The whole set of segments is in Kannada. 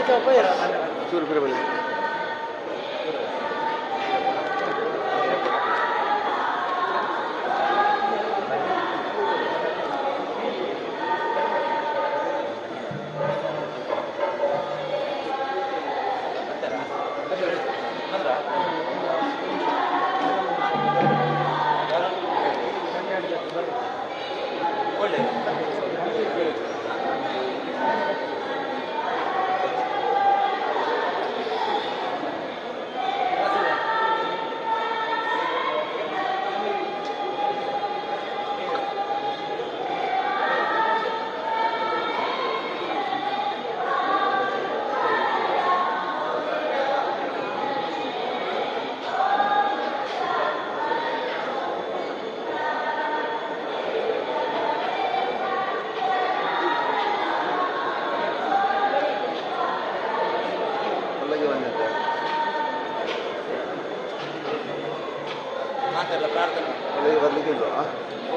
ಚೂರು ಬೇರೆ ಬನ್ನಿ.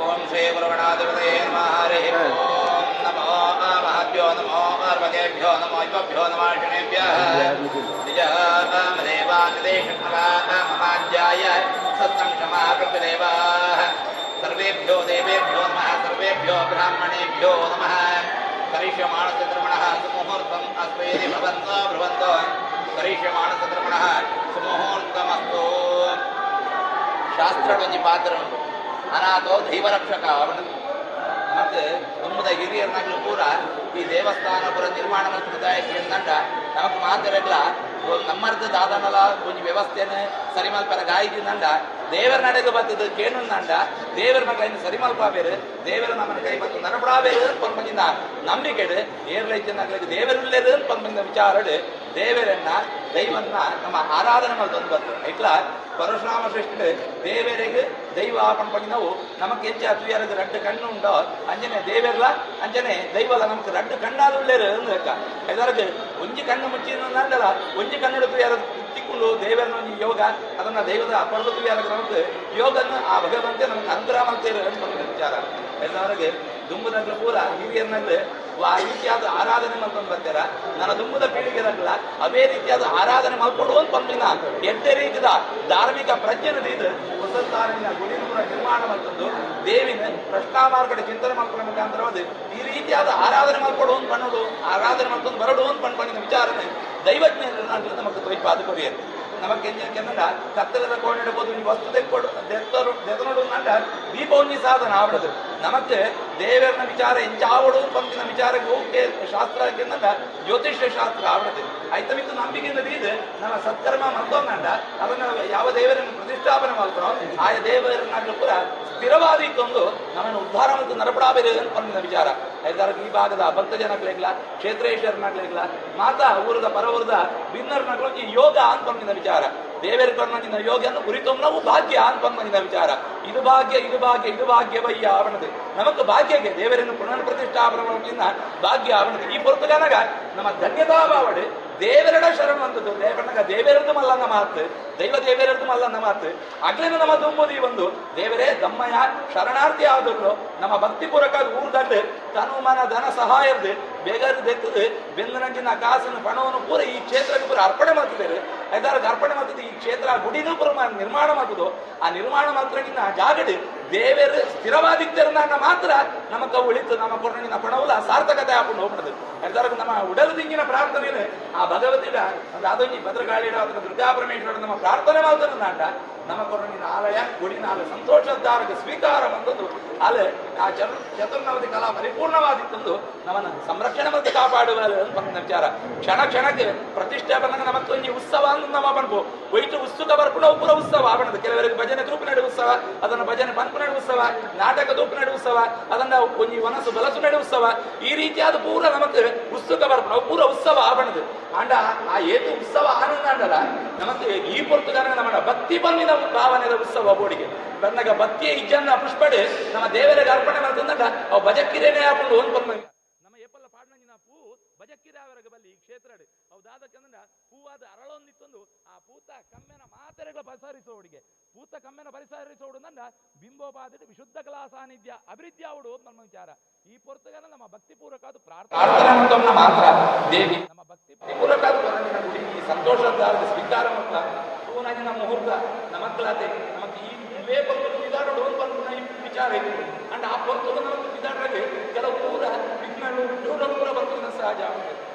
ಓಂ ಶ್ರೀ ಗುರುಗಣಾಧಿಪತಯೇ ನಮಃ. ಹರಿ ಓಂ. ನಮೋ ಮಹಾಭ್ಯೋ ನಮೋ ಪಾರ್ವತೇಭ್ಯೋ ನಮೋ ಯುವಭ್ಯೋ ನಮಃ ಶನೇಭ್ಯಃ. ನಿಜಾಮದೇವಾಜ್ಯಾಯ ಸತ್ಸಂಕ್ಷಮಾ ಪ್ರಭುದೇವಾಃ. ಸರ್ವೇಭ್ಯೋ ದೇವೇಭ್ಯೋ ನಮಃ. ಸರ್ವೇಭ್ಯೋ ಬ್ರಾಹ್ಮಣೇಭ್ಯೋ ನಮಃ. ಕರಿಷ್ಯಮಾಣಸ್ಯ ಕರ್ಮಣಃ ಸುಮುಹೂರ್ತಂ ಅಸ್ವೇದಿ ಭವಂತೋ ಬ್ರುವಂತೋ. ಕರಿಷ್ಯಮಾಣಸ್ಯ ಕರ್ಮಣಃ ಸುಮುಹೂರ್ತಮಸ್ತು. ಶಾಸ್ತ್ರ ಒಂಜಿ ಪಾತ್ರ ಉಂಟು. ಅನಾಥೋ ದೈವರಕ್ಷಕ ಅವನು ಮತ್ತೆ ದುಮ್ಮದ ಹಿರಿಯರ್ನಾಗ್ಲೂ ಪೂರ ಈ ದೇವಸ್ಥಾನ ಪೂರ ನಿರ್ಮಾಣ ಮಾಡ್ತಿದ್ದಾಯ್ತು ಎಂದಂಡ ನಮಕ್ ಮಾತಿರಲ್ಲ ನಮ್ಮರ್ದ ದಾದನಲ ಒಂಜಿ ವ್ಯವಸ್ಥೆಯನ್ನು ಸರಿ ಮಲ್ಪರ ಗಾಯಿದಿಂದಂಡ ದೇವರ ನಡೆಗೆ ಬರ್ತದ ಕೇಣಂದಂಡ ದೇವರ ಮಕ್ಕಳಿಂದ ಸರಿ ಮಲ್ಪಾಬೇರು ದೇವರ ನಮ್ಮನ ಕೈ ಬಂದು ನರಪಡಾಬೇರು ಪಂಪಂಜಿನ ನಂಬಿಕೆಡು ಏರ್ಲೈಜನಾಗ್ಲಿಕ್ಕೆ ದೇವರುಳ್ಳೇದು ಪಂಪಂಜಿನ ವಿಚಾರಡು ದೇವರನ್ನ ದೈವನ್ನ ನಮ್ಮ ಆರಾಧನೆ ಮಾಡ್ತಂದು ಬರ್ತದೆ ಇಟ್ಲ ಪರಶುರಾಮ ಶ್ರೇಷ್ಠ ದೇವರಿಗೆ ದೈವ ಪಂಪಂಜಿನವು ನಮಕ್ ಹೆಚ್ಚು ಅತುಯಾರದ ರಡ್ಡು ಕಣ್ಣು ಉಂಟೋ ಅಂಜನೆ ದೇವರ್ಲ ಅಂಜನೆ ದೈವಲ ನಮಕ್ ರಡ್ಡು ಕಣ್ಣಾದುಳ್ಳೇರು ಲೆಕ್ಕ ಇದರದ್ದು ಒಂಜಿ ಕಣ್ಣು ಮುಚ್ಚಿನಲ್ಲ ಒಂಜಿ ಕಣ್ಣು ಯಾರು ತಿಕ್ಕೊಂಡು ದೇವರನ್ನ ಒಂಜಿ ಯೋಗ ಅದನ್ನ ದೈವದ ಅಪರದತ್ತು ಯಾರ ನಮಗೆ ಯೋಗನ್ನು ಆ ಭಗವಂತೆ ನಮಗೆ ಅನುಗ್ರಹ ಮಾಡ್ತೇವೆ ಅಂತ ವಿಚಾರ ಎಲ್ಲರಿಗೆ ದುಂಬದಾಗ ಪೂರ ಹಿರಿಯರ್ನಲ್ಲಿ ಆ ರೀತಿಯಾದ ಆರಾಧನೆ ಮಾಡ್ಕೊಂಡು ಬರ್ತಾರ ನನ್ನ ದುಂಬದ ಪೀಳಿಗೆದಾಗಲ್ಲ ಅವೇ ರೀತಿಯಾದ ಆರಾಧನೆ ಮಾಡ್ಕೊಡುವಂತ ಬಂದಿನ ಎಷ್ಟೇ ರೀತಿಯ ಧಾರ್ಮಿಕ ಪ್ರಜ್ಞೆನದು ಹೊಸತಾರಿನ ಗುಡಿನ ಪೂರ ನಿರ್ಮಾಣ ಮಾಡ್ಕೊಂಡು ದೇವಿನ ಪ್ರಶ್ನಾಮಾರ್ಗಡೆ ಚಿಂತನೆ ಮಾಡ್ಕೊಳ್ಳೋ ಮುಖಾಂತರವಾದ ಈ ರೀತಿಯಾದ ಆರಾಧನೆ ಮಾಡ್ಕೊಡುವಂತ ಬಣ್ಣದು ಆರಾಧನೆ ಮಾಡ್ಕೊಂಡು ಬರಡುವಂತ ಬಂದ್ಕೊಂಡಿನ ವಿಚಾರನೆ ದೈವಜ್ಞ ನಮಗೆ ತೋಯ್ಪಾದ ಕೊರಿಯರು ನಮಗೆ ಕೆಂದ ಕತ್ತಲದ ಕೊಂಡಿಡಬಹುದು ಈ ವಸ್ತು ತೆಕ್ಕೊಡು ನಂಡ ದೀಪ ಒಂಜಿ ಸಾಧನ ಆವಡದು ನಮಕ್ ದೇವರನ ವಿಚಾರ ಎಂಚಾವಡು ಪಂಪಿನ ವಿಚಾರಕ್ಕೆ ಹೋಗಿ ಶಾಸ್ತ್ರಕ್ಕೆ ಜ್ಯೋತಿಷ್ಯ ಶಾಸ್ತ್ರ ಆವಡದು ಆಯ್ತ ಮಿತ್ತು ನಂಬಿಕೆಯಿಂದ ಇದು ನಮ್ಮ ಸತ್ಕರ್ಮ ಮತ್ತೊಂದಂಡ ಅದನ್ನ ಯಾವ ದೇವರನ್ನು ಪ್ರತಿಷ್ಠಾಪನೆ ಮಾಡ್ತಾರೋ ಆಯಾ ದೇವರನ್ನಾಗಲೂ ಪೂರ ಸ್ಥಿರವಾದಿಕ್ಕೊಂದು ನಮ್ಮನ್ನು ಉದ್ಧಾರ ಮತ್ತು ನರಪಡಾಬೇರು ಪಂಪಿನ ವಿಚಾರ ಎಲ್ಲರಿಗೂ ಈ ಭಾಗದ ಭಕ್ತ ಜನಕ್ಲಾಗ್ಲ ಕ್ಷೇತ್ರೇಶ್ವರನಾಗ್ಲಾಗ್ಲ ಮಾತಾ ಊರದ ಪರವೂರದ ಭಿನ್ನರ್ನಾಗ್ಲ ಈ ಯೋಗ ಅಂತ ಪಂಪಿನ ವಿಚಾರ ದೇವರ ಕರ್ಣಿನ ಯೋಗವನ್ನು ಕುರಿತು ನಾವು ಭಾಗ್ಯ ಅಂತ ಬಂದಿನ ವಿಚಾರ ಇದು ಭಾಗ್ಯ ಇದು ಭಾಗ್ಯ ಇದು ಭಾಗ್ಯವಯ್ಯ ಆವಣದು ನಮಕ್ ಭಾಗ್ಯಕ್ಕೆ ದೇವರನ್ನು ಪುನರ್ ಪ್ರತಿಷ್ಠಾಪನ ಭಾಗ್ಯ ಆವಣದು ಈ ಪುರತುಗನಗ ನಮ್ಮ ಧನ್ಯತಾ ಭಾವಡು ದೇವರಡ ಶರಣು ಅಂತದ್ದು ದೇವರನಗ ದೇವರದ್ದು ಮಲ್ಲನ್ನ ಮಾತು ದೈವ ದೇವರದ್ದು ಮಲ್ಲನ್ನ ಮಾತು ಆಗ್ಲೇನು ನಮ್ಮ ದುಂಬುದಿ ಒಂದು ದೇವರೇ ದಮ್ಮಯ್ಯ ಶರಣಾರ್ಥಿ ಆದದ್ದು ನಮ್ಮ ಭಕ್ತಿ ಪೂರಕ ಊರ್ದಲ್ಲಿ ತನು ಮನ ಧನ ಸಹಾಯದ್ದು ಬೇಗರು ದೆತ್ತದು ಬೆಂದನಂಜಿನ ಕಾಸನ್ನು ಪಣವನ್ನು ಪೂರ ಈ ಕ್ಷೇತ್ರಕ್ಕೆ ಪೂರ ಅರ್ಪಣೆ ಮಾಡ್ತಿದ್ದಾರೆ ಐದಾರು ಅರ್ಪಣೆ ಮಾಡ್ತಿದ್ದು ಈ ಕ್ಷೇತ್ರ ಗುಡಿನೂ ಪೂರ ನಿರ್ಮಾಣ ಮಾಡ್ತದೋ ಆ ನಿರ್ಮಾಣ ಮಾತ್ರಗಿನ ಜಾಗಡು ದೇವರು ಸ್ಥಿರವಾದಿದ್ದರನ್ನ ಮಾತ್ರ ನಮಕ ಉಳಿತು ನಮ್ಮ ಕೊರಣಿನ ಪಣವುಲ ಸಾರ್ಥಕತೆ ಹಾಕೊಂಡು ಹೋಗ್ಬಿಡ್ತದೆ ಐದಾರು ನಮ್ಮ ಉಡಲು ತಿಂಗಿನ ಪ್ರಾರ್ಥನೆ ಆ ಭಗವತಿಡ ಅದೊಂದು ಭದ್ರಕಾಳಿಡ ಅದನ್ನ ದುರ್ಗಾ ಪರಮೇಶ್ವರ ನಮ್ಮ ಪ್ರಾರ್ಥನೆ ಮಾಡ್ತಾರೆ ನಾಟ ನಮ್ಮ ಕೊರಣಿನ ಆಲಯ ಗುಡಿನ ಆಲ ಸಂತೋಷದಾರಕ್ಕೆ ಸ್ವೀಕಾರ ಬಂದದ್ದು ಅಲೆ ಆ ಚತುರ್ನವತಿ ಕಲಾ ಪರಿಪೂರ್ಣವಾದಿತ್ತಂದು ನಮ್ಮನ್ನು ಸಂರಕ್ಷಣೆ ಮತ್ತು ಕಾಪಾಡುವ ಅಂತ ವಿಚಾರ ಕ್ಷಣ ಕ್ಷಣಕ್ಕೆ ಪ್ರತಿಷ್ಠಾಪನೆಗೆ ನಮಕ್ಕೆ ಒಂದು ಉತ್ಸವ ಅಂತ ನಮ್ಮ ಬಣ್ಬು ವೈಟು ಉತ್ಸುಕ ಬರ್ಪುಣ ಪೂರ ಉತ್ಸವ ಆವಣದ ಕೆಲವರಿಗೆ ಭಜನೆ ತೂಪು ನಡೆ ಉತ್ಸವ ಅದನ್ನು ಭಜನೆ ಪಂಪು ನಡೆ ಉತ್ಸವ ನಾಟಕ ತೂಪು ನಡೆ ಉತ್ಸವ ಅದನ್ನ ಒಂಜಿ ವನಸು ಬಲಸು ನಡೆ ಉತ್ಸವ ಈ ರೀತಿಯಾದ ಪೂರ ನಮಕ್ಕೆ ಉತ್ಸುಕ ಬರ್ಪುಣ ಪೂರ ಉತ್ಸವ ಆವಣದು ಅಂಡ ಆ ಏತು ಉತ್ಸವ ಆನಂದ ಅಂಡಲ್ಲ ನಮಗೆ ಈ ಪುರ್ತಗಾನ ನಮ್ಮ ಭಕ್ತಿ ಬಂದಿನ ಭಾವನೆಯ ಉತ್ಸವ ಬೋಡಿಗೆ ಬಂದಾಗ ಭಕ್ತಿಯ ಇಜ್ಜನ್ನ ಪುಷ್ಪಡೆ ನಮ್ಮ ದೇವರಿಗೆ ಅರ್ಪಣೆ ಮಾಡ್ತಂದಾಗ ಅವು ಭಜಕ್ಕಿರೇನೆ ಹಾಕೊಂಡು ಒಂದು ಬಂದ ನಮ್ಮ ಏಪಲ್ಲ ಪಾಡ್ನಂಜಿನ ಪೂ ಭಜಕ್ಕಿರಾವರೆಗೆ ಬಲ್ಲಿ ಈ ಕ್ಷೇತ್ರ ಅವು ದಾದಕ್ಕಂದ್ರ ಹೂವಾದ ಅರಳೊಂದಿತ್ತಂದು ಆ ಪೂತ ಕಮ್ಮೆನ ಮಾತೆರೆಗಳ ಪಸರಿಸೋಡಿಗೆ ಪೂತ ಕಮ್ಮೆನ ಪರಿಸರಿಸೋಡು ನಂಡ ಬಿಂಬೋಪಾದಿಟ್ಟು ವಿಶುದ್ಧ ಕಲಾ ಸಾನ್ನಿಧ್ಯ ಅಭಿವೃದ್ಧಿ ಆವಡು ನಮ್ಮ ವಿಚಾರ ಈ ಪೊರ್ತಗನ ನಮ್ಮ ಭಕ್ತಿಪೂರ್ವಕವಾದ ಪ್ರಾರ್ಥನೆ ಮಾತ್ರ ದೇವಿ ನಮ್ಮ ಭಕ್ತಿಪೂರ್ವಕವಾದ ಗುಡಿ ಈ ಸಂತೋಷದ ಸ್ವೀಕಾರ ಮಕ್ಕಳ ಪೂನಾಗಿ ನಮ್ಮ ಮುಹೂರ್ತ ನಮ್ಮ ಮಕ್ಕಳತೆ ನಮಗೆ ಈ ಇವೇ ಪೊರ್ತಲು ಬಿದಾಡೋಡು ಒಂದು ವಿಚಾರ ಇತ್ತು ಅಂಡ್ ಆ ಪೊರ್ತಲು ನಮಗೆ ಬಿದಾಡ್ರಾಗೆ ಕೆಲವು ಪೂರ ವಿಜ್ಞಾನ ಜೋಡಲು ಪೂರ ಬರ್ತದೆ ಸಹಜ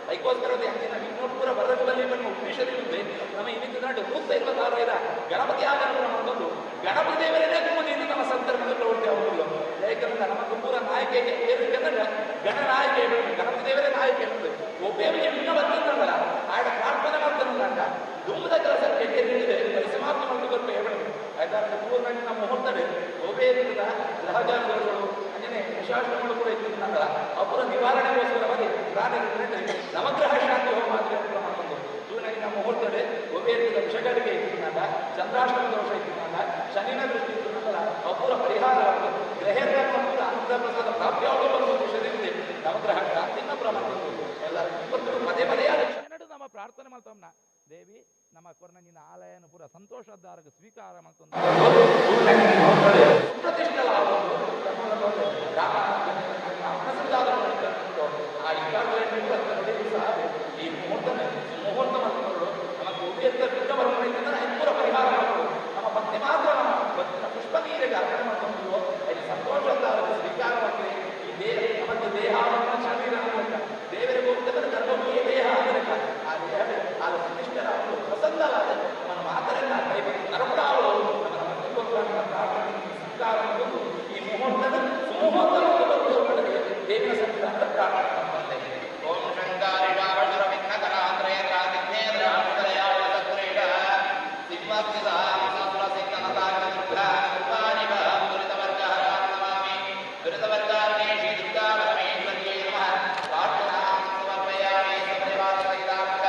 ಅದಕ್ಕೋಸ್ಕರ ಅಂಚಿನ ವಿಜ್ಞಾನ ಪೂರ ಬರದಲ್ಲಿ ಬಂದು ಉದ್ದೇಶದಲ್ಲಿ ನಮ್ಮ ಇನ್ನಿಂದ ನಾಡು 156 ಗಣಪತಿ ಆಗಮನ ಮಾಡೋದು ಗಣಪತಿ ದೇವರೇ ಕುಮ್ಮದಿದ್ದು ನಮ್ಮ ಸಂದರ್ಭದಲ್ಲಿ ಪ್ರವೃತ್ತಿ ಆಗುವುದಿಲ್ಲ ಯಾಕಂದ್ರೆ ನಮ್ಮ ಪೂರ ನಾಯಕ ಏರಿಕೆಂದ್ರೆ ಗಣನಾಯಕ ಗಣಪತಿ ದೇವರೇ ನಾಯಕ ಇರ್ತದೆ ಒಬ್ಬರಿಗೆ ಇನ್ನ ಬಂದಿದ್ದಲ್ಲ ಆಡ ಪ್ರಾರ್ಥನೆ ಮಾಡ್ತಾನಲ್ಲ ದುಮ್ಮದ ಕೆಲಸಕ್ಕೆ ಹೇಳಿದೆ ಪರಿಸಮಾಪ್ತ ಮಾಡಬೇಕು ಹೇಳಬೇಕು ಆಯ್ತಾದ್ರೆ ಪೂರ್ಣ ನಮ್ಮ ಮುಹೂರ್ತಡೆ ಒಬ್ಬೇ ಇರ್ತದ ಗ್ರಹಚಾರ ದೋಷಗಳು ಅಂಜನೆ ವಿಶಾಸ್ತ್ರಗಳು ಕೂಡ ಇದ್ದಿದ್ದಲ್ಲ ಅಪುರ ನಿವಾರಣೆಗೋಸ್ಕರವಾಗಿ ನವಗ್ರಹ ಶಾಂತಿ ಹೋಮ ಮಾಡ್ಕೊಂಡು ಜೂನಾಗಿ ನಮ್ಮ ಮುಹೂರ್ತಡೆ ಒಬ್ಬೇ ಇರ್ತದ ವಿಷಗಳಿಗೆ ಇದ್ದಿದ್ದಲ್ಲ ಚಂದ್ರಾಷ್ಟಮ ದೋಷ ಇದ್ದಿದ್ದಲ್ಲ ಶನಿನ ದೃಷ್ಟಿ ಇದ್ದಿದ್ದಲ್ಲ ಅಪುರ ಪರಿಹಾರವಾಗಿ ಗ್ರಹಗಳ ಪೂರ ಅಂತರ್ಪ್ರಸಾದ ಪ್ರಾಪ್ತಿಯಾಗುವ ವಿಷಯದಲ್ಲಿ ನವಗ್ರಹ ಶಾಂತಿನ ಪ್ರಮಾಣ ಎಲ್ಲ ಪದೇ ಪದೇ ನಮ್ಮ ಪ್ರಾರ್ಥನೆ ಮಾಡ್ತವನ್ನ ದೇವಿ ನಮ್ಮ ಕೊರ್ನಿನ ಆಲಯನ ಪೂರ ಸಂತೋಷದಾರಗ ಸ್ವೀಕಾರ ಮಾಡ್ಕೊಂಡು ಈ ಮುಹೂರ್ತ ಮಾಡ್ಕೊಂಡು ನಮಗೆ ಉಪಯುಕ್ತ ಬಿದ್ದ ಬರಬೇಕಂದ್ರೆ ಪೂರ ಪರಿಹಾರ ಮಾಡ್ಕೊಂಡು ನಮ್ಮ ಭಕ್ತಿ ಮಾತ್ರ ಭಕ್ತಿನ ಪುಷ್ಪ ನೀರಿಗೆ ಅರ್ಪಣೆ ಮಾಡ್ಕೊಂಡು ಅಲ್ಲಿ ಸಂತೋಷದಾರಗ ಸ್ವೀಕಾರ ಮಾಡಿ ಈ ದೇಹ ನಮಗೆ ದೇಹ ಶರೀರ ದೇವರಿಗೆ ಹೋಗ್ತದೆ ಗರ್ಭಭೂಮಿಯ ದೇಹ ಆಗಲಿಕ್ಕ ಆ ದೇಹ ಆದ ಪ್ರತಿಷ್ಠರ ಪ್ರಸನ್ನರಾದ ನಮ್ಮ ಮಾತರೆಲ್ಲ ಕೈ ಬಂದು ನರಪಡಾವಳು ನಮ್ಮ ಭಕ್ತಿಗೋಸ್ಕರ ಪ್ರಾರ್ಥನೆ ಸ್ವೀಕಾರ ಮಾಡಿಕೊಂಡು ಈ ಮುಹೂರ್ತದ ಸುಮುಹೂರ್ತ ದೇವಿನ ಸಂತಾನ ಪ್ರಾರ್ಥನೆ ಮಾಡ್ತಾರೆ. ಓಂ ಶಂಕಾರಿ ವಾವಶುರ ವಿಘ್ನಕರಾತ್ರಯ ಕಾದಿಜ್ಞೇಂದ್ರ ಅಕ್ಷರಯಾಳ ಸಕ್ರೀಡ ಸಿಂಹಸ್ಥಿತ ಮಹಾಸುರ ಸಿಂಹನತಾಕ ದುರ್ಗ ಸುರ್ವಾಣಿಕ ದುರಿತವರ್ಗಹರಾಂ ನಮಾಮಿ ದುರಿತವರ್ಗಾರ್ಣೇ ಶ್ರೀ ದುರ್ಗಾ ಪರಮೇಶ್ವರ್ಯೈ ನಮಃ ಪ್ರಾರ್ಥನಾಂ ಸಮರ್ಪಯಾಮಿ ಸಪರಿವಾರಸಹಿತಾಂಗ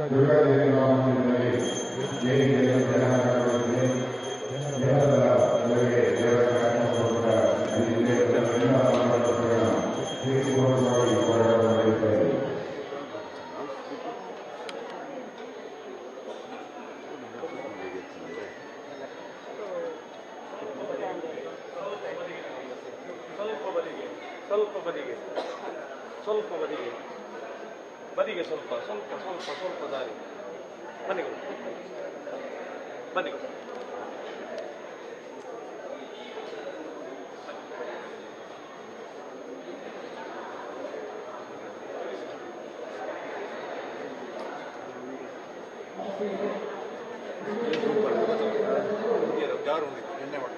ದುರ್ಗಾದೇವಿ ಬದಿಗೆ ಸ್ವಲ್ಪ ದಾರಿ ಬನ್ನಿ ಜಾರು ಎಣ್ಣೆ ಮಾಡಿ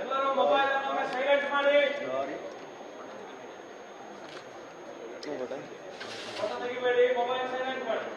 ಎಲ್ಲರೂ ಮೊಬೈಲ್ ಅನ್ನು ಸೈಲೆಂಟ್ ಮಾಡಿ. ಫೋಟೋ ತೆಗಿಬೇಡಿ, ಮೊಬೈಲ್ ಸೈಲೆಂಟ್ ಮಾಡಿ.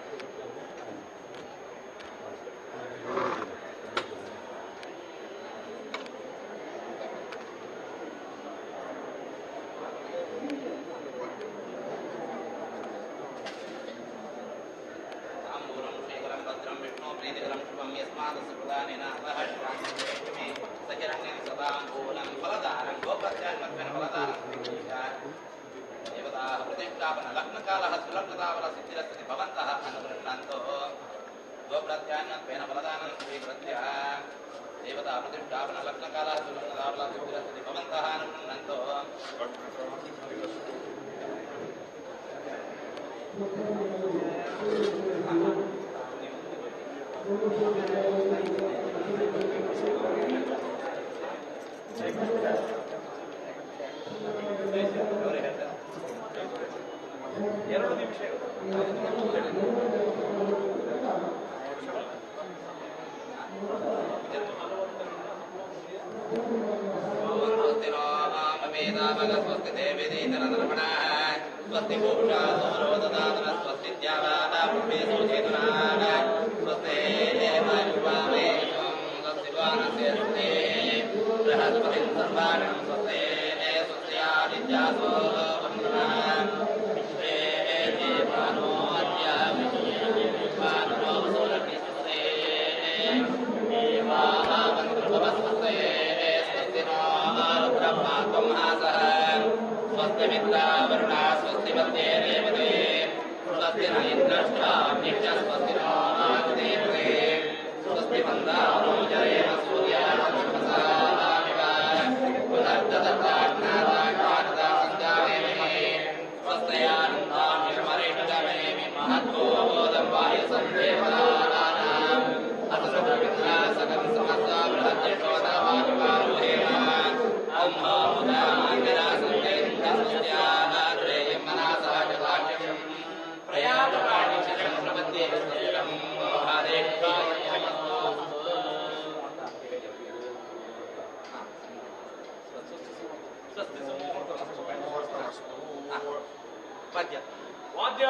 ವಾದ್ಯ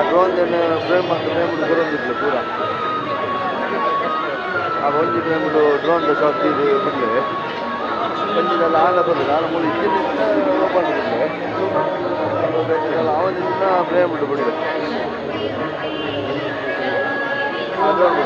ड्रोन फ्रेम फ्रेम बरोदिಲ್ಲ ಪೂರ ಆ ಒಂದು ಫ್ರೇಮ್ ಡ್ರೋನ್ ಶಾಟ್ ಇದು ಬಿಡಲೆ ಒಂದಿದೆಲ್ಲ ಆಗ ಬಂದಿಲ್ಲ ಆಗ ಮೂರು ಇದ್ದಿದ್ದ ಓಪನ್ ಬಿಡಲೆ ಅದೆಲ್ಲ ಅವನಿಂದ ಫ್ರೇಮ್ ಬಿಡಲೆ ಅದೊಂದು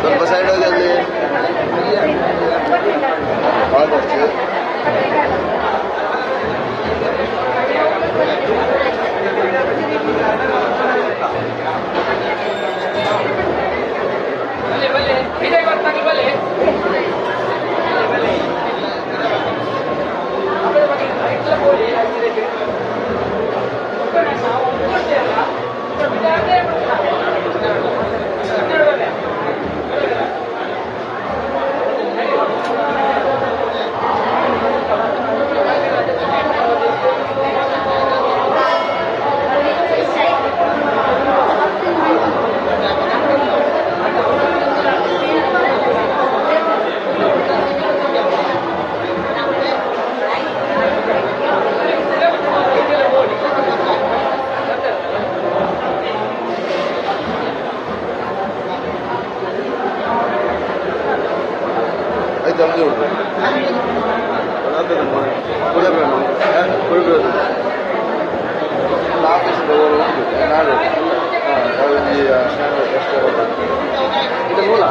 ಸ್ವಲ್ಪ ಸೈಡ್ ಹೋಗಿ ಅಲ್ಲಿ ಆದಷ್ಟು ಜಲ್ದಿ ಬಿಡ್ಬೇಕು ಕುಡಿಬೇಕು ಆಫೀಸಿಂದ ಹೋಗ್ಬೇಕು ನಾಳೆ ಎಷ್ಟು ಇದು ಮೂಲ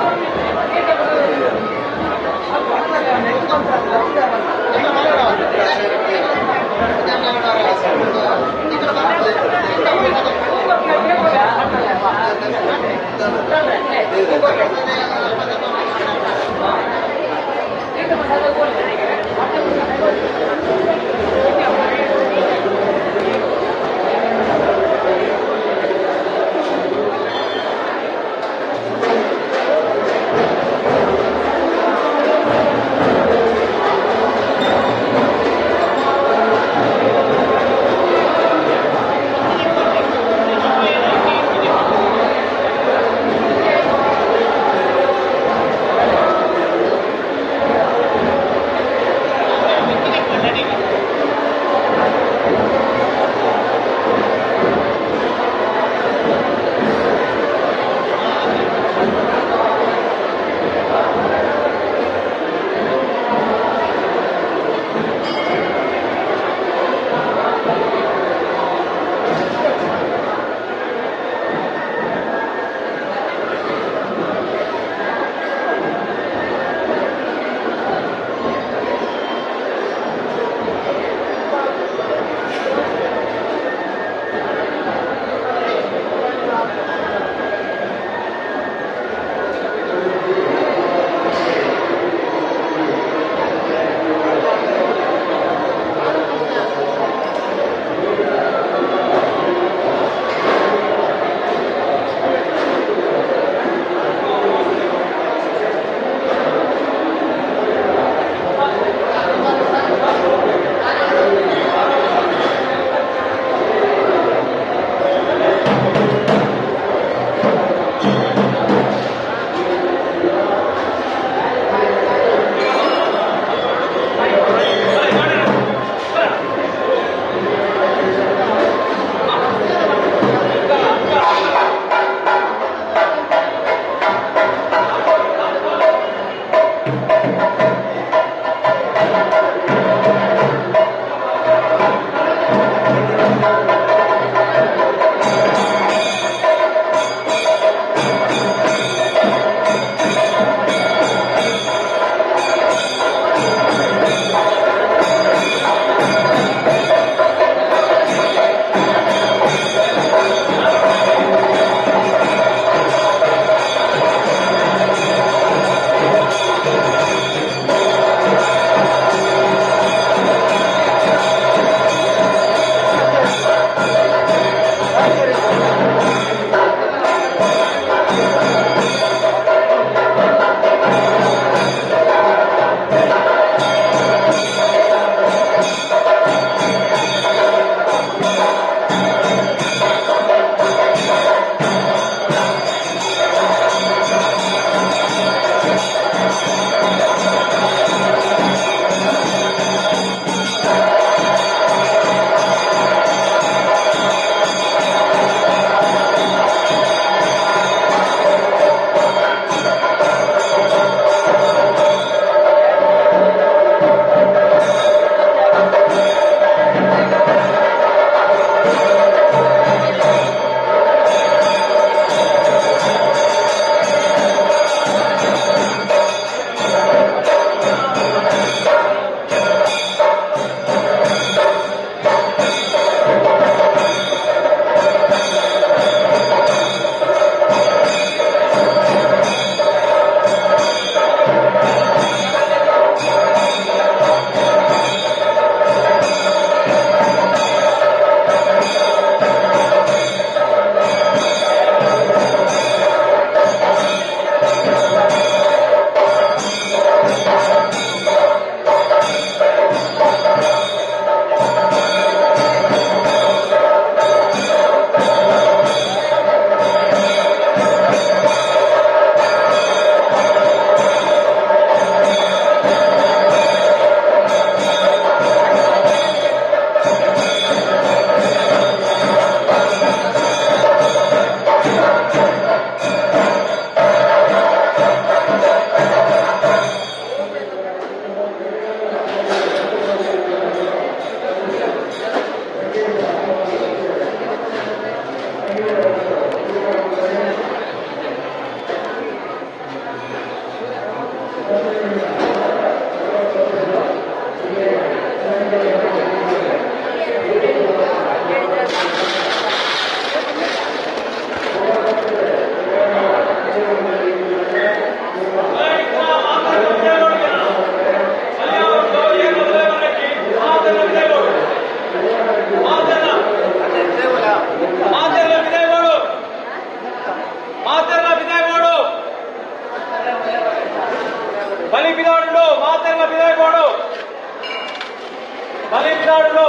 ಬಲಿದಾರರು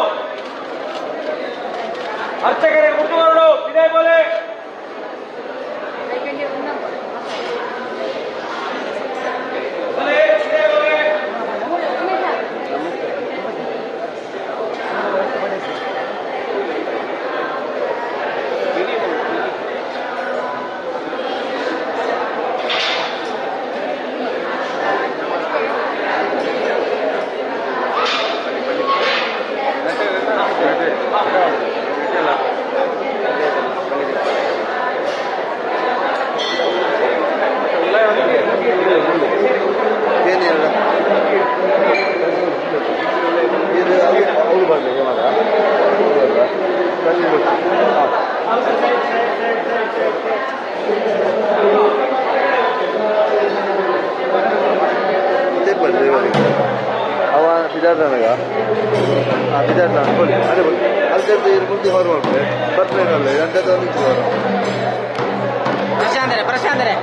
ಅರ್ಚಕರಿಗೆ ಮುಟ್ಟುವರು ಇದೇ ಬೋಲೆ ಅವ ಬಿದಾರ್ನಗ ಬಿದಾರ್ನ ಕೊಡಿ ಅದೇ ಬನ್ನಿ ಅಲ್ದದ್ದು ಇರು ಮುಂದೆ ಹೊರ ಮಾಡ್ತಾರೆ ಬರ್ತಾಯಿರಲ್ಲ ಅಂಥದ್ದು ನಿಂತು ಹೊರ ಪ್ರಶಾಂತರೇ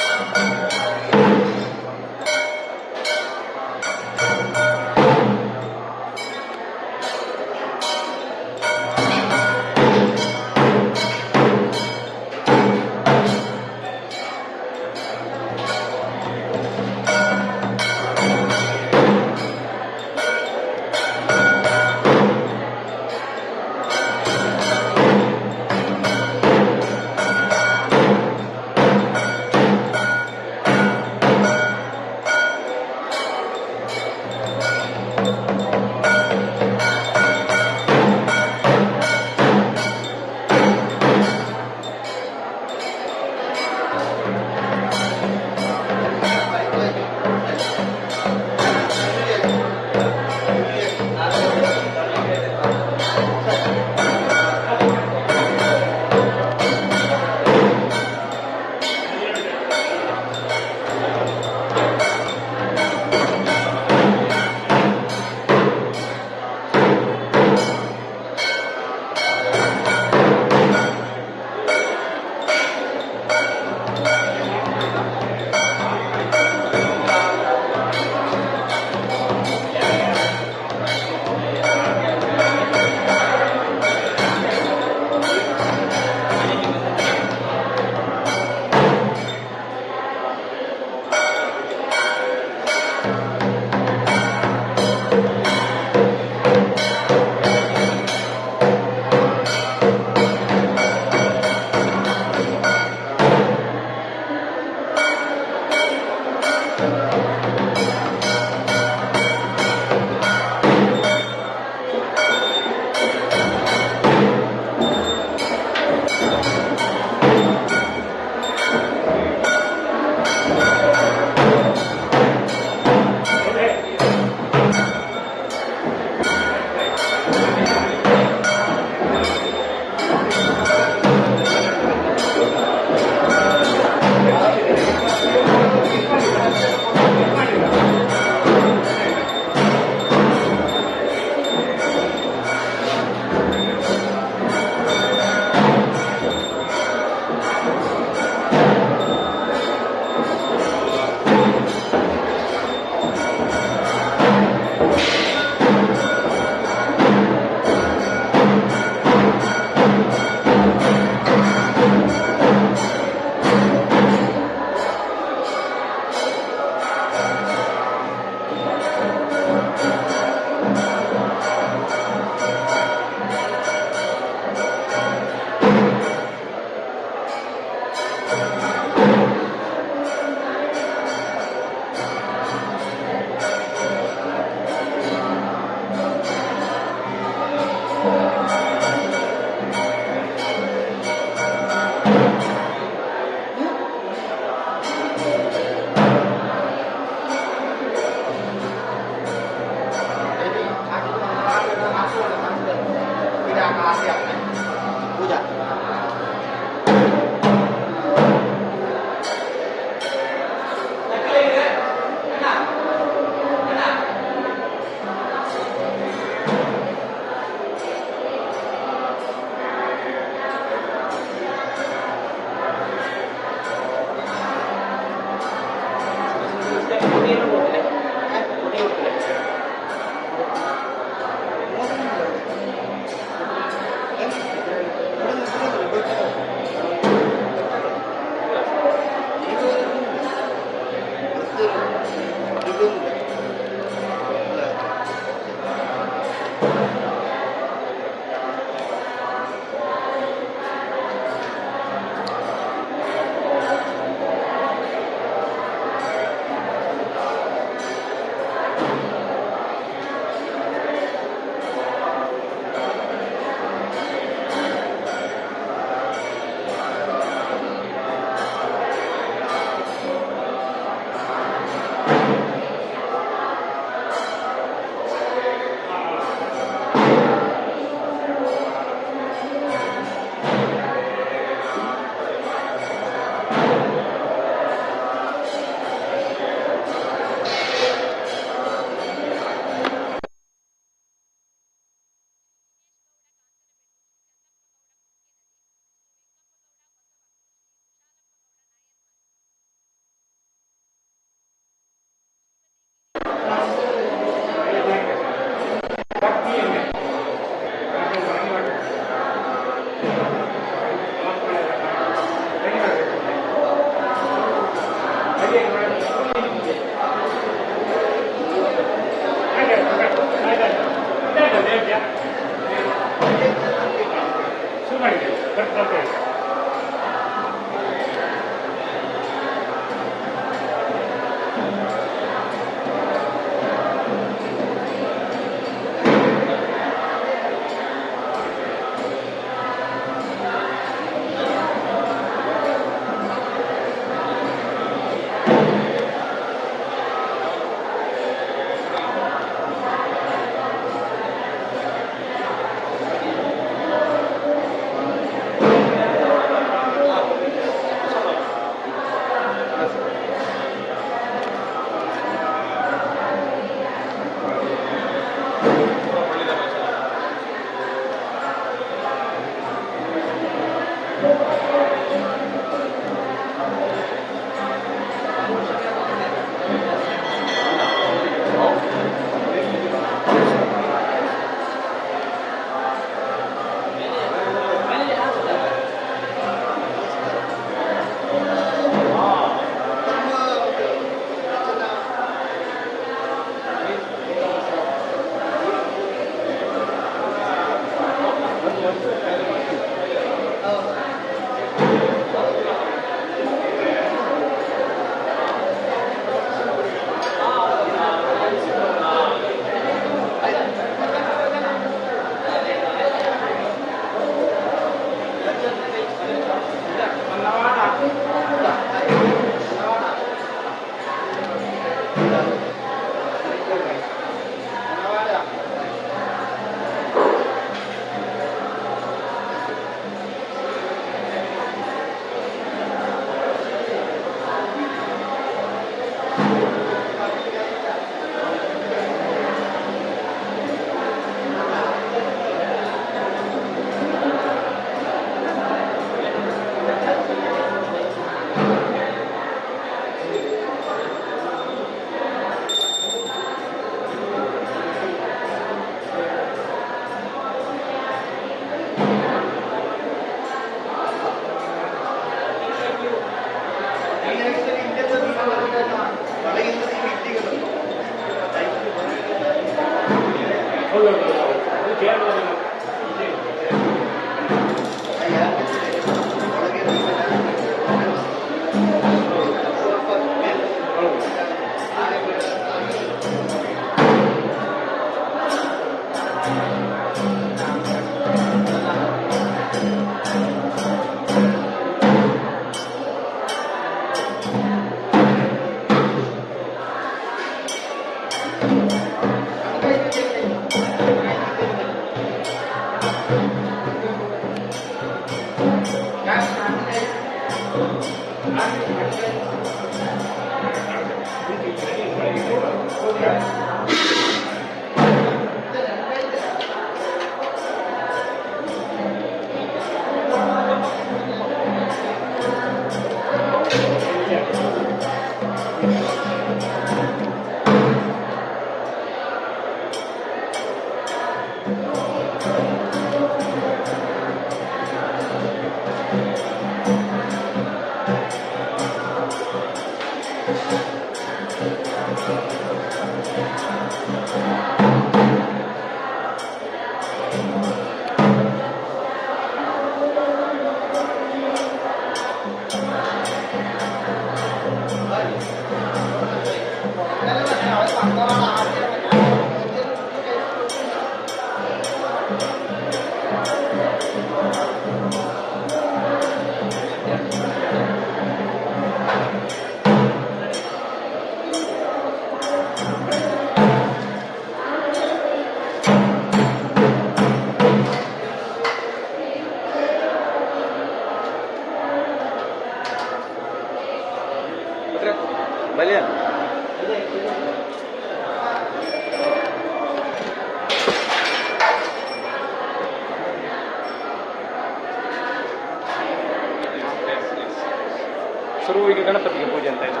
ಶುರುವಿಗೆ ಗಣಪತಿಗೆ ಪೂಜೆ ಅಂತ ಇದೆ.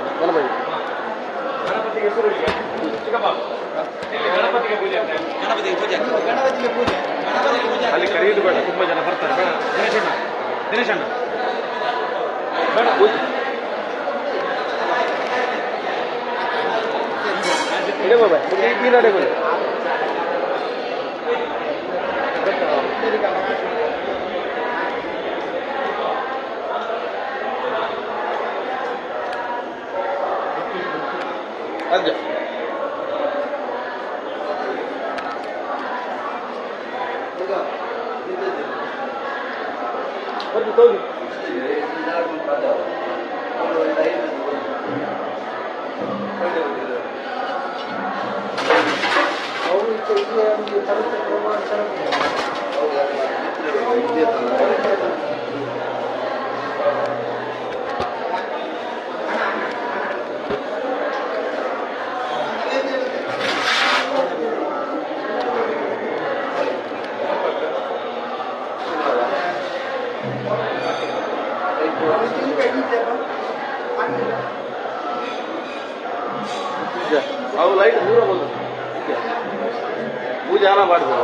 ಗಣಪತಿಗೆ ಶುರುವಿಗೆ ಚಿಕ್ಕಪ್ಪ ಗಣಪತಿಗೆ ಪೂಜೆ ಅಂತ ಗಣಪತಿಗೆ ಪೂಜೆ ಅಲ್ಲಿ ಕರೆಯುವುದು ಬೇಡ, ತುಂಬ ಜನ ಬರ್ತಾರೆ. ಬೇಡ ದಿನೇಶಣ್ಣ ಬೇಡ ಪೂಜೆ ಇದೆ ಬಾಬಾ ಬೀರಾಡೆಗಳು ಸಂಜೆ ತೋಗಿ ಅವು ಲೈಟ್ ದೂರ ಬಂದು ಪೂಜೆ ಆನ ಮಾಡಿದ್ರು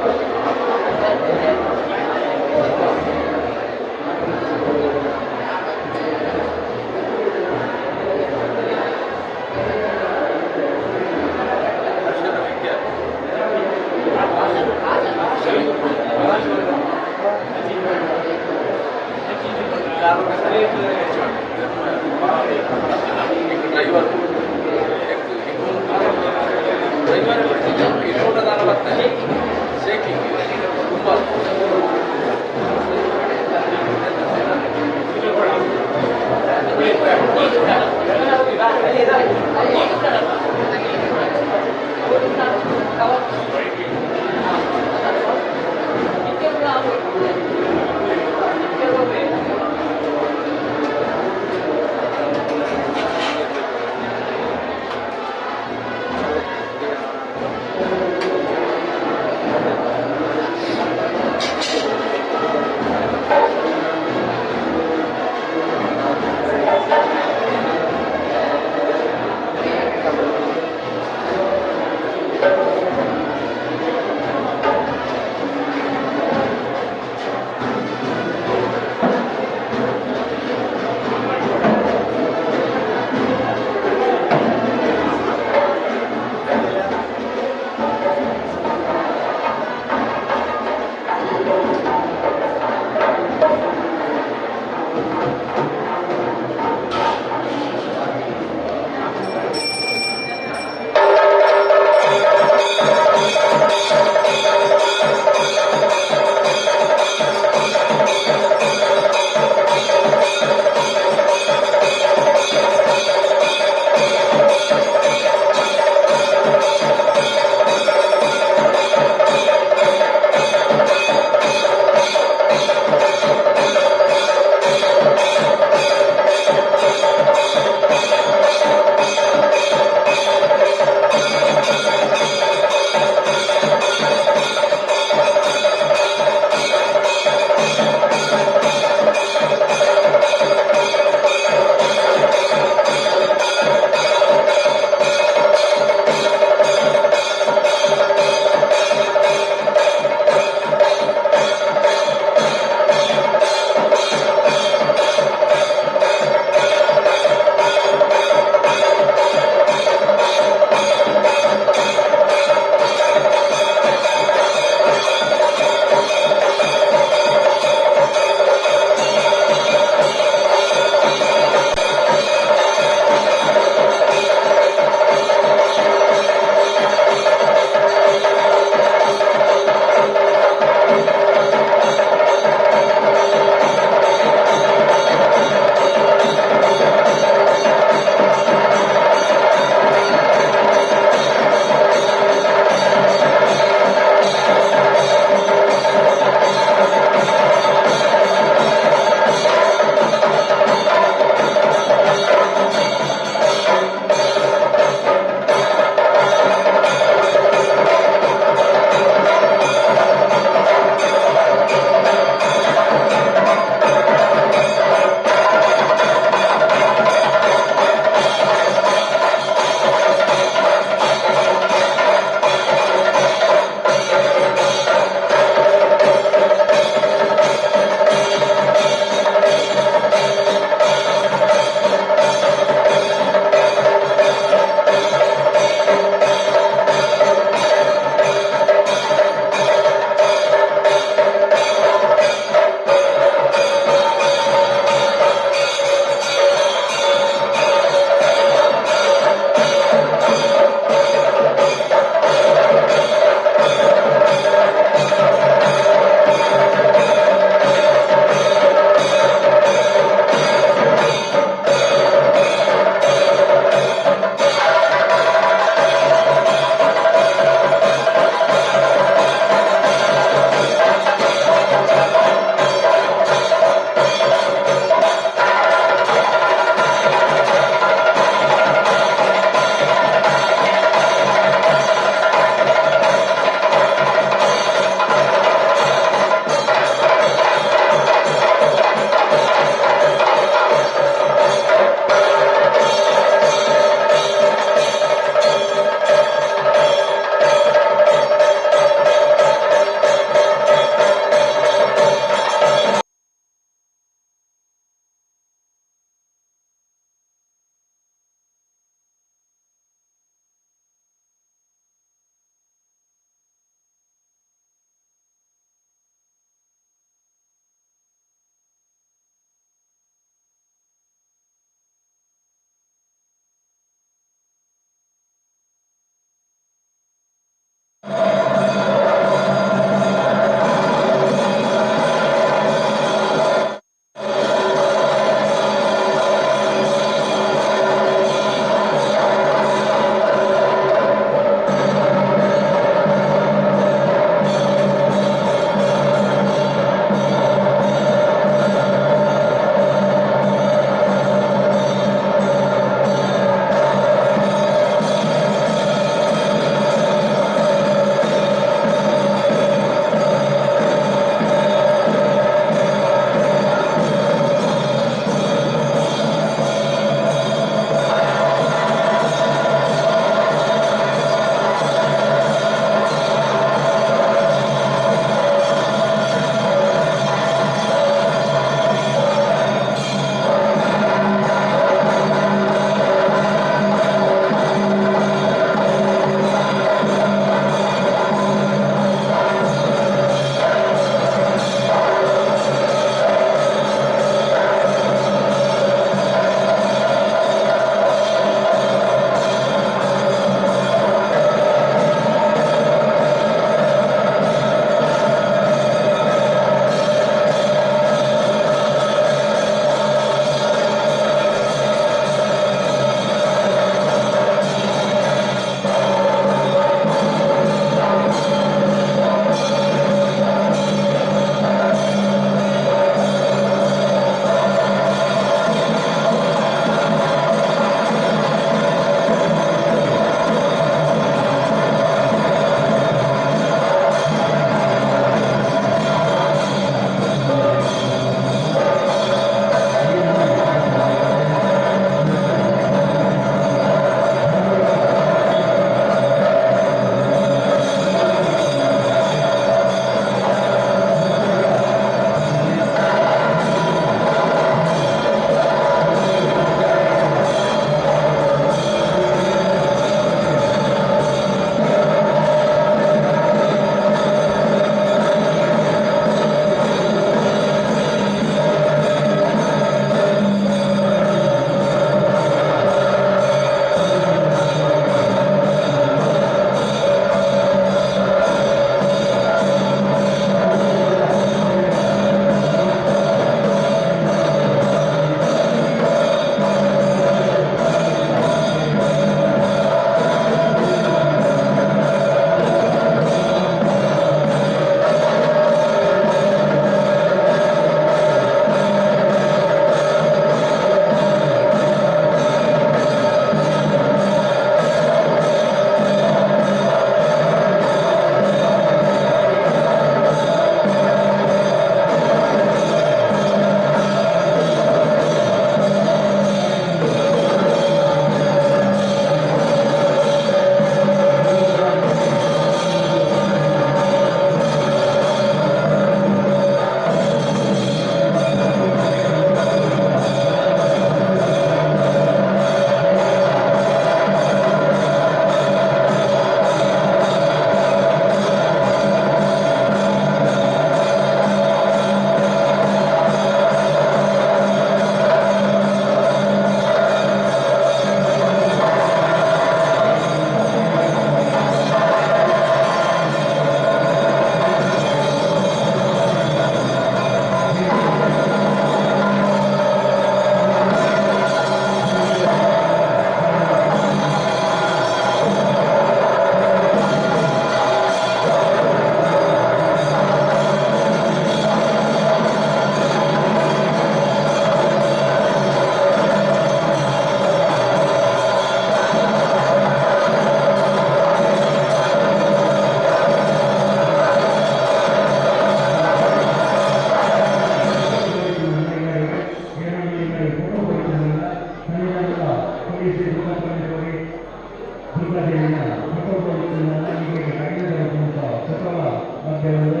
ದುರ್ಗಾದೇವಿಯ ಫೋಟೋಗಳಿಗೆ ಕಡಿಮೆ ದರಕ್ಕಂತ ಫೋಟೋಗಳ ಮಧ್ಯದಲ್ಲಿ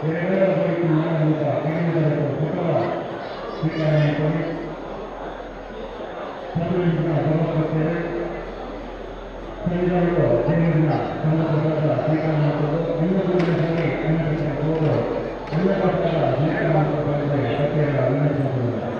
ಎರಡರ ಬಳಿಕ ಕಡಿಮೆ ದರದ ಫೋಟೋಗಳ ಸ್ವೀಕರಣೆ ಕೊಡಿ ಸಭೆಯಿಂದ ಸಮರ್ಪಿಸುತ್ತೇವೆ. ಸಂವಿಧಾನದ ಜನಿಂದ ಸಮರ್ಪದ ಸ್ವೀಕಾರ ಮಾಡುವುದು ಅನ್ನಪೂರ್ಣದಲ್ಲಿ ಅನ್ನಪೂರ್ಣ ಹೋದ ಅನ್ನಪಟ್ಟರ ಸ್ವೀಕಾರ ಮಾಡುವುದರಲ್ಲಿ ಕಥೆಯನ್ನು ವಿನಂತಿಸುತ್ತಿದ್ದಾರೆ.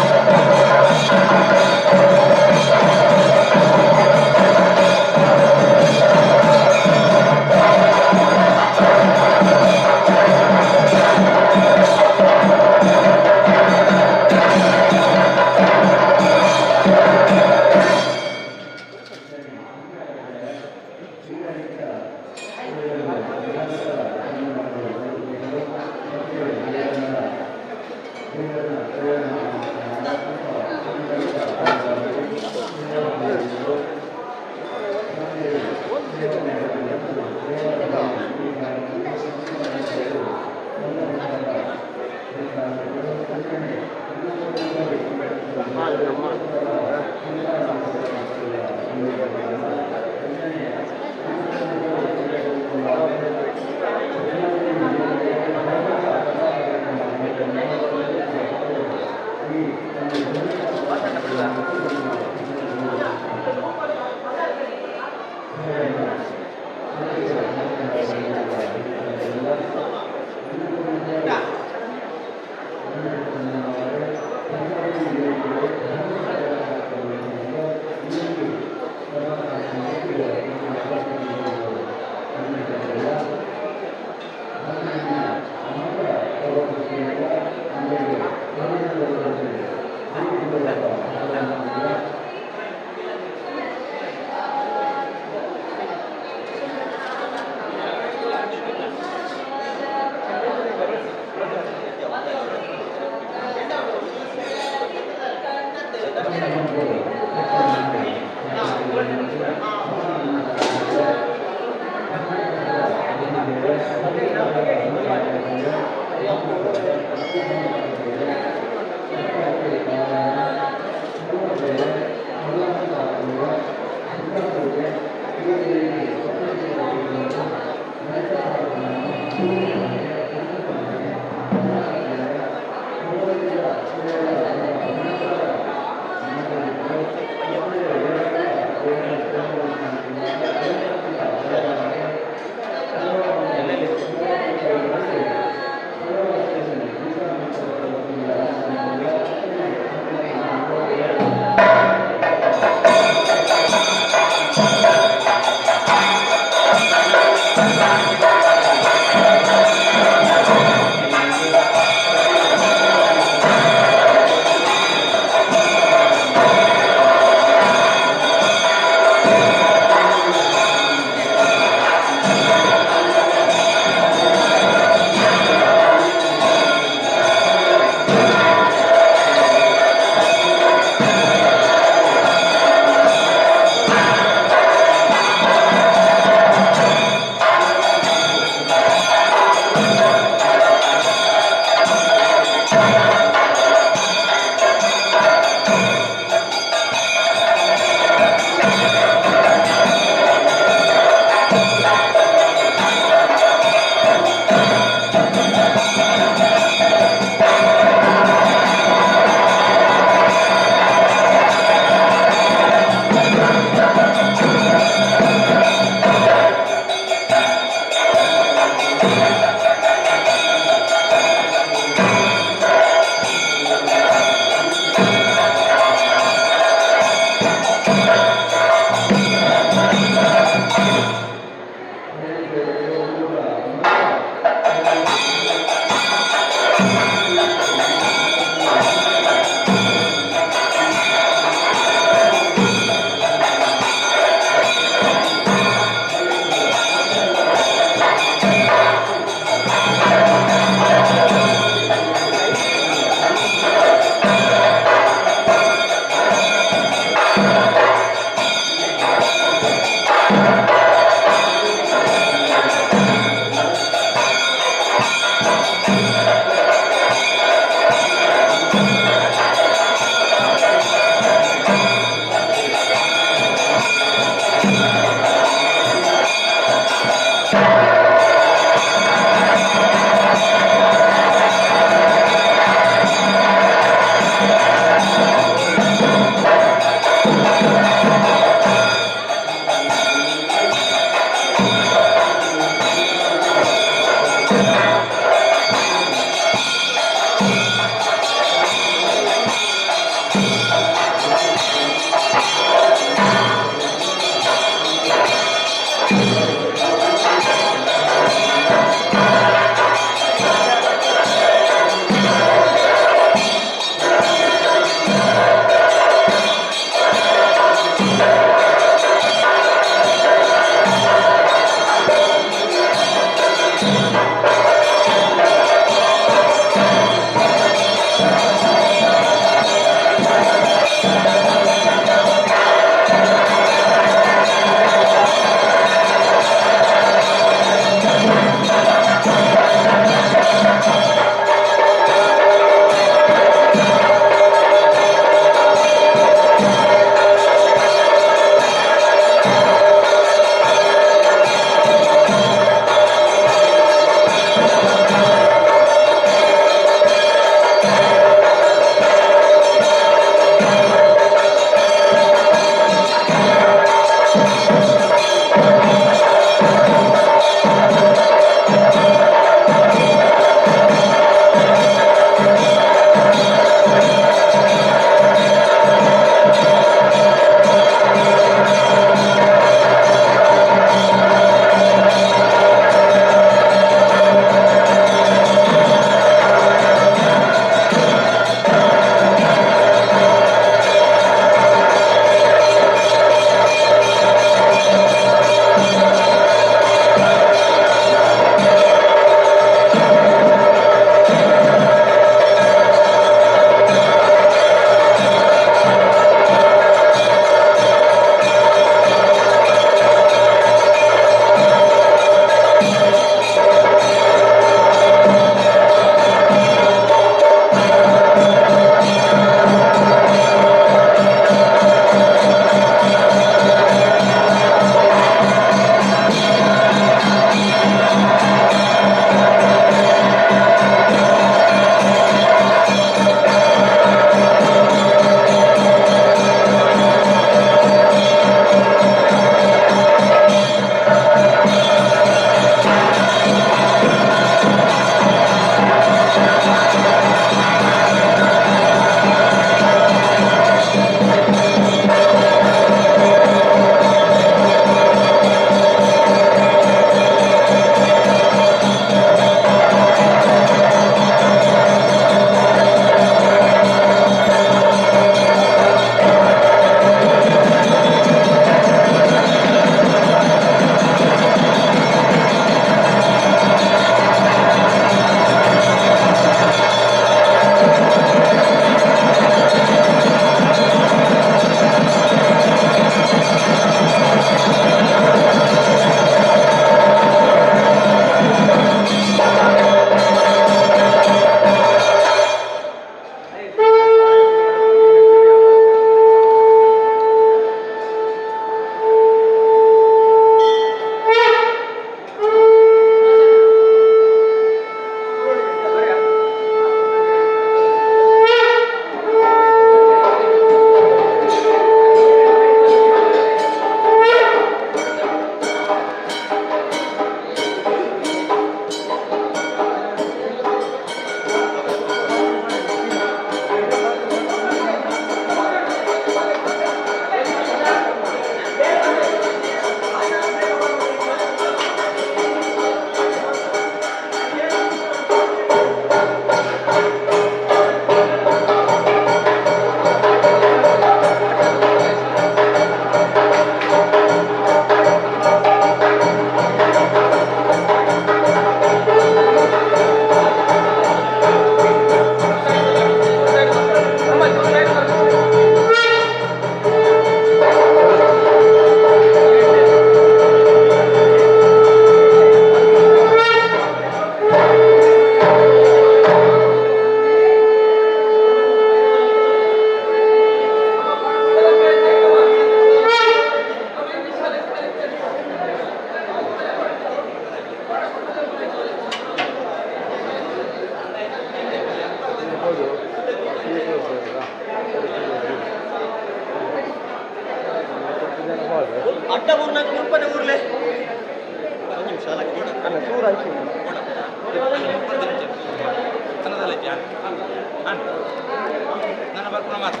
ನನ್ನ ಬರ್ಕೊಂಡು ಮಾತ್ರ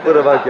ಪೂರ ಬಾಕಿ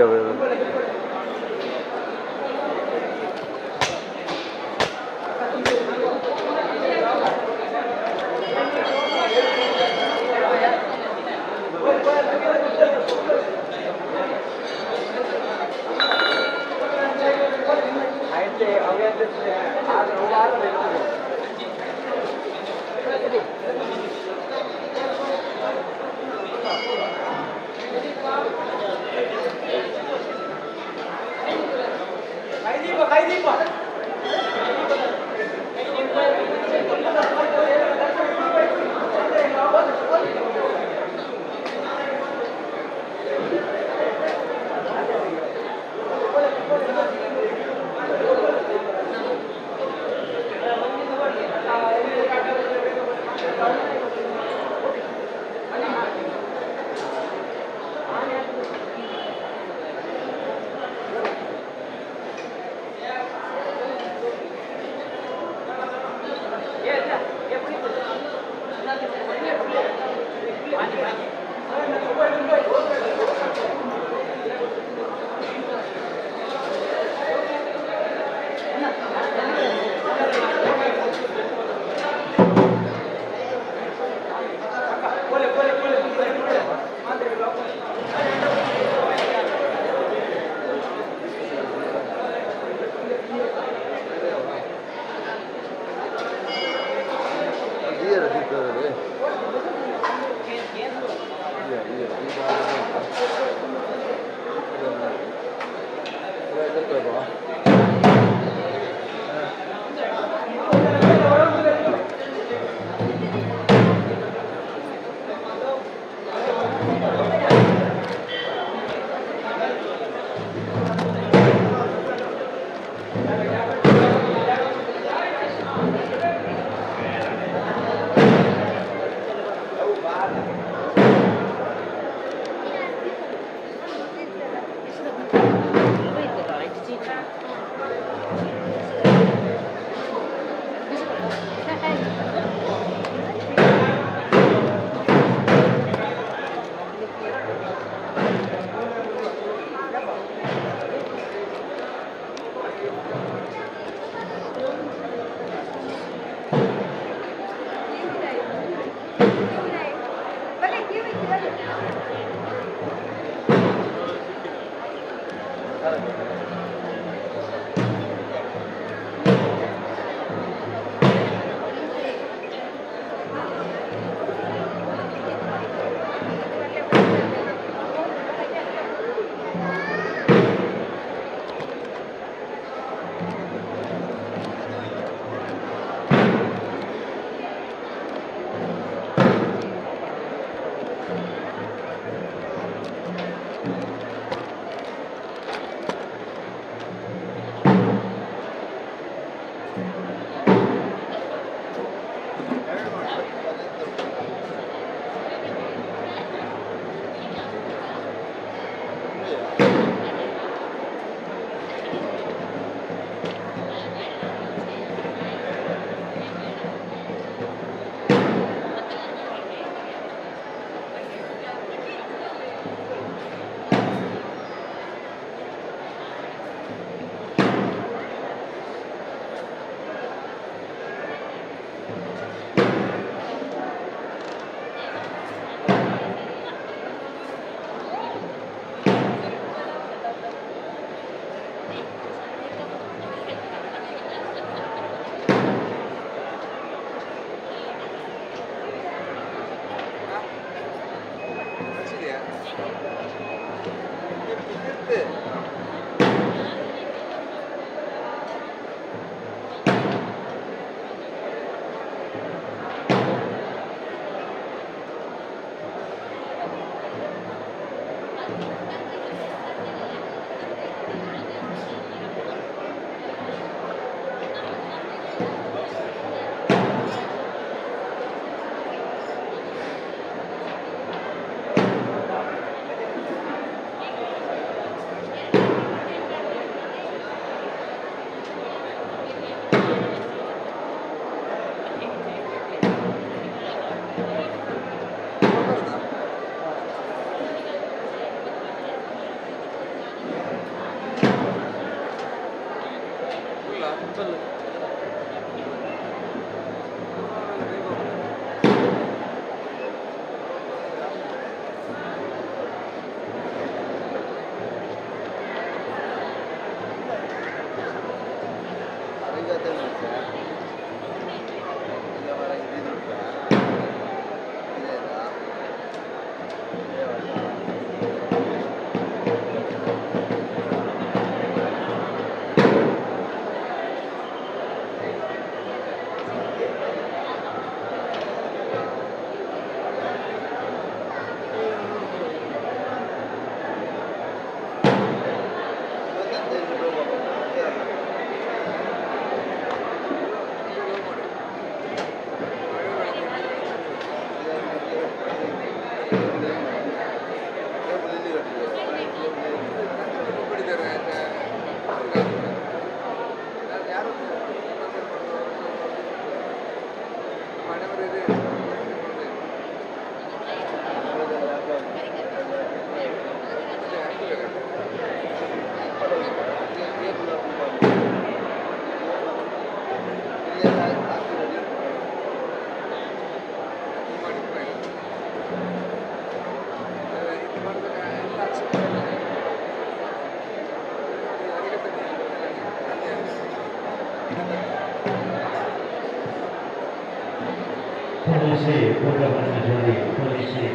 ಶ್ರೀ ಪೂರ್ವಬ್ರಹ್ಮಚಾರಿ ಕೊಲ್ಲಿ ಶ್ರೀ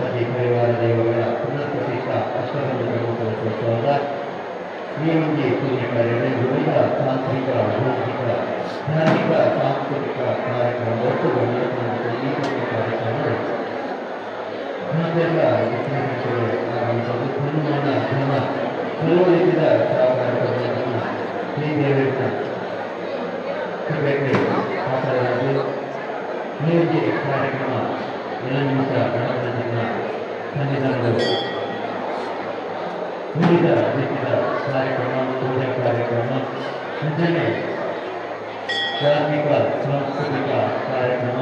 ಶ್ರೀ ಪರಿವಾರ ದೇವಗಳ ಪುನಃಪ್ರತಿಷ್ಠ ಅಷ್ಟಬಂಧ ಬ್ರಹ್ಮೋತ್ಸವದ ಈ ಒಂದು ಪೂಜೆ ಕಾರ್ಯಗಳು ವಿವಿಧ ತಾಂತ್ರಿಕ ಭೌತಿಕ ಧಾರ್ಮಿಕ ಸಾಂಸ್ಕೃತಿಕ ಕಾರ್ಯಕ್ರಮ ಒಟ್ಟು ಈ ಕಾರ್ಯಕ್ರಮಗಳು ಆಗಮಿಸಲು ಧರ್ಮಮಾನ ಧರ್ಮ ಹಲವು ರೀತಿಯ ಸಹಕಾರವನ್ನು ಶ್ರೀ ದೇವರ ಮಾತಾಡಲು ನಿಯೋಜಿ ಕಾರ್ಯಕ್ರಮ ಎಲ್ಲ ನಿಮಿಷ ಗಣಪತಿನ ಸನ್ನಿಧಾನಗಳು ವಿವಿಧ ರೀತಿಯ ಕಾರ್ಯಕ್ರಮ ಪೂಜಾ ಕಾರ್ಯಕ್ರಮ ಮುಂಜಾನೆ ಧಾರ್ಮಿಕ ಸಾಂಸ್ಕೃತಿಕ ಕಾರ್ಯಕ್ರಮ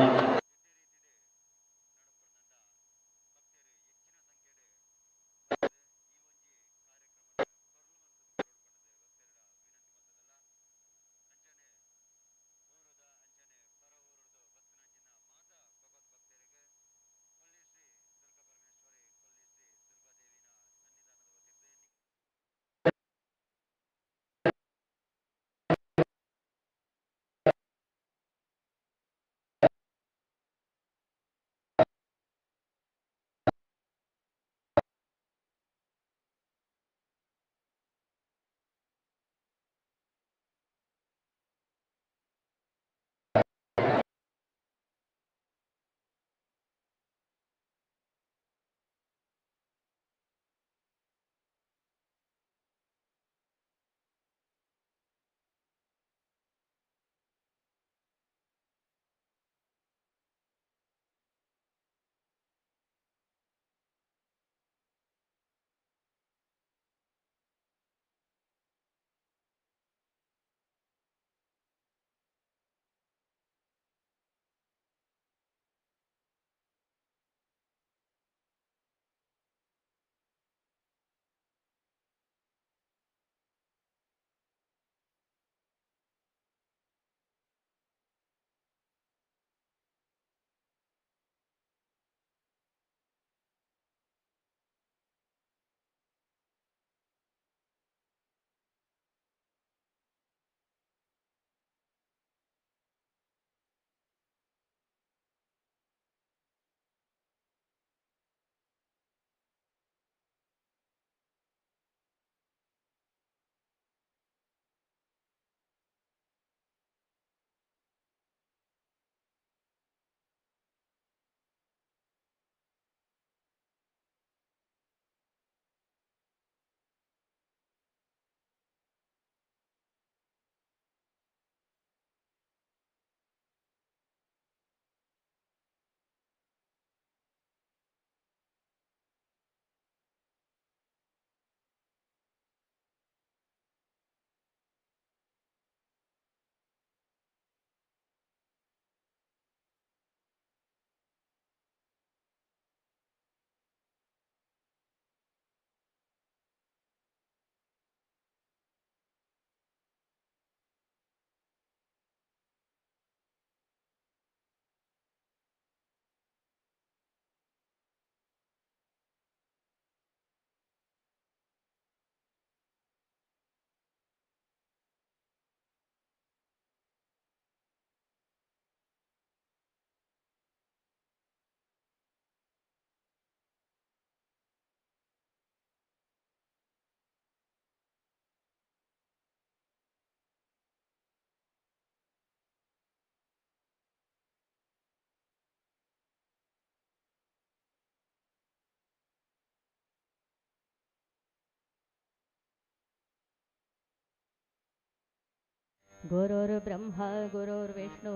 गुरुर्ब्रह्मा गुरुर्विष्णु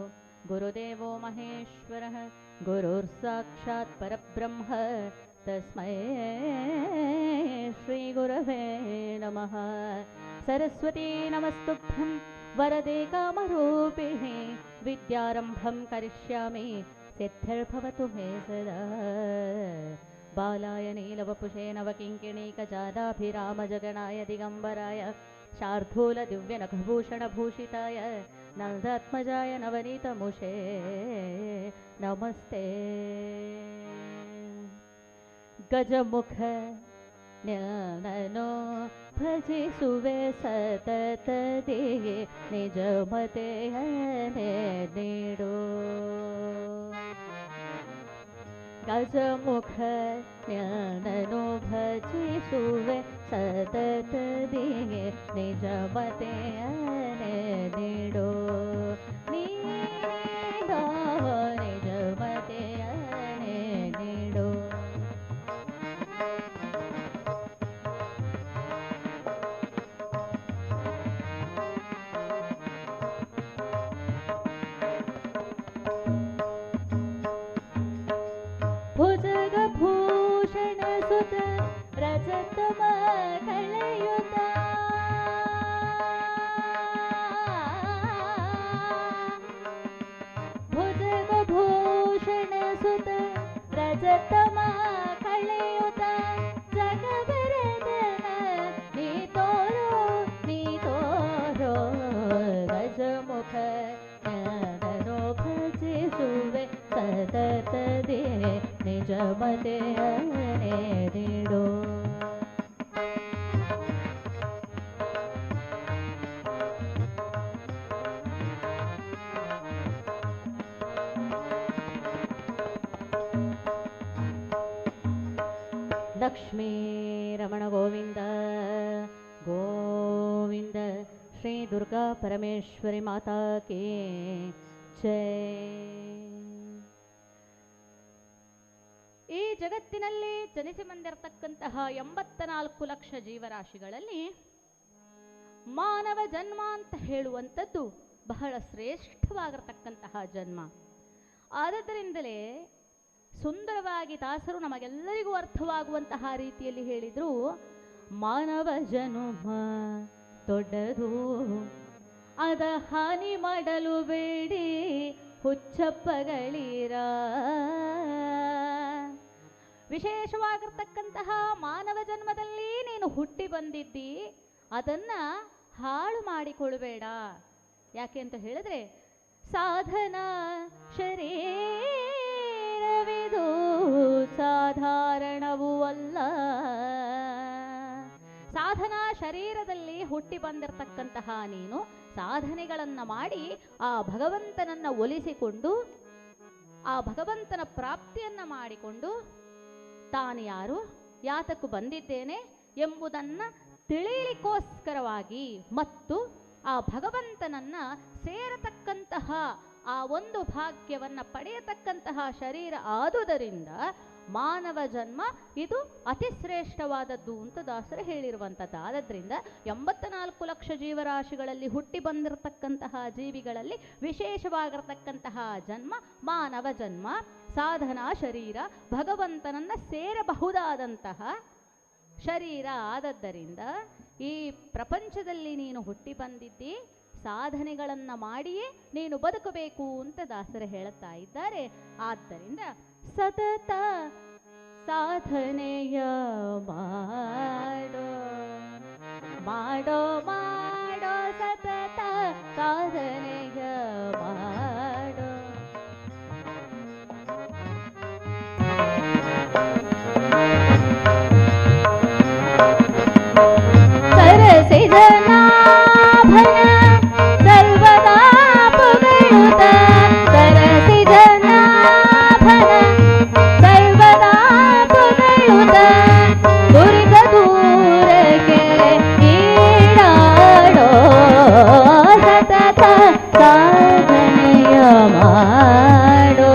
गुरुदेवो महेश्वरः गुरुर्साक्षात् परब्रह्म तस्मै श्रीगुरवे नमः। सरस्वती नमस्तुभ्यं वरदे कामरूपिणे विद्यारम्भं करिष्यामि सिद्धिर्भवतु मे सदा। बालाय नीलवपुषे नवकिङ्किणीकजादाभिरामजगणाय दिगम्बराय शार्दूल दिव्यनखभूषणभूषिताय नन्दात्मजाय नवनीतमुषे नमस्ते। गजमुख ಜ್ಞಾನನೋ ಭಜಿಸುವೆ ಸತತದಿಗೆ ನಿಜ ಮತೆಯನೆ ನೀಡು ಗಜಮುಖ ಜ್ಞಾನನು ಭಜಿಸುವೆ ಸತತದಿಗೆ ನಿಜ ಮತೆಯನೆ ನೀಡೋ ನೀಡೋ ನಿಜ ಮತೆಯನೆ ನೀಡೋ. ಭುಜಗಭೂಷಣ ಸುತ ರಜತಮ ಕಳೆಯುತ ಭುಜಗಭೂಷಣ ಸುತ ರಜತಮ ಕಳೆಯುತ ಜಗಬರದನ ನೀ ತೋರೋ ಗಜಮುಖ ಜ್ಞಾನನು ಭಜಿಸುವೆ ಸತತದೆ ನಿಜ ಮತೆಯನೆ ನೀಡೋ. ಲಕ್ಷ್ಮೀ ರಮಣ ಗೋವಿಂದ ಗೋವಿಂದ. ಶ್ರೀ ದುರ್ಗಾ ಪರಮೇಶ್ವರಿ ಮಾತಾ ಕೇ ಜೈ. ಈ ಜಗತ್ತಿನಲ್ಲಿ ಜನಿಸಿ ಬಂದಿರತಕ್ಕಂತಹ 84 ಲಕ್ಷ ಜೀವರಾಶಿಗಳಲ್ಲಿ ಮಾನವ ಜನ್ಮ ಅಂತ ಹೇಳುವಂಥದ್ದು ಬಹಳ ಶ್ರೇಷ್ಠವಾಗಿರತಕ್ಕಂತಹ ಜನ್ಮ. ಆದ್ದರಿಂದಲೇ ಸುಂದರವಾಗಿ ದಾಸರು ನಮಗೆಲ್ಲರಿಗೂ ಅರ್ಥವಾಗುವಂತಹ ರೀತಿಯಲ್ಲಿ ಹೇಳಿದ್ರು, ಮಾನವ ಜನ್ಮ ದೊಡ್ಡದು, ಅದ ಹಾನಿ ಮಾಡಲು ಬೇಡಿ ಹುಚ್ಚಪ್ಪಗಳಿರ. ವಿಶೇಷವಾಗಿರ್ತಕ್ಕಂತಹ ಮಾನವ ಜನ್ಮದಲ್ಲಿ ನೀನು ಹುಟ್ಟಿ ಬಂದಿದ್ದಿ, ಅದನ್ನ ಹಾಳು ಮಾಡಿಕೊಳ್ಬೇಡ. ಯಾಕೆ ಅಂತ ಹೇಳಿದ್ರೆ, ಸಾಧನ ಶರೀರವಿದು ಸಾಧಾರಣವೂ ಅಲ್ಲ. ಸಾಧನಾ ಶರೀರದಲ್ಲಿ ಹುಟ್ಟಿ ಬಂದಿರತಕ್ಕಂತಹ ನೀನು ಸಾಧನೆಗಳನ್ನು ಮಾಡಿ ಆ ಭಗವಂತನನ್ನ ಒಲಿಸಿಕೊಂಡು ಆ ಭಗವಂತನ ಪ್ರಾಪ್ತಿಯನ್ನ ಮಾಡಿಕೊಂಡು ತಾನು ಯಾರು, ಯಾತಕ್ಕೂ ಬಂದಿದ್ದೇನೆ ಎಂಬುದನ್ನು ತಿಳಿಯಲಿಕ್ಕೋಸ್ಕರವಾಗಿ ಮತ್ತು ಆ ಭಗವಂತನನ್ನ ಸೇರತಕ್ಕಂತಹ ಆ ಒಂದು ಭಾಗ್ಯವನ್ನು ಪಡೆಯತಕ್ಕಂತಹ ಶರೀರ ಆದುದರಿಂದ ಮಾನವ ಜನ್ಮ ಇದು ಅತಿ ಶ್ರೇಷ್ಠವಾದದ್ದು ಅಂತ ದಾಸರು ಹೇಳಿರುವಂಥದ್ದು. ಆದ್ದರಿಂದ 84 ಲಕ್ಷ ಜೀವರಾಶಿಗಳಲ್ಲಿ ಹುಟ್ಟಿ ಬಂದಿರತಕ್ಕಂತಹ ಜೀವಿಗಳಲ್ಲಿ ವಿಶೇಷವಾಗಿರತಕ್ಕಂತಹ ಜನ್ಮ ಮಾನವ ಜನ್ಮ. ಸಾಧನಾ ಶರೀರ, ಭಗವಂತನನ್ನ ಸೇರಬಹುದಾದಂತಹ ಶರೀರ ಆದದ್ದರಿಂದ ಈ ಪ್ರಪಂಚದಲ್ಲಿ ನೀನು ಹುಟ್ಟಿ ಬಂದಿದ್ದಿ, ಸಾಧನೆಗಳನ್ನು ಮಾಡಿಯೇ ನೀನು ಬದುಕಬೇಕು ಅಂತ ದಾಸರು ಹೇಳುತ್ತಾ ಇದ್ದಾರೆ. ಆದ್ದರಿಂದ ಸತತ ಸಾಧನೆಯ ಮಾಡೋ ಮಾಡೋ ಮಾಡೋ ಸತತ ಸಾಧನೆಯ ಮಾಡೋ. ಸರಸಿಜನಾಭನ ಸರ್ವದಾ ಪುಗಳುತ್ತ, ಸರಸಿಜನಾಭನ ಸರ್ವದಾ ಪುಗಳುತ್ತ, ದುರಿತ ದೂರಕ್ಕೆ ಈಡಾಡೋ ಸತತ ಸಾಧನೆಯ ಮಾಡೋ.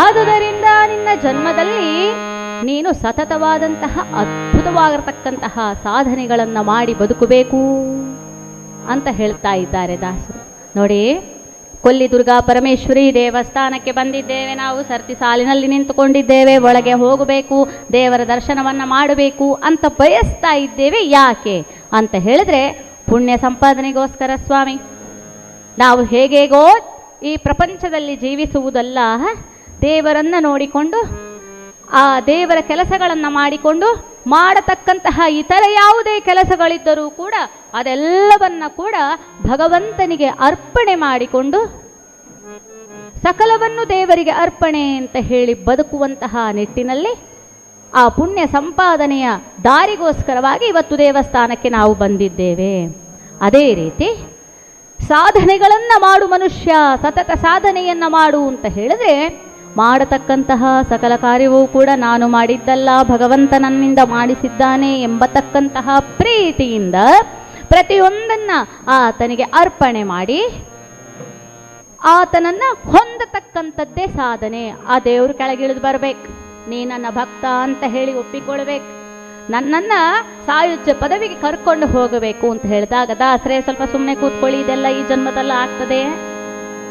ಆದುದರಿಂದ ನಿನ್ನ ಜನ್ಮದಲ್ಲಿ ನೀನು ಸತತವಾದಂತಹ ಅದ್ಭುತವಾಗಿರತಕ್ಕಂತಹ ಸಾಧನೆಗಳನ್ನು ಮಾಡಿ ಬದುಕಬೇಕು ಅಂತ ಹೇಳ್ತಾ ಇದ್ದಾರೆ ದಾಸರು. ನೋಡಿ, ಕೊಲ್ಲಿ ದುರ್ಗಾ ಪರಮೇಶ್ವರಿ ದೇವಸ್ಥಾನಕ್ಕೆ ಬಂದಿದ್ದೇವೆ ನಾವು, ಸರ್ತಿ ಸಾಲಿನಲ್ಲಿ ನಿಂತುಕೊಂಡಿದ್ದೇವೆ, ಒಳಗೆ ಹೋಗಬೇಕು, ದೇವರ ದರ್ಶನವನ್ನು ಮಾಡಬೇಕು ಅಂತ ಬಯಸ್ತಾ ಇದ್ದೇವೆ. ಯಾಕೆ ಅಂತ ಹೇಳಿದ್ರೆ, ಪುಣ್ಯ ಸಂಪಾದನೆಗೋಸ್ಕರ ಸ್ವಾಮಿ. ನಾವು ಹೇಗೇಗೋ ಈ ಪ್ರಪಂಚದಲ್ಲಿ ಜೀವಿಸುವುದಲ್ಲ, ದೇವರನ್ನು ನೋಡಿಕೊಂಡು ಆ ದೇವರ ಕೆಲಸಗಳನ್ನು ಮಾಡಿಕೊಂಡು ಮಾಡತಕ್ಕಂತಹ ಇತರ ಯಾವುದೇ ಕೆಲಸಗಳಿದ್ದರೂ ಕೂಡ ಅದೆಲ್ಲವನ್ನ ಕೂಡ ಭಗವಂತನಿಗೆ ಅರ್ಪಣೆ ಮಾಡಿಕೊಂಡು ಸಕಲವನ್ನು ದೇವರಿಗೆ ಅರ್ಪಣೆ ಅಂತ ಹೇಳಿ ಬದುಕುವಂತಹ ನಿಟ್ಟಿನಲ್ಲಿ ಆ ಪುಣ್ಯ ಸಂಪಾದನೆಯ ದಾರಿಗೋಸ್ಕರವಾಗಿ ಇವತ್ತು ದೇವಸ್ಥಾನಕ್ಕೆ ನಾವು ಬಂದಿದ್ದೇವೆ. ಅದೇ ರೀತಿ ಸಾಧನೆಗಳನ್ನು ಮಾಡು ಮನುಷ್ಯ, ಸತತ ಸಾಧನೆಯನ್ನು ಮಾಡು ಅಂತ ಹೇಳಿದ್ರೆ ಮಾಡತಕ್ಕಂತಹ ಸಕಲ ಕಾರ್ಯವೂ ಕೂಡ ನಾನು ಮಾಡಿದ್ದಲ್ಲ, ಭಗವಂತ ನನ್ನಿಂದ ಮಾಡಿಸಿದ್ದಾನೆ ಎಂಬತಕ್ಕಂತಹ ಪ್ರೀತಿಯಿಂದ ಪ್ರತಿಯೊಂದನ್ನು ಆತನಿಗೆ ಅರ್ಪಣೆ ಮಾಡಿ ಆತನನ್ನು ಹೊಂದತಕ್ಕಂಥದ್ದೇ ಸಾಧನೆ. ಆ ದೇವರು ಕೆಳಗಿಳಿದು ಬರಬೇಕು, ನೀ ನನ್ನ ಭಕ್ತ ಅಂತ ಹೇಳಿ ಒಪ್ಪಿಕೊಳ್ಬೇಕು, ನನ್ನನ್ನು ಸಾಯುಜ್ಯ ಪದವಿಗೆ ಕರ್ಕೊಂಡು ಹೋಗಬೇಕು ಅಂತ ಹೇಳಿದಾಗ ದಾಸರೇ ಸ್ವಲ್ಪ ಸುಮ್ಮನೆ ಕೂತ್ಕೊಳ್ಳಿ, ಇದೆಲ್ಲ ಈ ಜನ್ಮದಲ್ಲ ಆಗ್ತದೆ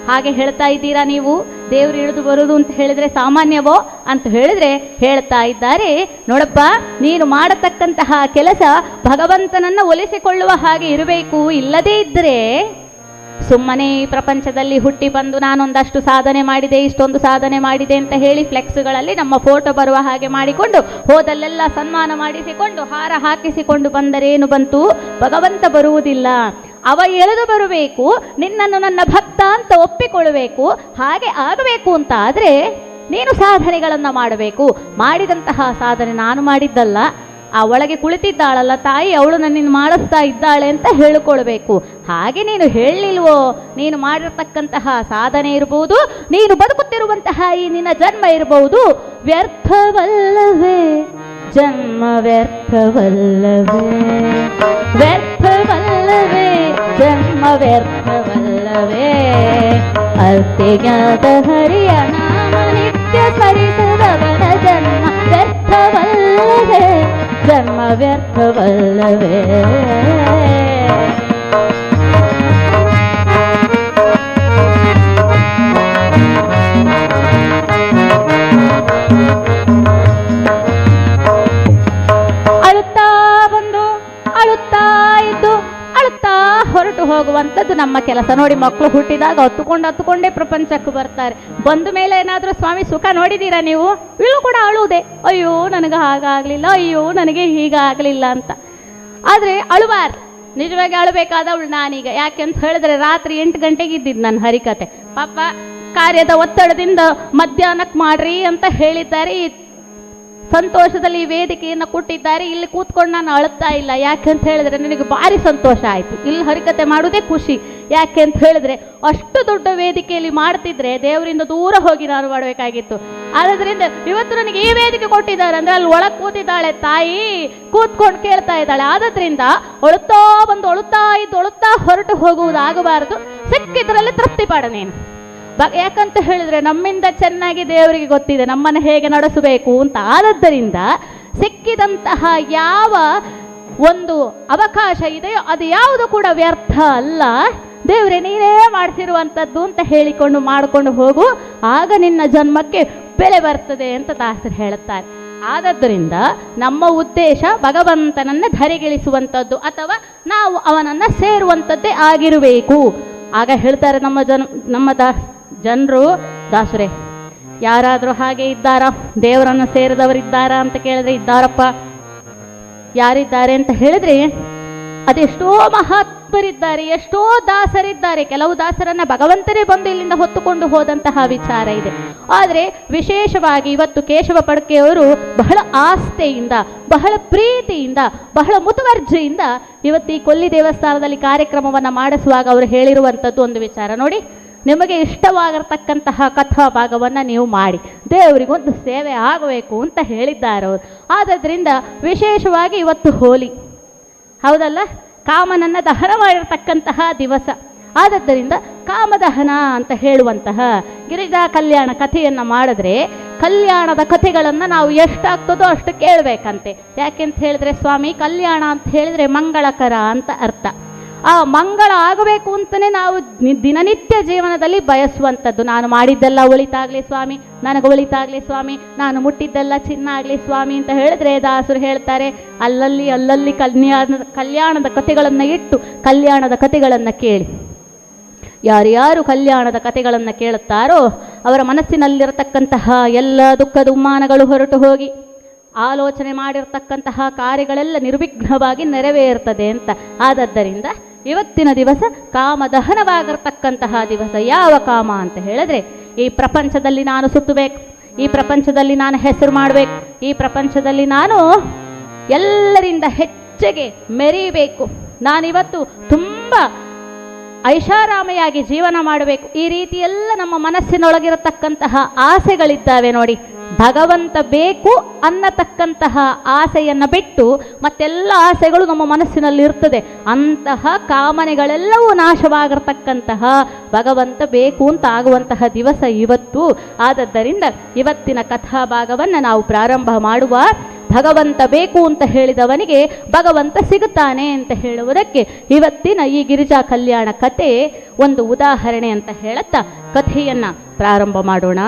ಹಾಗೆ ಹೇಳ್ತಾ ಇದ್ದೀರಾ ನೀವು, ದೇವರು ಇಳಿದು ಬರುವುದು ಅಂತ ಹೇಳಿದ್ರೆ ಸಾಮಾನ್ಯವೋ ಅಂತ ಹೇಳಿದ್ರೆ ಹೇಳ್ತಾ ಇದ್ದಾರೆ, ನೋಡಪ್ಪ ನೀನು ಮಾಡತಕ್ಕಂತಹ ಕೆಲಸ ಭಗವಂತನನ್ನು ಒಲಿಸಿಕೊಳ್ಳುವ ಹಾಗೆ ಇರಬೇಕು. ಇಲ್ಲದೇ ಇದ್ದರೆ ಸುಮ್ಮನೆ ಈ ಪ್ರಪಂಚದಲ್ಲಿ ಹುಟ್ಟಿ ಬಂದು ನಾನೊಂದಷ್ಟು ಸಾಧನೆ ಮಾಡಿದೆ, ಇಷ್ಟೊಂದು ಸಾಧನೆ ಮಾಡಿದೆ ಅಂತ ಹೇಳಿ ಫ್ಲೆಕ್ಸ್ಗಳಲ್ಲಿ ನಮ್ಮ ಫೋಟೋ ಬರುವ ಹಾಗೆ ಮಾಡಿಕೊಂಡು ಹೋದಲ್ಲೆಲ್ಲ ಸನ್ಮಾನ ಮಾಡಿಸಿಕೊಂಡು ಹಾರ ಹಾಕಿಸಿಕೊಂಡು ಬಂದರೇನು ಬಂತು? ಭಗವಂತ ಬರುವುದಿಲ್ಲ. ಅವ ಎಳೆದು ಬರಬೇಕು, ನಿನ್ನನ್ನು ನನ್ನ ಭಕ್ತ ಅಂತ ಒಪ್ಪಿಕೊಳ್ಳಬೇಕು. ಹಾಗೆ ಆಗಬೇಕು ಅಂತ ಆದರೆ ನೀನು ಸಾಧನೆಗಳನ್ನು ಮಾಡಬೇಕು. ಮಾಡಿದಂತಹ ಸಾಧನೆ ನಾನು ಮಾಡಿದ್ದಲ್ಲ, ಆ ಒಳಗೆ ಕುಳಿತಿದ್ದಾಳಲ್ಲ ತಾಯಿ, ಅವಳು ನನ್ನನ್ನು ಮಾಡಿಸ್ತಾ ಇದ್ದಾಳೆ ಅಂತ ಹೇಳಿಕೊಳ್ಬೇಕು. ಹಾಗೆ ನೀನು ಹೇಳಲಿಲ್ವೋ, ನೀನು ಮಾಡಿರ್ತಕ್ಕಂತಹ ಸಾಧನೆ ಇರಬಹುದು, ನೀನು ಬದುಕುತ್ತಿರುವಂತಹ ಈ ನಿನ್ನ ಜನ್ಮ ಇರಬಹುದು, ವ್ಯರ್ಥವಲ್ಲವೇ ಜನ್ಮ, ವ್ಯರ್ಥವಲ್ಲವೇ, ವ್ಯರ್ಥವಲ್ಲವೇ ಜನ್ಮ, ವ್ಯರ್ಥವಲ್ಲವೇ. ಅರ್ಥ್ಯಜ್ಞಾತ ಹರಿಯ ನಾಮ ನಿತ್ಯ ಸ್ಮರಿಸದವನ ಜನ್ಮ ವ್ಯರ್ಥವಲ್ಲವೇ, ಜನ್ಮ ವ್ಯರ್ಥವಲ್ಲವೇ. ಅಳುತ್ತಾ ಬಂದು ಅಳುತ್ತಾ ಇದ್ದು ಅಳುತ್ತಾ ಹೊರಟು ಹೋಗುವಂಥದ್ದು ನಮ್ಮ ಕೆಲಸ. ನೋಡಿ, ಮಕ್ಕಳು ಹುಟ್ಟಿದಾಗ ಹತ್ತುಕೊಂಡೇ ಪ್ರಪಂಚಕ್ಕೆ ಬರ್ತಾರೆ. ಬಂದ ಮೇಲೆ ಏನಾದರೂ ಸ್ವಾಮಿ ಸುಖ ನೋಡಿದ್ದೀರಾ ನೀವು? ಇಲ್ಲೂ ಕೂಡ ಅಳುವುದೇ, ಅಯ್ಯೋ ನನಗೆ ಹಾಗಾಗಲಿಲ್ಲ, ಅಯ್ಯೋ ನನಗೆ ಹೀಗಾಗಲಿಲ್ಲ ಅಂತ. ಆದರೆ ಅಳುವಾರ್ದು, ನಿಜವಾಗಿ ಅಳಬೇಕಾದವಳು ನಾನೀಗ. ಯಾಕೆ ಅಂತ ಹೇಳಿದ್ರೆ ರಾತ್ರಿ 8 ಗಂಟೆಗೆ ಇದ್ದಿದ್ದು ನನ್ನ ಹರಿಕತೆ. ಪಾಪ ಕಾರ್ಯದ ಒತ್ತಡದಿಂದ ಮಧ್ಯಾಹ್ನಕ್ಕೆ ಮಾಡ್ರಿ ಅಂತ ಹೇಳಿದ್ದಾರೆ. ಸಂತೋಷದಲ್ಲಿ ವೇದಿಕೆಯನ್ನು ಕೊಟ್ಟಿದ್ದಾರೆ. ಇಲ್ಲಿ ಕೂತ್ಕೊಂಡು ನಾನು ಅಳುತ್ತಾ ಇಲ್ಲ. ಯಾಕೆ ಅಂತ ಹೇಳಿದ್ರೆ ನನಗೆ ಭಾರಿ ಸಂತೋಷ ಆಯಿತು. ಇಲ್ಲಿ ಹರಿಕತೆ ಮಾಡೋದೇ ಖುಷಿ. ಯಾಕೆ ಅಂತ ಹೇಳಿದ್ರೆ ಅಷ್ಟು ದೊಡ್ಡ ವೇದಿಕೆಯಲ್ಲಿ ಮಾಡ್ತಿದ್ರೆ ದೇವರಿಂದ ದೂರ ಹೋಗಿ ನಾನು ಮಾಡಬೇಕಾಗಿತ್ತು. ಆದ್ದರಿಂದ ಇವತ್ತು ನನಗೆ ಈ ವೇದಿಕೆ ಕೊಟ್ಟಿದ್ದಾರೆ ಅಂದರೆ ಅಲ್ಲಿ ಒಳಗೆ ಕೂತಿದ್ದಾಳೆ ತಾಯಿ, ಕೂತ್ಕೊಂಡು ಕೇಳ್ತಾ ಇದ್ದಾಳೆ. ಆದ್ದರಿಂದ ಅಳುತ್ತಾ ಬಂದು ಅಳುತ್ತಾ ಇದ್ದು ಅಳುತ್ತಾ ಹೊರಟು ಹೋಗುವುದಾಗಬಾರದು. ಸಿಕ್ಕಿದ್ರಲ್ಲಿ ತೃಪ್ತಿ ಪಡ ನೀನು. ಯಾಕಂತ ಹೇಳಿದ್ರೆ ನಮ್ಮಿಂದ ಚೆನ್ನಾಗಿ ದೇವರಿಗೆ ಗೊತ್ತಿದೆ ನಮ್ಮನ್ನು ಹೇಗೆ ನಡೆಸಬೇಕು ಅಂತ. ಆದ್ದರಿಂದ ಸಿಕ್ಕಿದಂತಹ ಯಾವ ಒಂದು ಅವಕಾಶ ಇದೆಯೋ ಅದು ಯಾವುದು ಕೂಡ ವ್ಯರ್ಥ ಅಲ್ಲ. ದೇವರೇ ನೀನೇ ಮಾಡಿಸಿರುವಂಥದ್ದು ಅಂತ ಹೇಳಿಕೊಂಡು ಮಾಡಿಕೊಂಡು ಹೋಗು, ಆಗ ನಿನ್ನ ಜನ್ಮಕ್ಕೆ ಬೆಲೆ ಬರ್ತದೆ ಅಂತ ದಾಸರು ಹೇಳುತ್ತಾರೆ. ಆದ್ದರಿಂದ ನಮ್ಮ ಉದ್ದೇಶ ಭಗವಂತನನ್ನು ಧರೆಗಿಳಿಸುವಂಥದ್ದು ಅಥವಾ ನಾವು ಅವನನ್ನು ಸೇರುವಂಥದ್ದೇ ಆಗಿರಬೇಕು. ಆಗ ಹೇಳ್ತಾರೆ ನಮ್ಮ ಜನರು, ದಾಸರೇ ಯಾರಾದರೂ ಹಾಗೆ ಇದ್ದಾರಾ, ದೇವರನ್ನು ಸೇರಿದವರಿದ್ದಾರಾ ಅಂತ ಕೇಳಿದ್ರೆ ಇದ್ದಾರಪ್ಪ. ಯಾರಿದ್ದಾರೆ ಅಂತ ಹೇಳಿದ್ರೆ ಅದೆಷ್ಟೋ ಮಹಾತ್ಮರಿದ್ದಾರೆ, ಎಷ್ಟೋ ದಾಸರಿದ್ದಾರೆ. ಕೆಲವು ದಾಸರನ್ನ ಭಗವಂತನೇ ಬಂದು ಇಲ್ಲಿಂದ ಹೊತ್ತುಕೊಂಡು ಹೋದಂತಹ ವಿಚಾರ ಇದೆ. ಆದರೆ ವಿಶೇಷವಾಗಿ ಇವತ್ತು ಕೇಶವ ಪಡ್ಕೆಯವರು ಬಹಳ ಆಸ್ಥೆಯಿಂದ, ಬಹಳ ಪ್ರೀತಿಯಿಂದ, ಬಹಳ ಮುತುವರ್ಜಿಯಿಂದ ಇವತ್ತು ಈ ಕೊಲ್ಲಿ ದೇವಸ್ಥಾನದಲ್ಲಿ ಕಾರ್ಯಕ್ರಮವನ್ನು ಮಾಡಿಸುವಾಗ ಅವರು ಹೇಳಿರುವಂಥದ್ದು ಒಂದು ವಿಚಾರ ನೋಡಿ. ನಿಮಗೆ ಇಷ್ಟವಾಗಿರ್ತಕ್ಕಂತಹ ಕಥಾ ಭಾಗವನ್ನು ನೀವು ಮಾಡಿ, ದೇವರಿಗೊಂದು ಸೇವೆ ಆಗಬೇಕು ಅಂತ ಹೇಳಿದ್ದಾರೆ ಅವರು. ಆದ್ದರಿಂದ ವಿಶೇಷವಾಗಿ ಇವತ್ತು ಹೋಲಿ ಹೌದಲ್ಲ, ಕಾಮನನ್ನು ದಹನ ಮಾಡಿರ್ತಕ್ಕಂತಹ ದಿವಸ. ಆದ್ದರಿಂದ ಕಾಮದಹನ ಅಂತ ಹೇಳುವಂತಹ ಗಿರಿಜಾ ಕಲ್ಯಾಣ ಕಥೆಯನ್ನು ಮಾಡಿದ್ರೆ ಕಲ್ಯಾಣದ ಕಥೆಗಳನ್ನು ನಾವು ಎಷ್ಟಾಗ್ತದೋ ಅಷ್ಟು ಕೇಳಬೇಕಂತೆ. ಯಾಕೆಂತ ಹೇಳಿದ್ರೆ ಸ್ವಾಮಿ ಕಲ್ಯಾಣ ಅಂತ ಹೇಳಿದ್ರೆ ಮಂಗಳಕರ ಅಂತ ಅರ್ಥ. ಆ ಮಂಗಳ ಆಗಬೇಕು ಅಂತಲೇ ನಾವು ದಿನನಿತ್ಯ ಜೀವನದಲ್ಲಿ ಬಯಸುವಂಥದ್ದು. ನಾನು ಮಾಡಿದ್ದೆಲ್ಲ ಒಳಿತಾಗಲಿ ಸ್ವಾಮಿ, ನನಗೆ ಒಳಿತಾಗಲಿ ಸ್ವಾಮಿ, ನಾನು ಮುಟ್ಟಿದ್ದೆಲ್ಲ ಚಿನ್ನ ಆಗಲಿ ಸ್ವಾಮಿ ಅಂತ ಹೇಳಿದ್ರೆ ದಾಸರು ಹೇಳ್ತಾರೆ ಅಲ್ಲಲ್ಲಿ ಕಲ್ಯಾಣದ ಕಥೆಗಳನ್ನು ಇಟ್ಟು ಕಲ್ಯಾಣದ ಕಥೆಗಳನ್ನು ಕೇಳಿ. ಯಾರ್ಯಾರು ಕಲ್ಯಾಣದ ಕಥೆಗಳನ್ನು ಕೇಳುತ್ತಾರೋ ಅವರ ಮನಸ್ಸಿನಲ್ಲಿರತಕ್ಕಂತಹ ಎಲ್ಲ ದುಃಖ ದುಮ್ಮಾನಗಳು ಹೊರಟು ಹೋಗಿ ಆಲೋಚನೆ ಮಾಡಿರ್ತಕ್ಕಂತಹ ಕಾರ್ಯಗಳೆಲ್ಲ ನಿರ್ವಿಘ್ನವಾಗಿ ನೆರವೇರ್ತದೆ ಅಂತ. ಆದ್ದರಿಂದ ಇವತ್ತಿನ ದಿವಸ ಕಾಮದಹನವಾಗಿರ್ತಕ್ಕಂತಹ ದಿವಸ. ಯಾವ ಕಾಮ ಅಂತ ಹೇಳಿದ್ರೆ ಈ ಪ್ರಪಂಚದಲ್ಲಿ ನಾನು ಸುತ್ತಬೇಕು, ಈ ಪ್ರಪಂಚದಲ್ಲಿ ನಾನು ಹೆಸರು ಮಾಡಬೇಕು, ಈ ಪ್ರಪಂಚದಲ್ಲಿ ನಾನು ಎಲ್ಲರಿಂದ ಹೆಚ್ಚಿಗೆ ಮೆರೀಬೇಕು, ನಾನಿವತ್ತು ತುಂಬ ಐಷಾರಾಮಿಯಾಗಿ ಜೀವನ ಮಾಡಬೇಕು. ಈ ರೀತಿ ಎಲ್ಲ ನಮ್ಮ ಮನಸ್ಸಿನೊಳಗಿರತಕ್ಕಂತಹ ಆಸೆಗಳಿದ್ದಾವೆ ನೋಡಿ. ಭಗವಂತ ಬೇಕು ಅನ್ನತಕ್ಕಂತಹ ಆಸೆಯನ್ನು ಬಿಟ್ಟು ಮತ್ತೆಲ್ಲ ಆಸೆಗಳು ನಮ್ಮ ಮನಸ್ಸಿನಲ್ಲಿ ಇರ್ತದೆ. ಅಂತಹ ಕಾಮನೆಗಳೆಲ್ಲವೂ ನಾಶವಾಗಿರ್ತಕ್ಕಂತಹ ಭಗವಂತ ಬೇಕು ಅಂತ ಆಗುವಂತಹ ದಿವಸ ಇವತ್ತು. ಆದದ್ದರಿಂದ ಇವತ್ತಿನ ಕಥಾಭಾಗವನ್ನು ನಾವು ಪ್ರಾರಂಭ ಮಾಡುವ. ಭಗವಂತ ಬೇಕು ಅಂತ ಹೇಳಿದವನಿಗೆ ಭಗವಂತ ಸಿಗುತ್ತಾನೆ ಅಂತ ಹೇಳುವುದಕ್ಕೆ ಇವತ್ತಿನ ಈ ಗಿರಿಜಾ ಕಲ್ಯಾಣ ಕಥೆ ಒಂದು ಉದಾಹರಣೆ ಅಂತ ಹೇಳುತ್ತಾ ಕಥೆಯನ್ನು ಪ್ರಾರಂಭ ಮಾಡೋಣ.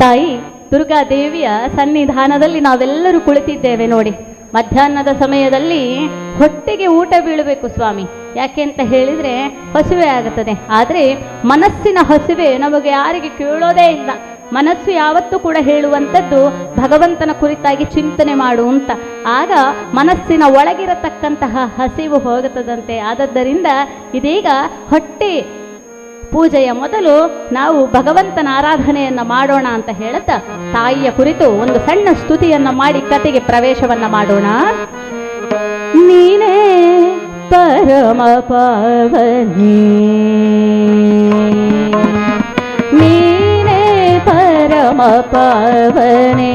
ತಾಯಿ ದುರ್ಗಾದೇವಿಯ ಸನ್ನಿಧಾನದಲ್ಲಿ ನಾವೆಲ್ಲರೂ ಕುಳಿತಿದ್ದೇವೆ ನೋಡಿ. ಮಧ್ಯಾಹ್ನದ ಸಮಯದಲ್ಲಿ ಹೊಟ್ಟೆಗೆ ಊಟ ಬೀಳಬೇಕು ಸ್ವಾಮಿ, ಯಾಕೆ ಅಂತ ಹೇಳಿದರೆ ಹಸಿವೆ ಆಗುತ್ತದೆ. ಆದರೆ ಮನಸ್ಸಿನ ಹಸಿವೆ ನಮಗೆ ಯಾರಿಗೆ ಕೇಳೋದೇ ಇಲ್ಲ. ಮನಸ್ಸು ಯಾವತ್ತೂ ಕೂಡ ಹೇಳುವಂಥದ್ದು ಭಗವಂತನ ಕುರಿತಾಗಿ ಚಿಂತನೆ ಮಾಡು ಅಂತ. ಆಗ ಮನಸ್ಸಿನ ಒಳಗಿರತಕ್ಕಂತಹ ಹಸಿವು ಹೋಗುತ್ತದಂತೆ. ಆದದ್ದರಿಂದ ಇದೀಗ ಹೊಟ್ಟೆ ಪೂಜೆಯ ಮೊದಲು ನಾವು ಭಗವಂತನ ಆರಾಧನೆಯನ್ನು ಮಾಡೋಣ ಅಂತ ಹೇಳುತ್ತಾ ತಾಯಿಯ ಕುರಿತು ಒಂದು ಸಣ್ಣ ಸ್ತುತಿಯನ್ನು ಮಾಡಿ ಕತೆಗೆ ಪ್ರವೇಶವನ್ನು ಮಾಡೋಣ. ನೀನೇ ಪರಮ ಪಾವನಿ, ನೀನೇ ಪರಮ ಪಾವನೆ,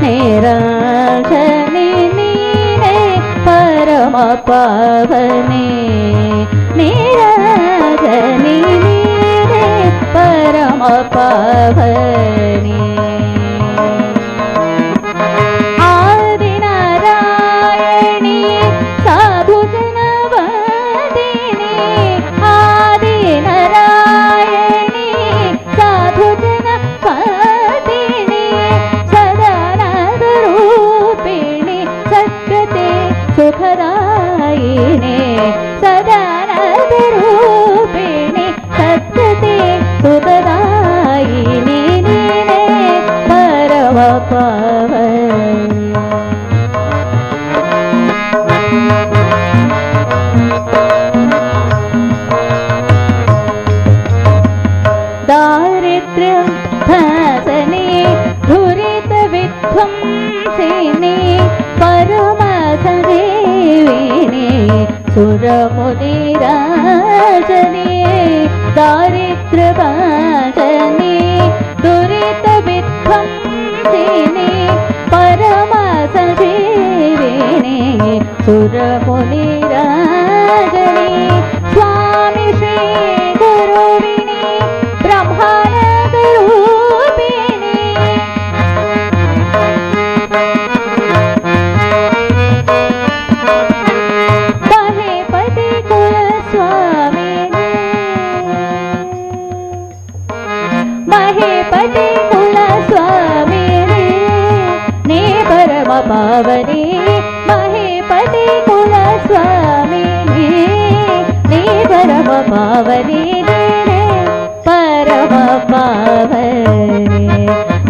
ನಿರಂಜನಿ ನೀನೇ ಪರಮ ಪಾವನೆ, ನಿರಂಜನಿ ನೀನೇ ಪರಮ ಪಾವನೆ. ಆದಿನಾರಾಯಣಿ ಸಾಧು ಜನವಾದಿನಿ, ಆದಿನಾರಾಯಣಿ ಸಾಧು ಜನವಾದಿನಿ, ಸದಾನಂದ ರೂಪಿಣಿ ಸದ್ಗತಿ ಸುಖದಾಯಿನಿ, ಸದಾನಂದ ರೂಪಿಣಿ ಸದ್ಗತಿ ಸುಖದಾಯಿನಿ, ನೀನೇ ಪರಮ ಪಾವನಿ. ದಾರಿದ್ರ್ಯ ಭಸನೆ ದುರಿತ ವಿಧ್ವಂಸಿನಿ, ಪರಮ ಸಂಜೀವಿನಿ ಸುರಮುನಿರಾಜನಿ, ದಾರಿದ್ರ್ಯ ಭಸನೆ ದುರಿತ ವಿಧ್ವಂಸಿನಿ, ಪರಮ ಸಂಜೀವಿನಿ ಸುರಮುನಿರಾಜನಿ, ಸ್ವಾಮಿ ಶ್ರೀ ಗುರುವಿನಿ ಬ್ರಹ್ಮಾನಂದ ರೂಪಿಣಿ, ಮಹೇಪತಿ ಕುಲ ಸ್ವಾಮಿನಿ, ಮಹೇಪತಿ ಕುಲ ಸ್ವಾಮಿನಿ, ನೀ ಪರಮ ಪಾವನಿ, ಮಹೇಪತಿ ಕುಲ ಸ್ವಾಮಿನಿ, ನೀ ಪರಮ ಪಾವನಿ, ನೀನೇ ಪರಮ ಪಾವನಿ,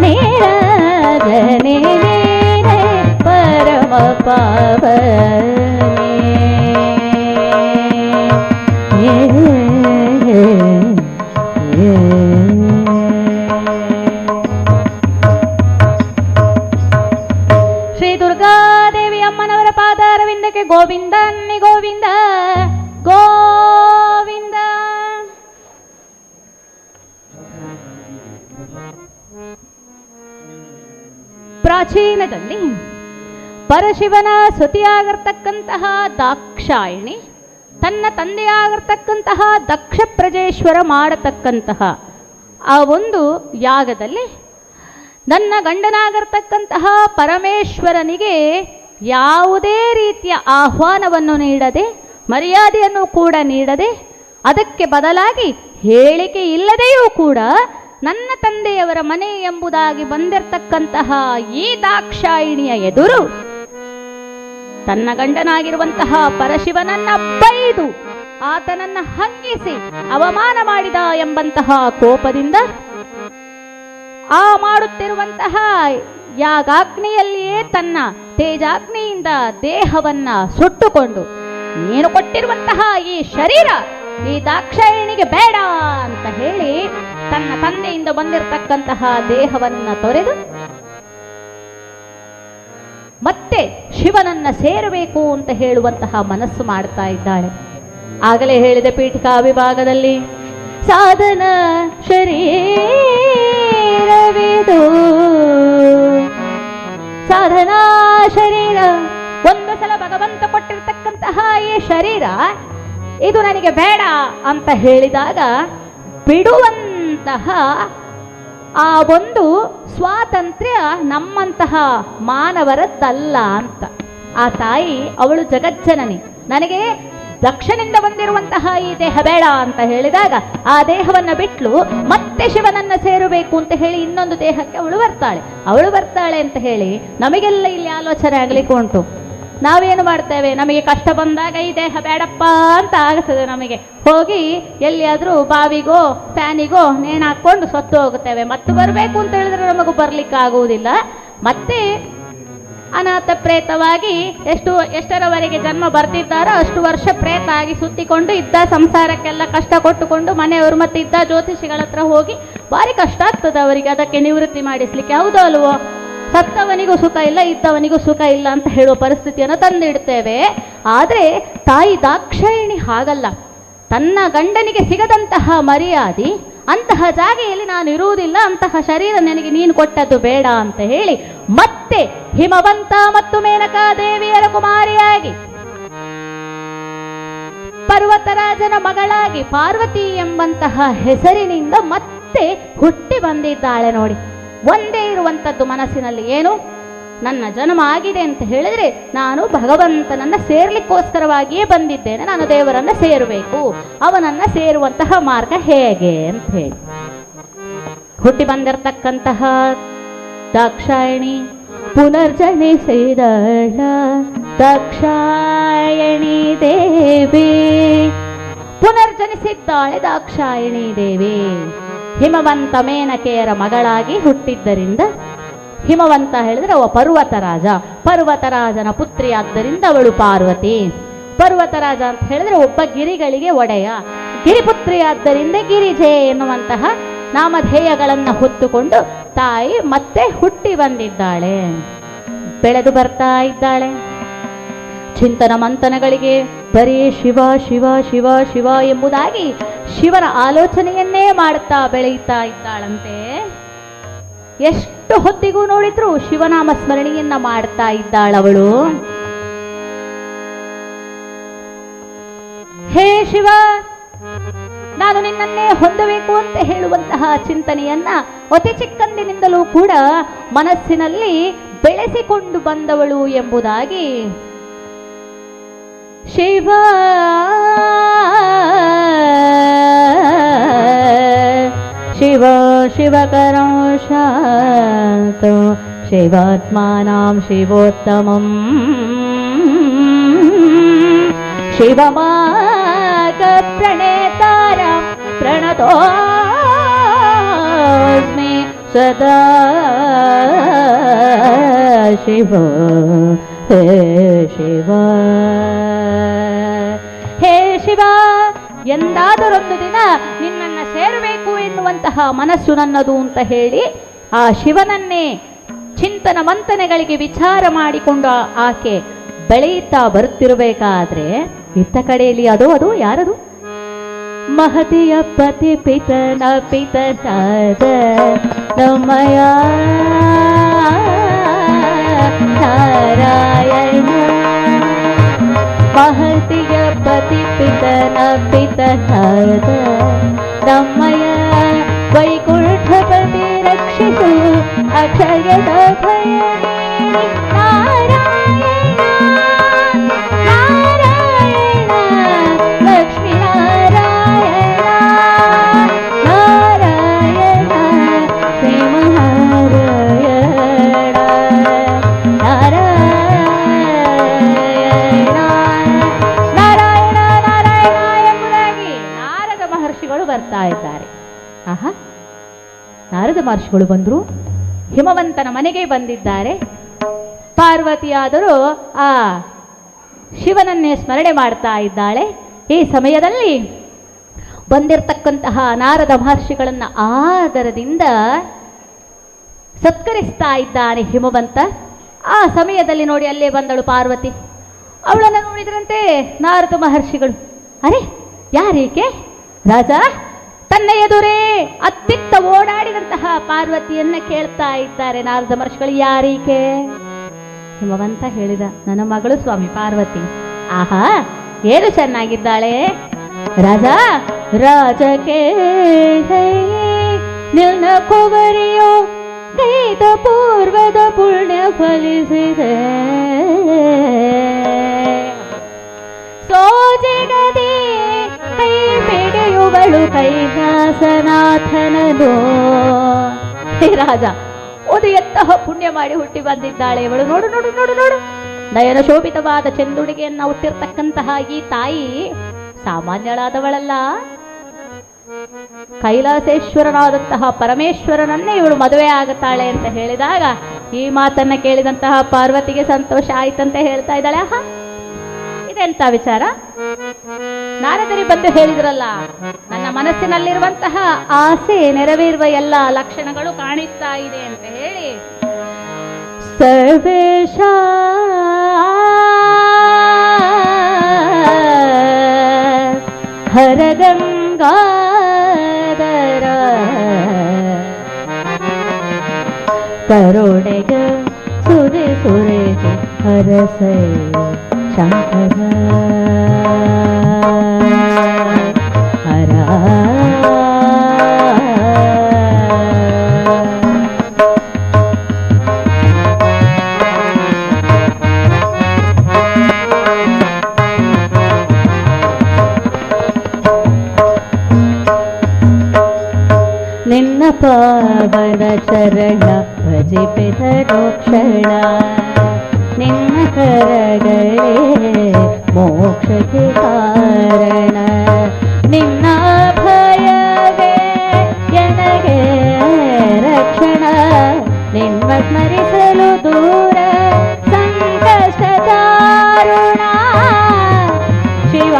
ನೀರಾಜನಿ ನೀನೇ ಪರಮ ಪಾವನಿ. ಶ್ರೀ ದುರ್ಗಾದೇವಿ ಅಮ್ಮನವರ ಪಾದಾರವಿಂದಕ್ಕೆ ಗೋವಿಂದ ಅನ್ನಿ ಗೋವಿಂದ ಗೋವಿಂದ. ಪ್ರಾಚೀನದಲ್ಲಿ ಪರಶಿವನ ಸತಿಯಾಗಿರ್ತಕ್ಕಂತಹ ದಾಕ್ಷಾಯಿಣಿ ತನ್ನ ತಂದೆಯಾಗಿರ್ತಕ್ಕಂತಹ ದಕ್ಷ ಪ್ರಜೇಶ್ವರ ಮಾಡತಕ್ಕಂತಹ ಆ ಒಂದು ಯಾಗದಲ್ಲಿ ನನ್ನ ಗಂಡನಾಗಿರ್ತಕ್ಕಂತಹ ಪರಮೇಶ್ವರನಿಗೆ ಯಾವುದೇ ರೀತಿಯ ಆಹ್ವಾನವನ್ನು ನೀಡದೆ ಮರ್ಯಾದೆಯನ್ನು ಕೂಡ ನೀಡದೆ ಅದಕ್ಕೆ ಬದಲಾಗಿ ಹೇಳಿಕೆ ಇಲ್ಲದೆಯೂ ಕೂಡ ನನ್ನ ತಂದೆಯವರ ಮನೆ ಎಂಬುದಾಗಿ ಬಂದಿರತಕ್ಕಂತಹ ಈ ದಾಕ್ಷಾಯಿಣಿಯ ಎದುರು ತನ್ನ ಗಂಡನಾಗಿರುವಂತಹ ಪರಶಿವನನ್ನ ಬೈದು ಆತನನ್ನ ಹಂಗಿಸಿ ಅವಮಾನ ಮಾಡಿದ ಎಂಬಂತಹ ಕೋಪದಿಂದ ಆ ಮಾಡುತ್ತಿರುವಂತಹ ಯಾಗಾಗ್ನಿಯಲ್ಲಿಯೇ ತನ್ನ ತೇಜಾಗ್ನಿಯಿಂದ ದೇಹವನ್ನ ಸುಟ್ಟುಕೊಂಡು ನೀನು ಕೊಟ್ಟಿರುವಂತಹ ಈ ಶರೀರ ಈ ದಾಕ್ಷಾಯಣಿಗೆ ಬೇಡ ಅಂತ ಹೇಳಿ ತನ್ನ ತಂದೆಯಿಂದ ಬಂದಿರತಕ್ಕಂತಹ ದೇಹವನ್ನ ತೊರೆದು ಮತ್ತೆ ಶಿವನನ್ನ ಸೇರಬೇಕು ಅಂತ ಹೇಳುವಂತಹ ಮನಸ್ಸು ಮಾಡ್ತಾ ಇದ್ದಾಳೆ. ಆಗಲೇ ಹೇಳಿದ ಪೀಠಿಕಾ ವಿಭಾಗದಲ್ಲಿ ಸಾಧನ ಶರೀರವಿದು, ಸಾಧನಾ ಶರೀರ, ಒಂದು ಸಲ ಭಗವಂತ ಕೊಟ್ಟಿರ್ತಕ್ಕಂತಹ ಈ ಶರೀರ ಇದು ನನಗೆ ಬೇಡ ಅಂತ ಹೇಳಿದಾಗ ಬಿಡುವಂತಹ ಆ ಒಂದು ಸ್ವಾತಂತ್ರ್ಯ ನಮ್ಮಂತಹ ಮಾನವರದ್ದಲ್ಲ ಅಂತ. ಆ ತಾಯಿ ಅವಳು ಜಗಜ್ಜನನಿ, ನನಗೆ ದಕ್ಷನಿಂದ ಬಂದಿರುವಂತಹ ಈ ದೇಹ ಬೇಡ ಅಂತ ಹೇಳಿದಾಗ ಆ ದೇಹವನ್ನ ಬಿಟ್ಲು ಮತ್ತೆ ಶಿವನನ್ನ ಸೇರಬೇಕು ಅಂತ ಹೇಳಿ ಇನ್ನೊಂದು ದೇಹಕ್ಕೆ ಅವಳು ಬರ್ತಾಳೆ ಅಂತ ಹೇಳಿ ನಮಗೆಲ್ಲ ಇಲ್ಲಿ ಆಲೋಚನೆ ಆಗ್ಲಿಕ್ಕೆ ಉಂಟು. ನಾವೇನು ಮಾಡ್ತೇವೆ, ನಮಗೆ ಕಷ್ಟ ಬಂದಾಗ ಈ ದೇಹ ಬೇಡಪ್ಪ ಅಂತ ಆಗ್ತದೆ, ನಮಗೆ ಹೋಗಿ ಎಲ್ಲಿಯಾದ್ರೂ ಬಾವಿಗೋ ಫ್ಯಾನಿಗೋ ನೇಣು ಹಾಕೊಂಡು ಸತ್ತು ಹೋಗುತ್ತೇವೆ. ಮತ್ತೆ ಬರಬೇಕು ಅಂತ ಹೇಳಿದ್ರೆ ನಮಗೂ ಬರ್ಲಿಕ್ಕೆ ಆಗುವುದಿಲ್ಲ. ಮತ್ತೆ ಅನಾಥ ಪ್ರೇತವಾಗಿ ಎಷ್ಟರವರೆಗೆ ಜನ್ಮ ಬರ್ತಿದ್ದಾರೋ ಅಷ್ಟು ವರ್ಷ ಪ್ರೇತ ಆಗಿ ಸುತ್ತಿಕೊಂಡು ಇದ್ದ ಸಂಸಾರಕ್ಕೆಲ್ಲ ಕಷ್ಟ ಕೊಟ್ಟುಕೊಂಡು ಮನೆಯವರು ಮತ್ತೆ ಇದ್ದ ಜ್ಯೋತಿಷಿಗಳ ಹತ್ರ ಹೋಗಿ ಭಾರಿ ಕಷ್ಟ ಆಗ್ತದೆ ಅವರಿಗೆ ಅದಕ್ಕೆ ನಿವೃತ್ತಿ ಮಾಡಿಸ್ಲಿಕ್ಕೆ. ಹೌದೋ ಅಲ್ವೋ? ಸತ್ತವನಿಗೂ ಸುಖ ಇಲ್ಲ, ಇದ್ದವನಿಗೂ ಸುಖ ಇಲ್ಲ ಅಂತ ಹೇಳುವ ಪರಿಸ್ಥಿತಿಯನ್ನು ತಂದಿಡ್ತೇವೆ. ಆದರೆ ತಾಯಿ ದಾಕ್ಷಾಯಿಣಿ ಹಾಗಲ್ಲ. ತನ್ನ ಗಂಡನಿಗೆ ಸಿಗದಂತಹ ಮರ್ಯಾದೆ ಅಂತಹ ಜಾಗೆಯಲ್ಲಿ ನಾನು ಇರುವುದಿಲ್ಲ, ಅಂತಹ ಶರೀರ ನನಗೆ ನೀನು ಕೊಟ್ಟದ್ದು ಬೇಡ ಅಂತ ಹೇಳಿ ಮತ್ತೆ ಹಿಮವಂತ ಮತ್ತು ಮೇನಕಾ ದೇವಿಯರ ಕುಮಾರಿಯಾಗಿ ಪರ್ವತರಾಜನ ಮಗಳಾಗಿ ಪಾರ್ವತಿ ಎಂಬಂತಹ ಹೆಸರಿನಿಂದ ಮತ್ತೆ ಹುಟ್ಟಿ ಬಂದಿದ್ದಾಳೆ ನೋಡಿ. ಒಂದೇ ಇರುವಂಥದ್ದು ಮನಸ್ಸಿನಲ್ಲಿ, ಏನು, ನನ್ನ ಜನ್ಮ ಆಗಿದೆ ಅಂತ ಹೇಳಿದ್ರೆ ನಾನು ಭಗವಂತನನ್ನ ಸೇರ್ಲಿಕ್ಕೋಸ್ಕರವಾಗಿಯೇ ಬಂದಿದ್ದೇನೆ, ನಾನು ದೇವರನ್ನ ಸೇರಬೇಕು, ಅವನನ್ನ ಸೇರುವಂತಹ ಮಾರ್ಗ ಹೇಗೆ ಅಂತ ಹೇಳಿ ಹುಟ್ಟಿ ಬಂದಿರತಕ್ಕಂತಹ ದಾಕ್ಷಾಯಣಿ ಪುನರ್ಜನಿಸಿದಳ ದಾಕ್ಷಾಯಣಿ ದೇವಿ, ಪುನರ್ಜನಿಸಿದ್ದಾಳೆ ದಾಕ್ಷಾಯಣಿ ದೇವಿ. ಹಿಮವಂತ ಮೇನಕೆಯರ ಮಗಳಾಗಿ ಹುಟ್ಟಿದ್ದರಿಂದ, ಹಿಮವಂತ ಹೇಳಿದ್ರೆ ಅವ ಪರ್ವತರಾಜನ ಪುತ್ರಿ ಆದ್ದರಿಂದ ಅವಳು ಪಾರ್ವತಿ. ಪರ್ವತರಾಜ ಅಂತ ಹೇಳಿದ್ರೆ ಒಬ್ಬ ಗಿರಿಗಳಿಗೆ ಒಡೆಯ, ಗಿರಿಪುತ್ರಿ ಆದ್ದರಿಂದ ಗಿರಿಜೆ ಎನ್ನುವಂತಹ ನಾಮಧೇಯಗಳನ್ನು ಹೊತ್ತುಕೊಂಡು ತಾಯಿ ಮತ್ತೆ ಹುಟ್ಟಿ ಬಂದಿದ್ದಾಳೆ, ಬೆಳೆದು ಬರ್ತಾ ಇದ್ದಾಳೆ. ಚಿಂತನ ಮಂಥನಗಳಿಗೆ ಬರೀ ಶಿವ ಶಿವ ಶಿವ ಶಿವ ಎಂಬುದಾಗಿ ಶಿವನ ಆಲೋಚನೆಯನ್ನೇ ಮಾಡುತ್ತಾ ಬೆಳೆಯುತ್ತಾ ಇದ್ದಾಳಂತೆ. ಎಷ್ಟು ಹೊತ್ತಿಗೂ ನೋಡಿದ್ರು ಶಿವನಾಮ ಸ್ಮರಣೆಯನ್ನ ಮಾಡ್ತಾ ಇದ್ದಾಳವಳು. ಹೇ ಶಿವ, ನಾನು ನಿನ್ನನ್ನೇ ಹೊಂದಬೇಕು ಅಂತ ಹೇಳುವಂತಹ ಚಿಂತನೆಯನ್ನ ಅತಿ ಚಿಕ್ಕಂದಿನಿಂದಲೂ ಕೂಡ ಮನಸ್ಸಿನಲ್ಲಿ ಬೆಳೆಸಿಕೊಂಡು ಬಂದವಳು ಎಂಬುದಾಗಿ ಶಿವ ಶಿವ ಶಿವಕರಂ ಶಾಂತೋ ಶಿವಾತ್ಮಾನಾಂ ಶಿವೋತ್ತಮಂ ಶಿವಮಾರ್ಗ ಪ್ರಣೇತಾರಂ ಪ್ರಣತೋಸ್ಮಿ ಸದಾ ಶಿವ ಹೇ ಶಿವ. ಹೇ ಶಿವ, ಎಂದಾದರೊಂದು ದಿನ ನಿನ್ನನ್ನು ಸೇರಬೇಕು ಎನ್ನುವಂತಹ ಮನಸ್ಸು ನನ್ನದು ಅಂತ ಹೇಳಿ ಆ ಶಿವನನ್ನೇ ಚಿಂತನ ಮಂಥನೆಗಳಿಗೆ ವಿಚಾರ ಮಾಡಿಕೊಂಡು ಆಕೆ ಬೆಳೆಯುತ್ತಾ ಬರುತ್ತಿರಬೇಕಾದ್ರೆ ಇತ್ತ ಕಡೆಯಲ್ಲಿ ಅದು ಯಾರದು? ಮಹತಿಯ ಪತಿ ಪಿತನ ಪಿತನಾದ ನಮ್ಮಯ ನಾರಾಯಣ, ಮಹತಿಯ ಪತಿ ಪಿತನ ಪಿತನಾದ ನಮ್ಮಯ ವೈಕುಂಠಪತಿ ರಕ್ಷಿಸು ಅಕ್ಷಯದ ಭಯ ನಾರಾಯಣ ನಾರಾಯಣ ಲಕ್ಷ್ಮೀ ನಾರಾಯಣ ನಾರಾಯಣ ಶ್ರೀಮಹಾರಾಯಣ ನಾರಾಯಣ ನಾರಾಯಣ ನಾರಾಯಣ ನಾರದ ಮಹರ್ಷಿಗಳು ಬಂದರು, ಹಿಮವಂತನ ಮನೆಗೆ ಬಂದಿದ್ದಾರೆ. ಪಾರ್ವತಿಯಾದರೂ ಆ ಶಿವನನ್ನೇ ಸ್ಮರಣೆ ಮಾಡ್ತಾ ಇದ್ದಾಳೆ. ಈ ಸಮಯದಲ್ಲಿ ಬಂದಿರತಕ್ಕಂತಹ ನಾರದ ಮಹರ್ಷಿಗಳನ್ನು ಆದರದಿಂದ ಸತ್ಕರಿಸ್ತಾ ಇದ್ದಾನೆ ಹಿಮವಂತ. ಆ ಸಮಯದಲ್ಲಿ ನೋಡಿ ಅಲ್ಲೇ ಬಂದಳು ಪಾರ್ವತಿ. ಅವಳನ್ನು ನೋಡಿದ್ರಂತೆ ನಾರದ ಮಹರ್ಷಿಗಳು, ಅರೆ ಯಾರೀಕೆ? ರಾಜ ತನ್ನ ಎದುರೇ ಅತ್ತಿತ್ತ ಓಡಾಡಿದಂತಹ ಪಾರ್ವತಿಯನ್ನ ಕೇಳ್ತಾ ಇದ್ದಾರೆ ನಾರದ ಮಹರ್ಷಿಗಳು, ಯಾರೀಕೆ? ಹಿಮವಂತ ಹೇಳಿದ, ನನ್ನ ಮಗಳು ಸ್ವಾಮಿ ಪಾರ್ವತಿ. ಆಹಾ, ಏನು ಚೆನ್ನಾಗಿದ್ದಾಳೆ. ರಾಜ ರಾಜಕ್ಕೆ ನಿನ್ನ ಕೊವರಿಯೋ ಗೈದ ಪೂರ್ವದ ಪುಣ್ಯ ಫಲಿಸಿದೆ. ಸೋಜಿಗದೆ ಕೈ ಬಿಡೆಯುವಳು ಕೈಲಾಸನಾಥನದು. ಹೇ ರಾಜ, ಒಂದು ಎಂತಹ ಪುಣ್ಯ ಮಾಡಿ ಹುಟ್ಟಿ ಬಂದಿದ್ದಾಳೆ ಇವಳು. ನೋಡು ನೋಡು ನೋಡು ನೋಡು, ನಯನ ಶೋಭಿತವಾದ ಚೆಂದುಡಿಗೆಯನ್ನು ಹುಟ್ಟಿರ್ತಕ್ಕಂತಹ ಈ ತಾಯಿ ಸಾಮಾನ್ಯಳಾದವಳಲ್ಲ. ಕೈಲಾಸೇಶ್ವರನಾದಂತಹ ಪರಮೇಶ್ವರನನ್ನೇ ಇವಳು ಮದುವೆ ಆಗುತ್ತಾಳೆ ಅಂತ ಹೇಳಿದಾಗ ಈ ಮಾತನ್ನ ಕೇಳಿದಂತಹ ಪಾರ್ವತಿಗೆ ಸಂತೋಷ ಆಯ್ತಂತೆ ಹೇಳ್ತಾ ಇದ್ದಾಳೆ. ಆಹಾ, ಇದೆಂತ ವಿಚಾರ? ನಾರದರಿ ಬಂದು ಹೇಳಿದ್ರಲ್ಲ, ನನ್ನ ಮನಸ್ಸಿನಲ್ಲಿರುವಂತಹ ಆಸೆ ನೆರವೇರುವ ಎಲ್ಲ ಲಕ್ಷಣಗಳು ಕಾಣಿಸ್ತಾ ಇದೆ ಅಂತ ಹೇಳಿ, ಸರ್ವೇಶ ಹರಗಂಗಾಧರ ಕರುಣೆಗ ಸುರೆ ಸುರೇಶ ಹರಸೈ ಶಂಕರ ಹರ. ನಿನ್ನ ಪಾವನ ಚರಣ ಭಜಿಪೆದರೋ ಕ್ಷಣ, ನಿನ್ನ ಕರಗಳೇ ಮೋಕ್ಷಕ್ಕೆ ಕಾರಣ, ನಿನ್ನ ಭಯವೇ ನನಗೆ ರಕ್ಷಣ, ನಿನ್ನ ಸ್ಮರಿಸಲು ದೂರ ಸಂಕಷ್ಟ ದಾರುಣ ಶಿವ.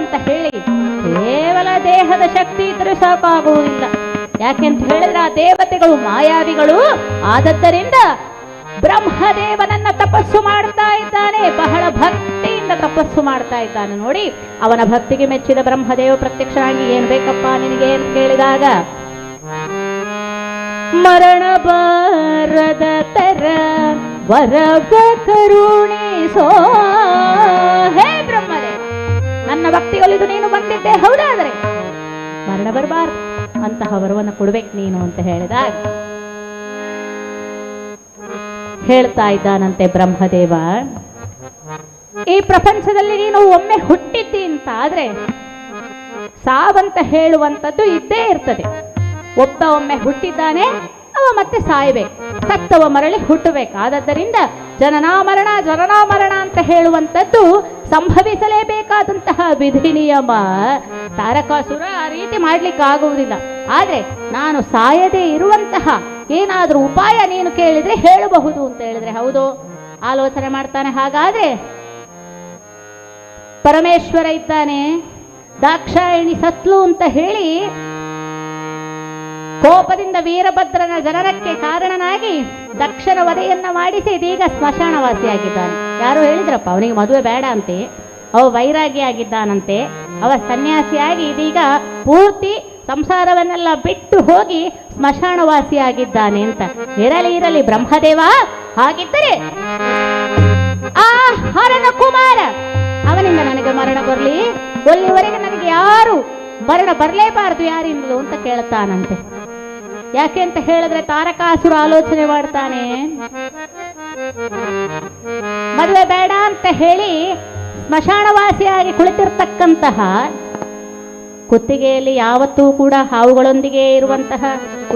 ಅಂತ ಹೇಳಿ ಕೇವಲ ದೇಹದ ಶಕ್ತಿ ಇದ್ರೆ ಸಾಕಾಗುವುದಿಲ್ಲ. ಯಾಕೆಂತ ಹೇಳಿದ್ರೆ ಆ ದೇವತೆಗಳು ಮಾಯಾವಿಗಳು. ಆದದ್ದರಿಂದ ಬ್ರಹ್ಮದೇವನನ್ನ ತಪಸ್ಸು ಮಾಡ್ತಾ ಇದ್ದಾನೆ, ಬಹಳ ಭಕ್ತಿಯಿಂದ ತಪಸ್ಸು ಮಾಡ್ತಾ ಇದ್ದಾನೆ. ನೋಡಿ, ಅವನ ಭಕ್ತಿಗೆ ಮೆಚ್ಚಿದ ಬ್ರಹ್ಮದೇವ ಪ್ರತ್ಯಕ್ಷನಾಗಿ ಏನ್ ಬೇಕಪ್ಪ ನಿನಗೆ ಅಂತ ಕೇಳಿದಾಗ, ಮರಣ ಬಾರದ ತರ ವರವ ಕರುಣಿಸೋ ಹೇ ಬ್ರಹ್ಮದೇವ, ನನ್ನ ಭಕ್ತಿಗೊಲಿದು ನೀನು ಬಂದಿದ್ದೆ ಹೌದಾದ್ರೆ ಮರಣ ಬರಬಾರ್ದು ಅಂತಹ ವರವನ್ನು ಕೊಡ್ಬೇಕು ನೀನು ಅಂತ ಹೇಳಿದಾಗ ಹೇಳ್ತಾ ಇದ್ದಾನಂತೆ ಬ್ರಹ್ಮದೇವ, ಈ ಪ್ರಪಂಚದಲ್ಲಿ ನೀನು ಒಮ್ಮೆ ಹುಟ್ಟಿದ್ದಿ ಅಂತ ಆದ್ರೆ ಸಾವಂತ ಹೇಳುವಂಥದ್ದು ಇದ್ದೇ ಇರ್ತದೆ. ಒಬ್ಬ ಒಮ್ಮೆ ಹುಟ್ಟಿದ್ದಾನೆ, ಅವ ಮತ್ತೆ ಸಾಯ್ಬೇಕು, ಸತ್ತವ ಮರಳಿ ಹುಟ್ಟಬೇಕು. ಆದದ್ದರಿಂದ ಜನನ ಮರಣ ಅಂತ ಹೇಳುವಂಥದ್ದು ಸಂಭವಿಸಲೇಬೇಕಾದಂತಹ ವಿಧಿ ನಿಯಮ. ತಾರಕಾಸುರ ಆ ರೀತಿ ಮಾಡ್ಲಿಕ್ಕೆ ಆಗುವುದಿಲ್ಲ. ಆದ್ರೆ ನಾನು ಸಾಯದೆ ಇರುವಂತಹ ಏನಾದ್ರೂ ಉಪಾಯ ನೀನು ಕೇಳಿದ್ರೆ ಹೇಳಬಹುದು ಅಂತ ಹೇಳಿದ್ರೆ ಹೌದು ಆಲೋಚನೆ ಮಾಡ್ತಾನೆ. ಹಾಗಾದ್ರೆ ಪರಮೇಶ್ವರ ಇದ್ದಾನೆ, ದಾಕ್ಷಾಯಿಣಿ ಸತ್ಲು ಅಂತ ಹೇಳಿ ಕೋಪದಿಂದ ವೀರಭದ್ರನ ಜನನಕ್ಕೆ ಕಾರಣನಾಗಿ ದಕ್ಷನ ವಧೆಯನ್ನ ಮಾಡಿಸಿ ಇದೀಗ ಸ್ಮಶಾನವಾಸಿಯಾಗಿದ್ದಾನೆ. ಯಾರು ಹೇಳಿದ್ರಪ್ಪ ಅವನಿಗೆ ಮದುವೆ ಬೇಡ ಅಂತೆ, ಅವ ವೈರಾಗಿ ಆಗಿದ್ದಾನಂತೆ, ಅವ ಸನ್ಯಾಸಿಯಾಗಿ ಇದೀಗ ಪೂರ್ತಿ ಸಂಸಾರವನ್ನೆಲ್ಲ ಬಿಟ್ಟು ಹೋಗಿ ಸ್ಮಶಾನವಾಸಿಯಾಗಿದ್ದಾನೆ ಅಂತ. ಇರಲಿ ಬ್ರಹ್ಮದೇವ, ಹಾಗಿದ್ದರೆ ಆ ಹರನ ಕುಮಾರ ಅವನಿಂದ ನನಗೆ ಮರಣ ಬರಲಿ, ಅಲ್ಲಿವರೆಗೆ ನನಗೆ ಯಾರು ಮರಣ ಬರಲೇಬಾರದು ಯಾರಿಂದಲೂ ಅಂತ ಕೇಳ್ತಾನಂತೆ. ಯಾಕೆ ಅಂತ ಹೇಳಿದ್ರೆ ತಾರಕಾಸುರ ಆಲೋಚನೆ ಮಾಡ್ತಾನೆ, ಮದುವೆ ಬೇಡ ಅಂತ ಹೇಳಿ ಸ್ಮಶಾನವಾಸಿಯಾಗಿ ಕುಳಿತಿರ್ತಕ್ಕಂತಹ ಕುತ್ತಿಗೆಯಲ್ಲಿ ಯಾವತ್ತೂ ಕೂಡ ಹಾವುಗಳೊಂದಿಗೆ ಇರುವಂತಹ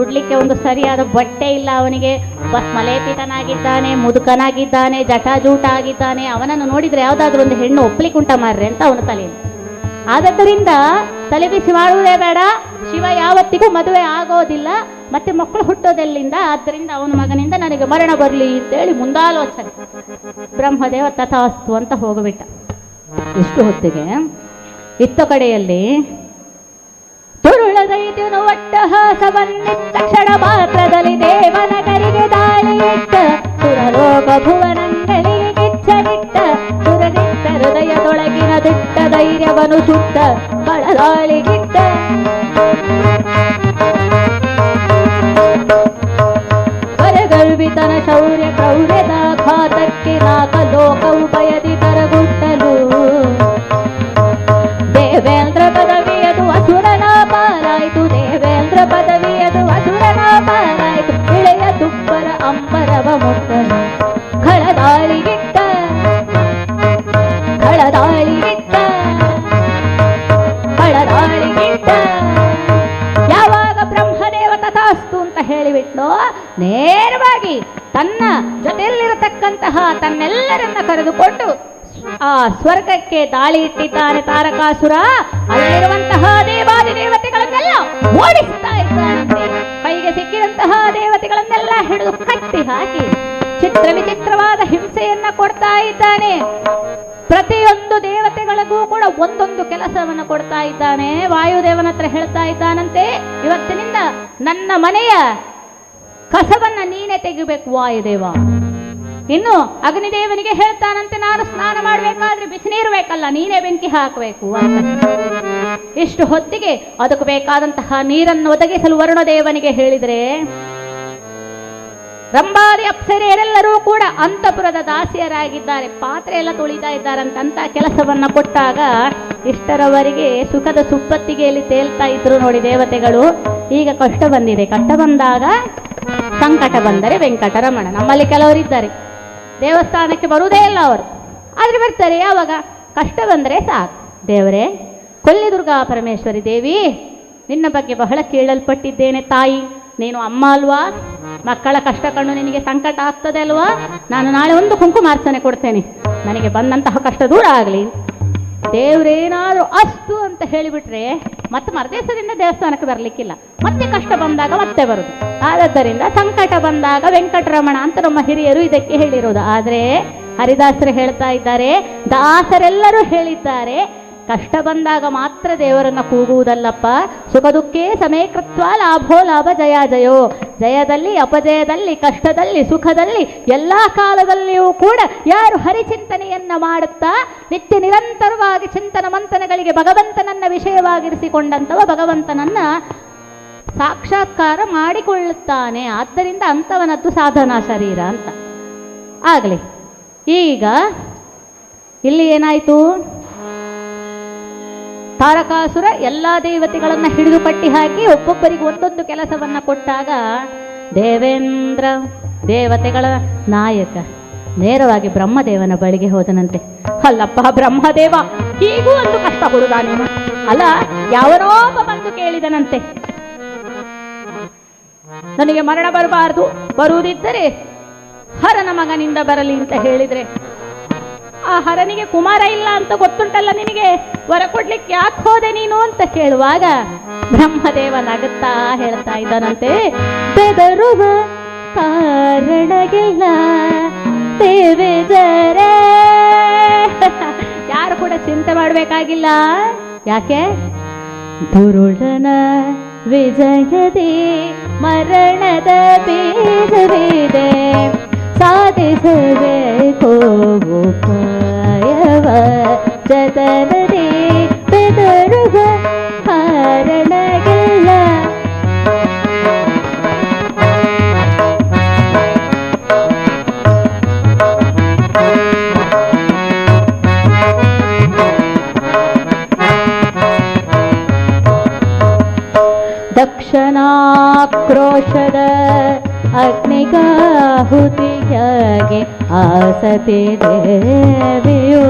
ಉಡ್ಲಿಕ್ಕೆ ಒಂದು ಸರಿಯಾದ ಬಟ್ಟೆ ಇಲ್ಲ ಅವನಿಗೆ, ಭಸ್ಮಲೇಪಿತನಾಗಿದ್ದಾನೆ, ಮುದುಕನಾಗಿದ್ದಾನೆ, ಜಟಾಜೂಟ ಆಗಿದ್ದಾನೆ. ಅವನನ್ನು ನೋಡಿದ್ರೆ ಯಾವ್ದಾದ್ರು ಒಂದು ಹೆಣ್ಣು ಒಪ್ಲಿಕ್ಕುಂಟ ಮಾರ್ರೆ ಅಂತ ಅವನ ತಲೆಯಲ್ಲಿ. ಆದ್ದರಿಂದ ತಲೆಬಿಸಿ ಮಾಡುವುದೇ ಬೇಡ, ಶಿವ ಯಾವತ್ತಿಗೂ ಮದುವೆ ಆಗೋದಿಲ್ಲ, ಮತ್ತೆ ಮಕ್ಕಳು ಹುಟ್ಟೋದೆಲ್ಲಿಂದ, ಆದ್ದರಿಂದ ಅವನ ಮಗನಿಂದ ನನಗೆ ಮರಣ ಬರಲಿ ಅಂತೇಳಿ ಮುಂದಾಲೋಚನೆ. ಬ್ರಹ್ಮದೇವ ತಥಾಸ್ತು ಅಂತ ಹೋಗಬಿಟ್ಟ. ಇಷ್ಟು ಹೊತ್ತಿಗೆ ಇತ್ತ ಕಡೆಯಲ್ಲಿ ತುರುಳದೈದ್ಯನು ಒಟ್ಟಹಾಸವನ್ನಿತ್ತ ಕ್ಷಣ ಮಾತ್ರದಲ್ಲಿ ದೇವನಗರಿಗೆ ದಾಳಿಯಿಟ್ಟ, ಸುರಲೋಕ ಭುವನಂಗಳಿಗೆ ಕಿಚ್ಚನಿಟ್ಟ, ಸುರನಿಟ್ಟ ಹೃದಯದೊಳಗಿನ ದಿಟ್ಟ ಧೈರ್ಯವನ್ನು ಸುಟ್ಟ ಬಳದಾಳಿಗಿಟ್ಟ. ಕರಗರ್ವಿತನ ಶೌರ್ಯ ಕ್ರೌರ್ಯದ ಘಾತಕ್ಕೆ ನಾಕ ಲೋಕವು ಬಯದಿ ತರಗುಟ್ಟಲು, ದೇವೇಂದ್ರ ಪದವಿಯದು ಅಸುರನ ಪಾಲಾಯಿತು, ದೇವೇಂದ್ರ ಪದವಿಯದು ಅಸುರನ ಪಾಲಾಯಿತು, ಇಳೆಯ ತುಪ್ಪರ ಅಂಬರವ ಮುಟ್ಟನು ಖಳದಾಳಿಗಿಟ್ಟ, ಖಳದಾಳಿಗಿಟ್ಟ, ಖಳದಾಳಿಗಿಟ್ಟ. ಯಾವಾಗ ಬ್ರಹ್ಮದೇವ ತಥಾಸ್ತು ಅಂತ ಹೇಳಿಬಿಟ್ನೋ, ನೇರವಾಗಿ ತನ್ನ ಜೊತೆಯಲ್ಲಿರತಕ್ಕಂತಹ ತನ್ನೆಲ್ಲರನ್ನ ಕರೆದುಕೊಂಡು ಆ ಸ್ವರ್ಗಕ್ಕೆ ದಾಳಿ ಇಟ್ಟಿದ್ದಾನೆ ತಾರಕಾಸುರ. ಅಲ್ಲಿರುವಂತಹ ದೇವಾದಿ ದೇವತೆಗಳನ್ನೆಲ್ಲ ಓಡಿಸ್ತಾ ಇದ್ದಾನಂತೆ. ಕೈಗೆ ಸಿಕ್ಕಿದಂತಹ ದೇವತೆಗಳನ್ನೆಲ್ಲ ಹಿಡಿದು ಕಟ್ಟಿ ಹಾಕಿ ಚಿತ್ರ ವಿಚಿತ್ರವಾದ ಹಿಂಸೆಯನ್ನ ಕೊಡ್ತಾ ಇದ್ದಾನೆ. ಪ್ರತಿಯೊಂದು ದೇವತೆಗಳಿಗೂ ಕೂಡ ಒಂದೊಂದು ಕೆಲಸವನ್ನು ಕೊಡ್ತಾ ಇದ್ದಾನೆ. ವಾಯುದೇವನ ಹತ್ರ ಹೇಳ್ತಾ ಇದ್ದಾನಂತೆ, ಇವತ್ತಿನಿಂದ ನನ್ನ ಮನೆಯ ಕಸವನ್ನ ನೀನೇ ತೆಗಿಬೇಕು ವಾಯುದೇವ. ಇನ್ನು ಅಗ್ನಿದೇವನಿಗೆ ಹೇಳ್ತಾನಂತೆ, ನಾನು ಸ್ನಾನ ಮಾಡಬೇಕಾದ್ರೆ ಬಿಸಿ ನೀರು ಬೇಕಲ್ಲ, ನೀನೇ ಬೆಂಕಿ ಹಾಕಬೇಕು ಅಂತ. ಇಷ್ಟು ಹೊತ್ತಿಗೆ ಅದಕ್ಕೆ ಬೇಕಾದಂತಹ ನೀರನ್ನು ಒದಗಿಸಲು ವರುಣದೇವನಿಗೆ ಹೇಳಿದರೆ, ರಂಭಾದಿ ಅಪ್ಸರೆಯರೆಲ್ಲರೂ ಕೂಡ ಅಂತಃಪುರದ ದಾಸಿಯರಾಗಿದ್ದಾರೆ, ಪಾತ್ರೆ ಎಲ್ಲ ತೊಳಿತಾ ಇದ್ದಾರಂತ ಕೆಲಸವನ್ನ ಕೊಟ್ಟಾಗ ಇಷ್ಟರವರೆಗೆ ಸುಖದ ಸುಪ್ಪತ್ತಿಗೆಯಲ್ಲಿ ತೇಲ್ತಾ ಇದ್ರು ನೋಡಿ ದೇವತೆಗಳು. ಈಗ ಕಷ್ಟ ಬಂದಿದೆ, ಕಷ್ಟ ಬಂದಾಗ ಸಂಕಟ ಬಂದರೆ ವೆಂಕಟರಮಣ. ನಮ್ಮಲ್ಲಿ ಕೆಲವರಿದ್ದಾರೆ ದೇವಸ್ಥಾನಕ್ಕೆ ಬರುವುದೇ ಇಲ್ಲ ಅವರು, ಆದ್ರೆ ಬರ್ತಾರೆ ಯಾವಾಗ ಕಷ್ಟ ಬಂದರೆ ಸಾಕು. ದೇವರೇ, ಕೊಲ್ಲಿ ದುರ್ಗಾ ಪರಮೇಶ್ವರಿ ದೇವಿ, ನಿನ್ನ ಬಗ್ಗೆ ಬಹಳ ಕೇಳಲ್ಪಟ್ಟಿದ್ದೇನೆ ತಾಯಿ, ನೀನು ಅಮ್ಮ ಅಲ್ವಾ, ಮಕ್ಕಳ ಕಷ್ಟ ಕಂಡು ನಿನಗೆ ಸಂಕಟ ಆಗ್ತದೆ ಅಲ್ವಾ, ನಾನು ನಾಳೆ ಒಂದು ಕುಂಕುಮಾರ್ಚನೆ ಕೊಡ್ತೇನೆ, ನನಗೆ ಬಂದಂತಹ ಕಷ್ಟ ದೂರ ಆಗಲಿ. ದೇವ್ರೇನಾದ್ರೂ ಅಷ್ಟು ಅಂತ ಹೇಳಿಬಿಟ್ರೆ ಮತ್ತೆ ಮರದೇಶದಿಂದ ದೇವಸ್ಥಾನಕ್ಕೆ ಬರಲಿಕ್ಕಿಲ್ಲ, ಮತ್ತೆ ಕಷ್ಟ ಬಂದಾಗ ಮತ್ತೆ ಬರುದು. ಆದ್ದರಿಂದ ಸಂಕಟ ಬಂದಾಗ ವೆಂಕಟರಮಣ ಅಂತ ನಮ್ಮ ಹಿರಿಯರು ಇದಕ್ಕೆ ಹೇಳಿರೋದು. ಆದ್ರೆ ಹರಿದಾಸರು ಹೇಳ್ತಾ ಇದ್ದಾರೆ, ದಾಸರೆಲ್ಲರೂ ಹೇಳಿದ್ದಾರೆ, ಕಷ್ಟ ಬಂದಾಗ ಮಾತ್ರ ದೇವರನ್ನು ಕೂಗುವುದಲ್ಲಪ್ಪ. ಸುಖ ದುಃಖೇ ಸಮೇ ಕೃತ್ವ ಲಾಭೋ ಲಾಭ ಜಯಾಜಯೋ. ಜಯದಲ್ಲಿ ಅಪಜಯದಲ್ಲಿ ಕಷ್ಟದಲ್ಲಿ ಸುಖದಲ್ಲಿ ಎಲ್ಲ ಕಾಲದಲ್ಲಿಯೂ ಕೂಡ ಯಾರು ಹರಿಚಿಂತನೆಯನ್ನ ಮಾಡುತ್ತಾ ನಿತ್ಯ ನಿರಂತರವಾಗಿ ಚಿಂತನ ಮಂಥನಗಳಿಗೆ ಭಗವಂತನನ್ನ ವಿಷಯವಾಗಿರಿಸಿಕೊಂಡಂಥವ ಭಗವಂತನನ್ನ ಸಾಕ್ಷಾತ್ಕಾರ ಮಾಡಿಕೊಳ್ಳುತ್ತಾನೆ. ಆದ್ದರಿಂದ ಅಂಥವನದ್ದು ಸಾಧನಾ ಶರೀರ ಅಂತ ಆಗಲಿ. ಈಗ ಇಲ್ಲಿ ಏನಾಯಿತು? ತಾರಕಾಸುರ ಎಲ್ಲ ದೇವತೆಗಳನ್ನು ಹಿಡಿದು ಪಟ್ಟಿ ಹಾಕಿ ಒಬ್ಬೊಬ್ಬರಿಗೆ ಒಂದೊಂದು ಕೆಲಸವನ್ನು ಕೊಟ್ಟಾಗ ದೇವೇಂದ್ರ ದೇವತೆಗಳ ನಾಯಕ ನೇರವಾಗಿ ಬ್ರಹ್ಮದೇವನ ಬಳಿಗೆ ಹೋದನಂತೆ. ಅಲ್ಲಪ್ಪ ಬ್ರಹ್ಮದೇವ, ಹೀಗೂ ಒಂದು ಕಷ್ಟ ಕೊಡುದ ನೀನು? ಅಲ್ಲ, ಯಾವನೋ ಒಬ್ಬ ಬಂದು ಕೇಳಿದನಂತೆ, ನನಗೆ ಮರಣ ಬರಬಾರದು, ಬರುವುದಿದ್ದರೆ ಹರನ ಮಗನಿಂದ ಬರಲಿ ಅಂತ ಹೇಳಿದ್ರೆ, ಆ ಹರನಿಗೆ ಕುಮಾರ ಇಲ್ಲ ಅಂತ ಗೊತ್ತುಂಟಲ್ಲ ನಿನಗೆ, ವರ ಕೊಡ್ಲಿಕ್ಕೆ ಯಾಕೆ ಹೋದೆ ನೀನು ಅಂತ ಕೇಳುವಾಗ ಬ್ರಹ್ಮದೇವ ನಗುತ್ತಾ ಹೇಳ್ತಾ ಇದ್ದಾನಂತೆ, ಬೆದರುವ ಕಾರಣಗಿಲ್ಲ ದೇವೆ ಜರೇ. ಯಾರು ಕೂಡ ಚಿಂತೆ ಮಾಡಬೇಕಾಗಿಲ್ಲ. ಯಾಕೆ? ದುರುಳನ ವಿಜಯದಿ ಮರಣದ ಬೀಜವಿದೆ, ಸಾಧಿಸಬೇಕು ಉಪಾಯವ ಜತನದಿ ಬೆದರುವ ಕಾರಣಗಿಲ್ಲ. ದಕ್ಷಿಣಾಕ್ರೋಶದ ಅಗ್ನಿಗಾಹುತಿಯಾಗಿ ಆಸತಿ ದೇವಿಯು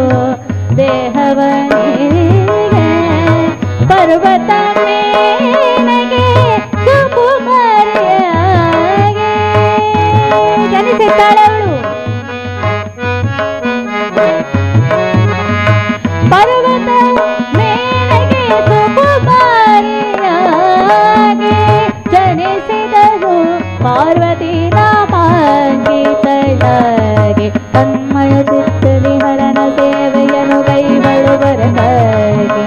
ದೇಹವನಿಗೆ ಪರ್ವತ ಮೇಲೆಗೆ ಸುಕುಮಾರಿಯಾಗಿ ಜನಿಸಿದ್ದಾಳವಳು. ಪರ್ವತ ಮೇಲೆಗೆ ಸುಕುಮಾರಿಯಾಗಿ ಜನಿಸಿದಳು ಪಾರ್ವತಿ ನಾಮಾಂಗಿತಳಾಗಿ. ತನ್ಮಯ ಚಿತ್ತಲಿ ಹರನ ಸೇವೆಯನ್ನು ಕೈಗೊಳ್ಳುವರಗಾಗಿ,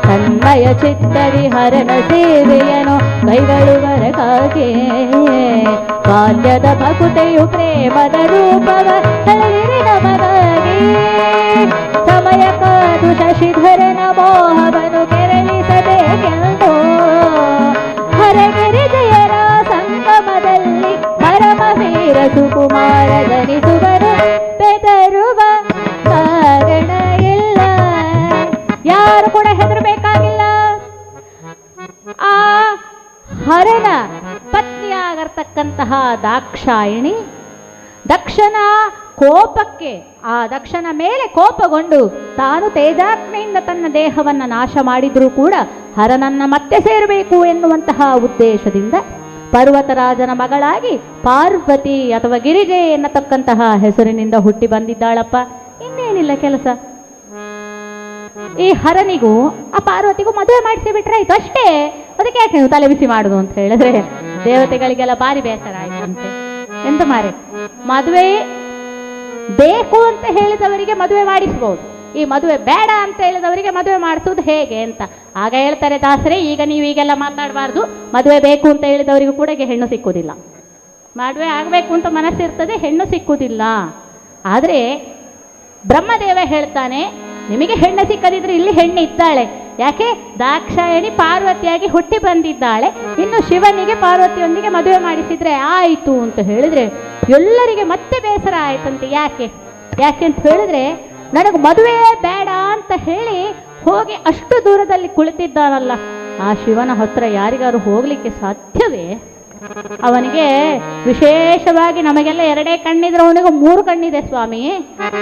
ತನ್ಮಯ ಚಿತ್ತಲಿ ಹರನ ಸೇವೆಯನ್ನು ಕೈಗೊಳ್ಳುವರಗಾಗಿ, ಬಾಲ್ಯದ ಭಕುತೆಯು ಪ್ರೇಮದ ರೂಪವ ತಳೆದಿದೆ ನಮಗಾಗಿ. ಸಮಯ ಕಾದು ಶಶಿಧರನ ಮೋಹವನ್ನು ಕೆರಳಿಸಬೇಕೆಂದು ಹರಗಿರಿ ಜಯರ ಸಂಗಮದಲ್ಲಿ ಪರಮವೀರ ಸುಕುಮಾರ ಧರಿಸುವರು, ಬೆದರುವ ಕಾರಣ ಇಲ್ಲ. ಯಾರು ಕೂಡ ಹೆದರಬೇಕಾಗಿಲ್ಲ. ಆ ಹರನ ಪತ್ನಿಯಾಗಿರ್ತಕ್ಕಂತಹ ದಾಕ್ಷಾಯಿಣಿ ದಕ್ಷನ ಕೋಪಕ್ಕೆ, ಆ ದಕ್ಷನ ಮೇಲೆ ಕೋಪಗೊಂಡು ತಾನು ತೇಜಾಗ್ನಿಯಿಂದ ತನ್ನ ದೇಹವನ್ನು ನಾಶ ಮಾಡಿದ್ರೂ ಕೂಡ ಹರನನ್ನ ಮತ್ತೆ ಸೇರಬೇಕು ಎನ್ನುವಂತಹ ಉದ್ದೇಶದಿಂದ ಪರ್ವತರಾಜನ ಮಗಳಾಗಿ ಪಾರ್ವತಿ ಅಥವಾ ಗಿರಿಜೆ ಎನ್ನತಕ್ಕಂತಹ ಹೆಸರಿನಿಂದ ಹುಟ್ಟಿ ಬಂದಿದ್ದಾಳಪ್ಪ. ಇನ್ನೇನಿಲ್ಲ ಕೆಲಸ. ಈ ಹರನಿಗೂ ಆ ಪಾರ್ವತಿಗೂ ಮದುವೆ ಮಾಡಿಸಿ ಬಿಟ್ರೆ ಆಯ್ತು ಅಷ್ಟೇ. ಅದಕ್ಕೆ ಯಾಕೆ ನೀವು ತಲೆ ಬಿಸಿ ಮಾಡುದು ಅಂತ ಹೇಳಿದ್ರೆ ದೇವತೆಗಳಿಗೆಲ್ಲ ಭಾರಿ ಬೇಸರ ಆಯ್ತಂತೆ. ಎಂತ ಮಾರೆ, ಮದುವೆ ಬೇಕು ಅಂತ ಹೇಳಿದವರಿಗೆ ಮದುವೆ ಮಾಡಿಸ್ಬೋದು, ಈ ಮದುವೆ ಬೇಡ ಅಂತ ಹೇಳಿದವರಿಗೆ ಮದುವೆ ಮಾಡಿಸೋದು ಹೇಗೆ ಅಂತ. ಆಗ ಹೇಳ್ತಾರೆ ದಾಸರೇ, ಈಗ ನೀವು ಈಗೆಲ್ಲ ಮಾತಾಡಬಾರ್ದು, ಮದುವೆ ಬೇಕು ಅಂತ ಹೇಳಿದವರಿಗೂ ಕೂಡ ಹೆಣ್ಣು ಸಿಕ್ಕುವುದಿಲ್ಲ. ಮದುವೆ ಆಗಬೇಕು ಅಂತ ಮನಸ್ಸಿರ್ತದೆ, ಹೆಣ್ಣು ಸಿಕ್ಕುವುದಿಲ್ಲ. ಆದರೆ ಬ್ರಹ್ಮದೇವ ಹೇಳ್ತಾನೆ, ನಿಮಗೆ ಹೆಣ್ಣು ಸಿಕ್ಕದಿದ್ರೆ ಇಲ್ಲಿ ಹೆಣ್ಣು ಇದ್ದಾಳೆ. ಯಾಕೆ? ದಾಕ್ಷಾಯಣಿ ಪಾರ್ವತಿಯಾಗಿ ಹುಟ್ಟಿ ಬಂದಿದ್ದಾಳೆ. ಇನ್ನು ಶಿವನಿಗೆ ಪಾರ್ವತಿಯೊಂದಿಗೆ ಮದುವೆ ಮಾಡಿಸಿದ್ರೆ ಆಯಿತು ಅಂತ ಹೇಳಿದ್ರೆ ಎಲ್ಲರಿಗೆ ಮತ್ತೆ ಬೇಸರ ಆಯ್ತಂತೆ. ಯಾಕೆ ಅಂತ ಹೇಳಿದ್ರೆ, ನನಗೆ ಮದುವೆ ಬೇಡ ಅಂತ ಹೇಳಿ ಹೋಗಿ ಅಷ್ಟು ದೂರದಲ್ಲಿ ಕುಳಿತಿದ್ದಾನಲ್ಲ, ಆ ಶಿವನ ಹತ್ರ ಯಾರಿಗಾರು ಹೋಗ್ಲಿಕ್ಕೆ ಸಾಧ್ಯವೇ? ಅವನಿಗೆ ವಿಶೇಷವಾಗಿ ನಮಗೆಲ್ಲ 2 ಕಣ್ಣಿದ್ರೆ ಅವನಿಗೆ 3 ಕಣ್ಣಿದೆ ಸ್ವಾಮಿ.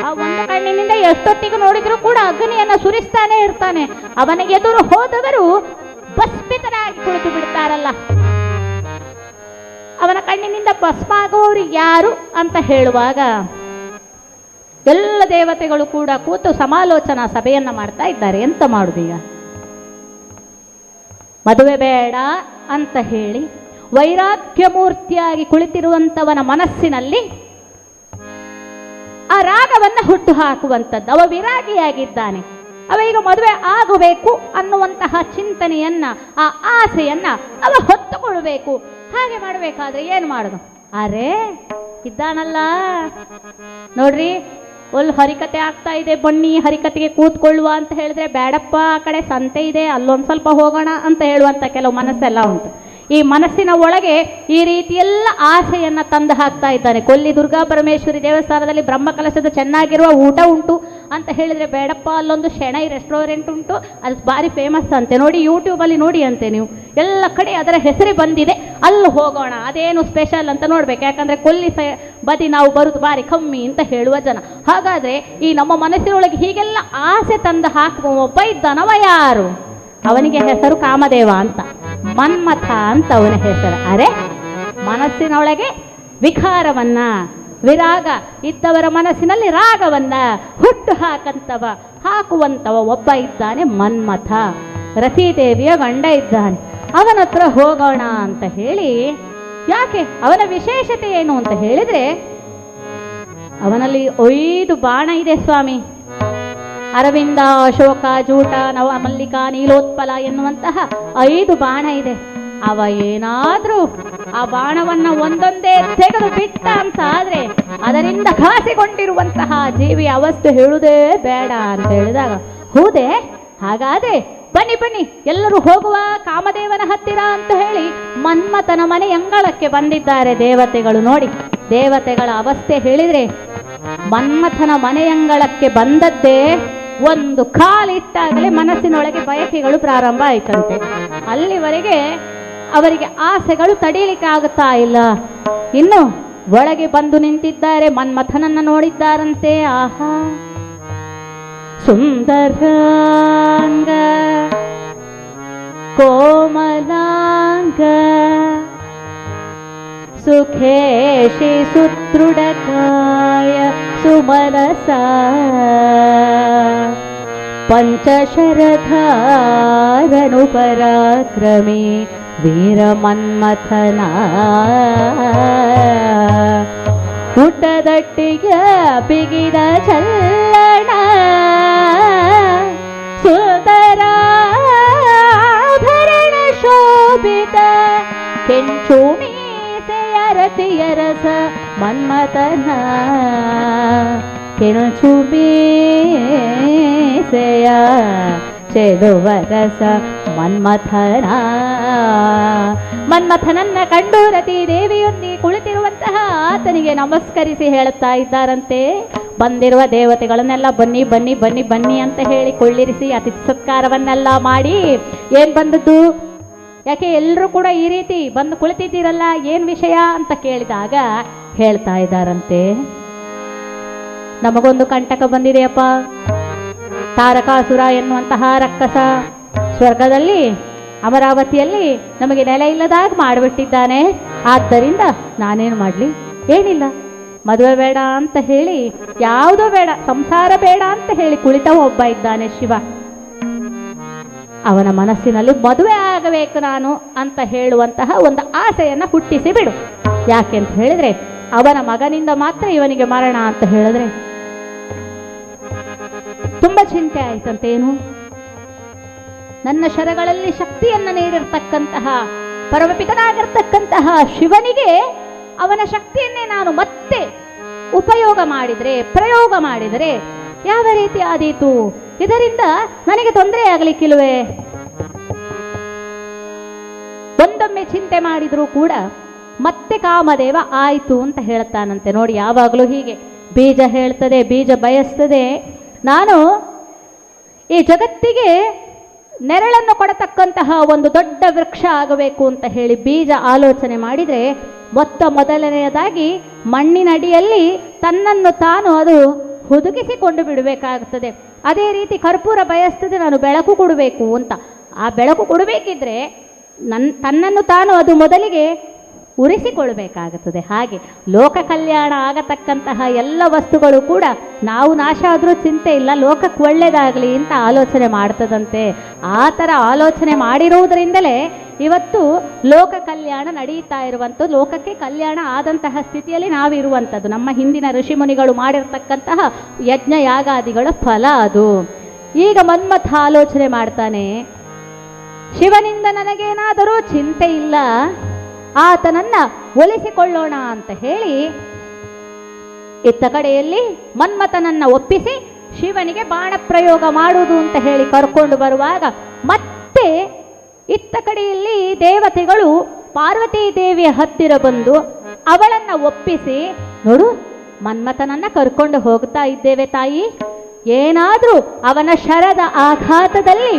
ಆ ಒಂದು ಕಣ್ಣಿನಿಂದ ಎಷ್ಟೊತ್ತಿಗೆ ನೋಡಿದ್ರು ಕೂಡ ಅಗ್ನಿಯನ್ನ ಸುರಿಸ್ತಾನೆ ಇರ್ತಾನೆ. ಅವನಿಗೆ ಎದುರು ಹೋದವರು ಭಸ್ಮಿತರಾಗಿ ಕುಳಿತು ಬಿಡ್ತಾರಲ್ಲ. ಅವನ ಕಣ್ಣಿನಿಂದ ಭಸ್ಮ ಆಗುವವರು ಯಾರು ಅಂತ ಹೇಳುವಾಗ ಎಲ್ಲ ದೇವತೆಗಳು ಕೂಡ ಕೂತು ಸಮಾಲೋಚನಾ ಸಭೆಯನ್ನ ಮಾಡ್ತಾ ಇದ್ದಾರೆ. ಎಂತ ಮಾಡುದೀಗ? ಮದುವೆ ಬೇಡ ಅಂತ ಹೇಳಿ ವೈರಾಗ್ಯ ಮೂರ್ತಿಯಾಗಿ ಕುಳಿತಿರುವಂತವನ ಮನಸ್ಸಿನಲ್ಲಿ ಆ ರಾಗವನ್ನು ಹುಟ್ಟು ಹಾಕುವಂಥದ್ದು. ಅವ ವಿರಾಗಿಯಾಗಿದ್ದಾನೆ. ಅವ ಈಗ ಮದುವೆ ಆಗಬೇಕು ಅನ್ನುವಂತಹ ಚಿಂತನೆಯನ್ನ, ಆ ಆಸೆಯನ್ನ ಅವ ಹೊತ್ತುಕೊಳ್ಬೇಕು. ಹಾಗೆ ಮಾಡಬೇಕಾದ್ರೆ ಏನು ಮಾಡೋದು? ಅರೆ ಇದ್ದಾನಲ್ಲ ನೋಡ್ರಿ, ಒಲ್ ಹರಿಕತೆ ಆಗ್ತಾ ಇದೆ, ಬನ್ನಿ ಹರಿಕತೆಗೆ ಕೂತ್ಕೊಳ್ಳುವ ಅಂತ ಹೇಳಿದ್ರೆ ಬೇಡಪ್ಪ, ಆ ಕಡೆ ಸಂತೆ ಇದೆ, ಅಲ್ಲೊಂದು ಸ್ವಲ್ಪ ಹೋಗೋಣ ಅಂತ ಹೇಳುವಂಥ ಕೆಲವು ಮನಸ್ಸೆಲ್ಲ ಉಂಟು. ಈ ಮನಸ್ಸಿನ ಒಳಗೆ ಈ ರೀತಿಯೆಲ್ಲ ಆಸೆಯನ್ನು ತಂದು ಹಾಕ್ತಾ ಇದ್ದಾನೆ. ಕೊಲ್ಲಿ ದುರ್ಗಾ ಪರಮೇಶ್ವರಿ ದೇವಸ್ಥಾನದಲ್ಲಿ ಬ್ರಹ್ಮಕಲಶದ ಚೆನ್ನಾಗಿರುವ ಊಟ ಉಂಟು ಅಂತ ಹೇಳಿದರೆ ಬೇಡಪ್ಪ, ಅಲ್ಲೊಂದು ಶೆಣೈ ರೆಸ್ಟೋರೆಂಟ್ ಉಂಟು, ಅದು ಭಾರಿ ಫೇಮಸ್ ಅಂತೆ, ನೋಡಿ ಯೂಟ್ಯೂಬಲ್ಲಿ ನೋಡಿ ಅಂತೆ ನೀವು, ಎಲ್ಲ ಕಡೆ ಅದರ ಹೆಸರು ಬಂದಿದೆ, ಅಲ್ಲಿ ಹೋಗೋಣ, ಅದೇನು ಸ್ಪೆಷಲ್ ಅಂತ ನೋಡ್ಬೇಕು. ಯಾಕಂದರೆ ಕೊಲ್ಲಿ ಬದಿ ನಾವು ಬರುದು ಭಾರಿ ಕಮ್ಮಿ ಅಂತ ಹೇಳುವ ಜನ. ಹಾಗಾದರೆ ಈ ನಮ್ಮ ಮನಸ್ಸಿನೊಳಗೆ ಹೀಗೆಲ್ಲ ಆಸೆ ತಂದು ಹಾಕುವ ಒಬ್ಬ ಇದ್ದಾನವ ಯಾರು? ಅವನಿಗೆ ಹೆಸರು ಕಾಮದೇವ ಅಂತ, ಮನ್ಮಥ ಅಂತ ಅವನ ಹೆಸರು. ಅರೆ ಮನಸ್ಸಿನೊಳಗೆ ವಿಕಾರವನ್ನ, ವಿರಾಗ ಇದ್ದವರ ಮನಸ್ಸಿನಲ್ಲಿ ರಾಗವನ್ನ ಹುಟ್ಟು ಹಾಕುವಂತವ ಒಬ್ಬ ಇದ್ದಾನೆ, ಮನ್ಮಥ. ರತಿದೇವಿಯ ಗಂಡ ಇದ್ದಾನೆ, ಅವನ ಹತ್ರ ಹೋಗೋಣ ಅಂತ ಹೇಳಿ. ಯಾಕೆ? ಅವನ ವಿಶೇಷತೆ ಏನು ಅಂತ ಹೇಳಿದ್ರೆ, ಅವನಲ್ಲಿ 5 ಬಾಣ ಇದೆ ಸ್ವಾಮಿ. ಅರವಿಂದ, ಅಶೋಕ, ಜೂಟ, ನವ, ಮಲ್ಲಿಕಾ, ನೀಲೋತ್ಪಲ ಎನ್ನುವಂತಹ 5 ಬಾಣ ಇದೆ. ಅವ ಏನಾದ್ರೂ ಆ ಬಾಣವನ್ನ ಒಂದೊಂದೇ ತೆಗೆದು ಬಿಟ್ಟ ಅಂತ ಆದ್ರೆ ಅದರಿಂದ ಘಾಸಿಕೊಂಡಿರುವಂತಹ ಜೀವಿ ಅವಸ್ಥೆ ಹೇಳುವುದೇ ಬೇಡ ಅಂತ ಹೇಳಿದಾಗ, ಹೌದೇ? ಹಾಗಾದ್ರೆ ಬನ್ನಿ ಬನ್ನಿ ಎಲ್ಲರೂ ಹೋಗುವ ಕಾಮದೇವನ ಹತ್ತಿರ ಅಂತ ಹೇಳಿ ಮನ್ಮಥನ ಮನೆ ಅಂಗಳಕ್ಕೆ ಬಂದಿದ್ದಾರೆ ದೇವತೆಗಳು. ನೋಡಿ ದೇವತೆಗಳ ಅವಸ್ಥೆ ಹೇಳಿದ್ರೆ, ಮನ್ಮಥನ ಮನೆಯಂಗಳಕ್ಕೆ ಬಂದದ್ದೇ ಒಂದು ಕಾಲಿಟ್ಟಾಗಲೇ ಮನಸ್ಸಿನೊಳಗೆ ಬಯಕೆಗಳು ಪ್ರಾರಂಭ ಆಯ್ತಂತೆ. ಅಲ್ಲಿವರೆಗೆ ಅವರಿಗೆ ಆಸೆಗಳು ತಡೀಲಿಕ್ಕೆ ಆಗುತ್ತಾ ಇಲ್ಲ. ಇನ್ನು ಒಳಗೆ ಬಂದು ನಿಂತಿದ್ದಾರೆ, ಮನ್ಮಥನನ್ನ ನೋಡಿದ್ದಾರಂತೆ. ಆಹಾ ಸುಂದರಾಂಗ ಕೋಮಲಾಂಗ ಸುಖೇಶಿ ಸುದೃಢಕಾಯ ಸುಮನಸ ಪಂಚಶರಧಾರನು ಪರಾಕ್ರಮಿ ವೀರಮನ್ಮಥನ ಊಟದಟ್ಟಿಗೆ ಬಿಗಿದ ಚಲ್ಲಣ ಸುಂದರಾಭರಣ ಶೋಭಿತ ಕೆಂಚು ಮೀಸೆಯರತಿಯರಸ ಮನ್ಮಥನ ಕೆಂಚು ಮೀಸೆಯ ಚೆಲುವರಸ ಮನ್ಮಥನ. ಮನ್ಮಥನನ್ನ ಕಂಡು ರತಿ ದೇವಿಯೊಂದಿಗೆ ಕುಳಿತಿರುವಂತಹ ಆತನಿಗೆ ನಮಸ್ಕರಿಸಿ ಹೇಳುತ್ತಾ ಇದ್ದಾರಂತೆ. ಬಂದಿರುವ ದೇವತೆಗಳನ್ನೆಲ್ಲ ಬನ್ನಿ ಬನ್ನಿ ಬನ್ನಿ ಬನ್ನಿ ಅಂತ ಹೇಳಿ ಕೊಳ್ಳಿರಿಸಿ ಅತಿಥಿ ಸತ್ಕಾರವನ್ನೆಲ್ಲ ಮಾಡಿ, ಏನ್ ಬಂದದ್ದು, ಯಾಕೆ ಎಲ್ಲರೂ ಕೂಡ ಈ ರೀತಿ ಬಂದು ಕುಳಿತಿದ್ದೀರಲ್ಲ, ಏನ್ ವಿಷಯ ಅಂತ ಕೇಳಿದಾಗ ಹೇಳ್ತಾ ಇದ್ದಾರಂತೆ, ನಮಗೊಂದು ಕಂಟಕ ಬಂದಿದೆಯಪ್ಪ. ತಾರಕಾಸುರ ಎನ್ನುವಂತಹ ರಕ್ಕಸ ಸ್ವರ್ಗದಲ್ಲಿ ಅಮರಾವತಿಯಲ್ಲಿ ನಮಗೆ ನೆಲೆ ಇಲ್ಲದಾಗ ಮಾಡಿಬಿಟ್ಟಿದ್ದಾನೆ. ಆದ್ದರಿಂದ ನಾನೇನು ಮಾಡಲಿ? ಏನಿಲ್ಲ, ಮದುವೆ ಬೇಡ ಅಂತ ಹೇಳಿ, ಯಾವುದೋ ಬೇಡ, ಸಂಸಾರ ಬೇಡ ಅಂತ ಹೇಳಿ ಕುಳಿತ ಒಬ್ಬ ಇದ್ದಾನೆ ಶಿವ. ಅವನ ಮನಸ್ಸಿನಲ್ಲಿ ಮದುವೆ ಆಗಬೇಕು ನಾನು ಅಂತ ಹೇಳುವಂತಹ ಒಂದು ಆಸೆಯನ್ನು ಹುಟ್ಟಿಸಿ ಬಿಡು. ಯಾಕೆಂತ ಹೇಳಿದ್ರೆ, ಅವನ ಮಗನಿಂದ ಮಾತ್ರ ಇವನಿಗೆ ಮರಣ ಅಂತ ಹೇಳಿದ್ರೆ ತುಂಬ ಚಿಂತೆ ಆಯ್ತಂತೇನು. ನನ್ನ ಶರಗಳಲ್ಲಿ ಶಕ್ತಿಯನ್ನು ನೀಡಿರ್ತಕ್ಕಂತಹ ಪರಮಪಿತನಾಗಿರ್ತಕ್ಕಂತಹ ಶಿವನಿಗೆ ಅವನ ಶಕ್ತಿಯನ್ನೇ ನಾನು ಮತ್ತೆ ಉಪಯೋಗ ಮಾಡಿದರೆ, ಪ್ರಯೋಗ ಮಾಡಿದರೆ ಯಾವ ರೀತಿ ಆದೀತು? ಇದರಿಂದ ನನಗೆ ತೊಂದರೆ ಆಗಲಿಕ್ಕಿಲ್ವೇ? ಒಂದೊಮ್ಮೆ ಚಿಂತೆ ಮಾಡಿದರೂ ಕೂಡ ಮತ್ತೆ ಕಾಮದೇವ ಆಯಿತು ಅಂತ ಹೇಳ್ತಾನಂತೆ. ನೋಡಿ, ಯಾವಾಗಲೂ ಹೀಗೆ ಬೀಜ ಹೇಳ್ತದೆ, ಬೀಜ ಬಯಸ್ತದೆ, ನಾನು ಈ ಜಗತ್ತಿಗೆ ನೆರಳನ್ನು ಕೊಡತಕ್ಕಂತಹ ಒಂದು ದೊಡ್ಡ ವೃಕ್ಷ ಆಗಬೇಕು ಅಂತ ಹೇಳಿ ಬೀಜ ಆಲೋಚನೆ ಮಾಡಿದರೆ, ಮೊದಲನೆಯದಾಗಿ ಮಣ್ಣಿನಡಿಯಲ್ಲಿ ತನ್ನನ್ನು ತಾನು ಅದು ಹುದುಗಿಸಿಕೊಂಡು ಬಿಡಬೇಕಾಗುತ್ತದೆ. ಅದೇ ರೀತಿ ಕರ್ಪೂರ ಬಯಸ್ತದೆ, ನಾನು ಬೆಳಕು ಕೊಡಬೇಕು ಅಂತ. ಆ ಬೆಳಕು ಕೊಡಬೇಕಿದ್ರೆ ತನ್ನನ್ನು ತಾನು ಅದು ಮೊದಲಿಗೆ ಉರಿಸಿಕೊಳ್ಬೇಕಾಗುತ್ತದೆ. ಹಾಗೆ ಲೋಕ ಕಲ್ಯಾಣ ಆಗತಕ್ಕಂತಹ ಎಲ್ಲ ವಸ್ತುಗಳು ಕೂಡ ನಾವು ನಾಶ ಆದರೂ ಚಿಂತೆ ಇಲ್ಲ, ಲೋಕಕ್ಕೆ ಒಳ್ಳೆಯದಾಗಲಿ ಅಂತ ಆಲೋಚನೆ ಮಾಡ್ತದಂತೆ. ಆ ಥರ ಆಲೋಚನೆ ಮಾಡಿರುವುದರಿಂದಲೇ ಇವತ್ತು ಲೋಕ ಕಲ್ಯಾಣ ನಡೆಯುತ್ತಾ ಇರುವಂಥದ್ದು, ಲೋಕಕ್ಕೆ ಕಲ್ಯಾಣ ಆದಂತಹ ಸ್ಥಿತಿಯಲ್ಲಿ ನಾವಿರುವಂಥದ್ದು. ನಮ್ಮ ಹಿಂದಿನ ಋಷಿಮುನಿಗಳು ಮಾಡಿರ್ತಕ್ಕಂತಹ ಯಜ್ಞ ಯಾಗಾದಿಗಳ ಫಲ ಅದು. ಈಗ ಮನ್ಮಥ ಆಲೋಚನೆ ಮಾಡ್ತಾನೆ, ಶಿವನಿಂದ ನನಗೇನಾದರೂ ಚಿಂತೆ ಇಲ್ಲ, ಆತನನ್ನ ಒಲಿಸಿಕೊಳ್ಳೋಣ ಅಂತ ಹೇಳಿ ಇತ್ತ ಕಡೆಯಲ್ಲಿ ಮನ್ಮಥನನ್ನ ಒಪ್ಪಿಸಿ ಶಿವನಿಗೆ ಬಾಣ ಪ್ರಯೋಗ ಮಾಡುವುದು ಅಂತ ಹೇಳಿ ಕರ್ಕೊಂಡು ಬರುವಾಗ ಮತ್ತೆ ಇತ್ತ ಕಡೆಯಲ್ಲಿ ದೇವತೆಗಳು ಪಾರ್ವತೀ ದೇವಿಯ ಹತ್ತಿರ ಬಂದು ಅವಳನ್ನ ಒಪ್ಪಿಸಿ, ನೋಡು ಮನ್ಮಥನನ್ನ ಕರ್ಕೊಂಡು ಹೋಗ್ತಾ ಇದ್ದೇವೆ ತಾಯಿ, ಏನಾದ್ರೂ ಅವನ ಶರದ ಆಘಾತದಲ್ಲಿ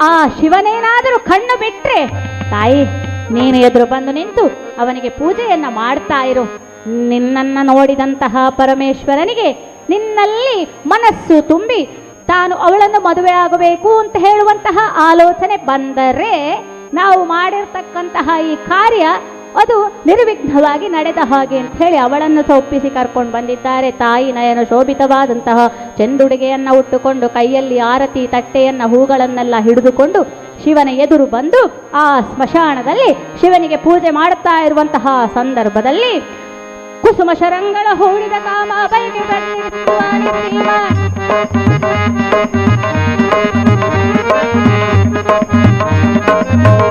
ಆ ಶಿವನೇನಾದರೂ ಕಣ್ಣು ಬಿಟ್ರೆ ತಾಯಿ ನೀನು ಎದುರು ಬಂದು ನಿಂತು ಅವನಿಗೆ ಪೂಜೆಯನ್ನ ಮಾಡ್ತಾ ಇರು. ನಿನ್ನನ್ನ ನೋಡಿದಂತಹ ಪರಮೇಶ್ವರನಿಗೆ ನಿನ್ನಲ್ಲಿ ಮನಸ್ಸು ತುಂಬಿ ತಾನು ಅವಳನ್ನು ಮದುವೆ ಆಗಬೇಕು ಅಂತ ಹೇಳುವಂತಹ ಆಲೋಚನೆ ಬಂದರೆ ನಾವು ಮಾಡಿರ್ತಕ್ಕಂತಹ ಈ ಕಾರ್ಯ ಅದು ನಿರ್ವಿಘ್ನವಾಗಿ ನಡೆದ ಹಾಗೆ ಅಂತ ಹೇಳಿ ಅವಳನ್ನು ಒಪ್ಪಿಸಿ ಕರ್ಕೊಂಡು ಬಂದಿದ್ದಾರೆ. ತಾಯಿ ನಯನ ಶೋಭಿತವಾದಂತಹ ಚೆಂದುಡುಗೆಯನ್ನು ಉಟ್ಟುಕೊಂಡು ಕೈಯಲ್ಲಿ ಆರತಿ ತಟ್ಟೆಯನ್ನು ಹೂಗಳನ್ನೆಲ್ಲ ಹಿಡಿದುಕೊಂಡು ಶಿವನ ಎದುರು ಬಂದು ಆ ಸ್ಮಶಾನದಲ್ಲಿ ಶಿವನಿಗೆ ಪೂಜೆ ಮಾಡುತ್ತಾ ಇರುವಂತಹ ಸಂದರ್ಭದಲ್ಲಿ ಕುಸುಮ ಶರಂಗಳ ಹೂಡಿದ ಕಾಮ ಬೈಗೆ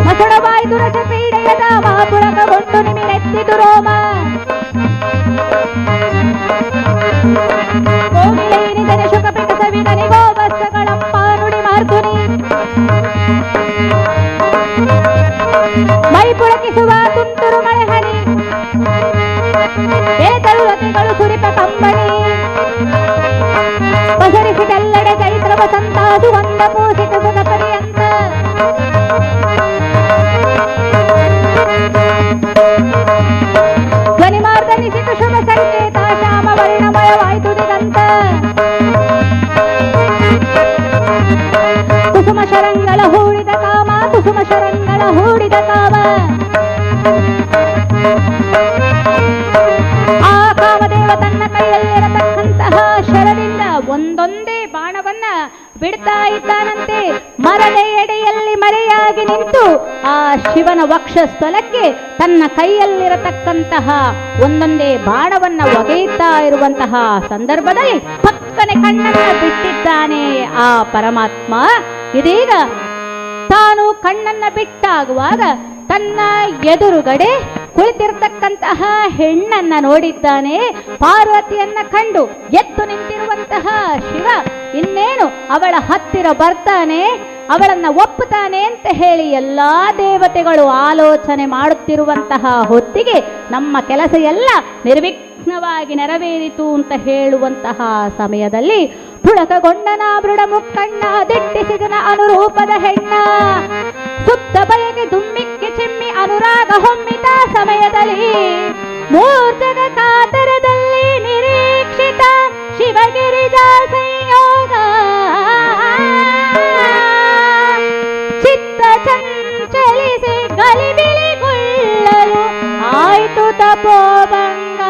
ಮಸಣವಾಯ್ತು ರಸ ಪೀಡೆಯ ದಾಮ ಪುಳಕಗೊಂಡು ನಿಮಿರೆತ್ತಿದು ರೋಮ ಕೋಗಿಲೇನಿದನೆ ಶುಕಪಿಕ ಸವಿದನಿ ಗೋವಸ್ತಗಳಪ್ಪ ನುಡಿ ಮಾರ್ಗುನಿ ಮೈ ಪುಳಕಿಸುವ ತುಂತುರು ಮಳೆ ಹನಿ ಏತರು ರತಿಗಳು ಸುರಿಪ ಕಂಬನಿ ಪಸರಿಸಿದೆಲ್ಲೆಡೆ ಚೈತ್ರ ವಸಂತ ಸುಗಂಧ ಪೂಸಿತ ಸುಖ ಪರ್ಯಂತ ಧ್ವನಿಮಾರ್ದನಿಸಿತು ಶುಭ ಸಂಕೇತ ಶ್ಯಾಮ ವರ್ಣಮಯವಾಯ್ತು ದಿಗಂತ ಕುಸುಮ ಶರಂಗಳ ಹೂಡಿದ ಕಾಮ ಕುಸುಮ ಶರಂಗಳ ಹೂಡಿದ ಕಾಮ ಆ ಕಾಮದೇವ ತನ್ನ ಕೈಯಲ್ಲಿರತಕ್ಕಂತಹ ಶರದಿಂದ ಒಂದೊಂದೇ ಬಾಣವನ್ನ ಬಿಡ್ತಾ ಇದ್ದಾನಂತೆ. ಮರದ ಎಡೆಯಲ್ಲಿ ಮರೆಯಾಗಿ ನಿಂತು ಆ ಶಿವನ ವಕ್ಷಸ್ಥಲಕ್ಕೆ ತನ್ನ ಕೈಯಲ್ಲಿರತಕ್ಕಂತಹ ಒಂದೊಂದೇ ಬಾಣವನ್ನ ಒಗೆಯುತ್ತಾ ಇರುವಂತಹ ಸಂದರ್ಭದಲ್ಲಿ ಪಕ್ಕನೆ ಕಣ್ಣನ್ನ ಬಿಟ್ಟಿದ್ದಾನೆ ಆ ಪರಮಾತ್ಮ. ಇದೀಗ ತಾನು ಕಣ್ಣನ್ನ ಬಿಟ್ಟಾಗುವಾಗ ತನ್ನ ಎದುರುಗಡೆ ಕುಳಿತಿರ್ತಕ್ಕಂತಹ ಹೆಣ್ಣನ್ನ ನೋಡಿದ್ದಾನೆ. ಪಾರ್ವತಿಯನ್ನ ಕಂಡು ಎದ್ದು ನಿಂತಿರುವಂತಹ ಶಿವ ಇನ್ನೇನು ಅವಳ ಹತ್ತಿರ ಬರ್ತಾನೆ, ಅವಳನ್ನ ಒಪ್ಪುತ್ತಾನೆ ಅಂತ ಹೇಳಿ ಎಲ್ಲಾ ದೇವತೆಗಳು ಆಲೋಚನೆ ಮಾಡುತ್ತಿರುವಂತಹ ಹೊತ್ತಿಗೆ ನಮ್ಮ ಕೆಲಸ ಎಲ್ಲ ನಿರ್ವಿಘ್ನವಾಗಿ ನೆರವೇರಿತು ಅಂತ ಹೇಳುವಂತಹ ಸಮಯದಲ್ಲಿ ಪುಳಕಗೊಂಡನ ಬೃಢ ಮುಕ್ಕಣ್ಣ ದಿಟ್ಟಿಸಿದನ ಅನುರೂಪದ ಹೆಣ್ಣ ಸುತ್ತ ಬಯಗೆ ದುಮ್ಮಿಕ್ಕೆ ಚಿಮ್ಮಿ ಅನುರಾಗ ಹೊಮ್ಮಿದ ಸಮಯದಲ್ಲಿ ಮೂರ್ಛದ ಕಾತರದಲ್ಲಿ ನಿರೀಕ್ಷಿತ ಶಿವಗಿರಿಜ ಸಂಯೋಗ ಚಿತ್ತ ಚಂಚಲಿಸಿ ಗಲಿಬಿಲಿಗೊಳ್ಳಲು ಆಯ್ತು ತಪೋಭಂಗ.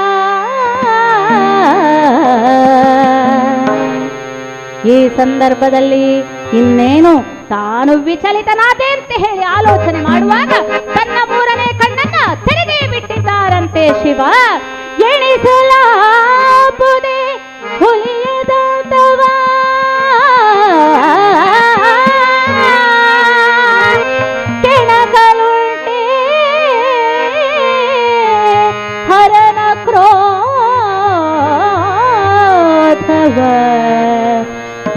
ಈ ಸಂದರ್ಭದಲ್ಲಿ ಇನ್ನೇನು ತಾನು ವಿಚಲಿತನಾದೆ ಅಂತ ಹೇಳಿ ಆಲೋಚನೆ ಮಾಡುವಾಗ ತನ್ನ ಮೂರನೇ ಕಣ್ಣನ್ನ ತೆರೆದೇ ಬಿಟ್ಟಿದ್ದಾರಂತೆ ಶಿವ. ಎಣಿಸಲಾಪುದೆ ಹುಲಿಯದಾಟವ ಕೆಣಕಲುಂಟೆ ಹರನ ಕ್ರೋಧವ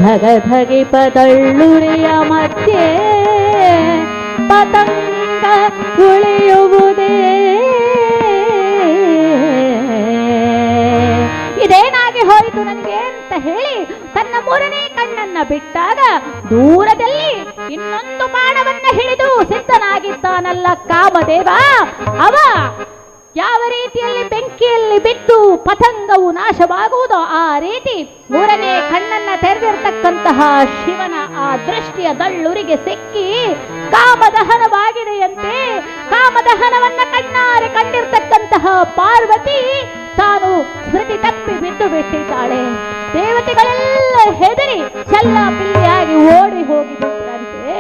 ಧಗಧಗಿ ಪದಳ್ಳುರಿಯ ಮಧ್ಯೆ ಪತಂಗ ಉಳಿಯುವುದೇ. ಇದೇನಾಗಿ ಹೋಯಿತು ನನಗೆ ಅಂತ ಹೇಳಿ ತನ್ನ ಮೂರನೇ ಕಣ್ಣನ್ನ ಬಿಟ್ಟಾಗ ದೂರದಲ್ಲಿ ಇನ್ನೊಂದು ಬಾಣವನ್ನ ಹಿಡಿದು ಸಿದ್ಧನಾಗಿದ್ದಾನಲ್ಲ ಕಾಮದೇವ. ಅವ ಯಾವ ರೀತಿಯಲ್ಲಿ ಬೆಂಕಿಯಲ್ಲಿ ಬಿದ್ದು ಪತಂಗವು ನಾಶವಾಗುವುದೋ ಆ ರೀತಿ ಮೂರನೇ ಕಣ್ಣನ್ನ ತೆರೆದಿರ್ತಕ್ಕಂತಹ ಶಿವನ ಆ ದೃಷ್ಟಿಯ ದಳ್ಳುರಿಗೆ ಸಿಕ್ಕಿ ಕಾಮದಹನವಾಗಿದೆಯಂತೆ. ಕಾಮದಹನವನ್ನ ಕಣ್ಣಾರೆ ಕಂಡಿರ್ತಕ್ಕಂತಹ ಪಾರ್ವತಿ ತಾನು ಸ್ಮೃತಿ ತಪ್ಪಿ ಬಿದ್ದು ಬಿಟ್ಟಿದ್ದಾಳೆ. ದೇವತೆಗಳೆಲ್ಲ ಹೆದರಿ ಚಲ್ಲಾಪಿಲ್ಲಿಯಾಗಿ ಓಡಿ ಹೋಗಿಬಿಟ್ಟರಂತೆ.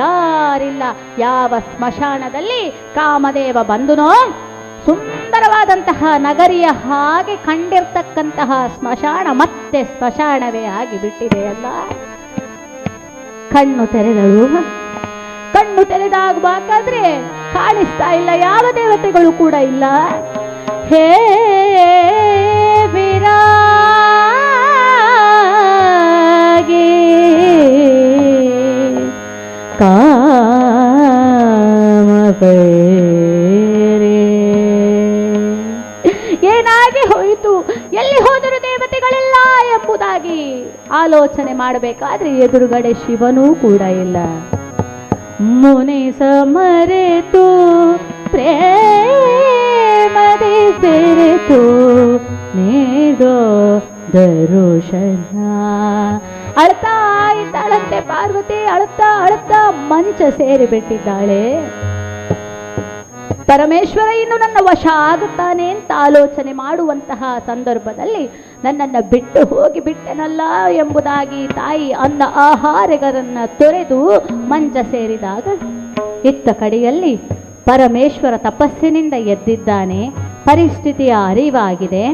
ಯಾರಿಲ್ಲ. ಯಾವ ಸ್ಮಶಾನದಲ್ಲಿ ಕಾಮದೇವ ಬಂದುನೋ ಸುಂದರವಾದಂತಹ ನಗರಿಯ ಹಾಗೆ ಕಂಡಿರ್ತಕ್ಕಂತಹ ಸ್ಮಶಾನ ಮತ್ತೆ ಸ್ಮಶಾನವೇ ಆಗಿ ಬಿಟ್ಟಿದೆಯಲ್ಲ. ಕಣ್ಣು ತೆರೆದಳು. ಕಣ್ಣು ತೆರೆದಾಗಬೇಕಾದ್ರೆ ಕಾಣಿಸ್ತಾ ಇಲ್ಲ, ಯಾವ ದೇವತೆಗಳು ಕೂಡ ಇಲ್ಲ. ಹೇ ವಿರಾಗಿ ಕಾಮಬೇರೆ ಏನಾಗಿ ಹೋಯಿತು, ಎಲ್ಲಿ ಹೋದರು ದೇವತೆಗಳಿಲ್ಲ ಎಂಬುದಾಗಿ ಆಲೋಚನೆ ಮಾಡಬೇಕಾದ್ರೆ ಎದುರುಗಡೆ ಶಿವನೂ ಕೂಡ ಇಲ್ಲ. ಮುನಿಸ ಮರೆತು ಪ್ರೇಮದಿ ಬೆರೆತು ನೀಡೋ ದರುಶನ. ಅಳ್ತಾ ಇದ್ದಾಳಂತೆ ಪಾರ್ವತಿ, ಅಳ್ತಾ ಅಳ್ತಾ ಮಂಚ ಸೇರಿಬಿಟ್ಟಿದ್ದಾಳೆ. ಪರಮೇಶ್ವರ ಇನ್ನು ನನ್ನ ವಶ ಆಗುತ್ತಾನೆ ಅಂತ ಆಲೋಚನೆ ಮಾಡುವಂತಹ ಸಂದರ್ಭದಲ್ಲಿ ನನ್ನನ್ನು ಬಿಟ್ಟು ಹೋಗಿ ಬಿಟ್ಟೆನಲ್ಲ ಎಂಬುದಾಗಿ ತಾಯಿ ಅನ್ನ ಆಹಾರಗಳನ್ನು ತೊರೆದು ಮಂಚ ಸೇರಿದಾಗ ಇತ್ತ ಕಡೆಯಲ್ಲಿ ಪರಮೇಶ್ವರ ತಪಸ್ಸಿನಿಂದ ಎದ್ದಿದ್ದಾನೆ. ಪರಿಸ್ಥಿತಿಯ ಅರಿವಾಗಿದೆ.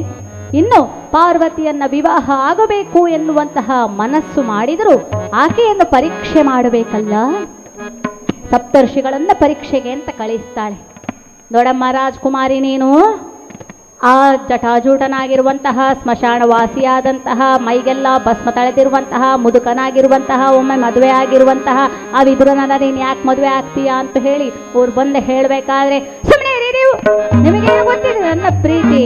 ಇನ್ನು ಪಾರ್ವತಿಯನ್ನ ವಿವಾಹ ಆಗಬೇಕು ಎನ್ನುವಂತಹ ಮನಸ್ಸು ಮಾಡಿದರೂ ಆಕೆಯನ್ನು ಪರೀಕ್ಷೆ ಮಾಡಬೇಕಲ್ಲ. ಸಪ್ತರ್ಷಿಗಳನ್ನ ಪರೀಕ್ಷೆಗೆ ಅಂತ ಕಳಿಸ್ತಾಳೆ. ನೋಡಮ್ಮ ರಾಜ್ಕುಮಾರಿ, ನೀನು ಆ ಜಟಾಜೂಟನಾಗಿರುವಂತಹ ಸ್ಮಶಾನವಾಸಿಯಾದಂತಹ ಮೈಗೆಲ್ಲ ಭಸ್ಮ ತಳೆದಿರುವಂತಹ ಮುದುಕನಾಗಿರುವಂತಹ ಒಮ್ಮೆ ಮದುವೆ ಆಗಿರುವಂತಹ ಆ ವಿದುರನನ್ನ ನೀನು ಯಾಕೆ ಮದುವೆ ಆಗ್ತೀಯಾ ಅಂತ ಹೇಳಿ ಅವ್ರು ಬಂದು ಹೇಳಬೇಕಾದ್ರೆ ಸುಮ್ಮನೆ ಇರಿ ನೀವು, ನಿಮಗೇನು ಗೊತ್ತಿದೆ ನನ್ನ ಪ್ರೀತಿ,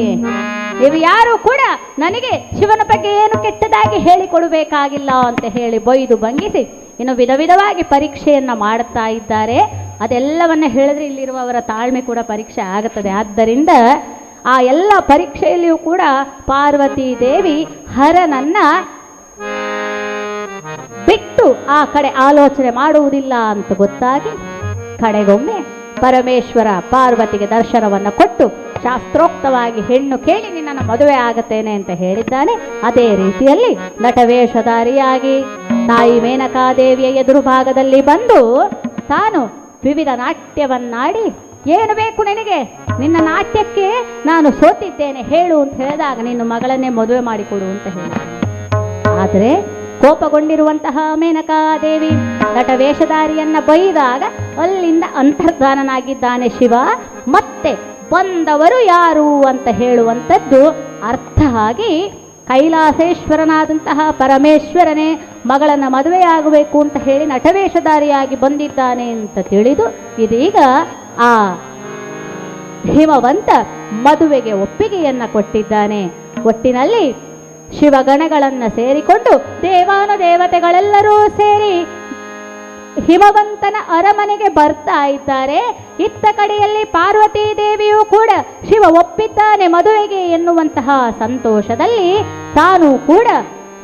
ನೀವು ಯಾರು ಕೂಡ ನನಗೆ ಶಿವನ ಬಗ್ಗೆ ಏನು ಕೆಟ್ಟದಾಗಿ ಹೇಳಿಕೊಡಬೇಕಾಗಿಲ್ಲ ಅಂತ ಹೇಳಿ ಬೈದು ಭಂಗಿಸಿ ಇನ್ನು ವಿಧ ವಿಧವಾಗಿ ಪರೀಕ್ಷೆಯನ್ನು ಮಾಡುತ್ತಾ ಇದ್ದಾರೆ. ಅದೆಲ್ಲವನ್ನ ಹೇಳಿದ್ರೆ ಇಲ್ಲಿರುವವರ ತಾಳ್ಮೆ ಕೂಡ ಪರೀಕ್ಷೆ ಆಗುತ್ತದೆ. ಆದ್ದರಿಂದ ಆ ಎಲ್ಲ ಪರೀಕ್ಷೆಯಲ್ಲಿಯೂ ಕೂಡ ಪಾರ್ವತಿ ದೇವಿ ಹರನನ್ನ ಬಿಟ್ಟು ಆ ಕಡೆ ಆಲೋಚನೆ ಮಾಡುವುದಿಲ್ಲ ಅಂತ ಗೊತ್ತಾಗಿ ಕಡೆಗೊಮ್ಮೆ ಪರಮೇಶ್ವರ ಪಾರ್ವತಿಗೆ ದರ್ಶನವನ್ನು ಕೊಟ್ಟು ಶಾಸ್ತ್ರೋಕ್ತವಾಗಿ ಹೆಣ್ಣು ಕೇಳಿ ನಿನ್ನನ್ನು ಮದುವೆ ಆಗತ್ತೇನೆ ಅಂತ ಹೇಳಿದ್ದಾನೆ. ಅದೇ ರೀತಿಯಲ್ಲಿ ನಟವೇಷಧಾರಿಯಾಗಿ ತಾಯಿ ಮೇನಕಾದೇವಿಯ ಎದುರು ಭಾಗದಲ್ಲಿ ಬಂದು ತಾನು ವಿವಿಧ ನಾಟ್ಯವನ್ನಾಡಿ, ಏನು ಬೇಕು ನಿನಗೆ, ನಿನ್ನ ನಾಟ್ಯಕ್ಕೆ ನಾನು ಸೋತಿದ್ದೇನೆ ಹೇಳು ಅಂತ ಹೇಳಿದಾಗ ನಿನ್ನ ಮಗಳನ್ನೇ ಮದುವೆ ಮಾಡಿಕೊಡು ಅಂತ ಹೇಳಿ. ಆದರೆ ಕೋಪಗೊಂಡಿರುವಂತಹ ಮೇನಕಾದೇವಿ ನಟವೇಷಧಾರಿಯನ್ನ ಬೈದಾಗ ಅಲ್ಲಿಂದ ಅಂತರ್ಧಾನನಾಗಿದ್ದಾನೆ ಶಿವ. ಮತ್ತೆ ಬಂದವರು ಯಾರು ಅಂತ ಹೇಳುವಂಥದ್ದು ಅರ್ಥ ಆಗಿ ಕೈಲಾಸೇಶ್ವರನಾದಂತಹ ಪರಮೇಶ್ವರನೇ ಮಗಳನ್ನ ಮದುವೆಯಾಗಬೇಕು ಅಂತ ಹೇಳಿ ನಟವೇಷಧಾರಿಯಾಗಿ ಬಂದಿದ್ದಾನೆ ಅಂತ ತಿಳಿದು ಇದೀಗ ಆ ಹಿಮವಂತ ಮದುವೆಗೆ ಒಪ್ಪಿಗೆಯನ್ನ ಕೊಟ್ಟಿದ್ದಾನೆ. ಒಟ್ಟಿನಲ್ಲಿ ಶಿವಗಣಗಳನ್ನು ಸೇರಿಕೊಂಡು ದೇವಾನು ದೇವತೆಗಳೆಲ್ಲರೂ ಸೇರಿ ಹಿಮವಂತನ ಅರಮನೆಗೆ ಬರ್ತಾ ಇದ್ದಾರೆ. ಇತ್ತ ಕಡೆಯಲ್ಲಿ ಪಾರ್ವತೀ ದೇವಿಯೂ ಕೂಡ ಶಿವ ಒಪ್ಪಿದ್ದಾನೆ ಮದುವೆಗೆ ಎನ್ನುವಂತಹ ಸಂತೋಷದಲ್ಲಿ ತಾನು ಕೂಡ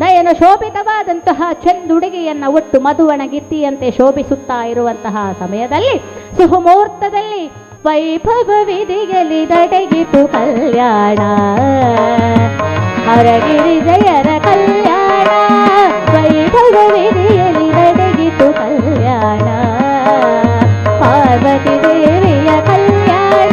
ನಯನ ಶೋಭಿತವಾದಂತಹ ಚೆಂದುಡುಗೆಯನ್ನ ಒಟ್ಟು ಮಧುವಣಗಿತ್ತಿಯಂತೆ ಶೋಭಿಸುತ್ತಾ ಇರುವಂತಹ ಸಮಯದಲ್ಲಿ ಸುಹುಮುಹೂರ್ತದಲ್ಲಿ ವೈಭವ ವಿಧಿಯಲ್ಲಿ ದಡಗಿತು ಕಲ್ಯಾಣ, ಹರಗಿರಿ ಜಯರ ಕಲ್ಯಾಣ, ವೈಭವ ವಿಧಿಯಲ್ಲಿ ದಡಗಿತು ಕಲ್ಯಾಣ, ಪಾರ್ವತಿ ದೇವಿಯ ಕಲ್ಯಾಣ.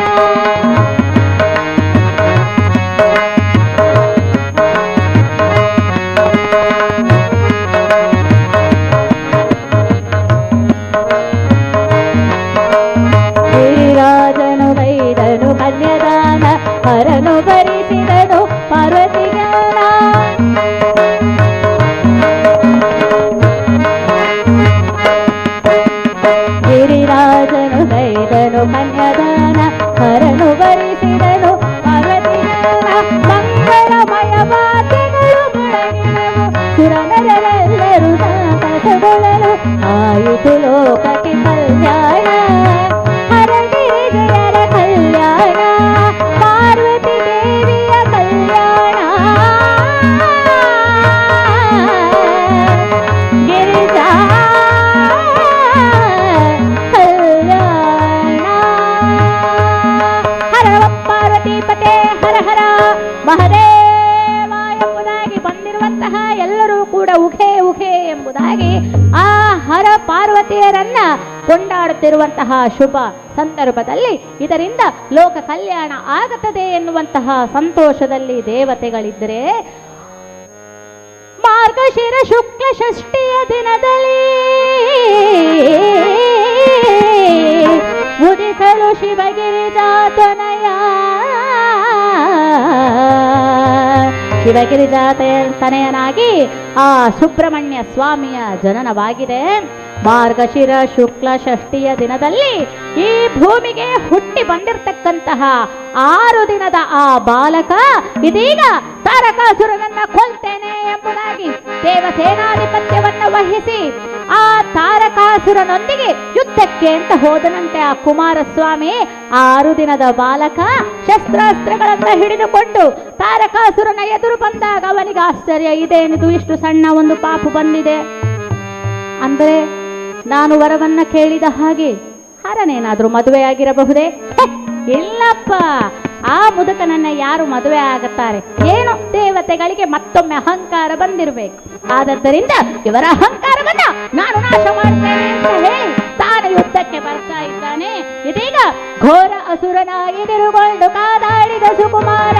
ಶ್ರೀರಾಜನು ಗೈದನು ಕನ್ಯದಾನ, ಹರನು ಭರಿಸಿದನು ಪಾರ್ವತಿ ಜ್ಞಾನ. ಗಿರಿರಾಜನು ಗೈದನು ಕನ್ಯದಾನ, ಹರನು ಭರಿಸಿದನು ಪಾರ್ವತಿ ಜ್ಞಾನ. ಮಂಗಳಮಯ ವಾದ್ಯಗಳು ಮೊಳಗಿದವು, ಸುರನರೆಲ್ಲರೂ ಸಂತಸಗೊಳ್ಳಲು ಆಯಿತು ಲೋಕಕ್ಕೆ ಕಲ್ಯಾಣ, ಹರಗಿರಿ ಜಯರ ಕಲ್ಯಾಣ, ಪಾರ್ವತಿ ದೇವಿಯ ಕಲ್ಯಾಣ, ಗಿರಿಜಾ ಕಲ್ಯಾಣ. ಹರ ಪಾರ್ವತಿ ಪತೆ ಹರ ಹರ ಮಹದೇವ ಎಂಬುದಾಗಿ ಬಂದಿರುವಂತಹ ಎಲ್ಲರೂ ಕೂಡ ಉಘೆ ಉಘೆ ಎಂಬುದಾಗಿ ಆ ಹರ ಪಾರ್ವತಿಯರನ್ನ ಕೊಂಡಾಡುತ್ತಿರುವಂತಹ ಶುಭ ಸಂದರ್ಭದಲ್ಲಿ ಇದರಿಂದ ಲೋಕ ಕಲ್ಯಾಣ ಆಗುತ್ತದೆ ಎನ್ನುವಂತಹ ಸಂತೋಷದಲ್ಲಿ ದೇವತೆಗಳಿದ್ದರೆ ಮಾರ್ಗಶಿರ ಶುಕ್ಲ ಷಷ್ಠಿಯ ದಿನದಲ್ಲಿ ಉದಿಸಲು ಶಿವಗಿರಿಜಾತನಯ ಶಿವಗಿರಿಜಾತನೆಯನಾಗಿ ಆ ಸುಬ್ರಹ್ಮಣ್ಯ ಸ್ವಾಮಿಯ ಜನನವಾಗಿದೆ. ಮಾರ್ಗಶಿರ ಶುಕ್ಲ ಷಷ್ಠಿಯ ದಿನದಲ್ಲಿ ಈ ಭೂಮಿಗೆ ಹುಟ್ಟಿ ಬಂದಿರತಕ್ಕಂತಹ 6 ದಿನದ ಆ ಬಾಲಕ ಇದೀಗ ತಾರಕಾಸುರನನ್ನ ಕೊಲ್ತೇನೆ ಎಂಬುದಾಗಿ ದೇವಸೇನಾಧಿಪತ್ಯವನ್ನ ವಹಿಸಿ ಆ ತಾರಕಾಸುರನೊಂದಿಗೆ ಯುದ್ಧಕ್ಕೆ ಅಂತ ಹೋದನಂತೆ. ಆ ಕುಮಾರಸ್ವಾಮಿ 6 ದಿನದ ಬಾಲಕ ಶಸ್ತ್ರಾಸ್ತ್ರಗಳನ್ನ ಹಿಡಿದುಕೊಂಡು ತಾರಕಾಸುರನ ಎದುರು ಬಂದಾಗ ಅವನಿಗೆ ಆಶ್ಚರ್ಯ, ಇದೇನಿದು ಇಷ್ಟು ಸಣ್ಣ ಒಂದು ಪಾಪು ಬಂದಿದೆ ಅಂದರೆ ನಾನು ವರವನ್ನ ಕೇಳಿದ ಹಾಗೆ ಹರನೇನಾದ್ರೂ ಮದುವೆ ಆಗಿರಬಹುದೇ? ಇಲ್ಲಪ್ಪ, ಆ ಮುದುಕನನ್ನ ಯಾರು ಮದುವೆ ಆಗುತ್ತಾರೆ? ಏನು ದೇವತೆಗಳಿಗೆ ಮತ್ತೊಮ್ಮೆ ಅಹಂಕಾರ ಬಂದಿರಬೇಕು. ಆದದ್ದರಿಂದ ಇವರ ಅಹಂಕಾರವನ್ನ ನಾನು ನಾಶ ಮಾಡ್ತೇನೆ ಅಂತ ಹೇಳಿ ತಾನು ಯುದ್ಧಕ್ಕೆ ಬರ್ತಾ ಇದ್ದಾನೆ. ಇದೀಗ ಘೋರ ಅಸುರನಾಗಿ ತಿರುಗೊಂಡು ಕಾದಾಡಿದ ಸುಕುಮಾರ,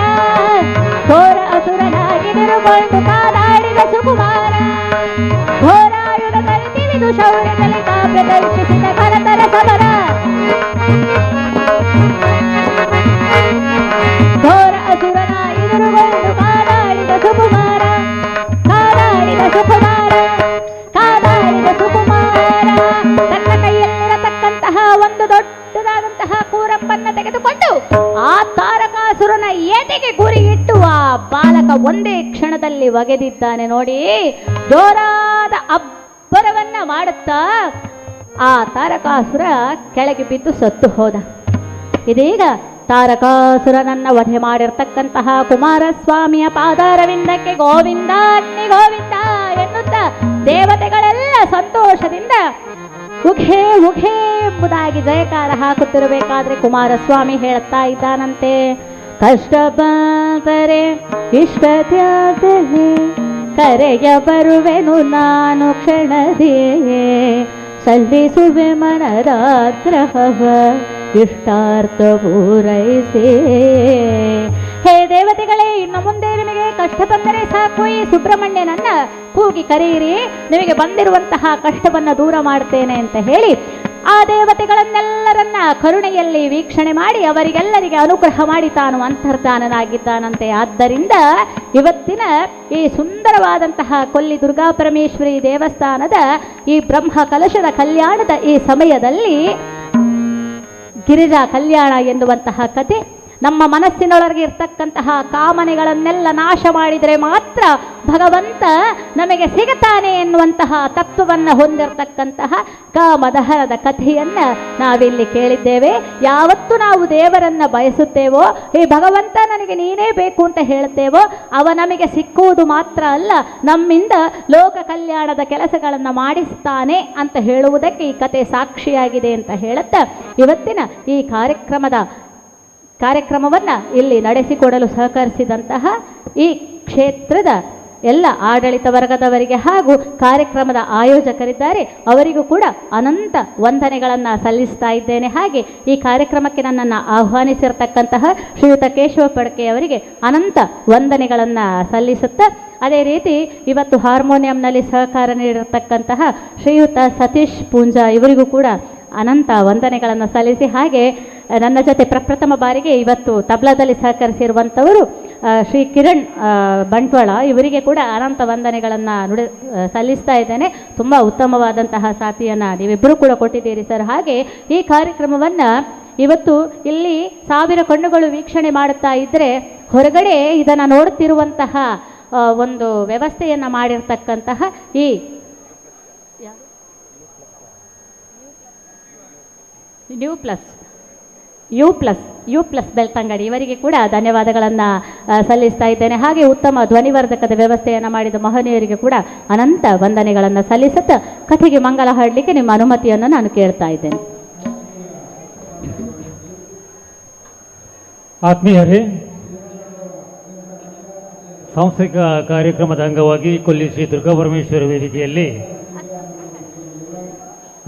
ಘೋರ ಅಸುರನಾಗಿ ತಿರುಗೊಂಡು ಕಾದಾಡಿದ ಸುಕುಮಾರ, ಘೋರಾಯುಧದಲ್ಲಿ ತಿಳಿದು ಶೌರ್ಯದಲ್ಲಿ ಪ್ರದರ್ಶಿಸಿದ ಕರತರ ಸಮರ, ಘೋರ ಅಸುರನ ಎದುರುಗೊಂಡು ಕಾದಾಡಿದ ಸುಕುಮಾರ, ಕಾದಾಡಿದ ಸುಕುಮಾರ, ಕಾದಾಡಿದ ಸುಕುಮಾರ ತನ್ನ ಕೈಯಲ್ಲಿರತಕ್ಕಂತಹ ಒಂದು ದೊಡ್ಡದಾದಂತಹ ಕೂರಂಬನ್ನ ತೆಗೆದುಕೊಂಡು ಆ ತಾರಕಾಸುರನ ಎದೆಗೆ ಗುರಿ ಇಟ್ಟು ಆ ಬಾಲಕ ಒಂದೇ ಕ್ಷಣದಲ್ಲಿ ಒಗೆದಿದ್ದಾನೆ. ನೋಡಿ, ಜೋರಾದ ಅಬ್ಬರವನ್ನ ಮಾಡುತ್ತಾ ಆ ತಾರಕಾಸುರ ಕೆಳಗೆ ಬಿದ್ದು ಸತ್ತು ಹೋದ. ಇದೀಗ ತಾರಕಾಸುರನನ್ನ ವಧೆ ಮಾಡಿರ್ತಕ್ಕಂತಹ ಕುಮಾರಸ್ವಾಮಿಯ ಪಾದಾರವಿಂದಕ್ಕೆ ಗೋವಿಂದ ಅಗ್ನಿ ಗೋವಿಂದ ಎನ್ನುತ್ತಾ ದೇವತೆಗಳೆಲ್ಲ ಸಂತೋಷದಿಂದ ಉಘೇ ಉಘೇ ಎಂಬುದಾಗಿ ಜಯಕಾರ ಹಾಕುತ್ತಿರಬೇಕಾದ್ರೆ ಕುಮಾರಸ್ವಾಮಿ ಹೇಳುತ್ತಾ ಇದ್ದಾನಂತೆ, ಕಷ್ಟ ಬಂದರೆ ಇಷ್ಟ ತ್ಯಾಗಲೇ ಕರೆಯ ಬರುವೆನು ನಾನು ಕ್ಷಣದೇ, ಸಲ್ಲಿಸುವೆ ಮನದಾಗ್ರಹವ ಇಷ್ಟಾರ್ಥ ಪೂರೈಸೇ. ಹೇ ದೇವತೆಗಳೇ, ಇನ್ನು ಮುಂದೆ ನಿಮಗೆ ಕಷ್ಟ ಬಂದರೆ ಸಾಕು, ಈ ಸುಬ್ರಹ್ಮಣ್ಯನನ್ನ ಕೂಗಿ ಕರೆಯಿರಿ, ನಿಮಗೆ ಬಂದಿರುವಂತಹ ಕಷ್ಟವನ್ನ ದೂರ ಮಾಡ್ತೇನೆ ಅಂತ ಹೇಳಿ ಆ ದೇವತೆಗಳನ್ನೆಲ್ಲರನ್ನ ಕರುಣೆಯಲ್ಲಿ ವೀಕ್ಷಣೆ ಮಾಡಿ ಅವರಿಗೆಲ್ಲರಿಗೆ ಅನುಗ್ರಹ ಮಾಡಿ ತಾನು ಅಂತರ್ಧಾನನಾಗಿದ್ದಾನಂತೆ. ಆದ್ದರಿಂದ ಇವತ್ತಿನ ಈ ಸುಂದರವಾದಂತಹ ಕೊಲ್ಲಿ ದುರ್ಗಾ ಪರಮೇಶ್ವರಿ ದೇವಸ್ಥಾನದ ಈ ಬ್ರಹ್ಮ ಕಲಶದ ಕಲ್ಯಾಣದ ಈ ಸಮಯದಲ್ಲಿ ಗಿರಿಜಾ ಕಲ್ಯಾಣ ಎನ್ನುವಂತಹ ಕತೆ ನಮ್ಮ ಮನಸ್ಸಿನೊಳಗೆ ಇರ್ತಕ್ಕಂತಹ ಕಾಮನೆಗಳನ್ನೆಲ್ಲ ನಾಶ ಮಾಡಿದರೆ ಮಾತ್ರ ಭಗವಂತ ನಮಗೆ ಸಿಗುತ್ತಾನೆ ಎನ್ನುವಂತಹ ತತ್ವವನ್ನು ಹೊಂದಿರತಕ್ಕಂತಹ ಕಾಮದಹರದ ಕಥೆಯನ್ನು ನಾವಿಲ್ಲಿ ಕೇಳಿದ್ದೇವೆ. ಯಾವತ್ತು ನಾವು ದೇವರನ್ನ ಬಯಸುತ್ತೇವೋ, ಈ ಭಗವಂತ ನನಗೆ ನೀನೇ ಬೇಕು ಅಂತ ಹೇಳುತ್ತೇವೋ, ಅವ ನಮಗೆ ಸಿಕ್ಕುವುದು ಮಾತ್ರ ಅಲ್ಲ, ನಮ್ಮಿಂದ ಲೋಕ ಕಲ್ಯಾಣದ ಕೆಲಸಗಳನ್ನು ಮಾಡಿಸ್ತಾನೆ ಅಂತ ಹೇಳುವುದಕ್ಕೆ ಈ ಕತೆ ಸಾಕ್ಷಿಯಾಗಿದೆ ಅಂತ ಹೇಳುತ್ತಾ ಇವತ್ತಿನ ಈ ಕಾರ್ಯಕ್ರಮವನ್ನು ಇಲ್ಲಿ ನಡೆಸಿಕೊಡಲು ಸಹಕರಿಸಿದಂತಹ ಈ ಕ್ಷೇತ್ರದ ಎಲ್ಲ ಆಡಳಿತ ವರ್ಗದವರಿಗೆ ಹಾಗೂ ಕಾರ್ಯಕ್ರಮದ ಆಯೋಜಕರಿದ್ದಾರೆ, ಅವರಿಗೂ ಕೂಡ ಅನಂತ ವಂದನೆಗಳನ್ನು ಸಲ್ಲಿಸ್ತಾ ಇದ್ದೇನೆ. ಹಾಗೆ ಈ ಕಾರ್ಯಕ್ರಮಕ್ಕೆ ನನ್ನನ್ನು ಆಹ್ವಾನಿಸಿರ್ತಕ್ಕಂತಹ ಶ್ರೀಯುತ ಕೇಶವ ಪಡ್ಕೆ ಅವರಿಗೆ ಅನಂತ ವಂದನೆಗಳನ್ನು ಸಲ್ಲಿಸುತ್ತಾ, ಅದೇ ರೀತಿ ಇವತ್ತು ಹಾರ್ಮೋನಿಯಂನಲ್ಲಿ ಸಹಕಾರ ನೀಡಿರತಕ್ಕಂತಹ ಶ್ರೀಯುತ ಸತೀಶ್ ಪೂಂಜಾ ಇವರಿಗೂ ಕೂಡ ಅನಂತ ವಂದನೆಗಳನ್ನು ಸಲ್ಲಿಸಿ, ಹಾಗೆ ನನ್ನ ಜೊತೆ ಪ್ರಪ್ರಥಮ ಬಾರಿಗೆ ಇವತ್ತು ತಬ್ಲಾದಲ್ಲಿ ಸಹಕರಿಸಿರುವಂಥವರು ಶ್ರೀ ಕಿರಣ್ ಬಂಟ್ವಾಳ ಇವರಿಗೆ ಕೂಡ ಅನಂತ ವಂದನೆಗಳನ್ನು ಸಲ್ಲಿಸ್ತಾ ಇದ್ದೇನೆ. ತುಂಬ ಉತ್ತಮವಾದಂತಹ ಸಾಥಿಯನ್ನು ನೀವಿಬ್ಬರೂ ಕೂಡ ಕೊಟ್ಟಿದ್ದೀರಿ ಸರ್. ಹಾಗೆ ಈ ಕಾರ್ಯಕ್ರಮವನ್ನು ಇವತ್ತು ಇಲ್ಲಿ 1000 ಕಣ್ಣುಗಳು ವೀಕ್ಷಣೆ ಮಾಡುತ್ತಾ ಇದ್ದರೆ ಹೊರಗಡೆ ಇದನ್ನು ನೋಡುತ್ತಿರುವಂತಹ ಒಂದು ವ್ಯವಸ್ಥೆಯನ್ನು ಮಾಡಿರ್ತಕ್ಕಂತಹ ಈ ಯು ಪ್ಲಸ್ ಬೆಳ್ತಂಗಡಿ ಇವರಿಗೆ ಕೂಡ ಧನ್ಯವಾದಗಳನ್ನು ಸಲ್ಲಿಸ್ತಾ ಇದ್ದೇನೆ. ಹಾಗೆ ಉತ್ತಮ ಧ್ವನಿವರ್ಧಕದ ವ್ಯವಸ್ಥೆಯನ್ನು ಮಾಡಿದ ಮಹನೀಯರಿಗೆ ಕೂಡ ಅನಂತ ವಂದನೆಗಳನ್ನು ಸಲ್ಲಿಸುತ್ತಾ ಕಥೆಗೆ ಮಂಗಲ ಹಾಡಲಿಕ್ಕೆ ನಿಮ್ಮ ಅನುಮತಿಯನ್ನು ನಾನು ಕೇಳ್ತಾ ಇದ್ದೇನೆ. ಆತ್ಮೀಯರೇ, ಸಾಂಸ್ಥಿಕ ಕಾರ್ಯಕ್ರಮದ ಅಂಗವಾಗಿ ಕೊಲ್ಲಿ ಶ್ರೀ ದುರ್ಗಾಪರಮೇಶ್ವರಿ ವೇದಿಕೆಯಲ್ಲಿ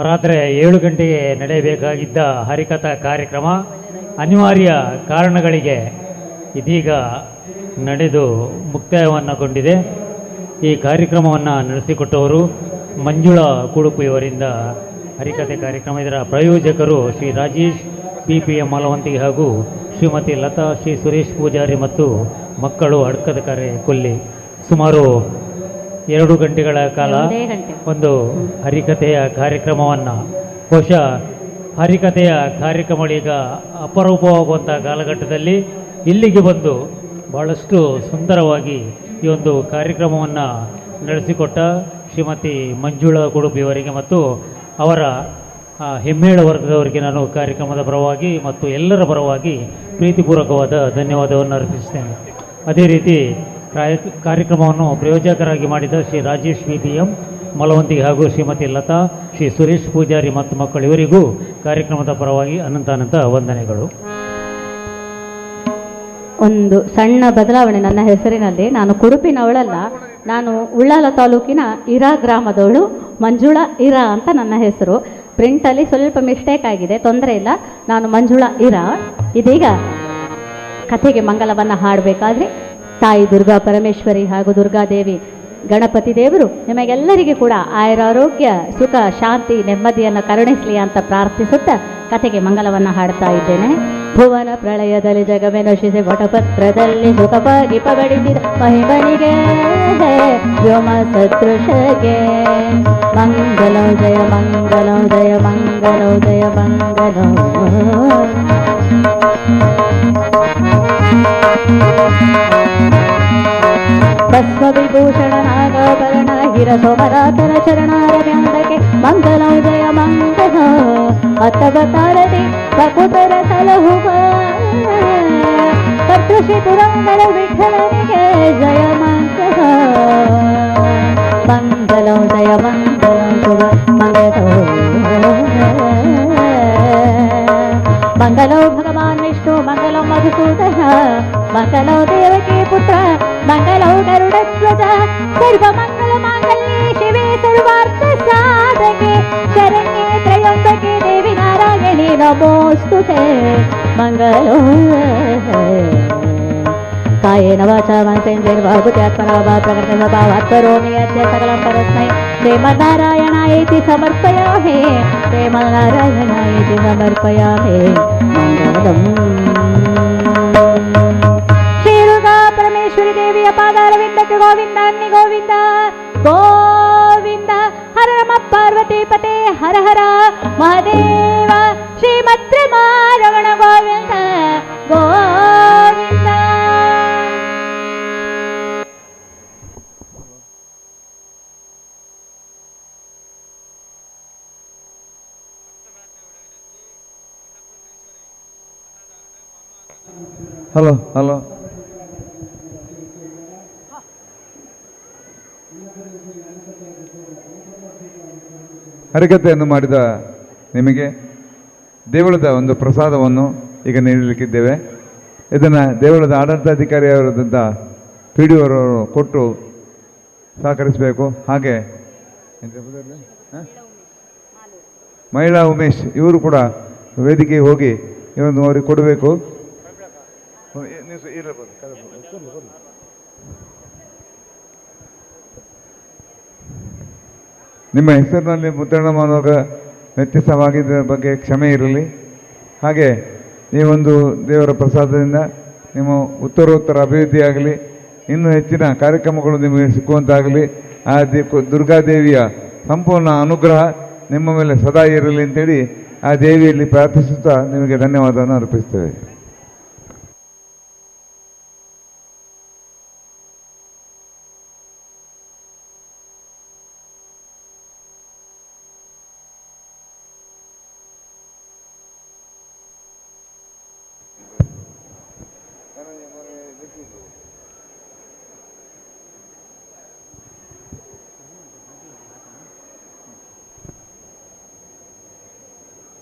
ರಾತ್ರಿ 7 ಗಂಟೆಗೆ ನಡೆಯಬೇಕಾಗಿದ್ದ ಹರಿಕಥಾ ಕಾರ್ಯಕ್ರಮ ಅನಿವಾರ್ಯ ಕಾರಣಗಳಿಗೆ ಇದೀಗ ನಡೆದು ಮುಕ್ತಾಯವನ್ನುಗೊಂಡಿದೆ. ಈ ಕಾರ್ಯಕ್ರಮವನ್ನು ನಡೆಸಿಕೊಟ್ಟವರು ಮಂಜುಳಾ ಕುಡುಪುಯವರಿಂದ ಹರಿಕತೆ ಕಾರ್ಯಕ್ರಮ. ಇದರ ಪ್ರಾಯೋಜಕರು ಶ್ರೀ ರಾಜೇಶ್ PPM ಮಲವಂತಿ ಹಾಗೂ ಶ್ರೀಮತಿ ಲತಾ ಶ್ರೀ ಸುರೇಶ್ ಪೂಜಾರಿ ಮತ್ತು ಮಕ್ಕಳು ಅಡ್ಕದಕರೆ ಕೊಲ್ಲಿ. ಸುಮಾರು 2 ಗಂಟೆಗಳ ಕಾಲ ಒಂದು ಹರಿಕತೆಯ ಕಾರ್ಯಕ್ರಮವನ್ನು, ಬಹುಶಃ ಹರಿಕತೆಯ ಕಾರ್ಯಕ್ರಮಗಳೀಗ ಅಪರೂಪವಾಗುವಂಥ ಕಾಲಘಟ್ಟದಲ್ಲಿ ಇಲ್ಲಿಗೆ ಬಂದು ಬಹಳಷ್ಟು ಸುಂದರವಾಗಿ ಈ ಒಂದು ಕಾರ್ಯಕ್ರಮವನ್ನು ನಡೆಸಿಕೊಟ್ಟ ಶ್ರೀಮತಿ ಮಂಜುಳಾ ಕುಡುಪಿಯವರಿಗೆ ಮತ್ತು ಅವರ ಹೆಮ್ಮೇಳ ವರ್ಗದವರಿಗೆ ನಾನು ಕಾರ್ಯಕ್ರಮದ ಪರವಾಗಿ ಮತ್ತು ಎಲ್ಲರ ಪರವಾಗಿ ಪ್ರೀತಿಪೂರ್ವಕವಾದ ಧನ್ಯವಾದವನ್ನು ಅರ್ಪಿಸ್ತೇನೆ. ಅದೇ ರೀತಿ ಕಾರ್ಯಕ್ರಮವನ್ನು ಪ್ರಯೋಜಕರಾಗಿ ಮಾಡಿದ ಶ್ರೀ ರಾಜೇಶ್ PPM ಮಲವಂತಿ ಹಾಗೂ ಶ್ರೀಮತಿ ಲತಾ ಶ್ರೀ ಸುರೇಶ್ ಪೂಜಾರಿ ಮತ್ತು ಮಕ್ಕಳು ಇವರಿಗೂ ಕಾರ್ಯಕ್ರಮದ ಪರವಾಗಿ ಅನಂತ ವಂದನೆಗಳು. ಒಂದು ಸಣ್ಣ ಬದಲಾವಣೆ ನನ್ನ ಹೆಸರಿನಲ್ಲಿ. ನಾನು ಕುಡುಪಿನವಳಲ್ಲ, ನಾನು ಉಳ್ಳಾಲ ತಾಲೂಕಿನ ಇರಾ ಗ್ರಾಮದವಳು. ಮಂಜುಳಾ ಇರಾ ಅಂತ ನನ್ನ ಹೆಸರು. ಪ್ರಿಂಟಲ್ಲಿ ಸ್ವಲ್ಪ ಮಿಸ್ಟೇಕ್ ಆಗಿದೆ, ತೊಂದರೆ ಇಲ್ಲ. ನಾನು ಮಂಜುಳಾ ಇರಾ. ಇದೀಗ ಕಥೆಗೆ ಮಂಗಲವನ್ನು ಹಾಡಬೇಕಾದ್ರೆ ತಾಯಿ ದುರ್ಗಾ ಪರಮೇಶ್ವರಿ ಹಾಗೂ ದುರ್ಗಾದೇವಿ ಗಣಪತಿ ದೇವರು ನಿಮಗೆಲ್ಲರಿಗೂ ಕೂಡ ಆಯುರಾರೋಗ್ಯ ಸುಖ ಶಾಂತಿ ನೆಮ್ಮದಿಯನ್ನು ಕರುಣಿಸಲಿ ಅಂತ ಪ್ರಾರ್ಥಿಸುತ್ತಾ ಕಥೆಗೆ ಮಂಗಲವನ್ನು ಹಾಡ್ತಾ ಇದ್ದೇನೆ. ಭುವನ ಪ್ರಳಯದಲ್ಲಿ ಜಗವೇ ನಶಿಸಿ ವಟಪತ್ರದಲ್ಲಿ ಸುಖವಾಗಿ ಪಗಡಿಸಿದ ಮಹಿಮನಿಗೆ ವ್ಯೋಮ ಸದೃಶಗೆ ಮಂಗಲೋ ಜಯ ಮಂಗಲೋ ಜಯ ಮಂಗಲೋ ಜಯ ಮಂಗಲೋ. ಭಸ್ಮ ವಿಭೂಷಣ ನಾಗಾಭರಣ ಹಿರ ಸೋಮರಾತನ ಚರಣಾರವ್ಯಂದಕ್ಕೆ ಮಂಗಲೋ ಜಯ ಮಂಗಲೋ. ಅತ್ತವತಾರದಿ ಬಕುತರ ಸಲಹುವ ಕರ್ತೃಶ್ರೀ ಪುರಂದರ ವಿಠಲನಿಗೆ ಜಯ ಮಂಗಲೋ. ಮಂಗಲೋ ಜಯ ಮಂಗಲೋ ಶುಭ ಮಂಗಲೋ. ಮಂಗಲೋ ಭಗವಾನ್ ವಿಷ್ಣು ಮಂಗಲೋ ಮಧುಸೂದನ ಮಂಗಲೋ ದೇವಕಿ ಪುತ್ರ ಮಂಗಲೋ ಗರುಡಧ್ವಜ ಸರ್ವಮಂಗಲ ಮಾಂಗಲ್ಯೆ ಶಿವೆ ಸರ್ವಾರ್ಥ ಸಾಧಕೆ ಶರಣ್ಯೆ ತ್ರಯಂಬಕೆ ದೇವಿ ನಾರಾಯಣಿ ನಮೋಸ್ತುತೆ. ಮಂಗಲೋ ಕಾಯೇನ ವಾಚಾ ಮನಸೇಂದ್ರಿಯರ್ವಾ ಬುದ್ಧ್ಯಾತ್ಮನಾ ವಾ ಪ್ರಕೃತಿಂ ಸ್ವಭಾವಾತ್ ಕರೋಮಿ ಅದ್ಯ ಸಕಲಂ ಪರಸ್ಮೈ ಶ್ರೀಮನ್ನಾರಾಯಣಾಯೇತಿ ಸಮರ್ಪಯಾಮಿ ಶ್ರೀಮನ್ನಾರಾಯಣಾಯೇತಿ ಸಮರ್ಪಯಾಮಿ. ಮಂಗಲಂ ಶ್ರೀ ದುರ್ಗಾ ಪರಮೇಶ್ವರಿ ದೇವಿಯ ಪಾದಾರವಿಂದಕ್ಕೆ ಗೋವಿಂದ ಅನ್ನಿ ಗೋವಿಂದ ಗೋವಿಂದ. ಹರ ನಮ ಪಾರ್ವತಿ ಪತೆ ಹರ ಹರ ಮಹಾದೇವ. ಶ್ರೀಮದ್ರಮಾರಮಣ ಗೋವಿಂದ ಗೋವಿಂದ. ಹಲೋ ಹಲೋ ಹರಿಕತೆಯನ್ನು ಮಾಡಿದ ನಿಮಗೆ ದೇವಳದ ಒಂದು ಪ್ರಸಾದವನ್ನು ಈಗ ನೀಡಲಿಕ್ಕಿದ್ದೇವೆ. ಇದನ್ನು ದೇವಳದ ಆಡಳಿತಾಧಿಕಾರಿಯವರಾದಂಥ PDO ಅವರು ಕೊಟ್ಟು ಸಹಕರಿಸಬೇಕು. ಹಾಗೆ ಮಹಿಳಾ ಉಮೇಶ್ ಇವರು ಕೂಡ ವೇದಿಕೆಗೆ ಹೋಗಿ ಇವನು ಅವ್ರಿಗೆ ಕೊಡಬೇಕು. ನಿಮ್ಮ ಹೆಸರಿನಲ್ಲಿ ಮುದ್ರಣ ಮಾಡುವಾಗ ವ್ಯತ್ಯಾಸವಾಗಿದ್ದ ಬಗ್ಗೆ ಕ್ಷಮೆ ಇರಲಿ. ಹಾಗೆ ನೀವೊಂದು ದೇವರ ಪ್ರಸಾದದಿಂದ ನಿಮ್ಮ ಉತ್ತರೋತ್ತರ ಅಭಿವೃದ್ಧಿಯಾಗಲಿ, ಇನ್ನೂ ಹೆಚ್ಚಿನ ಕಾರ್ಯಕ್ರಮಗಳು ನಿಮಗೆ ಸಿಕ್ಕುವಂತಾಗಲಿ. ಆ ದುರ್ಗಾದೇವಿಯ ಸಂಪೂರ್ಣ ಅನುಗ್ರಹ ನಿಮ್ಮ ಮೇಲೆ ಸದಾ ಇರಲಿ ಅಂತೇಳಿ ಆ ದೇವಿಯಲ್ಲಿ ಪ್ರಾರ್ಥಿಸುತ್ತಾ ನಿಮಗೆ ಧನ್ಯವಾದವನ್ನು ಅರ್ಪಿಸ್ತೇವೆ.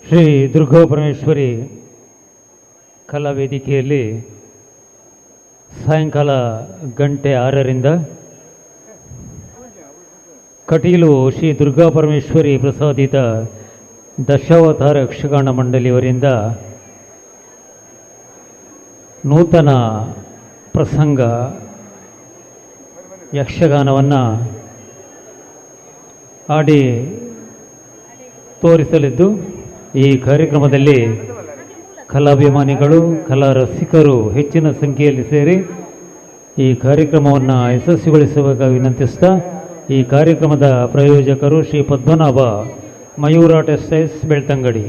ಶ್ರೀ ದುರ್ಗಾ ಪರಮೇಶ್ವರಿ ಕಲಾ ವೇದಿಕೆಯಲ್ಲಿ ಸಾಯಂಕಾಲ 6:00ರಿಂದ ಕಟೀಲು ಶ್ರೀ ದುರ್ಗಾ ಪರಮೇಶ್ವರಿ ಪ್ರಸಾದಿತ ದಶಾವತಾರ ಯಕ್ಷಗಾನ ಮಂಡಳಿಯವರಿಂದ ನೂತನ ಪ್ರಸಂಗ ಯಕ್ಷಗಾನವನ್ನು ಆಡಿ ತೋರಿಸಲಿದ್ದು ಈ ಕಾರ್ಯಕ್ರಮದಲ್ಲಿ ಕಲಾಭಿಮಾನಿಗಳು ಕಲಾ ರಸಿಕರು ಹೆಚ್ಚಿನ ಸಂಖ್ಯೆಯಲ್ಲಿ ಸೇರಿ ಈ ಕಾರ್ಯಕ್ರಮವನ್ನು ಯಶಸ್ವಿಗೊಳಿಸಬೇಕಾಗಿ ವಿನಂತಿಸ್ತಾ ಈ ಕಾರ್ಯಕ್ರಮದ ಪ್ರಾಯೋಜಕರು ಶ್ರೀ ಪದ್ಮನಾಭ ಮಯೂರ ಟೆಕ್ಸ್ಟೈಲ್ಸ್ ಬೆಳ್ತಂಗಡಿ.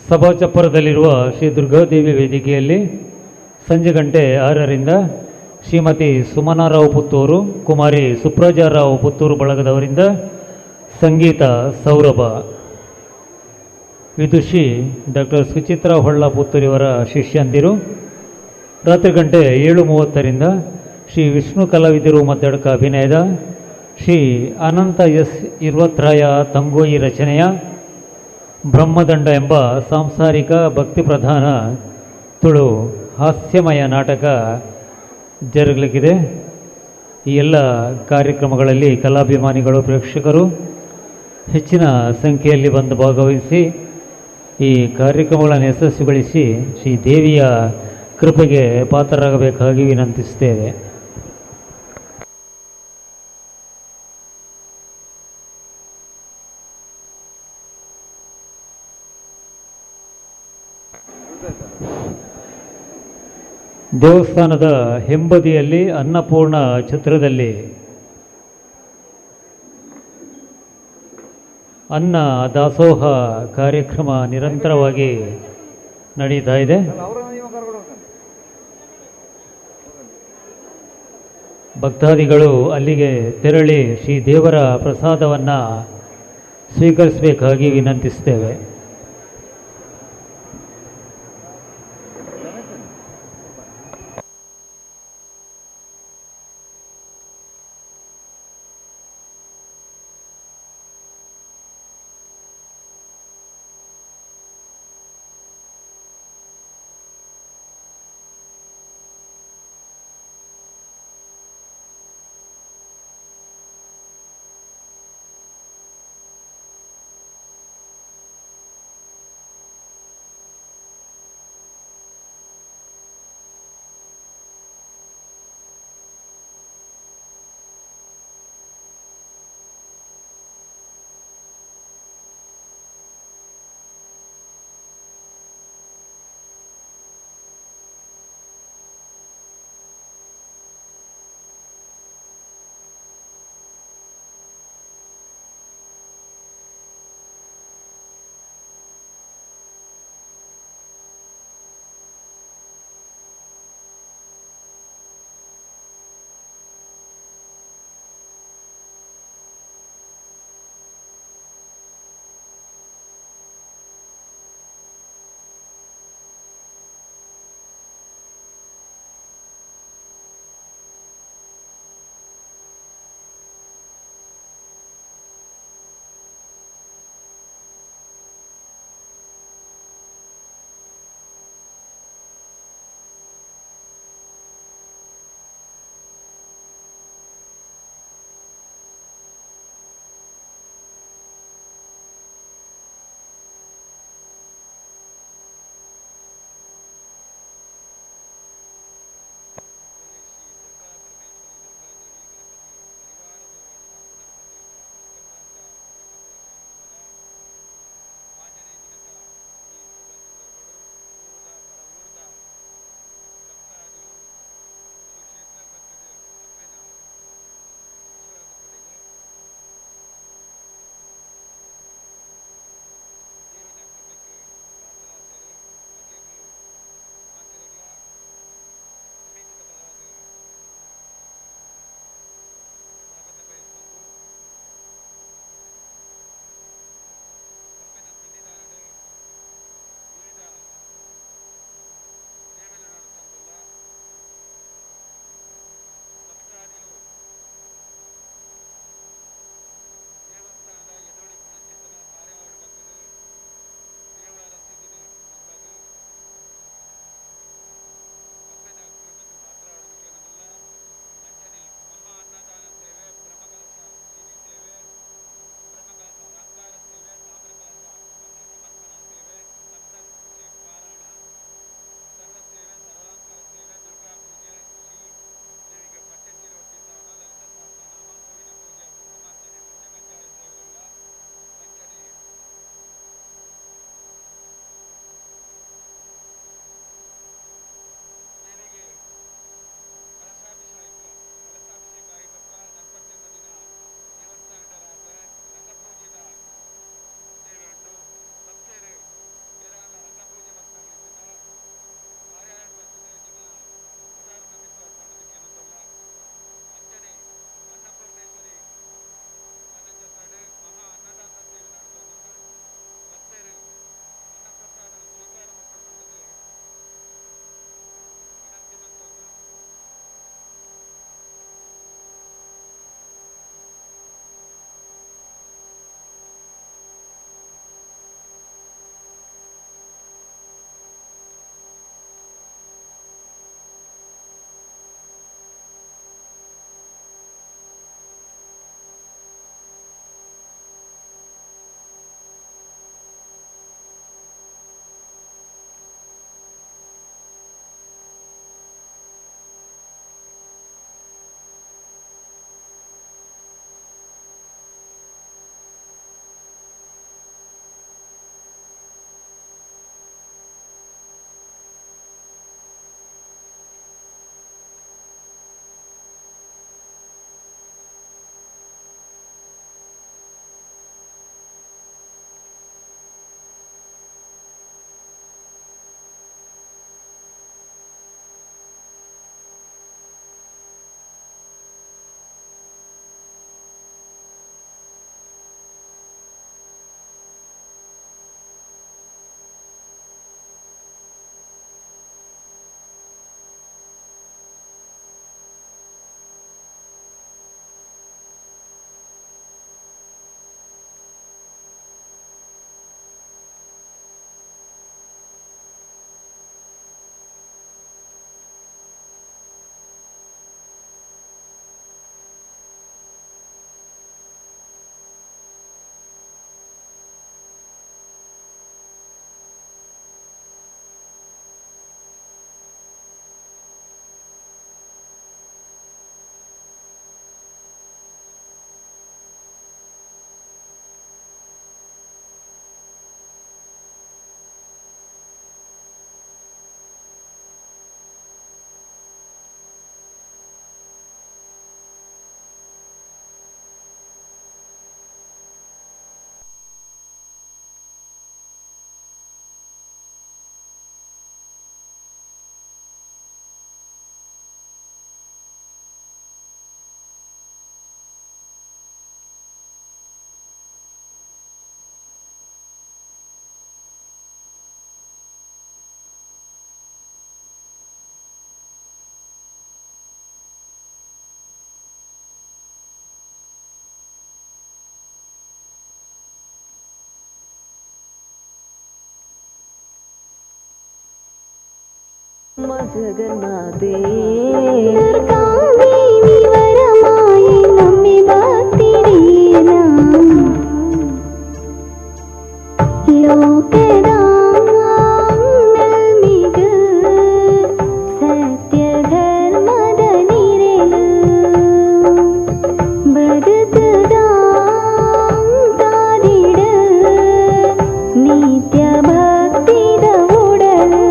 ಸಭಾಚಪ್ಪರದಲ್ಲಿರುವ ಶ್ರೀ ದುರ್ಗಾದೇವಿ ವೇದಿಕೆಯಲ್ಲಿ ಸಂಜೆ ಗಂಟೆ 6ರಿಂದ ಶ್ರೀಮತಿ ಸುಮನಾರಾವ್ ಪುತ್ತೂರು, ಕುಮಾರಿ ಸುಪ್ರಜಾರಾವ್ ಪುತ್ತೂರು ಬಳಗದವರಿಂದ ಸಂಗೀತ ಸೌರಭ, ವಿದುಷಿ ಡಾಕ್ಟರ್ ಸುಚಿತ್ರಾ ಹೊಳ್ಳ ಪುತ್ತೂರಿಯವರ ಶಿಷ್ಯಂದಿರು. ರಾತ್ರಿ ಗಂಟೆ 7:30ರಿಂದ ಶ್ರೀ ವಿಷ್ಣು ಕಲಾವಿದರು ಮದ್ದಡಕ ಅಭಿನಯದ ಶ್ರೀ ಅನಂತ ಎಸ್ ಇರ್ವತ್ರಾಯ ತಂಗೋಯಿ ರಚನೆಯ ಬ್ರಹ್ಮದಂಡ ಎಂಬ ಸಾಂಸಾರಿಕ ಭಕ್ತಿ ಪ್ರಧಾನ ತುಳು ಹಾಸ್ಯಮಯ ನಾಟಕ ಜರುಗಲಿಕ್ಕಿದೆ. ಈ ಎಲ್ಲ ಕಾರ್ಯಕ್ರಮಗಳಲ್ಲಿ ಕಲಾಭಿಮಾನಿಗಳು, ಪ್ರೇಕ್ಷಕರು ಹೆಚ್ಚಿನ ಸಂಖ್ಯೆಯಲ್ಲಿ ಬಂದು ಭಾಗವಹಿಸಿ ಈ ಕಾರ್ಯಕ್ರಮಗಳನ್ನು ಯಶಸ್ವಿಗೊಳಿಸಿ ಶ್ರೀ ದೇವಿಯ ಕೃಪೆಗೆ ಪಾತ್ರರಾಗಬೇಕಾಗಿ ವಿನಂತಿಸ್ತೇವೆ. ದೇವಸ್ಥಾನದ ಹಿಂಬದಿಯಲ್ಲಿ ಅನ್ನಪೂರ್ಣ ಛತ್ರದಲ್ಲಿ ಅನ್ನ ದಾಸೋಹ ಕಾರ್ಯಕ್ರಮ ನಿರಂತರವಾಗಿ ನಡೀತಾ ಇದೆ. ಭಕ್ತಾದಿಗಳು ಅಲ್ಲಿಗೆ ತೆರಳಿ ಶ್ರೀ ದೇವರ ಪ್ರಸಾದವನ್ನು ಸ್ವೀಕರಿಸಬೇಕಾಗಿ ವಿನಂತಿಸ್ತೇವೆ. ಜಗನ್ನಾಥೇ ಕಾವೇರಿ ವರಮಾಯಿ ನಮ್ಮಿ ಭಕ್ತಿಡೀನ ಲೋಕದ ನಲ್ಮಿಗ ಸತ್ಯ ಧರ್ಮದ ನಿರೆಲು ಬದುಕದ ಕಾದಿಡ ನಿತ್ಯ ಭಕ್ತಿದ ಉಡಲು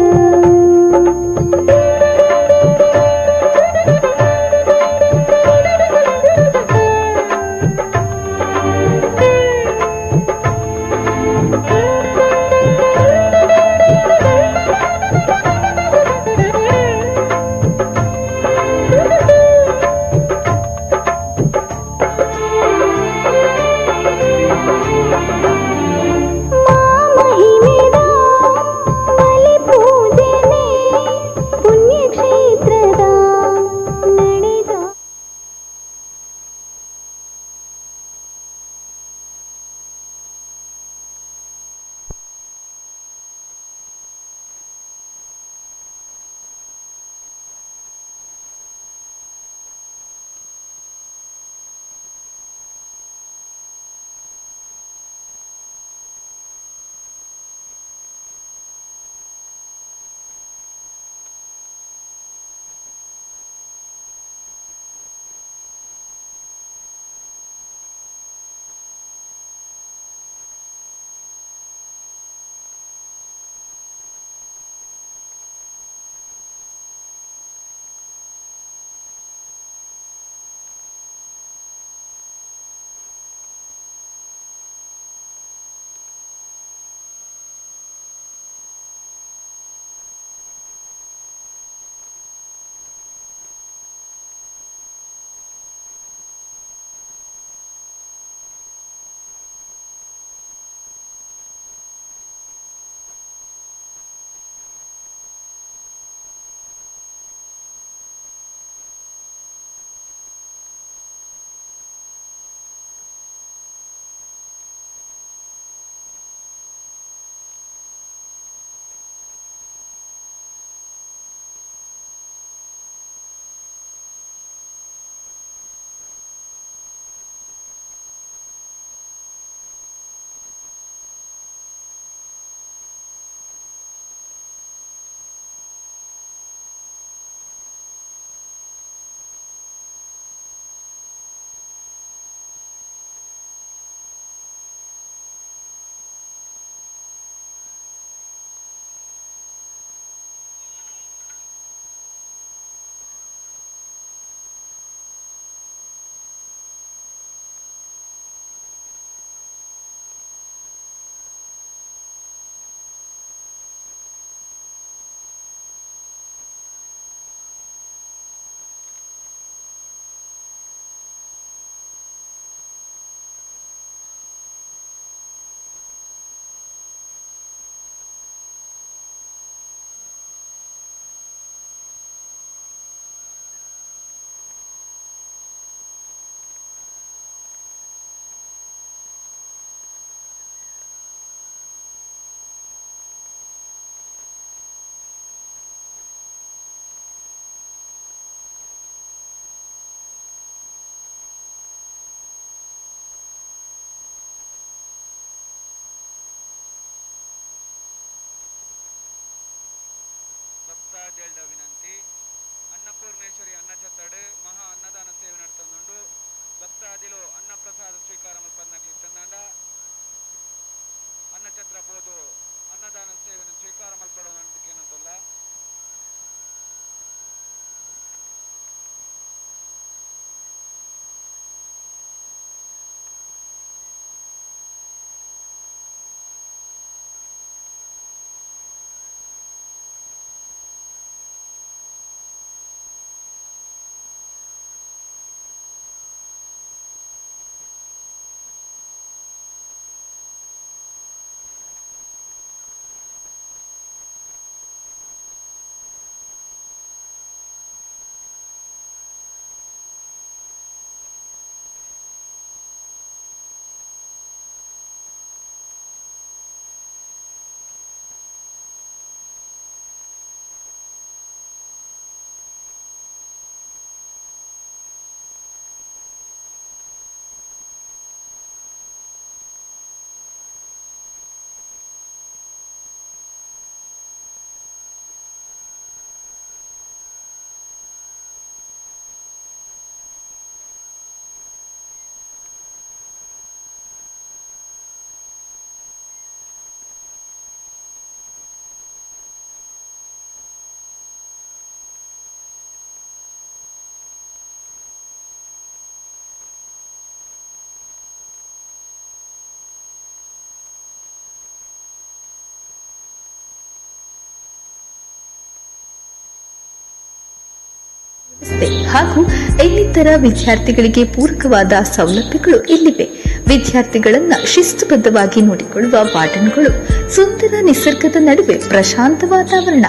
ಹಾಗೂ ಇನ್ನಿತರ ವಿದ್ಯಾರ್ಥಿಗಳಿಗೆ ಪೂರಕವಾದ ಸೌಲಭ್ಯಗಳು ಇಲ್ಲಿವೆ. ವಿದ್ಯಾರ್ಥಿಗಳನ್ನ ಶಿಸ್ತುಬದ್ಧವಾಗಿ ನೋಡಿಕೊಳ್ಳುವ ವಾರ್ಡನ್ಗಳು, ಸುಂದರ ನಿಸರ್ಗದ ನಡುವೆ ಪ್ರಶಾಂತ ವಾತಾವರಣ.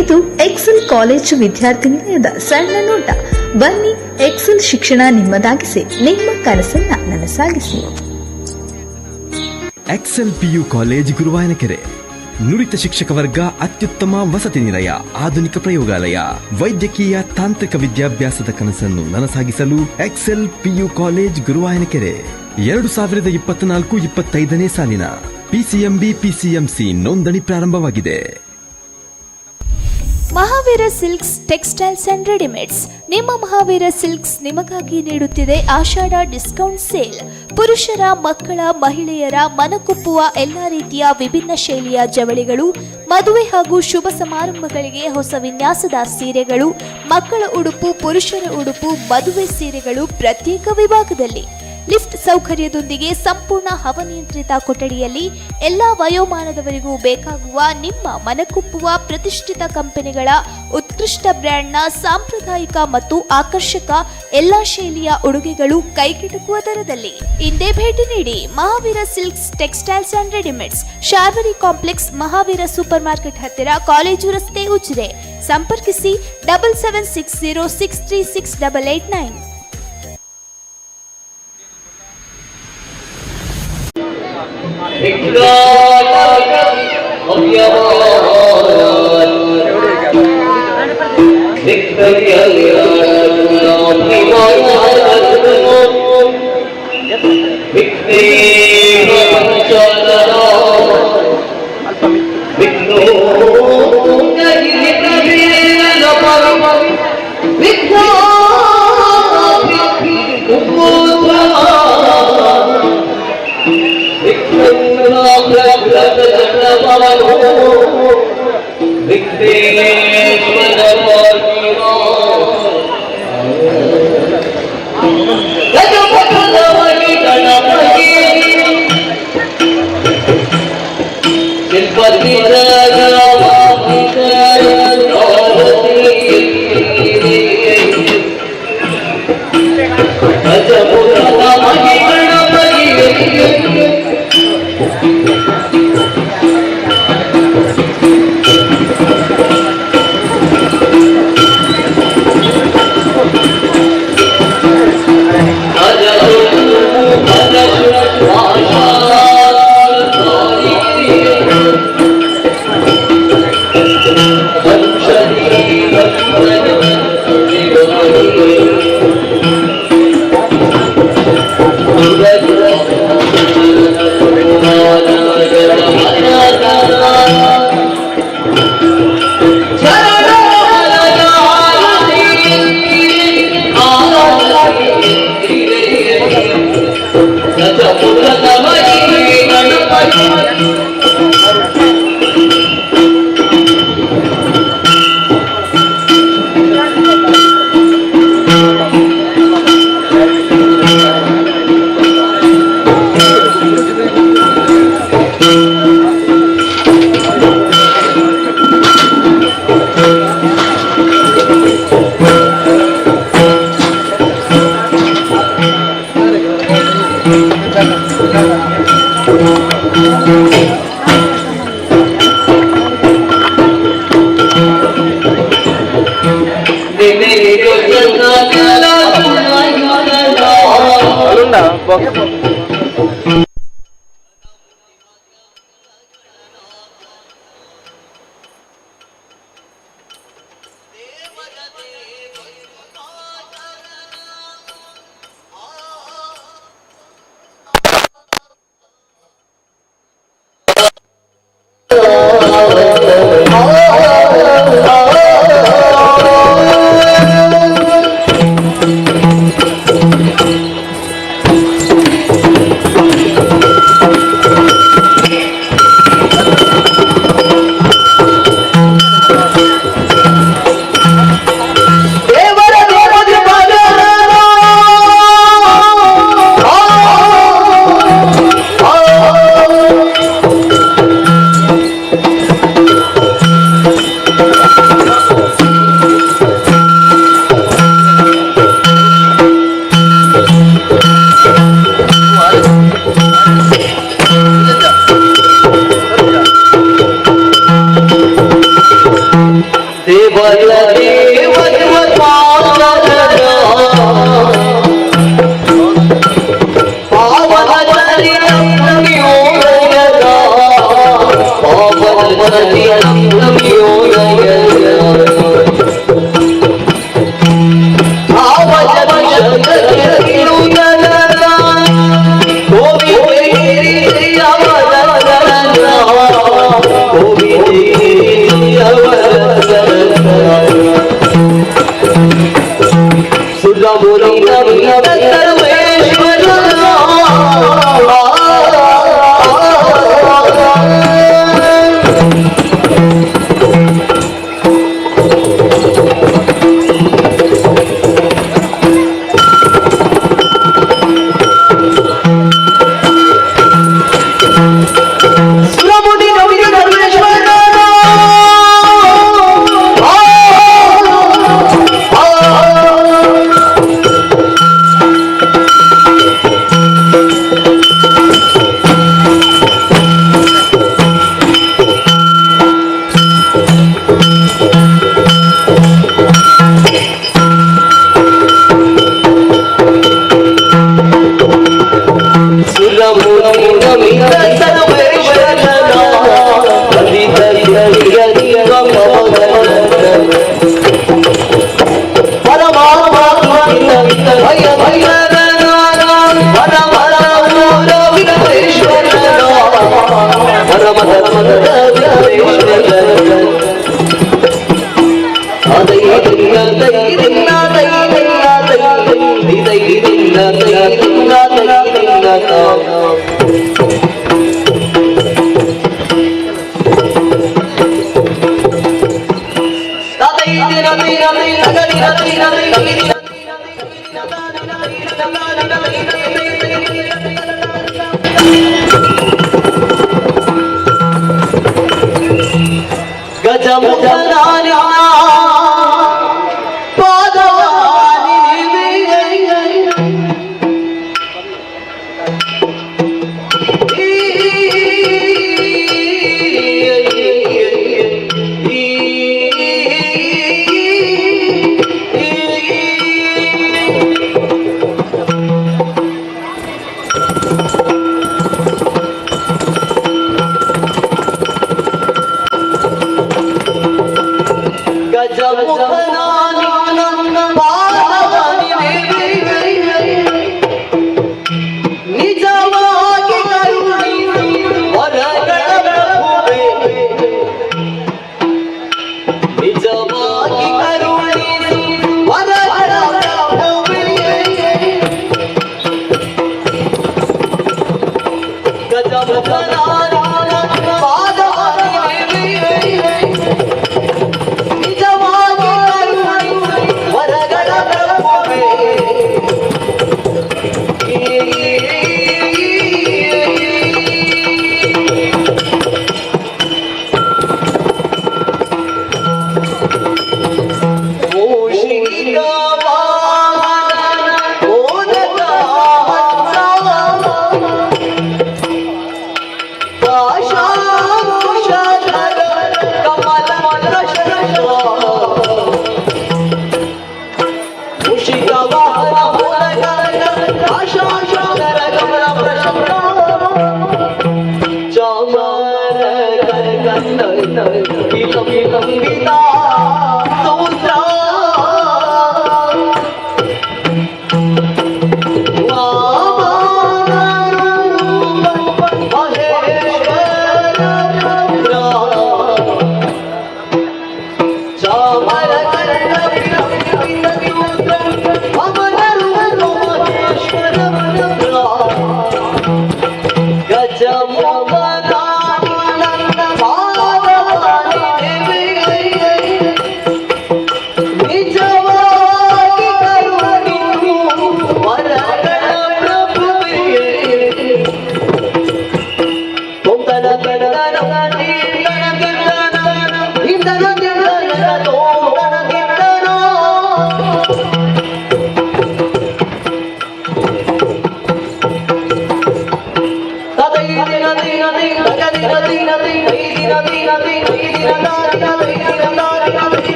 ಇದು ಎಕ್ಸೆಲ್ ಕಾಲೇಜು ವಿದ್ಯಾರ್ಥಿ ನಿಲಯದ ಸಣ್ಣ ನೋಟ. ಬನ್ನಿ, ಎಕ್ಸೆಲ್ ಶಿಕ್ಷಣ ನಿಮ್ಮದಾಗಿಸಿ, ನಿಮ್ಮ ಕನಸನ್ನ ನನಸಾಗಿಸಿ. Excel PU college Guruvayanakere. ನುರಿತ ಶಿಕ್ಷಕ ವರ್ಗ, ಅತ್ಯುತ್ತಮ ವಸತಿ ನಿಲಯ, ಆಧುನಿಕ ಪ್ರಯೋಗಾಲಯ, ವೈದ್ಯಕೀಯ ತಾಂತ್ರಿಕ ವಿದ್ಯಾಭ್ಯಾಸದ ಕನಸನ್ನು ನನಸಾಗಿಸಲು ಎಕ್ಸೆಲ್ ಪಿಯು ಕಾಲೇಜ್ ಗುರುವಾಯನಕೆರೆ. 2024-25ನೇ ಸಾಲಿನ ಪಿಸಿಎಂಬಿ ಪಿಸಿಎಂಸಿ ನೋಂದಣಿ ಪ್ರಾರಂಭವಾಗಿದೆ. Mahaveer silks textiles and readymades. ನಿಮ್ಮ ಮಹಾವೀರ ಸಿಲ್ಕ್ಸ್ ನಿಮಗಾಗಿ ನೀಡುತ್ತಿದೆ ಆಷಾಢ ಡಿಸ್ಕೌಂಟ್ ಸೇಲ್. ಪುರುಷರ, ಮಕ್ಕಳ, ಮಹಿಳೆಯರ ಮನಕುಪ್ಪುವ ಎಲ್ಲಾ ರೀತಿಯ ವಿಭಿನ್ನ ಶೈಲಿಯ ಜವಳಿಗಳು, ಮದುವೆ ಹಾಗೂ ಶುಭ ಸಮಾರಂಭಗಳಿಗೆ ಹೊಸ ವಿನ್ಯಾಸದ ಸೀರೆಗಳು, ಮಕ್ಕಳ ಉಡುಪು, ಪುರುಷರ ಉಡುಪು, ಮದುವೆ ಸೀರೆಗಳು ಪ್ರತ್ಯೇಕ ವಿಭಾಗದಲ್ಲಿ. ಲಿಫ್ಟ್ ಸೌಕರ್ಯದೊಂದಿಗೆ ಸಂಪೂರ್ಣ ಹವಾನಿಯಂತ್ರಿತ ಕೊಠಡಿಯಲ್ಲಿ ಎಲ್ಲಾ ವಯೋಮಾನದವರಿಗೂ ಬೇಕಾಗುವ ನಿಮ್ಮ ಮನಕುಪ್ಪುವ ಪ್ರತಿಷ್ಠಿತ ಕಂಪನಿಗಳ ಉತ್ಕೃಷ್ಟ ಬ್ರ್ಯಾಂಡ್ನ ಸಾಂಪ್ರದಾಯಿಕ ಮತ್ತು ಆಕರ್ಷಕ ಎಲ್ಲಾ ಶೈಲಿಯ ಉಡುಗೆಗಳು ಕೈಗೆಟುಕುವ ದರದಲ್ಲಿ. ಇಂದೇ ಭೇಟಿ ನೀಡಿ Mahaveer silks textiles and readymades, Sharvari complex, Mahaveer super market ಹತ್ತಿರ, ಕಾಲೇಜು ರಸ್ತೆ, ಉಜಿರೆ. ಸಂಪರ್ಕಿಸಿ 7760636889.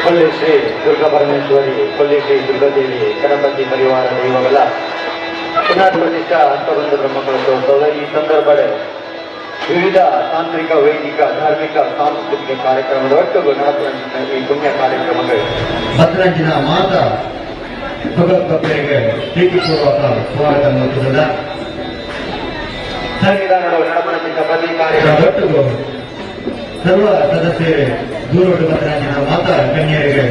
ಕೊಲ್ಲಿ ಶ್ರೀ ದುರ್ಗಾ ಪರಮೇಶ್ವರಿ, ಕೊಲ್ಲಿ ಶ್ರೀ ದುರ್ಗಾದೇವಿ ಗಣಪತಿ ಪರಿವಾರ ದೈವಗಳ ಪುನರ್ ಪ್ರತಿಷ್ಠಾ ಹಸ್ತಬಂಧ ಬ್ರಹ್ಮಕಲಶೋತ್ಸವದ ಈ ಸಂದರ್ಭದ ವಿವಿಧ ತಾಂತ್ರಿಕ, ವೈದಿಕ, ಧಾರ್ಮಿಕ, ಸಾಂಸ್ಕೃತಿಕ ಕಾರ್ಯಕ್ರಮದ ಒಟ್ಟಿಗೆ ನಡೆಸುವಂತಹ ಈ ಪುಣ್ಯ ಕಾರ್ಯಕ್ರಮಗಳು ಹದಿನಂಚಿನ ಮಾತ ಭಗವದ್ಭಕ್ತರಿಗೆ ಪ್ರೀತಿಪೂರ್ವಕ ಸ್ವಾಗತ ನೀಡುತ್ತದೆ. ಸಂವಿಧಾನದ ನಡೆಸುವಂತಹ ಪ್ರತಿ ಕಾರ್ಯಕ್ರಮ ಒಟ್ಟಿಗೂ ಸರ್ವ ಸದಸ್ಯರೇ ದೂರೋಡು ಹದಿನಂಚಿನ ಮಾತ ಗಣ್ಯರಿಗೆ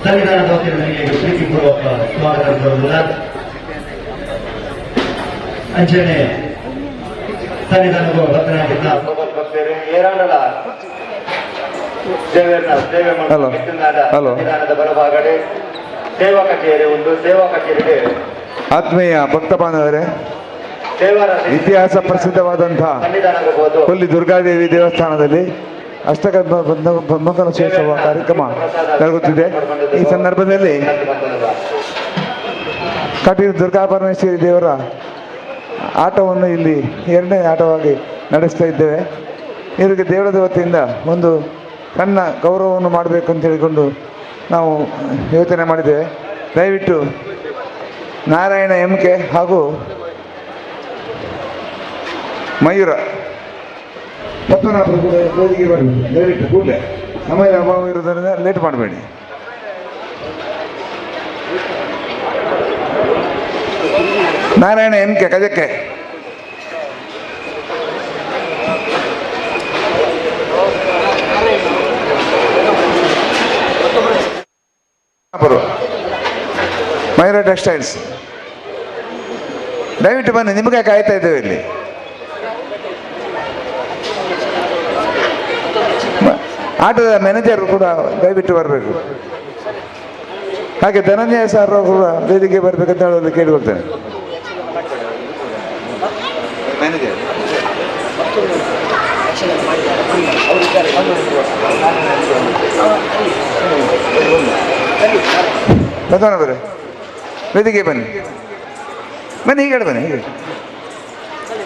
ಸಂವಿಧಾನದ ವತಿಯಲ್ಲಿ ಪ್ರೀತಿಪೂರ್ವಕ ಸ್ವಾಗತ ನೀಡುತ್ತದೆ. ಅಂಚನೆ ಸಂವಿಧಾನದ ಹದಿನಂಚಿನ ಭಕ್ತರು ಏರಾಳಲ ಸೇವೆ ಸಂವಿಧಾನದ ಬಲಭಾಗಡೆ ಸೇವಾ ಕಚೇರಿ ಒಂದು. ಸೇವಾ ಕಚೇರಿಗೆ ಆತ್ಮೀಯ ಭಕ್ತ ಬಾಂಧವರೇ, ಇತಿಹಾಸ ಪ್ರಸಿದ್ಧವಾದಂತಹ ಕೊಲ್ಲಿ ದುರ್ಗಾದೇವಿ ದೇವಸ್ಥಾನದಲ್ಲಿ ಅಷ್ಟಕ ಬ್ರಹ್ಮಕಲಶೋತ್ಸವ ಕಾರ್ಯಕ್ರಮ ಜರುಗುತ್ತಿದೆ. ಈ ಸಂದರ್ಭದಲ್ಲಿ ಕಟೀಲು ದುರ್ಗಾ ಪರಮೇಶ್ವರಿ ದೇವರ ಆಟವನ್ನು ಇಲ್ಲಿ ಎರಡನೇ ಆಟವಾಗಿ ನಡೆಸ್ತಾ ಇದ್ದೇವೆ. ಇವರಿಗೆ ದೇವರದ ವತಿಯಿಂದ ಒಂದು ಸಣ್ಣ ಗೌರವವನ್ನು ಮಾಡಬೇಕು ಅಂತ ಹೇಳಿಕೊಂಡು ನಾವು ಯೋಚನೆ ಮಾಡಿದ್ದೇವೆ. ದಯವಿಟ್ಟು ನಾರಾಯಣ 𝐴 ಹಾಗೂ ಮಯೂರ ಪದ್ಮನಾಭರು ಕೂಡ ವೇದಿಕೆ ಬರಬೇಕು. ದಯವಿಟ್ಟು ಕೂಡಲೇ, ಸಮಯದ ಅಭಾವ ಇರೋದರಿಂದ ಲೇಟ್ ಮಾಡಬೇಡಿ. ನಾರಾಯಣ 𝐴 ಕಜಕ್ಕೆ ಮಯೂರ ಟೆಕ್ಸ್ಟೈಲ್ಸ್, ದಯವಿಟ್ಟು ಬನ್ನಿ, ನಿಮಗೆ ಕಾಯ್ತಾ ಇದ್ದೇವೆ ಇಲ್ಲಿ. ಆಟದ ಮ್ಯಾನೇಜರ್ ಕೂಡ ದಯವಿಟ್ಟು ಬರಬೇಕು. ಹಾಗೆ ಧನಂಜಯ ಸರ್ ಕೂಡ ವೇದಿಕೆ ಬರಬೇಕಂತ ಹೇಳೋದು ಕೇಳಿಕೊಳ್ತೇನೆ. ಮ್ಯಾನೇಜರ್ ಬರೆ ವೇದಿಕೆ ಬನ್ನಿ ಬನ್ನಿ ಹೀಗೆ ಬನ್ನಿ ಹೀಗೆ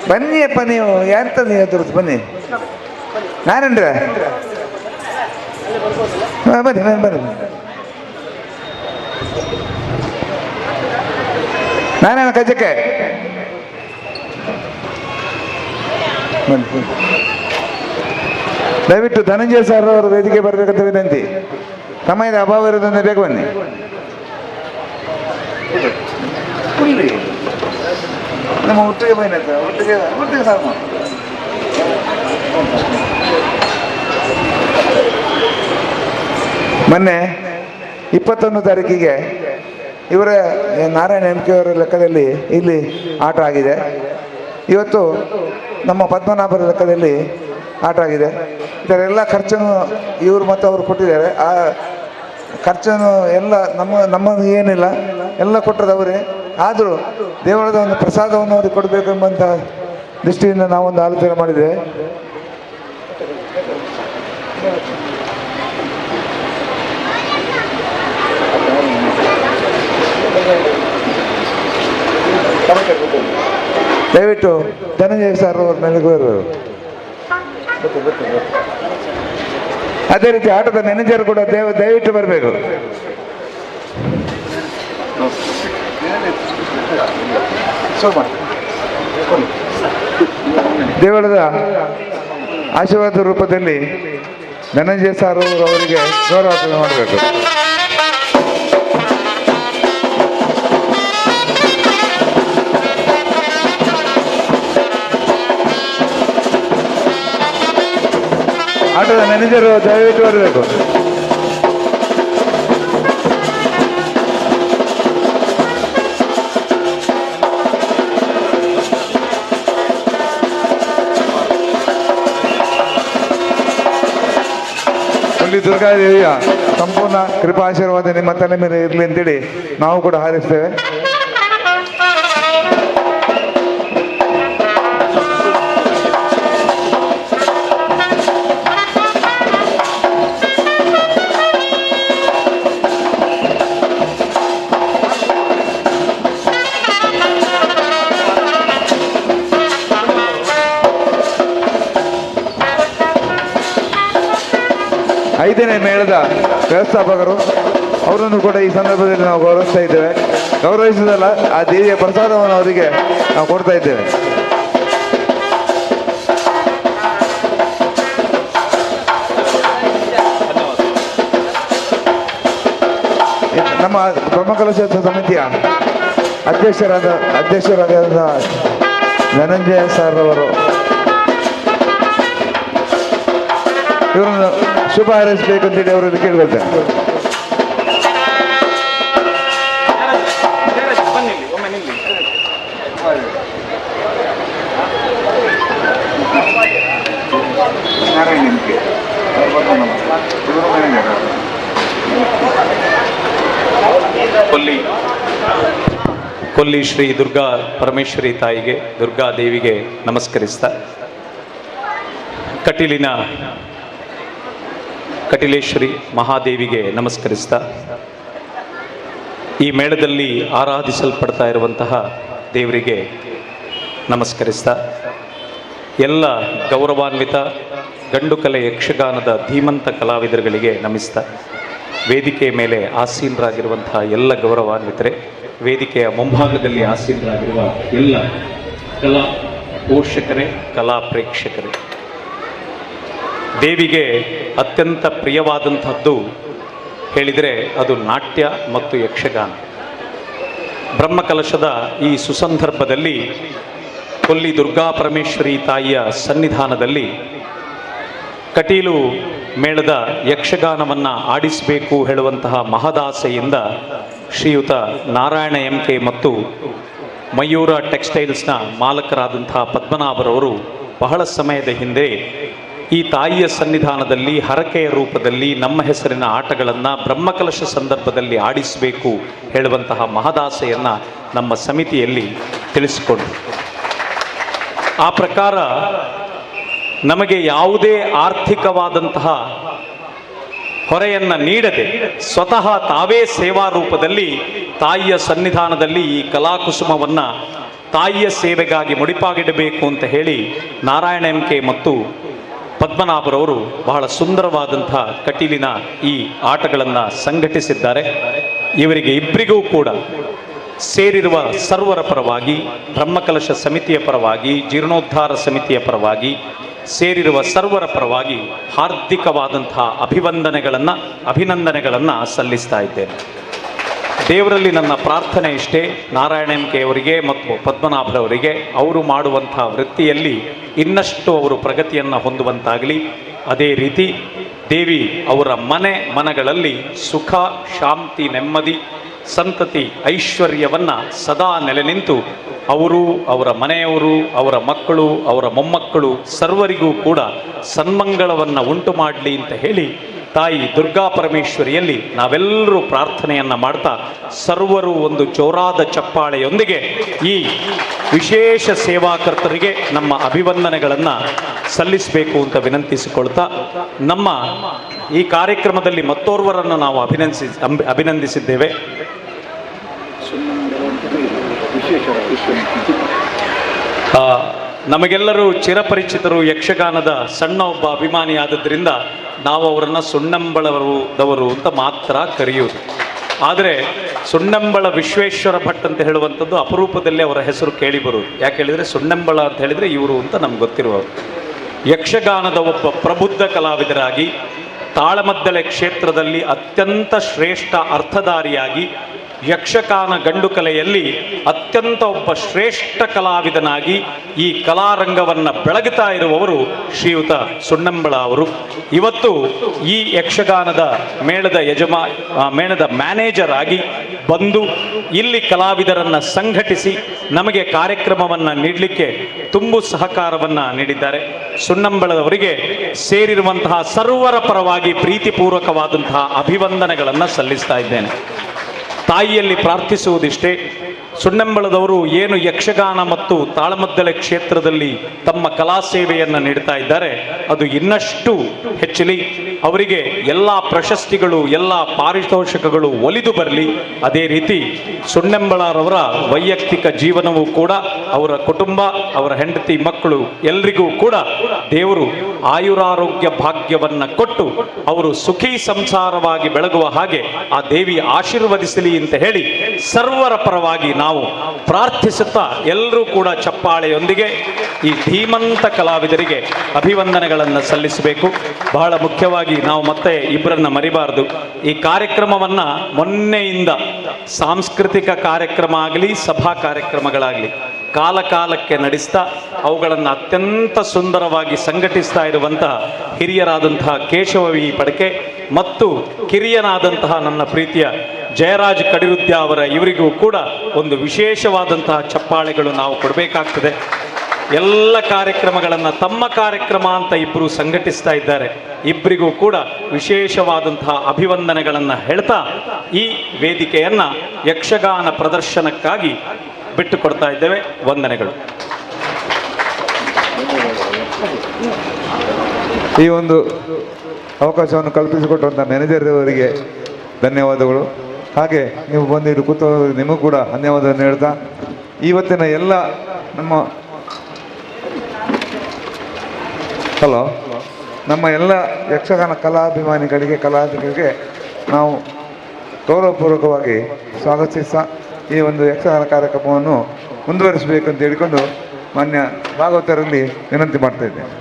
ಬನ್ನಿಯಪ್ಪ ನೀವು ಎಂತ ನೀವು ತೋರಿಸ್ ಬನ್ನಿ ನಾನೇನ್ರ ಬನ್ನಿ ಬನ್ನಿ ಬನ್ನಿ ನಾನೇನ ಕಜಕ್ಕೆ ಬನ್ನಿ ದಯವಿಟ್ಟು ಧನಂಜಯ ಸರ್ ಅವರು ವೇದಿಕೆ ಬರಬೇಕಂತ ವಿನಂತಿ. ಸಮಯದ ಅಭಾವ ಇರೋದ್ರಿಂದ ಬೇಗ ಬನ್ನಿ. ನಮ್ಮ ಒಟ್ಟಿಗೆ ಬನ್ನಿ ಒಟ್ಟಿಗೆ ಒಟ್ಟಿಗೆ ಸಾಕು. ಮೊನ್ನೆ 21 ತಾರೀಕಿಗೆ ಇವರ ನಾರಾಯಣ ಎಂ ಕೆ ಅವರ ಲೆಕ್ಕದಲ್ಲಿ ಇಲ್ಲಿ ಆಟ ಆಗಿದೆ. ಇವತ್ತು ನಮ್ಮ ಪದ್ಮನಾಭರ ಲೆಕ್ಕದಲ್ಲಿ ಆಟ ಆಗಿದೆ. ಇದರೆಲ್ಲ ಖರ್ಚನ್ನು ಇವರು ಮತ್ತು ಅವರು ಕೊಟ್ಟಿದ್ದಾರೆ. ಆ ಖರ್ಚನ್ನು ಎಲ್ಲ ನಮ್ಮದು ಏನಿಲ್ಲ, ಎಲ್ಲ ಕೊಟ್ಟದವರೇ. ಆದರೂ ದೇವಳದ ಒಂದು ಪ್ರಸಾದವನ್ನು ಅವ್ರಿಗೆ ಕೊಡಬೇಕೆಂಬಂಥ ದೃಷ್ಟಿಯಿಂದ ನಾವೊಂದು ಆಲೋಚನೆ ಮಾಡಿದ್ದೇವೆ. ದಯವಿಟ್ಟು ಧನಂಜಯ ಸರ್ ಅವ್ರ ಮೇಲೆ ಬರಬೇಕು. ಅದೇ ರೀತಿ ಆಟದ ಮ್ಯಾನೇಜರ್ ಕೂಡ ದಯವಿಟ್ಟು ಬರಬೇಕು. ದೇವಳದ ಆಶೀರ್ವಾದ ರೂಪದಲ್ಲಿ ಧನಂಜಯ ಸರ್ ಅವರಿಗೆ ಗೌರವ ಮಾಡಬೇಕು. ಆಟದ ಮ್ಯಾನೇಜರು ದಯವಿಟ್ಟು ಬರಬೇಕು. ಕೊಲ್ಲಿ ದುರ್ಗಾದೇವಿಯ ಸಂಪೂರ್ಣ ಕೃಪಾಶೀರ್ವಾದ ನಿಮ್ಮ ತಲೆ ಮೇಲೆ ಇರಲಿ ಅಂತೇಳಿ ನಾವು ಕೂಡ ಹಾರೈಸ್ತೇವೆ. ಐದನೇ ಮೇಳದ ವ್ಯವಸ್ಥಾಪಕರು ಅವರನ್ನು ಕೂಡ ಈ ಸಂದರ್ಭದಲ್ಲಿ ನಾವು ಗೌರವಿಸ್ತಾ ಇದ್ದೇವೆ. ಗೌರವಿಸುವುದಲ್ಲ, ಆ ದೇವಿಯ ಪ್ರಸಾದವನ್ನು ಅವರಿಗೆ ನಾವು ಕೊಡ್ತಾ ಇದ್ದೇವೆ. ನಮ್ಮ ಬ್ರಹ್ಮಕಲಶೋತ್ಸವ ಸಮಿತಿಯ ಅಧ್ಯಕ್ಷರಾದ ಧನಂಜಯ ಸರ್ ಅವರು ಇವರನ್ನು ಶುಭ ಹಾರೈಸಬೇಕು ಅಂತೇಳಿ ಅವರಲ್ಲಿ ಕೇಳ್ಕೊಳ್ತೇನೆ. ಕೊಲ್ಲಿ ಶ್ರೀ ದುರ್ಗಾ ಪರಮೇಶ್ವರಿ ತಾಯಿಗೆ, ದುರ್ಗಾ ದೇವಿಗೆ ನಮಸ್ಕರಿಸ್ತಾ, ಕಟಿಲೇಶ್ವರಿ ಮಹಾದೇವಿಗೆ ನಮಸ್ಕರಿಸ್ತಾ, ಈ ಮೇಳದಲ್ಲಿ ಆರಾಧಿಸಲ್ಪಡ್ತಾ ಇರುವಂತಹ ದೇವರಿಗೆ ನಮಸ್ಕರಿಸ್ತಾ, ಎಲ್ಲ ಗೌರವಾನ್ವಿತ ಗಂಡು ಕಲೆ ಯಕ್ಷಗಾನದ ಧೀಮಂತ ಕಲಾವಿದರುಗಳಿಗೆ ನಮಿಸ್ತಾ, ವೇದಿಕೆಯ ಮೇಲೆ ಆಸೀನರಾಗಿರುವಂತಹ ಎಲ್ಲ ಗೌರವಾನ್ವಿತರೆ, ವೇದಿಕೆಯ ಮುಂಭಾಗದಲ್ಲಿ ಆಸೀನರಾಗಿರುವ ಎಲ್ಲ ಕಲಾ ಪೋಷಕರೇ, ಕಲಾ ಪ್ರೇಕ್ಷಕರೇ, ದೇವಿಗೆ ಅತ್ಯಂತ ಪ್ರಿಯವಾದಂಥದ್ದು ಹೇಳಿದರೆ ಅದು ನಾಟ್ಯ ಮತ್ತು ಯಕ್ಷಗಾನ. ಬ್ರಹ್ಮಕಲಶದ ಈ ಸುಸಂದರ್ಭದಲ್ಲಿ ಕೊಲ್ಲಿ ದುರ್ಗಾ ಪರಮೇಶ್ವರಿ ತಾಯಿಯ ಸನ್ನಿಧಾನದಲ್ಲಿ ಕಟೀಲು ಮೇಳದ ಯಕ್ಷಗಾನವನ್ನು ಆಡಿಸಬೇಕು ಹೇಳುವಂತಹ ಮಹದಾಸೆಯಿಂದ ಶ್ರೀಯುತ ನಾರಾಯಣ ಎಂ ಕೆ ಮತ್ತು ಮಯೂರ ಟೆಕ್ಸ್ಟೈಲ್ಸ್ನ ಮಾಲಕರಾದಂತಹ ಪದ್ಮನಾಭರವರು ಬಹಳ ಸಮಯದ ಹಿಂದೆ ಈ ತಾಯಿಯ ಸನ್ನಿಧಾನದಲ್ಲಿ ಹರಕೆಯ ರೂಪದಲ್ಲಿ ನಮ್ಮ ಹೆಸರಿನ ಆಟಗಳನ್ನು ಬ್ರಹ್ಮಕಲಶ ಸಂದರ್ಭದಲ್ಲಿ ಆಡಿಸಬೇಕು ಹೇಳುವಂತಹ ಮಹದಾಸೆಯನ್ನು ನಮ್ಮ ಸಮಿತಿಯಲ್ಲಿ ತಿಳಿಸಿಕೊಂಡರು. ಆ ಪ್ರಕಾರ ನಮಗೆ ಯಾವುದೇ ಆರ್ಥಿಕವಾದಂತಹ ಹೊರೆಯನ್ನು ನೀಡದೆ ಸ್ವತಃ ತಾವೇ ಸೇವಾ ರೂಪದಲ್ಲಿ ತಾಯಿಯ ಸನ್ನಿಧಾನದಲ್ಲಿ ಈ ಕಲಾಕುಸುಮವನ್ನು ತಾಯಿಯ ಸೇವೆಗಾಗಿ ಮುಡಿಪಾಗಿಡಬೇಕು ಅಂತ ಹೇಳಿ ನಾರಾಯಣ 𝐴𝐻 ಮತ್ತು ಪದ್ಮನಾಭರವರು ಬಹಳ ಸುಂದರವಾದಂಥ ಕಟೀಲಿನ ಈ ಆಟಗಳನ್ನು ಸಂಘಟಿಸಿದ್ದಾರೆ. ಇವರಿಗೆ ಇಬ್ಬರಿಗೂ ಕೂಡ ಸೇರಿರುವ ಸರ್ವರ ಪರವಾಗಿ, ಬ್ರಹ್ಮಕಲಶ ಸಮಿತಿಯ ಪರವಾಗಿ, ಜೀರ್ಣೋದ್ಧಾರ ಸಮಿತಿಯ ಪರವಾಗಿ ಸೇರಿರುವ ಸರ್ವರ ಪರವಾಗಿ ಹಾರ್ದಿಕವಾದಂತಹ ಅಭಿನಂದನೆಗಳನ್ನು ಸಲ್ಲಿಸ್ತಾ ಇದ್ದೇನೆ. ದೇವರಲ್ಲಿ ನನ್ನ ಪ್ರಾರ್ಥನೆ ಇಷ್ಟೇ, ನಾರಾಯಣ 𝐴𝐻 ಅವರಿಗೆ ಮತ್ತು ಪದ್ಮನಾಭರವರಿಗೆ ಅವರು ಮಾಡುವಂಥ ವೃತ್ತಿಯಲ್ಲಿ ಇನ್ನಷ್ಟು ಅವರು ಪ್ರಗತಿಯನ್ನು ಹೊಂದುವಂತಾಗಲಿ. ಅದೇ ರೀತಿ ದೇವಿ ಅವರ ಮನಗಳಲ್ಲಿ ಸುಖ, ಶಾಂತಿ, ನೆಮ್ಮದಿ, ಸಂತತಿ, ಐಶ್ವರ್ಯವನ್ನು ಸದಾ ನೆಲೆ ನಿಂತು ಅವರು, ಅವರ ಮನೆಯವರು, ಅವರ ಮಕ್ಕಳು, ಅವರ ಮೊಮ್ಮಕ್ಕಳು ಸರ್ವರಿಗೂ ಕೂಡ ಸನ್ಮಂಗಳವನ್ನು ಉಂಟು ಮಾಡಲಿ ಅಂತ ಹೇಳಿ ತಾಯಿ ದುರ್ಗಾ ಪರಮೇಶ್ವರಿಯಲ್ಲಿ ನಾವೆಲ್ಲರೂ ಪ್ರಾರ್ಥನೆಯನ್ನು ಮಾಡ್ತಾ ಸರ್ವರು ಒಂದು ಜೋರಾದ ಚಪ್ಪಾಳೆಯೊಂದಿಗೆ ಈ ವಿಶೇಷ ಸೇವಾಕರ್ತರಿಗೆ ನಮ್ಮ ಅಭಿವಂದನೆಗಳನ್ನು ಸಲ್ಲಿಸಬೇಕು ಅಂತ ವಿನಂತಿಸಿಕೊಳ್ತಾ, ನಮ್ಮ ಈ ಕಾರ್ಯಕ್ರಮದಲ್ಲಿ ಮತ್ತೋರ್ವರನ್ನು ನಾವು ಅಭಿನಂದಿಸಿದ್ದೇವೆ. ನಮಗೆಲ್ಲರೂ ಚಿರಪರಿಚಿತರು, ಯಕ್ಷಗಾನದ ಸಣ್ಣ ಒಬ್ಬ ಅಭಿಮಾನಿಯಾದದ್ರಿಂದ ನಾವು ಅವರನ್ನು ಸುಣ್ಣಂಬಳದವರು ಅಂತ ಮಾತ್ರ ಕರೆಯುವುದು. ಆದರೆ ಸುಣ್ಣಂಬಳ ವಿಶ್ವೇಶ್ವರ ಭಟ್ ಅಂತ ಹೇಳುವಂಥದ್ದು ಅಪರೂಪದಲ್ಲಿ ಅವರ ಹೆಸರು ಕೇಳಿ ಬರುವುದು. ಯಾಕೆ ಹೇಳಿದರೆ ಸುಣ್ಣಂಬಳ ಅಂತ ಹೇಳಿದರೆ ಇವರು ಅಂತ ನಮ್ಗೆ ಗೊತ್ತಿರುವವರು. ಯಕ್ಷಗಾನದ ಒಬ್ಬ ಪ್ರಬುದ್ಧ ಕಲಾವಿದರಾಗಿ, ತಾಳಮದ್ದಳೆ ಕ್ಷೇತ್ರದಲ್ಲಿ ಅತ್ಯಂತ ಶ್ರೇಷ್ಠ ಅರ್ಥಧಾರಿಯಾಗಿ, ಯಕ್ಷಗಾನ ಗಂಡು ಕಲೆಯಲ್ಲಿ ಅತ್ಯಂತ ಒಬ್ಬ ಶ್ರೇಷ್ಠ ಕಲಾವಿದನಾಗಿ ಈ ಕಲಾರಂಗವನ್ನು ಬೆಳಗುತ್ತಾ ಇರುವವರು ಶ್ರೀಯುತ ಸುಣ್ಣಂಬಳ ಅವರು. ಇವತ್ತು ಈ ಯಕ್ಷಗಾನದ ಮೇಳದ ಮ್ಯಾನೇಜರ್ ಆಗಿ ಬಂದು ಇಲ್ಲಿ ಕಲಾವಿದರನ್ನು ಸಂಘಟಿಸಿ ನಮಗೆ ಕಾರ್ಯಕ್ರಮವನ್ನು ನೀಡಲಿಕ್ಕೆ ತುಂಬು ಸಹಕಾರವನ್ನು ನೀಡಿದ್ದಾರೆ. ಸುಣ್ಣಂಬಳದವರಿಗೆ ಸೇರಿರುವಂತಹ ಸರ್ವರ ಪರವಾಗಿ ಪ್ರೀತಿಪೂರ್ವಕವಾದಂತಹ ಅಭಿವಂದನೆಗಳನ್ನು ಸಲ್ಲಿಸ್ತಾ ಇದ್ದೇನೆ. ತಾಯಿಯಲ್ಲಿ ಪ್ರಾರ್ಥಿಸುವುದಿಷ್ಟೇ, ಸುಣ್ಣಂಬಳದವರು ಏನು ಯಕ್ಷಗಾನ ಮತ್ತು ತಾಳಮದ್ದಳೆ ಕ್ಷೇತ್ರದಲ್ಲಿ ತಮ್ಮ ಕಲಾ ಸೇವೆಯನ್ನು ನೀಡ್ತಾ ಇದ್ದಾರೆ ಅದು ಇನ್ನಷ್ಟು ಹೆಚ್ಚಲಿ. ಅವರಿಗೆ ಎಲ್ಲ ಪ್ರಶಸ್ತಿಗಳು, ಎಲ್ಲ ಪಾರಿತೋಷಕಗಳು ಒಲಿದು ಬರಲಿ. ಅದೇ ರೀತಿ ಸುಣ್ಣಂಬಳರವರ ವೈಯಕ್ತಿಕ ಜೀವನವೂ ಕೂಡ, ಅವರ ಕುಟುಂಬ, ಅವರ ಹೆಂಡತಿ, ಮಕ್ಕಳು ಎಲ್ರಿಗೂ ಕೂಡ ದೇವರು ಆಯುರಾರೋಗ್ಯ ಭಾಗ್ಯವನ್ನು ಕೊಟ್ಟು ಅವರು ಸುಖಿ ಸಂಸಾರವಾಗಿ ಬೆಳಗುವ ಹಾಗೆ ಆ ದೇವಿ ಆಶೀರ್ವದಿಸಲಿ ಅಂತ ಹೇಳಿ ಸರ್ವರ ಪರವಾಗಿ ನಾವು ಪ್ರಾರ್ಥಿಸುತ್ತಾ ಎಲ್ಲರೂ ಕೂಡ ಚಪ್ಪಾಳೆಯೊಂದಿಗೆ ಈ ಧೀಮಂತ ಕಲಾವಿದರಿಗೆ ಅಭಿವಂದನೆಗಳನ್ನು ಸಲ್ಲಿಸಬೇಕು. ಬಹಳ ಮುಖ್ಯವಾಗಿ ನಾವು ಮತ್ತೆ ಇಬ್ಬರನ್ನ ಮರಿಬಾರದು. ಈ ಕಾರ್ಯಕ್ರಮವನ್ನು ಮೊನ್ನೆಯಿಂದ ಸಾಂಸ್ಕೃತಿಕ ಕಾರ್ಯಕ್ರಮ ಆಗಲಿ, ಸಭಾ ಕಾರ್ಯಕ್ರಮಗಳಾಗಲಿ ಕಾಲಕಾಲಕ್ಕೆ ನಡೆಸ್ತಾ ಅವುಗಳನ್ನು ಅತ್ಯಂತ ಸುಂದರವಾಗಿ ಸಂಘಟಿಸ್ತಾ ಇರುವಂತಹ ಹಿರಿಯರಾದಂತಹ ಕೇಶವ ಪಡಕೆ ಮತ್ತು ಕಿರಿಯನಾದಂತಹ ನನ್ನ ಪ್ರೀತಿಯ ಜಯರಾಜ್ ಕಡಿರುದ್ಯ ಅವರ ಇವರಿಗೂ ಕೂಡ ಒಂದು ವಿಶೇಷವಾದಂತಹ ಚಪ್ಪಾಳೆಗಳು ನಾವು ಕೊಡಬೇಕಾಗ್ತದೆ. ಎಲ್ಲ ಕಾರ್ಯಕ್ರಮಗಳನ್ನು ತಮ್ಮ ಕಾರ್ಯಕ್ರಮ ಅಂತ ಇಬ್ಬರು ಸಂಘಟಿಸ್ತಾ ಇದ್ದಾರೆ. ಇಬ್ಬರಿಗೂ ಕೂಡ ವಿಶೇಷವಾದಂತಹ ಅಭಿವಂದನೆಗಳನ್ನು ಹೇಳ್ತಾ ಈ ವೇದಿಕೆಯನ್ನು ಯಕ್ಷಗಾನ ಪ್ರದರ್ಶನಕ್ಕಾಗಿ ಬಿಟ್ಟುಕೊಡ್ತಾ ಇದ್ದೇವೆ. ವಂದನೆಗಳು. ಈ ಒಂದು ಅವಕಾಶವನ್ನು ಕಲ್ಪಿಸಿಕೊಟ್ಟಂಥ ಮ್ಯಾನೇಜರ್ ಅವರಿಗೆ ಧನ್ಯವಾದಗಳು. ಹಾಗೆ ನೀವು ಬಂದಿದ್ದು ಕೂತ ನಿಮಗೂ ಕೂಡ ಧನ್ಯವಾದವನ್ನು ಹೇಳ್ತಾ, ಇವತ್ತಿನ ಎಲ್ಲ ನಮ್ಮ ಎಲ್ಲ ಯಕ್ಷಗಾನ ಕಲಾಭಿಮಾನಿಗಳಿಗೆ, ಕಲಾವಿದರಿಗೆ ನಾವು ಗೌರವಪೂರ್ವಕವಾಗಿ ಸ್ವಾಗತಿಸ್ತಾ ಈ ಒಂದು ಯಕ್ಷಗಾನ ಕಾರ್ಯಕ್ರಮವನ್ನು ಮುಂದುವರಿಸಬೇಕಂತ ಹೇಳಿಕೊಂಡು ಮಾನ್ಯ ಭಾಗವತರಲ್ಲಿ ವಿನಂತಿ ಮಾಡ್ತಾ ಇದ್ದೇನೆ.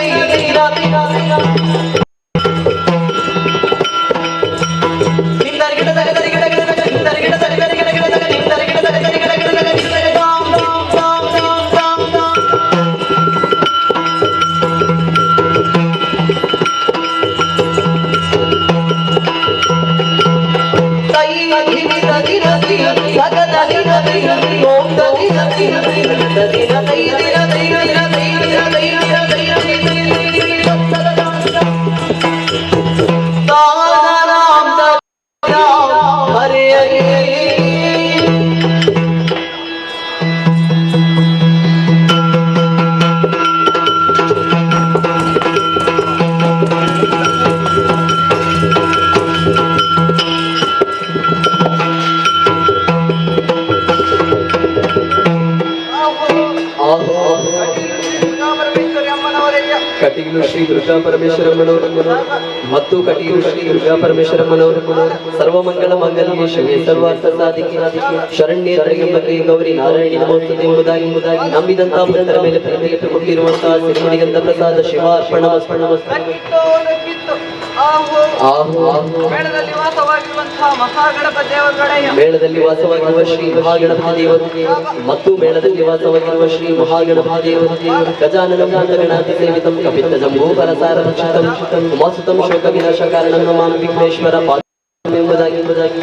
𝐶 ಕಟೀಲು ಶ್ರೀ ದುರ್ಗಾ ಪರಮೇಶ್ವರಮ್ಮನವರು ಮತ್ತು ಕಟೀಲು ಶ್ರೀ ದುರ್ಗಾ ಪರಮೇಶ್ವರಮ್ಮನವರು ಸರ್ವಮಂಗಳ ಮಂಗಲ್ಯ ಶಿವೆ ಸರ್ವಾರ್ಥ ಸಾಧಿಕೆ ಶರಣ್ಯೇ ತ್ರ್ಯಂಬಕೆ ಗೌರಿ ನಾರಾಯಣಿ ನಮೋಸ್ತುತೆ ಎಂಬುದಾಗಿ ನಂಬಿದಂತಹ ಭಕ್ತರ ಮೇಲೆ ಪ್ರೀತಿ ಇಟ್ಟುಕೊಂಡಿರುವಂತಹ ಸಿರಿಮುಡಿಗಂಧ ಪ್ರಸಾದ ಶಿವಾರ್ಪಣಮಸ್ತು. ಮೇಳದಲ್ಲಿ ವಾಸವಾಗಿರುವಂತಹ ಮಹಾಗಣಪತಿ ಮೇಳದಲ್ಲಿ ವಾಸವಾಗಿರುವ ಶ್ರೀ ಮಹಾಗಣಪತಿ ದೇವರು ಮತ್ತು ಮೇಳದಲ್ಲಿ ವಾಸವಾಗಿರುವ ಶ್ರೀ ಮಹಾಗಣಪತಿ ದೇವರು ಗಜಾನನ ಗಣಾತಿ ಸೇವಿತಂ ಕಪಿತ್ತ ಜಂಬೂಫಲಸಾರ ರಕ್ಷಿತಂ ಉಮಾಸುತಂ ಶೋಕ ವಿನಾಶ ಕಾರಣಂ ನಮಾಮಿ ವಿಘ್ನೇಶ್ವರ ಎಂಬುದಾಗಿ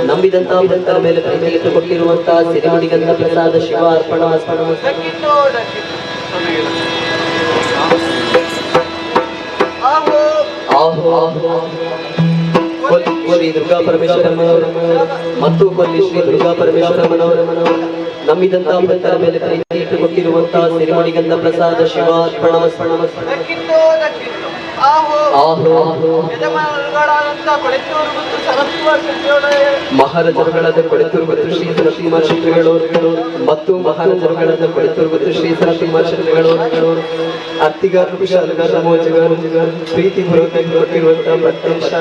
ನಂಬಿದಂತಹ ಭಕ್ತರ ಮೇಲೆ ಪ್ರೀತಿ ಇಟ್ಟುಕೊಟ್ಟಿರುವಂತಹ ಸಿರಿಮುಡಿಗಂಧ ಪ್ರಸಾದ ಶಿವ ಅರ್ಪಣ ಕೊಲ್ಲಿ ದುರ್ಗಾ ಪರಮೇಶ್ವರಮ್ಮನವರು ಮತ್ತು ಕೊಲ್ಲಿ ಶ್ರೀ ದುರ್ಗಾ ಪರಮೇಶ್ವರಮ್ಮನವರು ನಂಬಿದಂತಹ ಭಕ್ತರ ಮೇಲೆ ಪ್ರೀತಿ ಇಟ್ಟುಕೊಟ್ಟಿರುವಂತಹ ಸಿರಿಮುಡಿಗಂಧ ಪ್ರಸಾದ ಶಿವ ಅರ್ಪಣ ಮಹಾರಾಜರುಗಳಾದ ಕೊಳೆತೂರು ಮತ್ತು ಶ್ರೀ ಸರಸಿಂಹ ಶೆಟ್ಟಿಗಳು ಮತ್ತು ಮಹಾರಾಜರುಗಳಾದ ಕೊಳೆತೂರು ಮತ್ತು ಶ್ರೀ ಸರಸಿಂಹ ಶೆಟ್ಟಿಗಳು ಅತ್ತಿಗಾರರು ಕುಶಾಲಗಾರ ಮೋಜಗಾರು ಪ್ರೀತಿ ಪೂರ್ವಕವಾಗಿ ಕೊಟ್ಟಿರುವಂತಹ ಪ್ರತ್ಯಕ್ಷ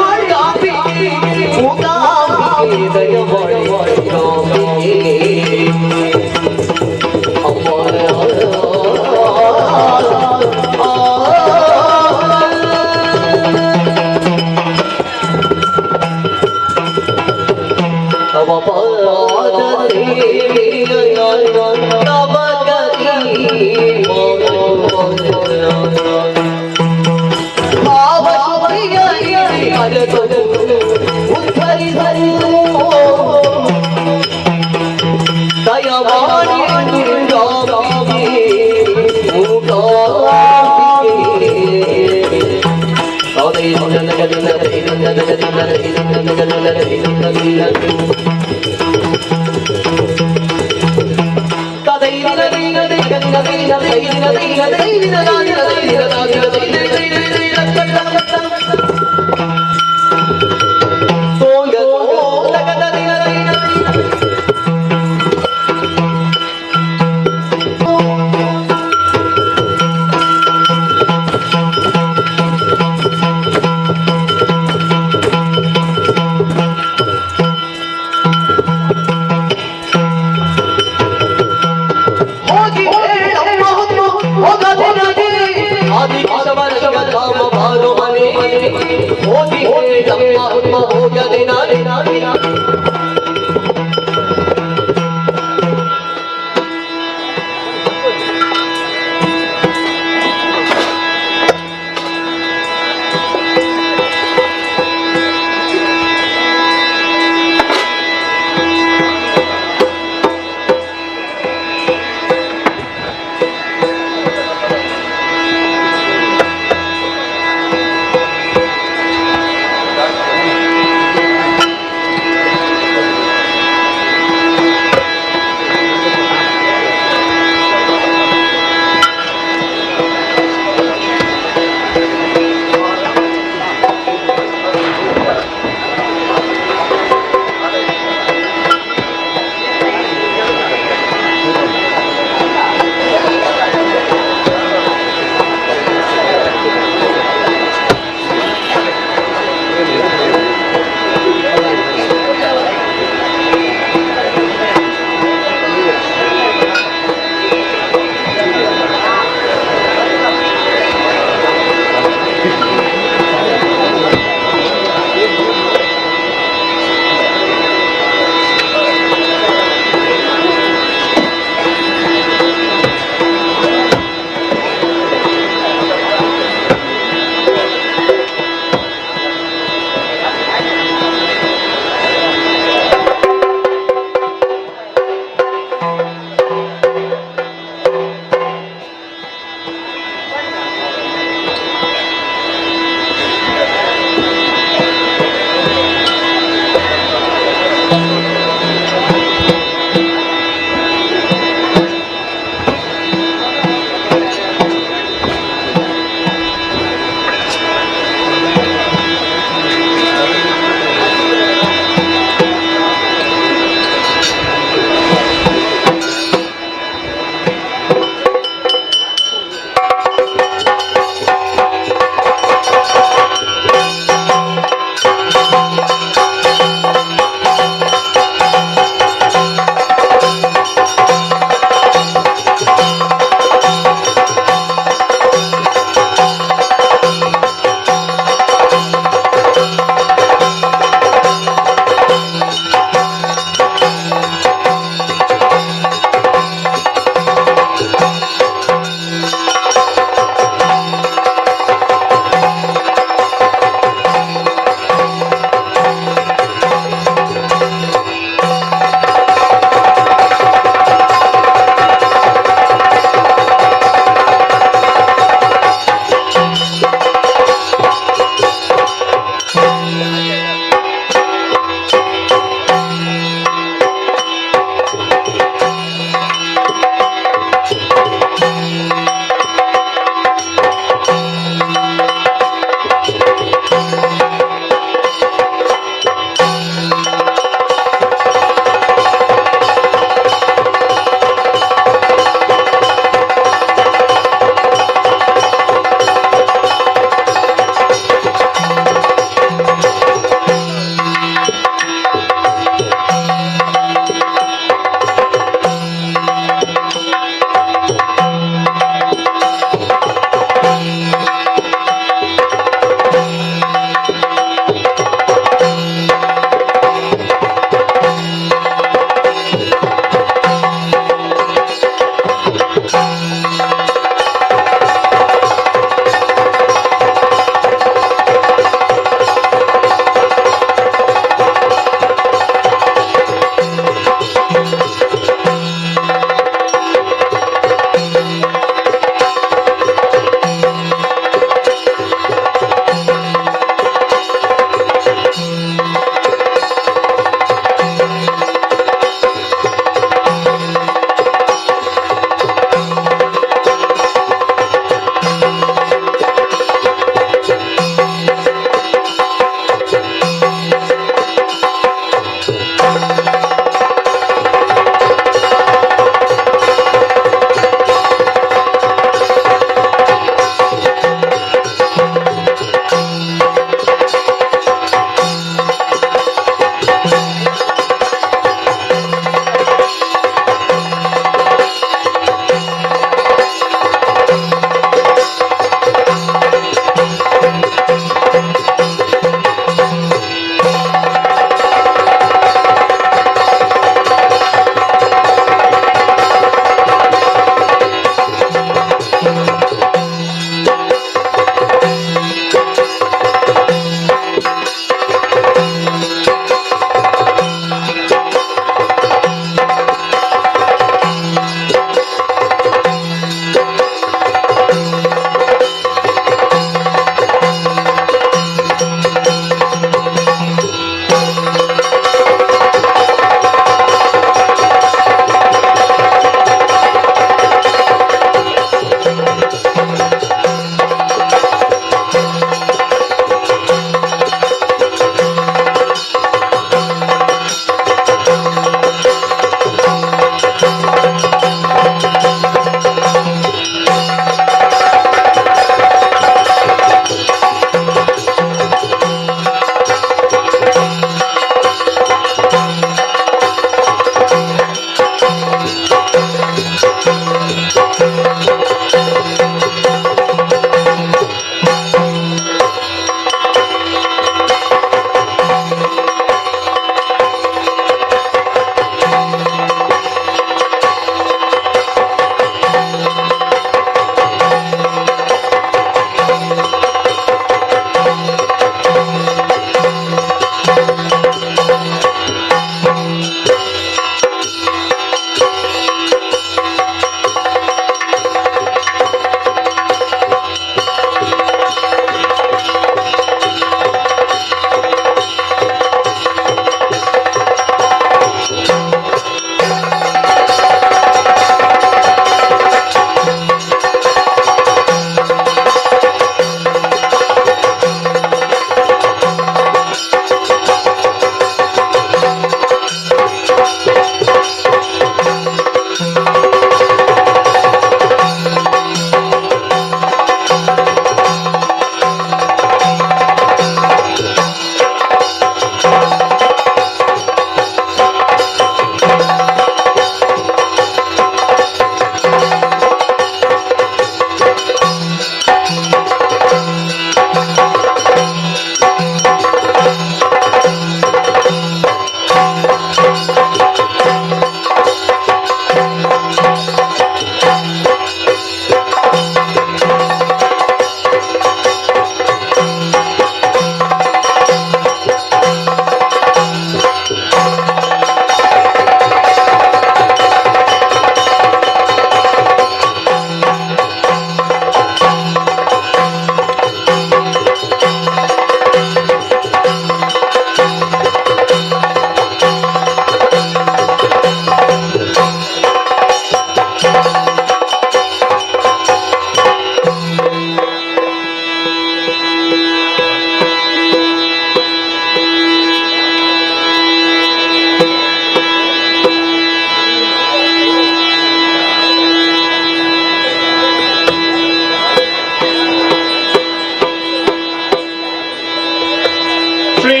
ಶ್ರೀ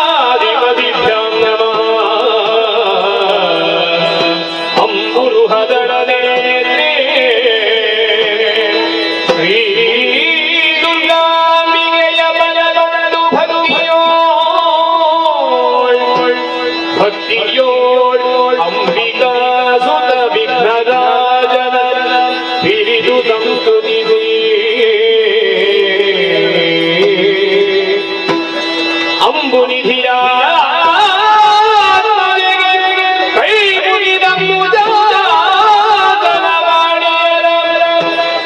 ಗುರುಗಣಾಧಿಪತಿಭ್ಯಾಂ ನಮಃ. ಅಂಬುರುಹದಳ ನೇತ್ರೇ ಶ್ರೀ ದುರ್ಗಾಂಬಿಕೆಯ ಬಲಗೊಂಡು ಭಕ್ತಿಯೋಳ್ ಅಂಬಿಕಾ ಸುತ ವಿಘ್ನರಾಜನ ಹಿರಿದು ಸಂಸ್ತುತಿಸಿ ಅಂಬುನಿಧಿಯ ಕೈ ಮುಗಿದ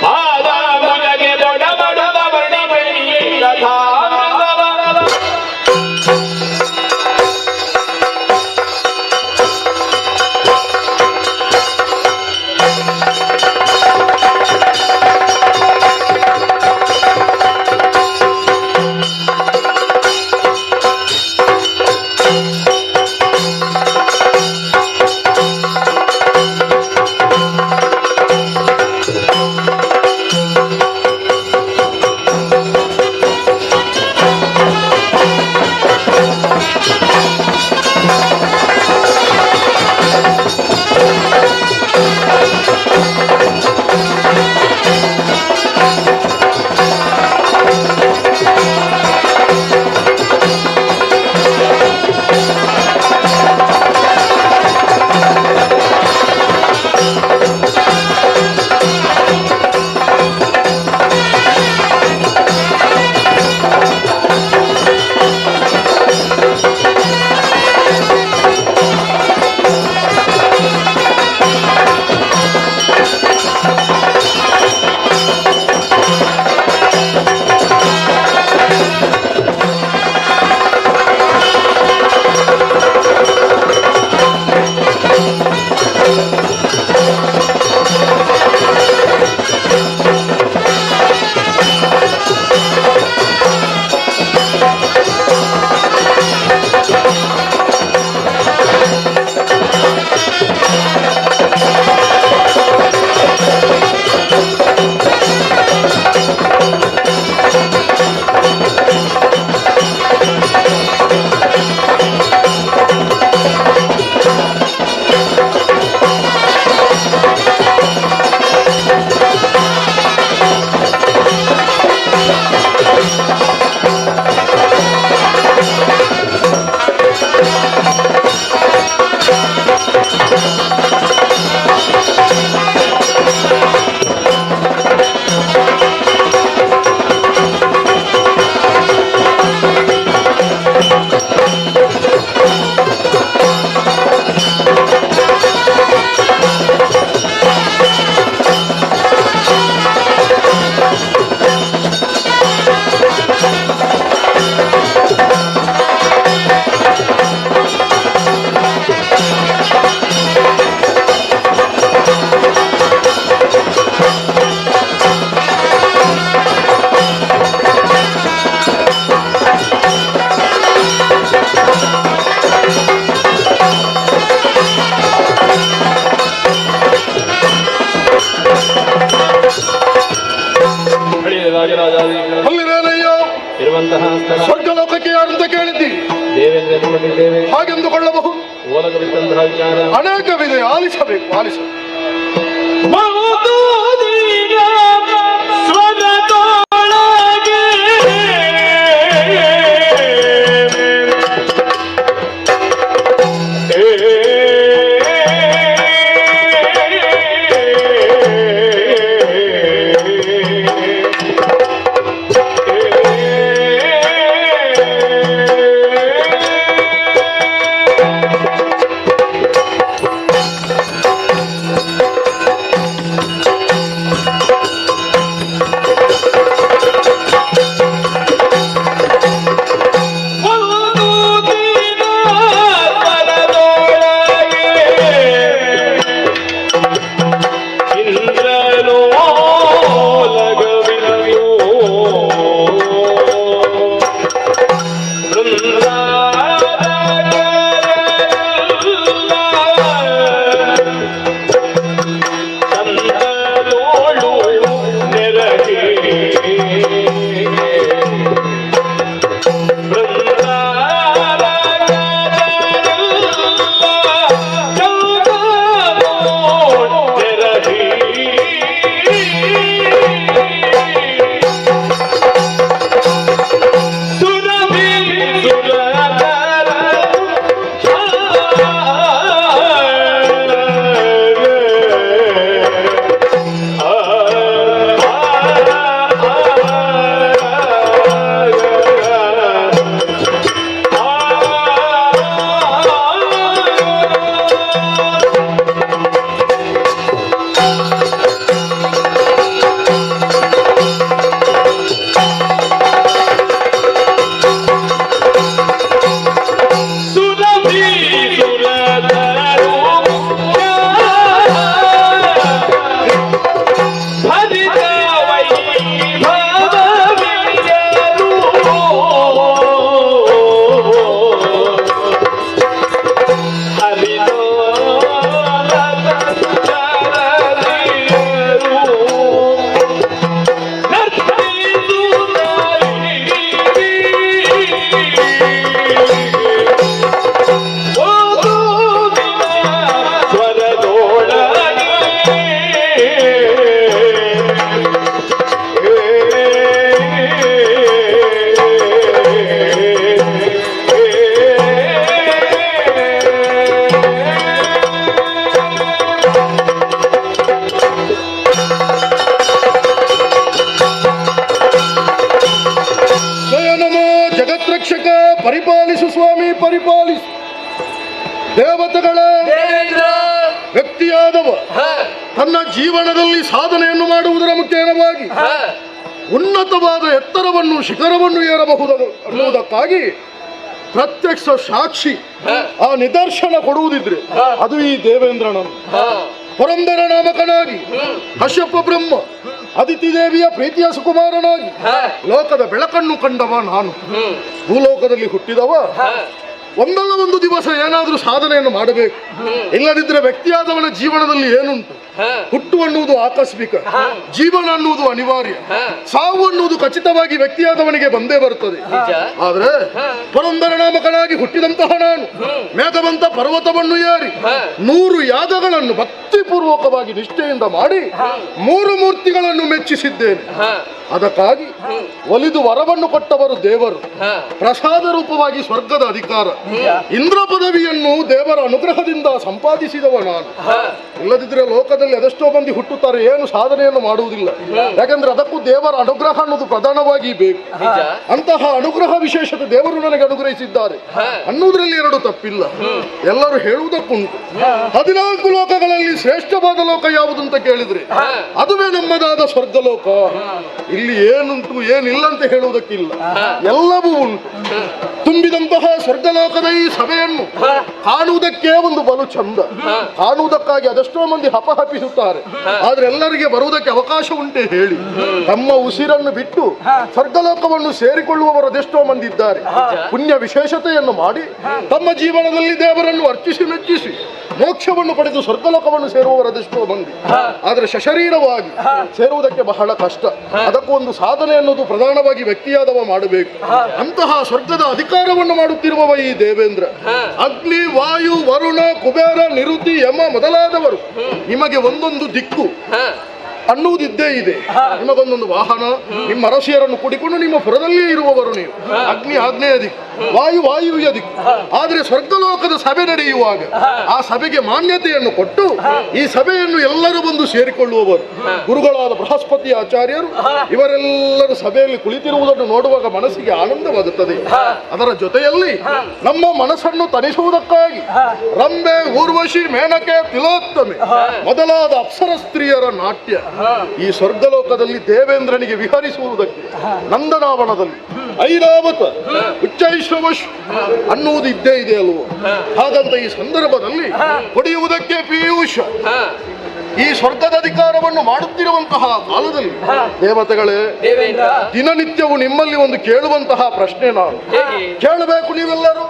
ಪಾದ ಮುಲಗೆ ಬಡ ಬಡದ ಬಡಿ ಬಡಿ ಕಥಾ ಇರುವಂತಹ ಸ್ವರ್ಗಲೋಕಕ್ಕೆ ಯಾರಂತ ಕೇಳಿದ್ದಿ? ದೇವೇಂದ್ರ ಎಂದುಕೊಂಡಿದ್ದೇವೆ. ಹಾಗೆಂದುಕೊಳ್ಳಬಹುದು. ಓಲಗವಿದ್ದಂತಹ ವಿಚಾರ ಅನೇಕವಿದೆ, ಆಲಿಸಬೇಕು, ಆಲಿಸಬೇಕು. ಪರಿಪಾಲಿಸು ಸ್ವಾಮಿ, ಪರಿಪಾಲಿಸು. ದೇವತೆಗಳ ವ್ಯಕ್ತಿಯಾದವ ತನ್ನ ಜೀವನದಲ್ಲಿ ಸಾಧನೆಯನ್ನು ಮಾಡುವುದರ ಮುಖೇನವಾಗಿ ಉನ್ನತವಾದ ಎತ್ತರವನ್ನು ಶಿಖರವನ್ನು ಏರಬಹುದು ಅನ್ನುವುದಕ್ಕಾಗಿ ಪ್ರತ್ಯಕ್ಷ ಸಾಕ್ಷಿ ಆ ನಿದರ್ಶನ ಕೊಡುವುದಿದ್ರೆ ಅದು ಈ ದೇವೇಂದ್ರನನ್ನು. ಪುರಂದರ ನಾಮಕನಾಗಿ ಕಶ್ಯಪ ಬ್ರಹ್ಮ ಅದಿತಿ ದೇವಿಯ ಪ್ರೀತಿಯ ಸುಕುಮಾರನಾಗಿ ಲೋಕದ ಬೆಳಕನ್ನು ಕಂಡವ ನಾನು. ಭೂಲೋಕದಲ್ಲಿ ಹುಟ್ಟಿದವ ಒಂದಲ್ಲ ಒಂದು ದಿವಸ ಏನಾದರೂ ಸಾಧನೆಯನ್ನು ಮಾಡಬೇಕು. ಇಲ್ಲದಿದ್ದರೆ ವ್ಯಕ್ತಿಯಾದವನ ಜೀವನದಲ್ಲಿ ಏನುಂಟು? ಹುಟ್ಟು ಅನ್ನುವುದು ಆಕಸ್ಮಿಕ, ಜೀವನ ಅನ್ನುವುದು ಅನಿವಾರ್ಯ, ಸಾವು ಅನ್ನುವುದು ಖಚಿತವಾಗಿ ವ್ಯಕ್ತಿಯಾದವನಿಗೆ ಬಂದೇ ಬರುತ್ತದೆ. ಆದ್ರೆ ಪುರಂದರ ನಾಮಕನಾಗಿ ಹುಟ್ಟಿದಂತಹ ನಾನು ಮೇಘವಂತ ಪರ್ವತವನ್ನು ಏರಿ 100 ಯಾಗಗಳನ್ನು ಭಕ್ತಿಪೂರ್ವಕವಾಗಿ ನಿಷ್ಠೆಯಿಂದ ಮಾಡಿ 3 ಮೂರ್ತಿಗಳನ್ನು ಮೆಚ್ಚಿಸಿದ್ದೇನೆ. ಅದಕ್ಕಾಗಿ ಒಲಿದು ವರವನ್ನು ಕೊಟ್ಟವರು ದೇವರು, ಪ್ರಸಾದ ರೂಪವಾಗಿ ಸ್ವರ್ಗದ ಅಧಿಕಾರ, ಇಂದ್ರ ಪದವಿಯನ್ನು ದೇವರ ಅನುಗ್ರಹದಿಂದ ಸಂಪಾದಿಸಿದವ ನಾನು. ಇಲ್ಲದಿದ್ದರೆ ಲೋಕದಲ್ಲಿ ಅದೆಷ್ಟೋ ಮಂದಿ ಹುಟ್ಟುತ್ತಾರೆ, ಏನು ಸಾಧನೆಯನ್ನು ಮಾಡುವುದಿಲ್ಲ. ಯಾಕಂದ್ರೆ ಅದಕ್ಕೂ ದೇವರ ಅನುಗ್ರಹ ಅನ್ನೋದು ಪ್ರಧಾನವಾಗಿ ಬೇಕು. ಅಂತಹ ಅನುಗ್ರಹ ವಿಶೇಷತೆ ದೇವರು ನನಗೆ ಅನುಗ್ರಹಿಸಿದ್ದಾರೆ ಅನ್ನುವುದರಲ್ಲಿ 2 ತಪ್ಪಿಲ್ಲ. ಎಲ್ಲರೂ ಹೇಳುವುದಕ್ಕುಂಟು 14 ಲೋಕಗಳಲ್ಲಿ ಶ್ರೇಷ್ಠವಾದ ಲೋಕ ಯಾವುದು ಅಂತ ಕೇಳಿದ್ರೆ ಅದುವೇ ನಮ್ಮದಾದ ಸ್ವರ್ಗಲೋಕ. ಇಲ್ಲಿ ಏನುಂಟು ಏನಿಲ್ಲ ಅಂತ ಹೇಳುವುದಕ್ಕಿಲ್ಲ, ಎಲ್ಲವೂ ಉಂಟು. ತುಂಬಿದಂತಹ ಸ್ವರ್ಗಲೋಕದ ಈ ಸಭೆಯನ್ನು ಕಾಣುವುದಕ್ಕೆ ಒಂದು ಬಲು ಚಂದ. ಕಾಣುವುದಕ್ಕಾಗಿ ಅದೆಷ್ಟೋ ಮಂದಿ ಹಪಹಪಿಸುತ್ತಾರೆ, ಆದ್ರೆ ಎಲ್ಲರಿಗೆ ಬರುವುದಕ್ಕೆ ಅವಕಾಶ ಉಂಟೆ ಹೇಳಿ? ತಮ್ಮ ಉಸಿರನ್ನು ಬಿಟ್ಟು ಸ್ವರ್ಗಲೋಕವನ್ನು ಸೇರಿಕೊಳ್ಳುವವರು ಅದೆಷ್ಟೋ ಮಂದಿ ಇದ್ದಾರೆ. ಪುಣ್ಯ ವಿಶೇಷತೆಯನ್ನು ಮಾಡಿ ತಮ್ಮ ಜೀವನದಲ್ಲಿ ದೇವರನ್ನು ಅರ್ಚಿಸಿ ಮೆಚ್ಚಿಸಿ ಮೋಕ್ಷವನ್ನು ಪಡೆದು ಸ್ವರ್ಗಲೋಕವನ್ನು ಸೇರುವವರು ಅದೆಷ್ಟೋ ಮಂದಿ. ಆದ್ರೆ ಸಶರೀರವಾಗಿ ಸೇರುವುದಕ್ಕೆ ಬಹಳ ಕಷ್ಟ. ಅದಕ್ಕೂ ಒಂದು ಸಾಧನೆ ಅನ್ನೋದು ಪ್ರಧಾನವಾಗಿ ವ್ಯಕ್ತಿಯಾದವ ಮಾಡಬೇಕು. ಅಂತಹ ಸ್ವರ್ಗದ ಅಧಿಕಾರವನ್ನು ಮಾಡುತ್ತಿರುವವ ಈ ದೇವೇಂದ್ರ. ಅಗ್ನಿ, ವಾಯು, ವರುಣ, ಕುಬೇರ, ನಿರುತಿ, ಯಮ ಮೊದಲಾದವರು ನಿಮಗೆ ಒಂದೊಂದು ದಿಕ್ಕು ಅನ್ನುವುದಿದ್ದೇ ಇದೆ. ನಿಮಗೊಂದೊಂದು ವಾಹನ, ನಿಮ್ಮ ಅರಸಿಯರನ್ನು ಕೂಡಿಕೊಂಡು ನಿಮ್ಮ ಪುರದಲ್ಲಿಯೇ ಇರುವವರು ನೀವು. ಅಗ್ನಿ ಆಗ್ನೇಯ ದಿಕ್ಕು, ವಾಯು ವಾಯುವ್ಯ ದಿಕ್ಕು. ಆದರೆ ಸ್ವರ್ಗಲೋಕದ ಸಭೆ ನಡೆಯುವಾಗ ಆ ಸಭೆಗೆ ಮಾನ್ಯತೆಯನ್ನು ಕೊಟ್ಟು ಈ ಸಭೆಯನ್ನು ಎಲ್ಲರೂ ಬಂದು ಸೇರಿಕೊಳ್ಳುವವರು ಗುರುಗಳಾದ ಬೃಹಸ್ಪತಿ ಆಚಾರ್ಯರು. ಇವರೆಲ್ಲರೂ ಸಭೆಯಲ್ಲಿ ಕುಳಿತಿರುವುದನ್ನು ನೋಡುವಾಗ ಮನಸ್ಸಿಗೆ ಆನಂದವಾಗುತ್ತದೆ. ಅದರ ಜೊತೆಯಲ್ಲಿ ನಮ್ಮ ಮನಸ್ಸನ್ನು ತಣಿಸುವುದಕ್ಕಾಗಿ ರಂಬೆ, ಊರ್ವಶಿ, ಮೇನಕೆ, ತಿಲೋತ್ತಮೆ ಮೊದಲಾದ ಅಪ್ಸರ ಸ್ತ್ರೀಯರ ನಾಟ್ಯ ಈ ಸ್ವರ್ಗಲೋಕದಲ್ಲಿ ದೇವೇಂದ್ರನಿಗೆ ವಿಹರಿಸುವುದಕ್ಕೆ ನಂದನಾವನದಲ್ಲಿ ಐರಾವತ ಉಚ್ಚೈಶ್ರವಶ್ ಅನ್ನುವುದು ಇದ್ದೇ ಇದೆ ಅಲ್ವೋ? ಹಾಗಂತ ಈ ಸಂದರ್ಭದಲ್ಲಿ ಹೊಡೆಯುವುದಕ್ಕೆ ಪೀಯೂಷ ಈ ಸ್ವರ್ಗದ ಅಧಿಕಾರವನ್ನು ಮಾಡುತ್ತಿರುವಂತಹ ಕಾಲದಲ್ಲಿ ದೇವತೆಗಳೇ, ದಿನನಿತ್ಯವೂ ನಿಮ್ಮಲ್ಲಿ ಒಂದು ಕೇಳುವಂತಹ ಪ್ರಶ್ನೆ ನಾನು ಕೇಳಬೇಕು. ನೀವೆಲ್ಲರೂ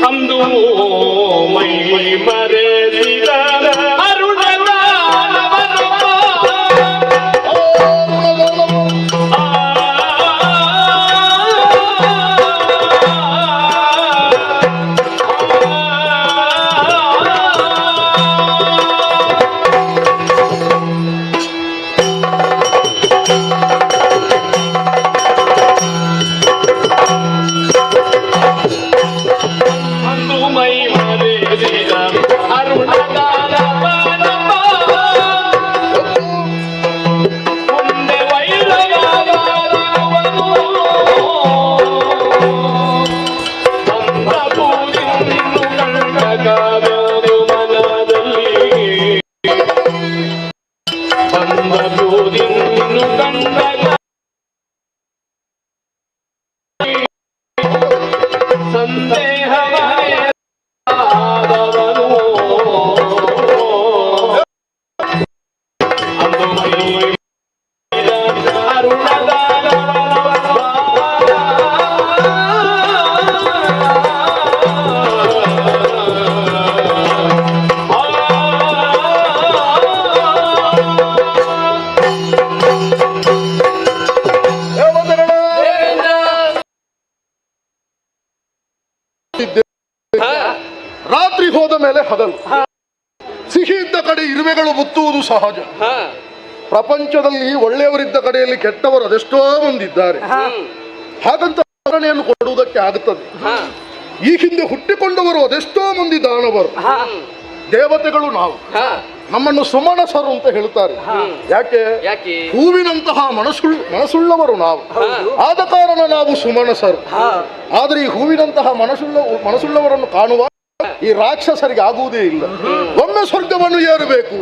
ಅಂದು ಮೈ ಮರೆಸಿದ ರಾತ್ರಿ ಹೋದ ಮೇಲೆ ಹಗಲು. ಸಿಹಿ ಇದ್ದ ಕಡೆ ಇರುವೆಗಳು ಮುತ್ತುವುದು ಸಹಜ. ಪ್ರಪಂಚದಲ್ಲಿ ಒಳ್ಳೆಯವರಿದ್ದ ಕಡೆಯಲ್ಲಿ ಕೆಟ್ಟವರು ಅದೆಷ್ಟೋ ಮಂದಿದ್ದಾರೆ. ಹಾಗಂತ ಸ್ಮರಣೆಯನ್ನು ಕೊಡುವುದಕ್ಕೆ ಆಗುತ್ತದೆ. ಈ ಹಿಂದೆ ಹುಟ್ಟಿಕೊಂಡವರು ಅದೆಷ್ಟೋ ಮಂದಿ ದಾನವರು. ದೇವತೆಗಳು ನಾವು ನಮ್ಮನ್ನು ಸುಮನಸರು ಅಂತ ಹೇಳ್ತಾರೆ. ಯಾಕೆ ಹೂವಿನಂತಹ ಮನಸ್ಸುಳ್ಳವರು ನಾವು, ಆದ ಕಾರಣ ನಾವು ಸುಮನಸರು. ಆದ್ರೆ ಈ ಹೂವಿನಂತಹ ಮನಸ್ಸುಳ್ಳವರನ್ನು ಕಾಣುವ ಈ ರಾಕ್ಷಸರಿಗೆ ಆಗುವುದೇ ಇಲ್ಲ. ಒಮ್ಮೆ ಸ್ವರ್ಗವನ್ನು ಏರಬೇಕು,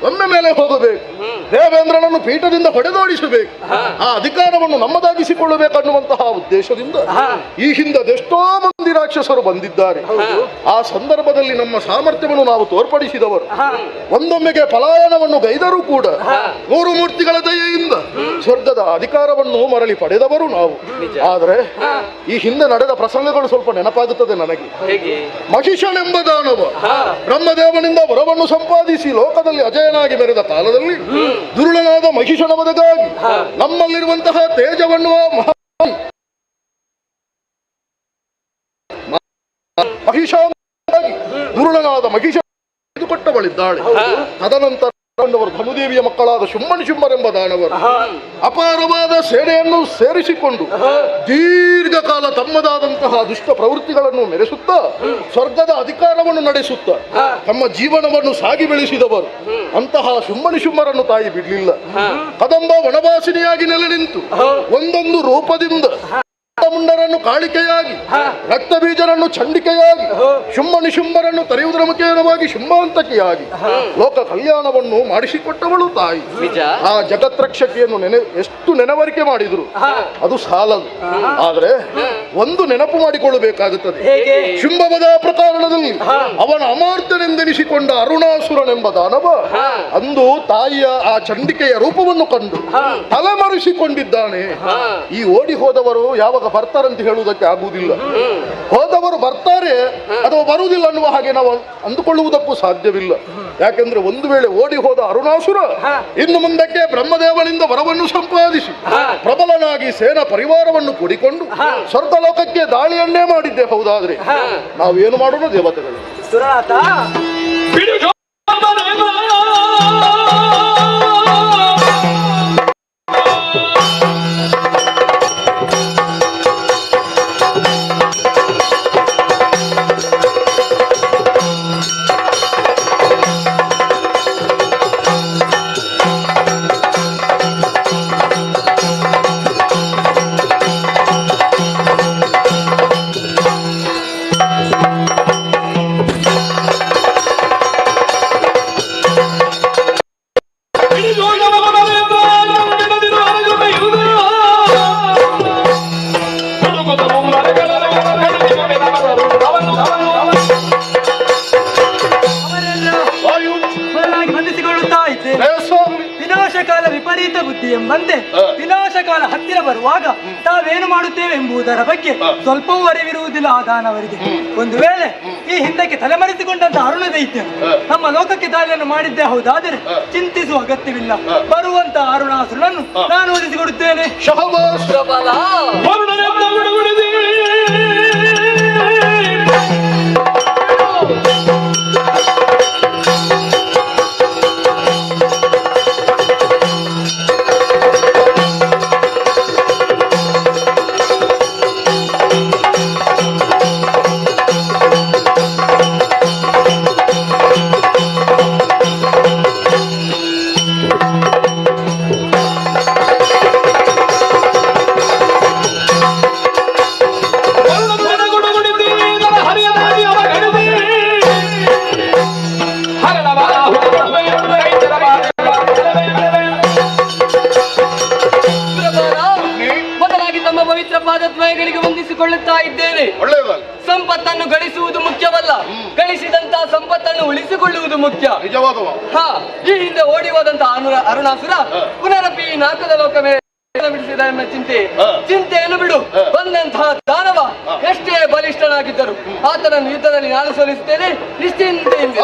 ಒಮ್ಮೆ ಮೇಲೆ ಹೋಗಬೇಕು, ದೇವೇಂದ್ರನನ್ನು ಪೀಠದಿಂದ ಹೊಡೆದೋಡಿಸಬೇಕು, ಆ ಅಧಿಕಾರವನ್ನು ನಮ್ಮದಾಗಿಸಿಕೊಳ್ಳಬೇಕನ್ನುವಂತಹ ಉದ್ದೇಶದಿಂದ ಈ ಹಿಂದೆ ಅದೆಷ್ಟೋ ಮಂದಿ ರಾಕ್ಷಸರು ಬಂದಿದ್ದಾರೆ. ಆ ಸಂದರ್ಭದಲ್ಲಿ ನಮ್ಮ ಸಾಮರ್ಥ್ಯವನ್ನು ನಾವು ತೋರ್ಪಡಿಸಿದವರು. ಒಂದೊಮ್ಮೆಗೆ ಪಲಾಯನವನ್ನು ಗೈದರೂ ಕೂಡ 3 ಮೂರ್ತಿಗಳ ದಯೆಯಿಂದ ಸ್ವರ್ಗದ ಅಧಿಕಾರವನ್ನು ಮರಳಿ ಪಡೆದವರು ನಾವು. ಆದರೆ ಈ ಹಿಂದೆ ನಡೆದ ಪ್ರಸಂಗಗಳು ಸ್ವಲ್ಪ ನೆನಪಾಗುತ್ತದೆ ನನಗೆ. ಮಹಿಷನೆಂಬ ದಾನವ ಬ್ರಹ್ಮದೇವನಿಂದ ವರವನ್ನು ಸಂಪಾದಿಸಿ ಲೋಕದಲ್ಲಿ ಅಜಯನಾಗಿ ಮೆರೆದ ಕಾಲದಲ್ಲಿ ದುರುಳನಾದ ಮಹಿಷನ ವಧೆಗಾಗಿ ನಮ್ಮಲ್ಲಿರುವಂತಹ ತೇಜವನ್ನು ದುರುಳನಾದ ಮಹಿಷ ಕೊಟ್ಟವಳಿದ್ದಾಳೆ. ತದನಂತರ ಧನುದೇವಿಯ ಮಕ್ಕಳಾದ ಶುಂಭರೆಂಬ ದಾನವರು ಅಪಾರವಾದ ಸೇನೆಯನ್ನು ಸೇರಿಸಿಕೊಂಡು ದೀರ್ಘಕಾಲ ತಮ್ಮದಾದಂತಹ ದುಷ್ಟ ಪ್ರವೃತ್ತಿಗಳನ್ನು ಮೆರೆಸುತ್ತಾ ಸ್ವರ್ಗದ ಅಧಿಕಾರವನ್ನು ನಡೆಸುತ್ತಾ ತಮ್ಮ ಜೀವನವನ್ನು ಸಾಗಿ ಬೆಳೆಸಿದವರು. ಅಂತಹ ಶುಂಭರನ್ನು ತಾಯಿ ಬಿಡಲಿಲ್ಲ. ಕದಂಬ ವನವಾಸಿನಿಯಾಗಿ ನೆಲೆ ನಿಂತು ಒಂದೊಂದು ರೂಪದಿಂದ ಮುಂಡರನ್ನು ಕಾಳಿಕೆಯಾಗಿ, ರಕ್ತ ಬೀಜರನ್ನು ಚಂಡಿಕೆಯಾಗಿ, ಶುಂಭರನ್ನು ತರೆಯುವುದರ ಮುಖೇನವಾಗಿ ಶುಂಭಾಂತಕಿಯಾಗಿ ಲೋಕ ಕಲ್ಯಾಣವನ್ನು ಮಾಡಿಸಿಕೊಟ್ಟವಳು ತಾಯಿ. ಆ ಜಗತ್ರಕ್ಷಕಿಯನ್ನು ಎಷ್ಟು ನೆನವರಿಕೆ ಮಾಡಿದ್ರು ಅದು ಸಾಲದು. ಆದ್ರೆ ಒಂದು ನೆನಪು ಮಾಡಿಕೊಳ್ಳಬೇಕಾಗುತ್ತದೆ. ಶುಂಭವದ ಪ್ರಕರಣದಲ್ಲಿ ಅವನ ಅಮಾರ್ತ್ಯನೆಂದೆನಿಸಿಕೊಂಡ ಅರುಣಾಸುರನೆಂಬ ದಾನವ ಅಂದು ತಾಯಿಯ ಆ ಚಂಡಿಕೆಯ ರೂಪವನ್ನು ಕಂಡು ತಲೆಮರೆಸಿಕೊಂಡಿದ್ದಾನೆ. ಈ ಓಡಿ ಹೋದವರು ಯಾವಾಗ ಬರ್ತಾರಂತ ಹೇಳುವುದಕ್ಕೆ ಆಗುವುದಿಲ್ಲ. ಹೋದವರು ಬರ್ತಾರೆ ಅಥವಾ ಬರುವುದಿಲ್ಲ ಅನ್ನುವ ಹಾಗೆ ನಾವು ಅಂದುಕೊಳ್ಳುವುದಕ್ಕೂ ಸಾಧ್ಯವಿಲ್ಲ. ಯಾಕೆಂದ್ರೆ ಒಂದು ವೇಳೆ ಓಡಿ ಹೋದ ಅರುಣಾಸುರ ಇನ್ನು ಮುಂದಕ್ಕೆ ಬ್ರಹ್ಮದೇವನಿಂದ ವರವನ್ನು ಸಂಪಾದಿಸಿ ಪ್ರಬಲನಾಗಿ ಸೇನಾ ಪರಿವಾರವನ್ನು ಕೂಡಿಕೊಂಡು ಸ್ವರ್ಗಲೋಕಕ್ಕೆ ದಾಳಿಯನ್ನೇ ಮಾಡಿದ್ದೆ. ಹೌದಾದ್ರೆ ನಾವೇನು ಮಾಡೋಣ ದೇವತೆಗಳು? ವಿನಾಶಕಾಲ ವಿಪರೀತ ಬುದ್ಧಿ ಎಂಬಂತೆ ವಿನಾಶಕಾಲ ಹತ್ತಿರ ಬರುವಾಗ ತಾವೇನು ಮಾಡುತ್ತೇವೆ ಎಂಬುದರ ಬಗ್ಗೆ ಸ್ವಲ್ಪವೂ ಅರಿವಿರುವುದಿಲ್ಲ ಆ ದಾನವರಿಗೆ. ಒಂದು ವೇಳೆ ಈ ಹಿಂದಕ್ಕೆ ತಲೆಮರೆಸಿಕೊಂಡಂತ ಅರುಣ ದೈತ್ಯ ನಮ್ಮ ಲೋಕಕ್ಕೆ ದಾಳಿಯನ್ನು ಮಾಡಿದ್ದೇ ಹೌದಾದರೆ ಚಿಂತಿಸುವ ಅಗತ್ಯವಿಲ್ಲ. ಬರುವಂತ ಅರುಣಾಸುರನನ್ನು ನಾನು ಓದಿಸಿಕೊಡುತ್ತೇನೆ. ವಂದಿಸಿಕೊಳ್ಳುತ್ತಾ ಇದ್ದೇನೆ. ಸಂಪತ್ತನ್ನು ಗಳಿಸುವುದು ಮುಖ್ಯವಲ್ಲ, ಗಳಿಸಿದಂತಹ ಸಂಪತ್ತನ್ನು ಉಳಿಸಿಕೊಳ್ಳುವುದು ಮುಖ್ಯ. ಈ ಹಿಂದೆ ಓಡಿ ಹೋದಂತಹ ಅರುಣಾಸುರ ಪುನರಪಿ ನಾಲ್ಕದ ಲೋಕ ಬಿಡಿಸಿದ ಎಂಬ ಚಿಂತೆಯನ್ನು ಬಿಡು. ಬಂದಂತಹ ದಾನವ ಎಷ್ಟೇ ಬಲಿಷ್ಠನಾಗಿದ್ದರು ಆತನನ್ನು ಯುದ್ಧದಲ್ಲಿ ನಾನು ಸೋಲಿಸುತ್ತೇನೆ ನಿಶ್ಚಿಂತೆಯಿಂದ.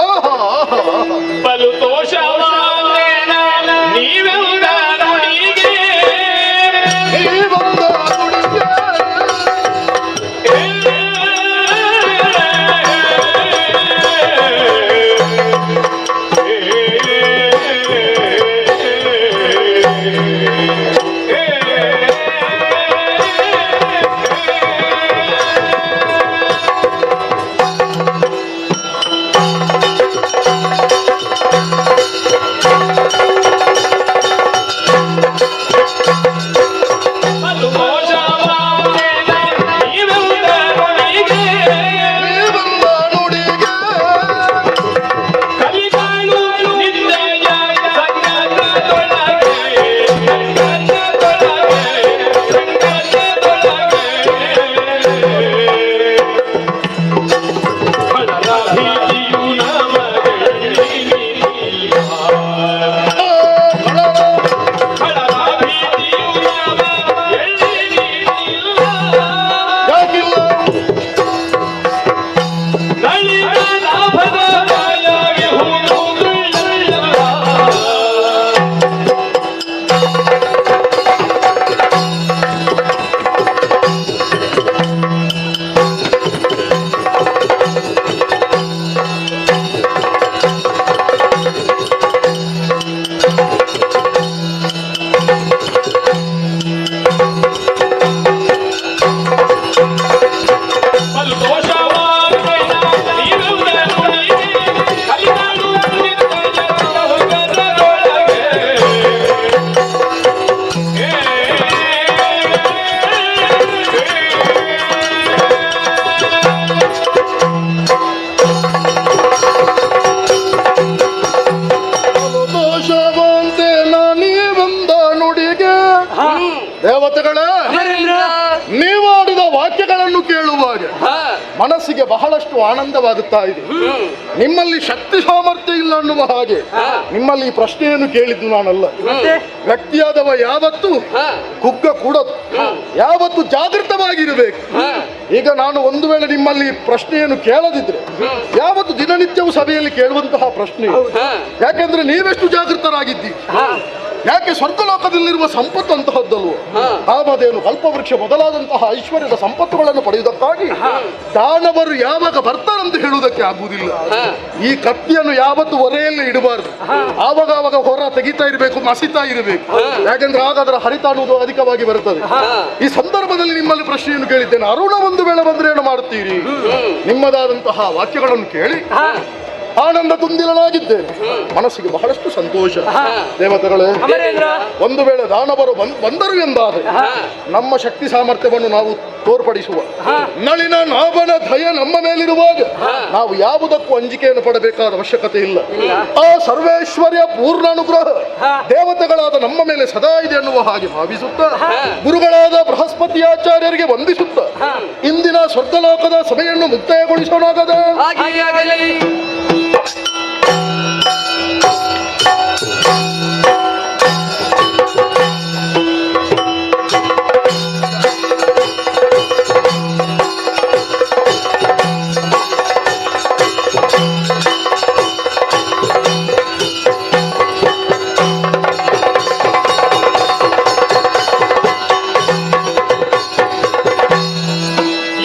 ನೀವಾಡಿದ ವಾಕ್ಯಗಳನ್ನು ಕೇಳುವಾಗ ಮನಸ್ಸಿಗೆ ಬಹಳಷ್ಟು ಆನಂದವಾಗುತ್ತಾ ಇದೆ. ನಿಮ್ಮಲ್ಲಿ ಶಕ್ತಿ ಸಾಮರ್ಥ್ಯ ಇಲ್ಲ ಅನ್ನುವ ಹಾಗೆ ನಿಮ್ಮಲ್ಲಿ ಈ ಪ್ರಶ್ನೆಯನ್ನು ಕೇಳಿದ್ದು ನಾನಲ್ಲ. ವ್ಯಕ್ತಿಯಾದವ ಯಾವತ್ತು ಕುಗ್ಗ ಕೂಡದು, ಯಾವತ್ತು ಜಾಗೃತವಾಗಿರಬೇಕು. ಈಗ ನಾನು ಒಂದು ವೇಳೆ ನಿಮ್ಮಲ್ಲಿ ಪ್ರಶ್ನೆಯನ್ನು ಕೇಳದಿದ್ರೆ ಯಾವತ್ತು ದಿನನಿತ್ಯವೂ ಸಭೆಯಲ್ಲಿ ಕೇಳುವಂತಹ ಪ್ರಶ್ನೆ, ಯಾಕೆಂದ್ರೆ ನೀವೆಷ್ಟು ಜಾಗೃತರಾಗಿದ್ದೀರಿ, ಯಾಕೆ ಸ್ವರ್ಗಲೋಕದಲ್ಲಿರುವ ಸಂಪತ್ತು ಅಂತಹದ್ದಲ್ವ, ಕಾಮಧೇನು ಕಲ್ಪವೃಕ್ಷ ಮೊದಲಾದಂತಹ ಐಶ್ವರ್ಯದ ಸಂಪತ್ತುಗಳನ್ನು ಪಡೆಯುವುದಕ್ಕಾಗಿ ದಾನವರು ಯಾವಾಗ ಬರ್ತಾರಂತ ಹೇಳುವುದಕ್ಕೆ ಆಗುವುದಿಲ್ಲ. ಈ ಕತ್ತಿಯನ್ನು ಯಾವತ್ತು ಹೊರೆಯಲ್ಲಿ ಇಡಬಾರ್ದು, ಆವಾಗ ಹೊರ ತೆಗಿತಾ ಇರಬೇಕು, ಮಸಿತಾ ಇರಬೇಕು, ಯಾಕೆಂದ್ರೆ ಆಗ ಅದರ ಹರಿತ ಅನ್ನುವುದು ಅಧಿಕವಾಗಿ ಬರುತ್ತದೆ. ಈ ಸಂದರ್ಭದಲ್ಲಿ ನಿಮ್ಮಲ್ಲಿ ಪ್ರಶ್ನೆಯನ್ನು ಕೇಳಿದ್ದೇನೆ, ಅರುಣ ಒಂದು ವೇಳೆ ಬಂದ್ರೆ ಏನು ಮಾಡುತ್ತೀರಿ? ನಿಮ್ಮದಾದಂತಹ ವಾಕ್ಯಗಳನ್ನು ಕೇಳಿ ಆನಂದ ತುಂದಿಲನಾಗಿದ್ದೇನೆ, ಮನಸ್ಸಿಗೆ ಬಹಳಷ್ಟು ಸಂತೋಷ. ದೇವತೆಗಳೇ, ಒಂದು ವೇಳೆ ದಾನವರು ಬಂದರು ಎಂದಾದರೆ ನಮ್ಮ ಶಕ್ತಿ ಸಾಮರ್ಥ್ಯವನ್ನು ನಾವು ತೋರ್ಪಡಿಸುವ, ನಳಿನ ನಾಭನ ದಯ ನಮ್ಮ ಮೇಲಿರುವಾಗ ನಾವು ಯಾವುದಕ್ಕೂ ಅಂಜಿಕೆಯನ್ನು ಪಡಬೇಕಾದ ಅವಶ್ಯಕತೆ ಇಲ್ಲ. ಆ ಸರ್ವೇಶ್ವರ್ಯ ಪೂರ್ಣ ಅನುಗ್ರಹ ದೇವತೆಗಳಾದ ನಮ್ಮ ಮೇಲೆ ಸದಾ ಇದೆ ಎನ್ನುವ ಹಾಗೆ ಭಾವಿಸುತ್ತ, ಗುರುಗಳಾದ ಬೃಹಸ್ಪತಿಯಾಚಾರ್ಯರಿಗೆ ವಂದಿಸುತ್ತ ಇಂದಿನ ಸ್ವರ್ಗಲೋಕದ ಸಭೆಯನ್ನು ಮುಕ್ತಾಯಗೊಳಿಸೋಣಾಗದ.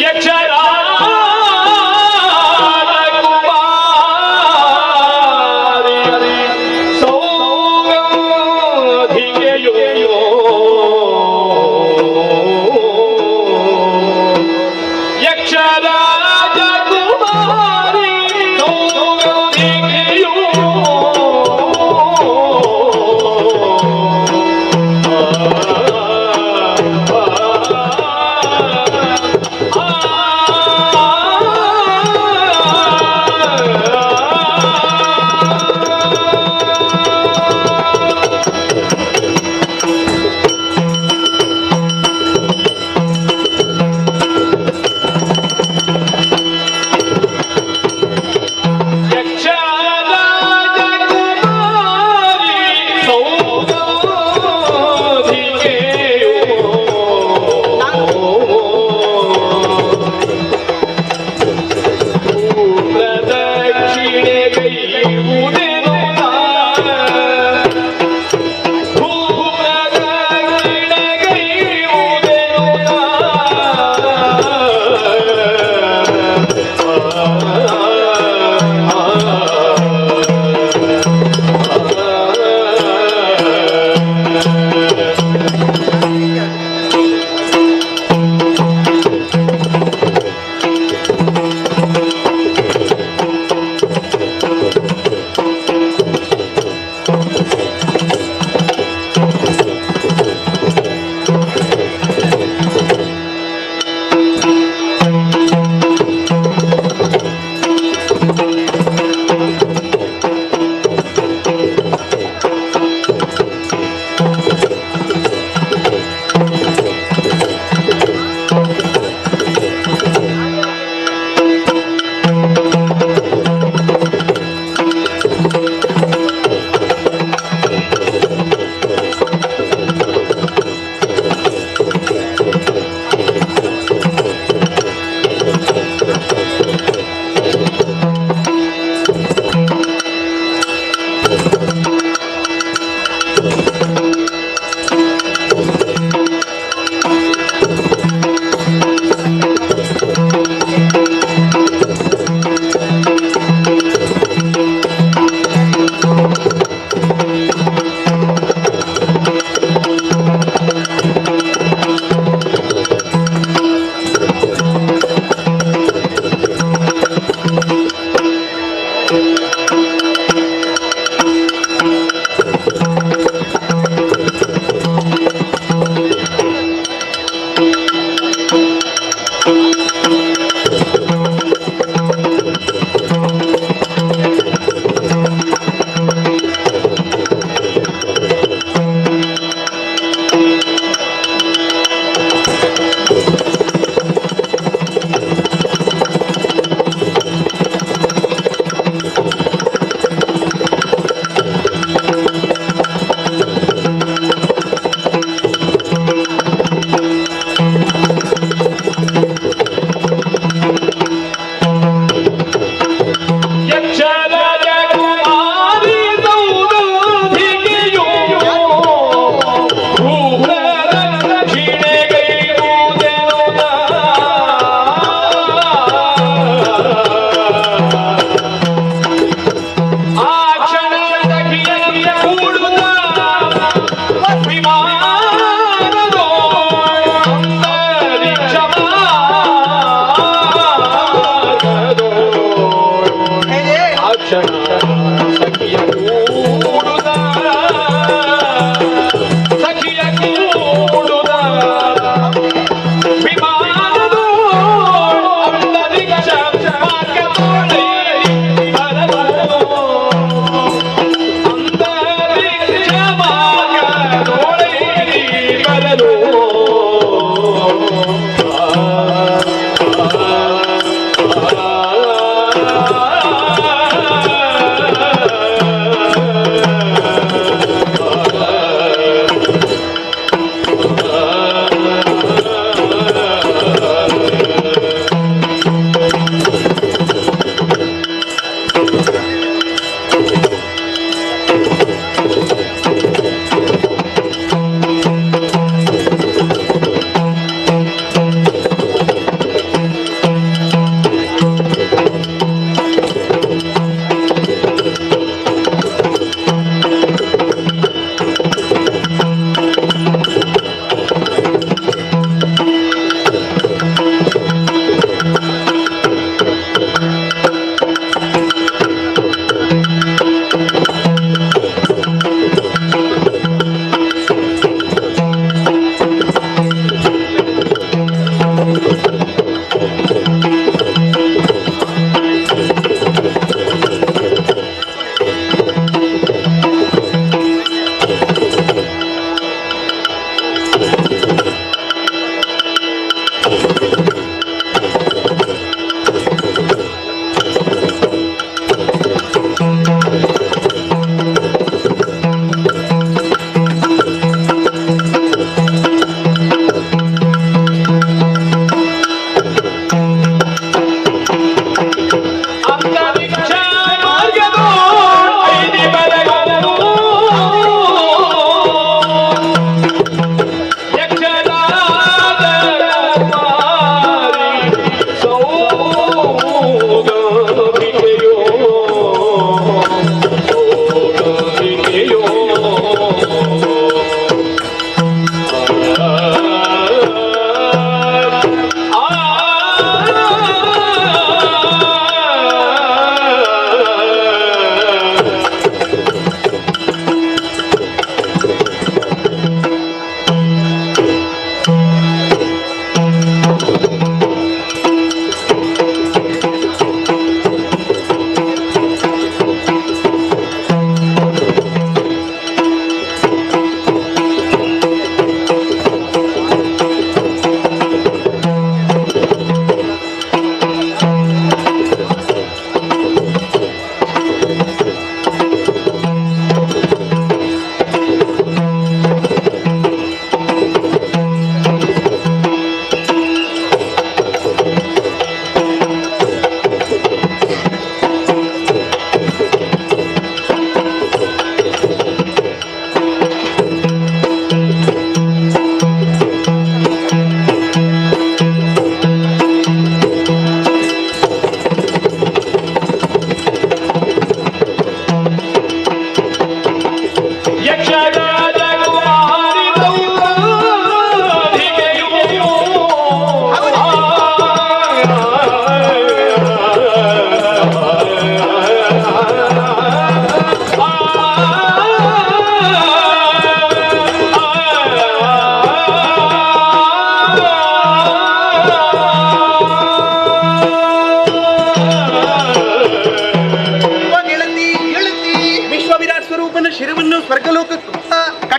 ಯಕ್ಷ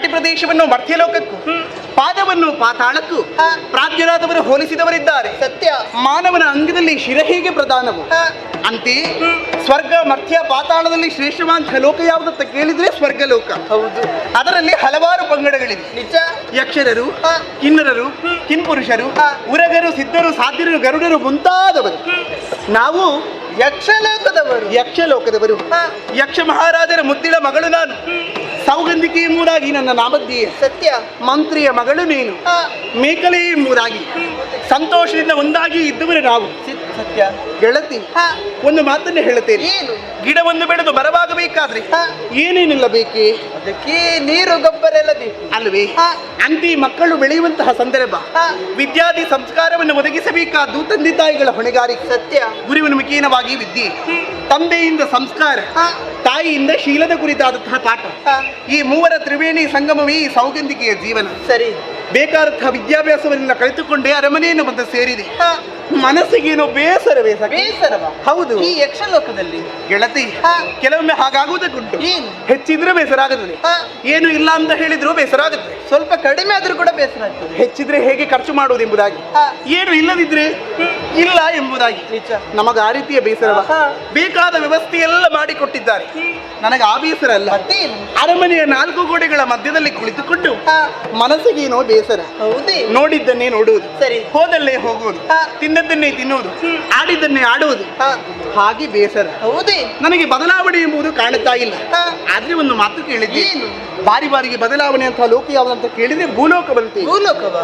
ಪ್ರದೇಶವನ್ನು ಮರ್ತ್ಯಲೋಕಕ್ಕೂ ಪಾದವನ್ನು ಪಾತಾಳಕ್ಕೂ ಪ್ರಾಜ್ಞರಾದವರು ಹೋಲಿಸಿದವರಿದ್ದಾರೆ. ಸತ್ಯ. ಮಾನವನ ಅಂಗದಲ್ಲಿ ಶಿರ ಹೇಗೆ ಪ್ರಧಾನವು ಅಂತೆ ಸ್ವರ್ಗ ಮರ್ತ್ಯ ಪಾತಾಳದಲ್ಲಿ ಶ್ರೇಷ್ಠವಾದ ಲೋಕ ಯಾವುದಂತ ಕೇಳಿದ್ರೆ ಸ್ವರ್ಗಲೋಕ. ಹೌದು. ಅದರಲ್ಲಿ ಹಲವಾರು ಪಂಗಡಗಳಿವೆ. ನಿಜ. ಯಕ್ಷರರು, ಕಿನ್ನರರು, ಕಿನ್ಪುರುಷರು, ಉರಗರು, ಸಿದ್ಧರು, ಸಾಧ್ಯರು, ಗರುಡರು ಮುಂತಾದವರು. ನಾವು ಯಕ್ಷಲೋಕದವರು. ಯಕ್ಷಲೋಕದವರು. ಯಕ್ಷ ಮಹಾರಾಜರ ಮುದ್ದಿನ ಮಗಳು ನಾನು. ಸೌಗಂಧಿಕೆ ಎಂಬುದಾಗಿ ನನ್ನ ನಾಮಧ್ಯೆ. ಸತ್ಯ. ಮಂತ್ರಿಯ ಮಗಳು ನೀನು. ಮೇಕಲೆ ಎಂಬುದಾಗಿ ಸಂತೋಷದಿಂದ ಒಂದಾಗಿ ಇದ್ದವರು ನಾವು. ಸತ್ಯ. ಗೆಳತಿ, ಒಂದು ಮಾತನ್ನು ಹೇಳುತ್ತೇನೆ. ಏನು? ಗಿಡವನ್ನು ಬೆಳೆದು ಮರವಾಗಬೇಕಾದ್ರೆ ಏನೇನೆಲ್ಲ ಬೇಕೆ? ಅದಕ್ಕೆ ನೀರು, ಗೊಬ್ಬರ ಎಲ್ಲ ಬೇಕು ಅಲ್ವೇ? ಅಂತಿ ಮಕ್ಕಳು ಬೆಳೆಯುವಂತಹ ಸಂದರ್ಭ ವಿದ್ಯಾದಿ ಸಂಸ್ಕಾರವನ್ನು ಒದಗಿಸಬೇಕಾದ್ದು ತಂದೆ ತಾಯಿಗಳ ಹೊಣೆಗಾರಿಕೆ. ಸತ್ಯ. ಗುರುವಿನ ಮುಖೇನವಾಗಿ ವಿದ್ಯೆ, ತಂದೆಯಿಂದ ಸಂಸ್ಕಾರ, ತಾಯಿಯಿಂದ ಶೀಲದ ಕುರಿತಾದಂತಹ ಪಾಠ. ಈ ಮೂವರ ತ್ರಿವೇಣಿ ಸಂಗಮವೇ ಈ ಸೌಗಂಧಿಕೆಯ ಜೀವನ. ಸರಿ. ಬೇಕಾದಂತಹ ವಿದ್ಯಾಭ್ಯಾಸವನ್ನೆಲ್ಲ ಕಲಿತುಕೊಂಡೇ ಅರಮನೆಯನ್ನು ಬಂದು ಸೇರಿದೆ. ಮನಸ್ಸಿಗೇನು ಬೇಸರವೇ ಬೇಸರವ? ಹೌದು. ಈ ಯಕ್ಷಲೋಕದಲ್ಲಿ ಗೆಳತಿ ಕೆಲವೊಮ್ಮೆ ಹಾಗಾಗುವುದಕ್ಕುಂಟು. ಹೆಚ್ಚಿದ್ರೆ ಬೇಸರ ಆಗುತ್ತದೆ, ಏನು ಇಲ್ಲ ಅಂತ ಹೇಳಿದ್ರು ಬೇಸರ ಆಗುತ್ತೆ. ಸ್ವಲ್ಪ ಕಡಿಮೆ ಆದ್ರೂ ಕೂಡ ಬೇಸರ ಆಗ್ತದೆ. ಹೆಚ್ಚಿದ್ರೆ ಹೇಗೆ ಖರ್ಚು ಮಾಡುವುದು ಎಂಬುದಾಗಿ, ಏನು ಇಲ್ಲದಿದ್ರೆ ಇಲ್ಲ ಎಂಬುದಾಗಿ. ನಮಗ ಆ ರೀತಿಯ ಬೇಸರವ? ಬೇಕಾದ ವ್ಯವಸ್ಥೆ ಎಲ್ಲ ಮಾಡಿಕೊಟ್ಟಿದ್ದಾರೆ, ನನಗೆ ಆ ಬೇಸರ ಅಲ್ಲ. ಅರಮನೆಯ 4 ಗೋಡೆಗಳ ಮಧ್ಯದಲ್ಲಿ ಕುಳಿತುಕೊಂಡು ಮನಸ್ಸಿಗೇನೋ ಬೇಸರ. ನೋಡಿದ್ದನ್ನೇ ನೋಡುವುದು, ಸರಿ ಹೋದಲ್ಲೇ ಹೋಗುವುದು, ತಿನ್ನದ್ದನ್ನೇ ತಿನ್ನುವುದು, ಆಡಿದ್ದನ್ನೇ ಆಡುವುದು, ಹಾಗೆ ಬೇಸರ. ಹೌದೇ? ನನಗೆ ಬದಲಾವಣೆ ಎಂಬುದು ಕಾಣುತ್ತಾ ಇಲ್ಲ. ಆದ್ರೆ ಒಂದು ಮಾತು ಕೇಳಿದ್ದೆ, ಬಾರಿ ಬಾರಿಗೆ ಬದಲಾವಣೆ ಅಂತ ಲೋಕ ಯಾವುದಂತ ಕೇಳಿದ್ರೆ ಭೂಲೋಕ ಬಂತು. ಭೂಲೋಕವ?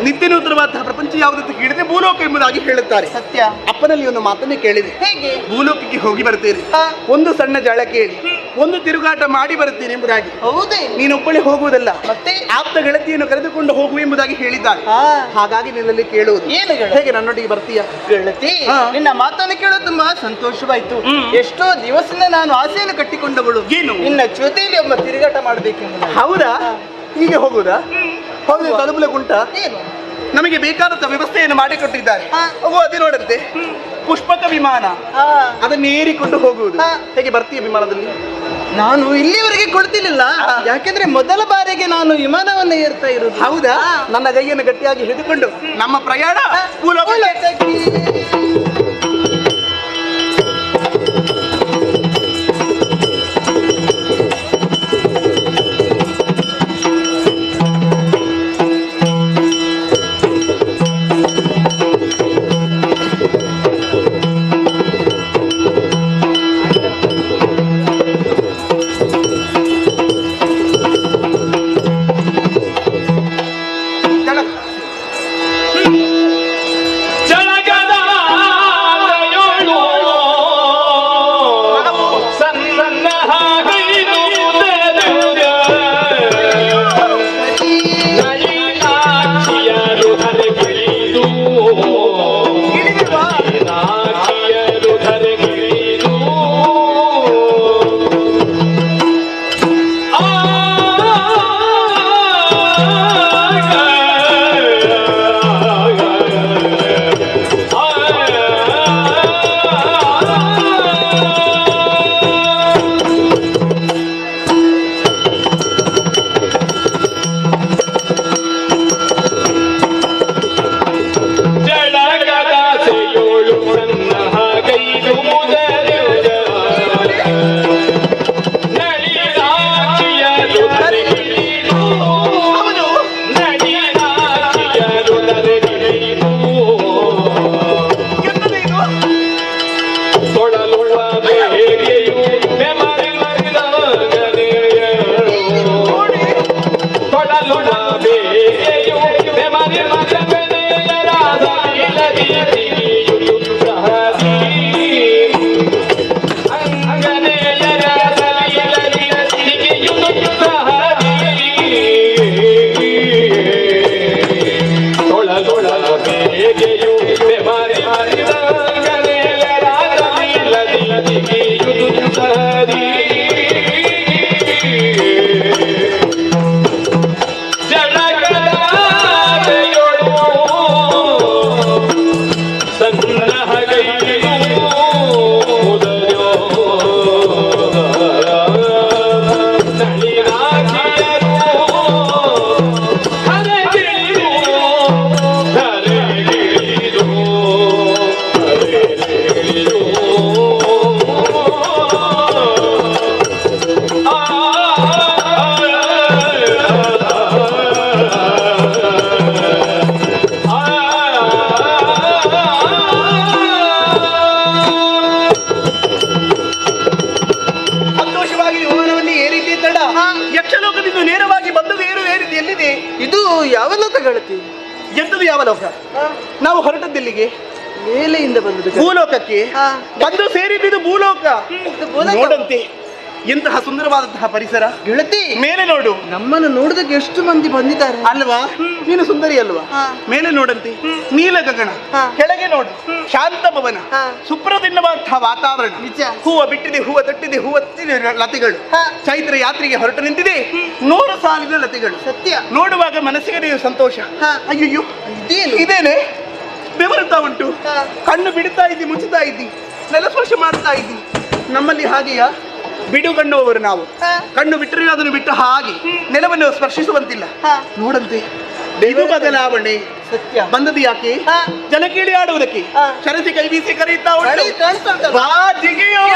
ನಿತ್ಯ ನೂತನವಾದಂತಹ ಪ್ರಪಂಚ ಯಾವುದಂತ ಕೇಳಿದ್ರೆ ಭೂಲೋಕ ಎಂಬುದಾಗಿ ಹೇಳುತ್ತಾರೆ. ಸತ್ಯ. ಅಪ್ಪನಲ್ಲಿ ಒಂದು ಮಾತನ್ನೇ ಕೇಳಿದೆ, ಹೇಗೆ ಭೂಲೋಕಕ್ಕೆ ಹೋಗಿ ಬರ್ತೇನೆ, ಒಂದು ಸಣ್ಣ ಜಳ ಕೇಳಿ, ಒಂದು ತಿರುಗಾಟ ಮಾಡಿ ಬರುತ್ತೇನೆ ಎಂಬುದಾಗಿ. ಹೌದೇ? ನೀನೊಬ್ಬಳೆ ಹೋಗುವುದಲ್ಲ, ಮತ್ತೆ ಆಪ್ತ ಗೆಳತಿಯನ್ನು ಕರೆದುಕೊಂಡು ಹೋಗುವ ಎಂಬುದಾಗಿ ಹೇಳಿದ್ದಾರೆ. ಹಾಗಾಗಿ ನಿನ್ನಲ್ಲಿ ಕೇಳುವುದು, ಏನು ಹೇಗೆ ನನ್ನೊಟ್ಟಿಗೆ ಬರ್ತೀಯ? ಗೆಳತಿ, ನಿನ್ನ ಮಾತನ್ನು ಕೇಳೋದು ತುಂಬಾ ಸಂತೋಷವಾಯ್ತು. ಎಷ್ಟೋ ದಿವಸದಿಂದ ನಾನು ಆಸೆಯನ್ನು ಕಟ್ಟಿಕೊಂಡವಳು, ಏನು ನಿನ್ನ ಜೊತೆಯಲ್ಲಿ ಒಬ್ಬ ತಿರುಗಾಟ ಮಾಡಬೇಕೆಂಬುದು. ಹೌದಾ? ಹೀಗೆ ಹೋಗುದಾ? ಹೌದು. ತಲುಪಲೆ ಉಂಟ? ಏನು ನಮಗೆ ಬೇಕಾದಂತ ವ್ಯವಸ್ಥೆಯನ್ನು ಮಾಡಿಕೊಟ್ಟಿದ್ದಾರೆ. ಅದೇ ನೋಡಂತೆ ಪುಷ್ಪಕ ವಿಮಾನ, ಅದನ್ನು ಏರಿಕೊಂಡು ಹೋಗುವುದು. ಹೇಗೆ ಬರ್ತೀಯ ವಿಮಾನದಲ್ಲಿ? ನಾನು ಇಲ್ಲಿವರೆಗೆ ಕೊಡ್ತಿರ್ಲಿಲ್ಲ, ಯಾಕೆಂದ್ರೆ ಮೊದಲ ಬಾರಿಗೆ ನಾನು ವಿಮಾನವನ್ನು ಏರ್ತಾ ಇರುವುದು. ಹೌದಾ? ನನ್ನ ಕೈಯನ್ನು ಗಟ್ಟಿಯಾಗಿ ಹಿಡಿದುಕೊಂಡು ನಮ್ಮ ಪ್ರಯಾಣ ಎಂತದು ಯಾವ ಲೋಕ? ನಾವು ಹೊರಟದ್ದಿಲ್ಲಿಗೆ ಮೇಲೆಯಿಂದ ಬಂದದ್ದು ಭೂಲೋಕಕ್ಕೆ ಬಂದು ಸೇರಿದ್ದು ಭೂಲೋಕ. ನೋಡಂತೆ ಎಂತಹ ಸುಂದರವಾದಂತಹ ಪರಿಸರ ಗೆಳತಿ. ಮೇಲೆ ನೋಡು, ನಮ್ಮನ್ನು ನೋಡುದಕ್ಕೆ ಎಷ್ಟು ಮಂದಿ ಬಂದಿದ್ದಾರೆ ಅಲ್ವಾ? ನೀನು ಸುಂದರಿ ಅಲ್ವಾ? ಮೇಲೆ ನೋಡಂತೆ ನೀಲ ಗಗನ, ಕೆಳಗೆ ನೋಡು ಶಾಂತ ಭವನ, ಸುಪ್ರದಿನ್ನವಾದಂತಹ ವಾತಾವರಣ. ಹೂವ ಬಿಟ್ಟಿದೆ, ಹೂವ ತಟ್ಟಿದೆ, ಹೂವ ಲತೆಗಳು. ಚೈತ್ರ ಯಾತ್ರೆಗೆ ಹೊರಟು ನಿಂತಿದೆ 100 ಸಾಲಿನ ಲತೆಗಳು. ಸತ್ಯ ನೋಡುವಾಗ ಮನಸ್ಸಿಗೆ ಸಂತೋಷ. ಅಯ್ಯೋ ಇದೇನೆ ಬೆವರುತ್ತಾ ಉಂಟು. ಕಣ್ಣು ಬಿಡುತ್ತಾ ಇದ್ದಿ, ಮುಚ್ಚುತ್ತಾ ಇದ್ದಿ, ನೆಲ ಸ್ಪರ್ಶ ಮಾಡ್ತಾ ಇದ್ದಿ. ನಮ್ಮಲ್ಲಿ ಹಾಗೆಯಾ? ಬಿಡುಗಣ್ಣುವವರು ನಾವು. ಕಣ್ಣು ಬಿಟ್ಟರೆ ಅದನ್ನು ಬಿಟ್ಟು ಹಾಗೆ ನೆಲವನ್ನು ಸ್ಪರ್ಶಿಸುವಂತಿಲ್ಲ. ನೋಡಂತೆ ಇದು ಬದಲಾವಣೆ. ಸತ್ಯ ಬಂದದ್ದು ಯಾಕೆ? ಜನ ಕೇಳಿ ಆಡುವುದಕ್ಕೆ. ಶರತಿ ಕೈ ಬೀಸಿ ಕರೆಯುತ್ತಾ ಉಂಟು. ಬಾ ಜಿಗಿಯೋ.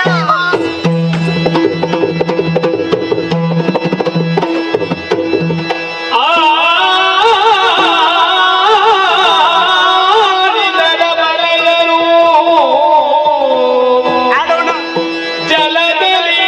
ಜಲದಲ್ಲಿ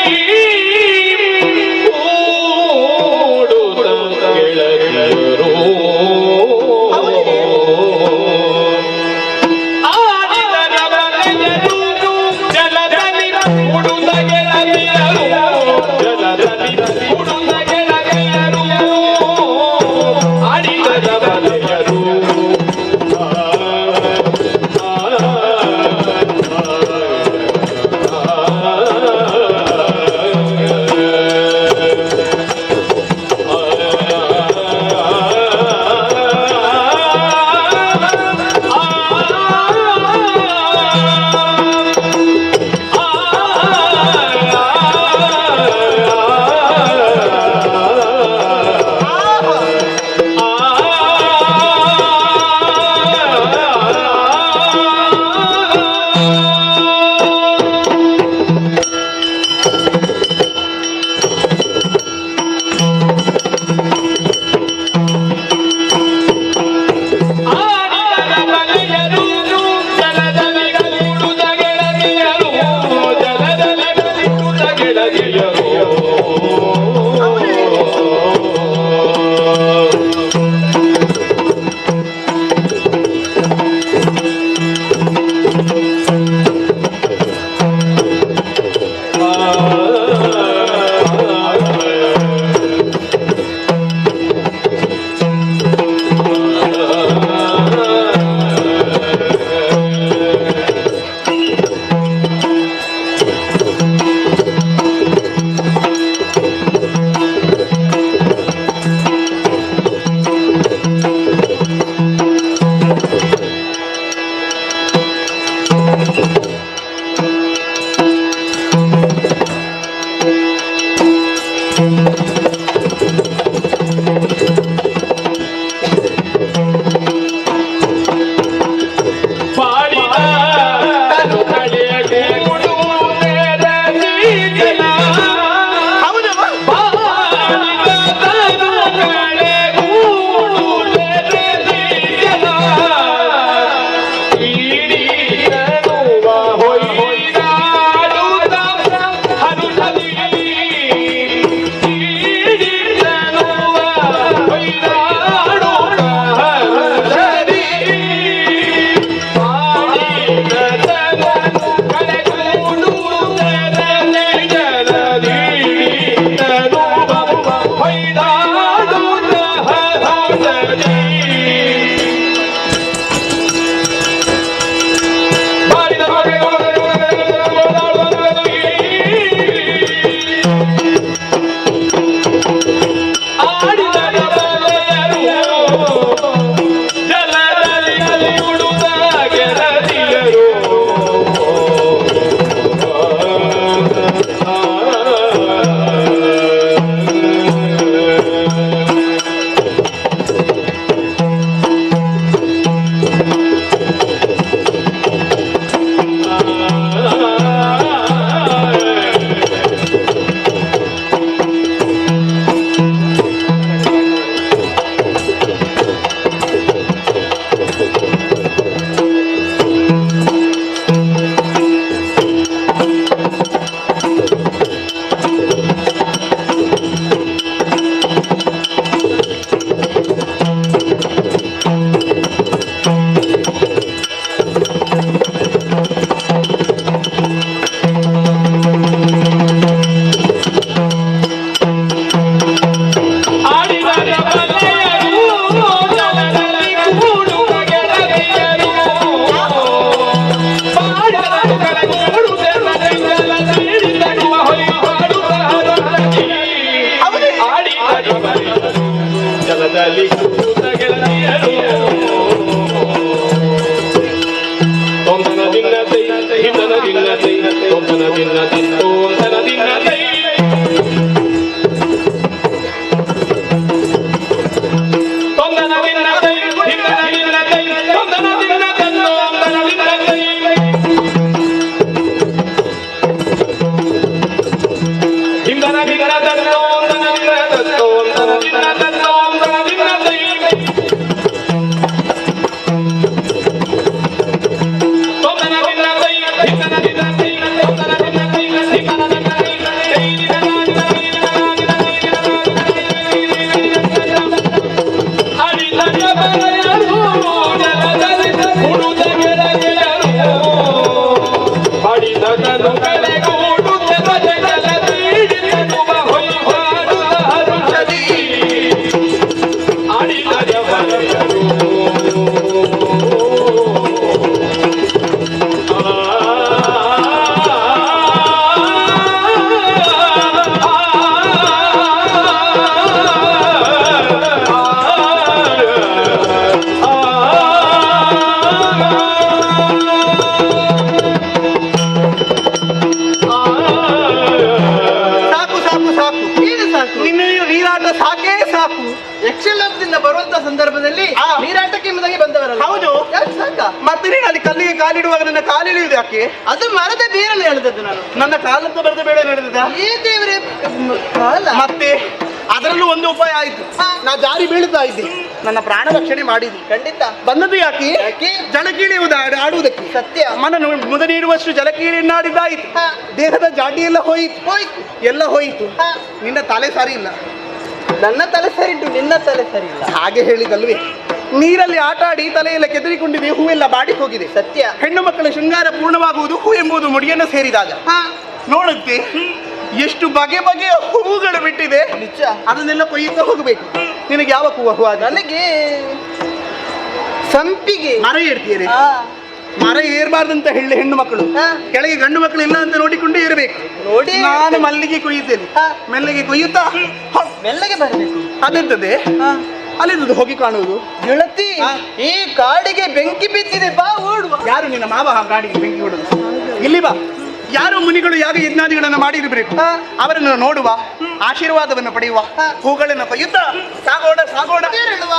ಯಕ್ಷಲೋಕದಿಂದ ಬರುವಂತ ಸಂದರ್ಭದಲ್ಲಿ ನೀರಾಟಕ್ಕೆ ಎಂಬುದಾಗಿ ಬಂದವರಲ್ಲ. ಹೌದು, ಸಾಕ. ಮತ್ತೆ ನೀನು ಅಲ್ಲಿ ಕಲ್ಲಿಗೆ ಕಾಲಿಡುವಾಗ ನನ್ನ ಕಾಲಿಳಿಯುವುದು ಯಾಕೆ? ಅದು ಮರದ ಬೇರನ್ನು ಎಳೆದದ್ದು ನಾನು. ನನ್ನ ಕಾಲಂತ ಮರದ ಬೇರೆ ಎಳೆದ ಏ ದೇವರೇ ಕಾಲ. ಮತ್ತೆ ಅದರಲ್ಲೂ ಒಂದು ಉಪಾಯ ಆಯ್ತು. ನಾ ಜಾರಿ ಬೀಳುತ್ತಾ ಇದ್ದೆ, ನನ್ನ ಪ್ರಾಣ ರಕ್ಷಣೆ ಮಾಡಿದ್ವಿ. ಖಂಡಿತ ಬಂದದ್ದು ಯಾಕೆ? ಜಲಕೀಳಿಯುವುದು ಆಡುವುದಕ್ಕೆ. ಸತ್ಯ. ಮನ ಮುದ ನೀಡುವಷ್ಟು ಜಲಕೀಳಿಯನ್ನಾಡಿದ್ದಾಯಿತು. ದೇಹದ ಜಾಡಿ ಎಲ್ಲ ಹೋಯಿತು ಎಲ್ಲ ಹೋಯಿತು. ನಿನ್ನ ತಲೆ ಸರಿ ಇಲ್ಲ. ನನ್ನ ತಲೆ ಸರಿ ಉಂಟು, ನಿನ್ನ ತಲೆ ಸರಿ ಇಲ್ಲ. ಹಾಗೆ ಹೇಳಿದಲ್ವೇ? ನೀರಲ್ಲಿ ಆಟ ಆಡಿ ತಲೆಯೆಲ್ಲ ಕೆದರಿಕೊಂಡಿದೆ, ಹೂವೆಲ್ಲ ಬಾಡಿ ಹೋಗಿದೆ. ಸತ್ಯ. ಹೆಣ್ಣು ಮಕ್ಕಳ ಶೃಂಗಾರ ಪೂರ್ಣವಾಗುವುದು ಹೂ ಎಂಬುದು ಮುಡಿಯನ್ನು ಸೇರಿದಾಗ. ನೋಡುತ್ತೆ ಎಷ್ಟು ಬಗೆ ಬಗೆಯ ಹೂವುಗಳು ಬಿಟ್ಟಿದೆ. ನಿಜ. ಅದನ್ನೆಲ್ಲ ಕೊಯ್ಯುತ್ತಾ ಹೋಗಬೇಕು. ನಿನಗೆ ಯಾವ ಹೂವು? ನನಗೆ ಸಂಪಿಗೆ. ಮರ ಏರ್ತೀರಿ? ಮರ ಏರ್ಬಾರ್ದಂತ ಹೇಳಿ ಹೆಣ್ಣು ಮಕ್ಕಳು. ಕೆಳಗೆ ಗಂಡು ಮಕ್ಕಳು ಇಲ್ಲ ಅಂತ ನೋಡಿಕೊಂಡು ಏರಬೇಕು. ನೋಡಿ ನಾನು ಮಲ್ಲಿಗೆ ಕೊಯ್ಯುತ್ತೇನೆ. ಮೆಲ್ಲಗೆ ಕೊಯ್ಯುತ್ತಾ ಮೆಲ್ಲಗೆ ಬರಬೇಕು. ಅದೆಂತದೆ ಅಲ್ಲಿದ್ದು ಹೋಗಿ ಕಾಣುವುದು. ಗೆಳತಿ, ಈ ಕಾಡಿಗೆ ಬೆಂಕಿ ಬಿದ್ದಿದೆ, ಬಾ ಓಡುವ. ಯಾರು ನಿನ್ನ ಮಾವ ಕಾಡಿಗೆ ಬೆಂಕಿ ಹೊಡುದು? ಇಲ್ಲಿ ಬಾ. ಯಾರು ಮುನಿಗಳು ಯಾಗ ಯಜ್ಞಾದಿಗಳನ್ನು ಮಾಡಿರಬೇಕು, ಅವರನ್ನು ನೋಡುವ, ಆಶೀರ್ವಾದವನ್ನು ಪಡೆಯುವ, ಹೂಗಳನ್ನು ಕೊಯ್ಯುತ್ತಾ ಸಾಗೋಣ ಸಾಗೋಣ ಹೇಳುವ.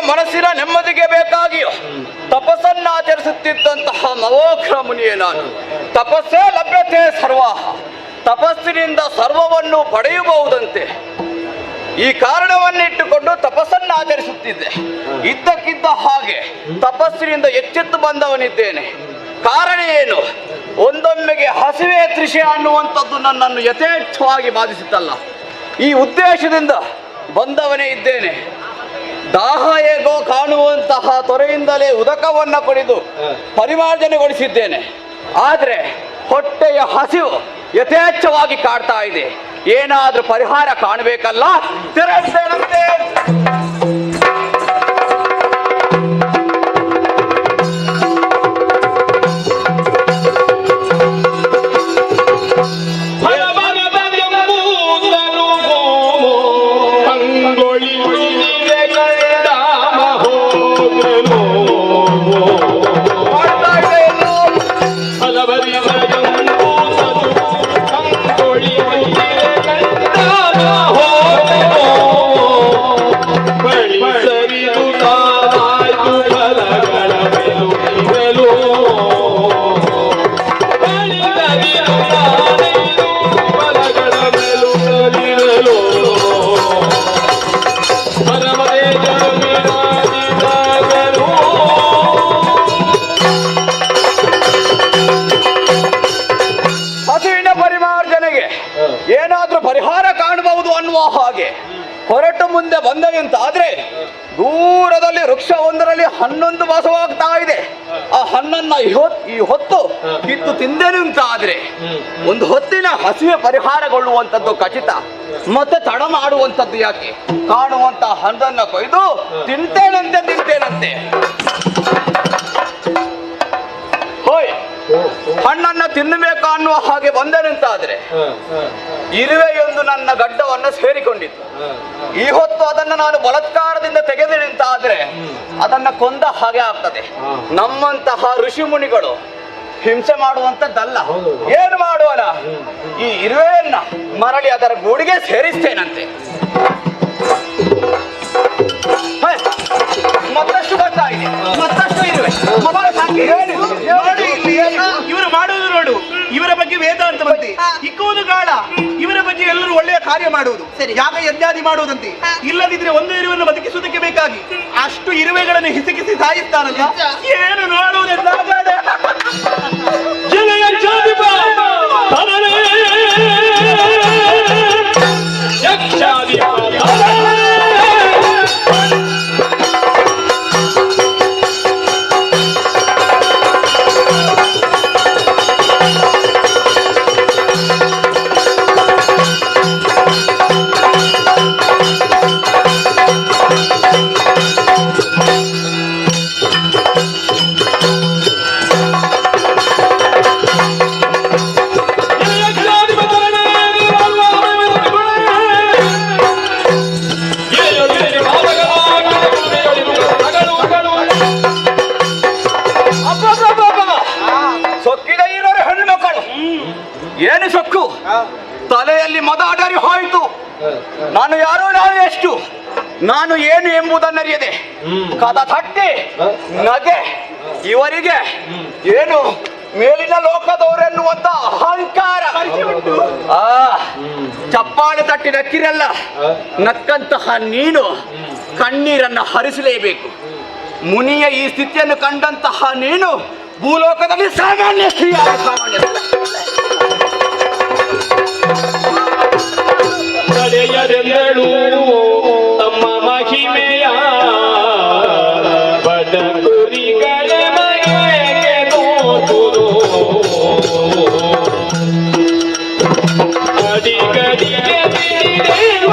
ಮನಸ್ಸಿನ ನೆಮ್ಮದಿಗೆ ಬೇಕಾಗಿಯೋ ತಪಸ್ಸನ್ನಾಚರಿಸುತ್ತಿದ್ದಂತಹ ನವೋಗ್ರ ಮುನಿಯೇ ನಾನು. ತಪಸ್ಸೇ ಲಭ್ಯತೆ ಸರ್ವಾಹ, ತಪಸ್ಸಿನಿಂದ ಸರ್ವವನ್ನು ಪಡೆಯಬಹುದಂತೆ. ಈ ಕಾರಣವನ್ನಿಟ್ಟುಕೊಂಡು ತಪಸ್ಸನ್ನಾಚರಿಸುತ್ತಿದ್ದೆ. ಇದ್ದಕ್ಕಿದ್ದ ಹಾಗೆ ತಪಸ್ಸಿನಿಂದ ಎಚ್ಚೆತ್ತು ಬಂದವನಿದ್ದೇನೆ. ಕಾರಣ ಏನು? ಒಂದೊಮ್ಮೆಗೆ ಹಸಿವೆ ತೃಷೆ ಅನ್ನುವಂಥದ್ದು ನನ್ನನ್ನು ಯಥೇಚ್ಛವಾಗಿ ಬಾಧಿಸಿತಲ್ಲ. ಈ ಉದ್ದೇಶದಿಂದ ಬಂದವನೇ ಇದ್ದೇನೆ. ದಾಹ ಹೇಗೋ ಕಾಣುವಂತಹ ತೊರೆಯಿಂದಲೇ ಉದಕವನ್ನ ಕುಡಿದು ಪರಿಮಾರ್ಜನೆಗೊಳಿಸಿದ್ದೇನೆ. ಆದ್ರೆ ಹೊಟ್ಟೆಯ ಹಸಿವು ಯಥೇಚ್ಛವಾಗಿ ಕಾಡ್ತಾ ಇದೆ. ಏನಾದ್ರೂ ಪರಿಹಾರ ಕಾಣಬೇಕಲ್ಲ. ತೆರಳುತ್ತೇನಂತೆ. ಏನಾದ್ರೂ ಪರಿಹಾರ ಕಾಣಬಹುದು ಅನ್ನುವ ಹಾಗೆ ಹೊರಟು ಮುಂದೆ ಬಂದೆಂತಾದ್ರೆ ದೂರದಲ್ಲಿ ವೃಕ್ಷವೊಂದರಲ್ಲಿ ಹಣ್ಣೊಂದು ವಾಸವಾಗ್ತಾ ಇದೆ. ಆ ಹಣ್ಣನ್ನ ಈ ಹೊತ್ತು ಕಿತ್ತು ತಿಂದೇನು ಅಂತಾದ್ರೆ ಒಂದು ಹೊತ್ತಿನ ಹಸಿವೆ ಪರಿಹಾರಗೊಳ್ಳುವಂಥದ್ದು ಖಚಿತ. ಮತ್ತೆ ತಡ ಮಾಡುವಂಥದ್ದು ಯಾಕೆ? ಕಾಣುವಂತ ಹಣ್ಣನ್ನ ಕೊಯ್ದು ತಿಂತೇನಂತೆ. ಹೋಯ್, ಹಣ್ಣನ್ನ ತಿನ್ನಬೇಕು ಅನ್ನುವ ಹಾಗೆ ಬಂದೆನಂತಾದ್ರೆ ಇರುವೆಯೊಂದು ನನ್ನ ಗಡ್ಡವನ್ನು ಸೇರಿಕೊಂಡಿತ್ತು. ಈ ಹೊತ್ತು ಅದನ್ನು ನಾನು ಬಲಾತ್ಕಾರದಿಂದ ತೆಗೆದಿನಿಂತಾದ್ರೆ ಅದನ್ನ ಕೊಂದ ಹಾಗೆ ಆಗ್ತದೆ. ನಮ್ಮಂತಹ ಋಷಿ ಮುನಿಗಳು ಹಿಂಸೆ ಮಾಡುವಂತದ್ದಲ್ಲ. ಏನು ಮಾಡುವನ, ಈ ಇರುವೆಯನ್ನ ಮರಳಿ ಅದರ ಗೂಡಿಗೆ ಸೇರಿಸ್ತೇನಂತೆ. ಮತ್ತಷ್ಟು ಬರ್ತಾ ಇದೆ, ಮತ್ತಷ್ಟು ಇರುವೆ. ಇವರು ಮಾಡುವುದು ನೋಡು, ಇವರ ಬಗ್ಗೆ ವೇದಾಂತ ಬಂತೆ, ಇಕ್ಕುವುದು ಗಾಳ, ಇವರ ಬಗ್ಗೆ ಎಲ್ಲರೂ ಒಳ್ಳೆಯ ಕಾರ್ಯ ಮಾಡುವುದು, ಯಾಗ ಯಜ್ಞಾದಿ ಮಾಡುವುದಂತೆ. ಇಲ್ಲದಿದ್ರೆ ಒಂದು ಇರುವೆಯನ್ನು ಬದುಕಿಸುವುದಕ್ಕೆ ಬೇಕಾಗಿ ಅಷ್ಟು ಇರುವೆಗಳನ್ನು ಹಿಸುಕಿಸಿ ಸಾಯಿಸ್ತಾರಲ್ಲ, ಏನು ನೋಡುವುದೆಲ್ಲ ಏನು ಸೊಕ್ಕು, ತಲೆಯಲ್ಲಿ ಮದ ಅಡರಿ ಹೋಯಿತು. ನಾನು ಯಾರು, ನಾನು ಎಷ್ಟು, ನಾನು ಏನು ಎಂಬುದನ್ನರಿಯದೆ ಕದ ತಟ್ಟಿ ನಗೆ ಇವರಿಗೆ ಏನು ಮೇಲಿನ ಲೋಕದವರೆನ್ನುವಂತ ಅಹಂಕಾರ. ಚಪ್ಪಾಳೆ ತಟ್ಟಿ ನಕ್ಕಿರಲ್ಲ, ನಕ್ಕಂತಹ ನೀನು ಕಣ್ಣೀರನ್ನು ಹರಿಸಲೇಬೇಕು. ಮುನಿಯ ಈ ಸ್ಥಿತಿಯನ್ನು ಕಂಡಂತಹ ನೀನು ಭೂಲೋಕದಲ್ಲಿ ಸಾಮಾನ್ಯ ಸ್ತ್ರೀಯಾದ ಸಾಮಾನ್ಯ ತಮ್ಮ ಮಹಿಮೆಯ ಬಡ ಕುರಿಗಳ ಮನೆಗೆ ನೋಡುವುದು ಗಡಿಗಡಿಗೆ ತಿಳಿದೇವ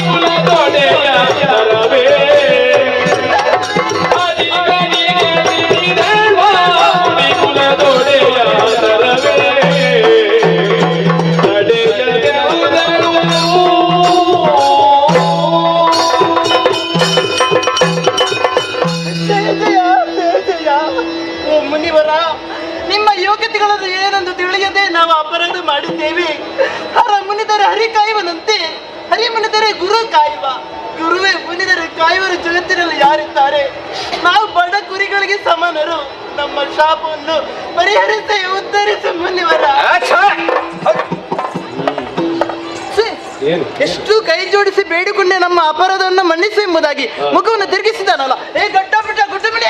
ಕುಲದೊಡೆಯ ತರವೇ ಗಡಿಗಡಿಗೆ ತಿಳಿದೇವ ಕುಲದೊಡೆಯ ತರವೇ ಮುನಿವರ, ನಿಮ್ಮ ಯೋಗ್ಯತೆಗಳನ್ನು ಏನೆಂದು ತಿಳಿಯದೆ ನಾವು ಅಪರಾಧ ಮಾಡಿದ್ದೇವೆ. ಹರ ಮುನಿದರೆ ಹರಿ ಕಾಯುವನಂತೆ, ಹರಿ ಮುನಿದರೆ ಗುರು ಕಾಯುವ, ಗುರುವೇ ಮುನಿದರೆ ಕಾಯುವರು ಜಗತ್ತಿನಲ್ಲಿ ಯಾರಿದ್ದಾರೆ? ನಾವು ಬಡ ಕುರಿಗಳಿಗೆ ಸಮಾನರು. ನಮ್ಮ ಶಾಪವನ್ನು ಪರಿಹರಿಸಿ ಉತ್ತರಿಸಿ ಮುನಿವರ. ಎಷ್ಟು ಕೈ ಜೋಡಿಸಿ ಬೇಡಿಕೊಂಡೆ ನಮ್ಮ ಅಪರಾಧವನ್ನು ಮನ್ನಿಸು ಎಂಬುದಾಗಿ ಮುಖವನ್ನು ತಿರುಗಿಸಿದಾನಲ್ಲ. ಏ ಗಡ್ಡ ಬಿಟ್ಟ ಗುಡ್ಡ ಬಿಡಿ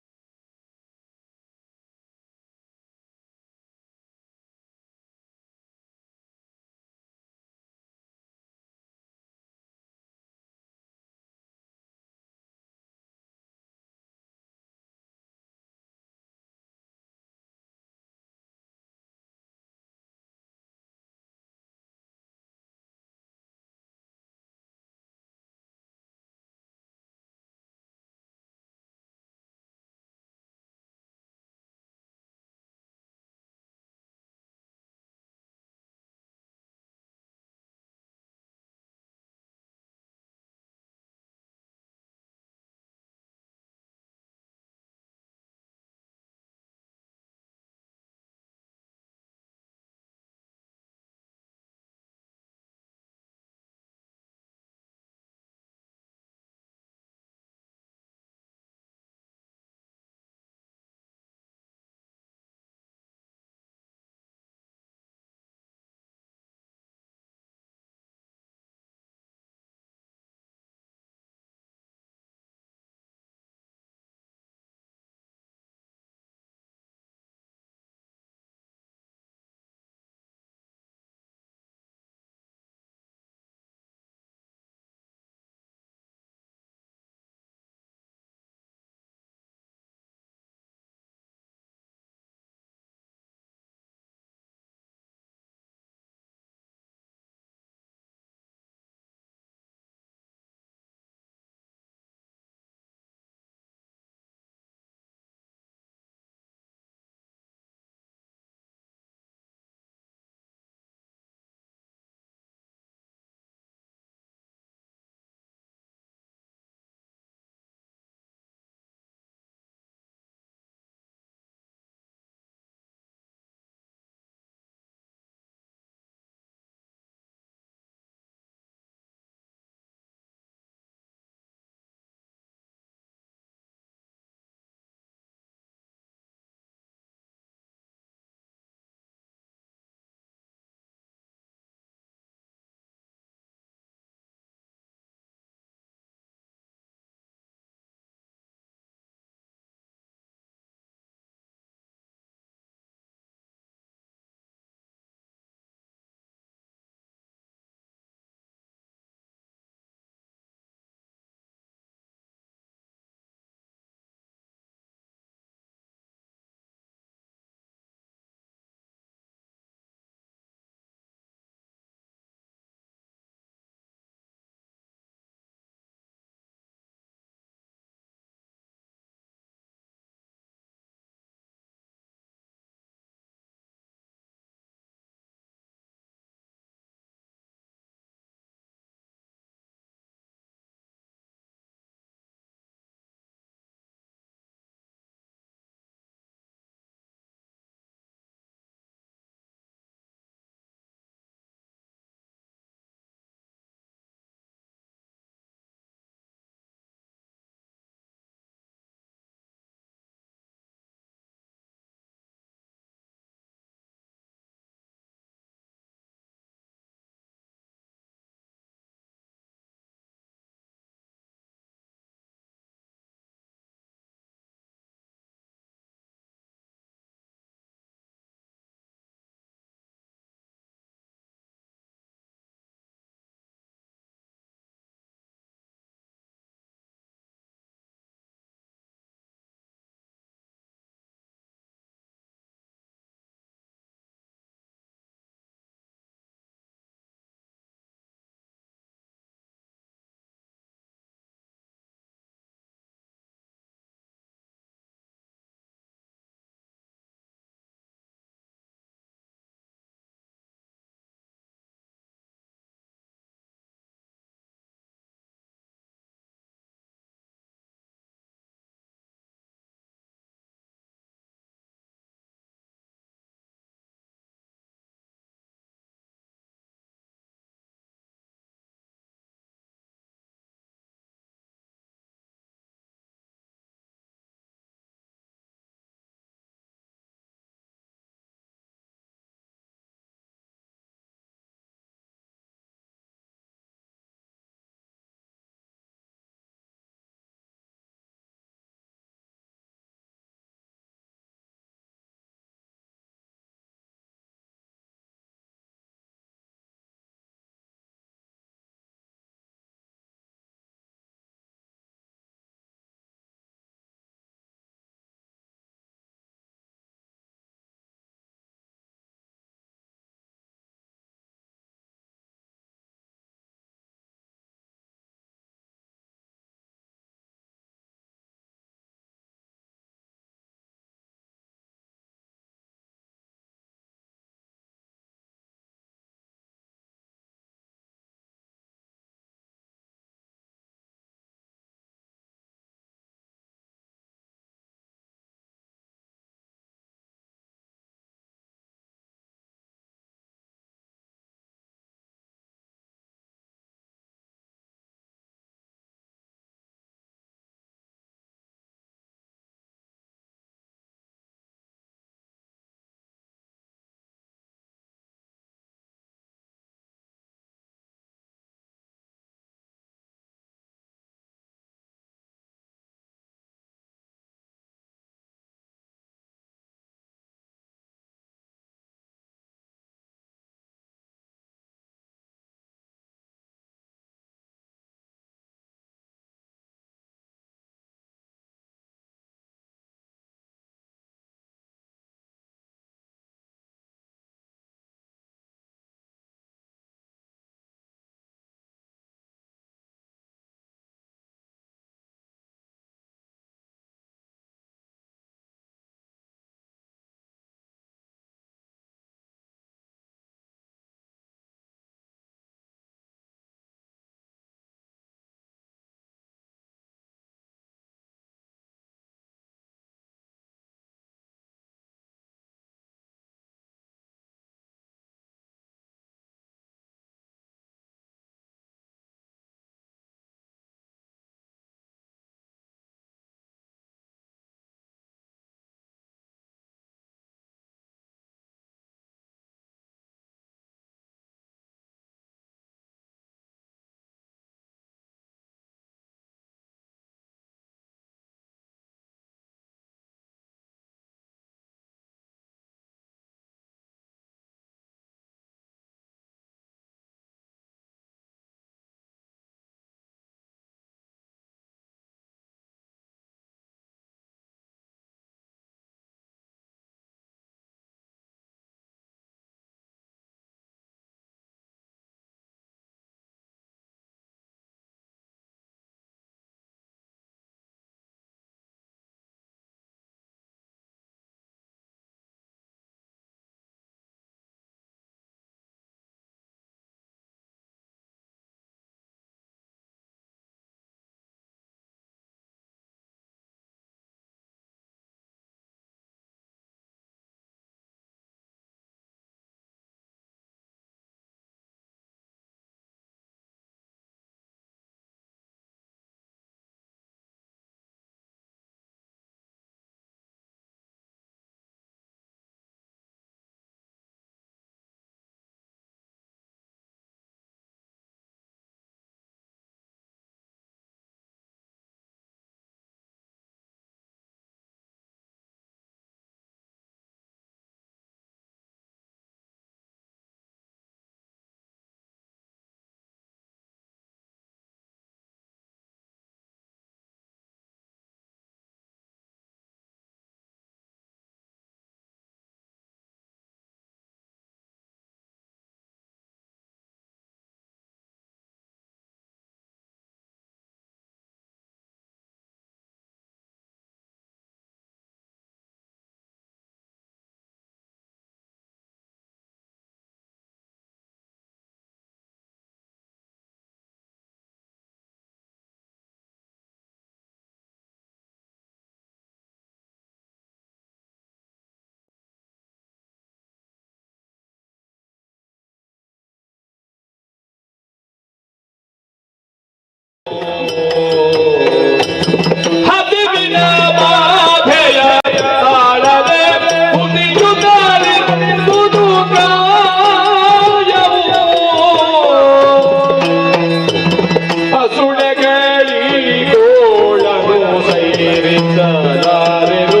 ಹೊಂದಲಾರೆನು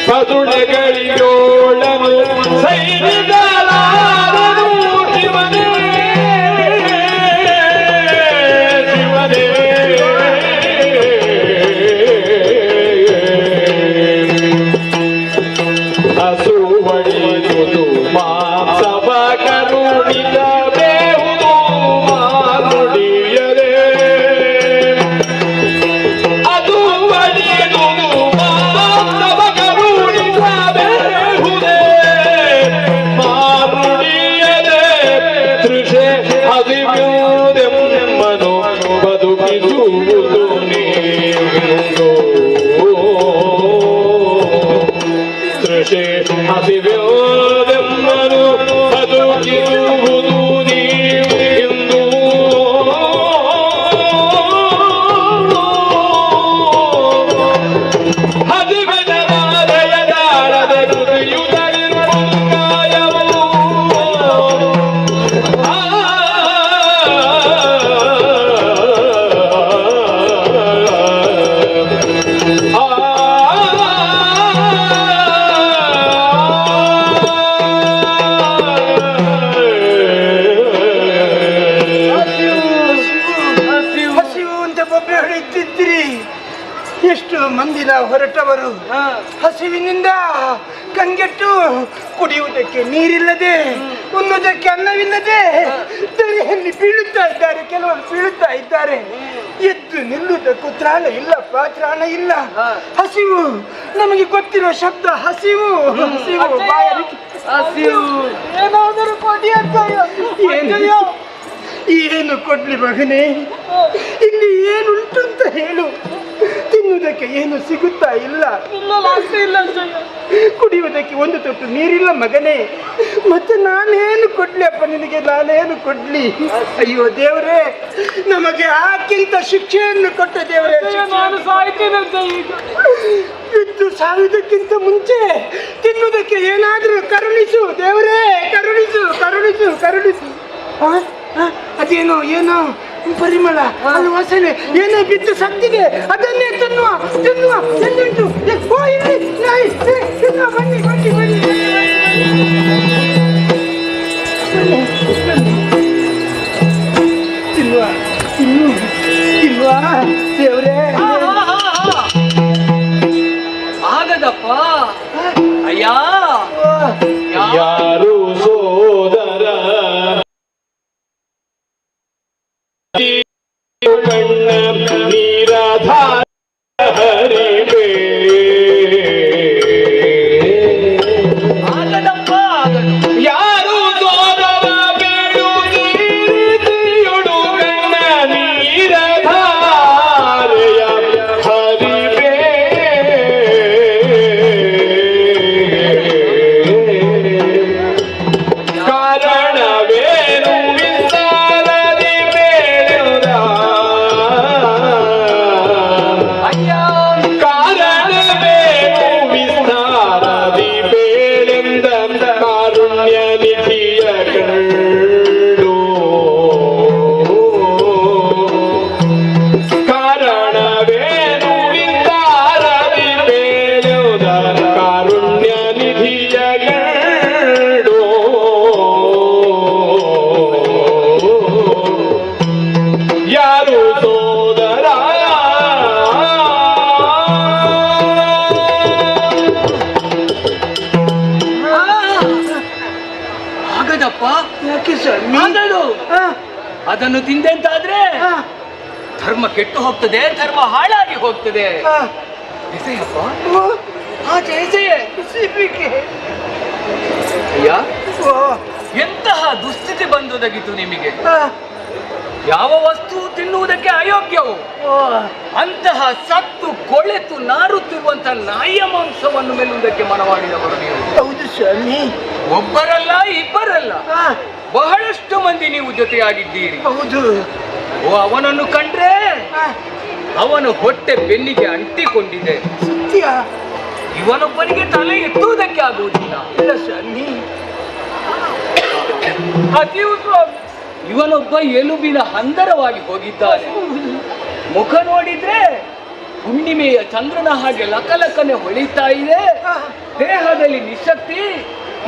ಪದುಳೆಗಳಿಗೋಳನು ಸೈನಿಕಲಾರನು ಶಿವನೇ ಶಿವನೇ ಹಸುವಳಿದುದು ಮಾಂಸವ ಕರುಣಿದ ಬೇಹುದು ಮಾನುಡಿಯದೆ ಅದು ಒಳಿದುದು ಮಾಂಸವ ಕರುಣಿದ ಬೇಹುದೇ ಮಾನುಡಿಯದೆ ತೃಷೆ ಹಸಿವುದೆಮ್ಮನು ಬದುಕಿಸುವುದು ನೀವಿರುವುದು ತೃಷೆ ಹಸಿವೆಮ್ಮನು ಬದುಕಿಸುವುದು ನೀವೆಂದು ಹದಿವೆನವಾದಯದಾರದ ಕೃತಿಯುತರಿರುವುದು ಕಾಯವು ಹಸಿವು ಅಂತ ಬೊಬ್ಬೆ ಹೊಡೆಯುತ್ತಿದ್ದೀರಿ. ಎಷ್ಟು ಮಂದಿನ ಹೊರಟವರು ಹಸಿವಿನಿಂದ ಕಂಗೆಟ್ಟು ಕುಡಿಯುವುದಕ್ಕೆ ನೀರಿಲ್ಲದೆ ಉಣ್ಣುವುದಕ್ಕೆ ಅನ್ನವಿಲ್ಲದೆ ದರಿಯಲ್ಲಿ ಬೀಳುತ್ತಾ ಇದ್ದಾರೆ. ಕೆಲವರು ಬೀಳುತ್ತಾ ಇದ್ದಾರೆ. ಎದ್ದು ನಿಲ್ಲುವುದಕ್ಕೂ ತ್ರಾಣ ಇಲ್ಲಪ್ಪ, ತ್ರಾಣ ಇಲ್ಲ. ಹಸಿವು ನಮಗೆ ಗೊತ್ತಿರೋ ಶಬ್ದ ಹಸಿವು. ಹಸಿವು ಹಸಿವು ಏನಾದರೂ ಕೊಡಿ ಅಂತ. ಏನು ಕೊಡ್ಲಿ ಮಗನೇ? ಇಲ್ಲಿ ಏನುಂಟು ಅಂತ ಹೇಳು. ತಿನ್ನುವುದಕ್ಕೆ ಏನು ಸಿಗುತ್ತಾ ಇಲ್ಲ, ಕುಡಿಯುವುದಕ್ಕೆ ಒಂದು ತೊಟ್ಟು ನೀರಿಲ್ಲ ಮಗನೇ. ಮತ್ತೆ ನಾನೇನು ಕೊಡ್ಲಿ ಅಪ್ಪ ನಿನಗೆ? ನಾನೇನು ಕೊಡ್ಲಿ? ಅಯ್ಯೋ ದೇವರೇ, ನಮಗೆ ಆಕ್ಕಿಂತ ಶಿಕ್ಷೆಯನ್ನು ಕೊಟ್ಟ ದೇವರೇ. ನಾನು ಸಾಯ್ತೇನಂತ ಈಗ. ಬಿದ್ದು ಸಾಯುವುದಕ್ಕಿಂತ ಮುಂಚೆ ತಿನ್ನುವುದಕ್ಕೆ ಏನಾದರೂ ಕರುಣಿಸು ದೇವರೇ, ಕರುಣಿಸು ಕರುಣಿಸು ಕರುಣಿಸು. ಅದೇನೋ ಏನೋ ಪರಿಮಳ, ಅಲ್ಲಿ ವಾಸನೆ ಏನೋ ಬಿದ್ದು ಸತ್ತಿದೆ, ಅದನ್ನೇ ತಿನ್ನುವ ತಿನ್ನುವ ಎಂದುಂಟು. ಬನ್ನಿ ಬನ್ನಿ ಬನ್ನಿ. ತಿನ್ನುವ ತಿನ್ನು ತಿನ್ನುವ ದೇವರೇ. ಆಗದಪ್ಪ ಅಯ್ಯ. ಯಾರು ಸೋದರ ಕಣ್ಣ ನೀರಾಧಾರ ಹರಿವೆ ಯಾರು ಸೋದರ ಬೇಡು ನೀರಿದೆಯೊಡು ಕಣ್ಣ ನೀರಾಧಾರೆಯ ಹರಿವೆ ಕಾರಣವೇನು ವಿಸ್ತಾರದಿ ಬೇಡುದ ಕಾರಣವೇನು ವಿಸ್ತಾರದಿ ಬೇಳೆಂದ ಕಾರುಣ್ಯ ನಿಧಿಯ ಕಂಡು ಕಾರಣವೇನು ವಿಸ್ತಾರದಿ ಬೇಳುದ ಕಾರುಣ್ಯ ನಿಧಿಯ ಕಂಡು ಯಾರು ಸೋದರ ಆಗದಪ್ಪ. ಯಾಕೆ ಆಗದು? ಅದನ್ನು ತಿಂದೆಂತಾದ್ರೆ ಧರ್ಮ ಕೆಟ್ಟು ಹೋಗ್ತದೆ, ಧರ್ಮ ಹಾಳಾಗಿ ಹೋಗ್ತದೆ. ಅಯ್ಯ, ಎಂತಹ ದುಸ್ಥಿತಿ ಬಂದೊದಗಿತು ನಿಮಗೆ. ಯಾವ ವಸ್ತು ತಿನ್ನುವುದಕ್ಕೆ ಅಯೋಗ್ಯವು ಅಂತಹ ಸತ್ತು ಕೊಳೆತು ನಾರುತ್ತಿರುವಂತಹ ನಾಯಿಯ ಮಾಂಸವನ್ನು ಮೆಲ್ಲುವುದಕ್ಕೆ ಮನವಾಡಿದವರು ನೀವು. ಹೌದು ಸ್ವಾಮಿ. ಒಬ್ಬರಲ್ಲ ಇಬ್ಬರಲ್ಲ, ಬಹಳಷ್ಟು ಮಂದಿ ನೀವು ಜೊತೆಯಾಗಿದ್ದೀರಿ. ಹೌದು. ಅವನನ್ನು ಕಂಡ್ರೆ ಅವನ ಹೊಟ್ಟೆ ಬೆನ್ನಿಗೆ ಅಂಟಿಕೊಂಡಿದೆ. ಸತ್ಯ. ಇವನೊಬ್ಬನಿಗೆ ತಲೆ ಎತ್ತುವುದಕ್ಕೆ ಆಗುವುದಿಲ್ಲ. ಇಲ್ಲ ಸ್ವಾಮಿ. ಇವನೊಬ್ಬ ಎಲುಬಿನ ಹಂದರವಾಗಿ ಹೋಗಿದ್ದಾನೆ. ಮುಖ ನೋಡಿದ್ರೆ ಹುಣ್ಣಿಮೆಯ ಚಂದ್ರನ ಹಾಗೆ ಲಕಲಕನೆ ಹೊಳಿತಾ ಇದೆ. ದೇಹದಲ್ಲಿ ನಿಶಕ್ತಿ,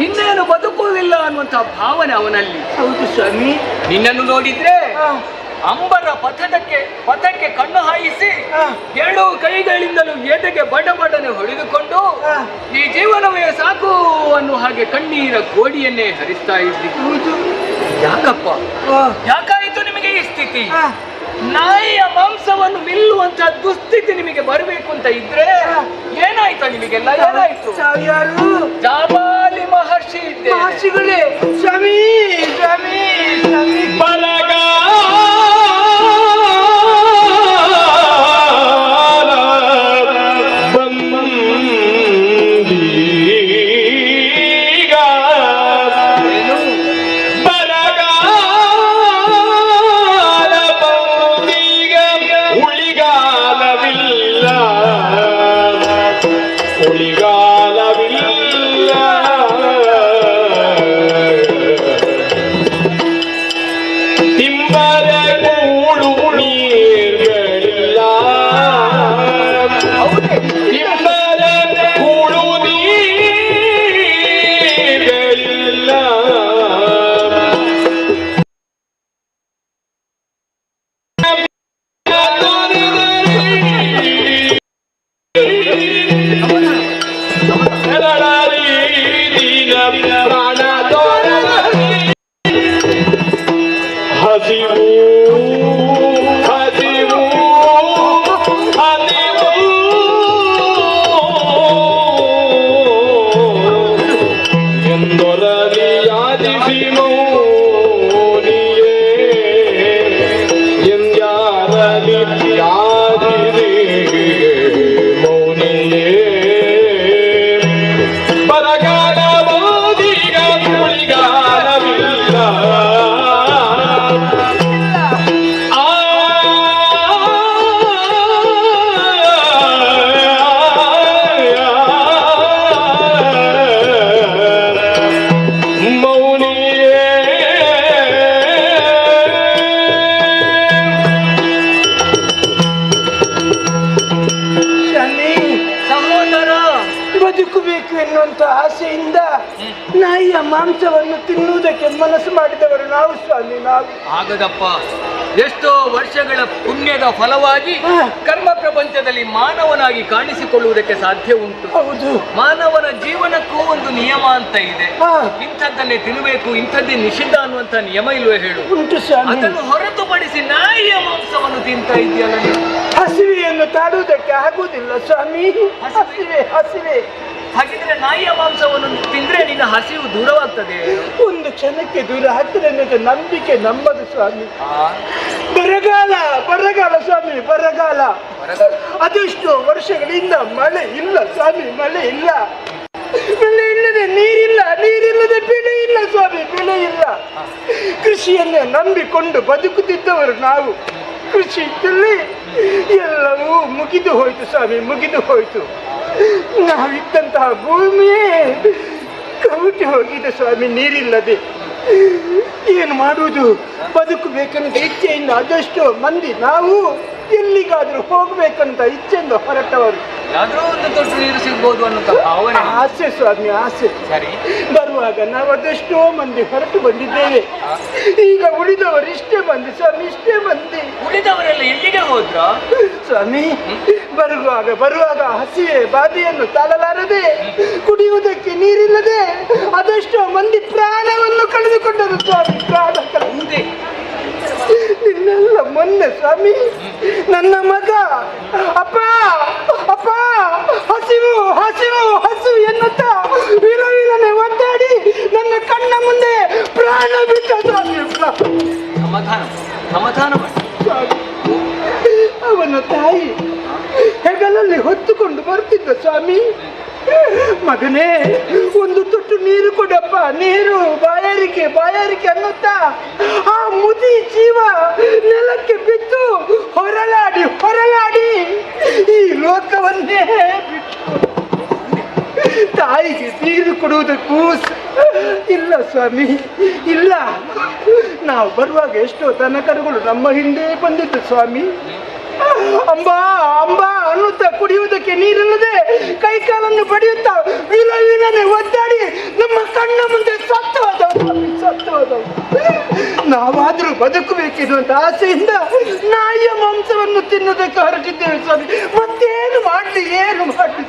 ಇನ್ನೇನು ಬದುಕುವುದಿಲ್ಲ ಅನ್ನುವಂತ ಭಾವನೆ ಅವನಲ್ಲಿ. ಹೌದು ಸ್ವಾಮಿ. ನಿನ್ನನ್ನು ನೋಡಿದ್ರೆ ಅಂಬರ ಪಥಕ್ಕೆ ಕಣ್ಣು ಹಾಯಿಸಿ ಎರಡು ಕೈಗಳಿಂದಲೂ ಎದೆಗೆ ಬಡಬಡನೆ ಹೊಡೆದುಕೊಂಡು ಈ ಜೀವನವೇ ಸಾಕು ಅನ್ನುವ ಹಾಗೆ ಕಣ್ಣೀರ ಗೋಡಿಯನ್ನೇ ಹರಿಸ್ತಾ ಇದ್ದಿ. ಯಾಕಪ್ಪ, ಯಾಕಾಯಿತು ನಿಮಗೆ ಈ ಸ್ಥಿತಿ? ನಾಯಿಯ ಮಾಂಸವನ್ನು ನಿಲ್ಲುವಂತ ದುಸ್ಥಿತಿ ನಿಮಗೆ ಬರಬೇಕು ಅಂತ ಇದ್ರೆ ಏನಾಯ್ತಾ ನಿಮಗೆಲ್ಲ? ಏನಾಯ್ತು? ಜಾಬಾಲಿ ಮಹರ್ಷಿ ಇದ್ದೆ. ಮಹರ್ಷಿಗಳೇ, ಸ್ವಾಮಿ ಸ್ವಾಮಿ ಸ್ವಾಮಿ ಬಲಗ ನಾಯಿಯ ಮಾಂಸವನ್ನು ತಿನ್ನುವುದಕ್ಕೆ ಮನಸ್ಸು ಮಾಡಿದವರು ನಾವು ಸ್ವಾಮಿ. ನಾವು ಆಗದಪ್ಪ. ಎಷ್ಟೋ ವರ್ಷಗಳ ಪುಣ್ಯದ ಫಲವಾಗಿ ಕರ್ಮ ಪ್ರಪಂಚದಲ್ಲಿ ಮಾನವನಾಗಿ ಕಾಣಿಸಿಕೊಳ್ಳುವುದಕ್ಕೆ ಸಾಧ್ಯ ಉಂಟು. ಹೌದು. ಮಾನವನ ಜೀವನಕ್ಕೂ ಒಂದು ನಿಯಮ ಅಂತ ಇದೆ. ಇಂಥದ್ದನ್ನೇ ತಿನ್ನಬೇಕು, ಇಂಥದ್ದೇ ನಿಷಿದ್ಧ ಅನ್ನುವಂತ ನಿಯಮ ಇಲ್ವೇ ಹೇಳು? ಉಂಟು ಸ್ವಾಮಿ. ಅದನ್ನು ಹೊರತುಪಡಿಸಿ ನಾಯಿಯ ಮಾಂಸವನ್ನು ತಿಂತ ಇದೆಯಲ್ಲ. ಹಸಿವೆಯನ್ನು ತಾಡುವುದಕ್ಕೆ ಆಗುವುದಿಲ್ಲ ಸ್ವಾಮಿ. ಹಸಿವೆ ಹಸಿವೆ. ಹಾಗಿದ್ರೆ ನಾಯಿಯ ಮಾಂಸವನ್ನು ತಿಂದ್ರೆ ನಿನ್ನ ಹಸಿವು ದೂರವಾಗ್ತದೆ. ಒಂದು ಕ್ಷಣಕ್ಕೆ ದೂರ ಆಗ್ತದೆ ಅನ್ನೋದು ನಂಬಿಕೆ ನಮ್ಮದು ಸ್ವಾಮಿ. ಬರಗಾಲ ಬರಗಾಲ ಸ್ವಾಮಿ, ಬರಗಾಲ. ಅದೆಷ್ಟು ವರ್ಷಗಳಿಂದ ಮಳೆ ಇಲ್ಲ ಸ್ವಾಮಿ, ಮಳೆ ಇಲ್ಲ. ಮಳೆ ಇಲ್ಲದೆ ನೀರಿಲ್ಲ, ನೀರಿಲ್ಲದೆ ಬೆಳೆ ಇಲ್ಲ ಸ್ವಾಮಿ, ಬೆಳೆ ಇಲ್ಲ. ಕೃಷಿಯನ್ನೇ ನಂಬಿಕೊಂಡು ಬದುಕುತ್ತಿದ್ದವರು ನಾವು. ಕೃಷಿ ಇದ್ದಲ್ಲಿ ಎಲ್ಲವೂ ಮುಗಿದು ಹೋಯ್ತು ಸ್ವಾಮಿ, ಮುಗಿದು ಹೋಯ್ತು. ನಾವಿದ್ದಂತಹ ಭೂಮಿಯೇ ಕವಿಟಿ ಹೋಗಿದೆ ಸ್ವಾಮಿ, ನೀರಿಲ್ಲದೆ. ಏನು ಮಾಡುವುದು? ಬದುಕಬೇಕನ್ನೋ ಇಚ್ಛೆಯಿಂದ ಅದೆಷ್ಟೋ ಮಂದಿ ನಾವು ಎಲ್ಲಿಗಾದ್ರೂ ಹೋಗ್ಬೇಕಂತ ಇಚ್ಛೆಯಿಂದ ಹೊರಟವರು. ಯಾವ್ದೋ ಒಂದು ದೊಡ್ಡ ನೀರು ಸಿಗ್ಬೋದು ಅನ್ನೋ ಭಾವನೆ, ಆಸೆ ಸ್ವಾಮಿ, ಆಸೆ. ಸರಿ, ಬರುವಾಗ ನಾವು ಅದೆಷ್ಟೋ ಮಂದಿ ಹೊರಟು ಬಂದಿದ್ದೇವೆ. ಈಗ ಉಳಿದವರು ಇಷ್ಟೇ ಮಂದಿ ಸ್ವಾಮಿ, ಇಷ್ಟೇ ಮಂದಿ. ಉಳಿದವರೆಲ್ಲ ಎಲ್ಲಿಗೆ ಹೋದ್ರ ಸ್ವಾಮಿ? ಬರುವಾಗ ಹಸಿವೆ ಬಾಧೆಯನ್ನು ತಾಳಲಾರದೆ, ಕುಡಿಯುವುದಕ್ಕೆ ನೀರಿಲ್ಲದೆ ಅದೆಷ್ಟೋ ಮಂದಿ ಪ್ರಾಣವನ್ನು ಕಳೆದುಕೊಂಡರು ಸ್ವಾಮಿ, ಪ್ರಾಣ ಕಳೆದು. ನಿನ್ನೆಲ್ಲ ಮೊನ್ನೆ ಸ್ವಾಮಿ ನನ್ನ ಮಗ ಅಪ್ಪ ಅಪ್ಪ ಹಸಿವು ಹಸಿವು ಹಸಿವು ಎನ್ನುತ್ತಾ ವಿಲವಿಲನೆ ಒದ್ದಾಡಿ ನನ್ನ ಕಣ್ಣ ಮುಂದೆ ಪ್ರಾಣ ಬಿಟ್ಟ ಸ್ವಾಮಿ. ಸಮಾಧಾನ ಸಮಾಧಾನ. ಅವನ ತಾಯಿ ಹೆಗಲಲ್ಲಿ ಹೊತ್ತುಕೊಂಡು ಬರ್ತಿದ್ದ ಸ್ವಾಮಿ. ಮಗನೇ, ಒಂದು ತೊಟ್ಟು ನೀರು ಕೊಡಪ್ಪ, ನೀರು, ಬಾಯಾರಿಕೆ ಬಾಯಾರಿಕೆ ಅನ್ನುತ್ತಾ ಆ ಮುದಿ ಜೀವ ನೆಲಕ್ಕೆ ಬಿದ್ದು ಹೊರಲಾಡಿ ಹೊರಲಾಡಿ ಈ ಲೋಕವನ್ನೇ ಬಿಟ್ಟು ತಾಯಿಗೆ ನೀರು ಕೊಡುವುದಕ್ಕೂ ಇಲ್ಲ ಸ್ವಾಮಿ, ಇಲ್ಲ. ನಾವು ಬರುವಾಗ ಎಷ್ಟೋ ದನಕರುಗಳು ನಮ್ಮ ಹಿಂದೆ ಬಂದಿತ್ತು ಸ್ವಾಮಿ. ಅಂಬಾ ಅಂಬಾ ಅನ್ನುತ್ತಾ ಕುಡಿಯುವುದಕ್ಕೆ ನೀರಿಲ್ಲದೆ ಕೈಕಾಲನ್ನು ಬಡಿಯುತ್ತಾ ವಿಲವಿಲನೆ ಒದ್ದಾಡಿ ನಮ್ಮ ಕಣ್ಣ ಮುಂದೆ ಸತ್ತೋದವು. ನಾವಾದ್ರೂ ಬದುಕಬೇಕೆನ್ನುವಂತ ಆಸೆಯಿಂದ ನಾಯಿಯ ಮಾಂಸವನ್ನು ತಿನ್ನುವುದಕ್ಕೆ ಹೊರಟಿದ್ದೇವೆ ಸ್ವಾಮಿ. ಮತ್ತೇನು ಮಾಡ್ಲಿ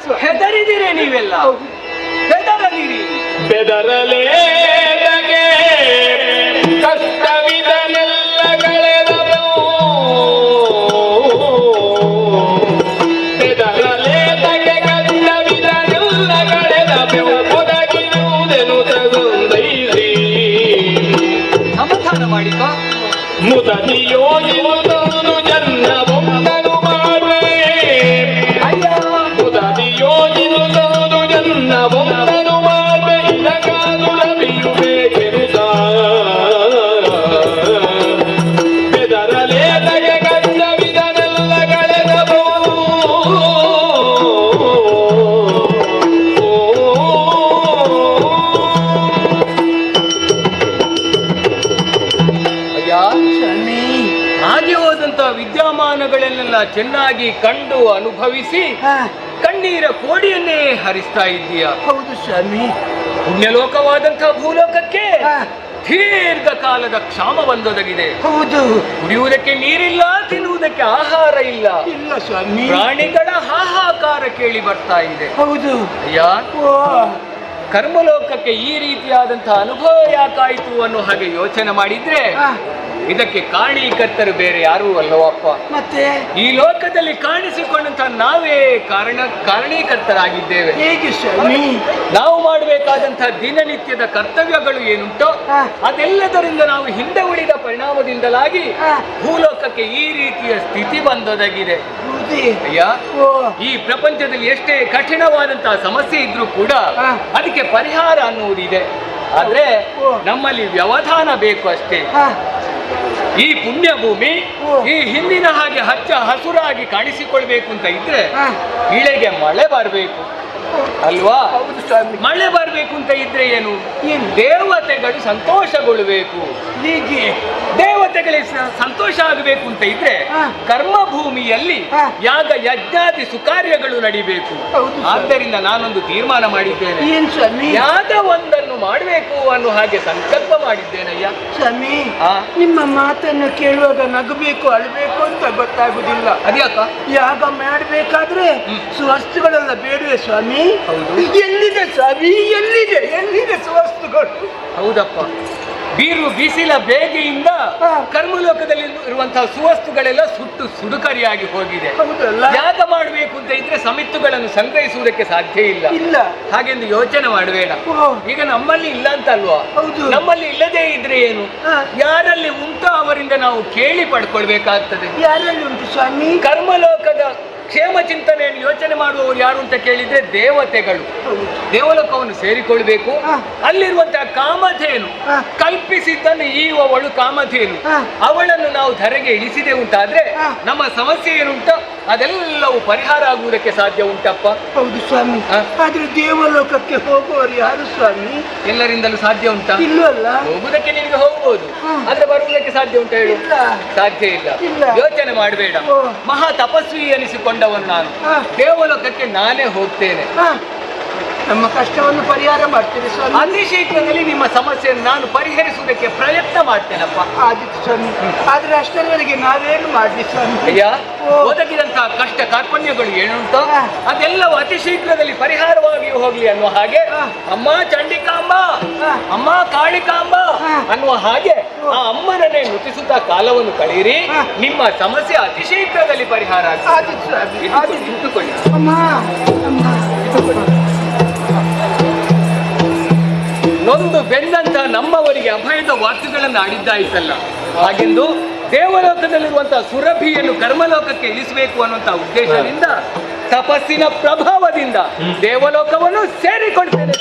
ಸ್ವಾಮಿ? ಹೆದರಿದಿರೇ ನೀವೆಲ್ಲ? ಹೆದರದಿರಿ. ಬೆದರಲೇ ಕಷ್ಟವಿದನೆಲ್ಲ ಕಳೆದವು, ಬೆದರಲೇ ತಗೆ ಕಷ್ಟವಿದನೆಲ್ಲ ಕಳೆದವು, ಒದಗಿರುವುದೆನು ತಗೊಂದೈರಿ ಸಮಾಧಾನ ಮಾಡಿಕ. ಮುದದಿಯೋಜಿರುವುದು ಜನ್ನವೊಂದನು ಮಾಡುವೆ, ಮುದದಿಯೋಜಿರುವುದು ಜನ್ನವೊಂದನು ಮಾಡುವೆ, ಇದಕ್ಕಾದು ರವಿಯುಬೇಕೆನುತ ಬೆದರಲೇ ತಗೆ ಕಷ್ಟವಿದನೆಲ್ಲ ಕಳೆದವು. ಹಾಗೆ ಹೋದಂತ ವಿದ್ಯಮಾನಗಳನ್ನೆಲ್ಲ ಚೆನ್ನಾಗಿ ಕಂಡು ಅನುಭವಿಸಿ ಕಣ್ಣೀರ ಕೋಡಿಯನ್ನೇ ಹರಿಸ್ತಾ ಇದ್ದೀಯ. ಹೌದು ಸ್ವಾಮಿ. ಪುಣ್ಯಲೋಕವಾದಂತಹ ಭೂಲೋಕಕ್ಕೆ ದೀರ್ಘಕಾಲದ ಕ್ಷಾಮ ಬಂದೊದಗಿದೆ. ಹೌದು. ಕುಡಿಯುವುದಕ್ಕೆ ನೀರಿಲ್ಲ, ತಿನ್ನುವುದಕ್ಕೆ ಆಹಾರ ಇಲ್ಲ. ಇಲ್ಲ ಸ್ವಾಮಿ. ಪ್ರಾಣಿಗಳ ಹಾಹಾಕಾರ ಕೇಳಿ ಬರ್ತಾ ಇದೆ. ಹೌದು. ಅಯ್ಯ, ಕರ್ಮಲೋಕಕ್ಕೆ ಈ ರೀತಿಯಾದಂತಹ ಅನುಭವ ಯಾಕಾಯಿತು ಅನ್ನೋ ಹಾಗೆ ಯೋಚನೆ ಮಾಡಿದ್ರೆ ಇದಕ್ಕೆ ಕಾರಣೀಕರ್ತರು ಬೇರೆ ಯಾರೂ ಅಲ್ಲವಪ್ಪ. ಮತ್ತೆ ಈ ಲೋಕದಲ್ಲಿ ಕಾಣಿಸಿಕೊಂಡಂತ ನಾವೇ ಕಾರಣೀಕರ್ತರಾಗಿದ್ದೇವೆ. ಹೇಗೆ ಸ್ವಾಮಿ? ನಾವು ಮಾಡಬೇಕಾದಂತಹ ದಿನನಿತ್ಯದ ಕರ್ತವ್ಯಗಳು ಏನುಂಟೋ ಅದೆಲ್ಲದರಿಂದ ನಾವು ಹಿಂದೆ ಉಳಿದ ಪರಿಣಾಮದಿಂದಲಾಗಿ ಭೂಲೋಕಕ್ಕೆ ಈ ರೀತಿಯ ಸ್ಥಿತಿ ಬಂದೊದಗಿದೆ. ಅಯ್ಯ, ಈ ಪ್ರಪಂಚದಲ್ಲಿ ಎಷ್ಟೇ ಕಠಿಣವಾದಂತಹ ಸಮಸ್ಯೆ ಇದ್ರೂ ಕೂಡ ಅದಕ್ಕೆ ಪರಿಹಾರ ಅನ್ನುವುದಿದೆ. ಆದ್ರೆ ನಮ್ಮಲ್ಲಿ ವ್ಯವಧಾನ ಬೇಕು ಅಷ್ಟೇ. ಈ ಪುಣ್ಯ ಭೂಮಿ ಈ ಹಿಂದಿನ ಹಾಗೆ ಹಚ್ಚ ಹಸುರಾಗಿ ಕಾಣಿಸಿಕೊಳ್ಬೇಕು ಅಂತ ಇದ್ರೆ ಇಳೆಗೆ ಮಳೆ ಬರಬೇಕು ಅಲ್ವಾ? ಮಳೆ ಬರಬೇಕು ಅಂತ ಇದ್ರೆ ಏನು? ದೇವತೆಗಳು ಸಂತೋಷಗೊಳ್ಳಬೇಕು. ಹೀಗೆ ದೇವತೆಗಳಿಗೆ ಸಂತೋಷ ಆಗಬೇಕು ಅಂತ ಇದ್ರೆ ಕರ್ಮ ಭೂಮಿಯಲ್ಲಿ ಯಾಗ ಯಜ್ಞಾದಿ ಸುಕಾರ್ಯಗಳು ನಡಿಬೇಕು. ಆದ್ದರಿಂದ ನಾನೊಂದು ತೀರ್ಮಾನ ಮಾಡಿದ್ದೇನೆ. ಯಾಗ ಒಂದನ್ನು ಮಾಡಬೇಕು ಅನ್ನೋ ಹಾಗೆ ಸಂಕಲ್ಪ ಮಾಡಿದ್ದೇನಯ್ಯ. ಸ್ವಾಮಿ, ನಿಮ್ಮ ಮಾತನ್ನು ಕೇಳುವಾಗ ನಗಬೇಕು ಅಳಬೇಕು ಅಂತ ಗೊತ್ತಾಗುದಿಲ್ಲ. ಅದ್ಯಾಕ? ಯಾಗ ಮಾಡಬೇಕಾದ್ರೆ ಸುವಸ್ತುಗಳೆಲ್ಲ ಬೇಡವೆ ಸ್ವಾಮಿ? ಹೌದು. ಎಲ್ಲಿದೆ ಸ್ವಾಮಿ? ಎಲ್ಲಿದೆ ಸುವಸ್ತುಗಳು? ಹೌದಪ್ಪ. ಬಿಸಿಲ ಬೇಗೆಯಿಂದ ಕರ್ಮಲೋಕದಲ್ಲಿ ಇರುವಂತಹ ಸುವಸ್ತುಗಳೆಲ್ಲ ಸುಟ್ಟು ಸುಡುಕರಿಯಾಗಿ ಹೋಗಿದೆ. ಯಾಗ ಮಾಡಬೇಕು ಅಂತ ಇದ್ರೆ ಸಮಿತ್ತುಗಳನ್ನು ಸಂಗ್ರಹಿಸುವುದಕ್ಕೆ ಸಾಧ್ಯ ಇಲ್ಲ. ಹಾಗೆಂದು ಯೋಚನೆ ಮಾಡಬೇಡ. ಈಗ ನಮ್ಮಲ್ಲಿ ಇಲ್ಲ ಅಂತ ಅಲ್ವಾ? ನಮ್ಮಲ್ಲಿ ಇಲ್ಲದೇ ಇದ್ರೆ ಏನು? ಯಾರಲ್ಲಿ ಉಂಟೋ ಅವರಿಂದ ನಾವು ಕೇಳಿ ಪಡ್ಕೊಳ್ಬೇಕಾಗ್ತದೆ. ಯಾರಲ್ಲಿ ಉಂಟು ಸ್ವಾಮಿ? ಕರ್ಮಲೋಕದ ಕ್ಷೇಮ ಚಿಂತನೆಯನ್ನು ಯೋಚನೆ ಮಾಡುವವರು ಯಾರು ಅಂತ ಕೇಳಿದ್ರೆ ದೇವತೆಗಳು. ದೇವಲೋಕವನ್ನು ಸೇರಿಕೊಳ್ಬೇಕು. ಅಲ್ಲಿರುವಂತಹ ಕಾಮಧೇನು, ಕಲ್ಪಿಸಿದ್ದನ್ನು ಈವವಳು ಕಾಮಧೇನು, ಅವಳನ್ನು ನಾವು ಧರೆಗೆ ಇಳಿಸಿದೆ ಉಂಟಾದ್ರೆ ನಮ್ಮ ಸಮಸ್ಯೆ ಏನುಂಟೋ ಅದೆಲ್ಲವೂ ಪರಿಹಾರ ಆಗುವುದಕ್ಕೆ ಸಾಧ್ಯ ಉಂಟಪ್ಪ. ಹೌದು ಸ್ವಾಮಿ. ಆದ್ರೆ ದೇವಲೋಕಕ್ಕೆ ಹೋಗುವವರು ಯಾರು ಸ್ವಾಮಿ? ಎಲ್ಲರಿಂದಲೂ ಸಾಧ್ಯ ಉಂಟಾ? ಇಲ್ಲವಲ್ಲ. ಹೋಗುವುದಕ್ಕೆ ನಿನಗೆ ಹೋಗ್ಬೋದು, ಆದ್ರೆ ಬರುವುದಕ್ಕೆ ಸಾಧ್ಯ ಉಂಟು ಹೇಳು? ಸಾಧ್ಯ ಇಲ್ಲ. ಯೋಚನೆ ಮಾಡಬೇಡ. ಮಹಾ ತಪಸ್ವಿ ಎನಿಸಿಕೊಂಡವನು ನಾನು. ದೇವಲೋಕಕ್ಕೆ ನಾನೇ ಹೋಗ್ತೇನೆ. ನಮ್ಮ ಕಷ್ಟವನ್ನು ಪರಿಹಾರ ಮಾಡ್ತೇನೆ ಸ್ವಾಮಿ. ಅತಿ ಶೀಘ್ರದಲ್ಲಿ ನಿಮ್ಮ ಸಮಸ್ಯೆಯನ್ನು ನಾನು ಪರಿಹರಿಸುವುದಕ್ಕೆ ಪ್ರಯತ್ನ ಮಾಡ್ತೇನಪ್ಪ. ಆದಿತ್ತು ಸ್ವಾಮಿ. ಆದ್ರೆ ಅಷ್ಟರವರೆಗೆ ನಾವೇನು ಮಾಡ್ಲಿ ಸ್ವಾಮಿ? ಅಯ್ಯ, ಒದಗಿದಂತಹ ಕಷ್ಟ ಕಾರ್ಪಣ್ಯಗಳು ಏನುಂಟೋ ಅದೆಲ್ಲವೂ ಅತಿ ಶೀಘ್ರದಲ್ಲಿ ಪರಿಹಾರವಾಗಿ ಹೋಗ್ಲಿ ಅನ್ನುವ ಹಾಗೆ ಅಮ್ಮ ಚಂಡಿಕಾಂಬ, ಅಮ್ಮ ಕಾಳಿಕಾಂಬ ಅನ್ನುವ ಹಾಗೆ ಆ ಅಮ್ಮನನ್ನೇ ನುತಿಸುತ್ತಾ ಕಾಲವನ್ನು ಕಳೆಯಿರಿ. ನಿಮ್ಮ ಸಮಸ್ಯೆ ಅತಿ ಶೀಘ್ರದಲ್ಲಿ ಪರಿಹಾರ ಇಟ್ಟುಕೊಳ್ಳಿ. ನೊಂದು ಬೆಂದಂತ ನಮ್ಮವರಿಗೆ ಅಭಯದ ವಾಕ್ಯಗಳನ್ನು ಆಡಿದ್ದಾಯಿತಲ್ಲ, ಹಾಗೆಂದು ದೇವಲೋಕದಲ್ಲಿರುವಂತಹ ಸುರಭಿಯನ್ನು ಕರ್ಮಲೋಕಕ್ಕೆ ಇಳಿಸಬೇಕು ಅನ್ನುವಂತಹ ಉದ್ದೇಶದಿಂದ ತಪಸ್ಸಿನ ಪ್ರಭಾವದಿಂದ ದೇವಲೋಕವನ್ನು ಸೇರಿಕೊಳ್ತೇನೆ.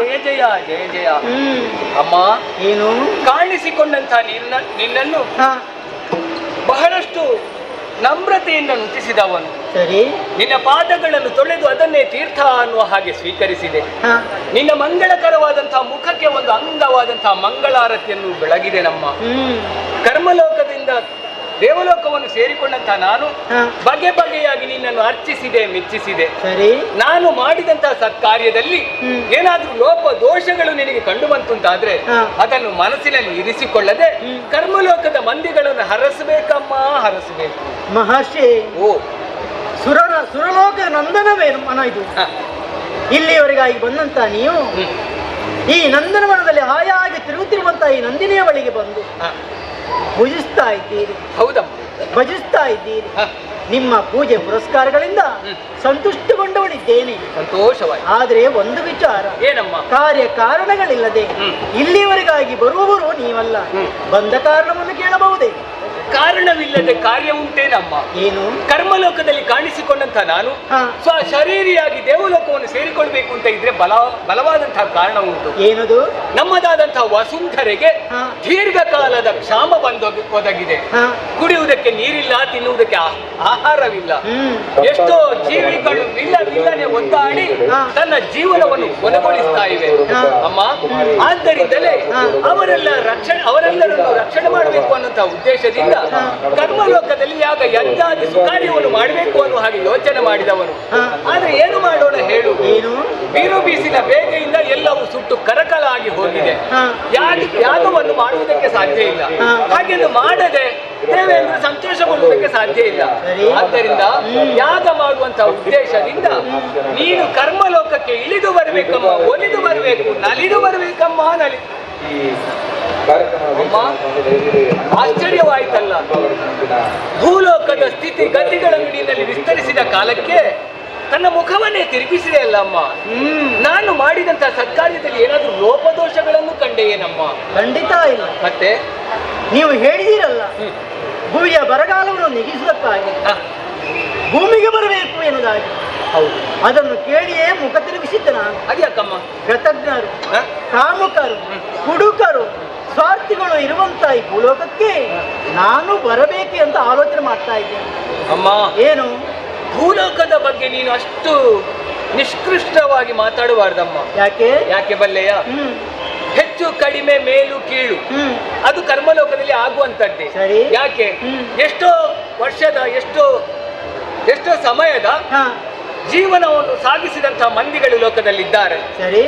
ಜಯ ಜಯ ಜಯ ಜಯ. ಅಮ್ಮ, ಏನು ಕಾಣಿಸಿಕೊಂಡಂತ ನಿನ್ನನ್ನು ಬಹಳಷ್ಟು ನಮ್ರತೆಯಿಂದ ನುತಿಸಿದವನು. ಸರಿ, ನಿನ್ನ ಪಾದಗಳನ್ನು ತೊಳೆದು ಅದನ್ನೇ ತೀರ್ಥ ಅನ್ನುವ ಹಾಗೆ ಸ್ವೀಕರಿಸಿದೆ. ನಿನ್ನ ಮಂಗಳಕರವಾದಂತಹ ಮುಖಕ್ಕೆ ಒಂದು ಅಂದವಾದಂತಹ ಮಂಗಳಾರತಿಯನ್ನು ಬೆಳಗಿದೆ. ನಮ್ಮ ಕರ್ಮಲೋಕದಿಂದ ದೇವಲೋಕವನ್ನು ಸೇರಿಕೊಂಡಂತಹ ನಾನು ಬಗೆ ಬಗೆಯಾಗಿ ನಿನ್ನನ್ನು ಅರ್ಚಿಸಿದೆ, ಮೆಚ್ಚಿಸಿದೆ. ಸರಿ, ನಾನು ಮಾಡಿದಂತಹ ಸತ್ಕಾರ್ಯದಲ್ಲಿ ಏನಾದ್ರೂ ಲೋಪ ದೋಷಗಳು ನಿನಗೆ ಕಂಡು ಬಂತುಂತಾದ್ರೆ ಅದನ್ನು ಮನಸ್ಸಿನಲ್ಲಿ ಇರಿಸಿಕೊಳ್ಳದೆ ಕರ್ಮಲೋಕದ ಮಂದಿಗಳನ್ನು ಹರಸಬೇಕಮ್ಮ, ಹರಸಬೇಕು. ಮಹರ್ಷಿ, ಸುರಲೋಕ ನಂದನವೇನು ಮನ ಇದು? ಇಲ್ಲಿಯವರೆಗಾಗಿ ಬಂದಂತ ನೀವು ಈ ನಂದನವನದಲ್ಲಿ ಹಾಯಾಗಿ ತಿರುಗುತ್ತಿರುವಂತ ಈ ನಂದಿನಿಯ ಬಳಿಗೆ ಬಂದು ಪೂಜಿಸ್ತಾ ಇದ್ದೀರಿ. ಹೌದಮ್ಮ, ಭಜಿಸ್ತಾ ಇದ್ದೀರಿ. ನಿಮ್ಮ ಪೂಜೆ ಪುರಸ್ಕಾರಗಳಿಂದ ಸಂತುಷ್ಟಗೊಂಡವಳಿದ್ದೇನೆ, ಸಂತೋಷವಾಗಿ. ಆದ್ರೆ ಒಂದು ವಿಚಾರ, ಏನಮ್ಮ? ಕಾರ್ಯ ಕಾರಣಗಳಿಲ್ಲದೆ ಇಲ್ಲಿಯವರೆಗಾಗಿ ಬರುವವರು ನೀವಲ್ಲ. ಬಂದ ಕಾರಣವನ್ನು ಕೇಳಬಹುದೇ? ಕಾರಣವಿಲ್ಲದೆ ಕಾರ್ಯ ಉಂಟೇನಮ್ಮ? ಏನು? ಕರ್ಮಲೋಕದಲ್ಲಿ ಕಾಣಿಸಿಕೊಂಡಂತ ನಾನು ಶರೀರಿಯಾಗಿ ದೇವಲೋಕವನ್ನು ಸೇರಿಕೊಳ್ಬೇಕು ಅಂತ ಇದ್ರೆ ಬಲವಾದಂತಹ ಕಾರಣ ಉಂಟು. ಏನದು? ನಮ್ಮದಾದಂತಹ ವಸುಂಧರೆಗೆ ದೀರ್ಘಕಾಲದ ಕ್ಷಾಮ ಒದಗಿದೆ. ಕುಡಿಯುವುದಕ್ಕೆ ನೀರಿಲ್ಲ, ತಿನ್ನುವುದಕ್ಕೆ ಆಹಾರವಿಲ್ಲ. ಎಷ್ಟೋ ಜೀವಿಗಳು ವಿಲ್ಲನೆ ಒದ್ದಾಡಿ ತನ್ನ ಜೀವನವನ್ನು ಕೊನೆಗೊಳಿಸ್ತಾ ಇವೆ ಅಮ್ಮ. ಆದ್ದರಿಂದಲೇ ಅವರೆಲ್ಲರನ್ನು ರಕ್ಷಣೆ ಮಾಡಬೇಕು ಅನ್ನುವಂತಹ ಉದ್ದೇಶದಿಂದ ಕರ್ಮಲೋಕದಲ್ಲಿ ಯಾಗ ಯಜ್ಞಾದಿ ಸುಕಾರ್ಯವನ್ನು ಮಾಡಬೇಕು ಅನ್ನುವ ಹಾಗೆ ಯೋಚನೆ ಮಾಡಿದವನು. ಆದ್ರೆ ಏನು ಮಾಡೋಣ ಹೇಳು? ಬೀರು ಬೀಸಿನ ಬೇಗೆಯಿಂದ ಎಲ್ಲವೂ ಸುಟ್ಟು ಕರಕಲ ಆಗಿ ಹೋಗಿದೆ. ಯಾಗವನ್ನು ಮಾಡುವುದಕ್ಕೆ ಸಾಧ್ಯ ಇಲ್ಲ. ಹಾಗೆಂದು ಮಾಡದೆ ದೇವೇಂದ್ರ ಸಂತೋಷಗೊಳ್ಳುವುದಕ್ಕೆ ಸಾಧ್ಯ ಇಲ್ಲ. ಆದ್ದರಿಂದ ಯಾಗ ಮಾಡುವಂತಹ ಉದ್ದೇಶದಿಂದ ನೀನು ಕರ್ಮಲೋಕಕ್ಕೆ ಇಳಿದು ಬರಬೇಕಮ್ಮ, ಒಲಿದು ಬರಬೇಕು, ನಲಿದು ಬರಬೇಕಮ್ಮ, ಆಶ್ಚರ್ಯವಾಯ್ತಲ್ಲ. ಭೂಲೋಕದ ಸ್ಥಿತಿ ಗತಿಗಳನ್ನು ನಿನ್ನಲ್ಲಿ ವಿಸ್ತರಿಸಿದ ಕಾಲಕ್ಕೆ ತನ್ನ ಮುಖವನ್ನೇ ತಿರುಗಿಸಿದೆ ಅಲ್ಲ ಅಮ್ಮ. ನಾನು ಮಾಡಿದಂತಹ ಸತ್ಕಾರ್ಯದಲ್ಲಿ ಏನಾದ್ರೂ ಲೋಪದೋಷಗಳನ್ನು ಕಂಡೆಯೇನಮ್ಮ? ಖಂಡಿತ ಇಲ್ಲ. ಮತ್ತೆ ನೀವು ಹೇಳಿದಿರಲ್ಲ, ಭೂಮಿಯ ಬರಗಾಲವನ್ನು ನೀಗಿಸುವುದಕ್ಕಾಗಿ ಭೂಮಿಗೆ ಬರಬೇಕು ಎನ್ನುವುದಾಗಿ. ಹೌದು, ಅದನ್ನು ಕೇಳಿಯೇ ಮುಖ ತಿರುಗಿಸಿದ್ದ ನಾನು. ಅದ್ಯಾಕಮ್ಮ? ಕೃತಜ್ಞರು, ಕಾಮುಕರು, ಹುಡುಕರು, ಸ್ವಾರ್ಥಿಗಳು ಇರುವಂತ ಈ ಭೂಲೋಕಕ್ಕೆ ನಾನು ಬರಬೇಕು ಅಂತ ಆಲೋಚನೆ ಮಾಡ್ತಾ ಇದ್ದೇನೆ ಅಮ್ಮ. ಏನು? ಭೂಲೋಕದ ಬಗ್ಗೆ ನೀನು ಅಷ್ಟು ನಿಷ್ಕೃಷ್ಟವಾಗಿ ಮಾತಾಡಬಾರ್ದಮ್ಮ. ಯಾಕೆ ಬಲ್ಲೆಯ? ಹೆಚ್ಚು ಕಡಿಮೆ ಮೇಲು ಕೀಳು ಅದು ಕರ್ಮಲೋಕದಲ್ಲಿ ಆಗುವಂತದ್ದೇ. ಯಾಕೆ? ಎಷ್ಟೋ ವರ್ಷದ ಎಷ್ಟೋ ಸಮಯದ ಜೀವನವನ್ನು ಸಾಗಿಸಿದಂತಹ ಮಂದಿಗಳು ಲೋಕದಲ್ಲಿದ್ದಾರೆ. ಸರಿ,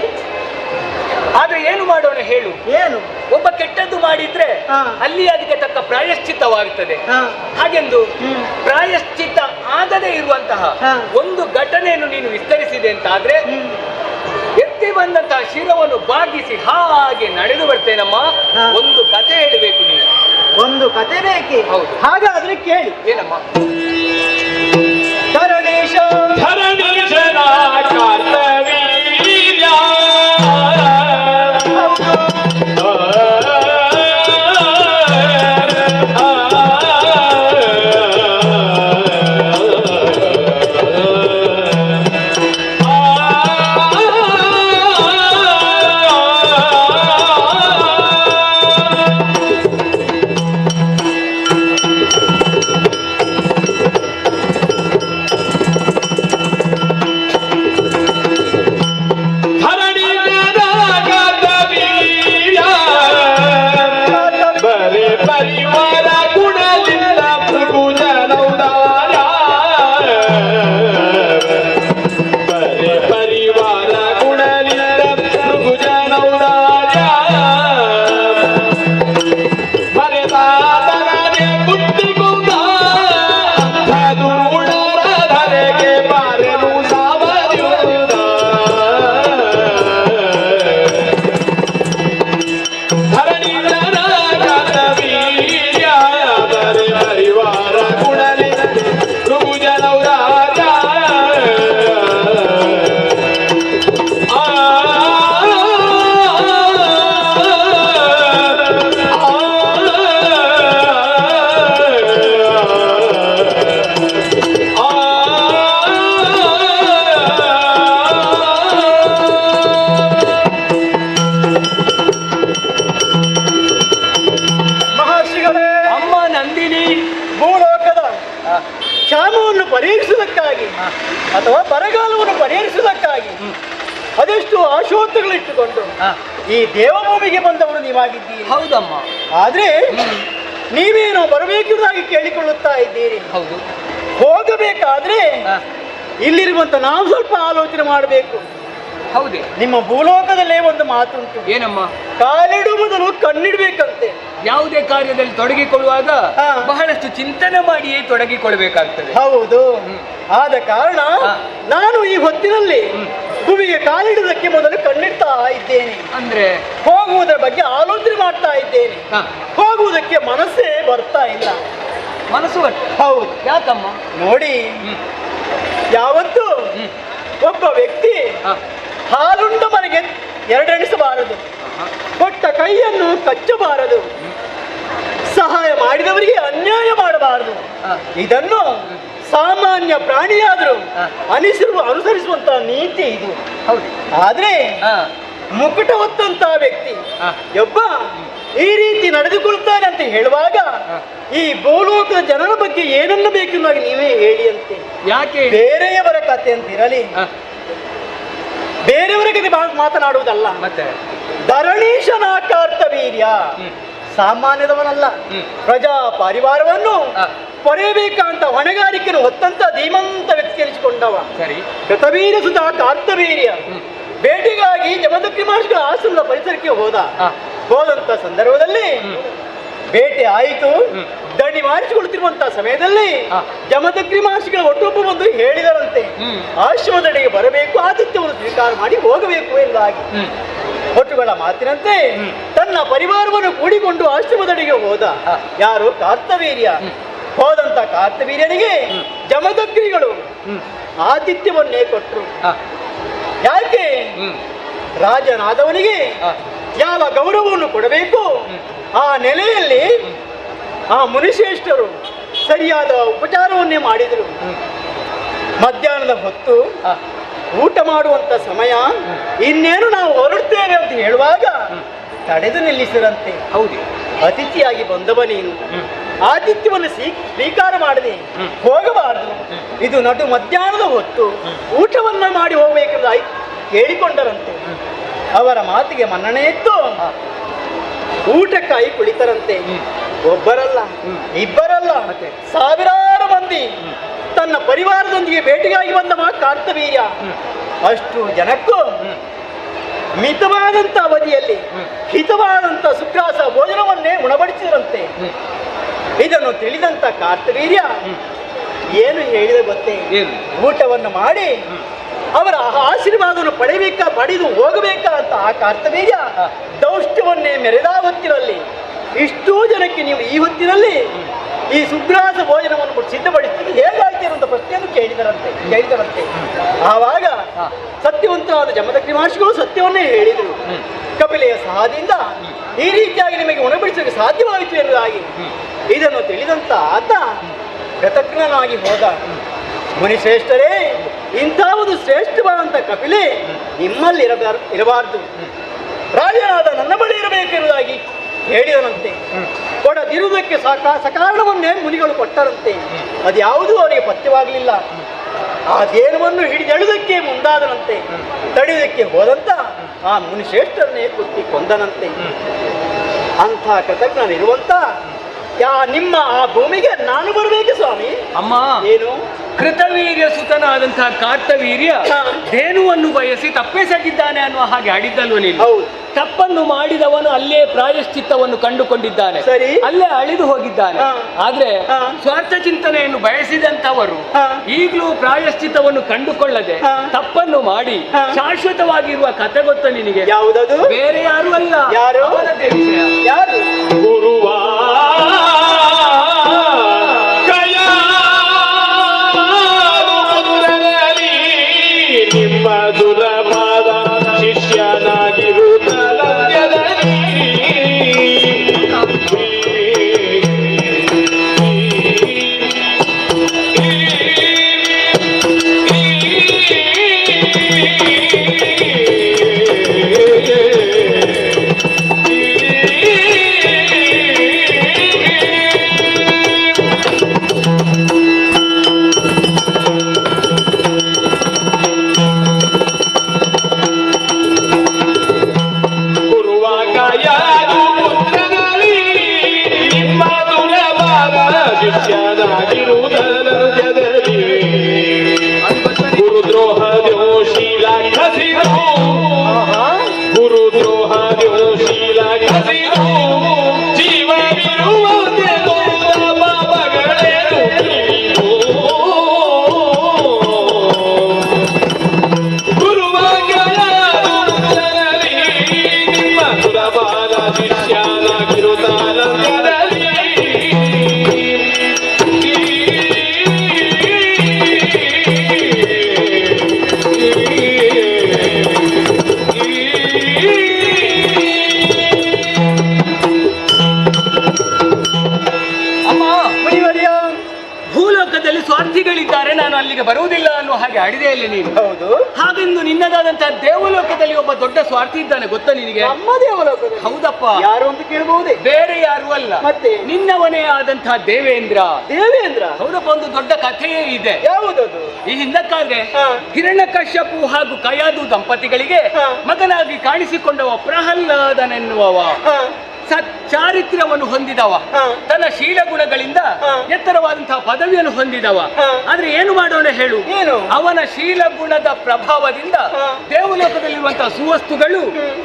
ಆದ್ರೆ ಏನು ಮಾಡೋಣ ಹೇಳು? ಏನು? ಒಬ್ಬ ಕೆಟ್ಟದ್ದು ಮಾಡಿದ್ರೆ ಅಲ್ಲಿ ಅದಕ್ಕೆ ತಕ್ಕ ಪ್ರಾಯಶ್ಚಿತ್ತವಾಗುತ್ತದೆ. ಹಾಗೆಂದು ಪ್ರಾಯಶ್ಚಿತ್ತ ಆಗದೇ ಇರುವಂತಹ ಒಂದು ಘಟನೆಯನ್ನು ನೀನು ವಿಸ್ತರಿಸಿದೆ ಅಂತ ಆದ್ರೆ ಎತ್ತಿ ಬಂದಂತಹ ಶಿರವನ್ನು ಬಾಗಿಸಿ ಹಾಗೆ ನಡೆದು ಬರ್ತೇನಮ್ಮ. ಒಂದು ಕತೆ ಹೇಳಬೇಕು ನೀನು. ಒಂದು ಕತೆ ಬೇಕೇ? ಹೌದು. ಹಾಗಾದ್ರೆ ಕೇಳಿ. ಏನಮ್ಮ? ಅಥವಾ ಬರಗಾಲವನ್ನು ಪರಿಹರಿಸುವುದಕ್ಕಾಗಿ ಅದೆಷ್ಟು ಆಶೋತ್ತರಗಳಿಟ್ಟುಕೊಂಡು ಈ ದೇವಭೂಮಿಗೆ ಬಂದವರು ನೀವಾಗಿದ್ದೀರಿ. ಹೌದಮ್ಮ. ಆದ್ರೆ ನೀವೇನೋ ಬರಬೇಕಿರುವುದಾಗಿ ಕೇಳಿಕೊಳ್ಳುತ್ತಾ ಇದ್ದೀರಿ. ಹೌದು. ಹೋಗಬೇಕಾದ್ರೆ ಇಲ್ಲಿರುವಂತ ನಾವು ಸ್ವಲ್ಪ ಆಲೋಚನೆ ಮಾಡಬೇಕು. ಹೌದೇ? ನಿಮ್ಮ ಭೂಲೋಕದಲ್ಲೇ ಒಂದು ಮಾತುಂಟು. ಏನಮ್ಮ? ಕಾಲಿಡುವ ಮೊದಲು ಕಣ್ಣಿಡ್ಬೇಕಂತೆ. ಯಾವುದೇ ಕಾರ್ಯದಲ್ಲಿ ತೊಡಗಿಕೊಳ್ಳುವಾಗ ಬಹಳಷ್ಟು ಚಿಂತನೆ ಮಾಡಿಯೇ ತೊಡಗಿಕೊಳ್ಬೇಕಾಗ್ತದೆ. ಹೌದು. ಆದ ಕಾರಣ ನಾನು ಈ ಹೊತ್ತಿನಲ್ಲಿ ಭೂಮಿಗೆ ಕಾಲಿಡುವುದಕ್ಕೆ ಮೊದಲು ಕಣ್ಣಿಡ್ತಾ ಇದ್ದೇನೆ. ಅಂದ್ರೆ ಹೋಗುವುದರ ಬಗ್ಗೆ ಆಲೋಚನೆ ಮಾಡ್ತಾ ಇದ್ದೇನೆ. ಹೋಗುವುದಕ್ಕೆ ಮನಸ್ಸೇ ಬರ್ತಾ ಇಲ್ಲ. ಮನಸ್ಸು ಹೌದು. ಯಾಕಮ್ಮ? ನೋಡಿ, ಯಾವತ್ತು ಒಬ್ಬ ವ್ಯಕ್ತಿ ಹಾಲುಂಡ ಮನೆಗೆ ಎರಡೆಣಿಸಬಾರದು, ಕೊಟ್ಟ ಕೈಯನ್ನು ಕಚ್ಚಬಾರದು, ಸಹಾಯ ಮಾಡಿದವರಿಗೆ ಅನ್ಯಾಯ ಮಾಡಬಾರದು. ಇದನ್ನು ಸಾಮಾನ್ಯ ಪ್ರಾಣಿಯಾದರೂ ಅನುಸರಿಸುವಂತಹ ನೀತಿ ಇದು. ಆದ್ರೆ ಮುಕುಟ ಹೊತ್ತಂತಹ ವ್ಯಕ್ತಿ ಒಬ್ಬ ಈ ರೀತಿ ನಡೆದುಕೊಳ್ತಾನೆ ಅಂತ ಹೇಳುವಾಗ ಈ ಭೂಲೋಕದ ಜನರ ಬಗ್ಗೆ ಏನನ್ನ ಬೇಕೆಂದಾಗಿ ನೀವೇ ಹೇಳಿ ಅಂತೆ. ಯಾಕೆ? ಬೇರೆಯವರ ಕಥೆ ಅಂತಿರಲಿ, ಬೇರೆಯವರ ಕಥೆ ಮಾತನಾಡುವುದಲ್ಲ. ಮತ್ತೆ ಧರಣೀಶನ ಕರ್ತವೀರ್ಯ ಸಾಮಾನ್ಯದವನಲ್ಲ. ಪ್ರಜಾ ಪರಿವಾರವನ್ನು ಪೊರೆಯಬೇಕಂತ ಹೊಣೆಗಾರಿಕೆಯನ್ನು ಹೊತ್ತಂತ ಧೀಮಂತ ವ್ಯಕ್ತಿ ಎನಿಸಿಕೊಂಡವ. ಸರಿ. ಕೃತವೀರ ಸುತ ಕಾರ್ತವೀರ್ಯ ಭೇಟಿಗಾಗಿ ಜಮದಗ್ನಿಮಾರ್ಷಿಗಳ ಆಶ್ರಮದ ಪರಿಸರಕ್ಕೆ ಹೋದಂತ ಸಂದರ್ಭದಲ್ಲಿ ಬೇಟೆ ಆಯಿತು. ದಣಿ ಮಾರಿಸಿಕೊಳ್ಳುತ್ತಿರುವಂತಹ ಸಮಯದಲ್ಲಿ ಜಮದಗ್ನಿಮಾರ್ಷಿಗಳ ಒಟ್ಟೊಬ್ಬ ಬಂದು ಹೇಳಿದರಂತೆ, ಆಶ್ರಮದಡಿಗೆ ಬರಬೇಕು, ಆತಿಥ್ಯವನ್ನು ಸ್ವೀಕಾರ ಮಾಡಿ ಹೋಗಬೇಕು ಎಂದಾಗಿ. ಒಟ್ಟುಗಳ ಮಾತಿನಂತೆ ತನ್ನ ಪರಿವಾರವನ್ನು ಕೂಡಿಕೊಂಡು ಆಶ್ರಮದಡಿಗೆ ಹೋದ. ಯಾರು? ಕಾರ್ತವೀರ್ಯ. ಹೋದಂತ ಕಾರ್ತವೀರ್ಯನಿಗೆ ಜಮದಗ್ನಿಗಳು ಆತಿಥ್ಯವನ್ನೇ ಕೊಟ್ಟರು. ಯಾಕೆ? ರಾಜನಾದವನಿಗೆ ಯಾವ ಗೌರವವನ್ನು ಕೊಡಬೇಕು ಆ ನೆಲೆಯಲ್ಲಿ ಆ ಮುನಿಶ್ರೇಷ್ಠರು ಸರಿಯಾದ ಉಪಚಾರವನ್ನೇ ಮಾಡಿದರು. ಮಧ್ಯಾಹ್ನದ ಹೊತ್ತು ಊಟ ಮಾಡುವಂತ ಸಮಯ, ಇನ್ನೇನು ನಾವು ಹೊರಡ್ತೇವೆ ಅಂತ ಹೇಳುವಾಗ ತಡೆದು ನಿಲ್ಲಿಸಿರಂತೆ. ಹೌದು. ಅತಿಥಿಯಾಗಿ ಬಂದವ ನೀನು, ಆತಿಥ್ಯವನ್ನು ಸ್ವೀಕಾರ ಮಾಡದೆ ಹೋಗಬಾರದು. ಇದು ನಡು ಮಧ್ಯಾಹ್ನದ ಹೊತ್ತು ಊಟವನ್ನ ಮಾಡಿ ಹೋಗಬೇಕೆಂದು ಕೇಳಿಕೊಂಡರಂತೆ. ಅವರ ಮಾತಿಗೆ ಮನ್ನಣೆ ಇತ್ತು. ಊಟಕ್ಕಾಗಿ ಕುಳಿತರಂತೆ. ಒಬ್ಬರಲ್ಲ, ಇಬ್ಬರಲ್ಲ, ಸಾವಿರಾರು ಮಂದಿ ತನ್ನ ಪರಿವಾರದೊಂದಿಗೆ ಭೇಟಿಗಾಗಿ ಬಂದ ಕಾರ್ತವೀರ್ಯ. ಅಷ್ಟು ಜನಕ್ಕೂ ಮಿತವಾದಂತ ಅವಧಿಯಲ್ಲಿ ಹಿತವಾದಂತ ಸುಗ್ರಾಸ ಭೋಜನವನ್ನೇ ಉಣಬಡಿಸಿದಂತೆ. ಇದನ್ನು ತಿಳಿದಂತ ಕಾರ್ತವೀರ್ಯ ಏನು ಹೇಳಿದ ಗೊತ್ತೇ? ಊಟವನ್ನು ಮಾಡಿ ಅವರ ಆಶೀರ್ವಾದವನ್ನು ಪಡೆದು ಹೋಗಬೇಕಾ ಅಂತ ಆ ಕಾರ್ತವೀರ್ಯ ದೌಷ್ಟ್ಯವನ್ನೇ ಮೆರೆದ ಹೊತ್ತಿನಲ್ಲಿ ಇಷ್ಟೂ ಜನಕ್ಕೆ ನೀವು ಈ ಹೊತ್ತಿನಲ್ಲಿ ಈ ಸುಗ್ರಾಸ ಭೋಜನವನ್ನು ಸಿದ್ಧಪಡಿಸಿ ಹೇಗಾಯ್ತು ಅಂತ ಪ್ರಶ್ನೆಯನ್ನು ಕೇಳಿದರಂತೆ. ಆವಾಗ ಸತ್ಯವಂತರಾದ ಜಮದಗ್ನಿಮಾರ್ಷಿಗಳು ಸತ್ಯವನ್ನೇ ಹೇಳಿದರು. ಕಪಿಲೆಯ ಸಹಾಯದಿಂದ ಈ ರೀತಿಯಾಗಿ ನಿಮಗೆ ಉಣಬಡಿಸಲು ಸಾಧ್ಯವಾಯಿತು ಎನ್ನುವುದಾಗಿ. ಇದನ್ನು ತಿಳಿದಂತ ಆತ ಕೃತಜ್ಞನಾಗಿ ಹೋದ. ಮುನಿಶ್ರೇಷ್ಠರೇ, ಇಂಥ ಒಂದು ಶ್ರೇಷ್ಠವಾದಂಥ ಕಪಿಲೆ ನಿಮ್ಮಲ್ಲಿ ಇರಬಾರದು, ರಾಜನಾದ ನನ್ನ ಬಳಿ ಇರಬೇಕೆನ್ನುವುದಾಗಿ ಹೇಳಿದನಂತೆ. ಕೊಡದಿರುವುದಕ್ಕೆ ಸಕಾರಣವನ್ನೇ ಮುನಿಗಳು ಕೊಟ್ಟರಂತೆ. ಅದ್ಯಾವುದೂ ಅವರಿಗೆ ಪಥ್ಯವಾಗಲಿಲ್ಲ. ಆ ದೇನವನ್ನು ಹಿಡಿದೆಳುವುದಕ್ಕೆ ಮುಂದಾದನಂತೆ. ತಡೆಯುವುದಕ್ಕೆ ಹೋದಂತ ಆ ಮುನಿಶ್ರೇಷ್ಠರನ್ನೇ ಕುತ್ತಿ ಕೊಂದನಂತೆ. ಅಂಥ ಕೃತಜ್ಞನಿರುವಂತ ನಿಮ್ಮ ಆ ಭೂಮಿಗೆ ನಾನು ಬರಬೇಕು ಸ್ವಾಮಿ. ಅಮ್ಮ, ಏನು? ಕೃತವೀರ್ಯ ಸುತನಾದಂತಹ ಕಾರ್ತವೀರ್ಯ ಧೇನುವನ್ನು ಬಯಸಿ ತಪ್ಪೆಸಗಿದ್ದಾನೆ ಅನ್ನುವ ಹಾಗೆ ಆಡಿದ್ದಲ್ವ ನೀನು? ತಪ್ಪನ್ನು ಮಾಡಿದವನು ಅಲ್ಲೇ ಪ್ರಾಯಶ್ಚಿತ್ತವನ್ನು ಕಂಡುಕೊಂಡಿದ್ದಾನೆ, ಅಲ್ಲೇ ಅಳಿದು ಹೋಗಿದ್ದಾನೆ. ಆದ್ರೆ ಸ್ವಾರ್ಥ ಚಿಂತನೆಯನ್ನು ಬಯಸಿದಂತವರು ಈಗಲೂ ಪ್ರಾಯಶ್ಚಿತ್ತವನ್ನು ಕಂಡುಕೊಳ್ಳದೆ ತಪ್ಪನ್ನು ಮಾಡಿ ಶಾಶ್ವತವಾಗಿರುವ ಕಥೆ ಗೊತ್ತ ನಿನಗೆ? ಯಾವುದದು? ಬೇರೆ ಯಾರು ಅಲ್ಲ, ಅವನದೇ ವಿಷಯ. ಯಾರು? ಗುರುವ ನಿಮ್ಮ ದುರಪಾದ ಶಿಷ್ಯನಾಗಿರುತ್ತಲದ್ಯದಲ್ಲಿ ಕಸಿದು ಗುರುದ್ರೋಹ ಶೀಲ ಕಸಿದು ಜೀವವಿರುವುದೆಲ್ಲ ಪಾಪಗಳೇನು ಗುರುವಾಗ್ಯದ ನಿಮ್ಮ ಸುರಬಾಲ ಶಿಷ್ಯನಾಗಿರುತ್ತಾನಂದರಲ್ಲಿ ಭೂಲೋಕದಲ್ಲಿ ಸ್ವಾರ್ಥಿಗಳಿದ್ದಾರೆ, ನಾನು ಅಲ್ಲಿಗೆ ಬರುವುದಿಲ್ಲ ಅನ್ನೋ ಹಾಗೆ ಆಡಿದೆಯಲ್ಲಿ ನೀನು. ಹೌದು. ಹಾಗೆಂದು ನಿನ್ನದಾದಂತಹ ದೇವಲೋಕದಲ್ಲಿ ಒಬ್ಬ ದೊಡ್ಡ ಸ್ವಾರ್ಥಿ ಇದ್ದಾನೆ, ಗೊತ್ತಾ ನಿನಗೆ? ನಮ್ಮ ದೇವಲೋಕ. ಹೌದಪ್ಪ. ಯಾರು ಅಂತ ಕೇಳಬಹುದೇ? ಬೇರೆ ಯಾರು ಅಲ್ಲ, ಮತ್ತೆ ನಿನ್ನವನೇ ಆದಂತಹ ದೇವೇಂದ್ರ. ದೇವೇಂದ್ರ? ಹೌದಪ್ಪ, ಒಂದು ದೊಡ್ಡ ಕಥೆಯೇ ಇದೆ. ಯಾವುದದು? ಈ ಹಿಂದಕ್ಕಾದ್ರೆ ಹಿರಣ್ಯಕಶ್ಯಪು ಹಾಗೂ ಕಯಾದು ದಂಪತಿಗಳಿಗೆ ಮಗನಾಗಿ ಕಾಣಿಸಿಕೊಂಡವ ಪ್ರಹ್ಲಾದನೆನ್ನುವವ ಚಾರಿತ್ರ್ಯವನ್ನು ಹೊಂದಿದವ, ತನ್ನ ಶೀಲ ಗುಣಗಳಿಂದ ಎತ್ತರವಾದಂತಹ ಪದವಿಯನ್ನು ಹೊಂದಿದವ. ಆದ್ರೆ ಏನು ಮಾಡೋಣ ಹೇಳು, ಅವನ ಶೀಲ ಗುಣದ ಪ್ರಭಾವದಿಂದ ದೇವಲೋಕದಲ್ಲಿರುವಂತಹ ಸುವಸ್ತುಗಳು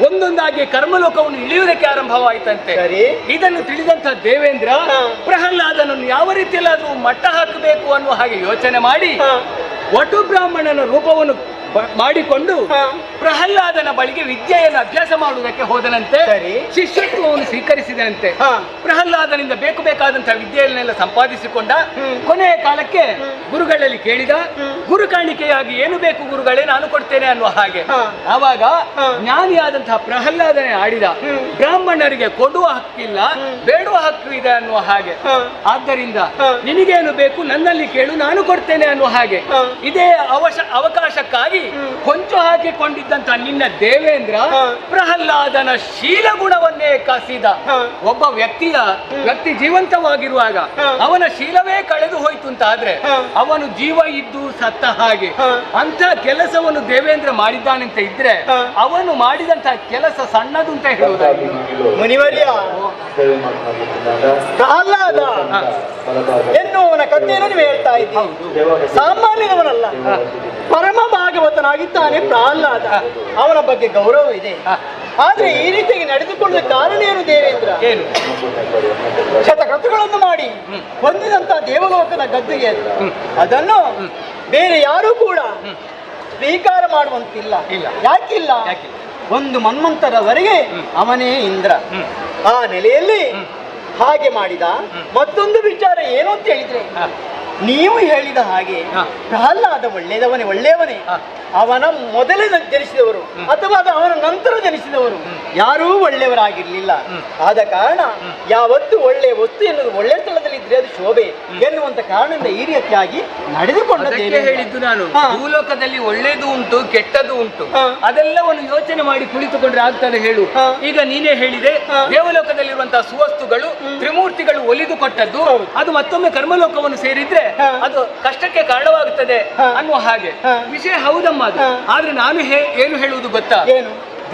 ಒಂದೊಂದಾಗಿ ಕರ್ಮಲೋಕವನ್ನು ಇಳಿಯುವುದಕ್ಕೆ ಆರಂಭವಾಯಿತಂತೆ. ಇದನ್ನು ತಿಳಿದಂತಹ ದೇವೇಂದ್ರ ಪ್ರಹ್ಲಾದನನ್ನು ಯಾವ ರೀತಿಯಲ್ಲಾದ್ರೂ ಮಟ್ಟ ಹಾಕಬೇಕು ಅನ್ನುವ ಹಾಗೆ ಯೋಚನೆ ಮಾಡಿ ವಟು ಬ್ರಾಹ್ಮಣನ ರೂಪವನ್ನು ಮಾಡಿಕೊಂಡು ಪ್ರಹ್ಲಾದನ ಬಳಿಗೆ ವಿದ್ಯೆಯನ್ನು ಅಭ್ಯಾಸ ಮಾಡುವುದಕ್ಕೆ ಹೋದನಂತೆ. ಶಿಷ್ಯತ್ವವನ್ನು ಸ್ವೀಕರಿಸಿದನಂತೆ. ಪ್ರಹ್ಲಾದನಿಂದ ಬೇಕಾದಂತಹ ವಿದ್ಯೆಯನ್ನೆಲ್ಲ ಸಂಪಾದಿಸಿಕೊಂಡ. ಕೊನೆಯ ಕಾಲಕ್ಕೆ ಗುರುಗಳಲ್ಲಿ ಕೇಳಿದ, ಗುರು ಕಾಣಿಕೆಯಾಗಿ ಏನು ಬೇಕು ಗುರುಗಳೇ, ನಾನು ಕೊಡ್ತೇನೆ ಅನ್ನುವ ಹಾಗೆ. ಆವಾಗ ಜ್ಞಾನಿಯಾದಂತಹ ಪ್ರಹ್ಲಾದನೇ ಆಡಿದ, ಬ್ರಾಹ್ಮಣರಿಗೆ ಕೊಡುವ ಹಕ್ಕಿಲ್ಲ, ಬೇಡುವ ಹಕ್ಕು ಇದೆ ಅನ್ನುವ ಹಾಗೆ. ಆದ್ದರಿಂದ ನಿನಗೇನು ಬೇಕು ನನ್ನಲ್ಲಿ ಕೇಳು, ನಾನು ಕೊಡ್ತೇನೆ ಅನ್ನುವ ಹಾಗೆ. ಇದೇ ಅವಕಾಶಕ್ಕಾಗಿ ಹೊಂಚು ಹಾಕಿಕೊಂಡಿದ್ದಂತ ನಿನ್ನ ದೇವೇಂದ್ರ ಪ್ರಹ್ಲಾದನ ಶೀಲ ಗುಣವನ್ನೇ ಕಸಿದ. ಒಬ್ಬ ವ್ಯಕ್ತಿ ಜೀವಂತವಾಗಿರುವಾಗ ಅವನ ಶೀಲವೇ ಕಳೆದು ಹೋಯ್ತು ಅಂತ ಆದ್ರೆ ಅವನು ಜೀವ ಇದ್ದು ಸತ್ತ ಹಾಗೆ. ಅಂತ ಕೆಲಸವನ್ನು ದೇವೇಂದ್ರ ಮಾಡಿದ್ದಾನಂತ ಇದ್ರೆ ಅವನು ಮಾಡಿದಂತಹ ಕೆಲಸ ಸಣ್ಣದು ಅಂತ ಹೇಳುವುದಾಗಿ. ಮುನಿವರ್ಯ, ಪ್ರಹ್ಲಾದ ಎನ್ನುವನ ಕಥೆಯನ್ನು ನೀವು ಹೇಳ್ತಾ ಇದ್ದೀರಿ. ಸಾಮಾನ್ಯದವನಲ್ಲ, ಪರಮ ಭಾಗವತನಾಗಿದ್ದಾನೆ ಪ್ರಹ್ಲಾದ. ಅವನ ಬಗ್ಗೆ ಗೌರವ ಇದೆ. ಆದ್ರೆ ಈ ರೀತಿಯಾಗಿ ನಡೆದುಕೊಳ್ಳುವ ಕಾರಣ ಏನು ದೇವೇಂದ್ರ? ಏನು ಶತಕೃತಗಳನ್ನು ಮಾಡಿ ಹೊಂದಿದಂತಹ ದೇವಲೋಕದ ಗದ್ದುಗೆ ಅದನ್ನು ಬೇರೆ ಯಾರೂ ಕೂಡ ಸ್ವೀಕಾರ ಮಾಡುವಂತಿಲ್ಲ. ಯಾಕಿಲ್ಲ? ಒಂದು ಮನ್ವಂತರವರೆಗೆ ಅವನೇ ಇಂದ್ರ. ಆ ನೆಲೆಯಲ್ಲಿ ಹಾಗೆ ಮಾಡಿದ. ಮತ್ತೊಂದು ವಿಚಾರ ಏನು ಅಂತ ಹೇಳಿದ್ರೆ, ನೀವು ಹೇಳಿದ ಹಾಗೆ ಪ್ರಹ್ಲಾದ ಒಳ್ಳೆಯವನೇ. ಅವನ ಮೊದಲೇ ಜನಿಸಿದವರು ಅಥವಾ ಅವನ ನಂತರ ಜನಿಸಿದವರು ಯಾರೂ ಒಳ್ಳೆಯವರಾಗಿರ್ಲಿಲ್ಲ. ಆದ ಕಾರಣ ಯಾವತ್ತು ಒಳ್ಳೆ ವಸ್ತು ಎನ್ನುವುದು ಒಳ್ಳೆ ಸ್ಥಳದಲ್ಲಿ ಇದ್ರೆ ಅದು ಶೋಭೆ ಎನ್ನುವಂತ ಕಾರಣದಿಂದ ಈ ರೀತಿಯಾಗಿ ನಡೆದುಕೊಂಡದ್ದು ಹೇಳಿದ್ದು ನಾನು. ಭೂಲೋಕದಲ್ಲಿ ಒಳ್ಳೇದು ಉಂಟು, ಕೆಟ್ಟದ್ದು ಉಂಟು. ಅದೆಲ್ಲವನ್ನು ಯೋಚನೆ ಮಾಡಿ ಕುಳಿತುಕೊಂಡ್ರೆ ಆಗ್ತದೆ ಹೇಳು. ಈಗ ನೀನೇ ಹೇಳಿದೆ, ದೇವಲೋಕದಲ್ಲಿರುವಂತಹ ಸುವಸ್ತುಗಳು ತ್ರಿಮೂರ್ತಿಗಳು ಒಲಿದು ಕೊಟ್ಟದ್ದು ಅದು ಮತ್ತೊಮ್ಮೆ ಕರ್ಮಲೋಕವನ್ನು ಸೇರಿದ್ರೆ ಅದು ಕಷ್ಟಕ್ಕೆ ಕಾರಣವಾಗುತ್ತದೆ ಅನ್ನುವ ಹಾಗೆ ವಿಷಯ ಹೌದಮ್ಮ. ಆದ್ರೆ ನಾನು ಏನು ಹೇಳುವುದು ಗೊತ್ತಾ,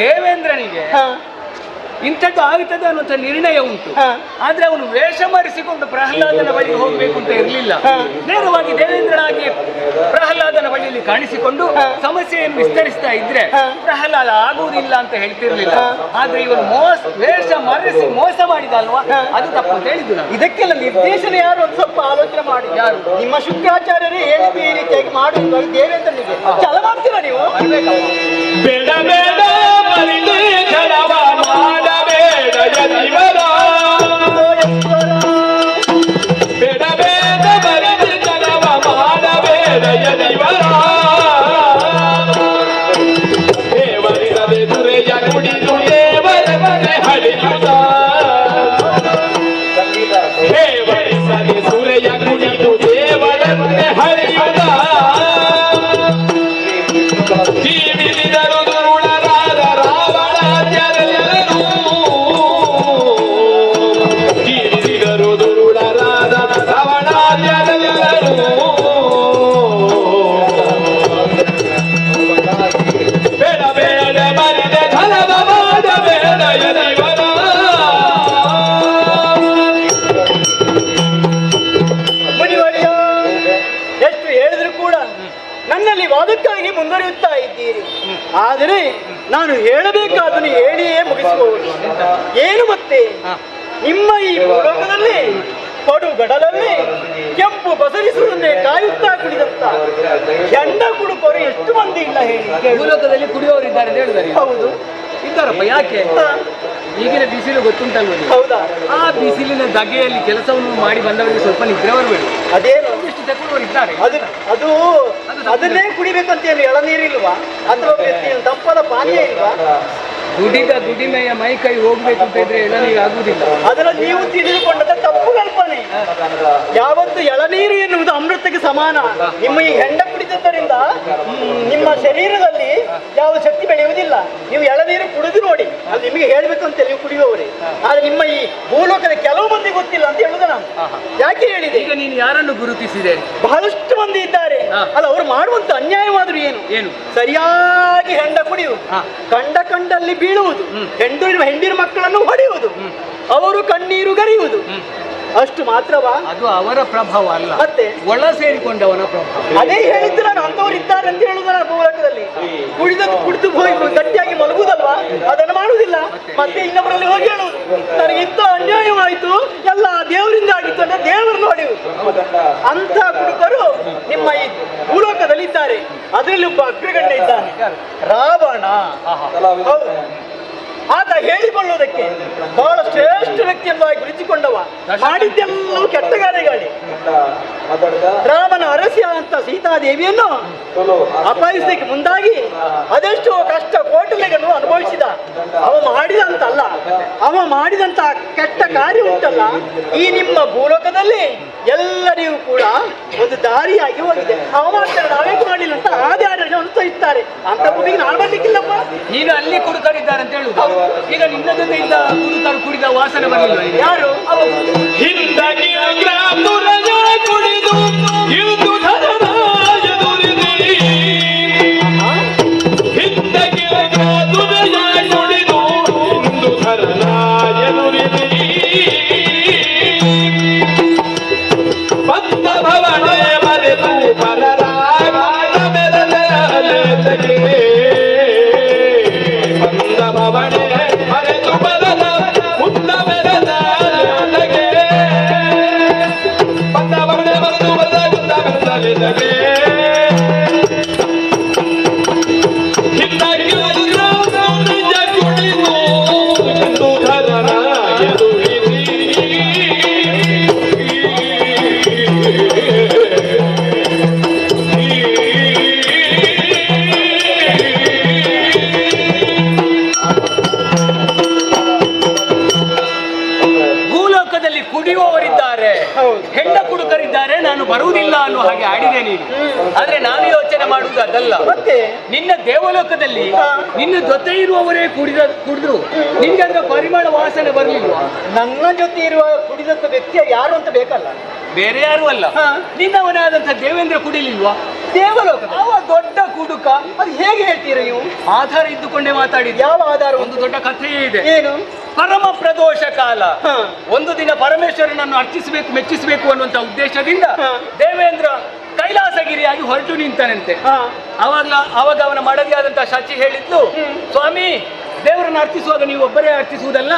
ದೇವೇಂದ್ರನಿಗೆ ಇಂಥದ್ದು ಆಗುತ್ತದೆ ಅನ್ನುವಂಥ ನಿರ್ಣಯ ಉಂಟು. ಆದ್ರೆ ಅವನು ವೇಷ ಮರೆಸಿಕೊಂಡು ಪ್ರಹ್ಲಾದನ ಬಳಿಗೆ ಹೋಗ್ಬೇಕು ಅಂತ ಇರಲಿಲ್ಲ. ನೇರವಾಗಿ ದೇವೇಂದ್ರನಾಗಿ ಪ್ರಹ್ಲಾದನ ಬಳಿಯಲ್ಲಿ ಕಾಣಿಸಿಕೊಂಡು ಸಮಸ್ಯೆಯನ್ನು ವಿಸ್ತರಿಸ್ತಾ ಇದ್ರೆ ಪ್ರಹ್ಲಾದ ಆಗುವುದಿಲ್ಲ ಅಂತ ಹೇಳ್ತಿರ್ಲಿಲ್ಲ. ಆದ್ರೆ ಇವನು ವೇಷ ಮರೆಸಿ ಮೋಸ ಮಾಡಿದ ಅಲ್ವಾ, ಅದು ತಪ್ಪು ಅಂತ ಹೇಳಿದ್ದು ನಾನು. ಇದಕ್ಕೆಲ್ಲ ನಿರ್ದೇಶನ ಯಾರು ಒಂದು ಸ್ವಲ್ಪ ಆಲೋಚನೆ ಮಾಡಿ. ಯಾರು? ನಿಮ್ಮ ಶುಕ್ರಾಚಾರ್ಯರೇ ಹೇಳಿದ್ದು ಈ ರೀತಿಯಾಗಿ ಮಾಡುವುದು ದೇವೇಂದ್ರನಿಗೆ ಛಲ ಮಾಡ್ತೀರಾ ನೀವು? ಬೇಡ ಬೇಡ ಛಲವ ಮಾಡಬೇಡ ಯತಿವರ, ಬೇಡ ಬೇಡ ಬರಿದು ಛಲವ ಮಾಡಬೇಡ ಯತಿವರ. ದೇವರಿರದೆ ದುರೆಯ ಕುಡಿದು ದೇವರ ಮನೆ ಹಳಿಯುತ್ತ, ದೇವರಿಸದೆ ಸುರೆಯ ಕುಡಿದು ದೇವರ ಮನೆ ಹಳಿಯುತ್ತ. ಜೀವಿಸಿದರು ದುರುಳರಾದ ರಾವಣಾದ್ಯರೆಲ್ಲರೂ ಆದರೆ ನಾನು ಹೇಳಬೇಕಾದನ್ನು ಹೇಳಿಯೇ ಮುಗಿಸುವವರು. ಏನು ಮತ್ತೆ ನಿಮ್ಮ ಈ ಭೂಲೋಕದಲ್ಲಿ ಪಡು ಗಡಲಲ್ಲಿ ಕೆಂಪು ಬಸರಿಸುವುದನ್ನೇ ಕಾಯುತ್ತಾ ಕುಡಿದಂತ ಹೆಂಡ ಕುಡುಕರು ಎಷ್ಟು ಮಂದಿ ಇಲ್ಲ ಹೇಳಿ. ಭೂಲೋಕದಲ್ಲಿ ಕುಡಿಯೋರು ಇದ್ದಾರೆ ಅಂತ ಹೇಳಿದ್ದಾರೆ. ಹೌದು, ಇದ್ದಾರಪ್ಪ. ಯಾಕೆ? ಈಗಿನ ಬಿಸಿಲು ಗೊತ್ತುಂಟಲ್ವ? ಹೌದಾ? ಆ ಬಿಸಿಲಿನ ಧಗೆಯಲ್ಲಿ ಕೆಲಸವನ್ನು ಮಾಡಿ ಬಂದವರಿಗೆ ಸ್ವಲ್ಪ ನಿದ್ರೆ ಬರಬೇಡ. ಅದೇನು ಎಷ್ಟು ತಗೊಳ್ಳೋರು ಇದ್ದಾರೆ. ಅದು ಅದನ್ನೇ ಕುಡಿಬೇಕಂತ ಏನು ಎಳನೀರಿಲ್ವಾ ಅಥವಾ ತಂಪಾದ ಪಾನೀಯ ಇಲ್ವಾ? ದುಡಿಮೆಯ ಮೈ ಕೈ ಹೋಗ್ಬೇಕು ಅಂತ ಇದ್ರೆ ಎಳನೀರು ಆಗುವುದಿಲ್ಲ. ಅದರಲ್ಲಿ ನೀವು ತಿಳಿದುಕೊಂಡದ ತಪ್ಪು ಕಲ್ಪನೆ. ಯಾವತ್ತು ಎಳನೀರು ಎನ್ನುವುದು ಅಮೃತಕ್ಕೆ ಸಮಾನ. ನಿಮ್ಮ ಈ ಹೆಂಡ ಕುಡಿದದ್ದರಿಂದ ನಿಮ್ಮ ಶರೀರದಲ್ಲಿ ಯಾವ ಶಕ್ತಿ ಬೆಳೆಯುವುದಿಲ್ಲ. ನೀವು ಎಳನೀರು ಕುಡಿದು ನೋಡಿ, ಅದು ನಿಮಗೆ ಹೇಳ್ಬೇಕು ಅಂತ ನೀವು ಕುಡಿಯುವವರೇ. ಆದ್ರೆ ನಿಮ್ಮ ಈ ಭೂಲೋಕದ ಕೆಲವು ಮಂದಿ ಗೊತ್ತಿಲ್ಲ ಅಂತ ಹೇಳುದು ನಾನು. ಯಾಕೆ ಹೇಳಿದೆ? ಈಗ ನೀನು ಯಾರನ್ನು ಗುರುತಿಸಿದೆ? ಬಹಳಷ್ಟು ಮಂದಿ ಇದ್ದಾರೆ. ಅಲ್ಲ, ಅವರು ಮಾಡುವಂತ ಅನ್ಯಾಯವಾದ್ರು ಏನು? ಸರಿಯಾಗಿ ಹೆಂಡ ಕುಡಿಯುವುದು, ಕಂಡಲ್ಲಿ ಬೀಳುವುದು, ಹೆಂಡಿನ ಮಕ್ಕಳನ್ನು ಹೊಡೆಯುವುದು, ಅವರು ಕಣ್ಣೀರು ಗರಿಯುವುದು, ಅಷ್ಟು ಮಾತ್ರವಾ? ಅದು ಅವರ ಪ್ರಭಾವ ಅಲ್ಲ, ಮತ್ತೆ ಒಳ ಸೇರಿಕೊಂಡವನ ಪ್ರಭಾವ. ಅದೇ ಹೇಳಿದ್ದು ನಾನು, ಅಂತವರು ಇದ್ದಾರೆ ಅಂತ ಹೇಳುದು ನಾನು. ಭೂಲೋಕದಲ್ಲಿ ಕುಡಿದು ಹೋಗಿ ಗಟ್ಟಿಯಾಗಿ ಮಲಗುವುದಲ್ವಾ, ಅದನ್ನು ಮಾಡುವುದಿಲ್ಲ. ಮತ್ತೆ ಇನ್ನೊಬ್ಬರಲ್ಲಿ ಹೋಗಿ ಹೇಳುವುದು ನನಗೆ ಇಂಥ ಅನ್ಯಾಯವಾಯಿತು, ಎಲ್ಲ ದೇವರಿಂದ ಆಗಿತ್ತು ಅಂದ್ರೆ ದೇವರನ್ನು ಹೊಡೆಯುವುದು. ಅಂತ ಕುಡುಕರು ನಿಮ್ಮ ಈ ಭೂಲೋಕದಲ್ಲಿ ಇದ್ದಾರೆ. ಅದರಲ್ಲಿ ಒಬ್ಬ ಅಗ್ರಗಣ್ಯ ಇದ್ದಾನೆ, ರಾವಣ. ಹೌದು, ಆತ ಹೇಳಿಕೊಳ್ಳುವುದಕ್ಕೆ ಬಹಳ ಶ್ರೇಷ್ಠ ವ್ಯಕ್ತಿಯನ್ನಾಗಿ ಗುರುತಿಸಿಕೊಂಡವ. ಮಾಡಿದ್ದೆಲ್ಲವೂ ಕೆಟ್ಟ ಕಾರ್ಯಗಳೇ. ರಾಮನ ಅರಸಿ ಅಂತ ಸೀತಾದೇವಿಯನ್ನು ಅಪಹರಿಸಲಿಕ್ಕೆ ಮುಂದಾಗಿ ಅದೆಷ್ಟೋ ಕಷ್ಟ ಕೋಟಲೆಗಳನ್ನು ಅನುಭವಿಸಿದ. ಅವ ಮಾಡಿದಂತ ಕೆಟ್ಟ ಕಾರ್ಯ ಉಂಟಲ್ಲ, ಈ ನಿಮ್ಮ ಭೂಲೋಕದಲ್ಲಿ ಎಲ್ಲರಿಗೂ ಕೂಡ ಒಂದು ದಾರಿಯಾಗಿ ಹೋಗಿದೆ. ಅವ ಮಾಡ್ತಾರೆ, ನಾವೇಕೆ ಮಾಡಲಿಲ್ಲ ಅಂತ ಆ ದಾರಿಯನ್ನು ಅನುಸರಿಸ್ತಾರೆ. ಅಂತ ಬುದ್ಧಿಗೆ ನಾನು ಬರ್ಲಿಕ್ಕಿಲ್ಲಪ್ಪ. ನೀನು ಅಲ್ಲಿ ಕುಡುಕರಿದ್ದಾರೆ ಅಂತ ಹೇಳುದು. ಈಗ ನಿನ್ನ ಜೊತೆಯಿಂದ ಕುಡುಕರು ಕುಡಿದ ವಾಸನೆ ಬರಲಿಲ್ಲ. ಯಾರು? ಹೆಂಡ ಕುಡುಕರಿದ್ದಾರೆ, ನಾನು ಬರುವುದಿಲ್ಲ ಅನ್ನೋ ಹಾಗೆ ಆಡಿದೆ ನೀನು. ಆದ್ರೆ ನಾನು ಯೋಚನೆ ಮಾಡುವುದು ಅದಲ್ಲ. ಮತ್ತೆ ನಿನ್ನ ದೇವಲೋಕದಲ್ಲಿ ನಿನ್ನ ಜೊತೆ ಇರುವವರೇ ಕುಡಿದ್ರು ನಿನ್ಗೆ ಅದರ ಪರಿಮಳ ವಾಸನೆ ಬರ್ಲಿಲ್ವಾ? ನನ್ನ ಜೊತೆ ಇರುವ ಕುಡಿದಂತ ವ್ಯಕ್ತಿಯ ಯಾರು ಅಂತ ಬೇಕಲ್ಲ, ಬೇರೆ ಯಾರು ಅಲ್ಲ, ನಿನ್ನವನಾದಂತ ದೇವೇಂದ್ರ ಕುಡಿಲಿಲ್ವಾ? ದೇವಲೋಕ ಅವ ದೊಡ್ಡ ಕುಡುಕ. ಅದು ಹೇಗೆ ಹೇಳ್ತೀರಾ ನೀವು? ಆಧಾರ ಇದ್ದುಕೊಂಡೇ ಮಾತಾಡಿದ. ಯಾವ ಆಧಾರ? ಒಂದು ದೊಡ್ಡ ಕಥೆಯೇ ಇದೆ. ಏನು? ಪರಮ ಪ್ರದೋಷ ಕಾಲ, ಒಂದು ದಿನ ಪರಮೇಶ್ವರನನ್ನು ಅರ್ಚಿಸಬೇಕು, ಮೆಚ್ಚಿಸಬೇಕು ಅನ್ನುವಂತ ಉದ್ದೇಶದಿಂದ ದೇವೇಂದ್ರ ಕೈಲಾಸಗಿರಿಯಾಗಿ ಹೊರಟು ನಿಂತಾನಂತೆ. ಅವಾಗ ಅವನ ಮಡದಿಯಾದಂತಹ ಶಚಿ ಹೇಳಿದ್ಲು, ಸ್ವಾಮಿ ದೇವರನ್ನು ಅರ್ಚಿಸುವಾಗ ನೀವು ಒಬ್ಬರೇ ಅರ್ಚಿಸುವುದಲ್ಲ,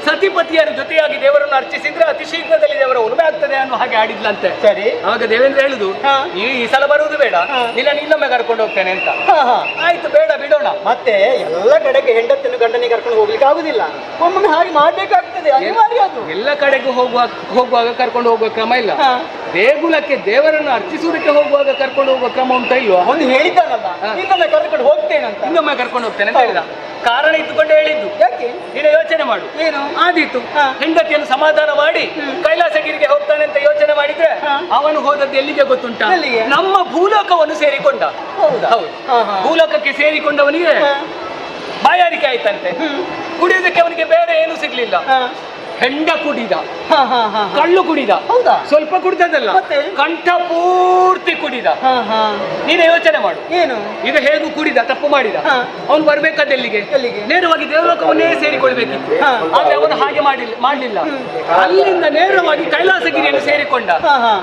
ಸತಿಪತಿಯರ ಜೊತೆಯಾಗಿ ದೇವರನ್ನು ಅರ್ಚಿಸಿದ್ರೆ ಅತಿ ಶೀಘ್ರದಲ್ಲಿ ದೇವರ ಉಳುಮೆ ಆಗ್ತದೆ ಅನ್ನೋ ಹಾಗೆ ಆಡಿದ್ಲಂತೆ. ಸರಿ. ಅವಾಗ ದೇವೇಂದ್ರ ಹೇಳುದು, ನೀವು ಈ ಸಲ ಬರುವುದು ಬೇಡ, ಇನ್ನೊಮ್ಮೆ ಕರ್ಕೊಂಡು ಹೋಗ್ತೇನೆ ಅಂತ. ಆಯ್ತು, ಬೇಡ ಬಿಡೋಣ. ಮತ್ತೆ ಎಲ್ಲ ಕಡೆಗೆ ಹೆಂಡತಿಯನ್ನು ಗಂಡನಿಗೆ ಕರ್ಕೊಂಡು ಹೋಗ್ಲಿಕ್ಕೆ ಆಗುದಿಲ್ಲ, ಒಮ್ಮೊಮ್ಮೆ ಹಾಗೆ ಮಾಡ್ಬೇಕಾಗ್ತದೆ, ಅನಿವಾರ್ಯ ಅದು. ಎಲ್ಲ ಕಡೆಗೂ ಹೋಗುವಾಗ ಕರ್ಕೊಂಡು ಹೋಗುವ ಕ್ರಮ ಇಲ್ಲ. ದೇಗುಲಕ್ಕೆ ದೇವರನ್ನು ಅರ್ಚಿಸುವುದಕ್ಕೆ ಹೋಗುವಾಗ ಕರ್ಕೊಂಡು ಹೋಗುವ ಕ್ರಮ ಉಂಟ ಇಲ್ವಾ? ಒಂದು ಹೇಳಿದ್ದಾನಲ್ಲ, ಇನ್ನೊಮ್ಮೆ ಕರ್ಕೊಂಡು ಹೋಗ್ತೇನೆ ಅಂತ. ಇನ್ನೊಮ್ಮೆ ಕರ್ಕೊಂಡು ಹೋಗ್ತೇನೆ ಅಂತ ಹೇಳಿದ. ಕಾರಣ ಇಟ್ಟುಕೊಂಡೇ ಹೇಳಿದ್ದು. ಯಾಕೆ? ನೀನು ಯೋಚನೆ ಮಾಡು. ಏನು ಆದೀತು, ಹೆಂಡತಿಯನ್ನು ಸಮಾಧಾನ ಮಾಡಿ ಕೈಲಾಸಗಿರಿಗೆ ಹೋಗ್ತಾನೆ ಅಂತ ಯೋಚನೆ ಮಾಡಿದ್ರೆ ಅವನು ಹೋದದ್ದು ಎಲ್ಲಿಗೆ ಗೊತ್ತುಂಟ? ನಮ್ಮ ಭೂಲೋಕವನ್ನು ಸೇರಿಕೊಂಡ. ಹೌದು, ಭೂಲೋಕಕ್ಕೆ ಸೇರಿಕೊಂಡವನಿಗೆ ಬಾಯಾರಿಕೆ ಆಯ್ತಂತೆ. ಕುಡಿಯೋದಕ್ಕೆ ಅವನಿಗೆ ಬೇರೆ ಏನು ಸಿಗ್ಲಿಲ್ಲ. ಹೆಂಡ ಕುಡಿದ, ಕಳ್ಳು ಕುಡಿದ, ಹೌದಾ? ಸ್ವಲ್ಪ ಕುಡಿದದಲ್ಲ, ಕಂಠ ಪೂರ್ತಿ ಕುಡಿದ. ನೀನು ಯೋಚನೆ ಮಾಡು, ಏನು ಈಗ ಹೇಗೂ ಕುಡಿದ, ತಪ್ಪು ಮಾಡಿದ, ಅವನು ಬರ್ಬೇಕಾದೆಲ್ಲಿಗೆ? ನೇರವಾಗಿ ದೇವಲೋಕವನ್ನೇ ಸೇರಿಕೊಳ್ಬೇಕಿತ್ತು. ಆದ್ರೆ ಅವನು ಹಾಗೆ ಮಾಡಲಿಲ್ಲ. ಅಲ್ಲಿಂದ ನೇರವಾಗಿ ಕೈಲಾಸಗಿರಿಯನ್ನು ಸೇರಿಕೊಂಡ.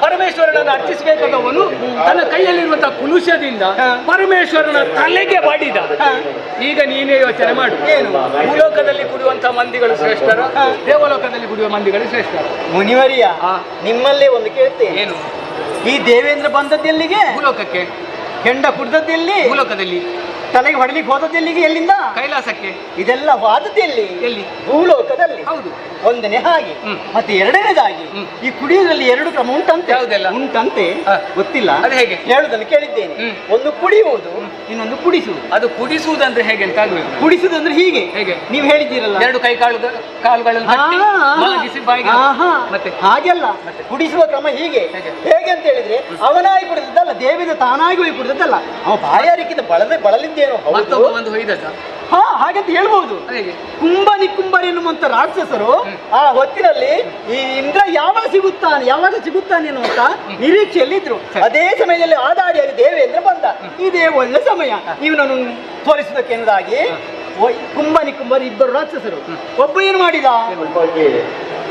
ಪರಮೇಶ್ವರನನ್ನು ಅರ್ಚಿಸಬೇಕಾದವನು ತನ್ನ ಕೈಯಲ್ಲಿರುವಂತಹ ಕುಲುಷದಿಂದ ಪರಮೇಶ್ವರನ ತಲೆಗೆ ಬಾಡಿದ. ಈಗ ನೀನೇ ಯೋಚನೆ ಮಾಡು, ಏನು ಭೂಲೋಕದಲ್ಲಿ ಕುಡಿಯುವಂತಹ ಮಂದಿಗಳು ಶ್ರೇಷ್ಠರ, ದೇವಲೋಕದಲ್ಲಿ ಕುಡಿಯುವ ಮಂದಿಗಳು ಶ್ರೇಷ್ಠರ? ಮುನಿವರಿಯ, ನಿಮ್ಮಲ್ಲೇ ಒಂದು ಕೇಳ್ತೇನೆ, ಏನು ಈ ದೇವೇಂದ್ರ ಬಂದದ್ದೆಲ್ಲಿಗೆ? ಭೂಲೋಕಕ್ಕೆ. ಹೆಂಡ ಕುಡ್ದದ್ದೆಲ್ಲಿ? ಭೂಲೋಕದಲ್ಲಿ. ತಲೆಗೆ ಹೊಡಲಿಕ್ಕೆ ಹೋದದ್ದೆಲ್ಲಿಗೆ? ಎಲ್ಲಿಂದ? ಕೈಲಾಸಕ್ಕೆ. ಇದೆಲ್ಲ ವಾದದ್ದೆಲ್ಲಿ? ಎಲ್ಲಿ? ಭೂಲೋಕದಲ್ಲಿ. ಹೌದು. ಒಂದನೇ ಹಾಗೆ. ಮತ್ತೆ ಎರಡನೇದಾಗಿ ಈ ಕುಡಿಯುವುದರಲ್ಲಿ ಎರಡು ಕ್ರಮ ಉಂಟಂತೆ. ಯಾವುದೆಲ್ಲ ಉಂಟಂತೆ? ಗೊತ್ತಿಲ್ಲ, ಅದು ಹೇಗೆ ಹೇಳುದನ್ನು ಕೇಳಿದ್ದೇನೆ. ಒಂದು ಕುಡಿಯುವುದು, ಇನ್ನೊಂದು ಕುಡಿಸುವುದು. ಅದು ಕುಡಿಸುವುದಂದ್ರೆ ಹೇಗೆ ಅಂತ ಆಗಬೇಕು. ಕುಡಿಸುವುದಂದ್ರೆ ಹೀಗೆ, ಹೇಗೆ ನೀವು ಹೇಳಿದ್ದೀರಲ್ಲ, ಎರಡು ಕೈ ಕಾಲುಗಳನ್ನು ಮಲಗಿಸಿ ಬಾಯಿಗೆ. ಮತ್ತೆ ಹಾಗೆಲ್ಲ ಕುಡಿಸುವ ಕ್ರಮ ಹೀಗೆ. ಹೇಗೆ ಅಂತ ಹೇಳಿದ್ರೆ, ಅವನಾಗಿ ಕುಡಿದದ್ದಲ್ಲ, ದೇವಿಂದ ತಾನಾಗಿ ಹೋಗಿ ಕುಡಿದದ್ದಲ್ಲ, ಅವ ಬಾಯಾರಿಕಿಂದ ಬಳಲಿದ್ದೇನೋ. ಒಂದು ಹೊಯ್ದದ. ಹಾಗಂತ ಹೇಳ್ಬಹುದು. ಕುಂಭ ನಿಕುಂಭರ್ ಎನ್ನುವಂತ ರಾಕ್ಷಸರು ಆ ಹೊತ್ತಿನಲ್ಲಿ ಈ ಇಂದ್ರ ಯಾವಾಗ ಸಿಗುತ್ತಾನೆ ಅನ್ನುವಂತ ನಿರೀಕ್ಷೆಯಲ್ಲಿ ಇದ್ರು. ಅದೇ ಸಮಯದಲ್ಲಿ ಆದಾಡಿಯಾಗಿ ದೇವೇಂದ್ರ ಬಂದ. ಇದೇ ಒಳ್ಳೆ ಸಮಯ ಇವನನ್ನು ತೋರಿಸುವುದಕ್ಕೆ ಎನ್ನುವುದಾಗಿ ಕುಂಭ ನಿಕುಂಭರ್ ಇಬ್ಬರು ರಾಕ್ಷಸರು. ಒಬ್ಬ ಏನು ಮಾಡಿದ,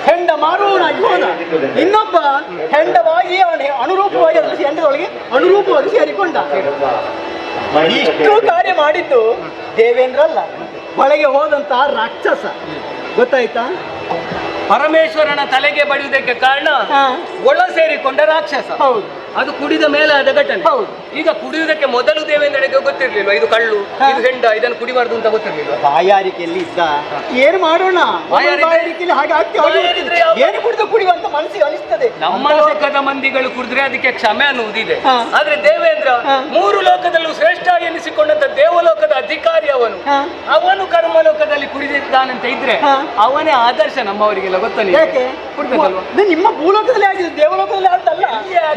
ಹೆಂಡ ಮಾರುವವನಾಗಿ ಹೋದ. ಇನ್ನೊಬ್ಬ ಹೆಂಡವಾಗಿ ಅನುರೂಪವಾಗಿ ಹೆಂಡದೊಳಗೆ ಅನುರೂಪವಾಗಿ ಸೇರಿಕೊಂಡ. ಇಷ್ಟು ಕಾರ್ಯ ಮಾಡಿದ್ದು ದೇವೇಂದ್ರ ಅಲ್ಲ, ಒಳಗೆ ಹೋದಂತಹ ರಾಕ್ಷಸ. ಗೊತ್ತಾಯ್ತಾ? ಪರಮೇಶ್ವರನ ತಲೆಗೆ ಬಡಿಯುವುದಕ್ಕೆ ಕಾರಣ ಒಳ ಸೇರಿಕೊಂಡ ರಾಕ್ಷಸ. ಹೌದು. ಅದು ಕುಡಿದ ಮೇಲೆ ಆದ ಘಟನೆ. ಹೌದು. ಈಗ ಕುಡಿಯುವುದಕ್ಕೆ ಮೊದಲು ದೇವೇಂದ್ರನಿಗೆ ಗೊತ್ತಿರ್ಲಿಲ್ವ ಇದು ಕಳ್ಳು, ಇದು ಹೆಂಡ, ಇದನ್ನು ಕುಡಿಬಾರ್ದು ಅಂತ ಗೊತ್ತಿರ್ಲಿಲ್ವ? ಬಾಯಾರಿಕೆಯಲ್ಲಿ ಇದ್ದ. ಏನು ಮಾಡೋಣ, ಬಾಯಾರಿಕೆಯಲ್ಲಿ ಹಾಗೆ ಏನು ಕುಡಿದು ಕುಡಿಯುವಂತ ಮನಸ್ಸಿಗೆ ಅನಿಸ್ತದೆ. ನಮ್ಮ ಲೋಕದ ಮಂದಿಗಳು ಕುಡಿದ್ರೆ ಅದಕ್ಕೆ ಕ್ಷಮೆ ಅನ್ನುವುದಿದೆ. ಆದ್ರೆ ದೇವೇಂದ್ರ ಮೂರು ಲೋಕದಲ್ಲೂ ಶ್ರೇಷ್ಠ ಎನಿಸಿಕೊಂಡಂತ ದೇವಲೋಕದ ಅಧಿಕಾರಿ ಅವನು ಕರ್ಮಲೋಕದಲ್ಲಿ ಕುಡಿದಿದ್ದಾನಂತ ಇದ್ರೆ ಅವನೇ ಆದರ್ಶ ನಮ್ಮವರಿಗೆಲ್ಲ. ಗೊತ್ತಾನೆ ನಿಮ್ಮ ಭೂಲೋಕದಲ್ಲಿ ಆಗಿದೆ, ದೇವಲೋಕದಲ್ಲಿ ಆದ್ದಲ್ಲ.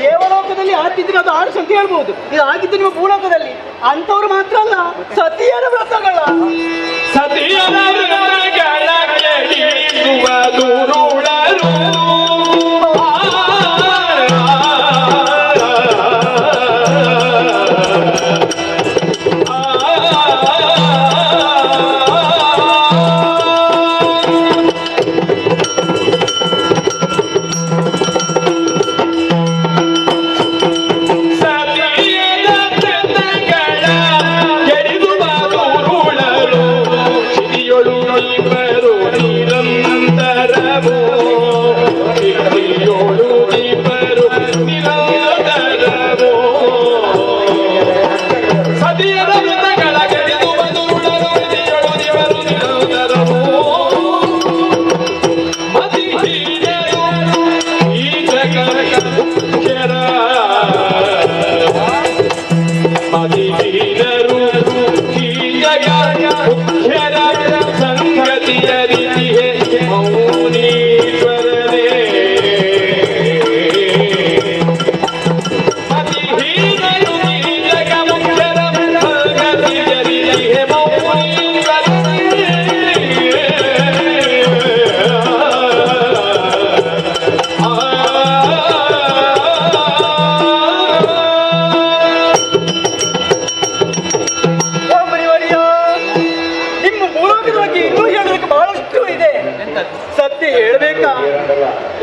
ದೇವಲೋಕದಲ್ಲಿ ಆಗ್ತಿದ್ರೆ ಅದು ಆರ್ಸ್ ಅಂತ ಹೇಳ್ಬಹುದು. ಇದು ಆಗಿದ್ದು ನಿಮ್ಮ ಭೂಲೋಕದಲ್ಲಿ. ಅಂತವ್ರು ಮಾತ್ರ ಅಲ್ಲ, ಸತಿಯರ ವ್ರತಗಳ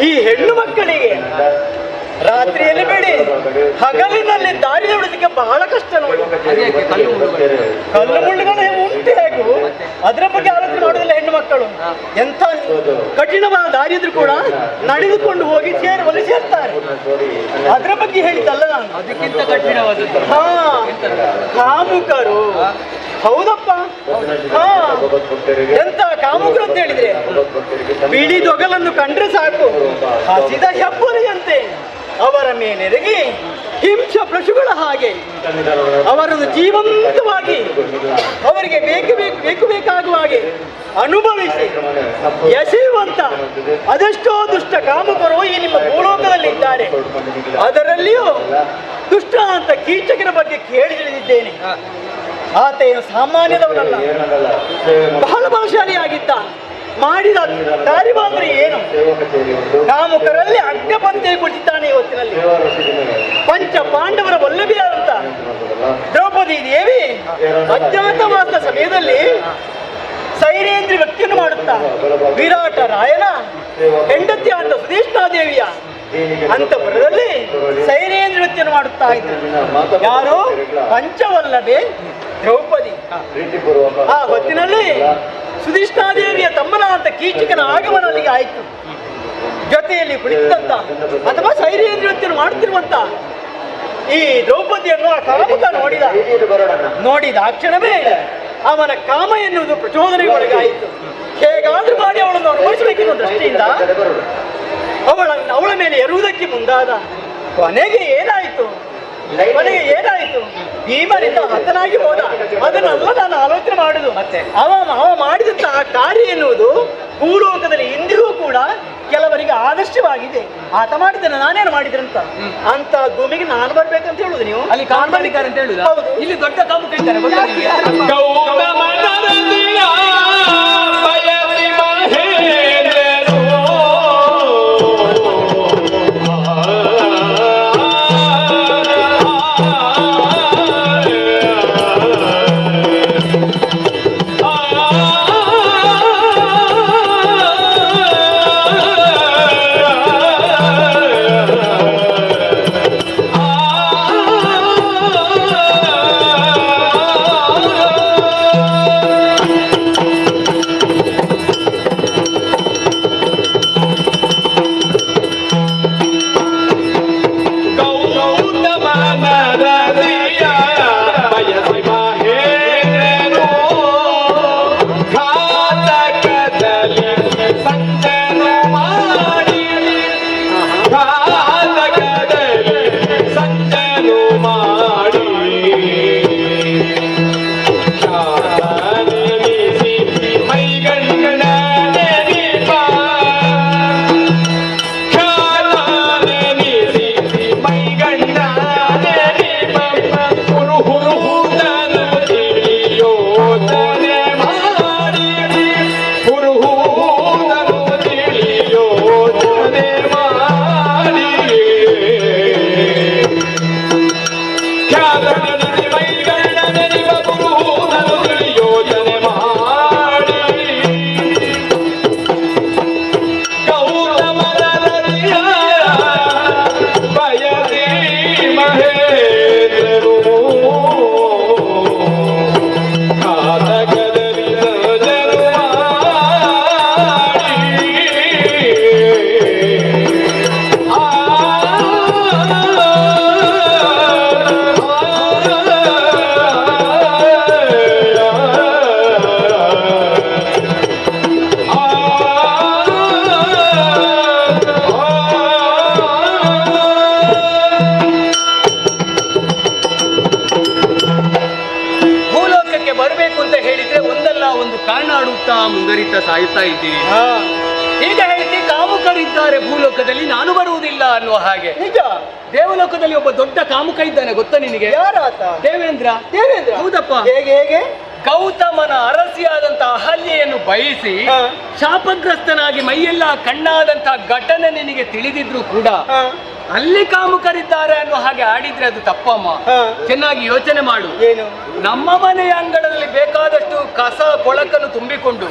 ಈ ಹೆಣ್ಣು ಮಕ್ಕಳಿಗೆ ರಾತ್ರಿಯಲ್ಲಿ ಬೇಡಿ, ಹಗಲಿನಲ್ಲಿ ದಾರಿ ನೋಡೋದಕ್ಕೆ ಬಹಳ ಕಷ್ಟ ನೋಡಿ. ಕಲ್ಲು ಮುಳ್ಳುಗಳು ಉಂಟು ಹೇಗೂ ಅದರ ಬಗ್ಗೆ ಆಲೋಚನೆ ಮಾಡೋದಿಲ್ಲ ಹೆಣ್ಣು ಮಕ್ಕಳು. ಎಂಥ ಕಠಿಣವಾದ ದಾರಿ ಇದ್ರೂ ಕೂಡ ನಡೆದುಕೊಂಡು ಹೋಗಿ ಸೇರ್ತಾರೆ. ಅದರ ಬಗ್ಗೆ ಹೇಳಿದ್ದಲ್ಲ ನಾನು. ಅದಕ್ಕಿಂತ ಕಠಿಣವಾದದ್ದು ಕಾಮುಕರು. ಹೌದಪ್ಪ, ಎಂತ ಕಾಮುಕರು ಅಂತ ಹೇಳಿದ್ರೆ ಬಿಳಿ ದೊಗಲನ್ನು ಕಂಡ್ರೆ ಸಾಕು, ಹಸಿದ ಹೆಬ್ಬುಲಿಯಂತೆ ಅವರ ಮೇಲೆರಗಿ ಹಿಂಸ ಪಶುಗಳ ಹಾಗೆ ಅವರನ್ನು ಜೀವಂತವಾಗಿ ಅವರಿಗೆ ಬೇಕು ಬೇಕಾಗುವ ಹಾಗೆ ಅನುಭವಿಸಿ ಎಸೆಯುವಂತ ಅದೆಷ್ಟೋ ದುಷ್ಟ ಕಾಮುಕರು ಈ ನಿಮ್ಮ ಭೂಲೋಕದಲ್ಲಿ ಇದ್ದಾರೆ. ಅದರಲ್ಲಿಯೂ ದುಷ್ಟ ಅಂತ ಕೀಚಕನ ಬಗ್ಗೆ ಕೇಳಿ ತಿಳಿದಿದ್ದೇನೆ. ಆತ ಏನು ಸಾಮಾನ್ಯದವನಲ್ಲ, ಬಹಳ ಬಲಶಾಲಿಯಾಗಿದ್ದ. ಮಾಡಿದ ದಾರಿವಾದ್ರೆ ಏನು? ಕಾಮುಕರಲ್ಲಿ ಅಗ್ಗಪಂತೆ ಕುಳಿತಿದ್ದಾನೆ ಇವತ್ತಿನಲ್ಲಿ. ಪಂಚ ಪಾಂಡವರ ವಲ್ಲಭಿಯಾದಂತ ದ್ರೌಪದಿ ದೇವಿ ಅಜ್ಞಾತವಾದ ಸಮಯದಲ್ಲಿ ಸೈರೇಂದ್ರಿ ವ್ಯಕ್ತಿಯನ್ನು ಮಾಡುತ್ತಾ ವಿರಾಟ ರಾಯನ ಹೆಂಡತಿ ಅಂತ ಸುದೇಶ್ನಾದೇವಿಯ ಅಂತಃಪುರದಲ್ಲಿ ಸೈರೇಂದ್ರಿ ವ್ಯಕ್ತಿಯನ್ನು ಮಾಡುತ್ತಾ ಇದ್ದರು. ಯಾರು? ಪಂಚವಲ್ಲಭೆ ದ್ರೌಪದಿ. ಆ ಹೊತ್ತಿನಲ್ಲಿ ಸುಧಿಷ್ಣಾದೇವಿಯ ತಮ್ಮನ ಅಂತ ಕೀಚಕನ ಆಗಮನ ಅಲ್ಲಿಗೆ ಆಯಿತು. ಜೊತೆಯಲ್ಲಿ ಕುಳಿತಂತ ಅಥವಾ ಸೈರೇಂದ್ರಿ ವ್ಯಕ್ತಿಯನ್ನು ಮಾಡುತ್ತಿರುವಂತ ಈ ದ್ರೌಪದಿಯನ್ನು ಆ ಕಾಮುಕ ನೋಡಿದ ಆ ಕ್ಷಣವೇ ಅವನ ಕಾಮ ಎನ್ನುವುದು ಪ್ರಚೋದನೆಗೆ ಒಳಗಾಯಿತು. ಹೇಗಾದ್ರೂ ಮಾಡಿ ಅವಳನ್ನು ಅನುಭವಿಸಬೇಕೆನ್ನುವ ದೃಷ್ಟಿಯಿಂದ ಅವಳ ಮೇಲೆ ಎರುವುದಕ್ಕೆ ಮುಂದಾದ. ಕೊನೆಗೆ ಏನಾಯಿತು? ಭೀಮನಿಂದ ಹತನಾಗಿ ಹೋದ. ಅದನ್ನೆಲ್ಲ ನಾನು ಆಲೋಚನೆ ಮಾಡುದು. ಮತ್ತೆ ಅವ ಮಾಡಿದಂತಹ ಕಾರ್ಯ ಎನ್ನುವುದು ಭೂಲೋಕದಲ್ಲಿ ಇಂದಿಗೂ ಕೂಡ ಕೆಲವರಿಗೆ ಆದರ್ಶವಾಗಿದೆ. ಆತ ಮಾಡಿದ್ದೇನೆ, ನಾನೇನು ಮಾಡಿದ್ರಂತ ಅಂತ ಭೂಮಿಗೆ ನಾನು ಬರ್ಬೇಕಂತ ಹೇಳುದು. ನೀವು ಅಲ್ಲಿ ಕಾಣ್ಬಾರಿದ್ದಾರೆ ಅಂತ ಹೇಳುದು. ಹೌದು, ಇಲ್ಲಿ ದೊಡ್ಡ ಕಾಮುಕ ಇದ್ದಾರೆ. ಸಾಯ್ತಾ ಇದ್ದೀವಿ. ಈಗ ಹೇಳ್ತಿ ಕಾಮುಕರಿದ್ದಾರೆ ಭೂಲೋಕದಲ್ಲಿ, ನಾನು ಬರುವುದಿಲ್ಲ ಅನ್ನುವ ಹಾಗೆ. ನಿಜ, ದೇವಲೋಕದಲ್ಲಿ ಒಬ್ಬ ದೊಡ್ಡ ಕಾಮುಕ ಇದ್ದಾನೆ, ಗೊತ್ತಾ ನಿನಗೆ? ಯಾರಾತ? ದೇವೇಂದ್ರ. ಹೌದಪ್ಪ. ಹೇಗೆ? ಗೌತಮನ ಅರಸಿಯಾದಂತಹ ಅಹಲ್ಯೆಯನ್ನು ಬಯಸಿ ಶಾಪಗ್ರಸ್ತನಾಗಿ ಮೈಯೆಲ್ಲ ಕಣ್ಣಾದಂತಹ ಘಟನೆ ನಿನಗೆ ತಿಳಿದಿದ್ರು ಕೂಡ ಅಲ್ಲಿ ಕಾಮುಕರಿದ್ದಾರೆ ಅನ್ನೋ ಹಾಗೆ ಆಡಿದ್ರೆ ಅದು ತಪ್ಪಮ್ಮ. ಚೆನ್ನಾಗಿ ಯೋಚನೆ ಮಾಡು. ಏನು? ನಮ್ಮ ಮನೆಯ ಅಂಗಳದಲ್ಲಿ ಬೇಕಾದಷ್ಟು ಕಸ ಕೊಳಕನ್ನು ತುಂಬಿಕೊಂಡು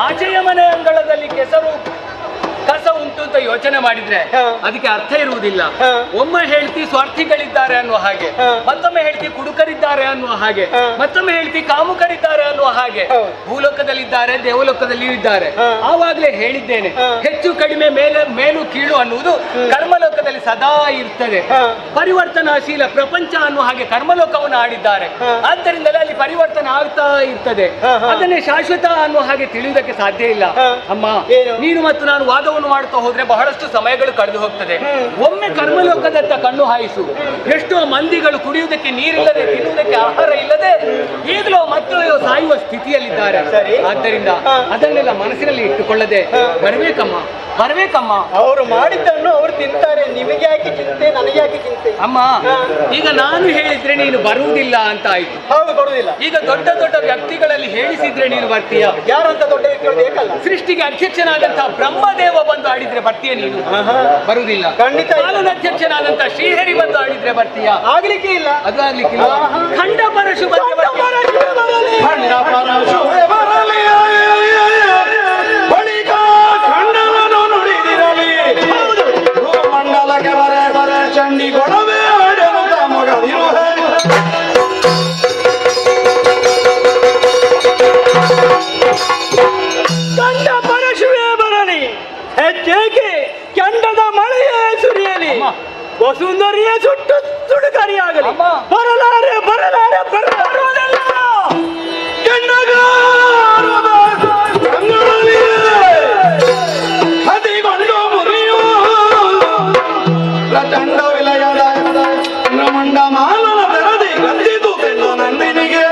ಆಚೆಯ ಮನೆಯ ಅಂಗಳದಲ್ಲಿ ಕಸ ಉಂಟು ಅಂತ ಯೋಚನೆ ಮಾಡಿದ್ರೆ ಅದಕ್ಕೆ ಅರ್ಥ ಇರುವುದಿಲ್ಲ. ಒಮ್ಮೆ ಹೇಳ್ತಿ ಸ್ವಾರ್ಥಿಗಳಿದ್ದಾರೆ ಅನ್ನುವ ಹಾಗೆ, ಮತ್ತೊಮ್ಮೆ ಹೇಳ್ತಿ ಕುಡುಕರಿದ್ದಾರೆ ಅನ್ನುವ ಹಾಗೆ, ಮತ್ತೊಮ್ಮೆ ಹೇಳ್ತಿ ಕಾಮುಕರಿದ್ದಾರೆ ಅನ್ನುವ ಹಾಗೆ. ಭೂಲೋಕದಲ್ಲಿದ್ದಾರೆ, ದೇವಲೋಕದಲ್ಲಿಯೂ ಇದ್ದಾರೆ. ಆವಾಗಲೇ ಹೇಳಿದ್ದೇನೆ, ಹೆಚ್ಚು ಕಡಿಮೆ ಮೇಲು ಕೀಳು ಅನ್ನುವುದು ಕರ್ಮಲೋಕದಲ್ಲಿ ಸದಾ ಇರ್ತದೆ. ಪರಿವರ್ತನಾಶೀಲ ಪ್ರಪಂಚ ಅನ್ನುವ ಹಾಗೆ ಕರ್ಮಲೋಕವನ್ನು ಆಡಿದ್ದಾರೆ. ಆದ್ದರಿಂದಲೇ ಅಲ್ಲಿ ಪರಿವರ್ತನೆ ಆಗ್ತಾ ಇರ್ತದೆ. ಅದನ್ನೇ ಶಾಶ್ವತ ಅನ್ನುವ ಹಾಗೆ ತಿಳಿಯುವುದಕ್ಕೆ ಸಾಧ್ಯ ಇಲ್ಲ. ಅಮ್ಮ, ನೀನು ಮತ್ತು ನಾನು ವಾದವನ್ನು ಮಾಡ್ತಾ ಹೋದ್ರೆ ಬಹಳಷ್ಟು ಸಮಯಗಳು ಕಳೆದು ಹೋಗ್ತದೆ. ಒಮ್ಮೆ ಕರ್ಮಲೋಕದತ್ತ ಕಣ್ಣು ಹಾಯಿಸು. ಎಷ್ಟೋ ಮಂದಿಗಳು ಕುಡಿಯುವುದಕ್ಕೆ ನೀರಿಲ್ಲದೆ, ತಿನ್ನುವುದಕ್ಕೆ ಆಹಾರ ಇಲ್ಲದೆ ಈಗಲೂ ಮಕ್ಕಳು ಸಾಯುವ ಸ್ಥಿತಿಯಲ್ಲಿದ್ದಾರೆ. ಆದ್ದರಿಂದ ಅದನ್ನೆಲ್ಲ ಮನಸ್ಸಿನಲ್ಲಿ ಇಟ್ಟುಕೊಳ್ಳದೆ ಬರಬೇಕಮ್ಮ. ಅವರು ಮಾಡಿದ್ದನ್ನು ಅವರು ತಿಂತಾರೆ ನಿಮಗೆ ಯಾಕೆ ಚಿಂತೆ, ನನಗೆ ಯಾಕೆ ಚಿಂತೆ? ಅಮ್ಮ, ಈಗ ನಾನು ಹೇಳಿದ್ರೆ ನೀನು ಬರುವುದಿಲ್ಲ ಅಂತ ಆಯ್ತು. ಹೌದು, ಬರುವುದಿಲ್ಲ. ಈಗ ದೊಡ್ಡ ದೊಡ್ಡ ವ್ಯಕ್ತಿಗಳಲ್ಲಿ ಹೇಳಿಸಿದ್ರೆ ನೀನು ಬರ್ತೀಯ? ಯಾರಂತ ದೊಡ್ಡ ವ್ಯಕ್ತಿಗಳು ಬೇಕಲ್ಲ? ಸೃಷ್ಟಿಗೆ ಅಧ್ಯಕ್ಷನಾದಂತಹ ಬ್ರಹ್ಮದೇವ ಬಂದು ಆಡಿದ್ರೆ ಬರ್ತೀಯ ನೀನು? ಬರುವುದಿಲ್ಲ. ಖಂಡಿತ. ಕಾಲನ ಅಧ್ಯಕ್ಷನಾದಂತಹ ಶ್ರೀಹರಿ ಬಂದು ಆಡಿದ್ರೆ ಬರ್ತೀಯ? ಆಗ್ಲಿಕ್ಕೆ ಇಲ್ಲ. ಅದು ಆಗ್ಲಿಕ್ಕಿಲ್ಲ. ಖಂಡ ಪರಶು ಬರಲಿ. ಬಳಿಕ ಖಂಡವನ್ನು ನುಡಿದಿರಲಿ. ಮಂಡಲಕ್ಕೆ ಬರ ಚಂಡಿ ಗೊಡವೆ ಆಡುತ್ತ ಮಗದಿರುವೆ. ಕಂಡ ಪರಶುವೇ ಬರಲಿ, ಹೆಚ್ಚೇಕೆ ಕೆಂಡದ ಮಳೆಯೇ ಸುರಿಯಲಿ, ವಸುಂಧರಿಯೇ ಸುಟ್ಟು ಸುಡುಕರಿಯಾಗಲಿ. ಬರಲಾರೆ ಬರಲಾರೆ ಬರಲಾರುವುದಲ್ಲ ಕೆಂಡಗಾರದ ಕಂಗಳಲ್ಲಿಯೇ ಹದಿಗೊಂಡು ಮುರಿಯು ಪ್ರಚಂಡ ವಿಲಯದ ಬ್ರಹ್ಮಾಂಡ ಮಾಲನ ಬೆರದಿ ಗದ್ದಿತು ಎಂದು ನಂದಿನಿಗೆ.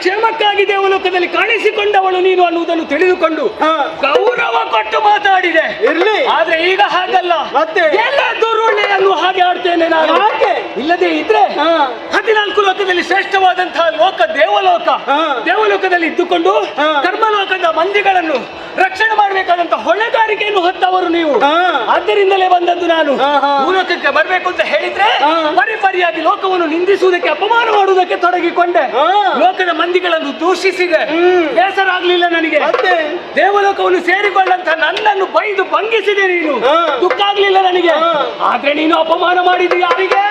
ಕ್ಷೇಮಕ್ಕಾಗಿ ದೇವಲೋಕದಲ್ಲಿ ಕಾಣಿಸಿಕೊಂಡವಳು ನೀನು ಅನ್ನುವುದನ್ನು ತಿಳಿದುಕೊಂಡು ಗೌರವ ಕೊಟ್ಟು ಮಾತಾಡಿದೆ. ಇರ್ಲಿ. ಆದ್ರೆ ಈಗ ಹಾಗಲ್ಲ. ಮತ್ತೆ ಎಲ್ಲ ದುರುಳೆಯನ್ನು ಹಾಗೆ ಆಡ್ತೇನೆ ನಾನು. ಇಲ್ಲದೆ ಇದ್ರೆ 14 ಲೋಕದಲ್ಲಿ ಶ್ರೇಷ್ಠವಾದಂತಹ ಲೋಕ ದೇವಲೋಕ. ದೇವಲೋಕದಲ್ಲಿ ಇದ್ದುಕೊಂಡು ಕರ್ಮಲೋಕದ ಮಂದಿಗಳನ್ನು ರಕ್ಷಣೆ ಮಾಡಬೇಕಾದಂತಹ ಹೊಣೆಗಾರಿಕೆಯನ್ನು ಹೊತ್ತವರು ನೀವು. ಆದ್ದರಿಂದಲೇ ಬಂದದ್ದು ನಾನು. ಭೂಲೋಕಕ್ಕೆ ಬರಬೇಕು ಅಂತ ಹೇಳಿದ್ರೆ ಪರಿಪರಿಯಾಗಿ ಲೋಕವನ್ನು ನಿಂದಿಸುವುದಕ್ಕೆ, ಅಪಮಾನ ಮಾಡುವುದಕ್ಕೆ ತೊಡಗಿಕೊಂಡೆ. ಲೋಕದ ಮಂದಿಗಳನ್ನು ದೂಷಿಸಿದೆ. ಬೇಸರ ಆಗ್ಲಿಲ್ಲ ನನಗೆ. ದೇವಲೋಕವನ್ನು ಸೇರಿಕೊಂಡಂತ ನನ್ನನ್ನು ಬೈದು ಭಂಗಿಸಿದೆ ನೀನು. ದುಃಖ ಆಗ್ಲಿಲ್ಲ ನನಗೆ. ಆದ್ರೆ ನೀನು ಅಪಮಾನ ಮಾಡಿದ್ದು ಯಾರಿಗೆ?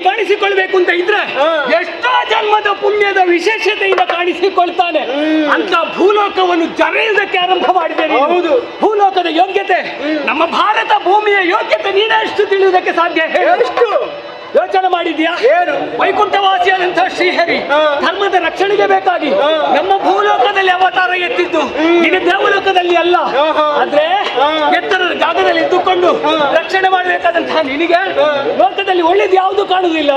ಕಾಣಿಸಿಕೊಳ್ಬೇಕು ಅಂತ ಇದ್ರೆ ಎಷ್ಟೋ ಜನ್ಮದ ಪುಣ್ಯದ ವಿಶೇಷತೆಯಿಂದ ಕಾಣಿಸಿಕೊಳ್ತಾನೆ ಅಂತ ಭೂಲೋಕವನ್ನು ಜರೆಯುವುದಕ್ಕೆ ಆರಂಭ ಮಾಡಿದ್ದೇನೆ. ಹೌದು, ಭೂಲೋಕದ ಯೋಗ್ಯತೆ, ನಮ್ಮ ಭಾರತ ಭೂಮಿಯ ಯೋಗ್ಯತೆ ನೀನೆಷ್ಟು ತಿಳಿಯುವುದಕ್ಕೆ ಸಾಧ್ಯ? ಎಷ್ಟು ಯೋಚನೆ ಮಾಡಿದ್ಯಾ? ಏನು ವೈಕುಂಠವಾಸಿಯಾದಂತಹ ಶ್ರೀಹರಿ ಧರ್ಮದ ರಕ್ಷಣೆಗೆ ಬೇಕಾಗಿ ನಮ್ಮ ಭೂಲೋಕದಲ್ಲಿ ಅವತಾರ ಎತ್ತಿದ್ದು, ಈಗ ದೇವಲೋಕದಲ್ಲಿ ಅಲ್ಲ. ಆದ್ರೆ ಎತ್ತರದ ಜಾಗದಲ್ಲಿ ಇದ್ದುಕೊಂಡು ರಕ್ಷಣೆ ಮಾಡಬೇಕಾದಂತಹ ನಿನಗೆ ಲೋಕದಲ್ಲಿ ಒಳ್ಳೇದು ಯಾವುದು ಕಾಣುವುದಿಲ್ಲ.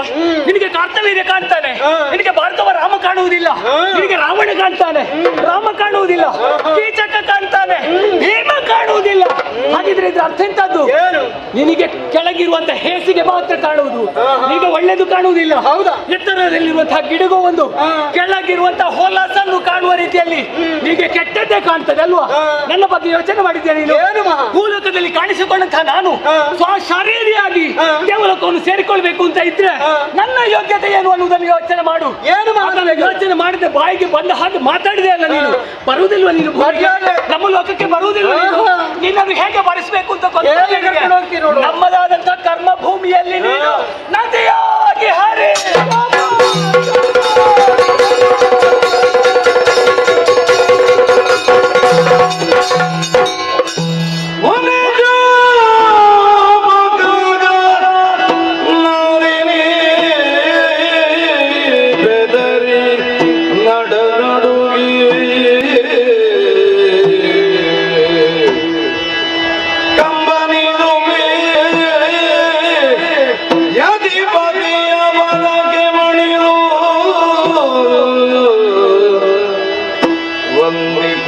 ನಿನಗೆ ಕರ್ತವ್ಯ ಕಾಣ್ತಾನೆ, ನಿನಗೆ ಭಾರ್ಗವ ರಾಮ ಕಾಣುವುದಿಲ್ಲ. ನಿನಗೆ ರಾವಣ ಕಾಣ್ತಾನೆ, ರಾಮ ಕಾಣುವುದಿಲ್ಲ. ಕೀಚಕ ಕಾಣ್ತಾನೆ, ಭೀಮ ಕಾಣುವುದಿಲ್ಲ. ಹಾಗಿದ್ರೆ ಇದ್ರ ಅರ್ಥ ಎಂತದ್ದು? ನಿನಗೆ ಕೆಳಗಿರುವಂತ ಹೇಸಿಗೆ ಮಾತ್ರ ಕಾಣುವುದು, ಈಗ ಒಳ್ಳೇದು ಕಾಣುವುದಿಲ್ಲ. ಹೌದಾ? ಎತ್ತರದಲ್ಲಿರುವಂತಹ ಗಿಡಗೂ ಒಂದು ಕೆಳಗಿರುವಂತಹ ಹೊಲಸನ್ನು ಕಾಣುವ ರೀತಿಯಲ್ಲಿ ನಿಮಗೆ ಕೆಟ್ಟದ್ದೇ ಕಾಣ್ತದೆ ಅಲ್ವಾ? ನನ್ನ ಬಗ್ಗೆ ಯೋಚನೆ ಮಾಡಿದ್ದೇನೆ ನೀನು? ಭೂಲೋಕದಲ್ಲಿ ಕಾಣಿಸಿಕೊಂಡಂತಹ ನಾನು ಸ್ವಶರೀರಿಯಾಗಿ ದೇವಲೋಕವನ್ನು ಸೇರಿಕೊಳ್ಬೇಕು ಅಂತ ಇದ್ರೆ ನನ್ನ ಯೋಗ್ಯತೆ ಏನು ಅನ್ನುವುದನ್ನು ಯೋಚನೆ ಮಾಡು. ಏನು ಯೋಚನೆ ಮಾಡಿದ್ರೆ ಬಾಯಿಗೆ ಬಂದ ಹಾಗೆ ಮಾತಾಡಿದೆ ಅಲ್ಲ ನೀನು? ಬರುವುದಿಲ್ವ ನೀನು? ನಮ್ಮ ಲೋಕಕ್ಕೆ ಬರುವುದಿಲ್ಲ. ನಿನ್ನನ್ನು ಹೇಗೆ ಭರಿಸಬೇಕು ಅಂತ ನಮ್ಮದಾದಂತಹ ಕರ್ಮ ಭೂಮಿಯಲ್ಲಿ ನೀನು ನದಿಯಾಗಿ ಹರಿ ನ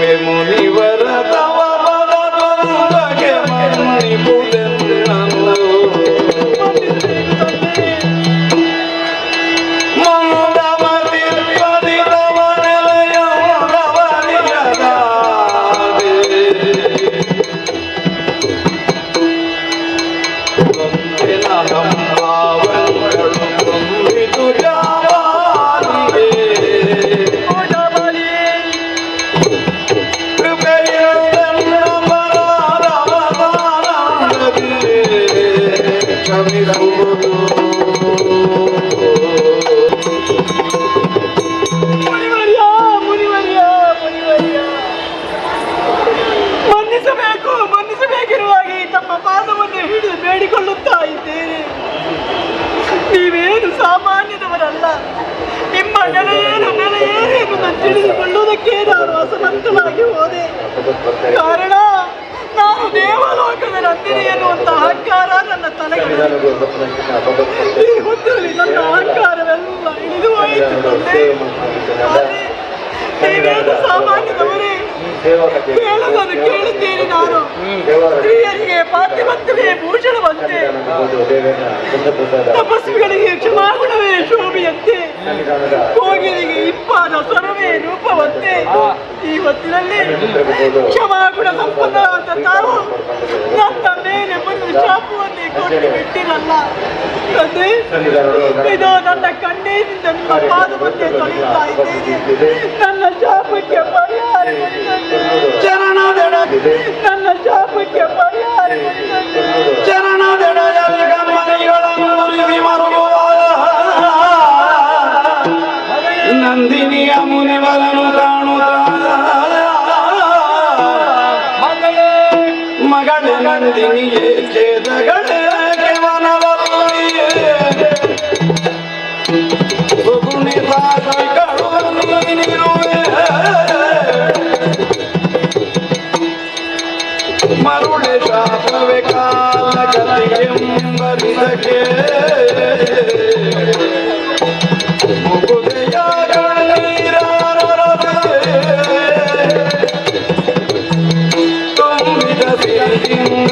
ಬಗೆ ಮುನಿವರ ತವ ಬಗೆ ಮಣಿಪುದೆಂದನು ಮನ್ನಿಸಬೇಕಿರುವಾಗಿ ತಮ್ಮ ಪಾದವನ್ನು ಹಿಡಿದು ಬೇಡಿಕೊಳ್ಳುತ್ತಾ ಇದ್ದೇನೆ. ನೀವೇನು ಸಾಮಾನ್ಯದವರಲ್ಲ. ನಿಮ್ಮ ನೆಲೆಯೇನು ಎಂದು ತಿಳಿದುಕೊಳ್ಳುವುದಕ್ಕೆ ನಾನು ಅಸಮರ್ಥನಾಗಿ ಹೋದೆ. ಕಾರಣ ನಾನು ದೇವಲೋಕದ ನಂದಿನಿ ಎನ್ನುವಂತ ಅಹಂಕಾರ ನನ್ನ ತಲೆಗೆ ಈ ಹೊತ್ತಲ್ಲಿ ನನ್ನ ಅಹಂಕಾರವೆಲ್ಲ ಇಳಿದು ಹೋಯಿತು. ನೀವೇನು ಸಾಮಾನ್ಯದವರೇ ಹೇಳುವುದನ್ನು ಕೇಳುತ್ತೇನೆ. ನಾನು ಸ್ತ್ರೀಯರಿಗೆ ಪಾತಿಮತ್ಯವೇ ಭೂಷಣವಂತೆ, ತಪಸ್ವಿಗಳಿಗೆ ಕ್ಷಮಾಗುಣವೇ ಶೋಭೆಯಂತೆ, ಕೋಗಿಲಿಗೆ ಇಪ್ಪಾದ ಸ್ವರವೇ ರೂಪವಂತೆ. ಈ ಹೊತ್ತಿನಲ್ಲಿ ಕ್ಷಮಾಗುಣ ಸಂಪನ್ನವಾದ ತಾವು ನನ್ನ ಮೇಲೆ ಬಂದು ಶಾಪವನ್ನೇ ಕೊಟ್ಟು ಬಿಟ್ಟಿರಲ್ಲ. ತಂದೆ, ಇದು ನನ್ನ ಕಣ್ಣೀರಿನಿಂದ ನಿಮ್ಮ ಪಾದವನ್ನೇ ತೊಳೆಯುತ್ತಾ ಇದ್ದೇನೆ. ನನ್ನ ಶಾಪಕ್ಕೆ ಪರಿಹಾರ ನನ್ನ ಶಾಪಕ್ಕೆ ಪರಿಹಾರ ನಂದಿನಿಯ ಮುನಿವರನು ಕಾಣುತ್ತ ಮಗಳೇ ನಂದಿನಿಯೇ ಛೇದಗಳೇ ವನವಲ್ಲಿಯೇ ಸುಗುಣಿ ಸಾಧಿಗಳು ನೀನಿರುವೆ ಮರುಳೆ ಶಾಪವೇ ಕಾಲ ಗತಿಗೆಂಬರಿದಕ್ಕೆ ಮುಗುದೆಯ ಕಣ್ಣೀರಾರದೆ ತುಂಬಿದ ಸಿರಿಯಿಂದ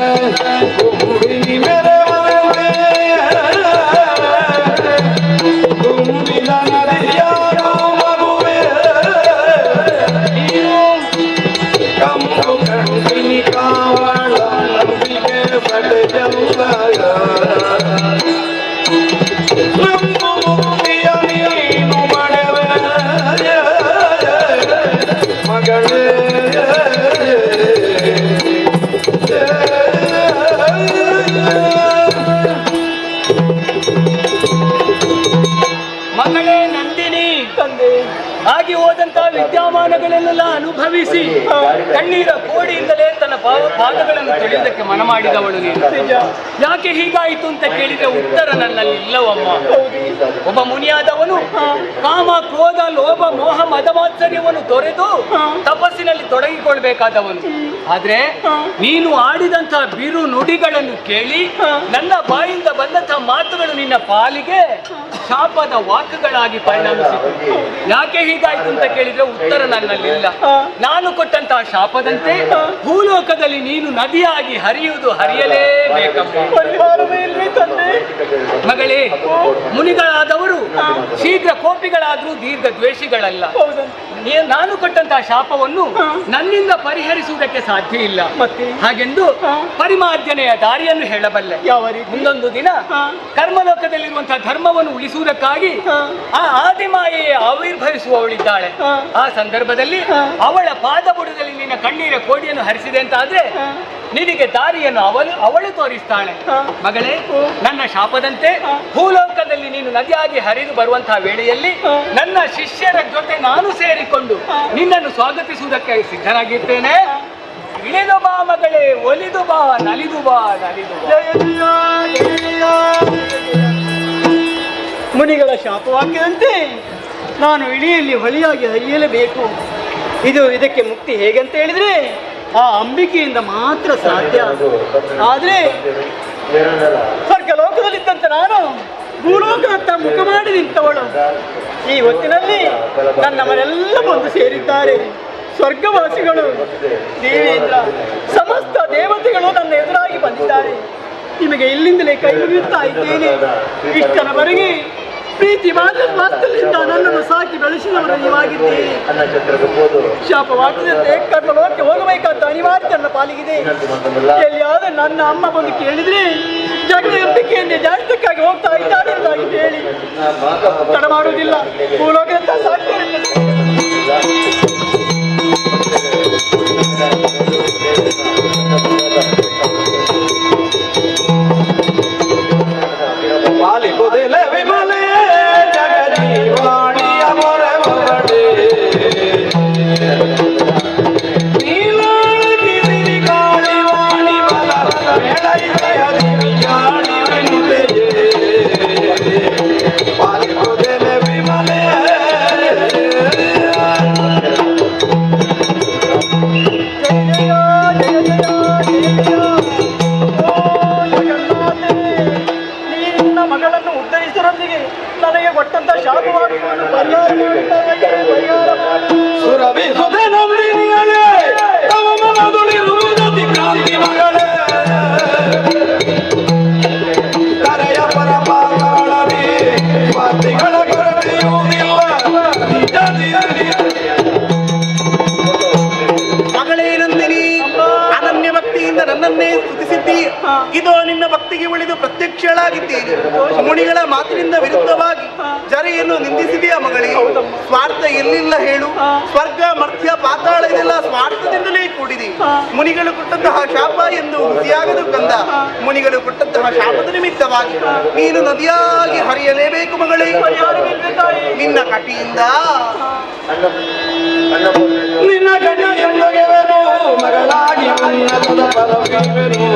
ಕುಂಬಿನಿ ಮೆರೆವಂತೆ ತುಂಬಿದ ನದಿಯಾರು ಮಗುವೆ ಕಂಬು ಕಂಡಿನಿ ಕಾವಳ ನಂಬಿಕೆ ಪಡೆಯಲ್ಲ ನಂಬು ಮುಕ್ತಿಯ ನೀನು ಮಡವೆ ಮಗಳೇ ಮಗಳೇ ನಂದಿನಿ, ತಂದೆ ಆಗಿ ಹೋದಂತಹ ವಿದ್ಯಮಾನಗಳನ್ನೆಲ್ಲ ಅನುಭವಿಸಿ ಕಣ್ಣೀರ ಕೋಡಿಯಿಂದಲೇ ತನ್ನ ಪಾದಗಳನ್ನು ತೊಳೆಯುವುದಕ್ಕೆ ಮನ ಮಾಡಿದವಳು ನೀನು. ಯಾಕೆ ಹೀಗಾಯಿತು ಅಂತ ಕೇಳಿದ್ರೆ ಉತ್ತರ ನನ್ನಲ್ಲಿ ಇಲ್ಲವಮ್ಮ. ಒಬ್ಬ ಮುನಿಯಾದವನು ಕಾಮ ಕ್ರೋಧ ಲೋಭ ಮೋಹ ಮದಮಾತ್ಸರ್ಯವನ್ನು ತೊರೆದು ತಪಸ್ಸಿನಲ್ಲಿ ತೊಡಗಿಕೊಳ್ಬೇಕಾದವನು. ಆದ್ರೆ ನೀನು ಆಡಿದಂತಹ ಬಿರು ನುಡಿಗಳನ್ನು ಕೇಳಿ ನನ್ನ ಬಾಯಿಂದ ಬಂದಂತಹ ಮಾತುಗಳು ನಿನ್ನ ಪಾಲಿಗೆ ಶಾಪದ ವಾಕ್ಯಗಳಾಗಿ ಪರಿಣಮಿಸಿತು. ಯಾಕೆ ಹೀಗಾಯ್ತು ಅಂತ ಕೇಳಿದ್ರೆ ಉತ್ತರ ನನ್ನಲ್ಲಿಲ್ಲ. ನಾನು ಕೊಟ್ಟಂತಹ ಶಾಪದಂತೆ ಭೂಲೋಕದಲ್ಲಿ ನೀನು ನದಿಯಾಗಿ ಹರಿಯುವುದು ಹರಿಯಲೇಬೇಕಮ್ಮ. ಮಗಳೇ, ಮುನಿಗಳಾದವರು ಶೀಘ್ರ ಕೋಪಿಗಳಾದ್ರೂ ದೀರ್ಘ ದ್ವೇಷಿಗಳಲ್ಲ. ನಾನು ಕೊಟ್ಟಂತಹ ಶಾಪವನ್ನು ನನ್ನಿಂದ ಪರಿಹರಿಸುವುದಕ್ಕೆ ಸಾಧ್ಯ ಇಲ್ಲ. ಹಾಗೆಂದು ಪರಿಮಾರ್ಜನೆಯ ದಾರಿಯನ್ನು ಹೇಳಬಲ್ಲೆ. ಮುಂದೊಂದು ದಿನ ಕರ್ಮಲೋಕದಲ್ಲಿರುವಂತಹ ಧರ್ಮವನ್ನು ಉಳಿಸುವುದಕ್ಕಾಗಿ ಆ ಆದಿಮಾಯೆಯೇ ಆವಿರ್ಭವಿಸುವವಳಿದ್ದಾಳೆ. ಆ ಸಂದರ್ಭದಲ್ಲಿ ಅವಳ ಪಾದ ಬುಡದಲ್ಲಿ ನಿನ್ನ ಕಣ್ಣೀರ ಕೋಡಿಯನ್ನು ಹರಿಸಿದೆ ಅಂತ ಆದ್ರೆ ನಿನಗೆ ದಾರಿಯನ್ನು ಅವಳು ತೋರಿಸ್ತಾಳೆ. ಮಗಳೇ, ನನ್ನ ಶಾಪದಂತೆ ಭೂಲೋಕದಲ್ಲಿ ನೀನು ನದಿಯಾಗಿ ಹರಿದು ಬರುವಂತಹ ವೇಳೆಯಲ್ಲಿ ನನ್ನ ಶಿಷ್ಯರ ಜೊತೆ ನಾನು ಸೇರಿಕೊಂಡು ನಿನ್ನನ್ನು ಸ್ವಾಗತಿಸುವುದಕ್ಕೆ ಸಿದ್ಧನಾಗಿರ್ತೇನೆ. ಇಳಿದು ಬಾ ಮಗಳೇ, ಒಲಿದು ಬಾ, ನಲಿದು ಬಾ, ನಲಿದು ಬಾ. ಮುನಿಗಳ ಶಾಪವಾಕ್ಯದಂತೆ ನಾನು ಇಳಿಯಲ್ಲಿ ಹೊಳಿಯಾಗಿ ಹರಿಯಲೇಬೇಕು. ಇದಕ್ಕೆ ಮುಕ್ತಿ ಹೇಗಂತ ಹೇಳಿದ್ರೆ ಆ ಅಂಬಿಕೆಯಿಂದ ಮಾತ್ರ ಸಾಧ್ಯ. ಆದ್ರೆ ಸ್ವರ್ಗ ಲೋಕದಲ್ಲಿದ್ದಂತ ನಾನು ಭೂಲೋಕದತ್ತ ಮುಖ ಮಾಡಿ ನಿಂತವಳು. ಈ ಹೊತ್ತಿನಲ್ಲಿ ನನ್ನ ಮನೆಲ್ಲ ಬಂದು ಸೇರಿದ್ದಾರೆ. ಸ್ವರ್ಗವಾಸಿಗಳು, ದೇವೇಂದ್ರ, ಸಮಸ್ತ ದೇವತೆಗಳು ನನ್ನ ಎದುರಾಗಿ ಬಂದಿದ್ದಾರೆ. ನಿಮಗೆ ಇಲ್ಲಿಂದಲೇ ಕೈ ಮುಗಿಯುತ್ತಾ ಇದ್ದೇನೆ. ಇಷ್ಟರವರೆಗೆ ಪ್ರೀತಿ ಮಾತ್ರದಿಂದ ನನ್ನನ್ನು ಸಾಕಿ ಬೆಳೆಸಿದವರು ನೀವಾಗಿದ್ದೀರಿ. ಶಾಪವಾಗದಂತೆ ಕರ್ಮಲೋಕಕ್ಕೆ ಹೋಗಬೇಕಾದ ಅನಿವಾರ್ಯತೆ ನನ್ನ ಪಾಲಿಗಿದೆ. ಎಲ್ಲಿಯಾದ ನನ್ನ ಅಮ್ಮ ಬಂದು ಕೇಳಿದ್ರೆ ಜಗಳ ಎಂಬಿಕೆಯನ್ನೇ ಜಾಸ್ತಿಕ್ಕಾಗಿ ಹೋಗ್ತಾ ಇದ್ದಾಳೆ ಎಂದಾಗಿ ಹೇಳಿ ತಡ ಮಾಡುವುದಿಲ್ಲ. ಭೂಲೋಕದಂತ ಸಾಕ್ತಾರೆ. ನನಗೆ ಕೊಟ್ಟಂತ ಶಾಪವನ್ನು ಪರಿಹಾರ ಮಗಳೇನಂದಿನಿ, ಅನನ್ಯ ಭಕ್ತಿಯಿಂದ ನನ್ನನ್ನೇ ಸ್ತುತಿಸಿದ್ದಿ. ಇದೋ ನಿನ್ನ ಭಕ್ತಿಗೆ ಉಳಿದು ಪ್ರತ್ಯಕ್ಷಳಾಗಿದ್ದೀನಿ. ಮುನಿಗಳ ಮಾತಿನಿಂದ ವಿರುದ್ಧವಾಗಿ ಜರೆಯನ್ನು ನಿಂದಿಸಿದೆಯಾ ಮಗಳೇ? ಸ್ವಾರ್ಥ ಎಲ್ಲಿಲ್ಲ ಹೇಳು? ಸ್ವರ್ಗ ಮರ್ತ್ಯ ಪಾತಾಳ ಇದೆಲ್ಲ ಸ್ವಾರ್ಥದಿಂದಲೇ ಕೂಡಿದೆ. ಮುನಿಗಳು ಕೊಟ್ಟಂತಹ ಶಾಪ ಎಂದು ಹುಸಿಯಾಗದು ಕಂದ. ಮುನಿಗಳು ಕೊಟ್ಟಂತಹ ಶಾಪದ ನಿಮಿತ್ತವಾಗಿ ನೀನು ನದಿಯಾಗಿ ಹರಿಯಲೇಬೇಕು ಮಗಳೇ. ನಿನ್ನ ಕಟಿಯಿಂದ ನಿನ್ನ ಕಟಿಯನ್ನು ಮಗಳಾಗಿ ಉನ್ನತದ ಪರವಿರುವೆನು.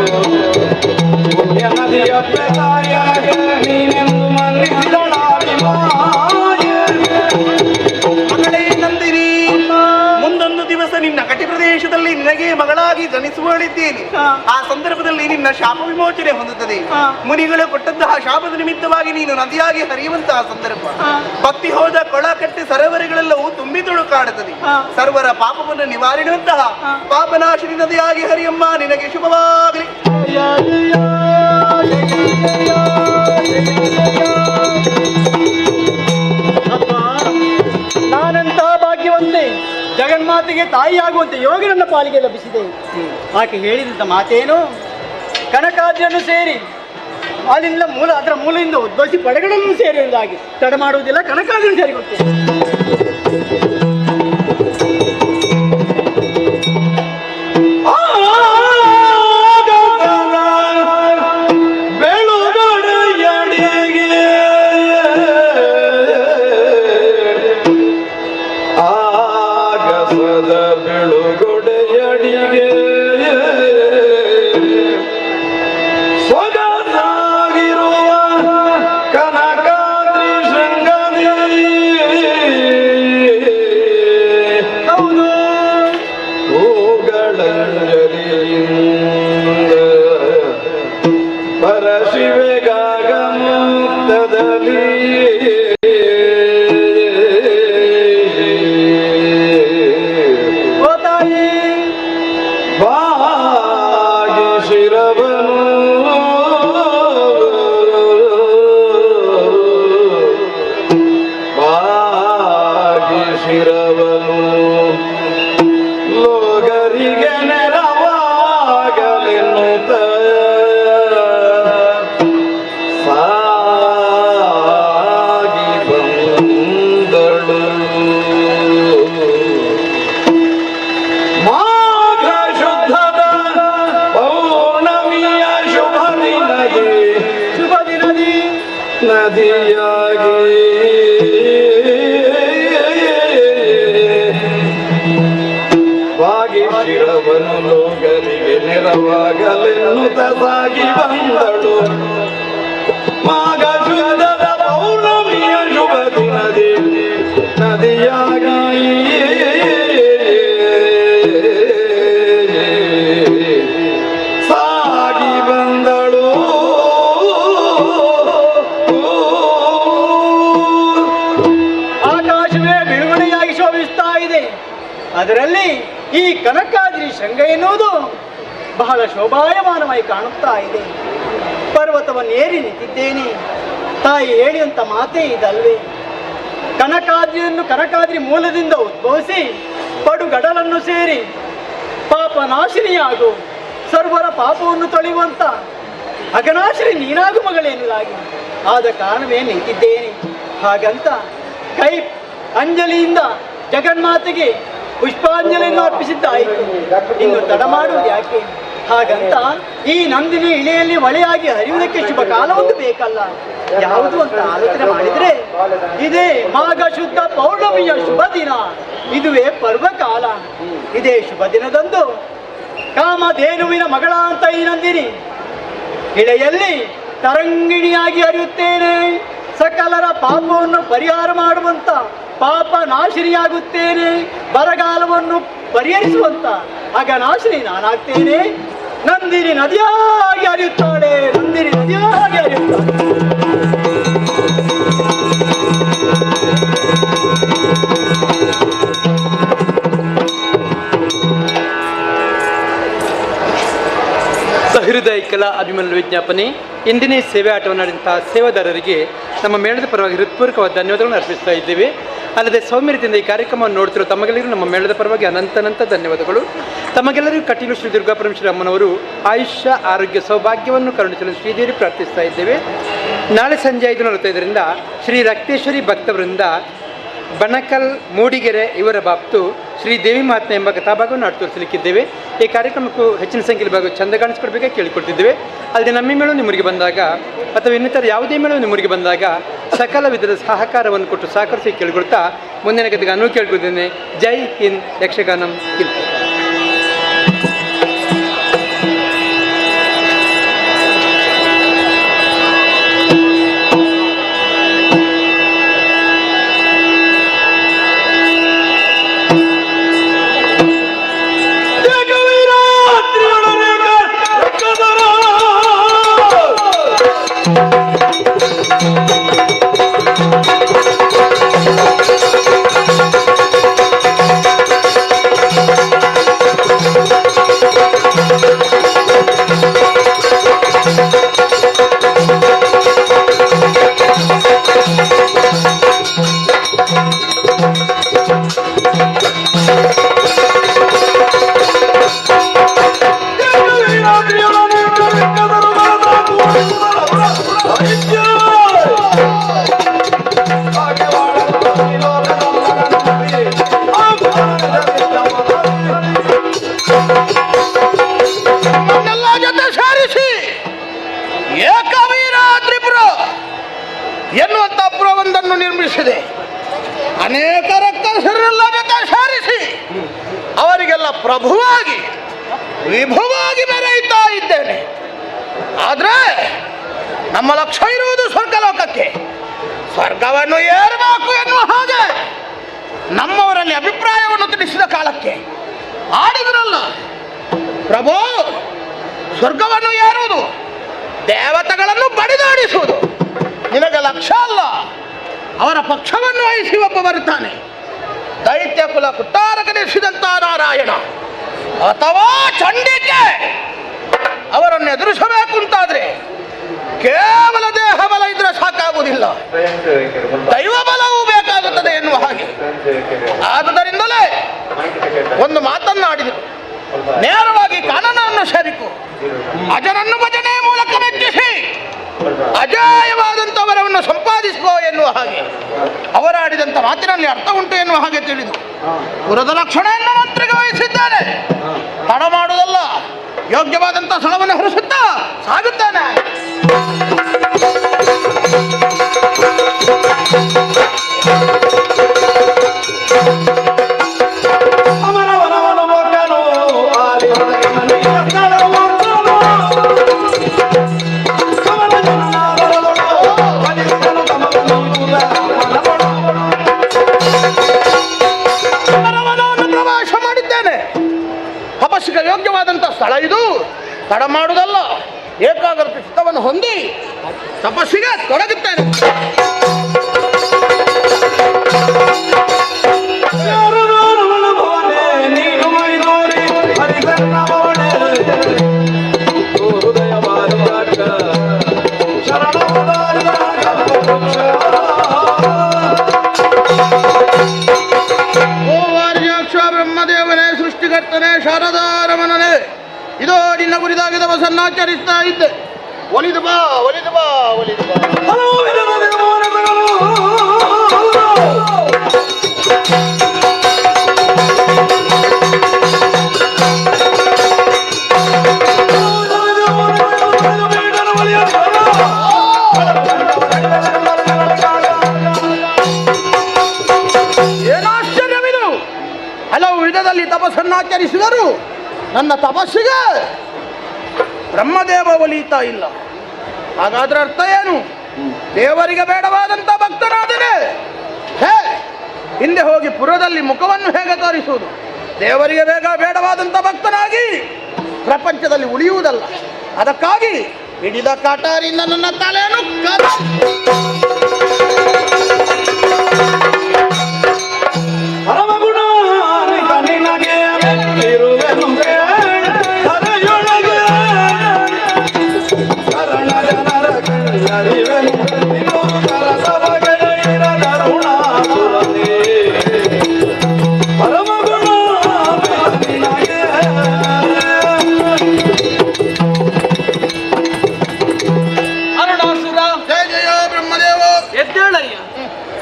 ಪುಣ್ಯ ನದಿಯ ಪ್ರದಾಯ ನೀನೆಂದು ಮನ್ನಿಸಿದಳಾಗಿ ಮಗಳೇ ನಂದಿನಿ, ಮುಂದೊಂದು ದಿವಸ ನಿನ್ನ ಕಟಿ ಪ್ರದೇಶದಲ್ಲಿ ನಿನಗೆ ಮಗಳಾಗಿ ಜನಿಸುವಳಿದ್ದೇನೆ. ಆ ಸಂದರ್ಭದಲ್ಲಿ ನಿನ್ನ ಶಾಪ ವಿಮೋಚನೆ ಹೊಂದುತ್ತದೆ. ಮುನಿಗಳು ಕೊಟ್ಟಂತಹ ಶಾಪದ ನಿಮಿತ್ತವಾಗಿ ನೀನು ನದಿಯಾಗಿ ಹರಿಯುವಂತಹ ಸಂದರ್ಭ. ಬತ್ತಿ ಹೋದ ಕೊಳ ಕಟ್ಟೆ ಸರೋವರಗಳೆಲ್ಲವೂ ತುಂಬಿ ತುಳುಕಾಡುತ್ತದೆ. ಸರ್ವರ ಪಾಪವನ್ನು ನಿವಾರಿಸುವಂತಹ ಪಾಪನಾಶಿನಿ ನದಿಯಾಗಿ ಹರಿಯಮ್ಮ, ನಿನಗೆ ಶುಭವಾಗಲಿ. ನಾನಂತ ಭಾಗ್ಯವಂತೆ, ಜಗನ್ಮಾತೆಗೆ ತಾಯಿಯಾಗುವಂತೆ ಯೋಗ ನನ್ನ ಪಾಲಿಗೆ ಲಭಿಸಿದೆ. ಆಕೆ ಹೇಳಿದಂತ ಮಾತೇನು? ಕನಕಾದ್ರಿಯನ್ನು ಸೇರಿ ಅಲ್ಲಿಂದ ಅದರ ಮೂಲದಿಂದ ಉದ್ಭವಿಸಿ ಪಡೆಗಳನ್ನು ಸೇರಿರುವುದಾಗಿ. ತಡ ಮಾಡುವುದಿಲ್ಲ, ಕನಕಾದ್ರಿಯನ್ನು ಸೇರಿಕೊಡ್ತೇನೆ. ನೆರವಾಗಲೆನ್ನುತ್ತ ಸಾಗಿ ಬಂದಳು. ಮಾಘ ಶುದ್ಧದ ಪೌರ್ಣಮಿಯ ಶುಭ ದಿನದಿ ನದಿಯಾಗಿ ಸಾಗಿ ಬಂದಳು. ಆಕಾಶವೇ ಬಿಡುಗಡೆಯಾಗಿ ಶೋಭಿಸ್ತಾ ಇದೆ. ಅದರಲ್ಲಿ ಕನಕಾದ್ರಿ ಶೃಂಗ ಎನ್ನುವುದು ಬಹಳ ಶೋಭಾಯಮಾನವಾಗಿ ಕಾಣುತ್ತಾ ಇದೆ. ಪರ್ವತವನ್ನೇರಿ ನಿಂತಿದ್ದೇನೆ. ತಾಯಿ ಹೇಳಿದಂಥ ಮಾತೇ ಇದಲ್ವೇ? ಕನಕಾದ್ರಿಯನ್ನು ಕನಕಾದ್ರಿ ಮೂಲದಿಂದ ಉದ್ಭವಿಸಿ ಪಡುಗಡಲನ್ನು ಸೇರಿ ಪಾಪ ನಾಶಿನಿಯಾಗು, ಸರ್ವರ ಪಾಪವನ್ನು ತೊಳೆಯುವಂತ ಅಗನಾಶಿನಿ ನೀನಾಗು ಮಗಳೆನ್ನುವುದಾಗಿ ಆದ ಕಾರಣವೇ ನಿಂತಿದ್ದೇನೆ. ಹಾಗಂತ ಕೈ ಅಂಜಲಿಯಿಂದ ಜಗನ್ಮಾತೆಗೆ ಪುಷ್ಪಾಂಜಲಿಯನ್ನು ಅರ್ಪಿಸಿದ್ದಾಯಿತು. ಇನ್ನು ತಡ ಮಾಡುವುದು ಯಾಕೆ? ಹಾಗಂತ ಈ ನಂದಿನಿ ಇಳೆಯಲ್ಲಿ ಮಳೆಯಾಗಿ ಹರಿಯುವುದಕ್ಕೆ ಶುಭ ಕಾಲವೊಂದು ಬೇಕಲ್ಲ, ಯಾವುದು ಅಂತ ಆಲೋಚನೆ ಮಾಡಿದ್ರೆ ಇದೇ ಮಾಘ ಶುದ್ಧ ಪೌರ್ಣಮಿಯ ಶುಭ ದಿನ, ಇದುವೇ ಪರ್ವಕಾಲ. ಇದೇ ಶುಭ ದಿನದಂದು ಕಾಮಧೇನುವಿನ ಮಗಳ ಅಂತ ಈ ನಂದಿನಿ ಇಳೆಯಲ್ಲಿ ತರಂಗಿಣಿಯಾಗಿ ಹರಿಯುತ್ತೇನೆ. ಸಕಲರ ಪಾಪವನ್ನು ಪರಿಹಾರ ಮಾಡುವಂತ ಪಾಪ ನಾಶಿನಿಯಾಗುತ್ತೇನೆ. ಬರಗಾಲವನ್ನು ಪರಿಹರಿಸುವಂತ ಅಗನಾಶಿನಿ ನಾನಾಗ್ತೇನೆ. ನಂದಿನಿ ನದಿಯಾಗಿ ಹರಿಯುತ್ತಾಳೆ, ನಂದಿನಿ ನದಿಯಾಗಿ ಹರಿಯುತ್ತಾಳೆ. ಸಹೃದಯ ಕಲಾ ಅಭಿಮಾನ ವಿಜ್ಞಾಪನೆ. ಇಂದಿನ ಸೇವೆ ಆಟವನ್ನು ಆಡಿದಂತಹ ಸೇವಾದಾರರಿಗೆ ನಮ್ಮ ಮೇಳದ ಪರವಾಗಿ ಹೃತ್ಪೂರ್ವಕವಾದ ಧನ್ಯವಾದಗಳನ್ನು ಅರ್ಪಿಸ್ತಾ ಇದ್ದೇವೆ. ಅಲ್ಲದೆ ಸೌಮ್ಯತೆಯಿಂದ ಈ ಕಾರ್ಯಕ್ರಮವನ್ನು ನೋಡ್ತಿರೋ ತಮಗೆಲ್ಲರಿಗೂ ನಮ್ಮ ಮೇಳದ ಪರವಾಗಿ ಅನಂತ ಧನ್ಯವಾದಗಳು. ತಮಗೆಲ್ಲರಿಗೂ ಕಟೀಲು ಶ್ರೀ ದುರ್ಗಾಪರಮೇಶ್ವರಿ ಅಮ್ಮನವರು ಆಯುಷ್ಯ ಆರೋಗ್ಯ ಸೌಭಾಗ್ಯವನ್ನು ಕರುಣಿಸಲು ಶ್ರೀದೇವಿ ಪ್ರಾರ್ಥಿಸ್ತಾ ಇದ್ದೇವೆ. ನಾಳೆ ಸಂಜೆ 5:45ರಿಂದ ಶ್ರೀ ರಕ್ತೇಶ್ವರಿ ಭಕ್ತವೃಂದ ಬಣಕಲ್ ಮೂಡಿಗೆರೆ ಇವರ ಬಾಪ್ತು ಶ್ರೀ ದೇವಿ ಮಹಾತ್ಮೆ ಎಂಬ ಕಥಾಭಾಗವನ್ನು ಆಡಿ ತೋರಿಸಲಿಕ್ಕಿದ್ದೇವೆ. ಈ ಕಾರ್ಯಕ್ರಮಕ್ಕೂ ಹೆಚ್ಚಿನ ಸಂಖ್ಯೆಯಲ್ಲಿ ಭಾಗ ಚಂದ ಕಾಣಿಸ್ಕೊಡ್ಬೇಕಾಗಿ ಕೇಳಿಕೊಳ್ತಿದ್ದೇವೆ. ಅಲ್ಲದೆ ನಮ್ಮ ಮೇಳು ನಿಮ್ಮೂರಿಗೆ ಬಂದಾಗ ಅಥವಾ ಇನ್ನಿತರ ಯಾವುದೇ ಮೇಳು ನಿಮ್ಮೂರಿಗೆ ಬಂದಾಗ ಸಕಲ ವಿಧದ ಸಹಕಾರವನ್ನು ಕೊಟ್ಟು ಸಹಕರಿಸಿ ಕೇಳಿಕೊಳ್ತಾ ಮುಂದಿನ ಗತಿಗೆ ಅನು ಕೇಳ್ಕೊಳ್ತಿದ್ದೇನೆ. ಜೈ ಹಿಂದ್, ಯಕ್ಷಗಾನಂ ಕಿಲ್ಪೆ. ಎನ್ನುವಂತ ಪುರವೊಂದನ್ನು ನಿರ್ಮಿಸಿದೆ. ಅನೇಕ ರಕ್ತಸರರೆಲ್ಲ ಜೊತೆ ಸೇರಿಸಿ ಅವರಿಗೆಲ್ಲ ಪ್ರಭುವಾಗಿ ವಿಭುವಾಗಿ ಮೆರೆಯುತ್ತಾ ಇದ್ದೇನೆ. ಆದ್ರೆ ನಮ್ಮ ಲಕ್ಷ್ಯ ಇರುವುದು ಸ್ವರ್ಗಲೋಕಕ್ಕೆ. ಸ್ವರ್ಗವನ್ನು ಏರಬೇಕು ಎನ್ನುವ ಹಾಗೆ ನಮ್ಮವರಲ್ಲಿ ಅಭಿಪ್ರಾಯವನ್ನು ತಿಳಿಸಿದ ಕಾಲಕ್ಕೆ ಆಡಿದ್ರಲ್ಲ ಪ್ರಭು, ಸ್ವರ್ಗವನ್ನು ಏರುವುದು, ದೇವತೆಗಳನ್ನು ಬಡಿದಾಡಿಸುವುದು ನಿನಗೆ ಲಕ್ಷ್ಯ ಅಲ್ಲ. ಅವರ ಪಕ್ಷವನ್ನು ವಹಿಸಿ ಒಬ್ಬ ಬರುತ್ತಾನೆ, ದೈತ್ಯ ಕುಲ ಕುಟ್ಟಾರಕನಿಸಿದಂತ ನಾರಾಯಣ ಅಥವಾ ಚಂಡಿಕೆ. ಅವರನ್ನು ಎದುರಿಸಬೇಕು ಅಂತಾದ್ರೆ ಕೇವಲ ದೇಹ ಬಲ ಇದ್ರೆ ಸಾಕಾಗುವುದಿಲ್ಲ, ದೈವ ಬಲವೂ ಬೇಕಾಗುತ್ತದೆ ಎನ್ನುವ ಹಾಗೆ. ಆದುದರಿಂದಲೇ ಒಂದು ಮಾತನ್ನಾಡಿದರು, ನೇರವಾಗಿ ಕಾನನನ್ನು ಸೇರಿಕು, ಅಜನನ್ನು ಭಜನೆ ಮೂಲಕ ಮೆಚ್ಚಿಸಿ ಅಜೇಯವಾದಂಥವರನ್ನು ಸಂಪಾದಿಸಿಕೋ ಎನ್ನುವ ಹಾಗೆ. ಅವರಾಡಿದಂಥ ಮಾತಿನಲ್ಲಿ ಅರ್ಥ ಉಂಟು ಎನ್ನುವ ಹಾಗೆ ತಿಳಿದು ಪುರದ ಲಕ್ಷಣೆಯನ್ನು ಮಂತ್ರಿಗೆ ವಹಿಸಿದ್ದಾನೆ. ತಡ ಮಾಡುವುದಲ್ಲ, ಯೋಗ್ಯವಾದಂಥ ಸ್ಥಳವನ್ನು ಹರಿಸುತ್ತಾ ಸಾಗುತ್ತಾನೆ. ಪ್ರವಾಸ ಮಾಡಿದ್ದೇನೆ. ತಪಸ್ಸಿಗೆ ಯೋಗ್ಯವಾದಂಥ ಸ್ಥಳ ಇದು. ತಡ ಮಾಡುವುದಲ್ಲ, ಏಕಾಗ್ರತೆ ಚಿತ್ತವನ್ನು ಹೊಂದಿ ತಪಸ್ಸಿಗೆ ತೊಡಗುತ್ತೇನೆ. ನೀನು ಇದೋ ನಿನ್ನ ಕುರಿತಾಗಿ ತಪಸ್ಸನ್ನಾಚರಿಸ್ತಾ ಇದ್ದೆ. ಒಲಿದು ಬಾ ಒಲಿದು ಬಾ ಒಲಿದು ಬಾ. ಏನಾಶ್ಚರ್ಯವಿದು, ಹಲವು ವಿಧದಲ್ಲಿ ತಪಸ್ಸನ್ನಾಚರಿಸಿದರು ನನ್ನ ತಪಸ್ಸಿಗೆ ಬ್ರಹ್ಮದೇವ ಒಲಿಯುತ್ತಾ ಇಲ್ಲ. ಹಾಗಾದ್ರೆ ಅರ್ಥ ಏನು? ದೇವರಿಗೆ ಬೇಡವಾದಂಥ ಭಕ್ತನಾದರೆ ಹೇ ಹಿಂದೆ ಹೋಗಿ ಪುರದಲ್ಲಿ ಮುಖವನ್ನು ಹೇಗೆ ತೋರಿಸುವುದು? ದೇವರಿಗೆ ಬೇಡವಾದಂಥ ಭಕ್ತನಾಗಿ ಪ್ರಪಂಚದಲ್ಲಿ ಉಳಿಯುವುದಲ್ಲ. ಅದಕ್ಕಾಗಿ ಹಿಡಿದ ಕಾಟಾರಿಂದ ನನ್ನ ತಲೆಯನ್ನು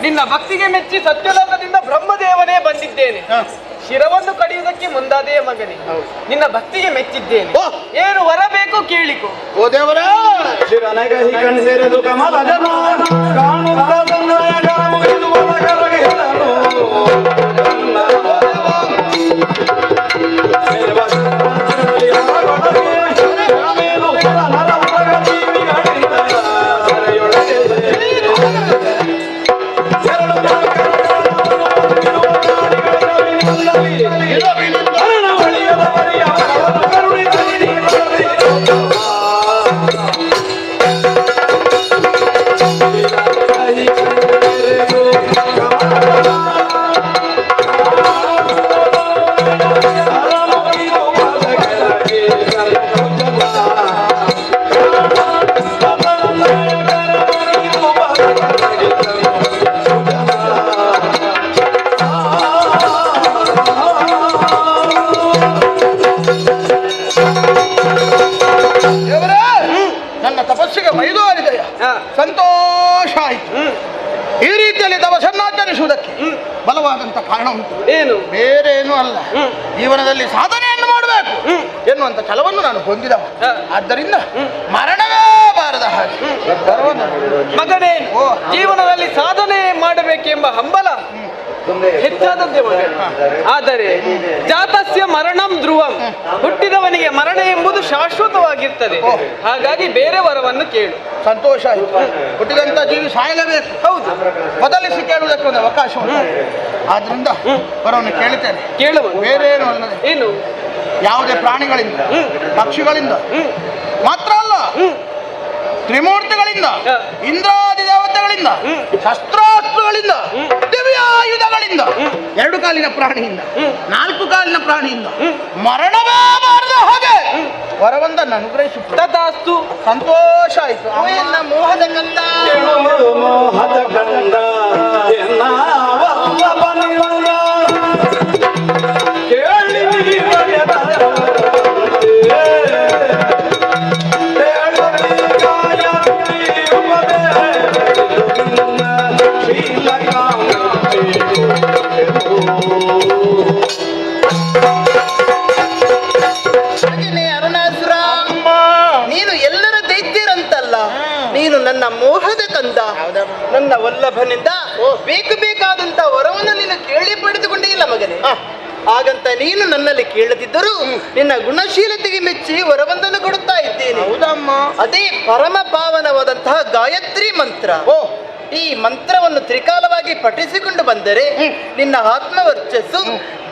ನಿನ್ನ ಭಕ್ತಿಗೆ ಮೆಚ್ಚಿ ಸತ್ಯಲೋಕದಿಂದ ಬ್ರಹ್ಮದೇವನೇ ಬಂದಿದ್ದೇನೆ. ಶಿರವನ್ನು ಕಡಿಯುವುದಕ್ಕೆ ಮುಂದಾದೆಯ ಮಗನೇ, ನಿನ್ನ ಭಕ್ತಿಗೆ ಮೆಚ್ಚಿದ್ದೇನೆ. ಏನು ವರ ಬೇಕು ಕೇಳಿಕೊ. ಓ ದೇವರ ಸಂತೋಷ ಆಯಿತು. ಈ ರೀತಿಯಲ್ಲಿ ತಪಸ್ಸನ್ನಾಚರಿಸುವುದಕ್ಕೆ ಬಲವಾದಂತ ಕಾರಣ ಉಂಟು. ಏನು? ಬೇರೆ ಏನೂ ಅಲ್ಲ, ಜೀವನದಲ್ಲಿ ಸಾಧನೆಯನ್ನು ಮಾಡಬೇಕು ಎನ್ನುವಂತ ಛಲವನ್ನು ನಾನು ಹೊಂದಿದವ. ಆದ್ದರಿಂದ ಮರಣವೇ ಬಾರದ ಹಾಗೆ ಮಗನೇ, ಜೀವನದಲ್ಲಿ ಸಾಧನೆ ಮಾಡಬೇಕೆಂಬ ಹಂಬಲ ಹೆಚ್ಚಾದದ್ದೇ ಆದರೆ ಜಾತಸ್ಯ ಮರಣಂ ಧ್ರುವಂ, ಹುಟ್ಟಿದವನಿಗೆ ಮರಣ ಎಂಬುದು ಶಾಶ್ವತವಾಗಿರ್ತದೆ. ಹಾಗಾಗಿ ಬೇರೆ ವರವನ್ನು ಕೇಳು. ಸಂತೋಷ ಆಯಿತು. ಹುಟ್ಟಿದಂತ ಜೀವಿ ಸಾಯಲೇಬೇಕು. ಹೌದು, ಬದಲಿಸಿ ಕೇಳುವುದಕ್ಕೆ ಒಂದು ಅವಕಾಶ ಉಂಟು. ಆದ್ರಿಂದ ವರವನ್ನು ಕೇಳುತ್ತೇನೆ. ಕೇಳುವ ಬೇರೆ ಏನು ಅಲ್ಲದೆ ಏನು ಯಾವುದೇ ಪ್ರಾಣಿಗಳಿಂದ ಪಕ್ಷಿಗಳಿಂದ ಮಾತ್ರ ಅಲ್ಲ, ತ್ರಿಮೂರ್ತಿಗಳಿಂದ, ಇಂದ್ರಾದಿ ದೇವತೆಗಳಿಂದ, ಶಸ್ತ್ರಾಸ್ತ್ರಗಳಿಂದ, ದಿವ್ಯಾಯುಧಗಳಿಂದ, 2 ಕಾಲಿನ ಪ್ರಾಣಿಯಿಂದ, 4 ಕಾಲಿನ ಪ್ರಾಣಿಯಿಂದ ಮರಣವೇ ಬಾರದ ಹಾಗೆ ವರವೊಂದನ್ನು ಅನುಗ್ರಹಿಸು. ತಥಾಸ್ತು. ಸಂತೋಷ ಆಯಿತು. ಅವನ ಮೋಹದ ಕಂದ ಮೋಹದ ಕಂದ ನನ್ನ ಮೋಹದ ಕಂದ, ನನ್ನ ವಲ್ಲಭನಿಂದ ಬೇಕಾದಂತ ವರವನ್ನು ನೀನು ಕೇಳಿ ಪಡೆದುಕೊಂಡೇ ಇಲ್ಲ ಮಗನೇ. ಹಾಗಂತ ನೀನು ನನ್ನಲ್ಲಿ ಕೇಳದಿದ್ದರೂ ನಿನ್ನ ಗುಣಶೀಲತೆಗೆ ಮೆಚ್ಚಿ ವರವೊಂದನ್ನು ಕೊಡುತ್ತಾ ಇದ್ದೇನೆ. ಹೌದಮ್ಮ. ಅದೇ ಪರಮ ಪಾವನವಾದಂತಹ ಗಾಯತ್ರಿ ಮಂತ್ರ. ಈ ಮಂತ್ರವನ್ನು ತ್ರಿಕಾಲವಾಗಿ ಪಠಿಸಿಕೊಂಡು ಬಂದರೆ ನಿನ್ನ ಆತ್ಮವರ್ಚಸ್ಸು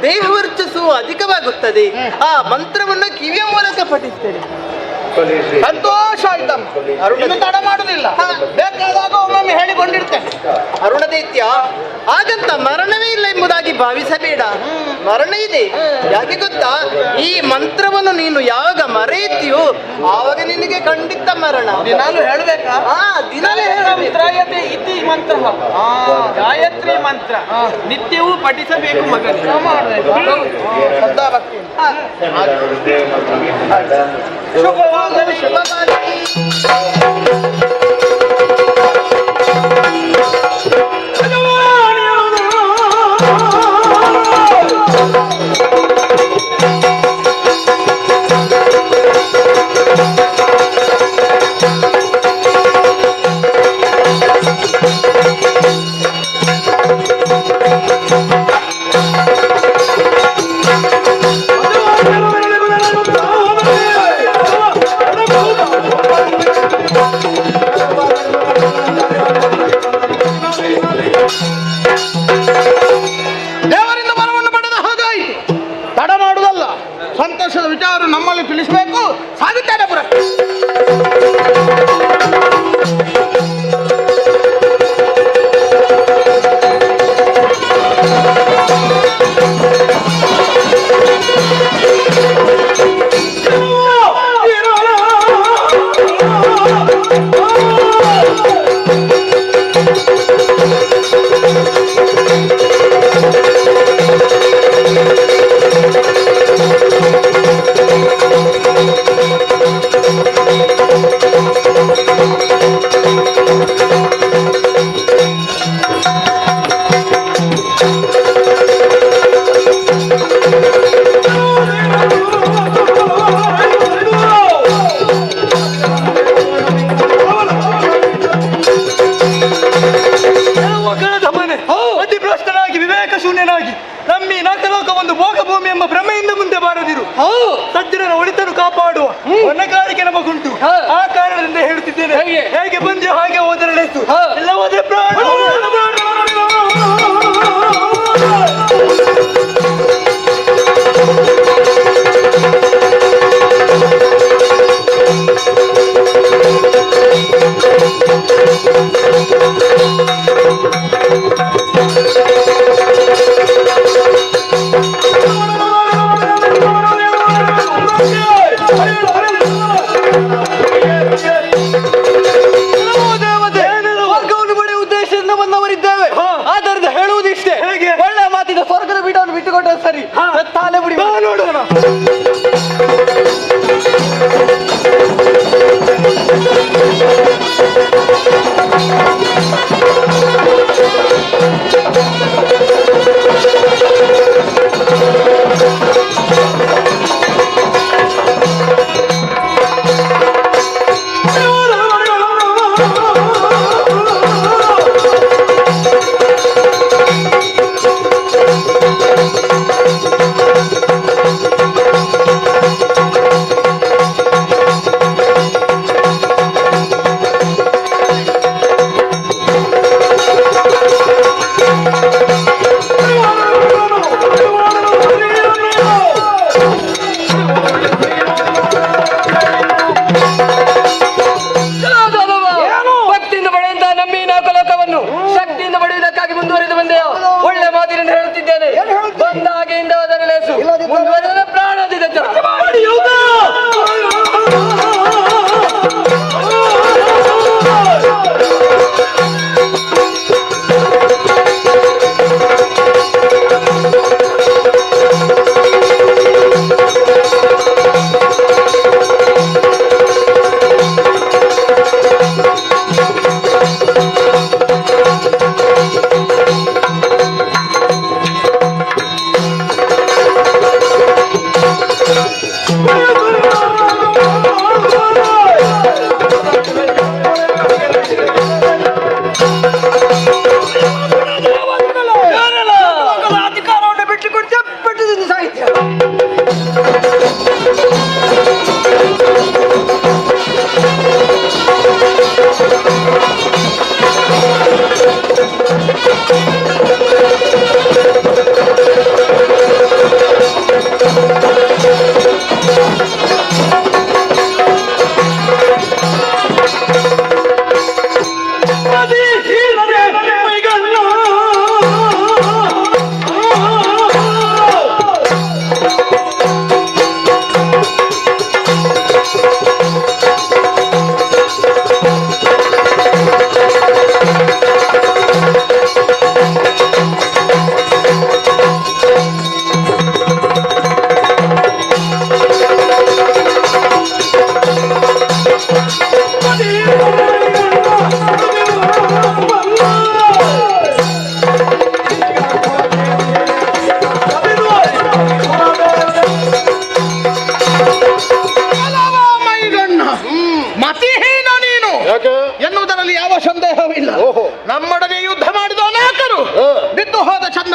ದೇಹವರ್ಚಸ್ಸು ಅಧಿಕವಾಗುತ್ತದೆ. ಆ ಮಂತ್ರವನ್ನು ಕಿವಿಯ ಮೂಲಕ ಪಠಿಸ್ತೇನೆ. ಸಂತೋಷ ವರ್ಷ ಆಯ್ತಮ್ಮ, ಇನ್ನು ತಡ ಮಾಡುದಿಲ್ಲ. ಬೇಕಾದಾಗ ಒಮ್ಮೊಮ್ಮೆ ಹೇಳಿಕೊಂಡಿರ್ತೇನೆ. ಅರುಣದೈತ್ಯ, ಹಾಗಂತ ಮರಣವೇ ಇಲ್ಲ ಎಂಬುದಾಗಿ ಭಾವಿಸಬೇಡ. ಮರಣ ಇದೆ. ಯಾಕೆ ಗೊತ್ತಾ? ಈ ಮಂತ್ರವನ್ನು ನೀನು ಯಾವಾಗ ಮರೆಯುತ್ತೀಯೋ ಆವಾಗ ನಿನಗೆ ಖಂಡಿತ ಮರಣ. ದಿನಾಲು ಹೇಳ್ಬೇಕಾ? ದಿನಾಲೇ ತ್ರಯತೆ ಇತಿ ಮಂತ್ರ, ಗಾಯತ್ರಿ ಮಂತ್ರ ನಿತ್ಯವೂ ಪಠಿಸಬೇಕು ಮಗನೇ. ಶ್ರದ್ಧಾ ಭಕ್ತಿ. ಶುಭವಾಗಲಿ, ಶುಭವಾಗಲಿ. ದೇವರಿಂದ ವರವನ್ನು ಪಡೆದ ಹಾಗಾಯಿತು. ತಡ ಮಾಡುವುದಲ್ಲ, ಸಂತೋಷದ ವಿಚಾರ ನಮ್ಮಲ್ಲಿ ತಿಳಿಸಬೇಕು. ಸಾಗುತ್ತೇನೆ ಪುರ. ಅತಿಭ್ರಷ್ಟನಾಗಿ ವಿವೇಕ ಶೂನ್ಯನಾಗಿ ನಮ್ಮಿ ನಾಕಲೋಕ ಒಂದು ಭೋಗ ಭೂಮಿ ಎಂಬ ಭ್ರಮೆಯಿಂದ ಮುಂದೆ ಬಾರದಿರು. ಸಜ್ಜನರ ಒಳಿತನ್ನು ಕಾಪಾಡುವ ಹೊಣೆಗಾರಿಕೆ ನಮಗುಂಟು. ಆ ಕಾರಣದಿಂದ ಹೇಳುತ್ತಿದ್ದೇನೆ, ಹೇಗೆ ಬಂದೆ ಹಾಗೆ ಹೋದರಳೆತ್ತು, ಎಲ್ಲ ಹೋದೆ ಪ್ರಾಣ. ಸ್ವರ್ಗವನ್ನು ಪಡೆಯುವ ಉದ್ದೇಶದಿಂದ ಬಂದವರಿದ್ದೇವೆ. ಆದ್ದರಿಂದ ಹೇಳುವುದಿಷ್ಟೇ, ಒಳ್ಳೆ ಮಾತಿನ ಸ್ವರ್ಗದ ಬೀಡವನ್ನು ಬಿಟ್ಟುಕೊಟ್ಟರೆ ಸರಿ. ತಾಲೆ ಬಿಡಿ ನೋಡೋಣ.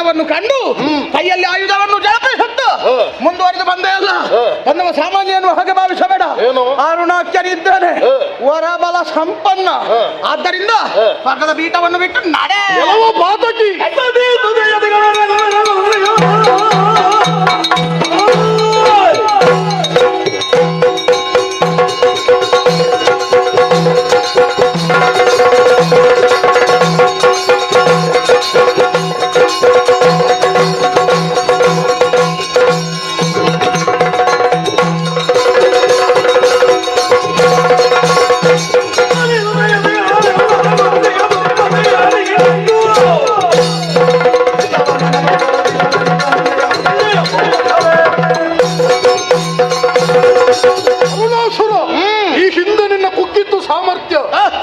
ಎಲ್ಲವನ್ನು ಕಂಡು ಕೈಯಲ್ಲಿ ಆಯುಧವನ್ನು ಜಳಪಿಸುತ್ತ ಮುಂದುವರೆದು ಬಂದೇ ಅಲ್ಲ. ನಮ್ಮ ಸಾಮಾನ್ಯನು ಹಾಗೆ ಭಾವಿಸಬೇಡ. ಅರುಣಾಖ್ಯನಿದ್ದಾನೆ ವರಬಲ ಸಂಪನ್ನ. ಆದ್ದರಿಂದ ಸ್ವರ್ಗದ ಬೀಟವನ್ನು ಬಿಟ್ಟು ನಡೆ. ಪಾತಕಿ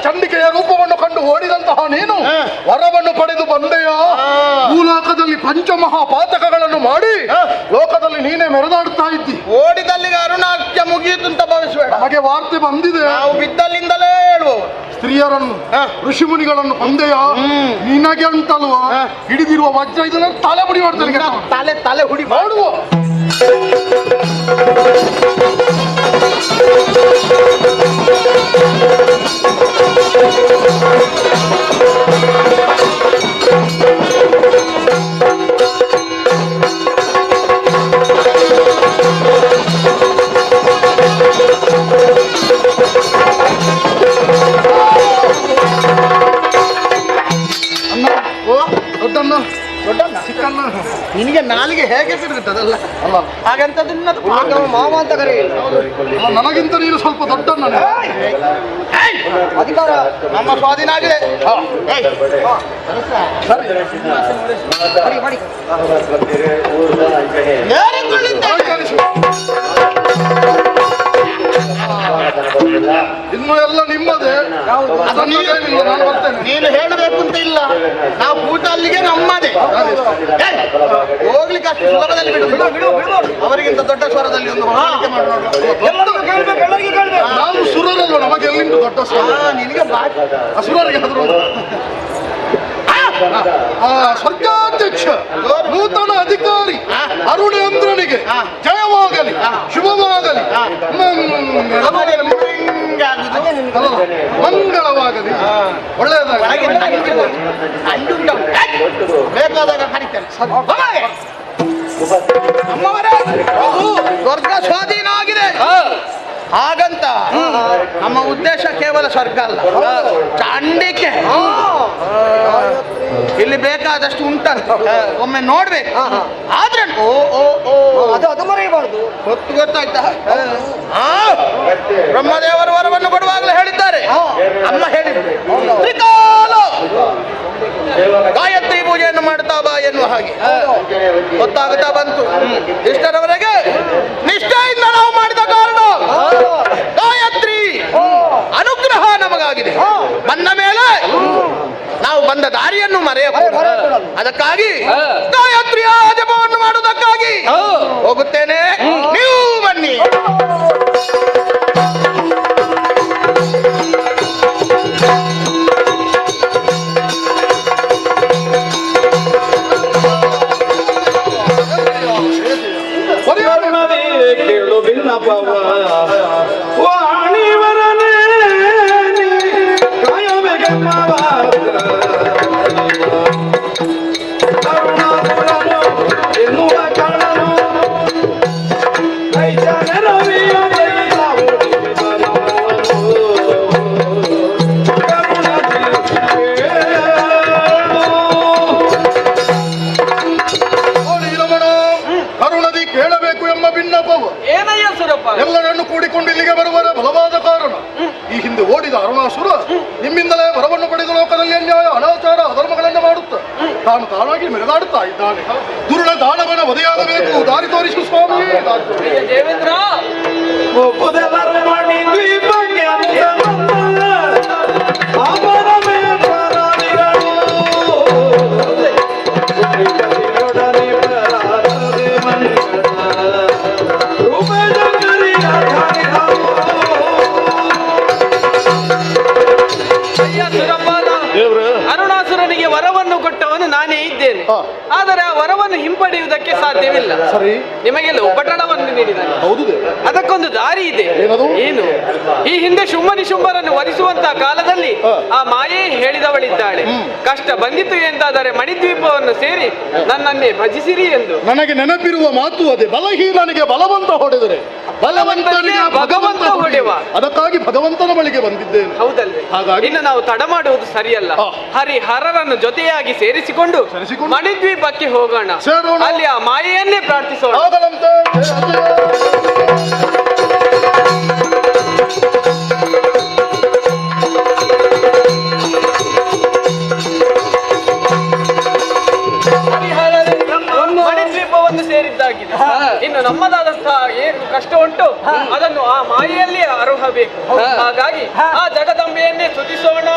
ಚಂಡಿಕೆಯ ರೂಪವನ್ನು ಕಂಡು ಓಡಿದಂತಹ ನೀನು ವರವನ್ನು ಪಡೆದು ಬಂದೆಯ. ಭೂಲೋಕದಲ್ಲಿ ಪಂಚಮಹಾಪಾತಕಗಳನ್ನು ಮಾಡಿ ಲೋಕದಲ್ಲಿ ನೀನೇ ಮೆರೆದಾಡುತ್ತಾ ಇದ್ದಿ. ಓಡಿದಲ್ಲಿಗೆ ಅರುಣಾಖ್ಯ ಮುಗಿಯಿತು ಅಂತ ಭಾವಿಸಬೇಡ. ಹಾಗೆ ವಾರ್ತೆ ಬಂದಿದೆ. ನಾವು ಬಿದ್ದಲ್ಲಿಂದಲೇ ಹೇಳುವ ಸ್ತ್ರೀಯರನ್ನು ಋಷಿಮುನಿಗಳನ್ನು ಕೊಂದೆಯ. ನಿನಗೆ ಉಂಟಲ್ವಾ ಹಿಡಿದಿರುವ ವಜ್ರ ಇದನ್ನ ತಲೆ ಹುಡಿ ಮಾಡ್ತಾನೆ. ತಲೆ ಹುಡಿ ಮಾಡುವ. ನಿನಗೆ ನಾಲಿಗೆ ಹೇಗೆ ತಿರುಗುತ್ತದಲ್ಲ ಅಲ್ಲ ಹಾಗಂತದ್ದು ಮಾವ ಅಂತ ಕರೆಯಿಲ್ಲ. ನನಗಿಂತ ನೀನು ಸ್ವಲ್ಪ ದೊಡ್ಡ ಅಧಿಕಾರ ನಮ್ಮ ಸ್ವಾಧೀನ ಆಗಿದೆ. ಇನ್ನು ಎಲ್ಲ ನಿಮ್ಮದೇ. ನೀನು ಹೇಳಬೇಕು ಅಂತ ಇಲ್ಲ. ನಾವು ಊಟ ಅಲ್ಲಿಗೆ ನಮ್ಮದೇ. ಹೋಗ್ಲಿಕ್ಕೆ ಅಷ್ಟು ಸುಲಭದಲ್ಲಿ ಬಿಡು. ಅವರಿಗಿಂತ ದೊಡ್ಡ ಸ್ವರದಲ್ಲಿ ಒಂದು ನಾವು ಸುರರಲ್ವ ನಮಗೆ ಎಲ್ಲಿಂದ ದೊಡ್ಡ ಸ್ವರ. ನಿನಗೆ ಅಸುರರಿಗೆ ಸ್ವರ್ಗಾಧ್ಯಕ್ಷ ನೂತನ ಅಧಿಕಾರಿ ಅರುಣೇಂದ್ರನಿಗೆ ಜಯವಾಗಲಿ, ಶುಭವಾಗಲಿ, ಮಂಗಳವಾಗಲಿ, ಒಳ್ಳೆಯದಾಗಲಿ. ಬೇಕಾದಾಗ ಕರೀತೇನೆ. ಸ್ವರ್ಗ ಸ್ವಾಧೀನ ಆಗಿದೆ. ಹಾಗಂತ ನಮ್ಮ ಉದ್ದೇಶ ಕೇವಲ ಸ್ವರ್ಗ ಅಲ್ಲ, ಚಂಡಿಕೆ ಇಲ್ಲಿ ಬೇಕಾದಷ್ಟು ಉಂಟಂತ ಒಮ್ಮೆ ನೋಡ್ಬೇಕು. ಆದ್ರೆ ಅದು ಮರೆಯಬಾರ್ದು. ಗೊತ್ತಾಯ್ತಾ? ಬ್ರಹ್ಮದೇವರು ವರವನ್ನು ಕೊಡುವಾಗಲೇ ಹೇಳಿದ್ದಾರೆ. ಅಮ್ಮ ಹೇಳಿದ್ರು ಗಾಯತ್ರಿ ಪೂಜೆಯನ್ನು ಮಾಡ್ತಾ ಬಾ ಎನ್ನುವ ಹಾಗೆ ಗೊತ್ತಾಗುತ್ತಾ ಬಂತು. ಇಷ್ಟರವರೆಗೆ ನಿಷ್ಠೆಯಿಂದ ನಾವು ಮಾಡಿದ ಕಾರಣ ಗಾಯತ್ರಿ ಅನುಗ್ರಹ ನಮಗಾಗಿದೆ. ಬಂದ ಮೇಲೆ ನಾವು ಬಂದ ದಾರಿಯನ್ನು ಮರೆಯಬಹುದು. ಅದಕ್ಕಾಗಿ ಗಾಯತ್ರಿಯ ಜಪವನ್ನು ಮಾಡುವುದಕ್ಕಾಗಿ ಹೋಗುತ್ತೇನೆ, ನೀವು ಬನ್ನಿ. ಕೇಳು ಭಿನ್ನಪವ ವಾಣಿವರನೇ ಕಾಯಬೇಕಮ್ಮವ ಕರುಣಾಪುರನು ಎನ್ನುವ ಕಣ್ಣನು ಕೈಜನ ರವಿಯ ಕರುಣದಿ ಕೇಳಬೇಕು ಎಂಬ ಭಿನ್ನಪವು ಏನಯ್ಯ ಸುರಪ್ಪ ಎಲ್ಲರನ್ನು ಕೂಡಿಕೊಂಡು ಇಲ್ಲಿಗೆ ಬರುವ ಬಲವಾದ ಕಾರಣ ಈ ಹಿಂದೆ ಓಡಿದ ಅರುಣಾಸುರ ನಿಮ್ಮಿಂದಲೇ ವರವನ್ನು ಪಡೆದ ಲೋಕದಲ್ಲಿ ಅನ್ಯಾಯ ಅನಾಚಾರ ಅಧರ್ಮಗಳನ್ನು ಮಾಡುತ್ತಾ ತಾನಾಗಿ ಮೆರೆದಾಡುತ್ತಾ ಇದ್ದಾನೆ. ದುರುಳ ದಾನವನ ವಧೆಯಾಗಬೇಕು, ದಾರಿ ತೋರಿಸು ಸ್ವಾಮಿ. ದೇವೇಂದ್ರ ಅರುಣಾಸುರನಿಗೆ ವರವನ್ನು ಕೊಟ್ಟವನು ನಾನೇ ಇದ್ದೆ. ಇದ್ದೇನೆ, ಆದರೆ ಆ ವರವನ್ನು ಹಿಂಪಡೆಯುವುದಕ್ಕೆ ಸಾಧ್ಯವಿಲ್ಲ. ನಿಮಗೆಲ್ಲ ಉಪಟಳವನ್ನು ನೀಡಿದ್ದಾನೆ. ಅದಕ್ಕೊಂದು ದಾರಿ ಇದೆ. ಏನು? ಈ ಹಿಂದೆ ಶುಂಭನಿಶುಂಭರನ್ನು ವಧಿಸುವಂತಹ ಕಾಲದಲ್ಲಿ ಆ ಮಾಯೆ ಹೇಳಿದವಳಿದ್ದಾಳೆ, ಕಷ್ಟ ಬಂದಿತ್ತು ಎಂದಾದರೆ ಮಣಿದ್ವೀಪವನ್ನು ಸೇರಿ ನನ್ನನ್ನೇ ಭಜಿಸಿರಿ ಎಂದು. ನನಗೆ ನೆನಪಿರುವ ಮಾತು ಅದೇ, ಬಲಹೀನನಿಗೆ ಬಲವಂತ ಹೊಡೆದರೆ ಬಲವಂತನಿಗೆ ಭಗವಂತ ಹೊಡೆವ. ಅದಕ್ಕಾಗಿ ಭಗವಂತನ ಬಳಿಗೆ ಬಂದಿದ್ದೇನೆ. ಹೌದಲ್ವೇ? ಹಾಗಾಗಿ ಇನ್ನು ನಾವು ತಡ ಮಾಡುವುದು ಸರಿಯಲ್ಲ. ಹರಿಹರರನ್ನು ಜೊತೆಯಾಗಿ ಸೇರಿಸಿಕೊಂಡು ಮಣಿದ್ವೀಪಕ್ಕೆ ಹೋಗೋಣ. ಅಲ್ಲಿ ಆ ಮಾಯೆಯನ್ನೇ ಪ್ರಾರ್ಥಿಸೋಣ. ಮಣಿದ್ವೀಪವನ್ನು ಸೇರಿದ್ದಾಗಿದೆ. ಇನ್ನು ನಮ್ಮದಾದಂತಹ ಏನು ಕಷ್ಟ ಉಂಟು ಅದನ್ನು ಆ ಮಾಯೆಯಲ್ಲಿ ಅರುಹಬೇಕು. ಹಾಗಾಗಿ ಆ ಜಗದಂಬೆಯನ್ನೇ ಸ್ತುತಿಸೋಣ.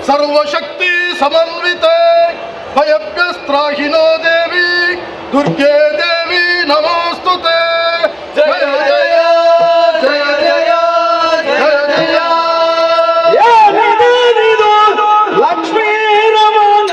ಸರ್ವಶಕ್ತಿ ಸಮನ್ವಿತೆ ಭಯಭ್ಯಸ್ತ್ರಾಹಿನೋ ದೇವಿ ದುರ್ಗೆ ದೇವಿ ನಮೋಸ್ತುತೆ. ಜಯ ಜಯ ಜಯ ಜಯ ಜಯ ಜಯ ಲಕ್ಷ್ಮೀ ರಮಣ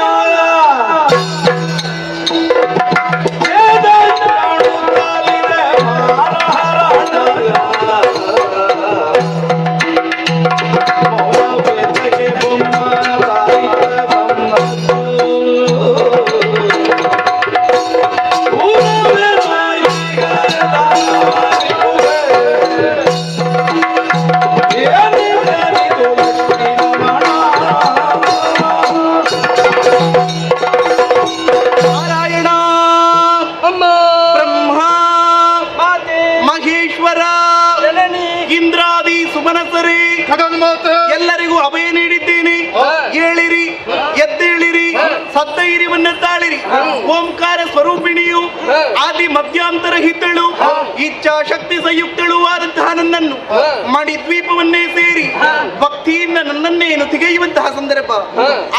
ಎಲ್ಲರಿಗೂ ಅಭಯ ನೀಡಿದ್ದೇನೆ. ಏಳಿರಿ, ಎದ್ದೇಳಿರಿ, ಸತ್ತೈರಿವನ್ನ ತಾಳಿರಿ. ಓಂಕಾರ ಸ್ವರೂಪಿಣಿಯು ಆದಿ ಮಧ್ಯಾಂತರ ಹಿತ್ತಳು ಇಚ್ಛಾಶಕ್ತಿ ಸಂಯುಕ್ತಳು ಆದಂತಹ ನನ್ನನ್ನು ಮಣಿದ್ವೀಪವನ್ನೇ ಸೇರಿ ಭಕ್ತಿಯಿಂದ ನನ್ನನ್ನೇನು ತೆಗೆಯುವಂತಹ ಸಂದರ್ಭ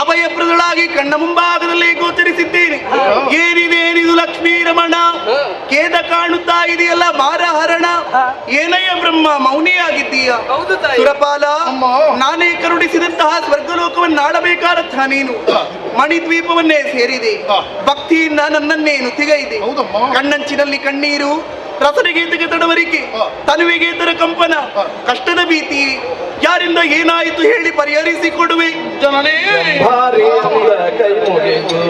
ಅಭಯಪ್ರದಳಾಗಿ ಕಣ್ಣ ಮುಂಭಾಗದಲ್ಲೇ ಗೋಚರಿಸಿದ್ದೇನೆ. ಏನಿದು ಲಕ್ಷ್ಮೀ ರಮಣ, ಖೇದ ಕಾಣುತ್ತಾ ಇದೆಯಲ್ಲ ಮಾರಹರಣ. ಏನಯ್ಯ ಬ್ರಹ್ಮ ಮೌನಿಯಾಗಿದ್ದೀಯ? ಸುರಪಾಲ, ನಾನೇ ಕರುಣಿಸಿದಂತಹ ಸ್ವರ್ಗಲೋಕವನ್ನು ಆಡಬೇಕಾದಂತಹ ನೀನು ಮಣಿದ್ವೀಪವನ್ನೇ ಸೇರಿದೆ. ಭಕ್ತಿಯಿಂದ ನನ್ನನ್ನೇನು ತೆಗೆಯಿದೆ. ಕಣ್ಣಂಚಿನಲ್ಲಿ ಕಣ್ಣೀರು, ರಸನೆಗೇತಗೆ ತಡವರಿಕೆ, ತನುವಿಗೇತರ ಕಂಪನ, ಕಷ್ಟದ ಭೀತಿ. ಯಾರಿಂದ ಏನಾಯಿತು ಹೇಳಿ ಪರಿಹರಿಸಿಕೊಡುವೆ. ಜನನೇ ಕೈ ಮುಗಿದು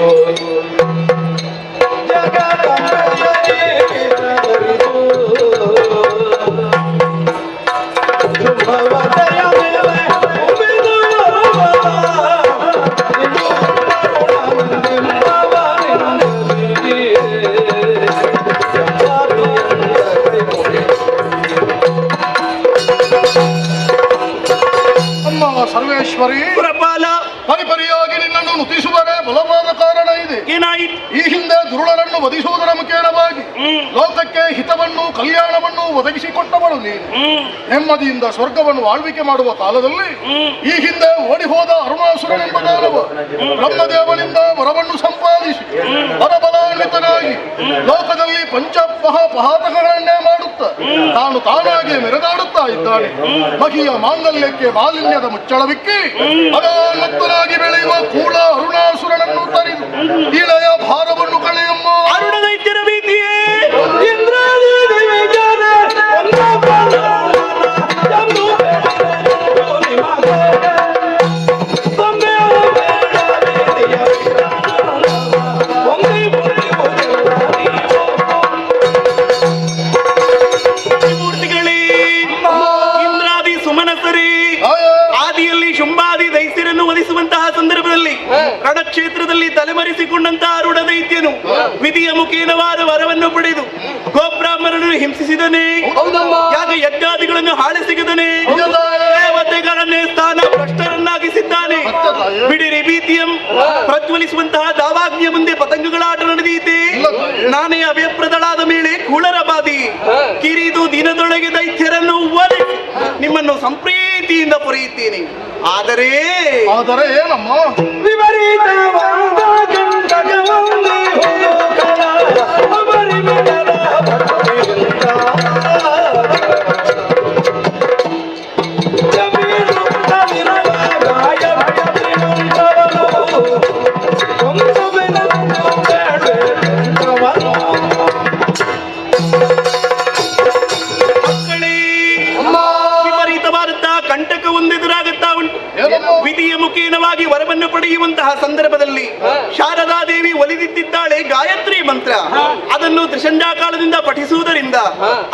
ಮಹೇಶ್ವರಿ ಪ್ರಪಾಲ ಪರಿಪರಿಯಾಗಿ ನಿನ್ನನ್ನು ನುತಿಸುವರೆ ಬಲವಾದ ಕಾರಣ ಇದೆ. ಏನಾಯಿತು? ಈ ಹಿಂದೆ ದುರುಳರನ್ನು ವಧಿಸುವುದರ ಮುಖೇನವಾಗಿ ಲೋಕಕ್ಕೆ ಹಿತವನ್ನು ಕಲ್ಯಾಣವನ್ನು ಒದಗಿಸಿಕೊಟ್ಟವಳು ನೀನು. ನೆಮ್ಮದಿಯಿಂದ ಸ್ವರ್ಗವನ್ನು ಆಳ್ವಿಕೆ ಮಾಡುವ ಕಾಲದಲ್ಲಿ ಈ ಹಿಂದೆ ಓಡಿ ಹೋದ ಅರುಣಾಸುರನೆಂಬ ದಾನವ ಬ್ರಹ್ಮದೇವನಿಂದ ವರವನ್ನು ಸಂಪಾದಿಸಿ ವರಬಲಾನ್ವಿತನಾಗಿ ಲೋಕದಲ್ಲಿ ಪಂಚಮಹಾಪಹಾತಗಳನ್ನೇ ಮಾಡುತ್ತಾ ತಾನಾಗಿ ಮೆರೆದಾಡುತ್ತಾ ಇದ್ದಾನೆ. ಮಹಿಯ ಮಾಂಗಲ್ಯಕ್ಕೆ ಮಾಲಿನ್ಯದ ಮುಚ್ಚಳವಿಕ್ಕಿ ಮಗನತ್ತನಾಗಿ ಬೆಳೆಯುವ ಕೂಳ ಅರುಣಾಸುರನನ್ನು ತರಿದು ಇಳೆಯ ಭಾರವನ್ನು ಕಳೆಯಮ್ಮ. ಅರುಣದೈತ್ಯರ ಭೀತಿಯೇ ರಣಕ್ಷೇತ್ರದಲ್ಲಿ ತಲೆಮರೆಸಿಕೊಂಡಂತಹ ಅರುಣ ದೈತ್ಯನು ವಿಧಿಯ ಮುಖೇನವಾದ ವರವನ್ನು ಪಡೆದು ಗೋಬ್ರಾಹ್ಮಣರನ್ನು ಹಿಂಸಿಸಿದನೇ, ಯಾಗ ಯಜ್ಞಾದಿಗಳನ್ನು ಹಾಳಿಸಿಗದನೇ, ದೇವತೆಗಳನ್ನೇ ಸ್ಥಾನ ಭ್ರಷ್ಟರನ್ನಾಗಿಸಿದ್ದಾನೆ. ಬಿಡಿರಿ ಭೀತಿಯಂ ಪ್ರಜ್ವಲಿಸುವಂತಹ ದಾವಾಗ್ನಿಯ ಮುಂದೆ ಪತಂಗಗಳ ಆಟ ನಡೆದೀತೆ. ನಾನೇ ಅಭಯಪ್ರದಳಾದ ಮೇಲೆ ಕೂಳರ ಬಾದಿ ಕಿರಿದು ದಿನದೊಳಗೆ ದೈತ್ಯರನ್ನು ಒಲಿಸಿ ನಿಮ್ಮನ್ನು ಸಂಪ್ರೀತಿಯಿಂದ ಪೊರೆಯುತ್ತೇನೆ. ಆದರೆ ಏನಮ್ಮ ವಿಧಿಯ ಮುಖೇನವಾಗಿ ವರವನ್ನು ಪಡೆಯುವಂತಹ ಸಂದರ್ಭದಲ್ಲಿ ಶಾರದಾದೇವಿ ಒಲಿದಿದ್ದಾಳೆ ಗಾಯತ್ರಿ ಮಂತ್ರ. ಅದನ್ನು ತ್ರಿಸಂಧ್ಯಾಕಾಲದಿಂದ ಪಠಿಸುವುದರಿಂದ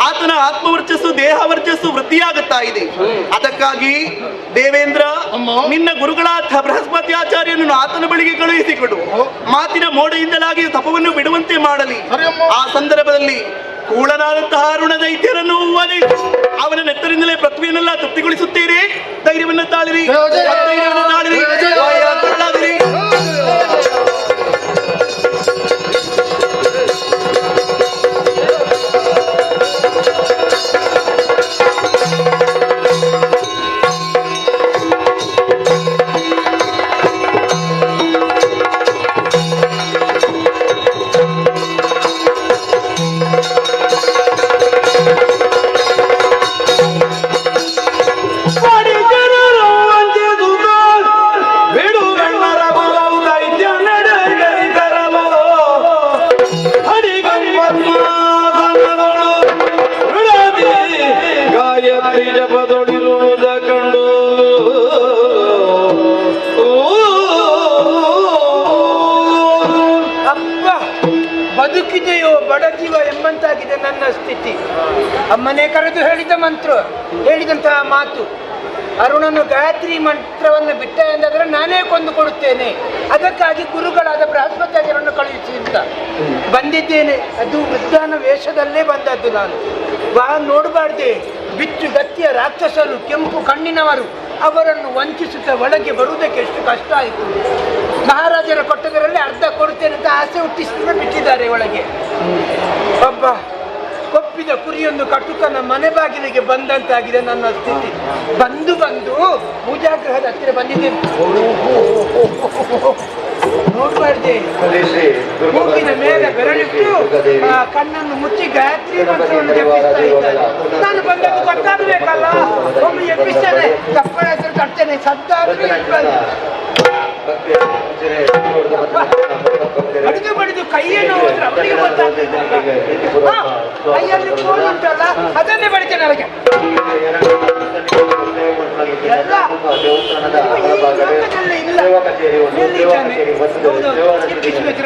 ಆತನ ಆತ್ಮವರ್ಚಸ್ಸು ದೇಹ ವರ್ಚಸ್ಸು ವೃದ್ಧಿಯಾಗುತ್ತಾ ಇದೆ. ಅದಕ್ಕಾಗಿ ದೇವೇಂದ್ರ ನಿನ್ನ ಗುರುಗಳಾದ ಬೃಹಸ್ಪತಿ ಆಚಾರ್ಯನನ್ನು ಆತನ ಬಳಿಗೆ ಕಳುಹಿಸಿಕೊಡು. ಮಾತಿನ ಮೋಡೆಯಿಂದಲಾಗಿ ತಪವನ್ನು ಬಿಡುವಂತೆ ಮಾಡಲಿ. ಆ ಸಂದರ್ಭದಲ್ಲಿ ಕೂಳನಾದಂತಹ ಅರುಣ ದೈತ್ಯರನ್ನು ಅವನ ನೆತ್ತರಿಂದಲೇ ಪೃಥ್ವಿಯನ್ನೆಲ್ಲ ತೃಪ್ತಿಗೊಳಿಸುತ್ತೀರಿ. ಧೈರ್ಯವನ್ನು ತಾಳಿರಿ, ಧೈರ್ಯವನ್ನು ತಾಳಿರಿ, ಕೊಳ್ಳಾದಿರಿ. ಬದುಕಿದೆಯೋ ಬಡ ಜೀವ ಎಂಬಂತಾಗಿದೆ ನನ್ನ ಸ್ಥಿತಿ. ಅಮ್ಮನೇ ಕರೆದು ಹೇಳಿದ ಮಂತ್ರ, ಹೇಳಿದಂತಹ ಮಾತು, ಅರುಣನು ಗಾಯತ್ರಿ ಮಂತ್ರವನ್ನು ಬಿಟ್ಟ ಎಂದಾದರೆ ನಾನೇ ಕೊಂದು ಕೊಡುತ್ತೇನೆ. ಅದಕ್ಕಾಗಿ ಗುರುಗಳಾದ ಬೃಹಸ್ಪತಿಯನ್ನು ಕಳುಹಿಸಿ ಅಂತ ಬಂದಿದ್ದೇನೆ. ಅದು ವೃದ್ಧಾನ ವೇಷದಲ್ಲೇ ಬಂದದ್ದು. ನಾನು ನೋಡಬಾರ್ದೆ, ಬಿಚ್ಚು ಗತ್ತಿಯ ರಾಕ್ಷಸರು, ಕೆಂಪು ಕಣ್ಣಿನವರು, ಅವರನ್ನು ವಂಚಿಸುತ್ತಾ ಒಳಗೆ ಬರುವುದಕ್ಕೆ ಎಷ್ಟು ಕಷ್ಟ ಆಯಿತು. ಮಹಾರಾಜರ ಕೊಟ್ಟದರಲ್ಲಿ ಅರ್ಧ ಕೊಡುತ್ತೇನೆ ಅಂತ ಆಸೆ ಹುಟ್ಟಿಸಿದ್ರೆ ಬಿಟ್ಟಿದ್ದಾರೆ ಒಳಗೆ. ಒಬ್ಬ ಕೊಪ್ಪಿದ ಕುರಿಯೊಂದು ಕಟುಕನ ಮನೆ ಬಾಗಿಲಿಗೆ ಬಂದಂತಾಗಿದೆ ನನ್ನ ಸ್ಥಿತಿ. ಬಂದು ಪೂಜಾಗೃಹದ ಹತ್ತಿರ ಬಂದಿದ್ದೇನೆ. ನೋಡ್ಬಾರ್ದೆ, ಮೂಗಿನ ಮೇಲೆ ಬೆರಳಿಟ್ಟು ಕಣ್ಣನ್ನು ಮುಚ್ಚಿ ಗಾಯತ್ರಿ ಮಂತ್ರವನ್ನು ಜಪಿಸ್ತಾ ಇದ್ದಾರೆ. ನಾನು ಬಂದದ್ದು ಗೊತ್ತಾಗಬೇಕಲ್ಲ, ಒಮ್ಮೆ ಎಬ್ಬಿಸ್ತೇನೆ, ತಪ್ಪಳ ಹೆಸರು ತರ್ತೇನೆ, ಸದ್ದಾದ್ರೂ ಅಡುಗೆ ಮಾಡಿದ್ದು ಕೈಯನ್ನು ಹೋದ್ರೆ ಅವರಿಗೆ ಗೊತ್ತಾಗ್ತದೆ. ಕೈಯಲ್ಲಿ ಫೋನ್ ಉಂಟಲ್ಲ, ಅದನ್ನೇ ಬಡಿತೇನೆ ನನಗೆ.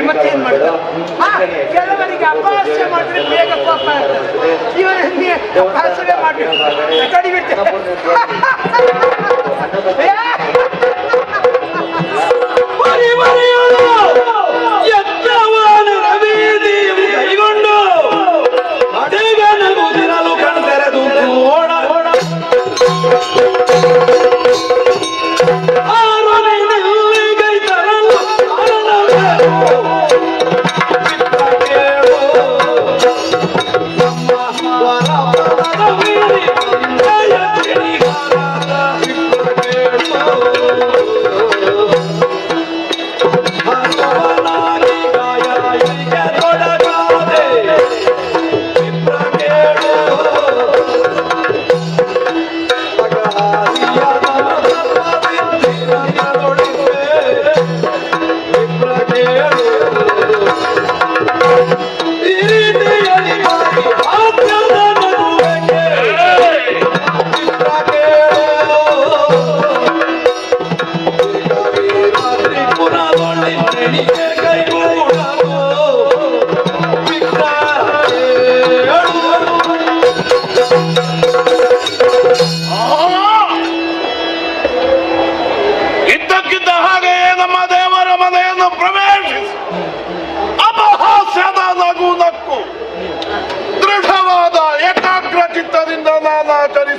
ಮತ್ತೇನ್ ಮಾಡುದು? ಕೆಲವರಿಗೆ ಅಪಹಾಸ್ಯ ಮಾಡಿದ್ರೆ ಬೇಗ ಕೋಪ ಆಗ್ತದೆ. ಇವರನ್ನೇ ಅಪಹಾಸ್ಯವೇ ಮಾಡಿ ಕಡಿಬಿಡ್ತೇನೆ. ಕೈಗೊಂಡು ಅಡೆಗನಗುದಿರಲು ಕಣ್ತೆರೆದು ಓಡ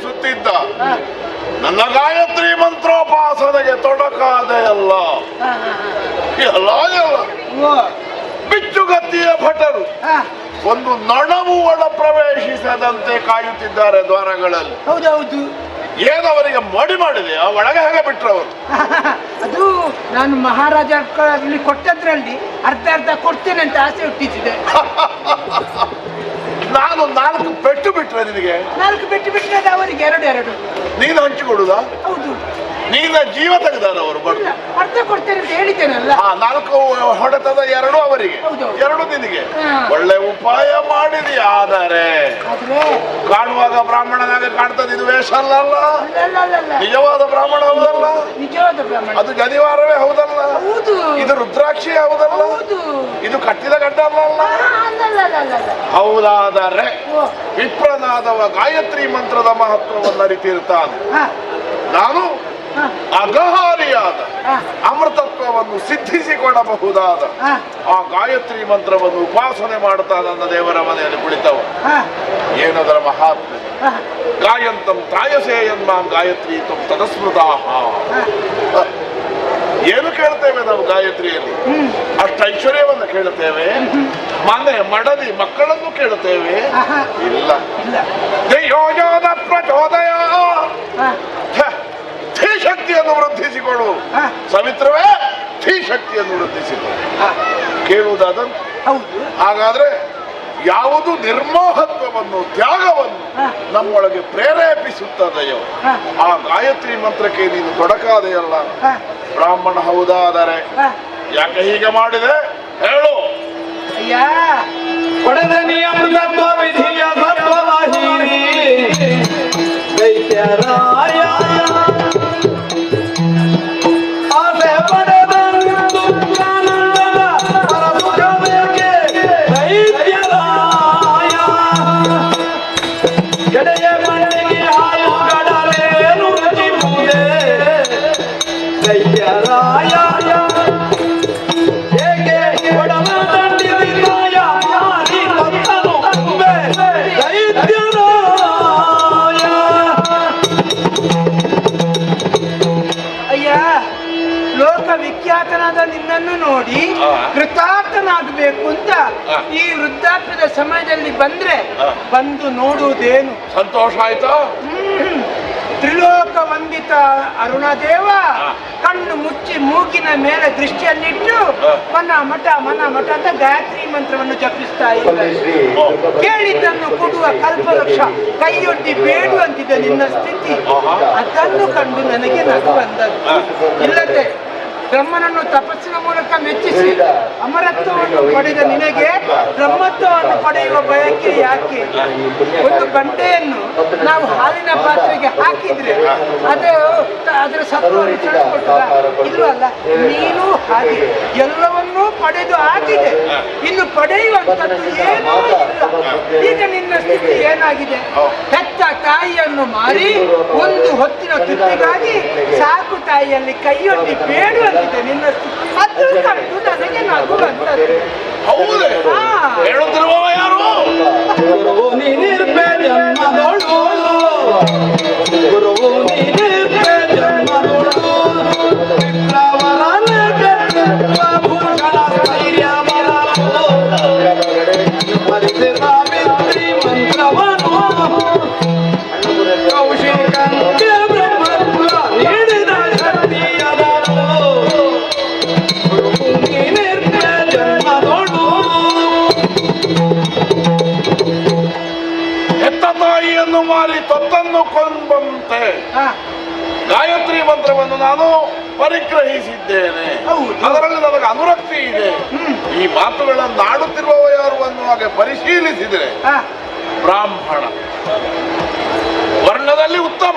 ಮೆಚ್ಚಿಸುತ್ತಿದ್ದ. ನನ್ನ ಗಾಯತ್ರಿ ಮಂತ್ರೋಪಾಸನೆಗೆ ತೊಡಕಾದೆ ಅಲ್ಲ. ಬಿಚ್ಚುಗತ್ತಿಯ ಭಟರು ಒಂದು ನೊಣವು ಒಳ ಪ್ರವೇಶಿಸದಂತೆ ಕಾಯುತ್ತಿದ್ದಾರೆ ದ್ವಾರಗಳಲ್ಲಿ. ಹೌದೌದು. ಏನವರಿಗೆ ಮಡಿ ಮಾಡಿದೆ ಒಳಗೆ ಹೇಗೆ ಬಿಟ್ರವರು? ಅದು ನಾನು ಮಹಾರಾಜರಲ್ಲಿ ಕೊಟ್ಟದ್ರಲ್ಲಿ ಅರ್ಧ ಕೊಡ್ತೇನೆ ಅಂತ ಆಸೆ ಹುಟ್ಟಿಸಿದೆ. ನಾನು 4 ಪೆಟ್ಟು ಬಿಟ್ರೆ ನಿನಗೆ? 4 ಪೆಟ್ಟು ಬಿಟ್ಟರೆ ಅವರಿಗೆ 2 ನೀನು ಹಂಚಿಕೊಡುದ? ಹೌದು. ನೀನ ಜೀವ ತೆಗೆದಾರವರು ಬಡ್ದು ಅರ್ಧ ಕೊಡ್ತೇನೆ ಅಂತ ಹೇಳಿದ್ದೇನಲ್ಲ. 4 ಹೊಡೆತದ 2 ಅವರಿಗೆ, 2 ನಿನಗೆ. ಒಳ್ಳೆ ಉಪಾಯ ಮಾಡಿದಿ. ಆದರೆ ಕಾಣುವಾಗ ಬ್ರಾಹ್ಮಣನಾಗ ಕಾಣ್ತದೆ. ಇದು ವೇಷ ಅಲ್ಲ, ನಿಜವಾದ ಬ್ರಾಹ್ಮಣ ಹೌದಲ್ಲ? ನಿಜವಾದ ಬ್ರಾಹ್ಮಣ. ಅದು ಜನಿವಾರವೇ ಹೌದಲ್ಲ? ಇದು ರುದ್ರಾಕ್ಷಿ ಹೌದಲ್ಲ? ಇದು ಕಟ್ಟಿದ ಗಡ್ಡ ಅಲ್ಲ? ಹೌದಾದರೆ ವಿಪ್ರನಾದವ ಗಾಯತ್ರಿ ಮಂತ್ರದ ಮಹತ್ವವನ್ನು ಅರಿತಿರ್ತಾನೆ. ನಾನು ಅಗಹಾರಿಯಾದ ಅಮೃತತ್ವವನ್ನು ಸಿದ್ಧಿಸಿಕೊಡಬಹುದಾದ ಆ ಗಾಯತ್ರಿ ಮಂತ್ರವನ್ನು ಉಪಾಸನೆ ಮಾಡುತ್ತಾ ನನ್ನ ದೇವರ ಮನೆಯಲ್ಲಿ ಕುಳಿತವ. ಏನದರ ಮಹಾತ್ಮೆ? ಗಾಯಂತಂ ತ್ರಾಯಸೇಯನ್ಮಾಂ ಗಾಯತ್ರಿ ತಂ ತದಸ್ಮೃತಾಹ. ಏನು ಕೇಳ್ತೇವೆ ನಾವು ಗಾಯತ್ರಿಯಲ್ಲಿ? ಅಷ್ಟು ಐಶ್ವರ್ಯವನ್ನು ಕೇಳುತ್ತೇವೆ, ಮನೆ ಮಡದಿ ಮಕ್ಕಳನ್ನು ಕೇಳುತ್ತೇವೆ? ಇಲ್ಲ. ದೇಯೋಜೋದ ಪ್ರಚೋದಯ, ಧೀ ಶಕ್ತಿಯನ್ನು ವೃದ್ಧಿಸಿಕೊಡು ಸವಿತ್ರವೇ, ಧೀ ಶಕ್ತಿಯನ್ನು ವೃದ್ಧಿಸಿಕೊಡು ಕೇಳುವುದಾದ. ಹಾಗಾದ್ರೆ ಯಾವುದು ನಿರ್ಮೋಹತ್ವವನ್ನು ತ್ಯಾಗವನ್ನು ನಮ್ಮೊಳಗೆ ಪ್ರೇರೇಪಿಸುತ್ತದೆಯೋ ಆ ಗಾಯತ್ರಿ ಮಂತ್ರಕ್ಕೆ ನೀನು ತೊಡಕಾದೆಯಲ್ಲ. ಬ್ರಾಹ್ಮಣ ಹೌದಾದರೆ ಯಾಕೆ ಹೀಗೆ ಮಾಡಿದೆ ಹೇಳು? ಪಡೆದ ನಿಯಮ ವಿಧಿಯ ಸತ್ವವಾಹಿನಿ ದೈತ್ಯರಾಯ ಆಸೆ ಪಡೆದ ಪರಮುಖಬೇಕೆ ದೈತ್ಯರಾಯ ಗಡೆಯ ಮಣ್ಣಿಗೆ ಹಾಲು ಗಡಲೇನು ರಚಿಸುವುದೇ ದೈತ್ಯರಾಯ ಏಕೆ ಕೊಡಲ ದಂಡಿಸಿದಾಯ ಮಾರಿ ಭಕ್ತನು ದೈತ್ಯರಾಯ. ಅಯ್ಯ, ಲೋಕ ವಿಖ್ಯಾತನಾದ ನಿನ್ನನ್ನು ನೋಡಿ ಕೃತಾರ್ಥನಾಗಬೇಕು ಅಂತ ಈ ವೃದ್ಧಾಪ್ಯದ ಸಮಯದಲ್ಲಿ ಬಂದು ನೋಡುವುದೇನು ಸಂತೋಷ ಆಯ್ತಾ? ತ್ರಿಲೋಕ ವಂದಿತ ಅರುಣದೇವ ಕಣ್ಣು ಮುಚ್ಚಿ ಮೂಗಿನ ಮೇಲೆ ದೃಷ್ಟಿಯನ್ನಿಟ್ಟು ಮನ ಮಠ ಅಂತ ಗಾಯತ್ರಿ ಮಂತ್ರವನ್ನು ಜಪಿಸ್ತಾ ಇದ್ದಾರೆ. ಕೇಳಿದ್ದನ್ನು ಕೊಡುವ ಕಲ್ಪವೃಕ್ಷ ಕೈಯೊಡ್ಡಿ ಬೇಡುವಂತಿದೆ ನಿನ್ನ ಸ್ಥಿತಿ. ಅದನ್ನು ಕಂಡು ನನಗೆ ನಗು ಬಂದದ್ದು. ಇಲ್ಲದೆ ಬ್ರಹ್ಮನನ್ನು ತಪಸ್ಸಿನ ಮೂಲಕ ಮೆಚ್ಚಿಸಿ ಅಮರತ್ವವನ್ನು ಪಡೆದ ನಿನಗೆ ಬ್ರಹ್ಮತ್ವವನ್ನು ಪಡೆಯುವ ಬಯಕೆ ಯಾಕೆ? ಒಂದು ಗಂಟೆಯನ್ನು ನಾವು ಹಾಲಿನ ಪಾತ್ರೆಗೆ ಹಾಕಿದ್ರೆ ಅದರ ಸತ್ವವನ್ನು ತಿಳಿದುಕೊಟ್ಟದ? ಇಲ್ವಲ್ಲ. ನೀನು ಹಾಗೆ ಎಲ್ಲವನ್ನೂ ಪಡೆದು ಆಗಿದೆ, ಇನ್ನು ಪಡೆಯುವಂಥದ್ದು ಏನೂ ಇಲ್ಲ. ಈಗ ನಿನ್ನ ಸ್ಥಿತಿ ಏನಾಗಿದೆ? ಹೆತ್ತ ತಾಯಿಯನ್ನು ಮಾರಿ ಒಂದು ಹೊತ್ತಿನ ತೃಪ್ತಿಗಾಗಿ ಸಾಕು ತಾಯಿಯಲ್ಲಿ ಕೈಯೊಡ್ಡಿ ಬೇಡುವಂತಿದೆ ನಿನ್ನ ಸ್ಥಿತಿ. ಅದು ಕಂಡು ನನಗೆ ನಗು ಬಂದದ್ದು. ಹೌದೇ? ಹೇಳುತ್ತಿರುವವ ಯಾರು? ಗುರುವು ನೀನಿರ್ಪೆ ಜನ್ಮದೊಳು, ಗುರುವು ನೀನಿರ್ಪೆ ಜನ್ಮದೊಳು, ವಿಪ್ರವರನ ಭೂಷಣ ಸ್ಥೈರ್ಯ ಬರಲು ಹರಿಸಿ ಸಾವಿತ್ರಿ ಮಂತ್ರವನು ಕೌಶಿಕಂಗೆ ಬ್ರಹ್ಮತ್ವ ನೀಡಿದ ಶಕ್ತಿಯದನು. ಗುರುವು ನೀನಿರ್ಪೆ ಜನ್ಮದೊಳು. ಹೆತ್ತ ತಾಯಿಯನ್ನು ಮಾರಿ ತೊತ್ತನ್ನು ಕೊಂದಂತೆ ಗಾಯತ್ರಿ ಮಂತ್ರವನ್ನು ನಾನು ಪರಿಗ್ರಹಿಸಿದ್ದೇನೆ. ಅದರಲ್ಲಿ ನನಗೆ ಅನುರಕ್ತಿ ಇದೆ. ಈ ಮಾತುಗಳನ್ನು ಆಡುತ್ತಿರುವವ ಯಾರು ಅನ್ನುವಾಗ ಪರಿಶೀಲಿಸಿದರೆ ಬ್ರಾಹ್ಮಣ ವರ್ಣದಲ್ಲಿ ಉತ್ತಮ.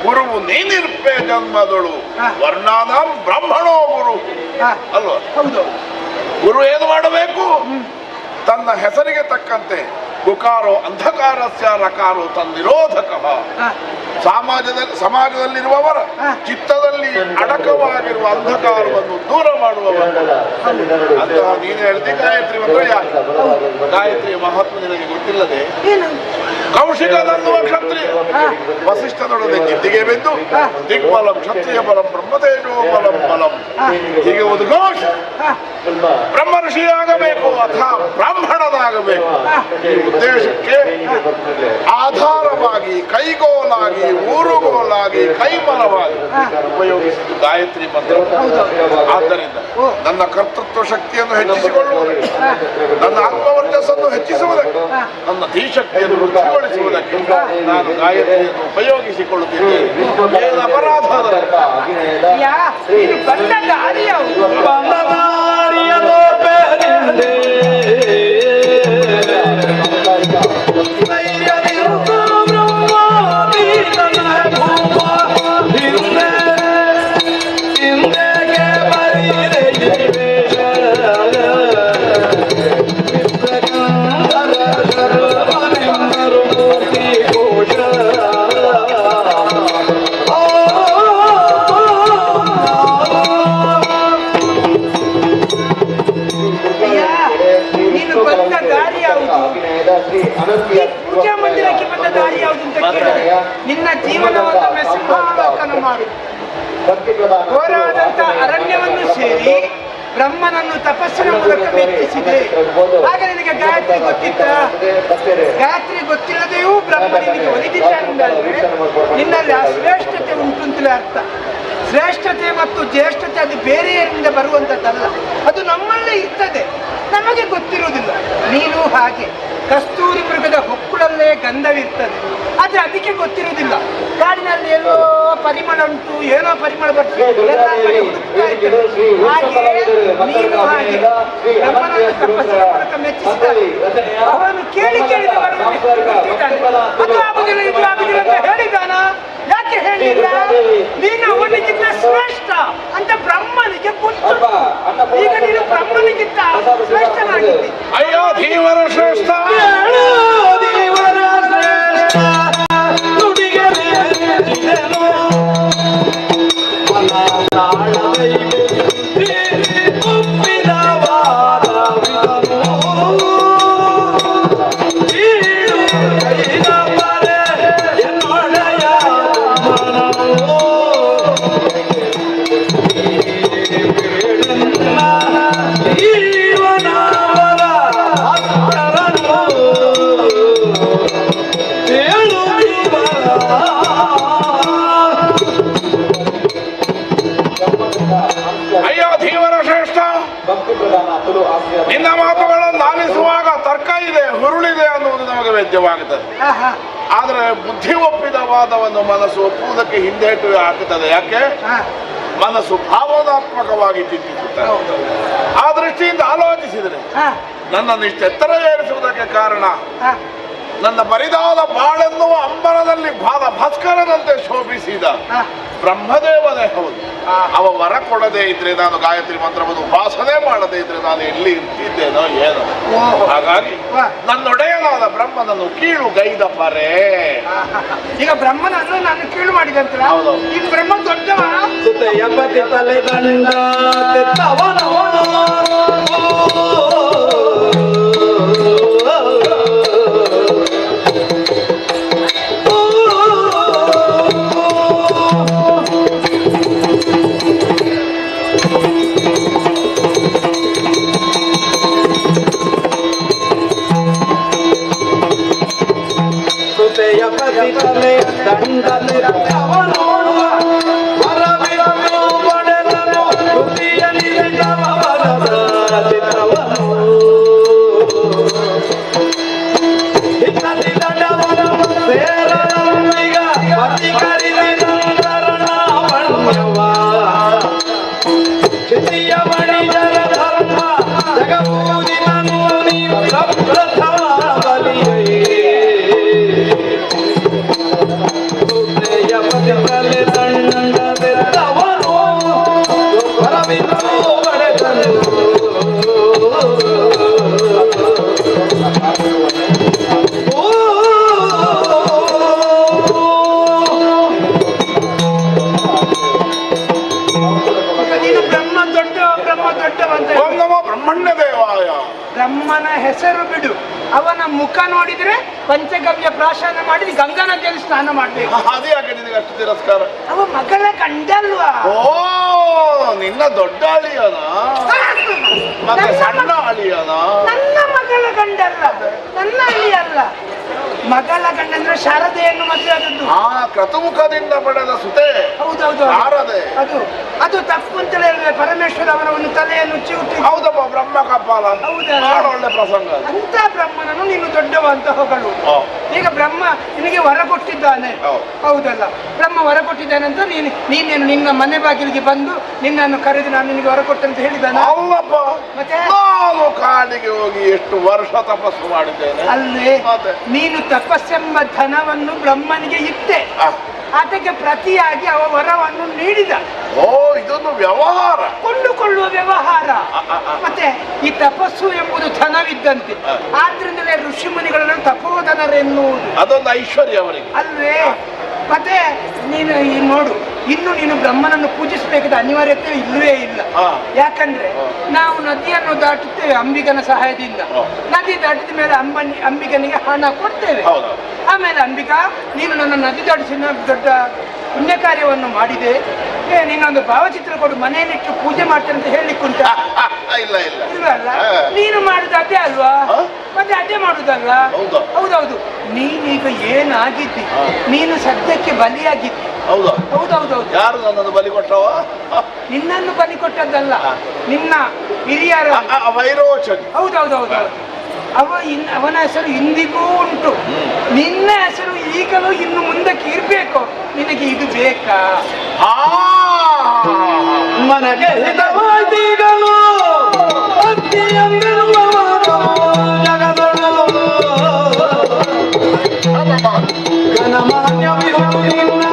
ಗುರುವು ನೀನಿರ್ಪೆ ಜನ್ಮದಳು, ವರ್ಣಾನಾಂ ಬ್ರಾಹ್ಮಣೋ ಗುರು ಅಲ್ವಾ? ಗುರು ಏನು ಮಾಡಬೇಕು? ತನ್ನ ಹೆಸರಿಗೆ ತಕ್ಕಂತೆ ಗುಕಾರೋ ಅಂಧಕಾರಸ್ಯ ರಕಾರೋ ತನ್ನಿರೋಧಕ. ಸಮಾಜದಲ್ಲಿರುವವರ ಚಿತ್ತದಲ್ಲಿ ಅಡಕವಾಗಿರುವ ಅಂಧಕಾರವನ್ನು ದೂರ ಮಾಡುವವರು ಅಂತಹ ನೀನು ಹೇಳ್ತಿ ಗಾಯತ್ರಿ ಮಂತ್ರ ಯಾಕೆ? ಗಾಯತ್ರಿಯ ಮಹಾತ್ಮ ನಿನಗೆ ಗೊತ್ತಿಲ್ಲದೆ ಕೌಶಿಕನನ್ನುವ ಕ್ಷತ್ರಿಯ ವಸಿಷ್ಠನೊಡನೆ ಜಿದ್ದಿಗೆ ಬಿದ್ದು ದಿಗ್ಬಲಂ ಕ್ಷತ್ರಿಯ ಬಲಂ ಬ್ರಹ್ಮತೇಜೋ ಬಲಂ ಬಲಂ ಹೀಗೆ ಉದ್ಘೋಷ ಬ್ರಹ್ಮ ಋಷಿಯಾಗಬೇಕು ಅಥವಾ ಬ್ರಾಹ್ಮಣನಾಗಬೇಕು ಈ ಉದ್ದೇಶಕ್ಕೆ ಆಧಾರವಾಗಿ ಕೈಗೋಲಾಗಿ ಊರುಗೋಲಾಗಿ ಕೈಮಲವಾಗಿ ಉಪಯೋಗಿಸಿದ್ದು ಗಾಯತ್ರಿ ಮಂತ್ರ. ಆದ್ದರಿಂದ ನನ್ನ ಕರ್ತೃತ್ವ ಶಕ್ತಿಯನ್ನು ಹೆಚ್ಚಿಸಿಕೊಳ್ಳುವುದಕ್ಕೆ, ನನ್ನ ಆತ್ಮವರ್ಚಸ್ಸನ್ನು ಹೆಚ್ಚಿಸುವುದಕ್ಕೆ, ನನ್ನ ಧೀಶಕ್ತಿಯನ್ನು ವೃದ್ಧಿಗೊಳಿಸುವುದಕ್ಕೆ ನಾನು ಗಾಯತ್ರಿಯನ್ನು ಉಪಯೋಗಿಸಿಕೊಳ್ಳುತ್ತಿದ್ದೇನೆ. ಏನು ಅಪರಾಧ ಪೂಜಾ ಮಂದಿರಕ್ಕೆ ಬಂದ ದಾರಿ ಯಾವುದು ಅಂತ ಕೇಳಿದ್ರೆ ನಿನ್ನ ಜೀವನವನ್ನು ಮೆಸ್ಸಾವಲೋಕನ ಮಾಡು. ಘೋರಾದಂತ ಅರಣ್ಯವನ್ನು ಸೇರಿ ಬ್ರಹ್ಮನನ್ನು ತಪಸ್ಸಿನ ಮೂಲಕ ಮೆಚ್ಚಿಸಿದೆ. ಆಗ ನಿನಗೆ ಗಾಯತ್ರಿ ಗೊತ್ತಿತ್ತ? ಗಾಯತ್ರಿ ಗೊತ್ತಿಲ್ಲದೆಯೂ ಬ್ರಹ್ಮ ನಿನಗೆ ಒಲಿದಿದ್ದಾನೆಂದಾದ್ರೆ ನಿನ್ನಲ್ಲಿ ಅಶ್ರೇಷ್ಠತೆ ಉಂಟು ಅಂತಲೇ ಅರ್ಥ. ಶ್ರೇಷ್ಠತೆ ಮತ್ತು ಜ್ಯೇಷ್ಠತೆ ಅದು ಬೇರೆಯವರಿಂದ ಬರುವಂಥದ್ದಲ್ಲ, ಅದು ನಮ್ಮಲ್ಲೇ ಇರ್ತದೆ, ನಮಗೆ ಗೊತ್ತಿರುವುದಿಲ್ಲ. ನೀನು ಹಾಗೆ ಕಸ್ತೂರಿ ಮೃಗದ ಹೊಕ್ಕುಳಲ್ಲೇ ಗಂಧವಿರ್ತದೆ, ಆದರೆ ಅದಕ್ಕೆ ಗೊತ್ತಿರುವುದಿಲ್ಲ. ಕಾಡಿನಲ್ಲಿ ಎಲ್ಲೋ ಪರಿಮಳ ಉಂಟು, ಏನೋ ಪರಿಮಳ ಬರ್ತದೆ, ನೀನು ಹಾಗೆ ನಮ್ಮನ್ನು ತಪಸ್ಸಿನ ಮೂಲಕ ಮೆಚ್ಚಿಸಿದ್ದಾನೆ. ಅವನು ಕೇಳಿ ಕೇಳಿದ ಅದು ಆಗುದಿಲ್ಲ ಇದು ಆಗುದಿಲ್ಲ ಅಂತ ಹೇಳಿದಾನ. ಯಾಕೆ ಹೇಳಿಲ್ಲ? ನೀನು ಅವನಿಗಿಂತ ಶ್ರೇಷ್ಠ ಅಂತ ಬ್ರಹ್ಮನಿಗೆ ಗೊತ್ತು. ಈಗ ನೀನು ಬ್ರಹ್ಮನಿಗಿಂತ ಶ್ರೇಷ್ಠನಾಗಿದ್ದಿ. ಅಯ್ಯೋ ಧೀವರ ಶ್ರೇಷ್ಠ, ನಿನ್ನ ಮಾತುಗಳನ್ನು ಆಲಿಸುವಾಗ ತರ್ಕ ಇದೆ, ಹುರುಳಿದೆ ಅನ್ನುವುದು ನಮಗೆ ವೇದ್ಯವಾಗುತ್ತದೆ. ಆದರೆ ಬುದ್ಧಿ ಒಪ್ಪಿದ ವಾದವನ್ನು ಮನಸ್ಸು ಒಪ್ಪುವುದಕ್ಕೆ ಹಿಂದೇಟು ಹಾಕುತ್ತದೆ. ಯಾಕೆ? ಮನಸ್ಸು ಭಾವನಾತ್ಮಕವಾಗಿ ಚಿಂತಿಸುತ್ತದೆ. ಆ ದೃಷ್ಟಿಯಿಂದ ಆಲೋಚಿಸಿದರೆ ನನ್ನನ್ನು ಇಷ್ಟು ಎತ್ತರ ಏರಿಸುವುದಕ್ಕೆ ಕಾರಣ ನನ್ನ ಬರಿದಾದ ಬಾಳೆನ್ನುವ ಅಂಬರದಲ್ಲಿ ಭಾಸ್ಕರನಂತೆ ಶೋಭಿಸಿದ ಬ್ರಹ್ಮದೇವನೇ ಹೌದು. ಅವ ವರ ಕೊಡದೇ ಇದ್ರೆ, ನಾನು ಗಾಯತ್ರಿ ಮಂತ್ರವನ್ನು ಉಪಾಸನೆ ಮಾಡದೇ ಇದ್ರೆ ನಾನು ಎಲ್ಲಿ ಇರ್ತಿದ್ದೇನೋ ಏನೋ. ಹಾಗಾಗಿ ನನ್ನೊಡೆಯನಾದ ಬ್ರಹ್ಮನನ್ನು ಕೀಳು ಗೈದ ಪರೇ. ಈಗ ಬ್ರಹ್ಮನನ್ನು ನಾನು ಕೀಳು ಮಾಡಿದಂತ ಈ ಬ್ರಹ್ಮ ದೊಡ್ಡವ. ಬ್ರಹ್ಮನ ಹೆಸರು ಬಿಡು, ಅವನ ಮುಖ ನೋಡಿದ್ರೆ ಪಂಚಗವ್ಯ ಪ್ರಾಶನ ಮಾಡಿ ಗಂಗಾ ನದಿಯಲ್ಲಿ ಸ್ನಾನ ಮಾಡ್ಬೇಕು. ಅದೇ ಯಾಕೆ ನಿನಗೆ ಅಷ್ಟು ತಿರಸ್ಕಾರ? ಅವ ಮಗಳ ಗಂಡಲ್ವಾ? ಓ, ನಿನ್ನ ದೊಡ್ಡ ಅಳಿಯನ ಮತ್ತೆ ಸಣ್ಣ ಅಳಿಯನ? ನನ್ನ ಮಗಳ ಗಂಡಲ್ಲ, ನನ್ನ ಅಳಿ ಅಲ್ಲ. ಮಗಳ ಗಂಡಂದ್ರೆ ಶಾರದೆಯನ್ನು ಮದುವೆ ಆದದ್ದು. ಕ್ರತುಮುಖದಿಂದ ಪಡೆದ ಸುತೆ. ಹೌದೌದು, ಶಾರದೆ. ಅದು ತಪ್ಪು ಅಂತಲೇ ಅಲ್ವೇ? ಪರಮೇಶ್ವರ ಅವರ ಒಂದು ತಲೆಯನ್ನು ಚಿವುಟಿ. ಹೌದಪ್ಪ, ಬ್ರಹ್ಮ ಕಪಾಲ. ಒಳ್ಳೆ ಪ್ರಸಂಗ. ಅಂತ ಬ್ರಹ್ಮನನ್ನು ನೀನು ದೊಡ್ಡವ ಅಂತ ಹೋಗಲು. ಈಗ ಬ್ರಹ್ಮ ನಿನಗೆ ವರ ಕೊಟ್ಟಿದ್ದಾನೆ, ಹೌದಲ್ಲ? ಬ್ರಹ್ಮ ವರ ಕೊಟ್ಟಿದ್ದಾನೆ ಅಂತ ನೀನೇನು ನಿನ್ನ ಮನೆ ಬಾಗಿಲಿಗೆ ಬಂದು ನಿನ್ನನ್ನು ಕರೆದು ನಾನು ನಿನಗೆ ವರ ಕೊಟ್ಟೆ ಅಂತ ಹೇಳಿದ್ದಾನೆ? ಅಲ್ಲಪ್ಪ, ಮತ್ತೆ ನಾನು ಕಾಡಿಗೆ ಹೋಗಿ ಎಷ್ಟು ವರ್ಷ ತಪಸ್ಸು ಮಾಡಿದ್ದೇನೆ ಅಲ್ಲೇ. ನೀನು ತಪಸ್ಸೆಂಬ ಧನವನ್ನು ಬ್ರಹ್ಮನಿಗೆ ಇತ್ತೆ, ಅದಕ್ಕೆ ಪ್ರತಿಯಾಗಿ ಅವ ವರವನ್ನು ನೀಡಿದ. ಓ, ಇದೊಂದು ವ್ಯವಹಾರ, ಕೊಂಡುಕೊಳ್ಳುವ ವ್ಯವಹಾರ. ಮತ್ತೆ ಈ ತಪಸ್ಸು ಎಂಬುದು ಧನವಿದ್ದಂತೆ, ಆದ್ರಿಂದಲೇ ಋಷಿ ಮುನಿಗಳನ್ನು ತಪೋಧನರೆನ್ನುವುದು. ಅದೊಂದು ಐಶ್ವರ್ಯ ಅವರಿಗೆ ಅಲ್ವೇ? ಮತ್ತೆ ನೀನು ನೋಡು, ಇನ್ನು ನೀನು ಬ್ರಹ್ಮನನ್ನು ಪೂಜಿಸಬೇಕಾದ ಅನಿವಾರ್ಯತೆ ಇಲ್ಲವೇ ಇಲ್ಲ. ಯಾಕಂದ್ರೆ ನಾವು ನದಿಯನ್ನು ದಾಟುತ್ತೇವೆ ಅಂಬಿಗನ ಸಹಾಯದಿಂದ. ನದಿ ದಾಟಿದ ಮೇಲೆ ಅಂಬಿಗನಿಗೆ ಹಣ ಕೊಡ್ತೇವೆ. ಆಮೇಲೆ ಅಂಬಿಕಾ, ನೀನು ನನ್ನ ನದಿ ದಾಟಿಸಿ ದೊಡ್ಡ ಪುಣ್ಯ ಕಾರ್ಯವನ್ನು ಮಾಡಿದೆ, ನೀನೊಂದು ಭಾವಚಿತ್ರ ಕೊಡು, ಮನೆಯಲ್ಲಿಟ್ಟು ಪೂಜೆ ಮಾಡ್ತೇನೆ ಅಂತ ಹೇಳಿಕ್ಕುಂಟ? ಇಲ್ವಲ್ಲ? ನೀನು ಮಾಡುದು ಅದೇ ಅಲ್ವಾ? ಮತ್ತೆ ಅದೇ ಮಾಡುದಲ್ಲ? ಹೌದೌದು. ನೀನೀಗ ಏನಾಗಿದ್ದಿ? ನೀನು ಸದ್ಯಕ್ಕೆ ಬಲಿಯಾಗಿದ್ದಿ. ಹೌದೌದೌದು. ಯಾರು ನನ್ನನ್ನು ಬಲಿ ಕೊಟ್ಟವ? ನಿನ್ನನ್ನು ಬಲಿ ಕೊಟ್ಟದ್ದಲ್ಲ, ನಿನ್ನ ಹಿರಿಯರ ವೈರೋಚನೆ. ಹೌದೌದೌದು. ಅವನ ಹೆಸರು ಇಂದಿಗೂ ಉಂಟು, ನಿನ್ನ ಹೆಸರು ಈಗಲೂ ಇನ್ನು ಮುಂದಕ್ಕೆ ಇರ್ಬೇಕು. ನಿನಗೆ ಇದು ಬೇಕಾ? ಮನಗೆ ಹಿತವಾದಿಗಳು ಗಣಮಾನ್ಯ ವಿಹುಡು ನಿನ್ನ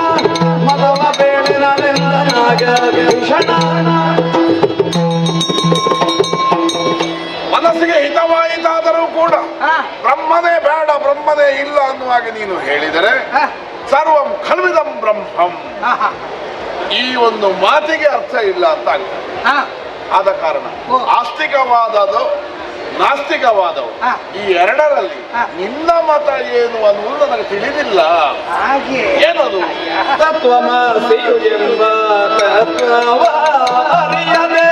ಮದವ ಬೇಡನಾಗ ಭೀಷಣ. ಮನಸ್ಸಿಗೆ ಹಿತವಾಯಿತಾದರೂ ಕೂಡ ಬ್ರಹ್ಮನೇ ಬೇಡ, ಬ್ರಹ್ಮನೇ ಇಲ್ಲ ಅನ್ನುವಾಗ ನೀನು ಹೇಳಿದರೆ ಸರ್ವಂ ಖಲ್ವಿದಂ ಬ್ರಹ್ಮಂ, ಈ ಒಂದು ಮಾತಿಗೆ ಅರ್ಥ ಇಲ್ಲ ಅಂತ ಆಗ್ತದೆ. ಆದ ಕಾರಣ ಆಸ್ತಿಕವಾದದು ನಾಸ್ತಿಕವಾದವು ಈ ಎರಡರಲ್ಲಿ ನಿನ್ನ ಮತ ಏನು ಅನ್ನುವುದು ನನಗೆ ತಿಳಿದಿಲ್ಲ. ಏನದು? ತತ್ವಮಸಿಯು ಎಂಬ ತತ್ವವ ಅರಿಯದೆ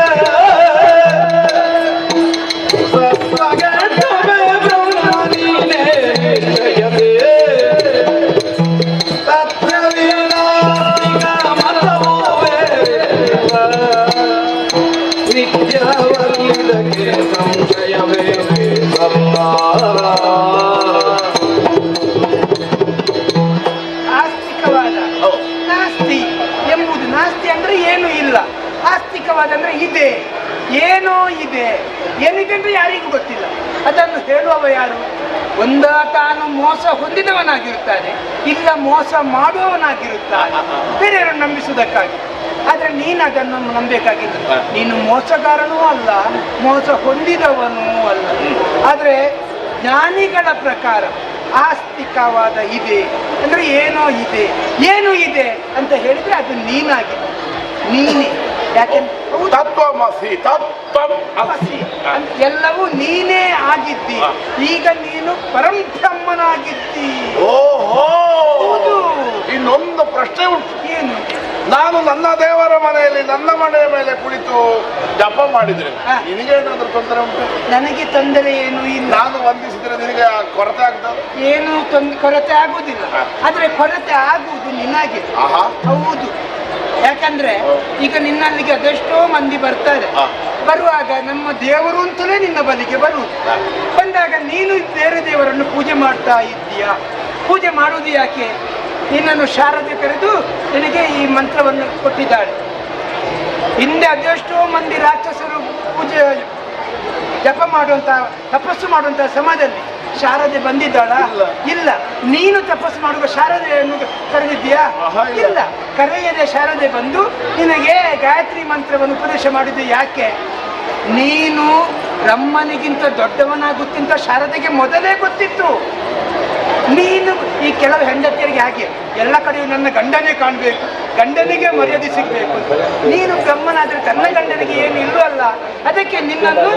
ಆಸ್ತಿಕವಾದ ನಾಸ್ತಿ ಎಂಬುದು. ನಾಸ್ತಿ ಅಂದ್ರೆ ಏನು ಇಲ್ಲ, ಆಸ್ತಿಕವಾದ ಅಂದ್ರೆ ಇದೆ, ಏನೋ ಇದೆ. ಏನಿದೆ ಅಂದ್ರೆ ಯಾರಿಗೂ ಗೊತ್ತಿಲ್ಲ. ಅದನ್ನು ಹೇಳುವವ ಯಾರು? ಒಂದ ತಾನು ಮೋಸ ಹೊಂದಿದವನಾಗಿರುತ್ತಾನೆ, ಇಲ್ಲ ಮೋಸ ಮಾಡುವವನಾಗಿರುತ್ತಾನೆ, ಬೇರೆಯವರು ನಂಬಿಸುವುದಕ್ಕಾಗಿ. ಆದ್ರೆ ನೀನು ಅದನ್ನು ನಂಬೇಕಾಗಿಲ್ಲ. ನೀನು ಮೋಸಗಾರನೂ ಅಲ್ಲ, ಮೋಸ ಹೊಂದಿದವನೂ ಅಲ್ಲ. ಆದ್ರೆ ಜ್ಞಾನಿಗಳ ಪ್ರಕಾರ ಆಸ್ತಿಕವಾದ ಇದೆ ಅಂದ್ರೆ ಏನೋ ಇದೆ. ಏನು ಇದೆ ಅಂತ ಹೇಳಿದ್ರೆ ಅದು ನೀನಾಗಿದೆ, ನೀನೇ. ಯಾಕೆಂದ್ರೆ ತತ್ವಮಸಿ, ತತ್ವಮಸಿ ಎಲ್ಲವೂ ನೀನೇ ಆಗಿದ್ದಿ. ಈಗ ನೀನು ಪರಂಬ್ರಹ್ಮನಾಗಿದ್ದಿ. ಓಹೋ, ಇನ್ನೊಂದು ಪ್ರಶ್ನೆ ಉಂಟು. ಏನು? ನಾನು ನನ್ನ ದೇವರ ಮನೆಯಲ್ಲಿ ನನ್ನ ಮನೆಯ ಮೇಲೆ ಕುಳಿತು ಜಪ ಮಾಡಿದ್ರೆ ನಿನಗೇನಾದ್ರೂ ತೊಂದರೆ ಉಂಟು? ನನಗೆ ತೊಂದರೆ ಏನು ಇಲ್ಲ. ನಾನು ವಂದಿಸಿದ್ರೆ ನಿನಗೆ ಕೊರತೆ ಆಗ್ತದೆ? ಏನು ಕೊರತೆ ಆಗುವುದಿಲ್ಲ. ಆದ್ರೆ ಕೊರತೆ ಆಗುವುದು ನಿನಗೆ. ಹೌದು. ಯಾಕಂದ್ರೆ ಈಗ ನಿನ್ನಲ್ಲಿಗೆ ಅದೆಷ್ಟೋ ಮಂದಿ ಬರ್ತಾರೆ. ಬರುವಾಗ ನಮ್ಮ ದೇವರು ಅಂತಲೇ ನಿನ್ನ ಬಳಿಗೆ ಬರುವುದು. ಬಂದಾಗ ನೀನು ಬೇರೆ ದೇವರನ್ನು ಪೂಜೆ ಮಾಡ್ತಾ ಇದ್ದೀಯಾ? ಪೂಜೆ ಮಾಡುವುದು ಯಾಕೆ? ನಿನ್ನನ್ನು ಶಾರದೆ ಕರೆದು ನಿನಗೆ ಈ ಮಂತ್ರವನ್ನು ಕೊಟ್ಟಿದ್ದಾಳೆ. ಹಿಂದೆ ಅದೆಷ್ಟೋ ಮಂದಿ ರಾಕ್ಷಸರು ಪೂಜೆ ಜಪ ಮಾಡುವಂತ ತಪಸ್ಸು ಮಾಡುವಂತ ಸಮಯದಲ್ಲಿ ಶಾರದೆ ಬಂದಿದ್ದಾಳ? ಇಲ್ಲ. ನೀನು ತಪಸ್ಸು ಮಾಡುವ ಶಾರದೆಯನ್ನು ಕರೆದಿದ್ದೀಯಾ? ಇಲ್ಲ. ಕರೆಯದೆ ಶಾರದೆ ಬಂದು ನಿನಗೆ ಗಾಯತ್ರಿ ಮಂತ್ರವನ್ನು ಉಪದೇಶ ಮಾಡಿದ್ದು ಯಾಕೆ? ನೀನು ಬ್ರಹ್ಮನಿಗಿಂತ ದೊಡ್ಡವನಾಗುತ್ತಿಂತ ಶಾರದೆಗೆ ಮೊದಲೇ ಗೊತ್ತಿತ್ತು. ನೀನು ಈ ಕೆಲವು ಹೆಂಡತಿಯರಿಗೆ ಹಾಗೆ ಎಲ್ಲ ಕಡೆಯೂ ನನ್ನ ಗಂಡನೇ ಕಾಣಬೇಕು, ಗಂಡನಿಗೆ ಮರ್ಯಾದೆ ಸಿಗ್ಬೇಕು ಅಂತ. ನೀನು ಬ್ರಹ್ಮನಾದ್ರೆ ತನ್ನ ಗಂಡನಿಗೆ ಏನು ಇಲ್ಲೂ ಅಲ್ಲ. ಅದಕ್ಕೆ ನಿನ್ನನ್ನು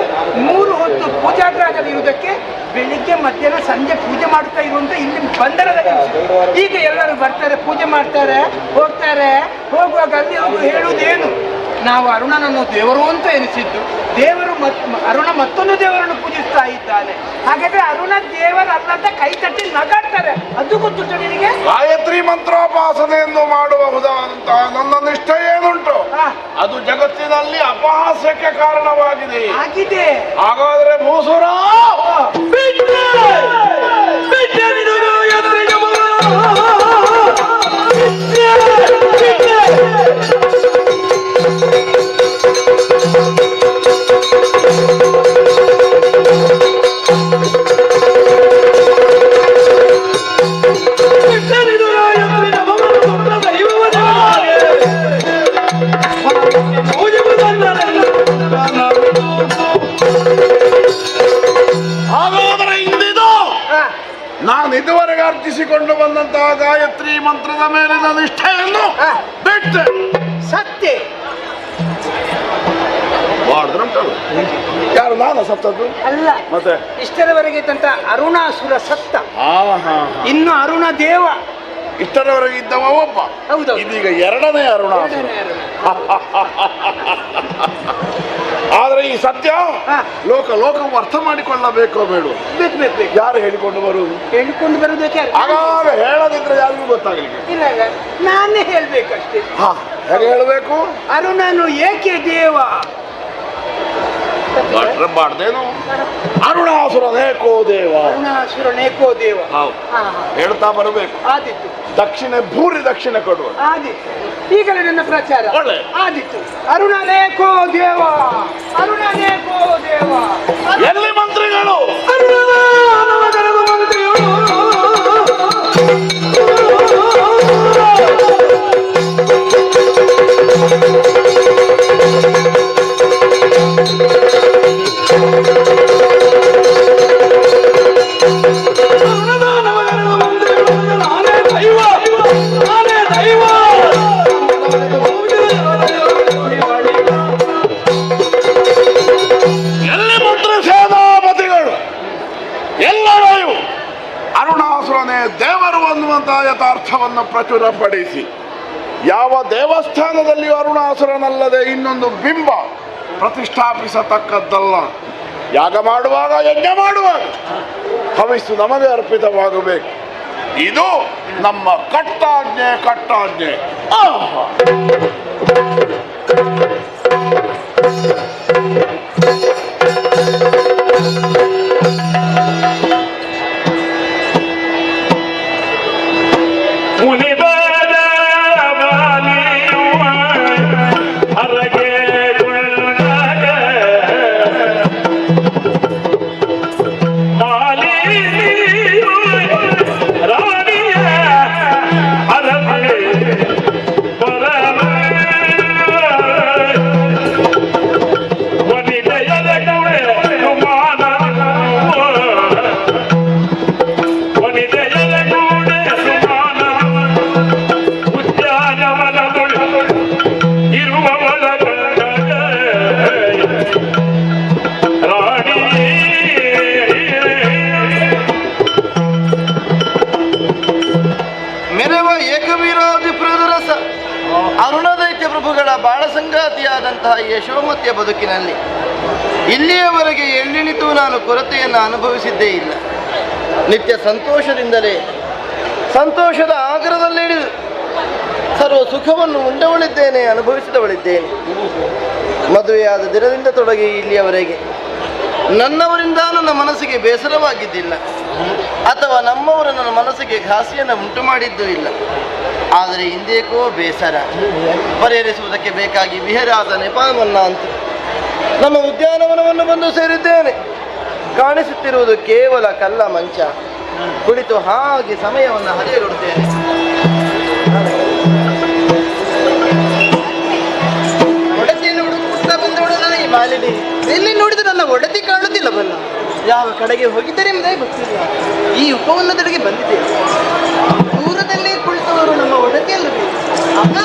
3 ಹೊತ್ತು ಪೂಜಾಗ್ರಹದಲ್ಲಿ ಇರುವುದಕ್ಕೆ ಬೆಳಿಗ್ಗೆ ಮಧ್ಯಾಹ್ನ ಸಂಜೆ ಪೂಜೆ ಮಾಡುತ್ತಾ ಇರುವಂತ ಇಲ್ಲಿ ಬಂಧನದಲ್ಲಿ ಈಗ ಎಲ್ಲರೂ ಬರ್ತಾರೆ, ಪೂಜೆ ಮಾಡ್ತಾರೆ, ಹೋಗ್ತಾರೆ. ಹೋಗುವಾಗ ಅಲ್ಲಿ ಅವರು ಹೇಳುವುದೇನು, ನಾವು ಅರುಣನನ್ನು ದೇವರು ಅಂತ ಎನಿಸಿದ್ದು, ದೇವರು ಅರುಣ ಮತ್ತೊಂದು ದೇವರನ್ನು ಪೂಜಿಸ್ತಾ ಇದ್ದಾನೆ. ಹಾಗಾದ್ರೆ ಅರುಣ ದೇವರಲ್ಲಂತ ಕೈ ತಟ್ಟಿ ನಗಾಡ್ತಾರೆ. ಅದು ಗೊತ್ತುಂಟು ನಿನಗೆ? ಗಾಯತ್ರಿ ಮಂತ್ರೋಪಾಸನೆಯನ್ನು ಮಾಡಬಹುದಾದಂತಹ ನನ್ನ ನಿಷ್ಠೆ ಏನುಂಟು ಅದು ಜಗತ್ತಿನಲ್ಲಿ ಅಪಹಾಸ್ಯಕ್ಕೆ ಕಾರಣವಾಗಿದೆ. ಹಾಗಾದ್ರೆ ಭೂಸುರ ನಾನು ಇದುವರೆಗೆ ಅರ್ಜಿಸಿಕೊಂಡು ಬಂದಂತಹ ಗಾಯತ್ರಿ ಮಂತ್ರದ ಮೇಲಿನ ನಿಷ್ಠೆಯನ್ನು ಬಿಟ್ಟೆ. ಸತ್ಯ ಯಾರು ನಾನು ಸತ್ತದ್ದು ಅಲ್ಲ, ಮತ್ತೆ ಇಷ್ಟರವರೆಗೆ ತಂತ ಅರುಣಾಸುರ ಸತ್ತ. ಇನ್ನು ಅರುಣ ದೇವ ಇಷ್ಟರವರೆಗೆ ಇದ್ದವ ಒಬ್ಬ, ಇದೀಗ 2ನೇ ಅರುಣಾಸುರ. ಆದ್ರೆ ಈ ಸತ್ಯ ಲೋಕವು ಅರ್ಥ ಮಾಡಿಕೊಳ್ಳಬೇಕೋ ಬೇಡ? ಯಾರು ಹೇಳಿಕೊಂಡು ಬರುವುದು? ಹೇಳಿಕೊಂಡು ಬರುವುದಕ್ಕೆ ಆಗಾಗ ಹೇಳದಿದ್ರೆ ಯಾರಿಗೂ ಗೊತ್ತಾಗಲಿಕ್ಕೆ ಇಲ್ಲ, ನಾನೇ ಹೇಳ್ಬೇಕಷ್ಟೇ. ಹೇಗೆ ಹೇಳಬೇಕು? ಅರುಣನು ಏಕೆ ದೇವ? ಬಾರ್ದೇನು? ಅರುಣಾಸುರನೇಕೋ ದೇವ. ಅರುಣಾಸುರನೇಕೋ ದೇವ ಹೇಳ್ತಾ ಬರಬೇಕು. ಆದಿತ್ತು ದಕ್ಷಿಣೆ ಭೂರಿ ದಕ್ಷಿಣೆ ಕೊಡುವ. ಆದಿತ್ತು ಈಗಲೇ ನನ್ನ ಪ್ರಚಾರ ಆದಿತ್ತು. ಅರುಣನೇಕೋ ದೇವ, ಅರುಣನೇಕೋ ದೇವ. ಎಲ್ಲಿ ಮಂತ್ರಿಗಳು? ದೇವರು ಅನ್ನುವಂತಹ ಯಥಾರ್ಥವನ್ನು ಪ್ರಚುರಪಡಿಸಿ ಯಾವ ದೇವಸ್ಥಾನದಲ್ಲಿಯೂ ಅರುಣಾಸುರನಲ್ಲದೆ ಇನ್ನೊಂದು ಬಿಂಬ ಪ್ರತಿಷ್ಠಾಪಿಸತಕ್ಕದ್ದಲ್ಲ. ಯಾಗ ಮಾಡುವಾಗ, ಯಜ್ಞ ಮಾಡುವಾಗ ಹವಿಸ್ಸು ನಮಗೆ ಅರ್ಪಿತವಾಗಬೇಕು. ಇದು ನಮ್ಮ ಕಟ್ಟಾಜ್ಞೆ. ಸಂಗಾತಿಯಾದಂತಹ ಯಶೋಮತಿಯ ಬದುಕಿನಲ್ಲಿ ಇಲ್ಲಿಯವರೆಗೆ ಎಳ್ಳಿನಿತೂ ನಾನು ಕೊರತೆಯನ್ನು ಅನುಭವಿಸಿದ್ದೇ ಇಲ್ಲ. ನಿತ್ಯ ಸಂತೋಷದಿಂದಲೇ ಸಂತೋಷದ ಆಗರದಲ್ಲಿಳಿದು ಸರ್ವ ಸುಖವನ್ನು ಉಂಡವಳಿದ್ದೇನೆ, ಅನುಭವಿಸಿದವಳಿದ್ದೇನೆ. ಮದುವೆಯಾದ ದಿನದಿಂದ ತೊಡಗಿ ಇಲ್ಲಿಯವರೆಗೆ ನನ್ನವರಿಂದ ನನ್ನ ಮನಸ್ಸಿಗೆ ಬೇಸರವಾಗಿದ್ದಿಲ್ಲ, ಅಥವಾ ನಮ್ಮವರು ನನ್ನ ಮನಸ್ಸಿಗೆ ಘಾಸಿಯನ್ನು ಉಂಟು ಮಾಡಿದ್ದೂ ಇಲ್ಲ. ಆದರೆ ಹಿಂದೇಕೋ ಬೇಸರ ಪರಿಹರಿಸುವುದಕ್ಕೆ ಬೇಕಾಗಿ ವಿಹರಾದ ನೆಪಾಮನ್ನ ಅಂತ ನಮ್ಮ ಉದ್ಯಾನವನವನ್ನು ಬಂದು ಸೇರಿದ್ದೇನೆ. ಕಾಣಿಸುತ್ತಿರುವುದು ಕೇವಲ ಕಲ್ಲ ಮಂಚ. ಕುಳಿತು ಹಾಗೆ ಸಮಯವನ್ನು ಹರಿಯಲಿಡುತ್ತೇನೆ. ಒಡತಿಯನ್ನು ಹುಡುಕುತ್ತಾ ಬಂದವಳು ಈ ಮಾಲಿನಿ. ಎಲ್ಲಿ ನೋಡಿದ್ರೆ ನನ್ನ ಒಡತಿ ಕಾಣುತ್ತಿಲ್ಲ. ಬಲ್ಲ ಯಾವ ಕಡೆಗೆ ಹೋಗಿದ್ದಾರೆ ಎಂಬುದೇ ಗೊತ್ತಿಲ್ಲ. ಈ ಉಪವನದೆಡೆಗೆ ಬಂದಿದ್ದೇನೆ. ದೂರದಲ್ಲಿ ಕುಳಿತವರು ನಮ್ಮ ಒಡತಿಯಲ್ಲವೇ? ಅಮ್ಮ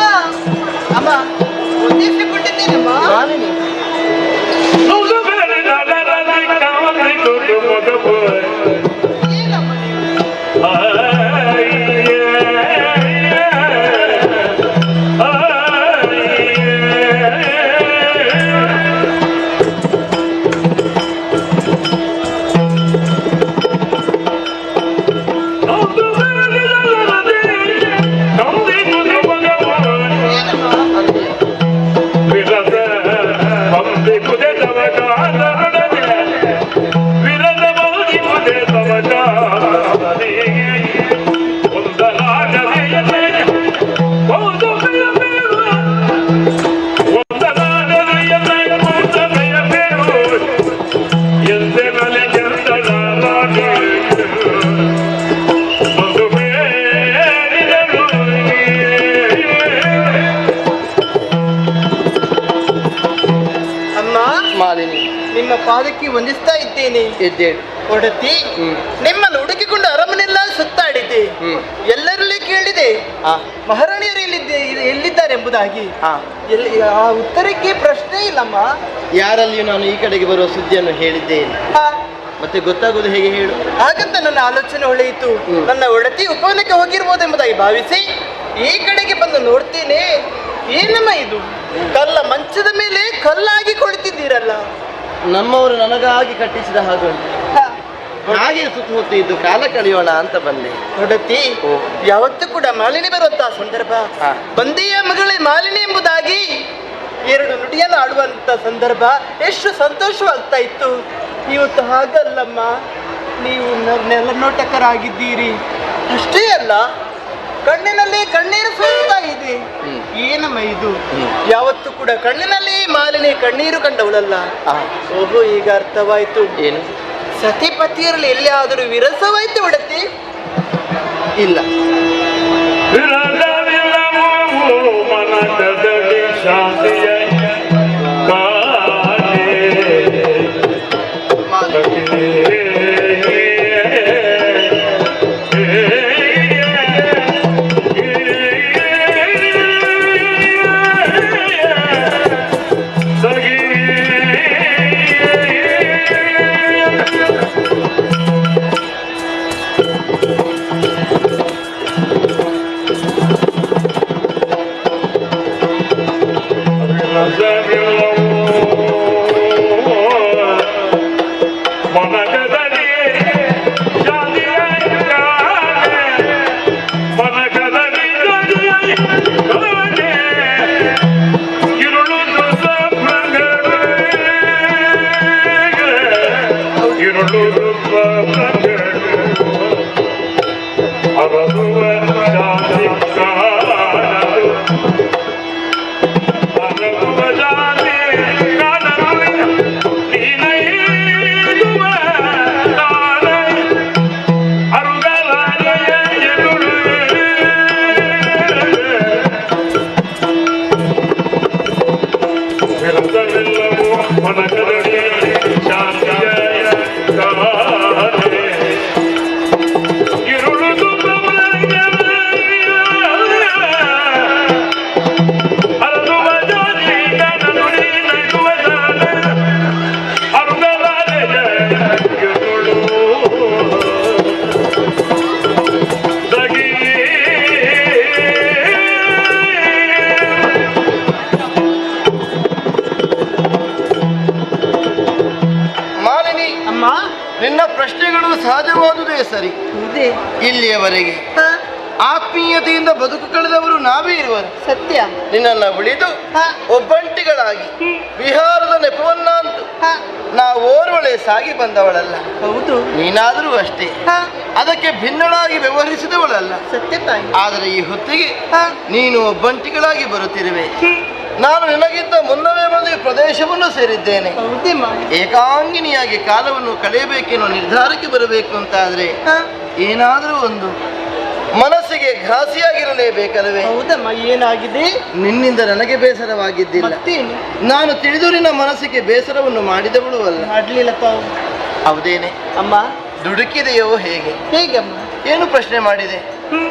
ಪಾದಕ್ಕೆ ವಂದಿಸ್ತಾ ಇದ್ದೇನೆ. ಒಡತಿ, ನಿಮ್ಮನ್ನು ಹುಡುಕಿಕೊಂಡು ಅರಮನೆಲ್ಲ ಸುತ್ತಾಡಿದ್ದೆ. ಎಲ್ಲರಲ್ಲಿ ಕೇಳಿದೆ ಮಹಾರಾಣಿಯರು ಎಲ್ಲಿದ್ದಾರೆ ಎಂಬುದಾಗಿ. ಆ ಉತ್ತರಕ್ಕೆ ಪ್ರಶ್ನೆ ಇಲ್ಲಮ್ಮ. ಯಾರಲ್ಲಿಯೂ ನಾನು ಈ ಕಡೆಗೆ ಬರುವ ಸುದ್ದಿಯನ್ನು ಹೇಳಿದ್ದೇನೆ. ಮತ್ತೆ ಗೊತ್ತಾಗೋದು ಹೇಗೆ ಹೇಳು? ಹಾಗಂತ ನನ್ನ ಆಲೋಚನೆ ಹೊಳೆಯಿತು. ನನ್ನ ಒಡತಿ ಉಪವನಕ್ಕೆ ಹೋಗಿರ್ಬೋದು ಎಂಬುದಾಗಿ ಭಾವಿಸಿ ಈ ಕಡೆಗೆ ಬಂದು ನೋಡ್ತೇನೆ. ಏನಮ್ಮ ಇದು? ಕಲ್ಲ ಮಂಚದ ಮೇಲೆ ಕಲ್ಲಾಗಿ ಕುಳಿತಿದ್ದೀರಲ್ಲ. ನಮ್ಮವರು ನನಗಾಗಿ ಕಟ್ಟಿಸಿದ ಹಾಗೆ ಹಾಗೆ ಸುತ್ತು ಹೊತ್ತು ಇದ್ದು ಕಾಲ ಕಳೆಯೋಣ ಅಂತ ಬಂದೆ. ಒಡತಿ, ಯಾವತ್ತೂ ಕೂಡ ಮಾಲಿನಿ ಬರುವಂತಹ ಸಂದರ್ಭ, ಬಂದೆಯ ಮಗಳೇ ಮಾಲಿನಿ ಎಂಬುದಾಗಿ ಎರಡು ನುಡಿಯನ್ನು ಆಡುವಂತ ಸಂದರ್ಭ ಎಷ್ಟು ಸಂತೋಷವಾಗ್ತಾ ಇತ್ತು. ಇವತ್ತು ಹಾಗಲ್ಲಮ್ಮ, ನೀವು ನೆಲನೋಟಕರಾಗಿದ್ದೀರಿ. ಅಷ್ಟೇ ಅಲ್ಲ, ಕಣ್ಣಿನಲ್ಲಿ ಕಣ್ಣೀರು ಸುರಿತಾ ಇದೆ. ಏನಮ್ಮ ಇದು? ಯಾವತ್ತೂ ಕೂಡ ಕಣ್ಣಿನಲ್ಲಿ ಮಾಲಿನಿ ಕಣ್ಣೀರು ಕಂಡವಳಲ್ಲ. ಓಹೋ, ಈಗ ಅರ್ಥವಾಯ್ತು. ಏನು ಸತಿಪತಿಯರಲ್ಲಿ ಎಲ್ಲಿಯಾದರೂ ವಿರಸವಾಯ್ತು ಒಡತಿ? ಇಲ್ಲ. ಸಹಜವಾದುದೇ ಸರಿ. ಇಲ್ಲಿಯವರೆಗೆ ಆತ್ಮೀಯತೆಯಿಂದ ಬದುಕು ಕಳೆದವರು ನಾವೇ ಇರುವರು. ಸತ್ಯ. ನಿನ್ನನ್ನು ಉಳಿದು ಒಬ್ಬಂಟಿಗಳಾಗಿ ವಿಹಾರದ ನೆಪವನ್ನಂತೂ ನಾವು ಓರ್ವಳೆ ಸಾಗಿ ಬಂದವಳಲ್ಲ. ಹೌದು. ನೀನಾದರೂ ಅಷ್ಟೇ ಅದಕ್ಕೆ ಭಿನ್ನಳಾಗಿ ವ್ಯವಹರಿಸಿದವಳಲ್ಲ. ಸತ್ಯ ತಾಯಿ. ಆದರೆ ಈ ಹೊತ್ತಿಗೆ ನೀನು ಒಬ್ಬಂಟಿಗಳಾಗಿ ಬರುತ್ತಿರುವೆ. ನಾನು ನಿನಗಿಂತ ಮುನ್ನವೇ ಬಂದು ಈ ಪ್ರದೇಶವನ್ನು ಸೇರಿದ್ದೇನೆ. ಏಕಾಂಗಿನಿಯಾಗಿ ಕಾಲವನ್ನು ಕಳೆಯಬೇಕೆನ್ನುವ ನಿರ್ಧಾರಕ್ಕೆ ಬರಬೇಕು ಅಂತಾದ್ರೆ ಏನಾದರೂ ಒಂದು ಮನಸ್ಸಿಗೆ ಘಾಸಿಯಾಗಿರಲೇಬೇಕಲ್ಲವೇ? ಹೌದಮ್ಮ. ಏನಾಗಿದೆ? ನಿನ್ನಿಂದ ನನಗೆ ಬೇಸರವಾಗಿದ್ದಿಲ್ಲ. ನಾನು ತಿಳಿದು ನಿನ್ನ ಮನಸ್ಸಿಗೆ ಬೇಸರವನ್ನು ಮಾಡಿದವಳು ಅಲ್ಲ. ಮಾಡಲಿಲ್ಲ ತಾವು. ಹೌದೇನೆ ಅಮ್ಮ? ದುಡುಕಿದೆಯೋ ಹೇಗೆ? ಹೇಗಮ್ಮ? ಏನು ಪ್ರಶ್ನೆ ಮಾಡಿದೆ?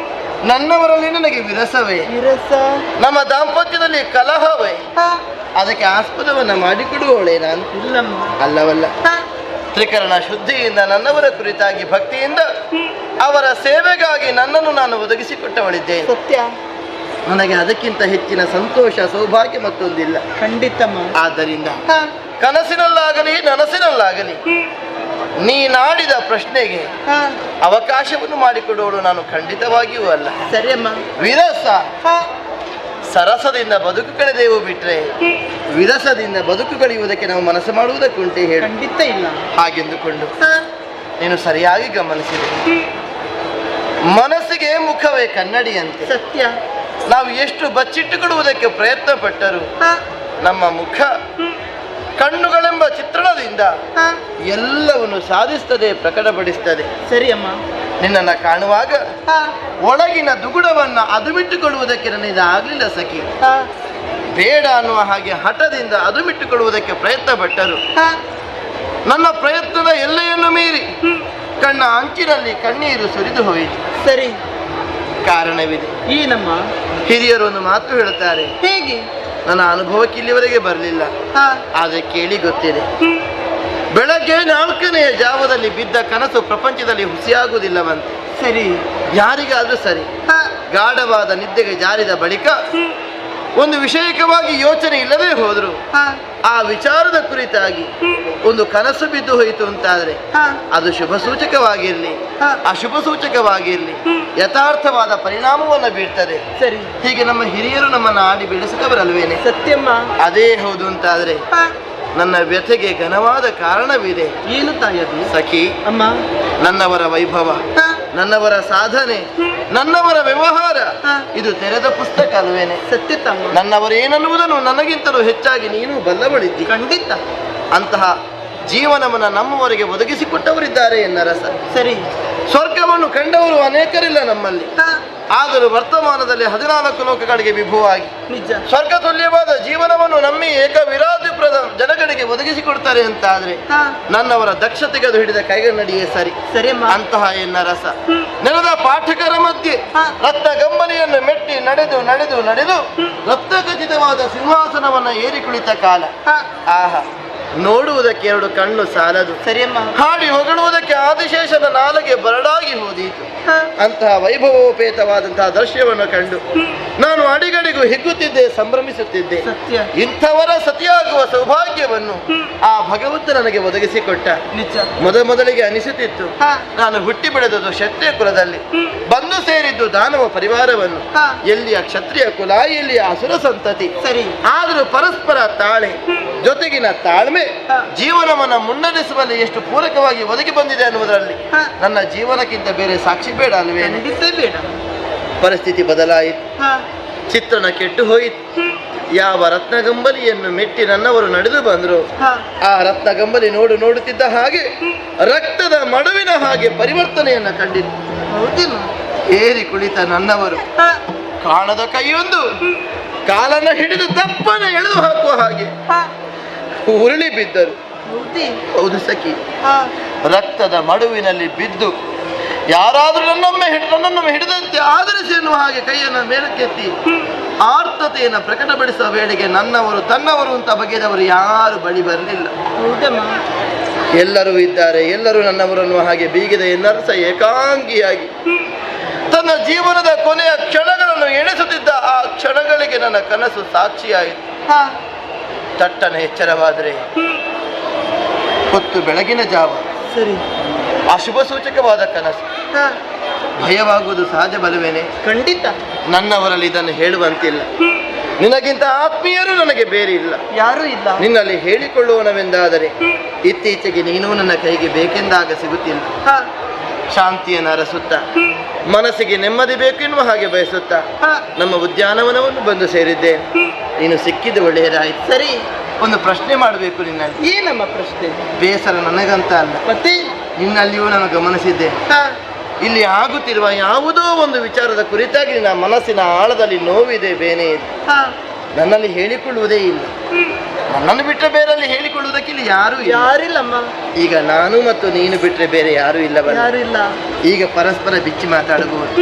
ನನ್ನವರಲ್ಲಿ ನನಗೆ ವಿರಸವೇ? ವಿರಸ? ನಮ್ಮ ದಾಂಪತ್ಯದಲ್ಲಿ ಕಲಹವೇ? ಅದಕ್ಕೆ ಆಸ್ಪದವನ್ನ ಮಾಡಿಕೊಡುವವಳೇ ನಾನು? ಇಲ್ಲಮ್ಮ. ಅಲ್ಲವಲ್ಲ. ತ್ರಿಕರಣ ಶುದ್ಧಿಯಿಂದ ನನ್ನವರ ಕುರಿತಾಗಿ ಭಕ್ತಿಯಿಂದ ಅವರ ಸೇವೆಗಾಗಿ ನನ್ನನ್ನು ನಾನು ಒದಗಿಸಿಕೊಟ್ಟವಳಿದ್ದೇನೆ. ಸತ್ಯ. ನನಗೆ ಅದಕ್ಕಿಂತ ಹೆಚ್ಚಿನ ಸಂತೋಷ ಸೌಭಾಗ್ಯ ಮತ್ತೊಂದಿಲ್ಲ. ಖಂಡಿತಮ್ಮ. ಆದ್ದರಿಂದ ಕನಸಿನಲ್ಲಾಗಲಿ ನನಸಿನಲ್ಲಾಗಲಿ ನೀನಾಡಿದ ಪ್ರಶ್ನೆಗೆ ಅವಕಾಶವನ್ನು ಮಾಡಿಕೊಡುವಳು ನಾನು ಖಂಡಿತವಾಗಿಯೂ ಅಲ್ಲ. ಸರಿಯಮ್ಮ. ವಿರಸ ಸರಸದಿಂದ ಬದುಕು ಕಳೆದೇವು ಬಿಟ್ರೆ ವಿರಸದಿಂದ ಬದುಕು ಕಳೆಯುವುದಕ್ಕೆ ನಾವು ಮನಸ್ಸು ಮಾಡುವುದಕ್ಕುಂಟೆ ಹೇಳಿ? ಖಂಡಿತ ಇಲ್ಲ. ಹಾಗೆಂದುಕೊಂಡು ನೀನು ಸರಿಯಾಗಿ ಗಮನಿಸಿದೆ. ಮನಸ್ಸಿಗೆ ಮುಖವೇ ಕನ್ನಡಿಯಂತೆ. ಸತ್ಯ. ನಾವು ಎಷ್ಟು ಬಚ್ಚಿಟ್ಟುಕೊಡುವುದಕ್ಕೆ ಪ್ರಯತ್ನ ಪಟ್ಟರು ನಮ್ಮ ಮುಖ ಕಣ್ಣುಗಳೆಂಬ ಚಿತ್ರಣದಿಂದ ಎಲ್ಲವನ್ನು ಸಾಧಿಸ್ತದೆ, ಪ್ರಕಟಪಡಿಸ್ತದೆ. ಸರಿಯಮ್ಮ. ನಿನ್ನನ್ನು ಕಾಣುವಾಗ ಒಳಗಿನ ದುಗುಡವನ್ನ ಅದು ಬಿಟ್ಟುಕೊಳ್ಳುವುದಕ್ಕೆ ನನಗೆ ಆಗಲಿಲ್ಲ ಸಖಿ. ಬೇಡ ಅನ್ನುವ ಹಾಗೆ ಹಠದಿಂದ ಅದು ಬಿಟ್ಟುಕೊಳ್ಳುವುದಕ್ಕೆ ಪ್ರಯತ್ನ ಪಟ್ಟರು ನನ್ನ ಪ್ರಯತ್ನದ ಎಲ್ಲೆಯನ್ನು ಮೀರಿ ಕಣ್ಣ ಅಂಚಿನಲ್ಲಿ ಕಣ್ಣೀರು ಸುರಿದು ಹೋಯಿತು. ಸರಿ, ಕಾರಣವಿದೆ. ಏನಮ್ಮ? ಹಿರಿಯರು ಒಂದು ಮಾತು ಹೇಳುತ್ತಾರೆ. ಹೇಗೆ? ನನ್ನ ಅನುಭವಕ್ಕೆ ಇಲ್ಲಿವರೆಗೆ ಬರಲಿಲ್ಲ, ಆದರೆ ಕೇಳಿ ಗೊತ್ತಿದೆ. ಬೆಳಗ್ಗೆ 4ನೇ ಜಾವದಲ್ಲಿ ಬಿದ್ದ ಕನಸು ಪ್ರಪಂಚದಲ್ಲಿ ಹುಸಿಯಾಗುವುದಿಲ್ಲವಂತೆ. ಸರಿ, ಯಾರಿಗಾದ್ರೂ ಸರಿ, ಗಾಢವಾದ ನಿದ್ದೆಗೆ ಜಾರಿದ ಬಳಿಕ ಒಂದು ವಿಷಯಕವಾಗಿ ಯೋಚನೆ ಇಲ್ಲದೆ ಹೋದ್ರು ಆ ವಿಚಾರದ ಕುರಿತಾಗಿ ಒಂದು ಕನಸು ಬಿದ್ದು ಹೋಯಿತು ಅಂತಾದ್ರೆ ಅದು ಶುಭ ಸೂಚಕವಾಗಿರ್ಲಿ ಅಶುಭ ಸೂಚಕವಾಗಿರ್ಲಿ ಯಥಾರ್ಥವಾದ ಪರಿಣಾಮವನ್ನು ಬೀರ್ತದೆ. ಸರಿ, ಹೀಗೆ ನಮ್ಮ ಹಿರಿಯರು ನಮ್ಮನ್ನು ಆಡಿ ಬೆಳೆಸಿದವರಲ್ವೇನೆ? ಸತ್ಯಮ್ಮ. ಅದೇ ಹೌದು ಅಂತಾದ್ರೆ ನನ್ನ ವ್ಯಥೆಗೆ ಘನವಾದ ಕಾರಣವಿದೆ. ಏನು ತಾಯದು? ಸಖಿ, ಅಮ್ಮ, ನನ್ನವರ ವೈಭವ, ನನ್ನವರ ಸಾಧನೆ, ನನ್ನವರ ವ್ಯವಹಾರ ಇದು ತೆರೆದ ಪುಸ್ತಕ ಅಲ್ವೇನೆ? ಸತ್ಯ ತಮ್ಮ. ನನ್ನವರೇನನ್ನುವುದನ್ನು ನನಗಿಂತಲೂ ಹೆಚ್ಚಾಗಿ ನೀನು ಬಲ್ಲವಳಿದ್ದಿ. ಖಂಡಿತ. ಅಂತಹ ಜೀವನವನ್ನು ನಮ್ಮವರಿಗೆ ಒದಗಿಸಿಕೊಟ್ಟವರಿದ್ದಾರೆ ಎನ್ನರಸ. ಸರಿ, ಸ್ವರ್ಗವನ್ನು ಕಂಡವರು ಅನೇಕರಿಲ್ಲ ನಮ್ಮಲ್ಲಿ. ಆದರೂ ವರ್ತಮಾನದಲ್ಲಿ 14 ಲೋಕಗಳಿಗೆ ವಿಭುವಾಗಿ ನಿಜ ಸ್ವರ್ಗ ತುಲ್ಯವಾದ ಜೀವನವನ್ನು ನಮ್ಮಿ ಏಕವಿರಾಧಿಪ್ರದ ಜನಗಳಿಗೆ ಒದಗಿಸಿಕೊಡ್ತಾರೆ ಅಂತ ಆದ್ರೆ ನನ್ನವರ ದಕ್ಷತೆಗೆ ಅದು ಹಿಡಿದ ಕೈಗನ್ನಡಿಯೇ ಸರಿ. ಅಂತಹ ಎನ್ನರಸ ನೆಲದ ಪಾಠಕರ ಮಧ್ಯೆ ರತ್ನ ಗಂಬಲಿಯನ್ನು ಮೆಟ್ಟಿ ನಡೆದು ನಡೆದು ನಡೆದು ರತ್ನ ಖಚಿತವಾದ ಸಿಂಹಾಸನವನ್ನ ಏರಿ ಕುಳಿತ ಕಾಲ. ಆಹಾ, ನೋಡುವುದಕ್ಕೆ 2 ಕಣ್ಣು ಸಾಲದು. ಸರಿಯಮ್ಮ. ಹಾಡಿ ಹೊಗಳುವುದಕ್ಕೆ ಆದಿಶೇಷನ ನಾಲಿಗೆ ಬರಡಾಗಿ ಹೋದೀತು. ಅಂತಹ ವೈಭವೋಪೇತವಾದಂತಹ ದೃಶ್ಯವನ್ನು ಕಂಡು ನಾನು ಅಡಿಗಡಿಗೂ ಹಿಗ್ಗುತ್ತಿದ್ದೆ, ಸಂಭ್ರಮಿಸುತ್ತಿದ್ದೆ. ಸತ್ಯ. ಇಂಥವರ ಸತಿಯಾಗುವ ಸೌಭಾಗ್ಯವನ್ನು ಆ ಭಗವಂತ ನನಗೆ ಒದಗಿಸಿಕೊಟ್ಟ. ನಿಜ. ಮೊದಲಿಗೆ ಅನಿಸುತ್ತಿತ್ತು ನಾನು ಹುಟ್ಟಿ ಬೆಳೆದದ್ದು ಕ್ಷತ್ರಿಯ ಕುಲದಲ್ಲಿ, ಬಂದು ಸೇರಿದ್ದು ದಾನವ ಪರಿವಾರವನ್ನು. ಎಲ್ಲಿಯ ಕ್ಷತ್ರಿಯ ಕುಲ, ಎಲ್ಲಿಯ ಅಸುರ ಸಂತತಿ. ಸರಿ, ಆದರೂ ಪರಸ್ಪರ ತಾಳೆ ಜೊತೆಗಿನ ತಾಳ್ಮೆ ಜೀವನವನ್ನು ಮುನ್ನಡೆಸುವಲ್ಲಿ ಎಷ್ಟು ಪೂರಕವಾಗಿ ಒದಗಿ ಬಂದಿದೆ ಅನ್ನುವುದರಲ್ಲಿ ನನ್ನ ಜೀವನಕ್ಕಿಂತ ಬೇರೆ ಸಾಕ್ಷಿ ಬೇಡ ಅಲ್ವೇ? ಬೇಡ. ಪರಿಸ್ಥಿತಿ ಬದಲಾಯಿತು, ಚಿತ್ರಣ ಕೆಟ್ಟು ಹೋಯಿತು. ಯಾವ ರತ್ನಗಂಬಲಿಯನ್ನು ಮೆಟ್ಟಿ ನನ್ನವರು ನಡೆದು ಬಂದರು ಆ ರತ್ನಗಂಬಲಿ ನೋಡುತ್ತಿದ್ದ ಹಾಗೆ ರಕ್ತದ ಮಡುವಿನ ಹಾಗೆ ಪರಿವರ್ತನೆಯನ್ನು ಕಂಡಿತು. ಏರಿ ಕುಳಿತ ನನ್ನವರು ಕಾಣದ ಕೈಯೊಂದು ಕಾಲನ್ನು ಹಿಡಿದು ದಪ್ಪನ ಎಳೆದು ಹಾಕುವ ಹಾಗೆ ಉರುಳಿ ಬಿದ್ದರು. ಹೌದು ಸಖಿ, ರಕ್ತದ ಮಡುವಿನಲ್ಲಿ ಬಿದ್ದು ಯಾರಾದರೂ ನನ್ನನ್ನು ಹಿಡಿದಂತೆ ಆಧರಿಸಿ ಎನ್ನುವ ಹಾಗೆ ಕೈಯನ್ನು ಮೇಲಕ್ಕೆತ್ತಿ ಆರ್ತತೆಯನ್ನು ಪ್ರಕಟಪಡಿಸುವ ವೇಳೆಗೆ ನನ್ನವರು ತನ್ನವರು ಅಂತ ಬಗೆದವರು ಯಾರು ಬಳಿ ಬರಲಿಲ್ಲ. ಎಲ್ಲರೂ ಇದ್ದಾರೆ, ಎಲ್ಲರೂ ನನ್ನವರು ಅನ್ನುವ ಹಾಗೆ ಬೀಗಿದ ಎನ್ನರ್ಸ ಏಕಾಂಗಿಯಾಗಿ ತನ್ನ ಜೀವನದ ಕೊನೆಯ ಕ್ಷಣಗಳನ್ನು ಎಣಿಸುತ್ತಿದ್ದ ಆ ಕ್ಷಣಗಳಿಗೆ ನನ್ನ ಕನಸು ಸಾಕ್ಷಿಯಾಯಿತು. ತಟ್ಟನೆ ಎಚ್ಚರವಾದರೆ ಹೊತ್ತು ಬೆಳಗಿನ ಜಾವ. ಸರಿ, ಅಶುಭ ಸೂಚಕವಾದ ಕನಸು. ಭಯವಾಗುವುದು ಸಹಜ ಬಲವೇನೆ? ಖಂಡಿತ. ನನ್ನವರಲ್ಲಿ ಇದನ್ನು ಹೇಳುವಂತಿಲ್ಲ. ನಿನಗಿಂತ ಆತ್ಮೀಯರು ನನಗೆ ಬೇರೆ ಇಲ್ಲ, ಯಾರೂ ಇಲ್ಲ. ನಿನ್ನಲ್ಲಿ ಹೇಳಿಕೊಳ್ಳುವನವೆಂದಾದರೆ ಇತ್ತೀಚೆಗೆ ನೀನು ನನ್ನ ಕೈಗೆ ಬೇಕೆಂದಾಗ ಸಿಗುತ್ತಿಲ್ಲ. ಶಾಂತಿಯನ್ನು ಅರಸುತ್ತಾ ಮನಸ್ಸಿಗೆ ನೆಮ್ಮದಿ ಬೇಕು ಎನ್ನುವ ಹಾಗೆ ಬಯಸುತ್ತಾ ನಮ್ಮ ಉದ್ಯಾನವನವನ್ನು ಬಂದು ಸೇರಿದ್ದೇನೆ. ನೀನು ಸಿಕ್ಕಿದ್ದು ಒಳ್ಳೆಯದಾಯಿತು. ಸರಿ, ಒಂದು ಪ್ರಶ್ನೆ ಮಾಡಬೇಕು ನಿನ್ನಲ್ಲಿ. ಏನಮ್ಮ ಪ್ರಶ್ನೆ? ಬೇಸರ ನನಗಂತ ಅಲ್ಲ, ಮತ್ತೆ ನಿನ್ನಲ್ಲಿಯೂ ನಾನು ಗಮನಿಸಿದ್ದೆ. ಇಲ್ಲಿ ಆಗುತ್ತಿರುವ ಯಾವುದೋ ಒಂದು ವಿಚಾರದ ಕುರಿತಾಗಿ ನಿನ್ನ ಮನಸ್ಸಿನ ಆಳದಲ್ಲಿ ನೋವಿದೆ, ಬೇನೆ ಇದೆ. ನನ್ನಲ್ಲಿ ಹೇಳಿಕೊಳ್ಳುವುದೇ ಇಲ್ಲ. ನನ್ನನ್ನು ಬಿಟ್ಟರೆ ಬೇರಲ್ಲಿ ಹೇಳಿಕೊಳ್ಳುವುದಕ್ಕೆ ಇಲ್ಲಿ ಯಾರಿಲ್ಲಮ್ಮ. ಈಗ ನಾನು ಮತ್ತು ನೀನು ಬಿಟ್ಟರೆ ಬೇರೆ ಯಾರೂ ಇಲ್ಲ. ಈಗ ಪರಸ್ಪರ ಬಿಚ್ಚಿ ಮಾತಾಡಬಹುದು,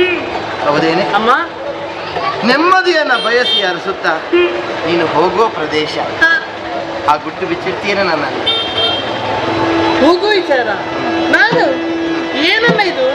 ಹೌದೇನೆ ಅಮ್ಮ? ನೆಮ್ಮದಿಯನ್ನ ಬಯಸಿ ಅರಸುತ್ತಾ ನೀನು ಹೋಗುವ ಪ್ರದೇಶ ಆ ಗುಟ್ಟು ಬಿಚ್ಚಿರ್ತೀನ ನನ್ನಲ್ಲಿ. ಹೋಗುವ ವಿಚಾರ ನಾನು ಏನಮ್ಮ ಇದು?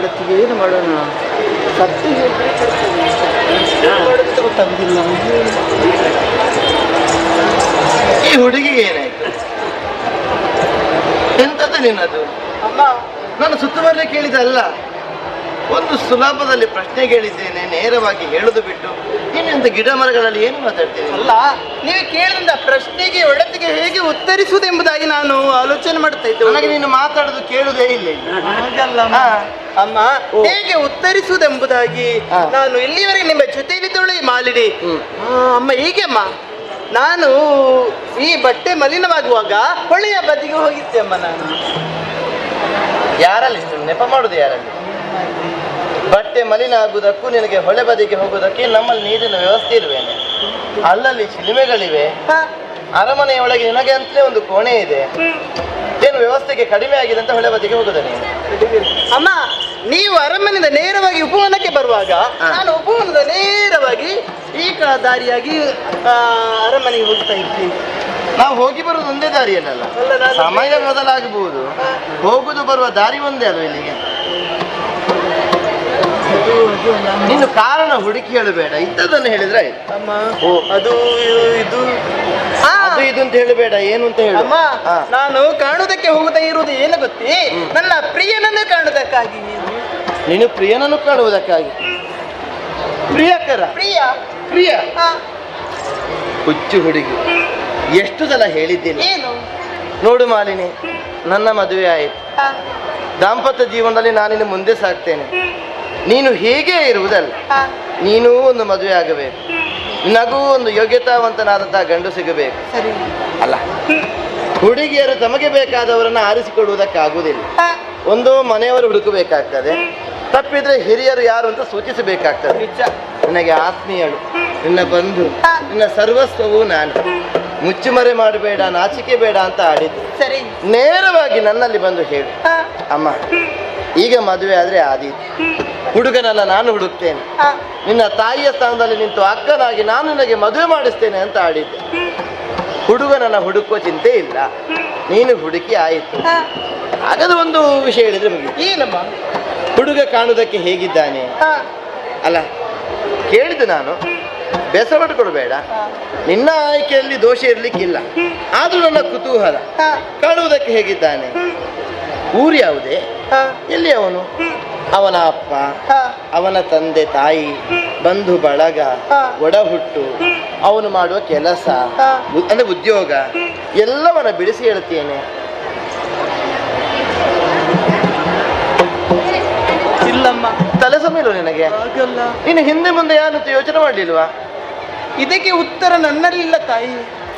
ಒಡತಿಗೆ ಏನು ಮಾಡೋಣ? ಸತ್ಯ ಗೊತ್ತಾಗುದಿಲ್ಲ. ಈ ಹುಡುಗಿಗೆ ಏನಾಯ್ತು? ಎಂತದ್ದು ನಿನ್ನದು? ನಾನು ಸುತ್ತುವರೇ ಕೇಳಿದಲ್ಲ, ಒಂದು ಸುಲಭದಲ್ಲಿ ಪ್ರಶ್ನೆ ಕೇಳಿದ್ದೇನೆ, ನೇರವಾಗಿ ಹೇಳುದು ಬಿಟ್ಟು ಇನ್ನೊಂದು ಗಿಡ ಮರಗಳಲ್ಲಿ ಏನು ಮಾತಾಡ್ತೀನಿ? ಅಲ್ಲ, ನೀವು ಕೇಳಿದ ಪ್ರಶ್ನೆಗೆ ಒಡತಿಗೆ ಹೇಗೆ ಉತ್ತರಿಸುವುದೆಂಬುದಾಗಿ ನಾನು ಆಲೋಚನೆ ಮಾಡ್ತಾ ಇದ್ದೆ. ನನಗೆ ನೀನು ಮಾತಾಡುದು ಕೇಳುವುದೇ ಇಲ್ಲ. ಹಾಗಲ್ಲಮ್ಮ ಅಮ್ಮ, ಹೇಗೆ ಉತ್ತರಿಸುವುದೆಂಬುದಾಗಿ ನಾನು ಇಲ್ಲಿವರೆಗೆ ನಿಮ್ಮ ಜೊತೆಯಲ್ಲಿದ್ದವಳು ಈ ಮಾಲಿನಿ. ಅಮ್ಮ ಹೀಗೆ ಅಮ್ಮ, ನಾನು ಈ ಬಟ್ಟೆ ಮಲಿನವಾಗುವಾಗ ಹೊಳೆಯ ಬದಿಗೆ ಹೋಗಿದ್ದೆ ಅಮ್ಮ. ನಾನು ಯಾರಲ್ಲಿ ನೆಪ ಮಾಡುದು? ಯಾರಲ್ಲಿ? ಬಟ್ಟೆ ಮಲಿನ ಆಗುವುದಕ್ಕೂ ನಿನಗೆ ಹೊಳೆ ಬದಿಗೆ ಹೋಗುವುದಕ್ಕೆ ನಮ್ಮಲ್ಲಿ ನೀರಿನ ವ್ಯವಸ್ಥೆ ಇರುವೇನೆ, ಅಲ್ಲಲ್ಲಿ ಚಿಲುಮೆಗಳಿವೆ. ಅರಮನೆಯ ಒಳಗೆ ನಿನಗೆ ಅಂತಲೇ ಒಂದು ಕೋಣೆ ಇದೆ. ಏನು ವ್ಯವಸ್ಥೆಗೆ ಕಡಿಮೆ ಆಗಿದೆ ಅಂತ ಹೊಳೆ ಬದಿಗೆ ಹೋಗುದ ನೀನು? ಅಮ್ಮ, ನೀವು ಅರಮನೆಯಿಂದ ನೇರವಾಗಿ ಉಪವನಕ್ಕೆ ಬರುವಾಗ ನಾನು ಉಪವನದ ನೇರವಾಗಿ ಈ ದಾರಿಯಾಗಿ ಅರಮನೆಗೆ ಹೋಗ್ತಾ ಇದ್ದೀನಿ. ನಾವು ಹೋಗಿ ಬರೋದು ಒಂದೇ ದಾರಿಯಲ್ಲ, ಸಮಯ ಬದಲಾಗಬಹುದು, ಹೋಗುದು ಬರುವ ದಾರಿ ಒಂದೇ ಅಲ್ವ ಇಲ್ಲಿಗೆ. ನೀನು ಕಾರಣ ಹುಡುಕಿ ಹೇಳಬೇಡ, ಇದ್ದದನ್ನು ಹೇಳಿದ್ರೆ ಆಯ್ತು. ಅದು ಇದು ಅದು ಇದು ಅಂತ ಹೇಳಬೇಡ, ಏನು ಅಂತ ಹೇಳು. ನಾನು ಕಾಣುವುದಕ್ಕೆ ಹೋಗುತ್ತಾ ಇರುವುದು ಏನು ಗೊತ್ತೇ? ನನ್ನ ಪ್ರಿಯನನ್ನು ಕಾಣುವುದಕ್ಕಾಗಿ. ನೀನು ಪ್ರಿಯನನ್ನು ಕಾಣುವುದಕ್ಕಾಗಿ? ಪ್ರಿಯಕರ ಪ್ರಿಯ ಪ್ರಿಯ ಹುಚ್ಚು ಹುಡುಗಿ, ಎಷ್ಟು ಸಲ ಹೇಳಿದ್ದೀನಿ. ಏನು? ನೋಡು ಮಾಲಿನಿ, ನನ್ನ ಮದುವೆ ಆಯಿತು, ದಾಂಪತ್ಯ ಜೀವನದಲ್ಲಿ ನಾನಿನ್ನು ಮುಂದೆ ಸಾಕ್ತೇನೆ. ನೀನು ಹೇಗೆ ಇರುವುದಲ್ಲ, ನೀನೂ ಒಂದು ಮದುವೆ ಆಗಬೇಕು, ನಿನಗೂ ಒಂದು ಯೋಗ್ಯತಾವಂತನಾದಂತಹ ಗಂಡು ಸಿಗಬೇಕು. ಅಲ್ಲ, ಹುಡುಗಿಯರು ತಮಗೆ ಬೇಕಾದವರನ್ನು ಆರಿಸಿಕೊಡುವುದಕ್ಕಾಗುವುದಿಲ್ಲ. ಒಂದು ಮನೆಯವರು ಹುಡುಕಬೇಕಾಗ್ತದೆ, ತಪ್ಪಿದ್ರೆ ಹಿರಿಯರು ಯಾರು ಅಂತ ಸೂಚಿಸಬೇಕಾಗ್ತದೆ. ನಿನಗೆ ಆತ್ಮೀಯಳು, ನಿನ್ನ ಬಂಧು, ನಿನ್ನ ಸರ್ವಸ್ವವು ನಾನು. ಮುಚ್ಚುಮರೆ ಮಾಡಬೇಡ, ನಾಚಿಕೆ ಬೇಡ ಅಂತ ಆಡಿದ್ದು. ಸರಿ, ನೇರವಾಗಿ ನನ್ನಲ್ಲಿ ಬಂದು ಹೇಳು, ಅಮ್ಮ ಈಗ ಮದುವೆ ಆದ್ರೆ ಆದೀತು, ಹುಡುಗನನ್ನ ನಾನು ಹುಡುಕ್ತೇನೆ, ನಿನ್ನ ತಾಯಿಯ ಸ್ಥಾನದಲ್ಲಿ ನಿಂತು ಅಕ್ಕನಾಗಿ ನಾನು ನಿನಗೆ ಮದುವೆ ಮಾಡಿಸ್ತೇನೆ ಅಂತ ಆಡಿದ್ದೆ. ಹುಡುಗನನ್ನ ಹುಡುಕುವ ಚಿಂತೆ ಇಲ್ಲ, ನೀನು ಹುಡುಕಿ ಆಯಿತು. ಹಾಗಾದ್ರೆ ಒಂದು ವಿಷಯ ಹೇಳಿದ್ರೆ ಮುಗಿತು. ಏನಮ್ಮ? ಹುಡುಗ ಕಾಣುವುದಕ್ಕೆ ಹೇಗಿದ್ದಾನೆ? ಅಲ್ಲ, ಕೇಳಿದ್ದು ನಾನು, ಬೇಸರ ಮಾಡಿಕೊಡ್ಬೇಡ, ನಿನ್ನ ಆಯ್ಕೆಯಲ್ಲಿ ದೋಷ ಇರ್ಲಿಕ್ಕಿಲ್ಲ, ಆದ್ರೂ ನನ್ನ ಕುತೂಹಲ, ಕಾಣುವುದಕ್ಕೆ ಹೇಗಿದ್ದಾನೆ? ಊರು ಯಾವುದೇ? ಎಲ್ಲಿ ಅವನು? ಅವನ ಅಪ್ಪ, ಅವನ ತಂದೆ ತಾಯಿ, ಬಂಧು ಬಳಗ, ಒಡ ಹುಟ್ಟು, ಅವನು ಮಾಡುವ ಕೆಲಸ ಅಂದ್ರೆ ಉದ್ಯೋಗ ಎಲ್ಲವನ್ನ ಬಿಡಿಸಿ ಹೇಳ್ತೇನೆ. ಇಲ್ಲಮ್ಮ, ತಲೆ ಸಮೀಲು ನಿನಗೆ. ನೀನು ಹಿಂದೆ ಮುಂದೆ ಯಾರಂತ ಯೋಚನೆ ಮಾಡಲಿಲ್ವಾ? ಇದಕ್ಕೆ ಉತ್ತರ ನನ್ನಲ್ಲಿಲ್ಲ ತಾಯಿ.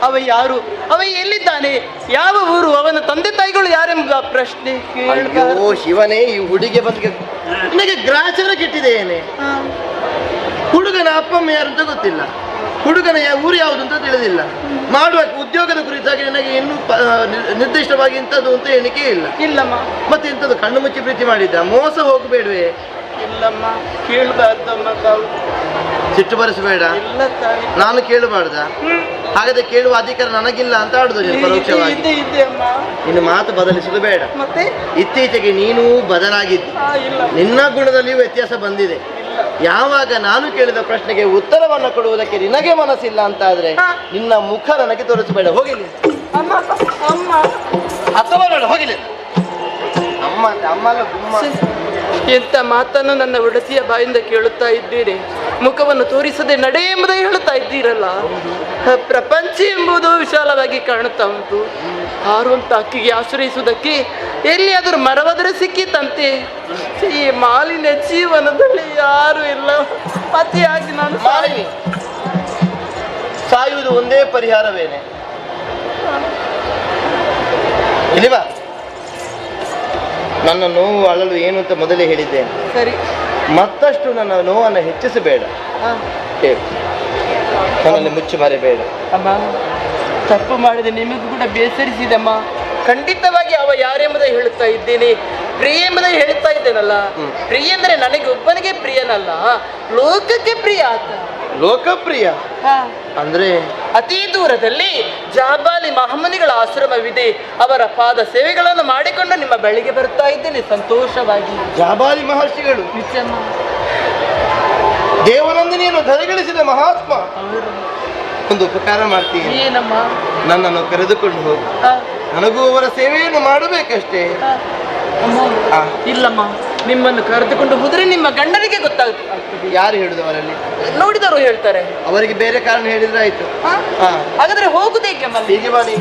ಅವ ಯಾರು? ಅವ ಎಲ್ಲಿದ್ದಾನೆ? ಯಾವ ಊರು? ಅವನ ತಂದೆ ತಾಯಿಗಳು ಯಾರೆಂಬ ಪ್ರಶ್ನೆ ಓ ಶಿವನೇ, ಈ ಹುಡುಗಿ ಬಗ್ಗೆ ನಿನಗೆ ಗ್ರಾಚಾರ ಕೆಟ್ಟಿದೆ ಏನೇ? ಹುಡುಗನ ಅಪ್ಪ ಅಮ್ಮ ಯಾರು ಅಂತ ಗೊತ್ತಿಲ್ಲ, ಹುಡುಗನ ಊರು ಯಾವುದು ಅಂತ ತಿಳಿದಿಲ್ಲ, ಮಾಡುವ ಉದ್ಯೋಗದ ಕುರಿತಾಗಿ ನನಗೆ ಇನ್ನೂ ನಿರ್ದಿಷ್ಟವಾಗಿ ಇಂಥದ್ದು ಅಂತ ಎಣಿಕೆ ಇಲ್ಲ. ಇಲ್ಲಮ್ಮ. ಮತ್ತೆ ಇಂಥದ್ದು ಕಣ್ಣು ಮುಚ್ಚಿ ಪ್ರೀತಿ ಮಾಡಿದ್ದ? ಮೋಸ ಹೋಗಬೇಡ್ವೆ? ಇಲ್ಲಮ್ಮ, ಕೇಳಬಾರ್ದಮ್ಮ ತಾವು. ಸಿಟ್ಟು ಬರೆಸಬೇಡ, ನಾನು ಕೇಳಬಾರ್ದ? ಹಾಗಾದ್ರೆ ಕೇಳುವ ಅಧಿಕಾರ ನನಗಿಲ್ಲ ಅಂತ ಆಡುದು ನೀನು ಪರೋಕ್ಷವಾಗಿ. ನಿನ್ನ ಮಾತು ಬದಲಿಸುವುದು ಬೇಡ. ಇತ್ತೀಚೆಗೆ ನೀನು ಬದಲಾಗಿದ್ದಿ, ನಿನ್ನ ಗುಣದಲ್ಲಿಯೂ ವ್ಯತ್ಯಾಸ ಬಂದಿದೆ. ಯಾವಾಗ ನಾನು ಕೇಳಿದ ಪ್ರಶ್ನೆಗೆ ಉತ್ತರವನ್ನು ಕೊಡುವುದಕ್ಕೆ ನಿನಗೆ ಮನಸ್ಸಿಲ್ಲ ಅಂತ ಆದ್ರೆ ನಿನ್ನ ಮುಖ ನನಗೆ ತೋರಿಸಬೇಡ. ಹೋಗಿಲ್ಲ ಅಥವಾ ನೋಡ, ಹೋಗಿಲ್ಲ ಅಮ್ಮ ಅಂತ. ಅಮ್ಮ ಅಲ್ಲ, ಗುಮ್ಮ. ಎಂತ ಮಾತನ್ನು ನನ್ನ ಒಡತಿಯ ಬಾಯಿಂದ ಕೇಳುತ್ತಾ ಇದ್ದೀರಿ. ಮುಖವನ್ನು ತೋರಿಸದೆ ನಡೆ ಎಂಬುದೇ ಹೇಳುತ್ತಾ ಇದ್ದೀರಲ್ಲ. ಪ್ರಪಂಚ ಎಂಬುದು ವಿಶಾಲವಾಗಿ ಕಾಣುತ್ತಾ ಉಂಟು. ಹಾರುವಂತ ಅಕ್ಕಿಗೆ ಆಶ್ರಯಿಸುವುದಕ್ಕೆ ಎಲ್ಲಿಯಾದರೂ ಮರವಾದರೆ ಸಿಕ್ಕಿತಂತೆ. ಈ ಮಾಲಿನ್ಯ ಜೀವನದಲ್ಲಿ ಯಾರು ಇಲ್ಲ. ಪತಿಯಾಗಿ ನಾನು ಮಾಲಿನಿ ಸಾಯುವುದು ಒಂದೇ ಪರಿಹಾರವೇನೆ? ಇಲ್ಲಿವಾ, ನನ್ನ ನೋವು ಅಳಲು ಏನು ಅಂತ ಮೊದಲೇ ಹೇಳಿದ್ದೇನೆ. ಸರಿ, ಮತ್ತಷ್ಟು ನನ್ನ ನೋವನ್ನು ಹೆಚ್ಚಿಸಬೇಡ. ನನ್ನಲ್ಲಿ ಮುಚ್ಚು ಮರೆಬೇಡ. ಅಮ್ಮ, ತಪ್ಪು ಮಾಡಿದೆ ನಿಮಗೂ ಕೂಡ ಬೇಸರಿಸಿದಮ್ಮ. ಖಂಡಿತವಾಗಿ ಅವ ಯಾರೆಂಬುದೇ ಹೇಳುತ್ತಾ ಇದ್ದೇನೆ, ಪ್ರಿಯ ಎಂಬುದೇ ಹೇಳುತ್ತಾ ಇದ್ದೇನಲ್ಲ. ಪ್ರಿಯ ಅಂದರೆ ನನಗೆ ಒಬ್ಬನಿಗೆ ಪ್ರಿಯನಲ್ಲ, ಲೋಕಕ್ಕೆ ಪ್ರಿಯ ಆತ. ಲೋಕಪ್ರಿಯ ಅಂದ್ರೆ ಅತಿ ದೂರದಲ್ಲಿ ಜಾಬಾಲಿ ಮಹಮ್ಮನಿಗಳ ಆಶ್ರಮವಿದೆ. ಅವರ ಪಾದ ಸೇವೆಗಳನ್ನು ಮಾಡಿಕೊಂಡು ನಿಮ್ಮ ಬಳಿಗೆ ಬರ್ತಾ ಇದ್ದೇನೆ ಸಂತೋಷವಾಗಿ. ಜಾಬಾಲಿ ಮಹರ್ಷಿಗಳು ದೇವನಂದಿನಿಯನ್ನು ಧರೆಗಳಿಸಿದ ಮಹಾತ್ಮ. ಒಂದು ಉಪಕಾರ ಮಾಡ್ತೀನಿ, ಏನಮ್ಮ? ನನ್ನನ್ನು ಕರೆದುಕೊಂಡು ಹೋಗು. ನನಗೂ ಅವರ ಸೇವೆಯನ್ನು ಮಾಡಬೇಕಷ್ಟೇ. ಇಲ್ಲಮ್ಮ, ನಿಮ್ಮನ್ನು ಕರೆದುಕೊಂಡು ಹೋದ್ರೆ ನಿಮ್ಮ ಗಂಡನಿಗೆ ಗೊತ್ತಾಗ್ತದೆ. ಯಾರು ಹೇಳುದು ಅವರಲ್ಲಿ? ನೋಡಿದವರು ಹೇಳ್ತಾರೆ. ಅವರಿಗೆ ಬೇರೆ ಕಾರಣ ಹೇಳಿದ್ರೆ ಆಯ್ತು. ಹಾಗಾದ್ರೆ ಹೋಗುದೇಕೆ? ಹೀಗೆ ಬಾನಿ.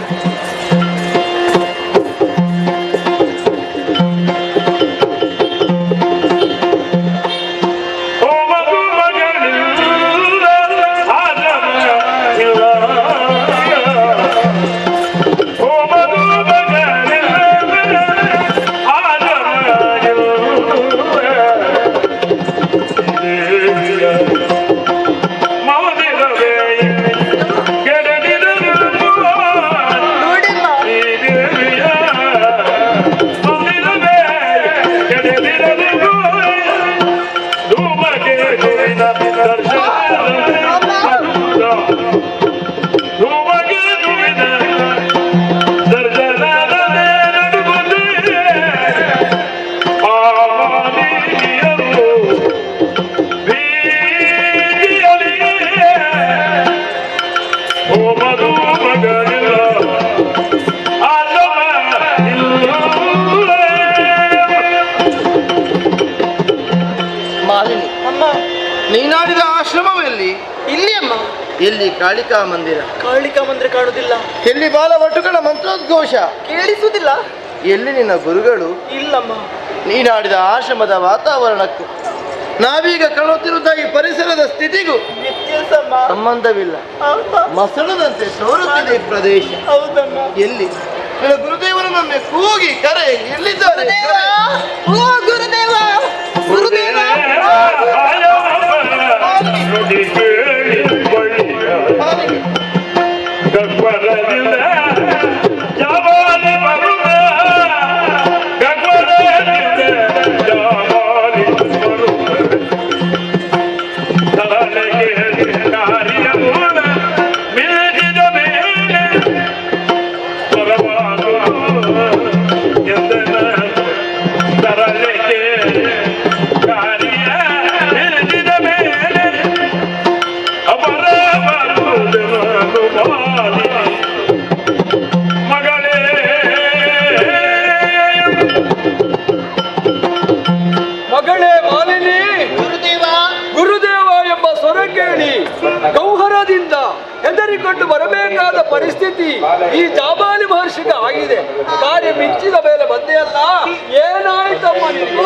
ನೀನಾಡಿದ ಆಶ್ರಮವೆಲ್ಲಿ? ಇಲ್ಲಿ ಅಮ್ಮ. ಎಲ್ಲಿ? ಕಾಳಿಕಾ ಮಂದಿರ. ಕಾಳಿಕಾ ಮಂದಿರ ಕಾಣುವುದಿಲ್ಲ. ಎಲ್ಲಿ ಬಾಲವಟುಗಳ ಮಂತ್ರೋದ್ಘೋಷ ಕೇಳಿಸುವುದಿಲ್ಲ. ಎಲ್ಲಿ ನಿನ್ನ ಗುರುಗಳು? ಇಲ್ಲಮ್ಮ. ನೀನಾಡಿದ ಆಶ್ರಮದ ವಾತಾವರಣಕ್ಕೂ ನಾವೀಗ ಕಾಣುತ್ತಿರುತ್ತ ಈ ಪರಿಸರದ ಸ್ಥಿತಿಗೂ ಸಂಬಂಧವಿಲ್ಲ. ಮಸಣದಂತೆ ತೋರುತ್ತಿದೆ ಈ ಪ್ರದೇಶ. ಎಲ್ಲಿ ನಿನ್ನ ಗುರುದೇವನನ್ನೊಮ್ಮೆ ಕೂಗಿ ಕರೆ. ಎಲ್ಲಿದ್ದಾರೆ? ಗುರುದೇವ, ಗುರುದೇವ. ಗೌಹರದಿಂದ ಹೆದರಿಕೊಂಡು ಬರಬೇಕಾದ ಪರಿಸ್ಥಿತಿ ಈ ಜಾಬಾಲಿ ಮಹರ್ಷಿಗೆ ಆಗಿದೆ. ಕಾರ್ಯ ಮಿಂಚಿದ ಮೇಲೆ ಬಂದೆಯಲ್ಲ, ಏನಾಯ್ತಮ್ಮ ನಿನಗೆ?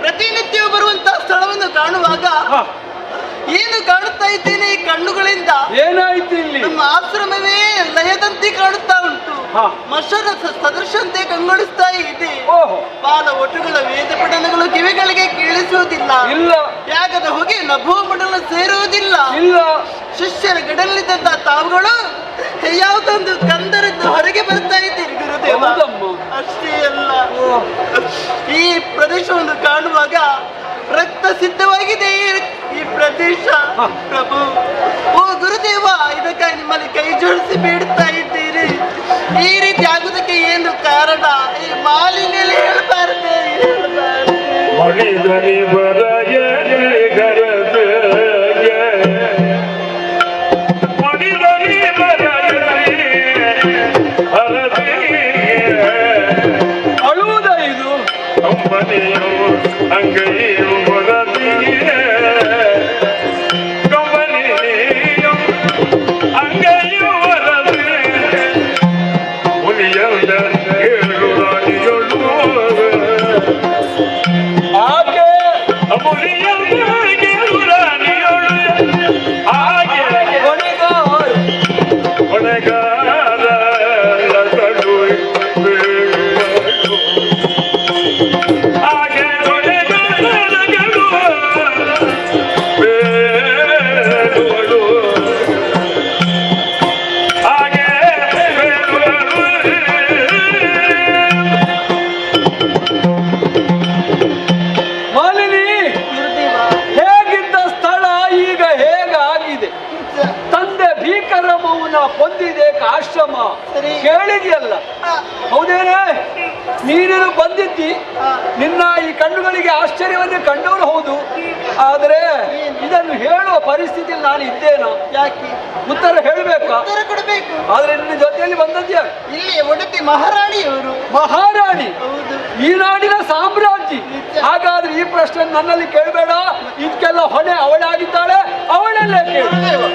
ಪ್ರತಿನಿತ್ಯವೂ ಬರುವಂತಹ ಸ್ಥಳವನ್ನು ಕಾಣುವಾಗ ಏನು ಕಾಣುತ್ತಾ ಇದ್ದೇನೆ ಈ ಕಣ್ಣುಗಳಿಂದ? ಏನಾಯ್ತು ಇಲ್ಲಿ? ನಮ್ಮ ಆಶ್ರಮವೇ ಲಯದಂತೆ ಕಾಣುತ್ತಾ ಉಂಟು. ಮಶನ ಸದೃಶಂತೆ ಕಂಗೊಳಿಸ್ತಾ ಇದೆ. ಬಾಲ ಒಟುಗಳ ವೇದ ಪಠಣಗಳು ಕಿವಿಗಳಿಗೆ ಕೇಳಿಸುವುದಿಲ್ಲ. ಇಲ್ಲ. ಯಾಗದ ಹೊಗೆ ನಭೋಮಂಡಲ ಸೇರುವುದಿಲ್ಲ. ಇಲ್ಲ. ಶಿಷ್ಯರ ಗಡಲಿದ್ದಂತ ತಾವುಗಳು ಯಾವುದೊಂದು ಕಂದರಿಂದ ಹೊರಗೆ ಬರ್ತಾ ಇದ್ದೀರಿ ಗುರುದೇವ. ಹೌದಮ್ಮ. ಅಷ್ಟೇ ಅಲ್ಲ, ಪ್ರದೇಶವನ್ನು ಕಾಣುವಾಗ ರಕ್ತ ಸಿದ್ಧವಾಗಿದೆ ಈ ಪ್ರದೇಶ. ಪ್ರಭು, ಓ ಗುರುದೇವ, ಇದಕ್ಕಾಗಿ ನಿಮ್ಮಲ್ಲಿ ಕೈ ಜೋಡಿಸಿ ಬೇಡ್ತಾ ಇದ್ದೀರಿ. ಈ ರೀತಿ ಆಗುದಕ್ಕೆ ಏನು ಕಾರಣ? ಈ ಮಾಲಿನ್ಯಲ್ಲಿ ಹೇಳಬಾರದೆ. ಅಳುವುದ ಇದು ಅಂಗೈಯು ಹೊಂದಿದೆ ಆಶ್ರಮ ಕೇಳಿದೆಯಲ್ಲ, ಹೌದೇನೆ? ನೀನೇನು ಬಂದಿದ್ದಿ, ನಿನ್ನ ಈ ಕಣ್ಣುಗಳಿಗೆ ಆಶ್ಚರ್ಯವನ್ನು ಕಂಡವರು ಹೌದು. ಆದರೆ ಇದನ್ನು ಹೇಳುವ ಪರಿಸ್ಥಿತಿಯಲ್ಲಿ ನಾನು ಇದ್ದೇನೋ? ಯಾಕೆ? ಉತ್ತರ ಹೇಳಬೇಕಾ? ಉತ್ತರ ಕೊಡಬೇಕು. ಆದ್ರೆ ನಿನ್ನ ಜೊತೆಯಲ್ಲಿ ಬಂದದ್ಯಾ? ಇಲ್ಲಿ ಒಡತಿ ಮಹಾರಾಣಿಯವರು. ಮಹಾರಾಣಿ? ಈ ನಾಡಿನ ಸಾಮ್ರಾಜ್ಞಿ. ಹಾಗಾದ್ರೆ ಈ ಪ್ರಶ್ನೆ ನನ್ನಲ್ಲಿ ಕೇಳಬೇಡ. ಇದಕ್ಕೆಲ್ಲ ಹೊಣೆ ಅವಳಾಗಿದ್ದಾಳೆ, ಅವಳಲ್ಲೇ ಕೇಳು.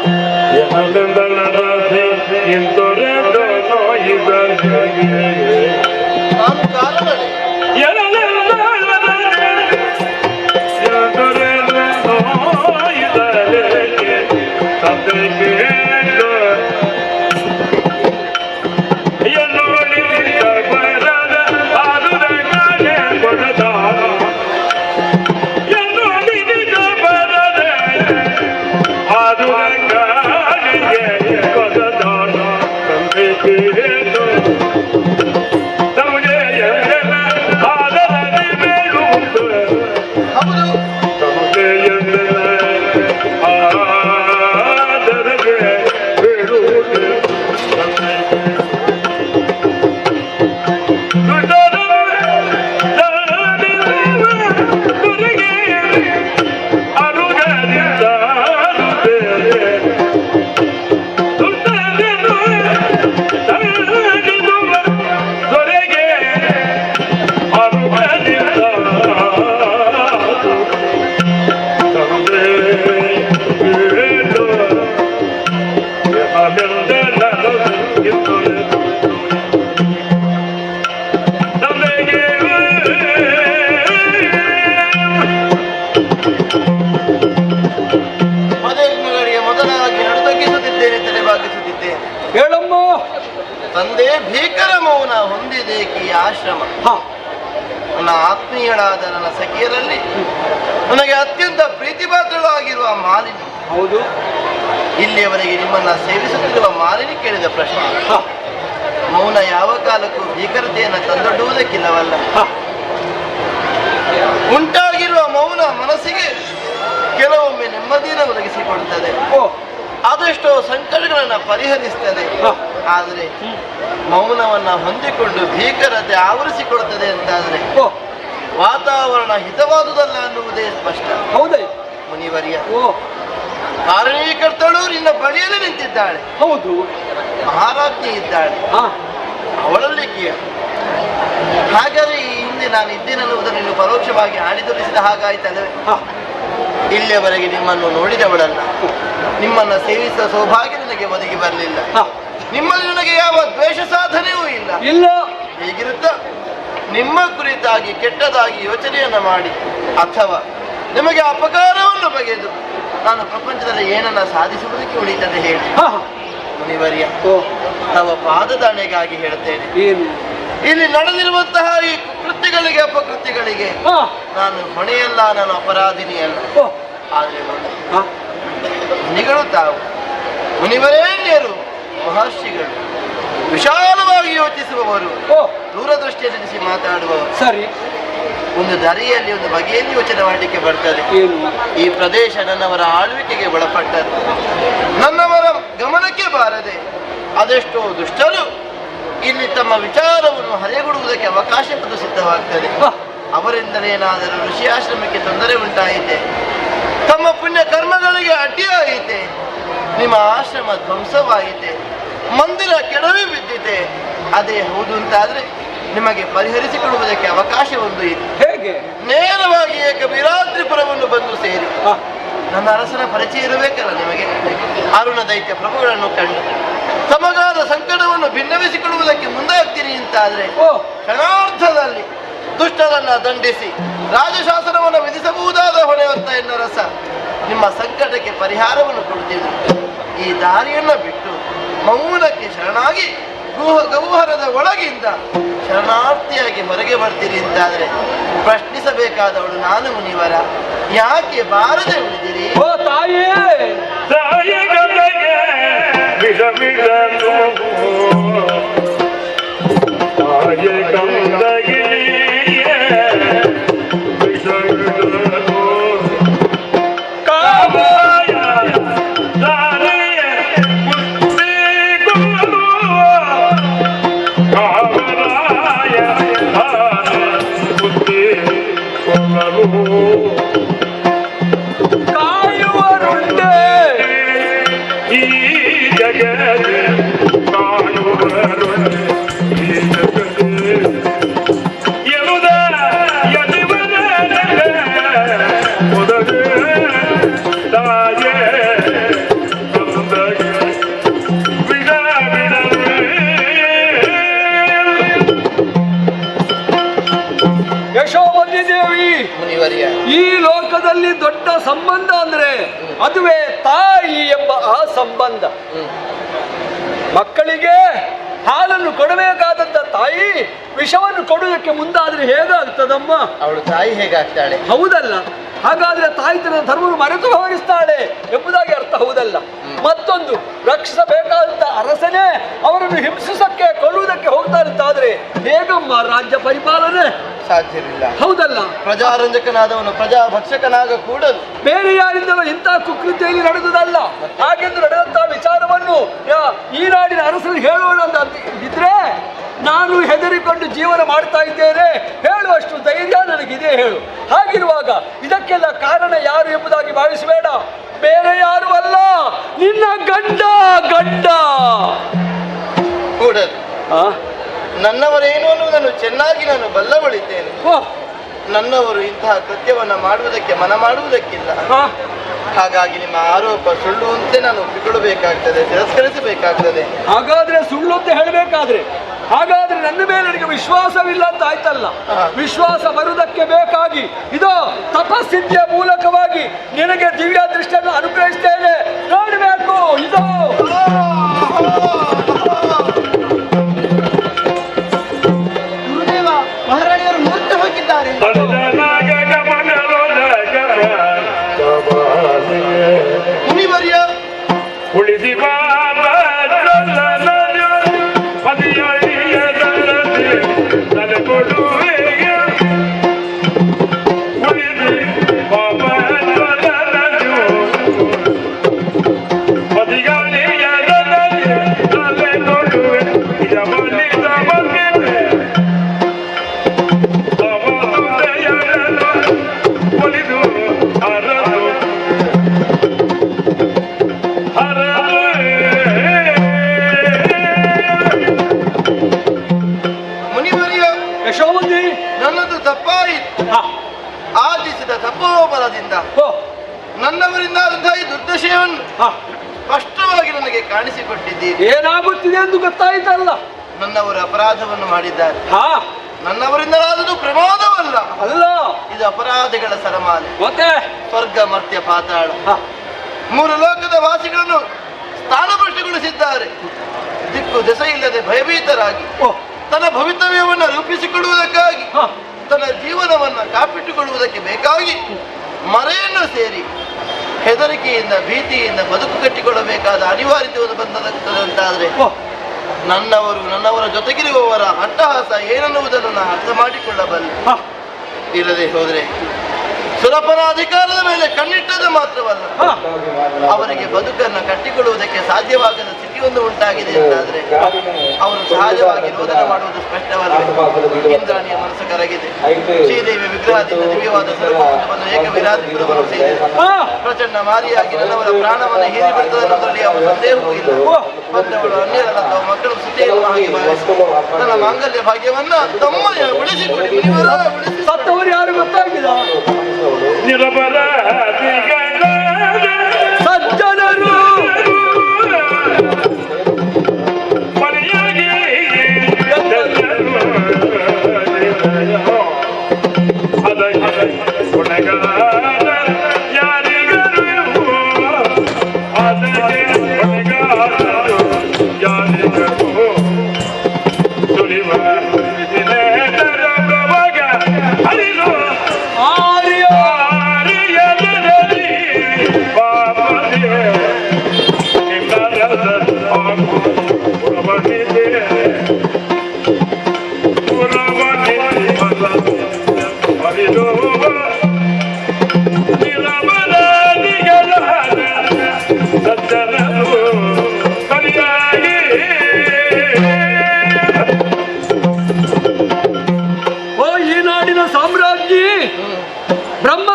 ತಂದೆ ಭೀಕರ ಮೌನ ಹೊಂದಿದೆ ಈ ಆಶ್ರಮ. ನನ್ನ ಆತ್ಮೀಯಳಾದ ನನ್ನ ಸಖಿಯರಲ್ಲಿ ನನಗೆ ಅತ್ಯಂತ ಪ್ರೀತಿಪಾತ್ರವಾಗಿರುವ ಮಾಲಿನಿ. ಹೌದು, ಇಲ್ಲಿಯವರೆಗೆ ನಿಮ್ಮನ್ನ ಸೇವಿಸುತ್ತಿರುವ ಮಾಲಿನಿ ಕೇಳಿದ ಪ್ರಶ್ನೆ, ಮೌನ ಯಾವ ಕಾಲಕ್ಕೂ ಭೀಕರತೆಯನ್ನು ತಂದೊಡ್ಡುವುದಕ್ಕಿಲ್ಲವಲ್ಲ. ಉಂಟಾಗಿರುವ ಮೌನ ಮನಸ್ಸಿಗೆ ಕೆಲವೊಮ್ಮೆ ನೆಮ್ಮದಿಯನ್ನು ಒದಗಿಸಿಕೊಡುತ್ತದೆ, ಆದಷ್ಟೋ ಸಂಕಟಗಳನ್ನು ಪರಿಹರಿಸ್ತದೆ. ಆದರೆ ಮೌನವನ್ನ ಹೊಂದಿಕೊಂಡು ಭೀಕರತೆ ಆವರಿಸಿಕೊಡುತ್ತದೆ ಅಂತಾದ್ರೆ ವಾತಾವರಣ ಹಿತವಾದುದಲ್ಲ ಅನ್ನುವುದೇ ಸ್ಪಷ್ಟ. ಹೌದೇ ಮುನಿವರ್ಯ? ಕಾರಣೀಕರ್ತಳು ನಿನ್ನ ಬಳಿಯಲ್ಲಿ ನಿಂತಿದ್ದಾಳೆ. ಹೌದು, ಮಹಾರಾಜ್ಞಿ ಇದ್ದಾಳೆ, ಅವಳಲ್ಲಿ ಕೇಳು. ಹಾಗಾದ್ರೆ ಈ ಹಿಂದೆ ನಾನು ಇದ್ದೇನೆನ್ನುವುದನ್ನು ನೀನು ಪರೋಕ್ಷವಾಗಿ ಆಡಿದೊಲಿಸಿದ ಹಾಗಾಯ್ತಲ್ಲವೇ? ಇಲ್ಲಿಯವರೆಗೆ ನಿಮ್ಮನ್ನು ನೋಡಿದವಳಲ್ಲ, ನಿಮ್ಮನ್ನ ಸೇವಿಸುವ ಸೌಭಾಗ್ಯ ನನಗೆ ಒದಗಿ ಬರಲಿಲ್ಲ. ನಿಮ್ಮಲ್ಲಿ ನನಗೆ ಯಾವ ದ್ವೇಷ ಸಾಧನೆಯೂ ಇಲ್ಲ. ಹೀಗಿರುತ್ತ ನಿಮ್ಮ ಕುರಿತಾಗಿ ಕೆಟ್ಟದಾಗಿ ಯೋಚನೆಯನ್ನ ಮಾಡಿ ಅಥವಾ ನಿಮಗೆ ಅಪಕಾರವನ್ನು ಬಗೆದು ನಾನು ಪ್ರಪಂಚದಲ್ಲಿ ಏನನ್ನ ಸಾಧಿಸುವುದಕ್ಕೆ ಉಳಿತದೆ ಹೇಳಿ. ಮುನಿವರ್ಯ, ತವ ಪಾದದಾಣೆಗಾಗಿ ಹೇಳ್ತೇನೆ, ಇಲ್ಲಿ ನಡೆದಿರುವಂತಹ ಈ ಕೃತ್ಯಗಳಿಗೆ ಅಪಕೃತ್ಯಗಳಿಗೆ ನಾನು ಹೊಣೆಯಲ್ಲ, ನಾನು ಅಪರಾಧಿನಿಯಲ್ಲ. ಆದರೆ ಮುನಿಗಳು ತಾವು ಮುನಿವರೇಣ್ಯರು, ಮಹರ್ಷಿಗಳು, ವಿಶಾಲವಾಗಿ ಯೋಚಿಸುವವರು, ದೂರದೃಷ್ಟಿಯಲ್ಲಿ ಮಾತಾಡುವವರು. ಸರಿ, ಒಂದು ದಾರಿಯಲ್ಲಿ ಒಂದು ಬಗೆಯಲ್ಲಿ ಯೋಚನೆ ಮಾಡಲಿಕ್ಕೆ ಬರ್ತದೆ. ಈ ಪ್ರದೇಶ ನನ್ನವರ ಆಳ್ವಿಕೆಗೆ ಒಳಪಟ್ಟದ್ದು, ನನ್ನವರ ಗಮನಕ್ಕೆ ಬಾರದೆ ಅದೆಷ್ಟೋ ದುಷ್ಟರು ಇಲ್ಲಿ ತಮ್ಮ ವಿಚಾರವನ್ನು ಹರೆಗುಡುವುದಕ್ಕೆ ಅವಕಾಶ ಪದ ಸಿದ್ಧವಾಗ್ತದೆ. ಅವರಿಂದಲೇನಾದರೂ ಋಷಿ ಆಶ್ರಮಕ್ಕೆ ತೊಂದರೆ ಉಂಟಾಯಿತೆ, ತಮ್ಮ ಪುಣ್ಯ ಕರ್ಮಗಳಿಗೆ ಅಡ್ಡಿಯಾಯಿತೆ, ನಿಮ್ಮ ಆಶ್ರಮ ಧ್ವಂಸವಾಯಿತೆ, ಮಂದಿರ ಕೆಡವಿ ಬಿದ್ದಿದೆ, ಅದೇ ಹೌದು ಅಂತಾದ್ರೆ ನಿಮಗೆ ಪರಿಹರಿಸಿಕೊಳ್ಳುವುದಕ್ಕೆ ಅವಕಾಶ ಒಂದು ಇದೆ. ಹೇಗೆ? ನೇರವಾಗಿ 𝐸𝐵ರಾತ್ರಿಪುರವನ್ನು ಬಂದು ಸೇರಿ ನನ್ನ ಅರಸನ ಪರಿಚಯ ಇರಬೇಕಲ್ಲ ನಿಮಗೆ. ಅರುಣ ದೈತ್ಯ ಪ್ರಭುಗಳನ್ನು ಕಂಡು ಸಮಗಾದ ಸಂಕಟವನ್ನು ಭಿನ್ನವಿಸಿಕೊಳ್ಳುವುದಕ್ಕೆ ಮುಂದಾಗ್ತೀನಿ ಅಂತಾದ್ರೆ ಕ್ಷಣಾರ್ಧದಲ್ಲಿ ದುಷ್ಟರನ್ನ ದಂಡಿಸಿ ರಾಜಶಾಸನವನ್ನು ವಿಧಿಸಬಹುದಾದ ಹೊಣೆ ಹೊತ್ತ ಎನ್ನರಸ ನಿಮ್ಮ ಸಂಕಟಕ್ಕೆ ಪರಿಹಾರವನ್ನು ಕೊಡುತ್ತೀನಿ. ಈ ದಾರಿಯನ್ನು ಬಿಟ್ಟು ಮೌನಕ್ಕೆ ಶರಣಾಗಿ ಗೌಹರದ ಒಳಗಿಂದ ಶರಣಾರ್ಥಿಯಾಗಿ ಹೊರಗೆ ಬರ್ತೀರಿ ಅಂತಾದ್ರೆ ಪ್ರಶ್ನಿಸಬೇಕಾದವಳು ನಾನು ಮುನಿವರ, ಯಾಕೆ ಬಾರದೆ ಉಳಿದಿರಿ? ಓ ತಾಯೇ, ಕಾಯುವರುಂಡೆ ಈ ಜಗದ ಕಾಯುವರುಂಡೆ ಈ ಜಗದ ಎನುದ ಯದಿವನ ಮೊದಲು ತಾಯೇ ಕಂದಗೆ ವಿಡ ಯಶೋಮತಿ ದೇವಿ, ಈ ಲೋಕದಲ್ಲಿ ದೊಡ್ಡ ಸಂಬಂಧ ಅಂದ್ರೆ ಅದುವೇ ತಾಯಿ ಎಂಬ ಆ ಸಂಬಂಧ. ಮಕ್ಕಳಿಗೆ ಹಾಲನ್ನು ಕೊಡಬೇಕಾದಂತ ತಾಯಿ ವಿಷವನ್ನು ಕೊಡುವುದಕ್ಕೆ ಮುಂದಾದ್ರೆ ಹೇಗಾಗ್ತದಮ್ಮ? ಅವಳು ತಾಯಿ ಹೇಗಾಗ್ತಾಳೆ? ಹೌದಲ್ಲ? ಹಾಗಾದ್ರೆ ತಾಯಿತನ ಧರ್ಮವನ್ನು ಮರೆತು ಹೋಗಿಸ್ತಾಳೆ ಎಂಬುದಾಗಿ ಅರ್ಥ. ಹೌದಲ್ಲ? ಮತ್ತೊಂದು, ರಕ್ಷಿಸಬೇಕಾದಂತ ಅರಸನೇ ಅವರನ್ನು ಹಿಂಸಿಸಕ್ಕೆ ಕೊಲ್ಲುವುದಕ್ಕೆ ಹೋಗ್ತಾರಂತಾದ್ರೆ ಹೇಗಮ್ಮ ರಾಜ್ಯ ಪರಿಪಾಲನೆ? ಸಾಧ್ಯವಿಲ್ಲ. ಹೌದಲ್ಲ? ಪ್ರಜಾರಂಜಕನಾದವನು ಪ್ರಜಾ ಭಕ್ಷಕನಾಗ ಕೂಡದು ಬೇರೆ ಯಾರಿಂದಲೂ ಇಂಥ ಕುಕೃತಿಯಲ್ಲಿ ನಡೆದುದಲ್ಲ. ಹಾಗೆಂದು ನಡೆದಂತಹ ವಿಚಾರವನ್ನು ಈ ನಾಡಿನ ಅರಸರು ಹೇಳೋಣ ಅಂತ ಇದ್ರೆ ನಾನು ಹೆದರಿಕೊಂಡು ಜೀವನ ಮಾಡ್ತಾ ಇದ್ದೇನೆ ಹೇಳುವಷ್ಟು ಧೈರ್ಯ ನನಗಿದೆ. ಹೇಳು. ಹಾಗಿರುವಾಗ ಇದಕ್ಕೆಲ್ಲ ಕಾರಣ ಯಾರು ಎಂಬುದಾಗಿ ಭಾವಿಸಬೇಡ. ಬೇರೆ ಯಾರು ಅಲ್ಲ, ನಿನ್ನ ಗಂಡ ಕೂಡದು. ನನ್ನವರೇನು ಅನ್ನುವುದನ್ನು ಚೆನ್ನಾಗಿ ನಾನು ಬಲ್ಲವಳಿದ್ದೇನೆ. ನನ್ನವರು ಇಂತಹ ಕೃತ್ಯವನ್ನ ಮಾಡುವುದಕ್ಕೆ ಮನ ಮಾಡುವುದಕ್ಕಿಲ್ಲ. ಹಾಗಾಗಿ ನಿಮ್ಮ ಆರೋಪ ಸುಳ್ಳು ಅಂತ ನಾನು ಒಪ್ಪಿಕೊಳ್ಳಬೇಕಾಗ್ತದೆ, ತಿರಸ್ಕರಿಸಬೇಕಾಗ್ತದೆ. ಹಾಗಾದ್ರೆ ಸುಳ್ಳು ಅಂತ ಹೇಳಬೇಕಾದ್ರೆ ಹಾಗಾದ್ರೆ ನನ್ನ ಮೇಲೆ ನನಗೆ ವಿಶ್ವಾಸವಿಲ್ಲ ಅಂತ ಆಯ್ತಲ್ಲ. ವಿಶ್ವಾಸ ಬರುವುದಕ್ಕೆ ಬೇಕಾಗಿ ಇದೋ ತಪಸ್ಸಿದ್ಧಿಯ ಮೂಲಕವಾಗಿ ನಿನಗೆ ದಿವ್ಯ ದೃಷ್ಟಿಯನ್ನು ಅನುಗ್ರಹಿಸ್ತೇನೆ, ನೋಡಬೇಕು. ಇದೋ ಗುರುದೇವ, ಮಹಾರಾಣಿಯವರು ಮೂರ್ತಿ ಹೋಗಿದ್ದಾರೆ. ಮುನಿವರ್ಯ ಉಳಿದಿ ಆದಿಸಿದ ತಪೋಬಲದಿಂದ ನನ್ನವರಿಂದ ಈ ದುರ್ದಶೆಯನ್ನು ಸ್ಪಷ್ಟವಾಗಿ ನನಗೆ ಕಾಣಿಸಿಕೊಟ್ಟಿದ್ದೀರಿ. ಏನಾಗುತ್ತಿದೆ ಎಂದು ಗೊತ್ತಾಯಿತಲ್ಲ. ನನ್ನವರು ಅಪರಾಧವನ್ನು ಮಾಡಿದ್ದಾರೆ. ನನ್ನವರಿಂದ ಆದದ್ದು ಪ್ರಮಾದವಲ್ಲ, ಅಲ್ಲ, ಇದು ಅಪರಾಧಿಗಳ ಸರಮಾಲೆ. ಮತ್ತೆ ಸ್ವರ್ಗ ಮರ್ತ್ಯ ಪಾತಾಳ ಮೂರು ಲೋಕದ ವಾಸಿಗಳನ್ನು ಸ್ಥಾನಭ್ರಷ್ಟಗೊಳಿಸಿದ್ದಾರೆ. ದಿಕ್ಕು ದೆಸೆ ಇಲ್ಲದೆ ಭಯಭೀತರಾಗಿ ತನ್ನ ಭವಿತವ್ಯವನ್ನು ರೂಪಿಸಿಕೊಳ್ಳುವುದಕ್ಕಾಗಿ ತನ್ನ ಜೀವನವನ್ನ ಕಾಪಿಟ್ಟುಕೊಳ್ಳುವುದಕ್ಕೆ ಬೇಕಾಗಿ ಮರೆಯನ್ನು ಸೇರಿ ಹೆದರಿಕೆಯಿಂದ ಭೀತಿಯಿಂದ ಬದುಕು ಕಟ್ಟಿಕೊಳ್ಳಬೇಕಾದ ಅನಿವಾರ್ಯತೆ ಬಂದಂತಾದ್ರೆ ನನ್ನವರ ಜೊತೆಗಿರುವವರ ಅಟ್ಟಹಾಸ ಏನನ್ನುವುದನ್ನು ನಾನು ಅರ್ಥ ಮಾಡಿಕೊಳ್ಳಬಲ್ಲೆ. ಇಲ್ಲದೆ ಹೋದ್ರೆ ಸುರಪರ ಅಧಿಕಾರದ ಮೇಲೆ ಕಣ್ಣಿಟ್ಟದ್ದು ಮಾತ್ರವಲ್ಲ, ಅವರಿಗೆ ಬದುಕನ್ನು ಕಟ್ಟಿಕೊಳ್ಳುವುದಕ್ಕೆ ಸಾಧ್ಯವಾಗದ ಸ್ಥಿತಿಯೊಂದು ಉಂಟಾಗಿದೆ ಅಂತಾದ್ರೆ ಅವರು ಸಹಜವಾಗಿ ರೋದನ ಮಾಡುವುದು ಸ್ಪಷ್ಟವಲ್ಲ. ಇಂದ್ರಾಣಿಯ ಮನಸ್ಸು ಕರಗಿದೆ. ಶ್ರೀದೇವಿ ವಿಗ್ರಹದಿಂದ ದಿವ್ಯವಾದ ಸ್ವರೂಪವನ್ನು ಏಕವಿರಾಧಿಗಳನ್ನು ಸೇರಿ ಪ್ರಚಂಡ ಮಾರಿಯಾಗಿ ನನ್ನವರ ಪ್ರಾಣವನ್ನು ಹೀರಿಬಿಡುತ್ತದೆ ಅನ್ನೋದರಲ್ಲಿ ಅವರ ಸಂದೇಹವೂ ಇಲ್ಲ. ಬಂದವಳು ಅನ್ಯರಲ್ಲ, ಮಕ್ಕಳು ಸುದ್ದಿಯನ್ನು ಹಾಗೆ ಭಾವಿಸಿ ನನ್ನ ಮಾಂಗಲ್ಯ ಭಾಗ್ಯವನ್ನ ತಮ್ಮಯ್ಯ ಉಳಿಸಿಕೊಡಿ. ಸತ್ತವರು ಯಾರು ಗೊತ್ತಾಗಿಲ್ಲ. ಸಜ್ಜನರು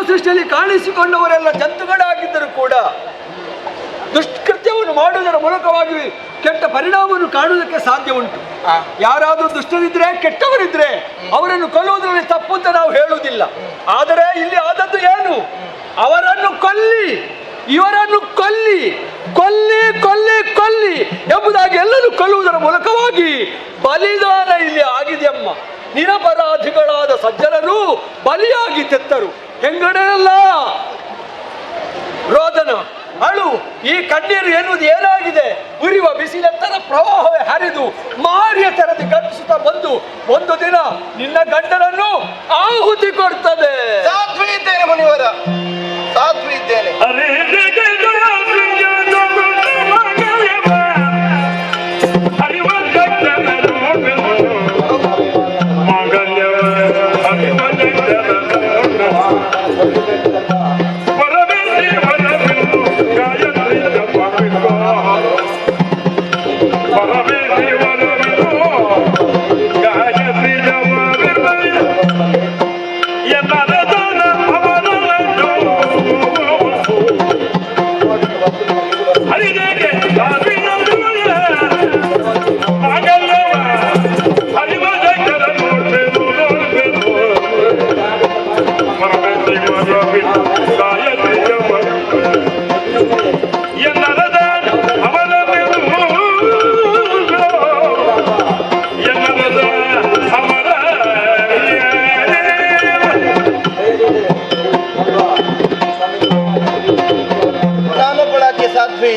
ಸೃಷ್ಟಿಯಲ್ಲಿ ಕಾಣಿಸಿಕೊಂಡವರೆಲ್ಲ ಜಂತುಗಳಾಗಿದ್ದರೂ ಕೂಡ ದುಷ್ಕೃತ್ಯವನ್ನು ಮಾಡುವುದರ ಮೂಲಕವಾಗಿ ಕೆಟ್ಟ ಪರಿಣಾಮವನ್ನು ಕಾಣುವುದಕ್ಕೆ ಸಾಧ್ಯ ಉಂಟು. ಯಾರಾದರೂ ದುಷ್ಟರಿದ್ರೆ, ಕೆಟ್ಟವರಿದ್ರೆ ಅವರನ್ನು ಕೊಲ್ಲುವುದರಲ್ಲಿ ತಪ್ಪು ಅಂತ ನಾವು ಹೇಳುವುದಿಲ್ಲ. ಆದರೆ ಇಲ್ಲಿ ಆದದ್ದು ಏನು? ಅವರನ್ನು ಕೊಲ್ಲಿ, ಇವರನ್ನು ಕೊಲ್ಲಿ, ಕೊಲ್ಲಿ ಕೊಲ್ಲಿ ಕೊಲ್ಲಿ ಎಂಬುದಾಗಿ ಎಲ್ಲರೂ ಕೊಲ್ಲುವುದರ ಮೂಲಕವಾಗಿ ಬಲಿದಾನ ಇಲ್ಲಿ ಆಗಿದೆಯಮ್ಮ. ನಿರಪರಾಧಿಗಳಾದ ಸಜ್ಜನರು ಬಲಿಯಾಗಿ ತೆತ್ತರು. ಹೆಂಗಡೆಯಲ್ಲ ರೋದನ, ಅಳು, ಈ ಕಣ್ಣೀರು ಎನ್ನುವುದು ಏನಾಗಿದೆ? ಉರಿಯುವ ಬಿಸಿಲೆತ್ತರ ಪ್ರವಾಹವೇ ಹರಿದು ಮಾರಿಯ ತೆರೆದು ಗರ್ಜಿಸುತ್ತಾ ಬಂದು ಒಂದು ದಿನ ನಿನ್ನ ಗಂಡನನ್ನು ಆಹುತಿ ಕೊಡ್ತದೆ. ಸಾಧ್ವಿ ಇದ್ದೇನೆ ಮುನಿವರ, ಸಾಧ್ವಿ ಇದ್ದೇನೆ.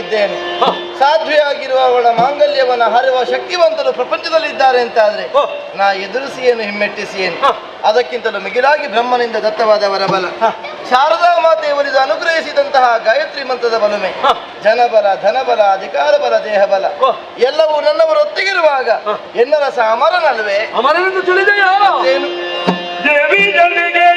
ಇದ್ದೇನೆ. ಸಾಧ್ವಿಯಾಗಿರುವ ಅವಳ ಮಾಂಗಲ್ಯವನ್ನ ಹರಿವ ಶಕ್ತಿವಂತರು ಪ್ರಪಂಚದಲ್ಲಿದ್ದಾರೆ ಅಂತಾದ್ರೆ ನಾ ಎದುರಿಸಿ ಏನು ಹಿಮ್ಮೆಟ್ಟಿಸಿ ಏನು, ಅದಕ್ಕಿಂತಲೂ ಮಿಗಿಲಾಗಿ ಬ್ರಹ್ಮನಿಂದ ದತ್ತವಾದ ವರಬಲ, ಶಾರದಾ ಮಾತೆ ಒಲಿದು ಅನುಗ್ರಹಿಸಿದಂತಹ ಗಾಯತ್ರಿ ಮಂತ್ರದ ಬಲುಮೆ, ಜನಬಲ, ಧನಬಲ, ಅಧಿಕಾರ ಬಲ, ದೇಹ ಬಲ ಎಲ್ಲವೂ ನನ್ನವರು ಒತ್ತಿಗಿರುವಾಗ ಎನ್ನರ ಅಮರನಲ್ವೇ? ಅಮರನೆಂದು ತಿಳಿದೆಯಾ? ದೇವಿ ಜನಿಗೆ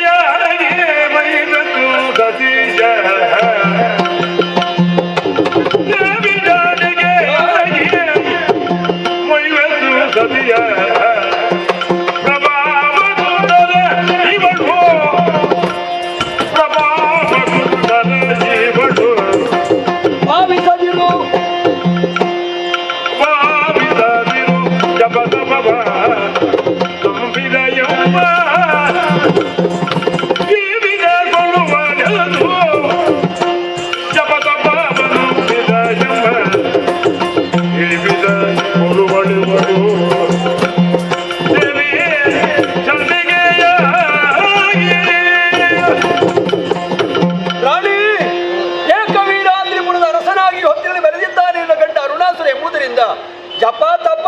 ಜಪ ತಪ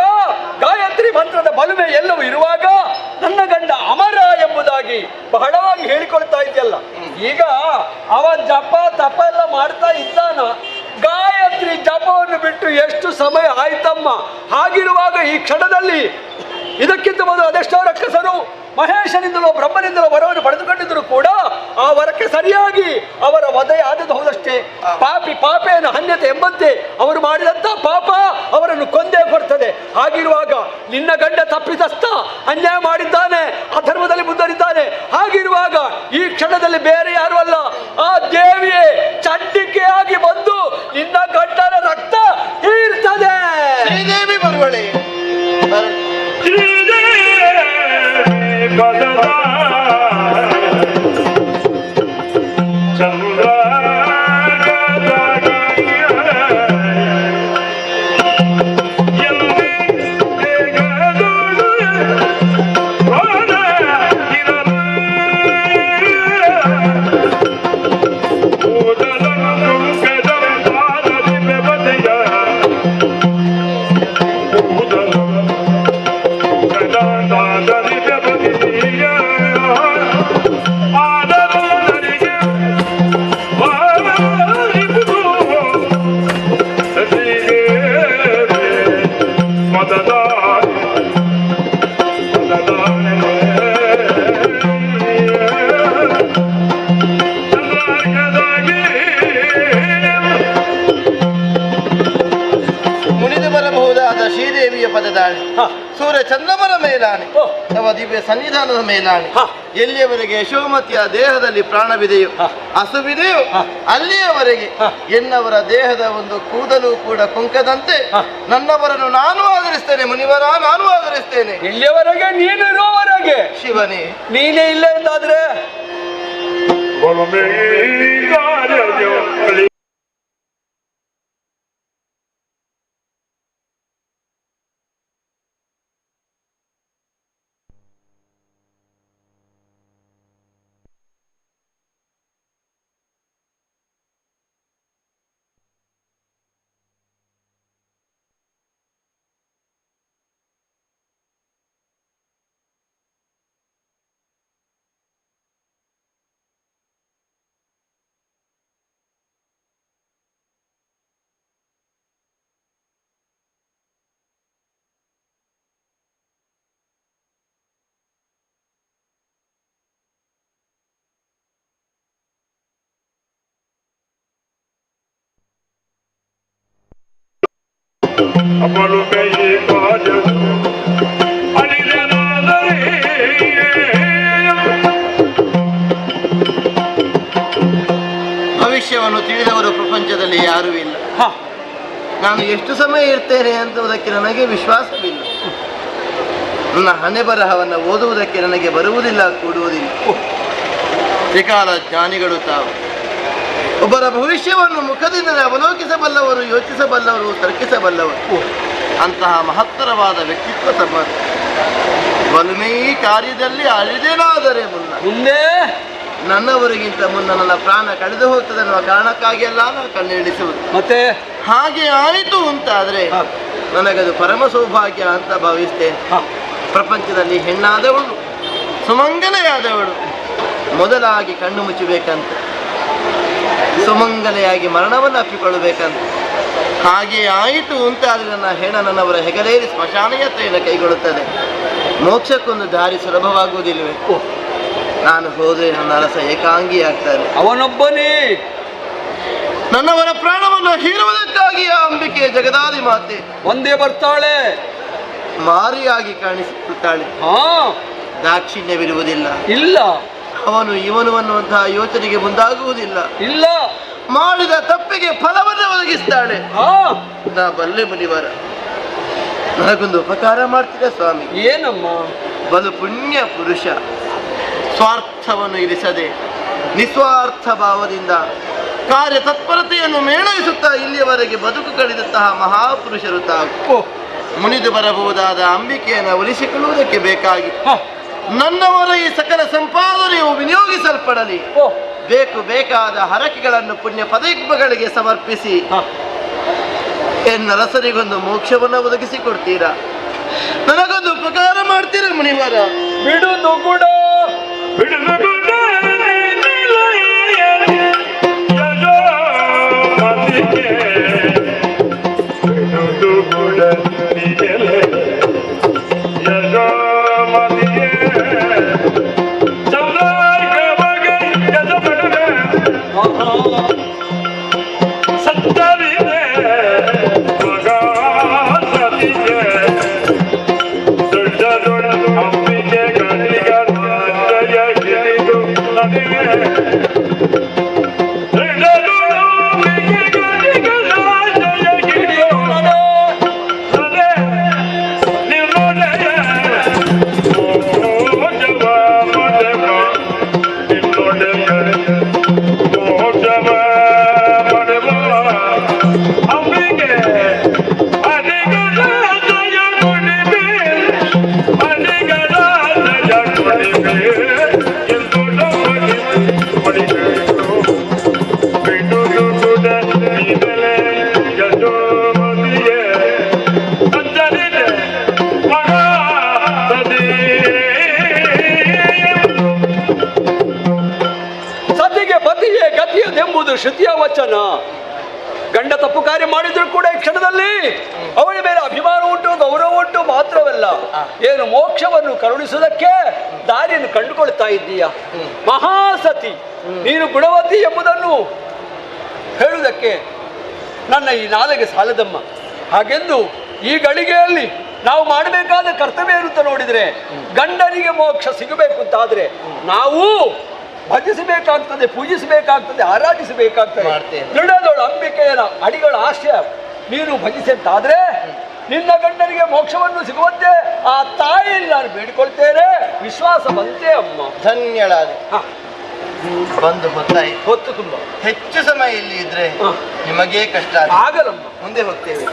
ಗಾಯತ್ರಿ ಮಂತ್ರದ ಬಲುವೆ ಎಲ್ಲವೂ ಇರುವಾಗ ನನ್ನ ಗಂಡ ಅಮರ ಎಂಬುದಾಗಿ ಬಹಳವಾಗಿ ಹೇಳಿಕೊಳ್ತಾ ಇದೆಯಲ್ಲ. ಈಗ ಅವ ಜಪ ತಪ ಎಲ್ಲ ಮಾಡ್ತಾ ಇದ್ದಾನ, ಗಾಯತ್ರಿ ಜಪವನ್ನು ಬಿಟ್ಟು ಎಷ್ಟು ಸಮಯ ಆಯ್ತಮ್ಮ. ಹಾಗಿರುವಾಗ ಈ ಕ್ಷಣದಲ್ಲಿ ಇದಕ್ಕಿಂತ ಮೊದಲು ಅದೆಷ್ಟೋ ರಕ್ಕಸರು ಮಹೇಶನಿಂದಲೋ ಬ್ರಹ್ಮನಿಂದಲೋ ವರವನ್ನು ಪಡೆದುಕೊಂಡಿದ್ದರು ಕೂಡ ಆ ವರಕ್ಕೆ ಸರಿಯಾಗಿ ಅವರ ವಧೆ ಆದದ್ದು ಹೌದಷ್ಟೇ. ಪಾಪೇನ ಹನ್ಯತೆ ಎಂಬಂತೆ ಅವರು ಮಾಡಿದಂತ ಪಾಪ ಅವರನ್ನು ಕೊಂದೇ ಕೊಡ್ತದೆ. ಹಾಗಿರುವಾಗ ನಿನ್ನ ಗಂಡ ತಪ್ಪಿತಸ್ಥ, ಅನ್ಯಾಯ ಮಾಡಿದ್ದಾನೆ, ಅಧರ್ಮದಲ್ಲಿ ಮುಂದುವರಿದ್ದಾನೆ. ಹಾಗಿರುವಾಗ ಈ ಕ್ಷಣದಲ್ಲಿ ಬೇರೆ ಯಾರು ಅಲ್ಲ, ಆ ದೇವಿಯೇ ಚಂಡಿಕೆಯಾಗಿ ಬಂದು ನಿನ್ನ ಗಂಡನ ರಕ್ತ ಹೀರ್ತದೆ. ಶ್ರೀದೇವಿ ಬರುವಳೆ. ಪದದಾಣಿ, ಸೂರ್ಯ ಚಂದ್ರಮನ ಮೇಲಾಣಿ, ತವ ದಿವ್ಯ ಸನ್ನಿಧಾನದ ಮೇಲಾಣಿ, ಎಲ್ಲಿಯವರೆಗೆ ಯಶೋಮತಿಯ ದೇಹದಲ್ಲಿ ಪ್ರಾಣವಿದೆಯೋ ಹಸುವಿದೆಯೋ ಅಲ್ಲಿಯವರೆಗೆ ಎನ್ನವರ ದೇಹದ ಒಂದು ಕೂದಲು ಕೂಡ ಕುಂಕದಂತೆ ನನ್ನವರನ್ನು ನಾನು ಆಧರಿಸ್ತೇನೆ. ಮುನಿವರ, ನಾನು ಆಧರಿಸ್ತೇನೆ. ಇಲ್ಲಿಯವರೆಗೆ ನೀನಿರುವವರೆಗೆ ಶಿವನೇ ನೀನೇ ಇಲ್ಲ ಎಂದಾದ್ರೆ ಭವಿಷ್ಯವನ್ನು ತಿಳಿದವರು ಪ್ರಪಂಚದಲ್ಲಿ ಯಾರೂ ಇಲ್ಲ. ನಾನು ಎಷ್ಟು ಸಮಯ ಇರ್ತೇನೆ ಅಂತುವುದಕ್ಕೆ ನನಗೆ ವಿಶ್ವಾಸವಿಲ್ಲ. ನನ್ನ ಹಣೆ ಬರಹವನ್ನು ಓದುವುದಕ್ಕೆ ನನಗೆ ಬರುವುದಿಲ್ಲ, ಕೂಡುವುದಿಲ್ಲ. ತ್ರಿಕಾಲ ಜ್ಞಾನಿಗಳು ತಾವು ಒಬ್ಬರ ಭವಿಷ್ಯವನ್ನು ಮುಖದಿಂದಲೇ ಅವಲೋಕಿಸಬಲ್ಲವರು, ಯೋಚಿಸಬಲ್ಲವರು, ತರ್ಕಿಸಬಲ್ಲವರು. ಅಂತಹ ಮಹತ್ತರವಾದ ವ್ಯಕ್ತಿತ್ವ ತಮ್ಮದು. ಬಲುಮೇ ಕಾರ್ಯದಲ್ಲಿ ಅಳಿದೇನಾದರೆ ಮುಂದೆ ನನ್ನವರಿಗಿಂತ ಮುನ್ನ ನನ್ನ ಪ್ರಾಣ ಕಳೆದು ಹೋಗ್ತದೆ ಅನ್ನುವ ಕಾರಣಕ್ಕಾಗಿ ಎಲ್ಲ ನಾನು ಕಣ್ಣಿಡಿಸುವುದು. ಮತ್ತೆ ಹಾಗೆ ಆಯಿತು ಅಂತಾದ್ರೆ ನನಗದು ಪರಮ ಸೌಭಾಗ್ಯ ಅಂತ ಭಾವಿಸ್ತೇನೆ. ಪ್ರಪಂಚದಲ್ಲಿ ಹೆಣ್ಣಾದವಳು, ಸುಮಂಗಲೆಯಾದವಳು ಮೊದಲಾಗಿ ಕಣ್ಣು ಮುಚ್ಚಬೇಕಂತ, ಸುಮಂಗಲೆಯಾಗಿ ಮರಣವನ್ನು ಅಪ್ಪಿಕೊಳ್ಳಬೇಕಂತ. ಹಾಗೆ ಆಯಿತು ಅಂತಾದರೆ ನನ್ನ ಹೆಣ ನನ್ನವರ ಹೆಗಲೇರಿ ಸ್ಮಶಾನ ಯಾತ್ರೆಯನ್ನು ಕೈಗೊಳ್ಳುತ್ತದೆ. ಮೋಕ್ಷಕ್ಕೊಂದು ದಾರಿ ಸುಲಭವಾಗುವುದಿಲ್ವೇ? ನಾನು ಹೋದರೆ ನನ್ನ ಅರಸ ಏಕಾಂಗಿ ಆಗ್ತಾನೆ. ಅವನೊಬ್ಬನೇ ನನ್ನವರ ಪ್ರಾಣವನ್ನು ಹೀರುವುದಕ್ಕಾಗಿ ಆ ಅಂಬಿಕೆ ಜಗದಾದಿ ಮಾತೆ ಒಂದೇ ಬರ್ತಾಳೆ, ಮಾರಿಯಾಗಿ ಕಾಣಿಸಿಕೊಳ್ಳುತ್ತಾಳೆ. ದಾಕ್ಷಿಣ್ಯವಿರುವುದಿಲ್ಲ. ಇಲ್ಲ, ಅವನು ಇವನು ಅನ್ನುವಂತಹ ಯೋಚನೆಗೆ ಮುಂದಾಗುವುದಿಲ್ಲ. ಇಲ್ಲ, ಮಾಡಿದ ತಪ್ಪಿಗೆ ಫಲವನ್ನು ಒದಗಿಸ್ತಾಳೆ. ನಾ ಬಲ್ಲೆ ಮುನಿವರ, ನನಗೊಂದು ಉಪಕಾರ ಮಾಡ್ತಿದ್ದ ಸ್ವಾಮಿ. ಏನಮ್ಮ? ಬಲು ಪುಣ್ಯ ಪುರುಷ, ಸ್ವಾರ್ಥವನ್ನು ಇರಿಸದೆ ನಿಸ್ವಾರ್ಥ ಭಾವದಿಂದ ಕಾರ್ಯ ತತ್ಪರತೆಯನ್ನು ಮೇಳೈಸುತ್ತಾ ಇಲ್ಲಿಯವರೆಗೆ ಬದುಕು ಕಳೆದಂತಹ ಮಹಾಪುರುಷರು ತಾವು. ಮುನಿದು ಬರಬಹುದಾದ ಅಂಬಿಕೆಯನ್ನು ಒಲಿಸಿಕೊಳ್ಳುವುದಕ್ಕೆ ಬೇಕಾಗಿ ನನ್ನವರ ಈ ಸಕಲ ಸಂಪಾದನೆಯು ವಿನಿಯೋಗಿಸಲ್ಪಡಲಿ. ಬೇಕಾದ ಹರಕೆಗಳನ್ನು ಪುಣ್ಯ ಪದಯುಗ್ಮಗಳಿಗೆ ಸಮರ್ಪಿಸಿ ಎನ್ನರಸರಿಗೊಂದು ಮೋಕ್ಷವನ್ನು ಒದಗಿಸಿಕೊಡ್ತೀರಾ? ನನಗೊಂದು ಉಪಕಾರ ಮಾಡ್ತೀರಾ ಮುನಿವರ? ಬಿಡುದು ಕೂಡ ಶ್ರುತಿಯ ವಚನ. ಗಂಡ ತಪ್ಪು ಕಾರ್ಯ ಮಾಡಿದ್ರು ಕೂಡ ಈ ಕ್ಷಣದಲ್ಲಿ ಅವಳ ಮೇಲೆ ಅಭಿಮಾನ ಉಂಟು, ಗೌರವ ಉಂಟು ಮಾತ್ರವಲ್ಲ, ಏನು ಮೋಕ್ಷವನ್ನು ಕರುಣಿಸುವುದಕ್ಕೆ ದಾರಿಯನ್ನು ಕಂಡುಕೊಳ್ತಾ ಇದ್ದೀಯ. ಮಹಾಸತಿ, ನೀನು ಗುಣವತಿ ಎಂಬುದನ್ನು ಹೇಳುವುದಕ್ಕೆ ನನ್ನ ಈ ನಾಲಿಗೆ ಸಾಲದಮ್ಮ. ಹಾಗೆಂದು ಈ ಗಳಿಗೆಯಲ್ಲಿ ನಾವು ಮಾಡಬೇಕಾದ ಕರ್ತವ್ಯ ಏನು ಅಂತ ನೋಡಿದರೆ, ಗಂಡನಿಗೆ ಮೋಕ್ಷ ಸಿಗಬೇಕು ಅಂತಾದ್ರೆ ನಾವು ಭಜಿಸಬೇಕಾಗ್ತದೆ, ಪೂಜಿಸಬೇಕಾಗ್ತದೆ, ಆರಾಧಿಸಬೇಕಾಗ್ತದೆ. ದೃಢದೊಳು ಅಂಬಿಕೆಯನ ಅಡಿಗಳ ಆಶ್ರಯ ನೀನು ಭಜಿಸಂತಾದ್ರೆ ನಿನ್ನ ಗಂಡನಿಗೆ ಮೋಕ್ಷವನ್ನು ಸಿಗುವಂತೆ ಆ ತಾಯಿಯಲ್ಲಿ ನಾನು ಬೇಡಿಕೊಳ್ತೇನೆ. ವಿಶ್ವಾಸ ಬಂತೆ ಅಮ್ಮ. ಧನ್ಯಳಾದ. ಬಂದು ಹೊತ್ತು ತುಂಬಾ ಹೆಚ್ಚು ಸಮಯ ಇಲ್ಲಿ ಇದ್ರೆ ನಿಮಗೇ ಕಷ್ಟ ಆಗಲಮ್ಮ. ಮುಂದೆ ಹೋಗ್ತೇವೆ.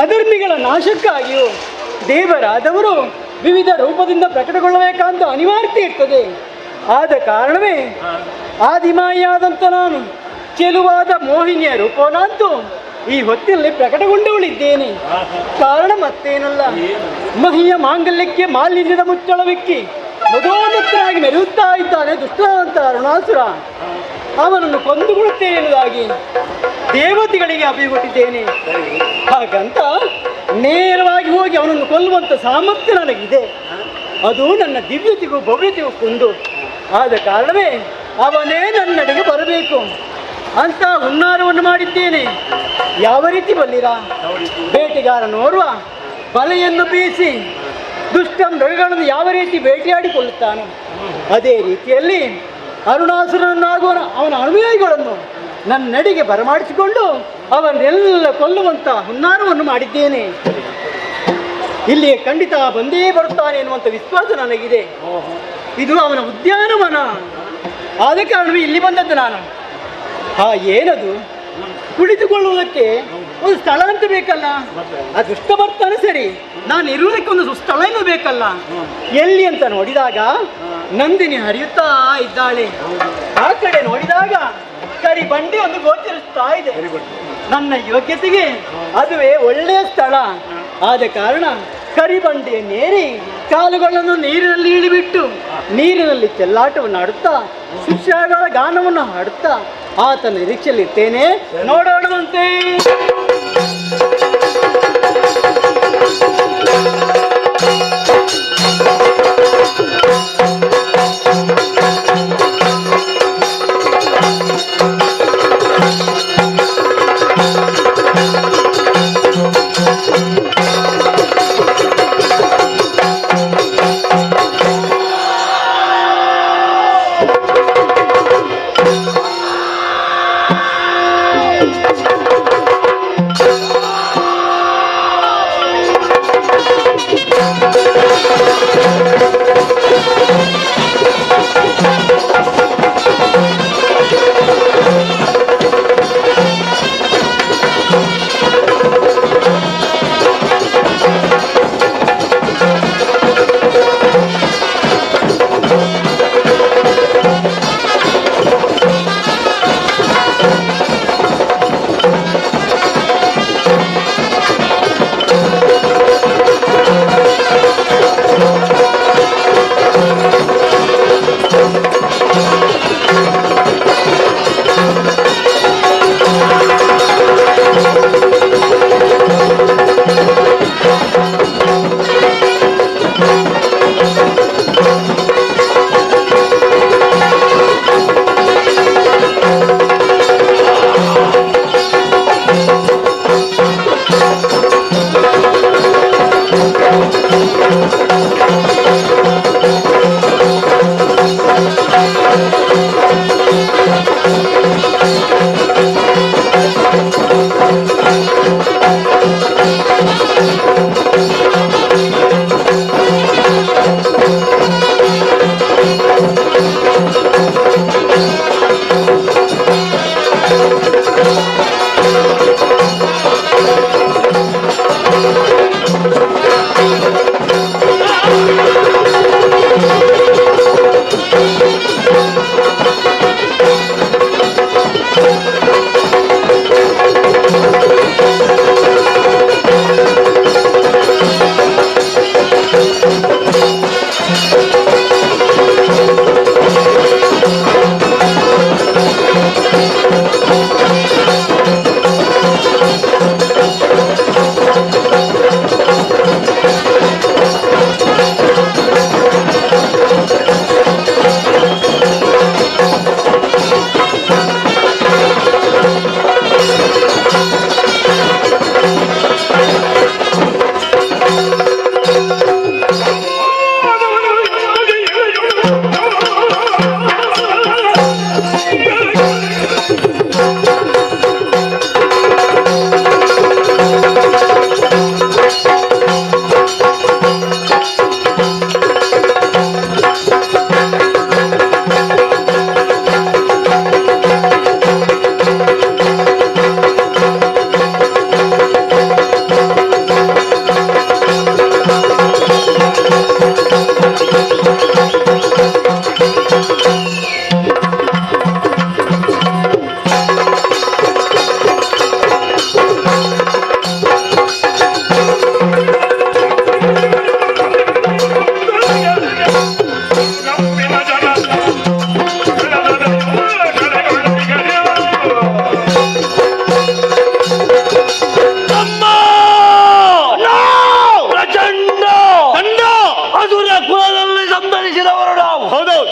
ಅಧರ್ಮಿಗಳ ನಾಶಕ್ಕಾಗಿಯೂ ದೇವರಾದವರು ವಿವಿಧ ರೂಪದಿಂದ ಪ್ರಕಟಗೊಳ್ಳಬೇಕಂತ ಅನಿವಾರ್ಯತೆ ಇರ್ತದೆ. ಆದ ಕಾರಣವೇ ಆದಿಮಾಯಿಯಾದಂಥ ನಾನು ಚೆಲುವಾದ ಮೋಹಿನಿಯ ರೂಪವನ್ನಂತೂ ಈ ಹೊತ್ತಿನಲ್ಲಿ ಪ್ರಕಟಗೊಂಡವಳಿದ್ದೇನೆ. ಕಾರಣ ಮತ್ತೇನಲ್ಲ, ಮಹಿಯ ಮಾಂಗಲ್ಯಕ್ಕೆ ಮಾಲಿನ್ಯದ ಮುಚ್ಚಳವಿಕ್ಕಿ ಮಧೋದತ್ತನಾಗಿ ಮೆರೆಯುತ್ತಾ ಇದ್ದಾನೆ ದುಷ್ಟವಂತ ಅರುಣಾಸುರ. ಅವನನ್ನು ಕೊಂದುಕೊಳ್ಳುತ್ತೇನೆ ಎನ್ನುವುದಾಗಿ ದೇವತೆಗಳಿಗೆ ಅಭಿಗೊಟ್ಟಿದ್ದೇನೆ. ಹಾಗಂತ ನೇರವಾಗಿ ಹೋಗಿ ಅವನನ್ನು ಕೊಲ್ಲುವಂಥ ಸಾಮರ್ಥ್ಯ ನನಗಿದೆ. ಅದು ನನ್ನ ದಿವ್ಯತೆಗೂ ಭವ್ಯತೆಗೂ ಕುಂದು. ಆದ ಕಾರಣವೇ ಅವನೇ ನನ್ನಡೆಗೆ ಬರಬೇಕು ಅಂತ ಹುನ್ನಾರವನ್ನು ಮಾಡಿದ್ದೇನೆ. ಯಾವ ರೀತಿ ಬಲ್ಲಿರ? ಬೇಟೆಗಾರನೋರ್ವ ಬಲೆಯನ್ನು ಬೀಸಿ ದುಷ್ಟ ಮೃಗಗಳನ್ನು ಯಾವ ರೀತಿ ಬೇಟೆಯಾಡಿಕೊಳ್ಳುತ್ತಾನೆ, ಅದೇ ರೀತಿಯಲ್ಲಿ ಅರುಣಾಸುರನಾಗುವ ಅವನ ಅನುಯಾಯಿಗಳನ್ನು ನನ್ನಡೆಗೆ ಬರಮಾಡಿಸಿಕೊಂಡು ಅವನ್ನೆಲ್ಲ ಕೊಲ್ಲುವಂಥ ಹುನ್ನಾರವನ್ನು ಮಾಡಿದ್ದೇನೆ. ಇಲ್ಲಿ ಖಂಡಿತ ಬಂದೇ ಬರುತ್ತಾನೆ ಎನ್ನುವಂಥ ವಿಶ್ವಾಸ ನನಗಿದೆ. ಇದು ಅವನ ಉದ್ಯಾನವನ. ಆದ ಕಾರಣವೇ ಇಲ್ಲಿ ಬಂದದ್ದು ನಾನು. ಏನದು ಕುಳಿತುಕೊಳ್ಳುವುದಕ್ಕೆ ಒಂದು ಸ್ಥಳ ಅಂತ ಬೇಕಲ್ಲ. ಅದೃಷ್ಟ ಬರ್ತಾನೆ ಸರಿ, ನಾನು ಇರುವುದಕ್ಕೆ ಒಂದು ಸ್ಥಳನೂ ಬೇಕಲ್ಲ. ಎಲ್ಲಿ ಅಂತ ನೋಡಿದಾಗ ನಂದಿನಿ ಹರಿಯುತ್ತಾ ಇದ್ದಾಳೆ. ಆ ಕಡೆ ನೋಡಿದಾಗ ಕರಿ ಬಂಡಿ ಒಂದು ಗೋಚರಿಸ್ತಾ ಇದೆ. ನನ್ನ ಯೋಗ್ಯತೆಗೆ ಅದುವೇ ಒಳ್ಳೆಯ ಸ್ಥಳ. ಆದ ಕಾರಣ ಕರಿಬಂಡಿಯನ್ನೇರಿ ಕಾಲುಗಳನ್ನು ನೀರಿನಲ್ಲಿ ಇಳಿಬಿಟ್ಟು ನೀರಿನಲ್ಲಿ ಚೆಲ್ಲಾಟವನ್ನು ಆಡುತ್ತಾ ಶಿಷ್ಯಗಳ ಗಾನವನ್ನು ಹಾಡುತ್ತಾ ಆತನ ನಿರೀಕ್ಷೆಯಲ್ಲಿರ್ತೇನೆ. ನೋಡೋಣವಂತೆ.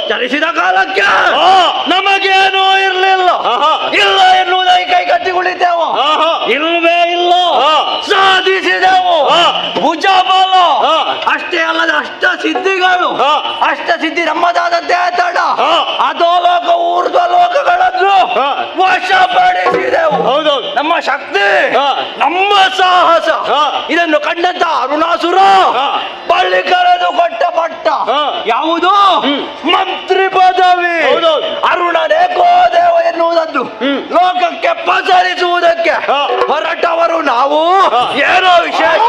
ಚಲಿಸಿದ ಕಾಲಕ್ಕೆ ನಮಗೇನೂ ಇರಲಿಲ್ಲ. ಇಲ್ಲ ಎನ್ನುವುದಾಗಿ ಕೈ ಕಟ್ಟಿ ಕುಳಿತೇವು. ಇಲ್ವೇ ಇಲ್ಲ, ಸಾಧಿಸಿದೆವು. ಭುಜಬಲ ಅಷ್ಟೇ ಅಲ್ಲದ ಅಷ್ಟ ಸಿದ್ಧಿಗಳು, ಅಷ್ಟ ಸಿದ್ಧಿ ನಮ್ಮದಾದದ್ದೇ ತಡ. ಅಧೋಲೋಕ ಊರ್ಧ್ವ ಲೋಕಗಳನ್ನು ವಶಪಡಿಸಿದೆವು. ನಮ್ಮ ಶಕ್ತಿ, ನಮ್ಮ ಸಾಹಸ ಇದನ್ನು ಕಂಡಂತ ಅರುಣಾಸುರ ಬಳ್ಳಿ ಕರೆದು ಕೊಟ್ಟ ಪಟ್ಟ ಯಾವುದು? ಮಂತ್ರಿ ಪದವಿ. ಅರುಣನೇ ಕೋದೇವ ಎನ್ನುವುದನ್ನು ಉಪಚರಿಸುವುದಕ್ಕೆ ಹೊರಟವರು ನಾವು. ಏನೋ ವಿಶೇಷ?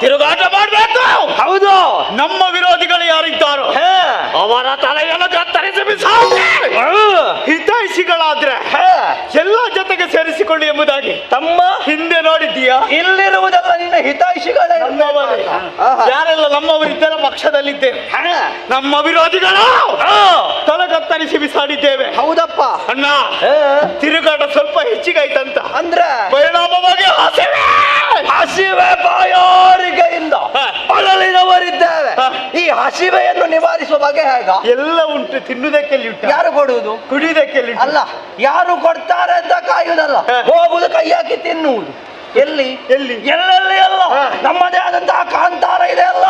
ತಿರುಗಾಟ ಮಾಡಬೇಕು. ಹೌದು, ನಮ್ಮ ವಿರೋಧಿಗಳು ಯಾರಿದ್ದಾರೋ ಅವರ ತಲೆಯನ್ನು ಕತ್ತರಿಸಿ ಬಿಸಾಕಿ. ಹಿತೈಷಿಗಳಾದ್ರೆ ಎಲ್ಲ ಜೊತೆಗೆ ಸೇರಿಸಿಕೊಳ್ಳಿ ಎಂಬುದಾಗಿ ತಮ್ಮ ಹಿಂದೆ ನೋಡಿದ್ದೀಯಾ? ಇಲ್ಲಿರುವುದೆಲ್ಲ ನಿನ್ನ ಹಿತೈಷಿಗಳೇ. ಯಾರೆಲ್ಲ ನಮ್ಮವರಿದ್ದರ ಪಕ್ಷದಲ್ಲಿದ್ದೇವೆ. ನಮ್ಮ ವಿರೋಧಿಗಳು ತಲೆ ಕತ್ತರಿಸಿ ಬಿಸಾಡಿದ್ದೇವೆ. ಹೌದಪ್ಪ ಅಣ್ಣ, ತಿರುಗಾಟ ಸ್ವಲ್ಪ ಹೆಚ್ಚಿಗಾಯ್ತಂತ ಅಂದ್ರೆ ಪರಿಣಾಮವಾಗಿ ಹಸಿವೆ ಬಾಯಾರಿಕೆಯಿಂದ ಬಳಲಿದವರಿದ್ದೇವೆ. ಈ ಹಸಿವೆಯನ್ನು ನಿವಾರಿಸುವ ಬಗೆ ಹೇಗ? ಎಲ್ಲ ಉಂಟು. ತಿನ್ನುವುದಕ್ಕೆ ಉಂಟು. ಯಾರು ಕೊಡುವುದು? ಕುಡಿಯುವುದಕ್ಕೆ ಅಲ್ಲ, ಯಾರು ಕೊಡ್ತಾರೆ ಅಂತ ಕಾಯುವುದಲ್ಲ, ಹೋಗುವುದು ಕೈ ಹಾಕಿ ತಿನ್ನುವುದು. ಎಲ್ಲಿ ಎಲ್ಲಿ ಎಲ್ಲೆಲ್ಲಿ ಅಲ್ಲ, ನಮ್ಮದೇ ಆದಂತಹ ಕಾಂತಾರ ಇದೆ ಅಲ್ಲ.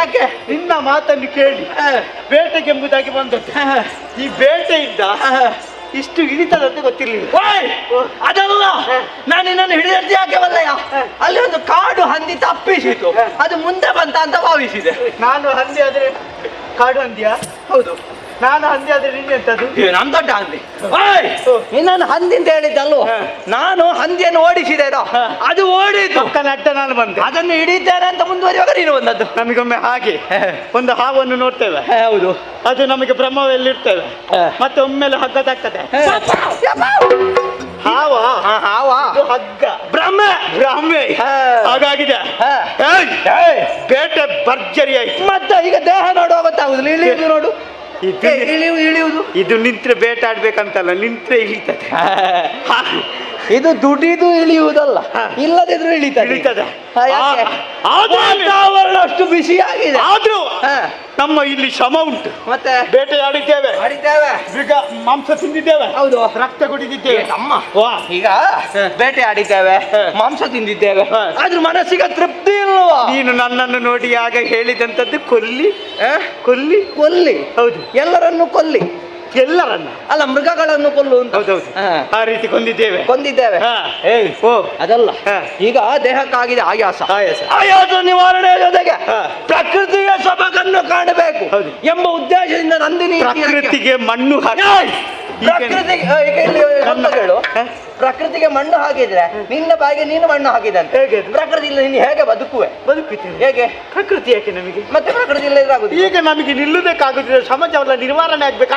ಯಾಕೆ ನಿನ್ನ ಮಾತನ್ನು ಕೇಳಿ ಬೇಟೆಗೆಂಬುದಾಗಿ ಬಂದದ್ದು. ಈ ಬೇಟೆಯಿಂದ ಇಷ್ಟು ಹಿಡಿತದಂತೆ ಗೊತ್ತಿರಲಿಲ್ಲ. ಅದಲ್ಲ, ನಾನು ನಿನ್ನನ್ನು ಹಿಡಿದದ್ದು ಯಾಕೆ ಬಲ್ಲಯ್ಯ, ಅಲ್ಲಿ ಒಂದು ಕಾಡು ಹಂದಿ ತಪ್ಪಿಸಿತು, ಅದು ಮುಂದೆ ಬಂತ ಅಂತ ಭಾವಿಸಿದೆ. ನಾನು ಹಂದಿ ಆದ್ರೆ ಕಾಡು ಹಂದಿಯ? ಹೌದು. ನಾನು ಹಂದಿ ಆದ್ರೆ ನಿನ್ನೆಂತದ್ದು? ನಾನು ದೊಡ್ಡ ಹಂದಿ. ನಾನು ಹಂದಿ ಅಂತ ಹೇಳಿದ್ದಲ್ವ, ನಾನು ಹಂದಿಯನ್ನು ಓಡಿಸಿದೇನೋ, ಅದು ಓಡಿದ್ದು ನಡ್ಡ ನಾನು ಬಂದೆ, ಅದನ್ನು ಹಿಡಿತೇನೆ ಅಂತ ಮುಂದುವರಿಯುವಾಗ ನೀನು ಬಂದದ್ದು. ನಮಗೊಮ್ಮೆ ಹಾಗೆ ಒಂದು ಹಾವನ್ನು ನೋಡ್ತೇವೆ. ಹೌದು, ಅದು ನಮಗೆ ಬ್ರಹ್ಮವೆಲ್ಲಿರ್ತೇವೆ, ಮತ್ತೆ ಒಮ್ಮೆಲೆ ಹಗ್ಗ ತಾಗ್ತದೆ. ಹಾವ ಹಗ್ಗ ಬ್ರಹ್ಮೆ ಹಾಗಾಗಿದೆ. ಬೇಟೆ ಭರ್ಜರಿ ಆಯ್ತು. ಮತ್ತೆ ಈಗ ದೇಹ ನೋಡುವ ಗೊತ್ತಾಗುದಿಲ್ಲ, ಇಳಿಯುವುದು ನೋಡು, ಇಳಿಯುವುದು. ಇದು ನಿಂತ್ರೆ ಬೇಟಾಡ್ಬೇಕಂತಲ್ಲ, ನಿಂತ್ರೆ ಇಳಿತದೆ. ಇದು ದುಡಿದು ಇಳಿಯುವುದಲ್ಲ, ಇಲ್ಲದಿದ್ರು ಇಳಿತದೆ. ವಾತಾವರಣ ಅಷ್ಟು ಬಿಸಿಯಾಗಿದೆ. ಆದ್ರೂ ನಮ್ಮ ಇಲ್ಲಿ ಶ್ರಮ ಉಂಟು. ಮತ್ತೆ ಬೇಟೆಯಾಡಿದ್ದೇವೆ, ಈಗ ಮಾಂಸ ತಿಂದಿದ್ದೇವೆ. ಹೌದು, ರಕ್ತ ಕುಡಿದಿದ್ದೇವೆ. ಈಗ ಬೇಟೆ ಆಡಿದ್ದೇವೆ, ಮಾಂಸ ತಿಂದಿದ್ದೇವೆ, ಆದ್ರೂ ಮನಸ್ಸಿಗೆ ತೃಪ್ತಿ ಇಲ್ವಾ? ನೀನು ನನ್ನನ್ನು ನೋಡಿ ಆಗ ಹೇಳಿದಂತದ್ದು ಕೊಲ್ಲಿ ಕೊಲ್ಲಿ ಕೊಲ್ಲಿ. ಹೌದು, ಎಲ್ಲರನ್ನು ಕೊಲ್ಲಿ. ಎಲ್ಲರನ್ನ ಅಲ್ಲ, ಮೃಗಗಳನ್ನು ಕೊಲ್ಲು ಅಂತ. ಹೌದೌದು, ಆ ರೀತಿ ಕೊಂದಿದ್ದೇವೆ. ಅದಲ್ಲ, ಈಗ ದೇಹಕ್ಕಾಗಿದೆ ಆಯಾಸ. ಆಯಾಸ ನಿವಾರಣೆಯ ಜೊತೆಗೆ ಪ್ರಕೃತಿಯ ಸೊಬಗನ್ನು ಕಾಣಬೇಕು ಎಂಬ ಉದ್ದೇಶದಿಂದ ನಂದಿನಿ ಪ್ರಕೃತಿಗೆ ಮಣ್ಣು ಪ್ರಕೃತಿಗೆ ಮಣ್ಣು ಹಾಕಿದ್ರೆ ನಿನ್ನ ಬಾಯಿಗೆ ನೀನು ಮಣ್ಣು ಹಾಕಿದಂತೆ. ಪ್ರಕೃತಿ ಇಲ್ಲ, ನೀನು ಹೇಗೆ ಬದುಕುತ್ತೀನಿ? ಹೇಗೆ? ಪ್ರಕೃತಿ ಯಾಕೆ ನಮಗೆ? ಮತ್ತೆ ಪ್ರಕೃತಿ ಇಲ್ಲ ಇದ್ರಾಗುದು. ಈಗ ನಮಗೆ ನಿಲ್ಲುವುದಕ್ಕಾಗುದಿಲ್ಲ, ಸಮಾಜವೆಲ್ಲ ನಿರ್ವಹಣೆ ಆಗ್ಬೇಕು.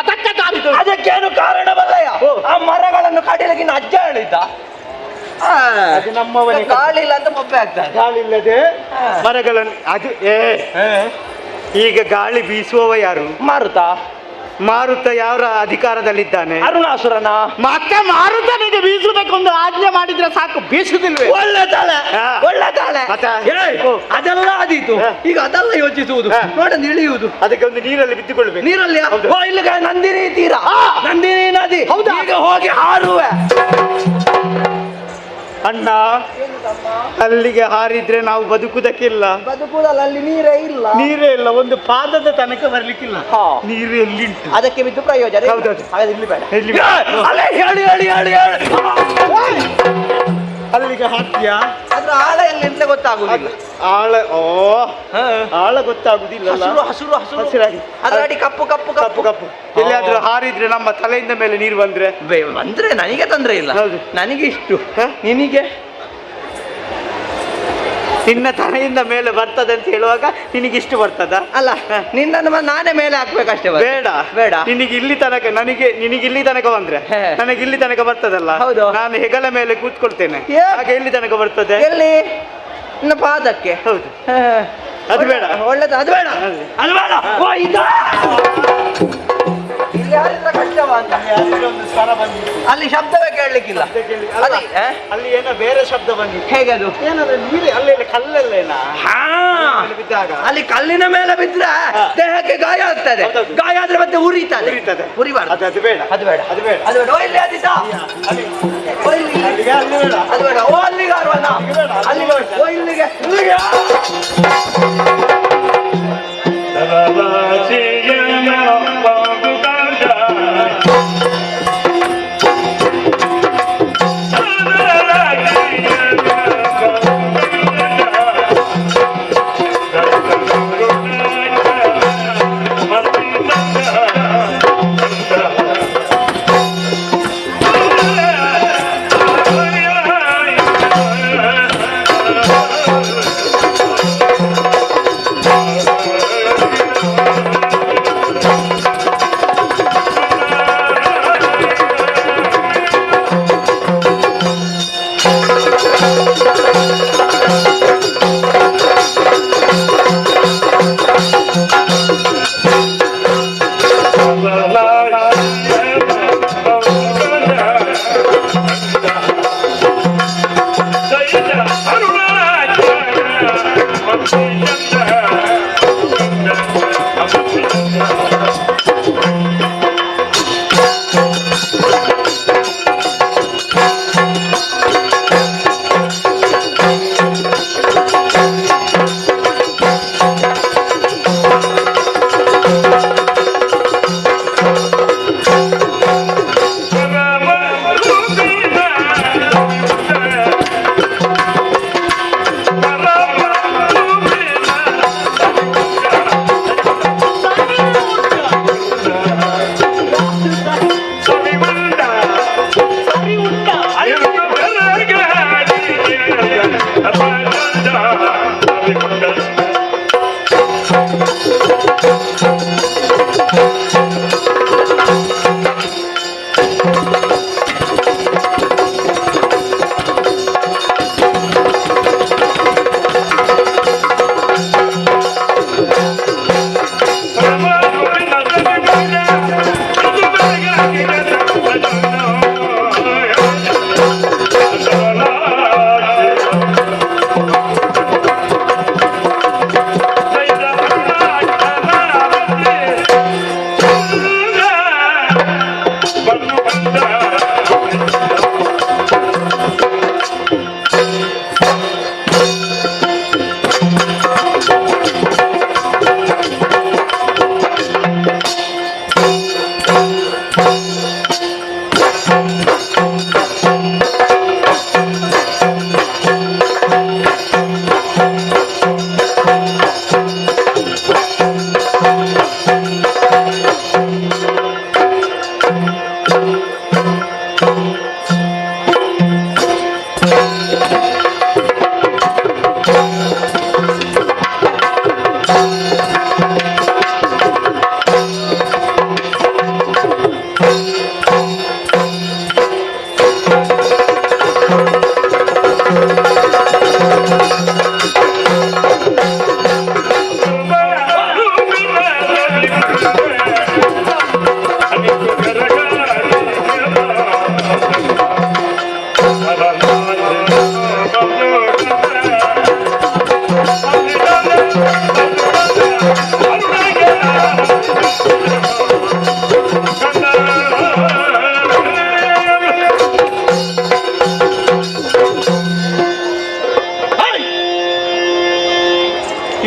ಅದಕ್ಕೇನು ಕಾರಣವಲ್ಲಯ್ಯ, ಆ ಮರಗಳನ್ನು ಕಡಿಲಿಕ್ಕೆ ಅಜ್ಜ ಹೇಳಿದ್ದ. ಅದು ನಮ್ಮವನೇ. ಗಾಳಿ ಇಲ್ಲ ಅಂತ ಮೊಬ್ಬೆ ಆಗ್ತದೆ. ಗಾಳಿ ಇಲ್ಲದೆ ಮರಗಳನ್ನು ಅದು ಈಗ ಗಾಳಿ ಬೀಸುವವ ಯಾರು? ಮಾರುತ ಯಾರ ಅಧಿಕಾರದಲ್ಲಿದ್ದಾನೆ? ಅರುಣಾಸುರನ. ಮತ್ತೆ ಮಾರುತನಿಗೆ ಬೀಸುವುದಕ್ಕೊಂದು ಆಜ್ಞೆ ಮಾಡಿದ್ರೆ ಸಾಕು, ಬೀಸುದಿಲ್ವೇ? ಒಳ್ಳೆ ತಾಳೆ. ಅದೆಲ್ಲ ಆದೀತು, ಈಗ ಅದೆಲ್ಲ ಯೋಚಿಸುವುದು, ನೋಡೋದು ಇಳಿಯುವುದು. ಅದಕ್ಕೆ ಒಂದು ನೀರಲ್ಲಿ ಬಿದ್ದುಕೊಳ್ಬೇಕು. ನೀರಲ್ಲಿ ಇಲ್ಲಿಗೆ ನಂದಿನಿ ತೀರ, ನಂದಿನಿ ನದಿ. ಈಗ ಹೋಗಿ ಹಾರುವೆ. ಅಣ್ಣ, ಅಲ್ಲಿಗೆ ಹಾರಿದ್ರೆ ನಾವು ಬದುಕುವುದಕ್ಕಿಲ್ಲ. ಬದುಕುವುದಲ್ಲ, ಅಲ್ಲಿ ನೀರೇ ಇಲ್ಲ. ಒಂದು ಪಾದದ ತನಕ ಬರ್ಲಿಕ್ಕಿಲ್ಲ. ನೀರು ಎಲ್ಲಿಂಟು? ಅದಕ್ಕೆ ಬಿದ್ದು ಪ್ರಯೋಜನ. ಹೌದೌದು, ಇಲ್ಲಿ ಬೇಡ. ಅಲ್ಲಿಗೆ ಹಾಕ್ತೀಯಾ? ಅದ್ರ ಆಳ ಎಲ್ಲಿಂದ ಗೊತ್ತಾಗುದಿಲ್ಲ. ಆಳ ಗೊತ್ತಾಗುದಿಲ್ಲ. ಹಸಿರಾಗಿ ಅದರ ಅಡಿ ಕಪ್ಪು. ಎಲ್ಲಿಯಾದ್ರೂ ಹಾರಿದ್ರೆ ನಮ್ಮ ತಲೆಯಿಂದ ಮೇಲೆ ನೀರು ಬಂದ್ರೆ ನನಗೆ ತೊಂದ್ರೆ ಇಲ್ಲ. ನನಗೆ ಇಷ್ಟು, ನಿನಗೆ ನಿನ್ನ ತಲೆಯಿಂದ ಮೇಲೆ ಬರ್ತದೆ ಅಂತ ಹೇಳುವಾಗ ನಿನಗಿಷ್ಟು ಬರ್ತದ? ಅಲ್ಲ, ನಿನ್ನನ್ನು ನಾನೇ ಮೇಲೆ ಹಾಕ್ಬೇಕಷ್ಟೇ. ಬೇಡ. ನಿನಗೆ ಇಲ್ಲಿ ತನಕ, ನಿನಗೆ ಇಲ್ಲಿ ತನಕ ಬಂದ್ರೆ ನನಗೆ ಇಲ್ಲಿ ತನಕ ಬರ್ತದಲ್ಲ. ನಾನು ಹೆಗಲ ಮೇಲೆ ಕೂತ್ಕೊಳ್ತೇನೆ, ಹಾಗೆ ಇಲ್ಲಿ ತನಕ ಬರ್ತದೆ. ಎಲ್ಲಿ? ನಿನ್ನ ಪಾದಕ್ಕೆ. ಹೌದು, ಅದು ಬೇಡ. ಒಳ್ಳೇದು, ಅದು ಬೇಡ. ಅಲ್ಲಿ ಶಬ್ದವೇ ಕೇಳಲಿಕ್ಕಿಲ್ಲ. ಅಲ್ಲಿ ಏನೋ ಬೇರೆ ಶಬ್ದ ಬಂದಿತ್ತು. ಹೇಗೆ ಅದು? ಏನಾದ್ರೆ ನೀರು ಅಲ್ಲೆಲ್ಲ ಕಲ್ಲಲ್ಲೇನ ಬಿದ್ದಾಗ, ಅಲ್ಲಿ ಕಲ್ಲಿನ ಮೇಲೆ ಬಿದ್ರೆ ದೇಹಕ್ಕೆ ಗಾಯ ಆಗ್ತದೆ. ಗಾಯ ಆದ್ರೆ ಮತ್ತೆ ಉರಿತದೆ. ಉರಿಬಾರ್ದು. ಅದು ಬೇಡ. ಇಲ್ಲಿ ಆದಿತಾ? ಅದು ಬೇಡ. ಅಲ್ಲಿಗೆ ಆರುವನ, ಇಲ್ಲಿಗೆ.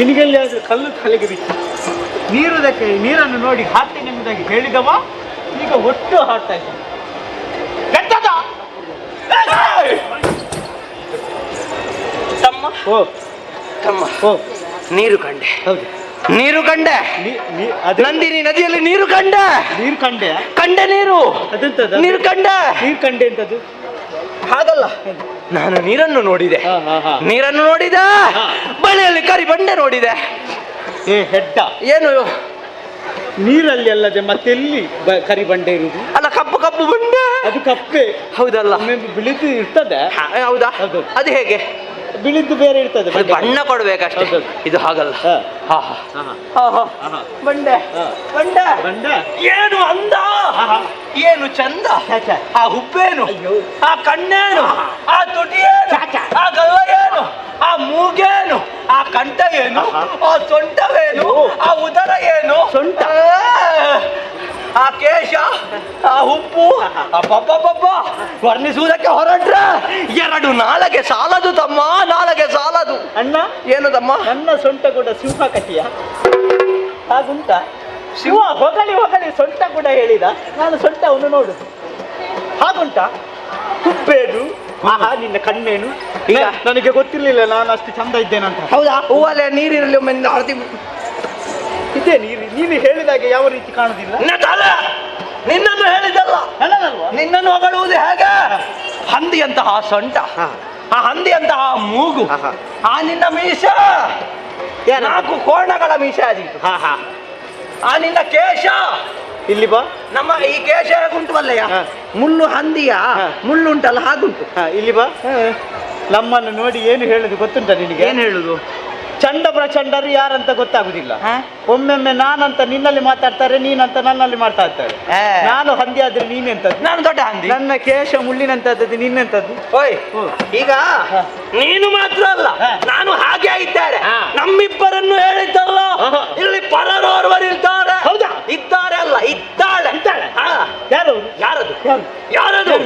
ನಿನಗೆಲ್ಲಿ ಆದ್ರೂ ಕಲ್ಲು ತಲೆಗೆ ಬಿತ್ತು. ನೀರನ್ನು ನೋಡಿ ಹಾಡ್ತೇನೆ ಎಂಬುದಾಗಿ ಹೇಳಿದವ ಈಗ ಒಟ್ಟು ಹಾಡ್ತಾ ಇದ್ದಾನೆ. ತಮ್ಮ ತಮ್ಮ ನೀರು ಕಂಡೆ. ಹೌದು, ನೀರು ಕಂಡೆ. ನಂದಿನಿ ನದಿಯಲ್ಲಿ ನೀರು ಕಂಡೆ. ನೀರು ಕಂಡೆ ಕಂಡೆ ನೀರು. ಅದೆಂತದ ನೀರು ಕಂಡೆ. ನೀರು ಕಂಡೆ ಅಂತದ್ದು ಹಾಗಲ್ಲ, ನಾನು ನೀರನ್ನು ನೋಡಿದೆ. ನೀರನ್ನು ನೋಡಿದೆ, ಬಳಿಯಲ್ಲಿ ಕರಿ ಬಂಡೆ ನೋಡಿದೆ. ಏ ಹೆಡ್ಡ, ಏನು ನೀರಲ್ಲಿ ಅಲ್ಲದೆ ಮತ್ತೆಲ್ಲಿ ಕರಿ ಬಂಡೆ ಇರುವುದು? ಅಲ್ಲ, ಕಪ್ಪು ಕಪ್ಪು ಬಂಡೆ. ಅದು ಕಪ್ಪೆ. ಹೌದಲ್ಲ, ಬಿಳಿದು ಇರ್ತದೆ. ಹೌದಾ? ಅದು ಹೇಗೆ? ಬಿಳಿದ್ದು ಬೇರೆ ಇರ್ತದೆ, ಬಣ್ಣ ಕೊಡ್ಬೇಕಷ್ಟೇ. ಇದು ಹಾಗಲ್ಲ. ಬಂಡೆ ಬಂಡೆ ಬಂಡೆ. ಏನು ಅಂದ, ಏನು ಚಂದ. ಆ ಹುಪ್ಪೇನು, ಆ ಕಣ್ಣೇನು, ಆ ತುಟಿಯೇನು, ಆ ಗಲ್ಲ ಏನು, ಆ ಮೂಗೇನು, ಆ ಕಂಠ ಏನು, ಆ ಸೊಂಟವೇನು, ಆ ಉದರ ಏನು, ಸೊಂಟ, ಆ ಕೇಶ, ಆ ಹುಪ್ಪು, ಅಬ್ಬಬ್ಬಬ್ಬ ವರ್ಣಿಸುವುದಕ್ಕೆ ಹೊರಟ್ರೆ 2 ನಾಳೆಗೆ ಸಾಲದು ತಮ್ಮ, ನಾಳೆಗೆ ಸಾಲದು. ಅಣ್ಣ ಏನು ತಮ್ಮ? ನನ್ನ ಸೊಂಟ ಕೂಡ ಸಿಂಹ ಕಟಿಯ ಹಾಗುಂಟ. ಶಿವ ಹೊಗಳಿ ಹೊಗಳಿ ಸೊಂಟ ಕೂಡ ಹೇಳಿದ. ನಾನು ಸೊಂಟವನ್ನು ನೋಡುದು ಹಾಗುಂಟ. ಹುಪ್ಪೇನು, ನಿನ್ನ ಕಣ್ಣೇನು. ಈಗ ನನಗೆ ಗೊತ್ತಿರ್ಲಿಲ್ಲ ನಾನು ಅಷ್ಟು ಚಂದ ಇದ್ದೇನಂತ. ಹೌದಾ? ಹೂವಲ್ಲೇ ನೀರಿರಲಿ ಒಮ್ಮೆ ಇದೇ ನೀನು ಹೇಳಿದಾಗೆ ಯಾವ ರೀತಿ ಕಾಣುದಿಲ್ಲ. ನಿನ್ನನ್ನು ಹೇಳಿದಲ್ಲ, ನಿನ್ನನ್ನು ಹೊಗಳುವುದು ಹೇಗೆ? ಹಂದಿಯಂತಹ ಸೊಂಟ, ಆ ಹಂದಿಯಂತಹ ಮೂಗು, ಆ ನಿನ್ನ ಮೀಸ 4 ಕೋಣಗಳ ಮೀಸ ಆದೀತು. ಆ ನಿನ್ನ ಕೇಶ ಇಲ್ಲಿ ಬಾ. ನಮ್ಮ ಈ ಕೇಶ ಹೇಗುಂಟು ಅಲ್ಲಯ್ಯ, ಮುಳ್ಳು ಹಂದಿಯ ಮುಳ್ಳುಂಟಲ್ಲ ಹಾಗುಂಟು. ಇಲ್ಲಿ ಬಾ. ನಮ್ಮನ್ನು ನೋಡಿ ಏನು ಹೇಳುದು ಗೊತ್ತುಂಟ ನಿನಗೆ? ಏನು ಹೇಳುದು? ಚಂಡ ಪ್ರಚಂಡರು ಯಾರಂತ ಗೊತ್ತಾಗುದಿಲ್ಲ. ಒಮ್ಮೊಮ್ಮೆ ನಾನಂತ ನಿನ್ನಲ್ಲಿ ಮಾತಾಡ್ತಾರೆ, ನೀನಂತ ನನ್ನಲ್ಲಿ ಮಾತಾಡ್ತಾರೆ. ನಾನು ಹಂದಿ ಆದ್ರೆ ನೀನೆಂತದ್ದು? ನಾನು ದೊಡ್ಡ ಹಂದಿ. ನನ್ನ ಕೇಶ ಮುಳ್ಳಿನಂತದ್ದು, ನಿನ್ನೆಂತದ್ದು? ಓಯ್, ಈಗ ನೀನು ಮಾತ್ರ ಅಲ್ಲ, ನಾನು ಹಾಗೆ ಇದ್ದಾರೆ. ನಮ್ಮಿಬ್ಬರನ್ನು ಹೇಳಿದ್ದಲ್ಲ, ಇಲ್ಲಿ ಪರರೋರ್ವರಿದ್ದಾರೆ. ಹೌದಾ? ಇದ್ದಾರೆ ಅಲ್ಲ, ಇದ್ದಾಳೆ. ಯಾರು? ಯಾರದು? ಯಾರದು?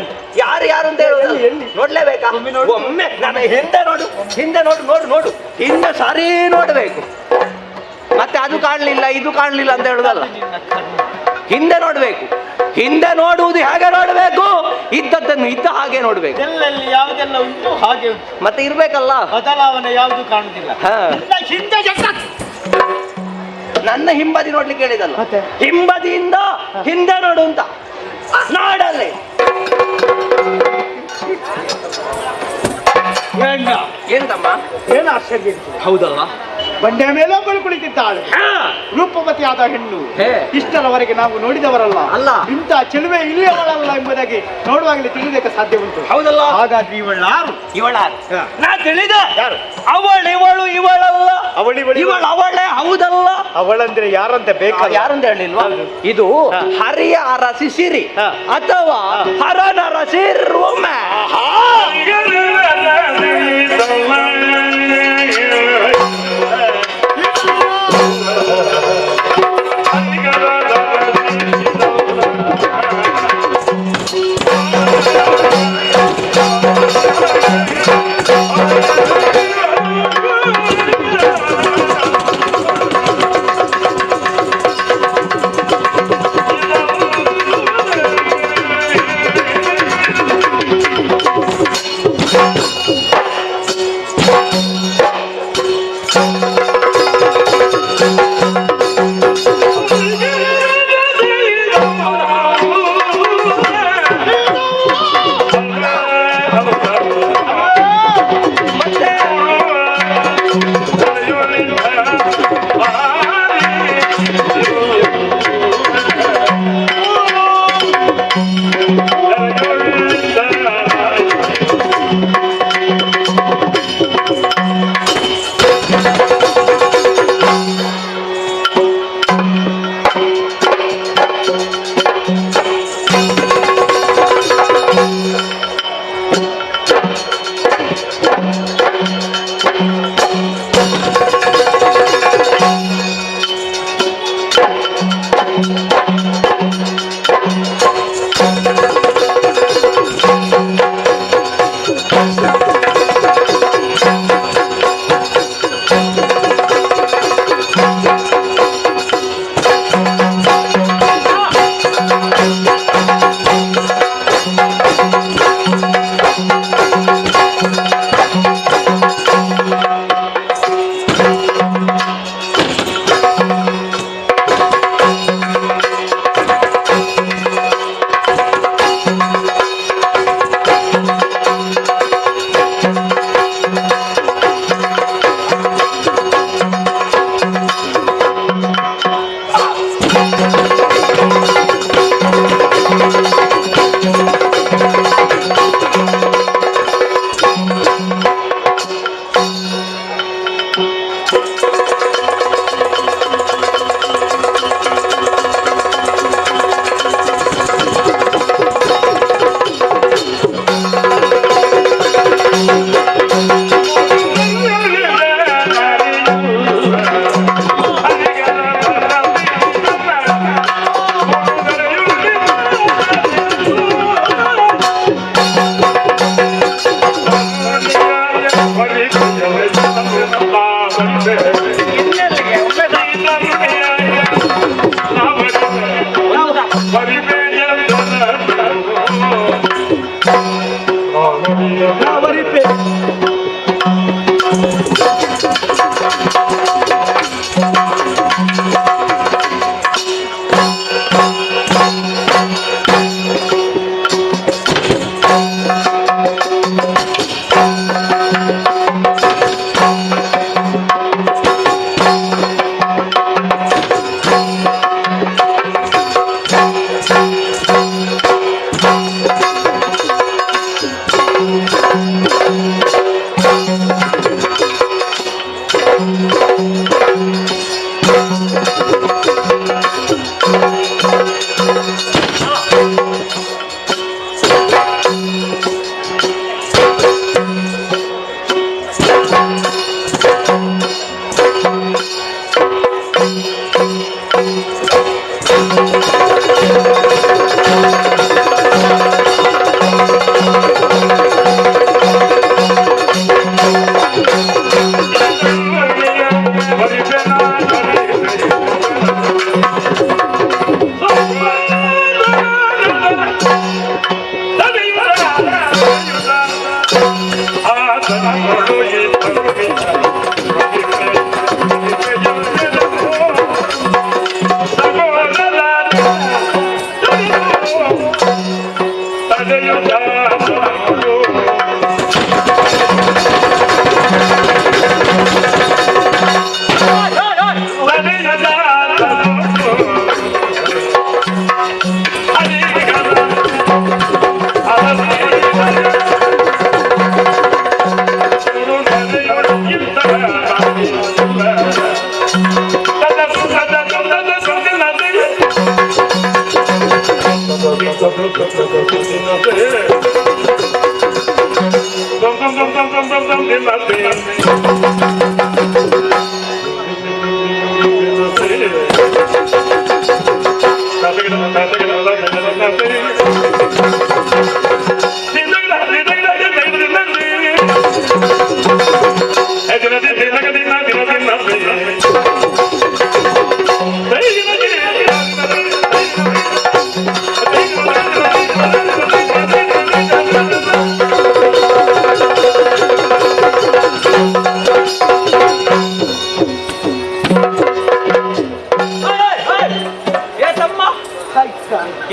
ಯಾರು ಯಾರು ಅಂತ ಹೇಳುದು ನೋಡ್ಲೇಬೇಕಾ? ಒಮ್ಮೆ ನನ್ನ ಹಿಂದೆ ನೋಡು, ಹಿಂದೆ ನೋಡು, ನೋಡು ನೋಡು, ಹಿಂದೆ ಸರಿ ನೋಡ್ಬೇಕು. ಮತ್ತೆ ಅದು ಕಾಣಲಿಲ್ಲ, ಇದು ಕಾಣಲಿಲ್ಲ ಅಂತ ಹೇಳುದಲ್ಲ, ಹಿಂದೆ ನೋಡ್ಬೇಕು. ಹಿಂದೆ ನೋಡುವುದು ಹೇಗೆ ನೋಡ್ಬೇಕು? ಇದ್ದದ್ದನ್ನು ಇದ್ದ ಹಾಗೆ ನೋಡ್ಬೇಕು. ಎಲ್ಲೆಲ್ಲಿ ಯಾವುದೆಲ್ಲ ಉಂಟು ಹಾಗೆ ಉಂಟು. ಮತ್ತೆ ಇರ್ಬೇಕಲ್ಲ, ಬದಲಾವಣೆ ಯಾವುದು ಕಾಣುದಿಲ್ಲ. ನನ್ನ ಹಿಂಬದಿ ನೋಡ್ಲಿಕ್ಕೆ ಹೇಳಿದಲ್ಲ, ಹಿಂಬದಿಯಿಂದ ಹಿಂದೆ ನೋಡು ಅಂತ. ನಾಡಲ್ಲಿ ಏನು ತಮ್ಮ? ಏನು ಆಶ್ಚರ್ಯ. ಹೌದಲ್ಲ, ಬಂಡೆಯ ಮೇಲೆ ಒಬ್ಬಳು ಕುಳಿತಿದ್ದಾಳೆ, ರೂಪವತಿಯಾದ ಹೆಣ್ಣು. ಇಷ್ಟರವರೆಗೆ ನಾವು ನೋಡಿದವರಲ್ಲ, ಅಲ್ಲ ಇಂಥ ಚೆಲುವೆ ಇಲ್ಲಿಯವಳಲ್ಲ ಎಂಬುದಾಗಿ ನೋಡುವಾಗಲೇ ತಿಳಿದಕ್ಕೆ ಸಾಧ್ಯ ಉಂಟು. ಹೌದಲ್ಲ? ಹಾಗಾದ್ರೆ ಇವಳಾರು? ಇವಳಾರು ನಾ ತಿಳಿದ. ಯಾರು? ಅವಳಿವಳು ಇವಳಲ್ಲ, ಇವಳು ಅವಳೇ. ಹೌದಲ್ಲ? ಅವಳಂದ್ರೆ ಯಾರಂತ ಬೇಕಲ್ಲ. ಯಾರಂತ ಹೇಳಿಲ್ವಾ? ಇದು ಹರಿಯ ಅರಸಿ ಸಿರಿ ಅಥವಾ ಹರನ ರಸಿ ರೂಮ.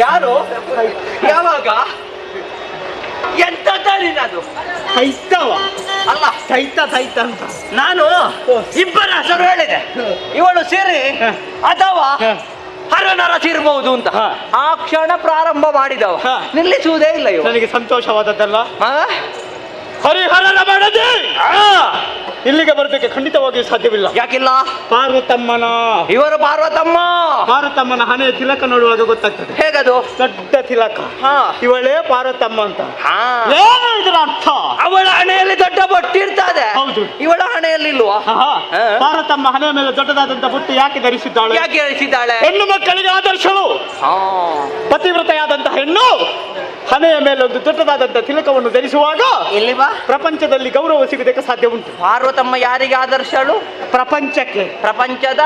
ಯಾರು ಯಾವಾಗ ಎಂತ ಅದು ಸೈತವ ಅಲ್ಲ ಸೈತ ಅಂತ ನಾನು ಇಬ್ಬರ ಹೆಸರು ಹೇಳಿದೆ. ಇವಳು ಸೇರಿ ಅಥವಾ ಹರನರಸಿರ್ಬಹುದು ಅಂತ ಆ ಕ್ಷಣ ಪ್ರಾರಂಭ ಮಾಡಿದವ ನಿಲ್ಲಿಸುವುದೇ ಇಲ್ಲ ಇವ. ನನಗೆ ಸಂತೋಷವಾದದ್ದಲ್ಲ. ಹರಿಹರನ ಮಾಡದೆ ಇಲ್ಲಿಗೆ ಬರೋದಕ್ಕೆ ಖಂಡಿತವಾಗಿಯೂ ಸಾಧ್ಯವಿಲ್ಲ. ಯಾಕಿಲ್ಲ? ಪಾರ್ವತಮ್ಮನ ಇವರು ಪಾರ್ವತಮ್ಮನ ಹಣೆಯ ತಿಲಕ ನೋಡುವಾಗ ಗೊತ್ತಾಗ್ತದೆ. ಹೇಗದು? ದೊಡ್ಡ ತಿಲಕ. ಇವಳೇ ಪಾರ್ವತಮ್ಮ ಅಂತ. ಏನು ಇದರ ಅರ್ಥ? ಅವಳ ಹಣೆಯಲ್ಲಿ ದೊಡ್ಡ ಬೊಟ್ಟು ಇರ್ತದೆ. ಹೌದು. ಇವಳ ಹಣೆಯಲ್ಲಿ ಇಲ್ವಾ? ಪಾರ್ವತಮ್ಮ ಹಣೆಯ ಮೇಲೆ ದೊಡ್ಡದಾದಂತ ಬೊಟ್ಟು ಯಾಕೆ ಧರಿಸಿದ್ದಾಳೆ? ಹೆಣ್ಣು ಮಕ್ಕಳಿಗೆ ಆದರ್ಶಳು. ಪತಿವ್ರತೆಯಾದಂತಹ ಹೆಣ್ಣು ಹಣೆಯ ಮೇಲೆ ಒಂದು ದೊಡ್ಡದಾದಂತ ತಿಲಕವನ್ನು ಧರಿಸುವಾಗ ಇಲ್ಲಿ ಬಾ ಪ್ರಪಂಚದಲ್ಲಿ ಗೌರವ ಸಿಗುವುದಕ್ಕೆ ಸಾಧ್ಯ ಉಂಟು. ಪಾರ್ವತಮ್ಮ ಯಾರಿಗೆ ಆದರ್ಶಳು? ಪ್ರಪಂಚಕ್ಕೆ, ಪ್ರಪಂಚದ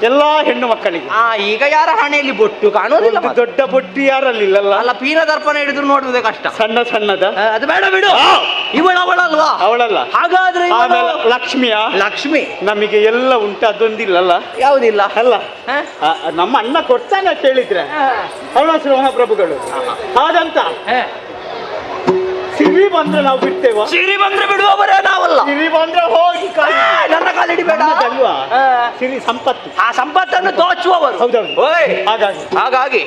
ಎಲ್ಲಾ ಹೆಣ್ಣು ಮಕ್ಕಳಿಗೆ. ಈಗ ಯಾರ ಹಣೆಯಲ್ಲಿ ಬೊಟ್ಟು ಕಾಣುವುದಿಲ್ಲ? ದೊಡ್ಡ ಬೊಟ್ಟು ಯಾರಲ್ಲಿಲ್ಲ. ಅಲ್ಲ, ಪೀನ ದರ್ಪಣ ಹಿಡಿದ್ರು ನೋಡುವುದೇ ಕಷ್ಟ. ಸಣ್ಣದ ಅದು ಬೇಡ ಬಿಡು. ಅವಳಲ್ವಾ? ಅವಳಲ್ಲ. ಹಾಗಾದ್ರೆ ಲಕ್ಷ್ಮಿ ನಮಗೆ ಎಲ್ಲ ಉಂಟು, ಅದೊಂದಿಲ್ಲಲ್ಲ. ಯಾವುದಿಲ್ಲ ಅಲ್ಲ, ನಮ್ಮ ಅಣ್ಣ ಕೊಡ್ತಾನೆ ಕೇಳಿದ್ರೆ ಅರುಣಾಚಲ ಮಹಾಪ್ರಭುಗಳು. ಹಾಗಂತ ಸಿರಿ ಬಂದ್ರೆ ನಾವು ಬಿಡ್ತೇವ? ಸಿರಿ ಬಂದ್ರೆ ಬಿಡುವವರೇ ನಾವಲ್ಲ. ಸಿರಿ ಬಂದ್ರೆ ಹೋಗಿ ನನ್ನ ಕಾಲಿಡಿಬೇಡ ಅಲ್ವಾ? ಸಿರಿ ಸಂಪತ್ತು, ಆ ಸಂಪತ್ತನ್ನು ದೋಚುವವರು. ಹೌದೌದು. ಹಾಗಾಗಿ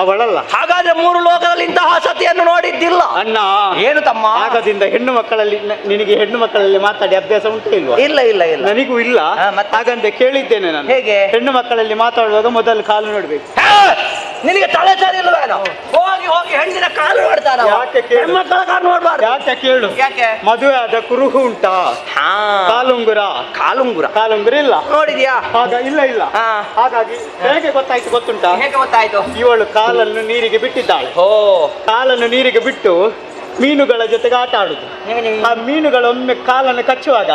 ಅವಳಲ್ಲ. ಹಾಗಾದ್ರೆ ಮೂರು ಲೋಕದಲ್ಲಿ ಇಂತಹ ಸತಿಯನ್ನು ನೋಡಿದ್ದಿಲ್ಲ ಅಣ್ಣ. ಏನು ತಮ್ಮ? ಆಗದಿಂದ ಹೆಣ್ಣು ಮಕ್ಕಳಲ್ಲಿ ನಿನಗೆ ಹೆಣ್ಣು ಮಕ್ಕಳಲ್ಲಿ ಮಾತಾಡಿ ಅಭ್ಯಾಸ ಉಂಟು ಇಲ್ವಾ? ಇಲ್ಲ. ನನಗೂ ಇಲ್ಲ. ಹಾಗಂತ ಕೇಳಿದ್ದೇನೆ ನಾನು. ಹೇಗೆ? ಹೆಣ್ಣು ಮಕ್ಕಳಲ್ಲಿ ಮಾತಾಡುವಾಗ ಮೊದಲು ಕಾಲು ನೋಡ್ಬೇಕು. ನಿನಗೆ ತಲೆ ಸರಿ ಇಲ್ವೇನೋ? ಹೋಗಿ ಹೆಣ್ಣಿನ ಕಾಲು ನೋಡ್ತಾರ. ಹೆಣ್ಮಕ್ಕಳ ಕಾಲು ನೋಡ್ಬಾರ್ದು. ಯಾಕೆ ಕೇಳು? ಯಾಕೆ? ಮದುವೆ ಆದ ಕುರುಹು ಉಂಟಾ? ಕಾಲುಂಗುರ ಇಲ್ಲ. ನೋಡಿದ್ಯಾ? ಇಲ್ಲ. ಹಾಗಾಗಿ ಹೇಗೆ ಗೊತ್ತುಂಟಾ? ಹೇಗೆ ಗೊತ್ತಾಯ್ತು? ಇವಳು ಕಾಲನ್ನು ನೀರಿಗೆ ಬಿಟ್ಟಿದ್ದಾಳೆ. ಕಾಲನ್ನು ನೀರಿಗೆ ಬಿಟ್ಟು ಮೀನುಗಳ ಜೊತೆಗೆ ಆಟ ಆಡುದು. ಆ ಮೀನುಗಳೊಮ್ಮೆ ಕಾಲನ್ನು ಕಚ್ಚುವಾಗ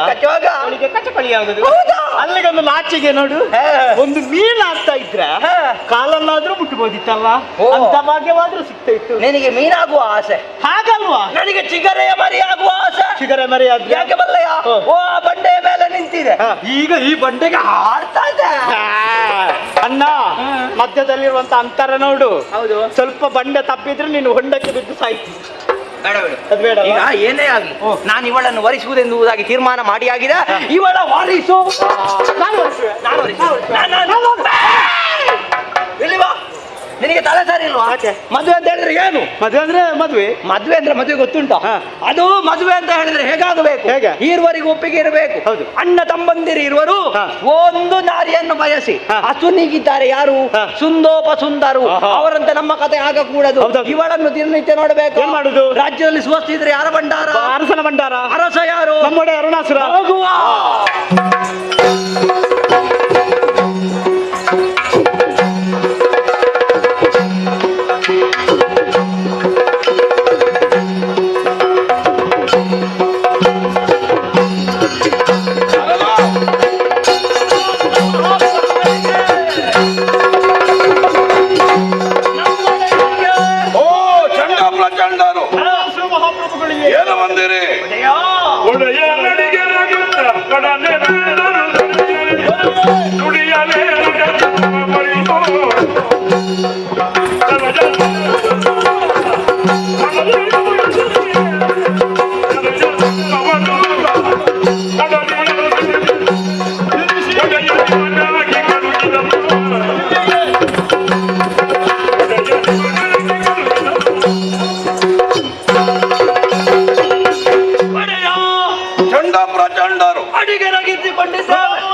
ಅವಳಿಗೆ ಕಚಕಳಿ ಆಗುದು. ಅಲ್ಲಿಗೆ ಒಂದು ಲಾಚಿಗೆ ನೋಡು, ಒಂದು ಮೀನು ಆಗ್ತಾ ಇದ್ರೆ ಕಾಲನ್ನಾದ್ರೂ ಮುಟ್ಟಬಹುದಿತ್ತಲ್ಲ, ಅಂತ ಭಾಗ್ಯವಾದ್ರೂ ಸಿಗ್ತಾ ಇತ್ತು. ನಿನಗೆ ಮೀನಾಗುವ ಆಸೆ ಹಾಗಲ್ವಾ? ನನಗೆ ಚಿಗರೆಯ ಮರಿ ಆಗುವ ಆಸೆ. ಚಿಗರೆ ಮರಿ ಆದ್ರೆ ಯಾಕೆ ಬಲ್ಲಯ್ಯ? ಓ ಆ ಬಂಡೆಯ ಮೇಲೆ ನಿಂತಿದೆ, ಈಗ ಈ ಬಂಡೆಗೆ ಹಾಡ್ತಾ ಇದೆ. ಅಣ್ಣ, ಮಧ್ಯದಲ್ಲಿರುವಂತ ಅಂತರ ನೋಡು. ಹೌದು, ಸ್ವಲ್ಪ ಬಂಡೆ ತಪ್ಪಿದ್ರೆ ನೀನು ಹೊಂಡಕ್ಕೆ ಬಿದ್ದು ಸಾಯ್ತಿ. ಬೇಡ ಈಗ ಏನೇ ಆಗ್ಲಿ, ನಾನು ಇವಳನ್ನು ವರಿಸುವುದೆಂಬುದಾಗಿ ತೀರ್ಮಾನ ಮಾಡಿ ಆಗಿದೆ. ಇವಳ ವಾರಿಸು. ಇಲ್ಲಿ ಬಾ. ನಿನಗೆ ತಲೆ ಸರಿ ಇಲ್ವಾ? ಮದುವೆ ಅಂತ ಹೇಳಿದ್ರೆ ಏನು? ಮದುವೆ ಅಂದ್ರೆ ಮದುವೆ. ಮದುವೆ ಅಂದ್ರೆ ಮದುವೆ ಗೊತ್ತುಂಟ? ಅದು ಮದುವೆ ಅಂತ ಹೇಳಿದ್ರೆ ಹೇಗಾಗಬೇಕು? ಹೇಗೆ? ಈರುವರೆಗೂ ಒಪ್ಪಿಗೆ ಇರಬೇಕು. ಹೌದು. ಅಣ್ಣ ತಮ್ಮಂದಿರು ಇರುವರು ಒಂದು ನಾರಿಯನ್ನು ಬಯಸಿ ಅಸುನಿಗಿದ್ದಾರೆ. ಯಾರು? ಸುಂದೋಪ ಸುಂದರು. ಅವರಂತೆ ನಮ್ಮ ಕತೆ ಆಗಕೂಡದು. ಇವಳನ್ನು ದಿನನಿತ್ಯ ನೋಡಬೇಕು. ಏನ್ ಮಾಡುದು? ರಾಜ್ಯದಲ್ಲಿ ಸುವಸ್ತಿ ಇದ್ರೆ ಯಾರ ಭಂಡಾರ? ಅರಸನ ಭಂಡಾರ. ಅರಸ ಯಾರು? ನಮ್ಮೊಡೆ ಅರುಣಾಸುರ. ಹೋಗುವ. ಏನು ಬಂದಿರಿ? ಒಡೆಯ ನಡಿಗೆ ನುಡಿಯಲೇ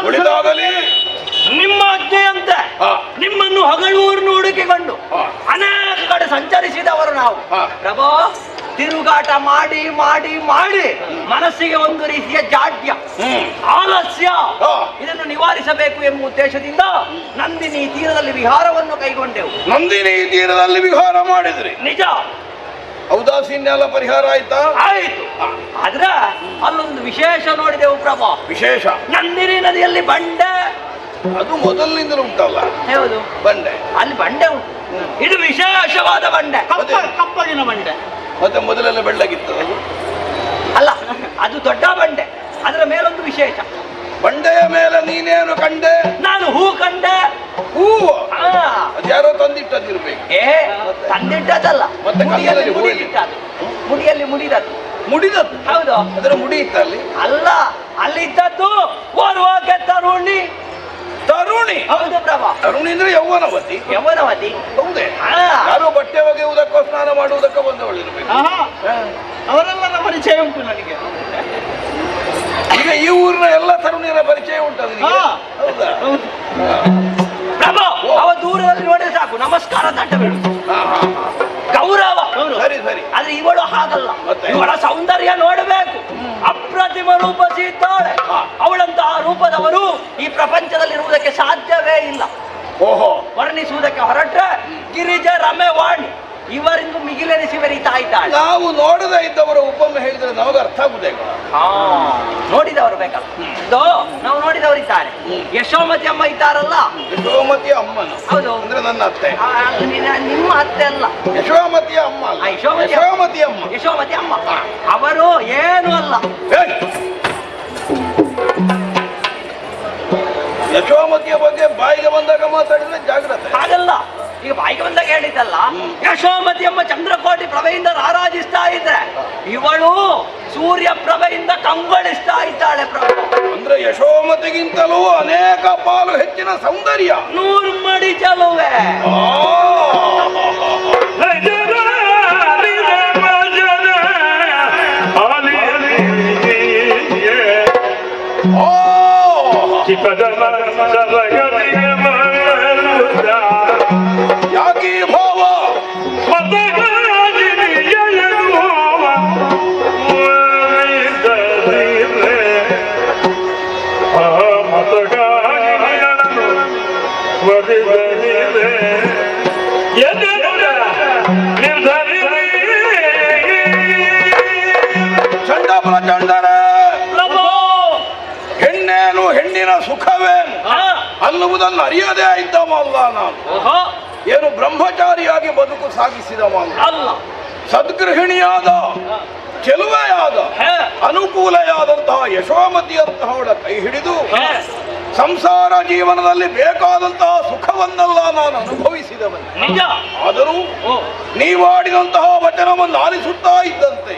ಉಳಿದಾಗಲಿ ನಿಮ್ಮ ಅಜ್ಜೆಯಂತೆ ನಿಮ್ಮನ್ನು ಹಗಲೂರಿನ ಹುಡುಕಿಕೊಂಡು ಅನೇಕ ಕಡೆ ಸಂಚರಿಸಿದವರು ನಾವು. ಪ್ರಭೋ, ತಿರುಗಾಟ ಮಾಡಿ ಮಾಡಿ ಮಾಡಿ ಮನಸ್ಸಿಗೆ ಒಂದು ರೀತಿಯ ಜಾಡ್ಯ, ಆಲಸ್ಯ, ಇದನ್ನು ನಿವಾರಿಸಬೇಕು ಎಂಬ ಉದ್ದೇಶದಿಂದ ನಂದಿನಿ ತೀರದಲ್ಲಿ ವಿಹಾರವನ್ನು ಕೈಗೊಂಡೆವು. ನಂದಿನಿ ತೀರದಲ್ಲಿ ವಿಹಾರ ಮಾಡಿದ್ರಿ? ನಿಜ. ಔದಾಸೀನ್ಯ ಎಲ್ಲ ಪರಿಹಾರ ಆಯ್ತಾ? ಆಯ್ತು. ಆದ್ರೆ ಅಲ್ಲೊಂದು ವಿಶೇಷ ನೋಡಿದೆವು ಪ್ರಭಾ. ವಿಶೇಷ? ನಂದಿನಿ ನದಿಯಲ್ಲಿ ಬಂಡೆ. ಅದು ಮೊದಲಿನಿಂದಲೂ ಉಂಟಲ್ಲ? ಹೌದು, ಬಂಡೆ. ಅಲ್ಲಿ ಬಂಡೆ ಉಂಟು. ಇದು ವಿಶೇಷವಾದ ಬಂಡೆ, ಕಪ್ಪಗಿನ ಬಂಡೆ. ಮತ್ತೆ ಮೊದಲೆಲ್ಲ ಬೆಳ್ಳಗಿತ್ತು ಅದು? ಅಲ್ಲ, ಅದು ದೊಡ್ಡ ಬಂಡೆ. ಅದರ ಮೇಲೊಂದು ವಿಶೇಷ. ಬಂಡೆಯ ಮೇಲೆ ನೀನೇನು ಕಂಡೆ? ನಾನು ಹೂ ಕಂಡೆ. ಹೂವು? ಅದ್ಯಾರೋ ತಂದಿಟ್ಟದಿರ್ಬೇಕು. ತಂದಿಟ್ಟದಲ್ಲ, ಮತ್ತೆ ಮುಡಿಯಲ್ಲಿ ಮುಡಿದದ್ದು. ಮುಡಿದದ್ದು? ಹೌದು. ಅದರ ಮುಡಿ ಇತ್ತ ಅಲ್ಲಿ? ಅಲ್ಲ, ಅಲ್ಲಿ ಇದ್ದದ್ದು ಓರ್ವಾಗೆ ತರುಣಿ. ತರುಣಿ? ಹೌದು ಪ್ರಭಾ. ತರುಣಿ ಅಂದ್ರೆ ಯೌವನವತಿ. ಯೌವನವತಿ? ಹೌದೇ? ಯಾರೋ ಬಟ್ಟೆ ಒಗೆಯುವುದಕ್ಕೋ ಸ್ನಾನ ಮಾಡುವುದಕ್ಕೋ ಬಂದವಳಿರ್ಬೇಕು. ಅವರೆಲ್ಲ ಪರಿಚಯ ಉಂಟು ನನಗೆ. ಈಗ ಈ ಊರಿನ ಎಲ್ಲ ತರುಣಿಯರ ಪರಿಚಯ ಉಂಟು. ಹೌದಾ? ಪ್ರಭಾ, ಅವ ದೂರದಲ್ಲಿ ನೋಡಿದ್ರೆ ಸಾಕು, ನಮಸ್ಕಾರ ದಂಡ ಬೀಳುದು, ಗೌರವ. ಸರಿ ಸರಿ. ಆದ್ರೆ ಇವಳು ಹಾಗಲ್ಲ. ಇವಳ ಸೌಂದರ್ಯ ನೋಡಬೇಕು. ಅಪ್ರತಿಮ ರೂಪಸಿದ್ದಾಳೆ. ಅವಳಂತಹ ರೂಪದವರು ಈ ಪ್ರಪಂಚದಲ್ಲಿರುವುದಕ್ಕೆ ಸಾಧ್ಯವೇ ಇಲ್ಲ. ಓಹೋ. ವರ್ಣಿಸುವುದಕ್ಕೆ ಹೊರಟ್ರೆ ಗಿರಿಜ ರಮೆ ವಾಣಿ ಇವರಿಂದ ಮಿಗಿಲೆನಿಸಿ ಬೆರೀತಾ ಇದ್ದಾಳೆ. ನಾವು ನೋಡದೇ ಇದ್ದವರ ಒಬ್ಬೊಮ್ಮೆ ಹೇಳಿದ್ರೆ ನಮಗೆ ಅರ್ಥ ಆಗುದೇ. ನೋಡಿದವರು ಬೇಕಲ್ಲ. ನಾವು ನೋಡಿದವರಿದ್ದಾರೆ. ಯಶೋಮತಿ ಅಮ್ಮ ಇದ್ದಾರಲ್ಲ? ಯಶೋಮತಿ ಅಮ್ಮನ? ಹೌದು. ಅಂದ್ರೆ ನನ್ನ ಅತ್ತೆ? ನಿಮ್ಮ ಅತ್ತೆ ಅಲ್ಲ, ಯಶೋಮತಿಯ ಅಮ್ಮ. ಯಶೋಮತಿ ಅಮ್ಮ. ಯಶೋಮತಿ ಅಮ್ಮ ಅವರು ಏನು ಅಲ್ಲ. ಯಶೋಮತಿಯ ಬಗ್ಗೆ ಬಾಯಿಗೆ ಬಂದಾಗ ಮಾತಾಡಿದ್ರೆ ಜಾಗ್ರತೆ. ಹಾಗಲ್ಲ, ಈಗ ಬಾಯಿಗೆ ಬಂದಾಗ ಹೇಳಿದ್ದಲ್ಲ. ಯಶೋಮತಿ ಅಮ್ಮ ಚಂದ್ರಕೋಟಿ ಪ್ರಭೆಯಿಂದ ರಾರಾಜಿಸ್ತಾ ಇದ್ರೆ ಇವಳು ಸೂರ್ಯ ಪ್ರಭೆಯಿಂದ ಕಂಗೊಳಿಸ್ತಾ ಇದ್ದಾಳೆ. ಪ್ರಭು ಅಂದ್ರೆ ಯಶೋಮತಿಗಿಂತಲೂ ಅನೇಕ ಪಾಲು ಹೆಚ್ಚಿನ ಸೌಂದರ್ಯ. 100 ಮಡಿ ಚಲುವೆ. ಯಾಕೀ ಭಾವ? ದೊಡ್ಡ ಪ್ರಚಂಡರ ಹೆಣ್ಣೇನು ಹೆಣ್ಣಿನ ಸುಖವೇನು ಅನ್ನುವುದನ್ನು ಅರಿಯದೇ ಇದ್ದವಲ್ಲ ನಾನು. ಏನು ಬ್ರಹ್ಮಚಾರಿಯಾಗಿ ಬದುಕು ಸಾಗಿಸಿದವಲ್ಲ, ಸದ್ಗೃಹಿಣಿಯಾದ ಚೆಲುವೆಯಾದ ಅನುಕೂಲೆಯಾದಂತಹ ಯಶೋಮತಿಯಂತಹವಳ ಕೈ ಹಿಡಿದು ಸಂಸಾರ ಜೀವನದಲ್ಲಿ ಬೇಕಾದಂತಹ ಸುಖವನ್ನೆಲ್ಲ ನಾನು ಅನುಭವಿಸಿದವನು. ಆದರೂ ನೀವಾಡಿದಂತಹ ವಚನವನ್ನು ಆಲಿಸುತ್ತಾ ಇದ್ದಂತೆ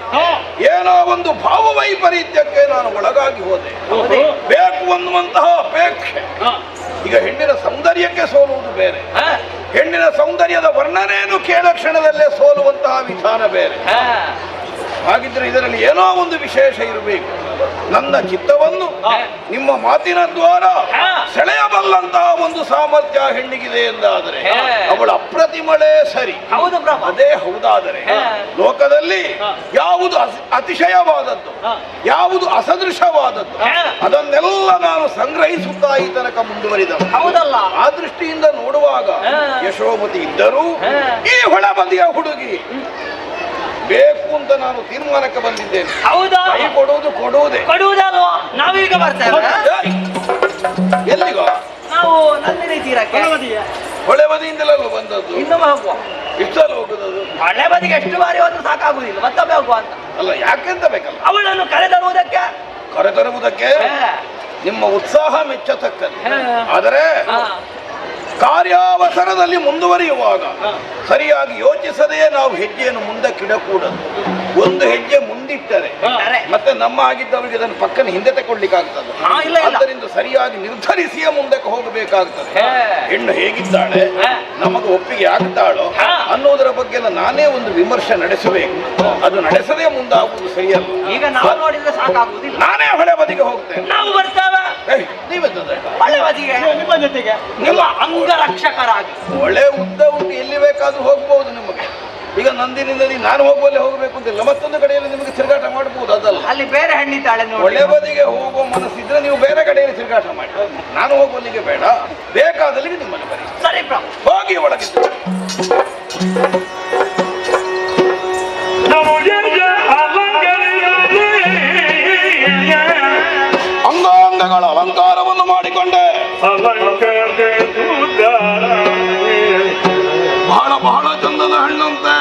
ಏನೋ ಒಂದು ಭಾವವೈಪರೀತ್ಯಕ್ಕೆ ನಾನು ಒಳಗಾಗಿ ಹೋದೆ. ಬೇಕು ಅನ್ನುವಂತಹ ಅಪೇಕ್ಷೆ. ಈಗ ಹೆಣ್ಣಿನ ಸೌಂದರ್ಯಕ್ಕೆ ಸೋಲುವುದು ಬೇರೆ, ಹೆಣ್ಣಿನ ಸೌಂದರ್ಯದ ವರ್ಣನೆಯನ್ನು ಕೇಳ ಕ್ಷಣದಲ್ಲೇ ಸೋಲುವಂತಹ ವಿಧಾನ ಬೇರೆ. ಹಾಗಿದ್ರೆ ಇದರಲ್ಲಿ ಏನೋ ಒಂದು ವಿಶೇಷ ಇರಬೇಕು. ನನ್ನ ಚಿತ್ತವನ್ನು ನಿಮ್ಮ ಮಾತಿನ ದ್ವಾರ ಸೆಳೆಯಬಲ್ಲಂತಹ ಒಂದು ಸಾಮರ್ಥ್ಯ ಹೆಣ್ಣಿಗಿದೆ ಎಂದಾದರೆ ಅವಳ ಅಪ್ರತಿಮಳೇ ಸರಿ. ಅದೇ ಹೌದಾದರೆ ಲೋಕದಲ್ಲಿ ಯಾವುದು ಅತಿಶಯವಾದದ್ದು, ಯಾವುದು ಅಸದೃಶವಾದದ್ದು ಅದನ್ನೆಲ್ಲ ನಾನು ಸಂಗ್ರಹಿಸುತ್ತಾ ಈ ತನಕ ಮುಂದುವರಿದ. ಆ ದೃಷ್ಟಿಯಿಂದ ನೋಡುವಾಗ ಯಶೋಮತಿ ಇದ್ದರೂ ಈ ಹೊಳಬದಿಯ ಹುಡುಗಿ ಬೇಕು ಅಂತ ನಾನು ತೀರ್ಮಾನಕ್ಕೆ ಬಂದಿದ್ದೇನೆ. ಹೌದಾ? ಕೈ ಕೊಡುವುದಲ್ವಾ? ನಾವೀಗ ಬರ್ತೇವೆ. ಎಲ್ಲಿಗೋ? ನಾವು ನಂದಿನಿ ತೀರಕ್ಕೆ. ಹೊಳೆ ಬದಿಯಿಂದಲೂ ಬಂದದ್ದು. ಇನ್ನು ಹೋಗುವ. ಇಷ್ಟಲ್ಲಿ ಹೋಗುದು? ಹೊಳೆ ಬದಿಗೆ ಎಷ್ಟು ಬಾರಿ ಹೋದ್ರು ಸಾಕಾಗುದಿಲ್ಲ, ಮತ್ತೊಮ್ಮೆ ಹೋಗುವ ಅಂತ. ಅಲ್ಲ, ಯಾಕೆಂತ ಬೇಕಲ್ಲ ಅವಳನ್ನು ಕರೆತರುವುದಕ್ಕೆ ನಿಮ್ಮ ಉತ್ಸಾಹ ಮೆಚ್ಚತಕ್ಕದ್ದು. ಆದರೆ ಕಾರ್ಯಾವಸರದಲ್ಲಿ ಮುಂದುವರಿಯುವಾಗ ಸರಿಯಾಗಿ ಯೋಚಿಸದೇ ನಾವು ಹೆಜ್ಜೆಯನ್ನು ಮುಂದಕ್ಕಿಡಕೂಡದು. ಒಂದು ಹೆಜ್ಜೆ ಮುಂದಿಟ್ಟರೆ ಮತ್ತೆ ನಮ್ಮ ಆಗಿದ್ದವರಿಗೆ ಅದನ್ನು ಪಕ್ಕನ ಹಿಂದೆ ತಗೊಳ್ಳಿಕ್ಕಾಗ್ತದೆ. ಆದ್ದರಿಂದ ಸರಿಯಾಗಿ ನಿರ್ಧರಿಸಿಯೇ ಮುಂದಕ್ಕೆ ಹೋಗಬೇಕಾಗ್ತದೆ. ಹೆಣ್ಣು ಹೇಗಿದ್ದಾಳೆ, ನಮಗೆ ಒಪ್ಪಿಗೆ ಆಗ್ತಾಳೋ ಅನ್ನೋದರ ಬಗ್ಗೆ ನಾನೇ ಒಂದು ವಿಮರ್ಶೆ ನಡೆಸಬೇಕು. ಅದು ನಡೆಸದೇ ಮುಂದಾಗುವುದು ಸರಿಯಲ್ಲ. ಈಗ ನಾವು ನೋಡಿದ್ರೆ ಸಾಕಾಗುವುದಿಲ್ಲ. ನಾನೇ ಹೊಳೆ ಬದಿಗೆ ಹೋಗ್ತೇನೆ. ನಾವು ಬರ್ತೇವೆ. ನೀವೆಂದ್ರೆ ಹೊಳೆ ಬದಿಗೆ ನಿಮ್ಮ ಜೊತೆಗೆ ನಿಮ್ಮ ಅಂಗರಕ್ಷಕರಾಗಿ. ಒಳ್ಳೆ ಉದ್ದ ಉಂಟು, ಎಲ್ಲಿ ಬೇಕಾದ್ರೂ ಹೋಗ್ಬಹುದು ನಿಮಗೆ. ಈಗ ನಂದಿನಿಂದ ನಾನು ಹೋಗುವಲ್ಲಿ ಹೋಗಬೇಕು ಅಂತಿಲ್ಲ, ಮತ್ತೊಂದು ಕಡೆಯಲ್ಲಿ ನಿಮಗೆ ತಿರುಗಾಟ ಮಾಡಬಹುದು. ಅದಲ್ಲ, ಅಲ್ಲಿ ಬೇರೆ ಹೆಣ್ಣಿದ್ದಾಳೆ. ಒಳ್ಳೆ ಬದಿಗೆ ಹೋಗುವ ಮನಸ್ಸಿದ್ರೆ ನೀವು ಬೇರೆ ಕಡೆಯಲ್ಲಿ ತಿರುಗಾಟ ಮಾಡಿ. ನಾನು ಹೋಗುವಲ್ಲಿಗೆ ಬೇಡ, ಬೇಕಾದಲ್ಲಿಗೆ ನಿಮ್ಮನ್ನು ಬರೀ. ಸರಿ, ಹೋಗಿ ಒಳಗೆ. ಅಂಗಾಂಗಗಳ ಅಲಂಕಾರವನ್ನು ಮಾಡಿಕೊಂಡೆ. ಬಹಳ ಬಹಳ ಚಂದದ ಹೆಣ್ಣಂತೆ.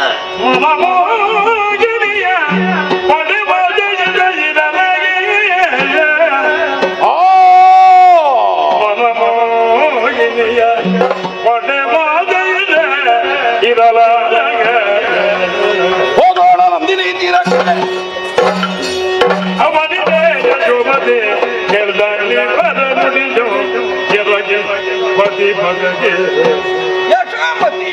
ಹೋಗೋಣ ನಂದಿನಿ ತೀರಕ್ಕೆ. ಯಶೋಮತಿ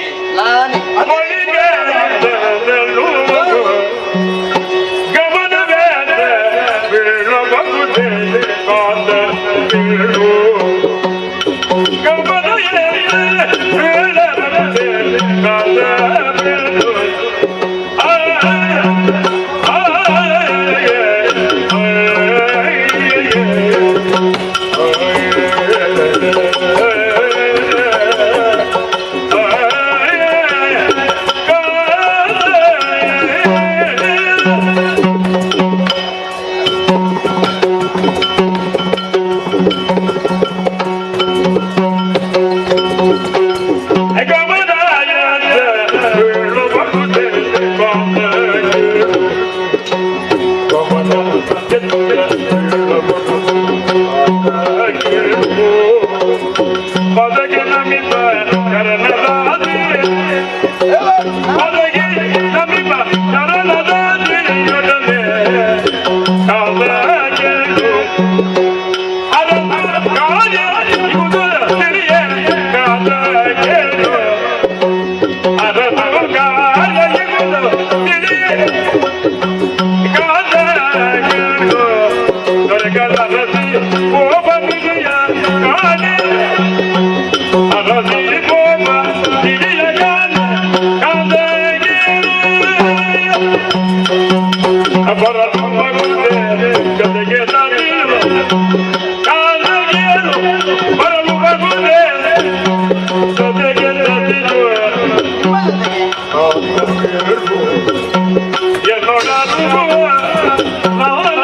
No,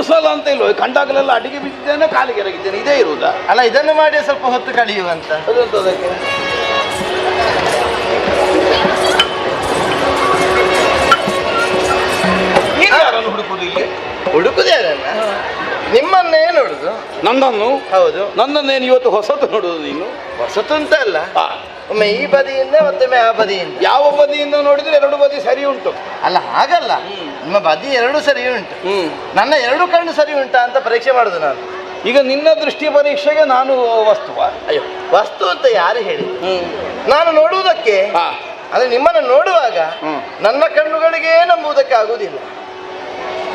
ಸಲ ಅಂತ ಇಲ್ವೋ ಕಂಡಾಗಲೆಲ್ಲ ಅಡಿಗೆ ಬಿದ್ದಿದ್ದೇನೆ ಕಾಲಿಗೆ ಎರಗಿದ್ದೇನೆ ಇದೇ ಇರುವುದಾ? ಅಲ್ಲ ಇದನ್ನು ಮಾಡಿ ಸ್ವಲ್ಪ ಹೊತ್ತು ಕಳೆಯುವಂತ ಅದಕ್ಕೆ ಯಾರನ್ನು ಹುಡುಕುದು ಇಲ್ಲಿ? ಹುಡುಕುದು ಯಾರನ್ನ? ನಿಮ್ಮನ್ನೇ ನೋಡುದು. ನನ್ನನ್ನು? ಹೌದು. ನನ್ನನ್ನೇನು ಇವತ್ತು ಹೊಸತು ನೋಡುದು ನೀನು? ಹೊಸತು ಅಂತ ಅಲ್ಲ, ಒಮ್ಮೆ ಈ ಬದಿಯಿಂದ ಮತ್ತೊಮ್ಮೆ ಆ ಬದಿಯಿಂದ. ಯಾವ ಬದಿಯಿಂದ ನೋಡಿದ್ರೆ ಎರಡು ಬದಿ ಸರಿ ಉಂಟು. ಅಲ್ಲ ಹಾಗಲ್ಲ, ನಿಮ್ಮ ಬದಿ ಎರಡು ಸರಿ ಉಂಟು, ನನ್ನ ಎರಡು ಕಣ್ಣು ಸರಿ ಉಂಟಾ ಅಂತ ಪರೀಕ್ಷೆ ಮಾಡುದು ನಾನು. ಈಗ ನಿನ್ನ ದೃಷ್ಟಿ ಪರೀಕ್ಷೆಗೆ ನಾನು ವಸ್ತುವ? ಅಯ್ಯೋ, ವಸ್ತು ಅಂತ ಯಾರು ಹೇಳಿ? ನಾನು ನೋಡುವುದಕ್ಕೆ ಅಂದ್ರೆ ನಿಮ್ಮನ್ನು ನೋಡುವಾಗ ನನ್ನ ಕಣ್ಣುಗಳಿಗೆ ನಂಬುವುದಕ್ಕೆ ಆಗುವುದಿಲ್ಲ.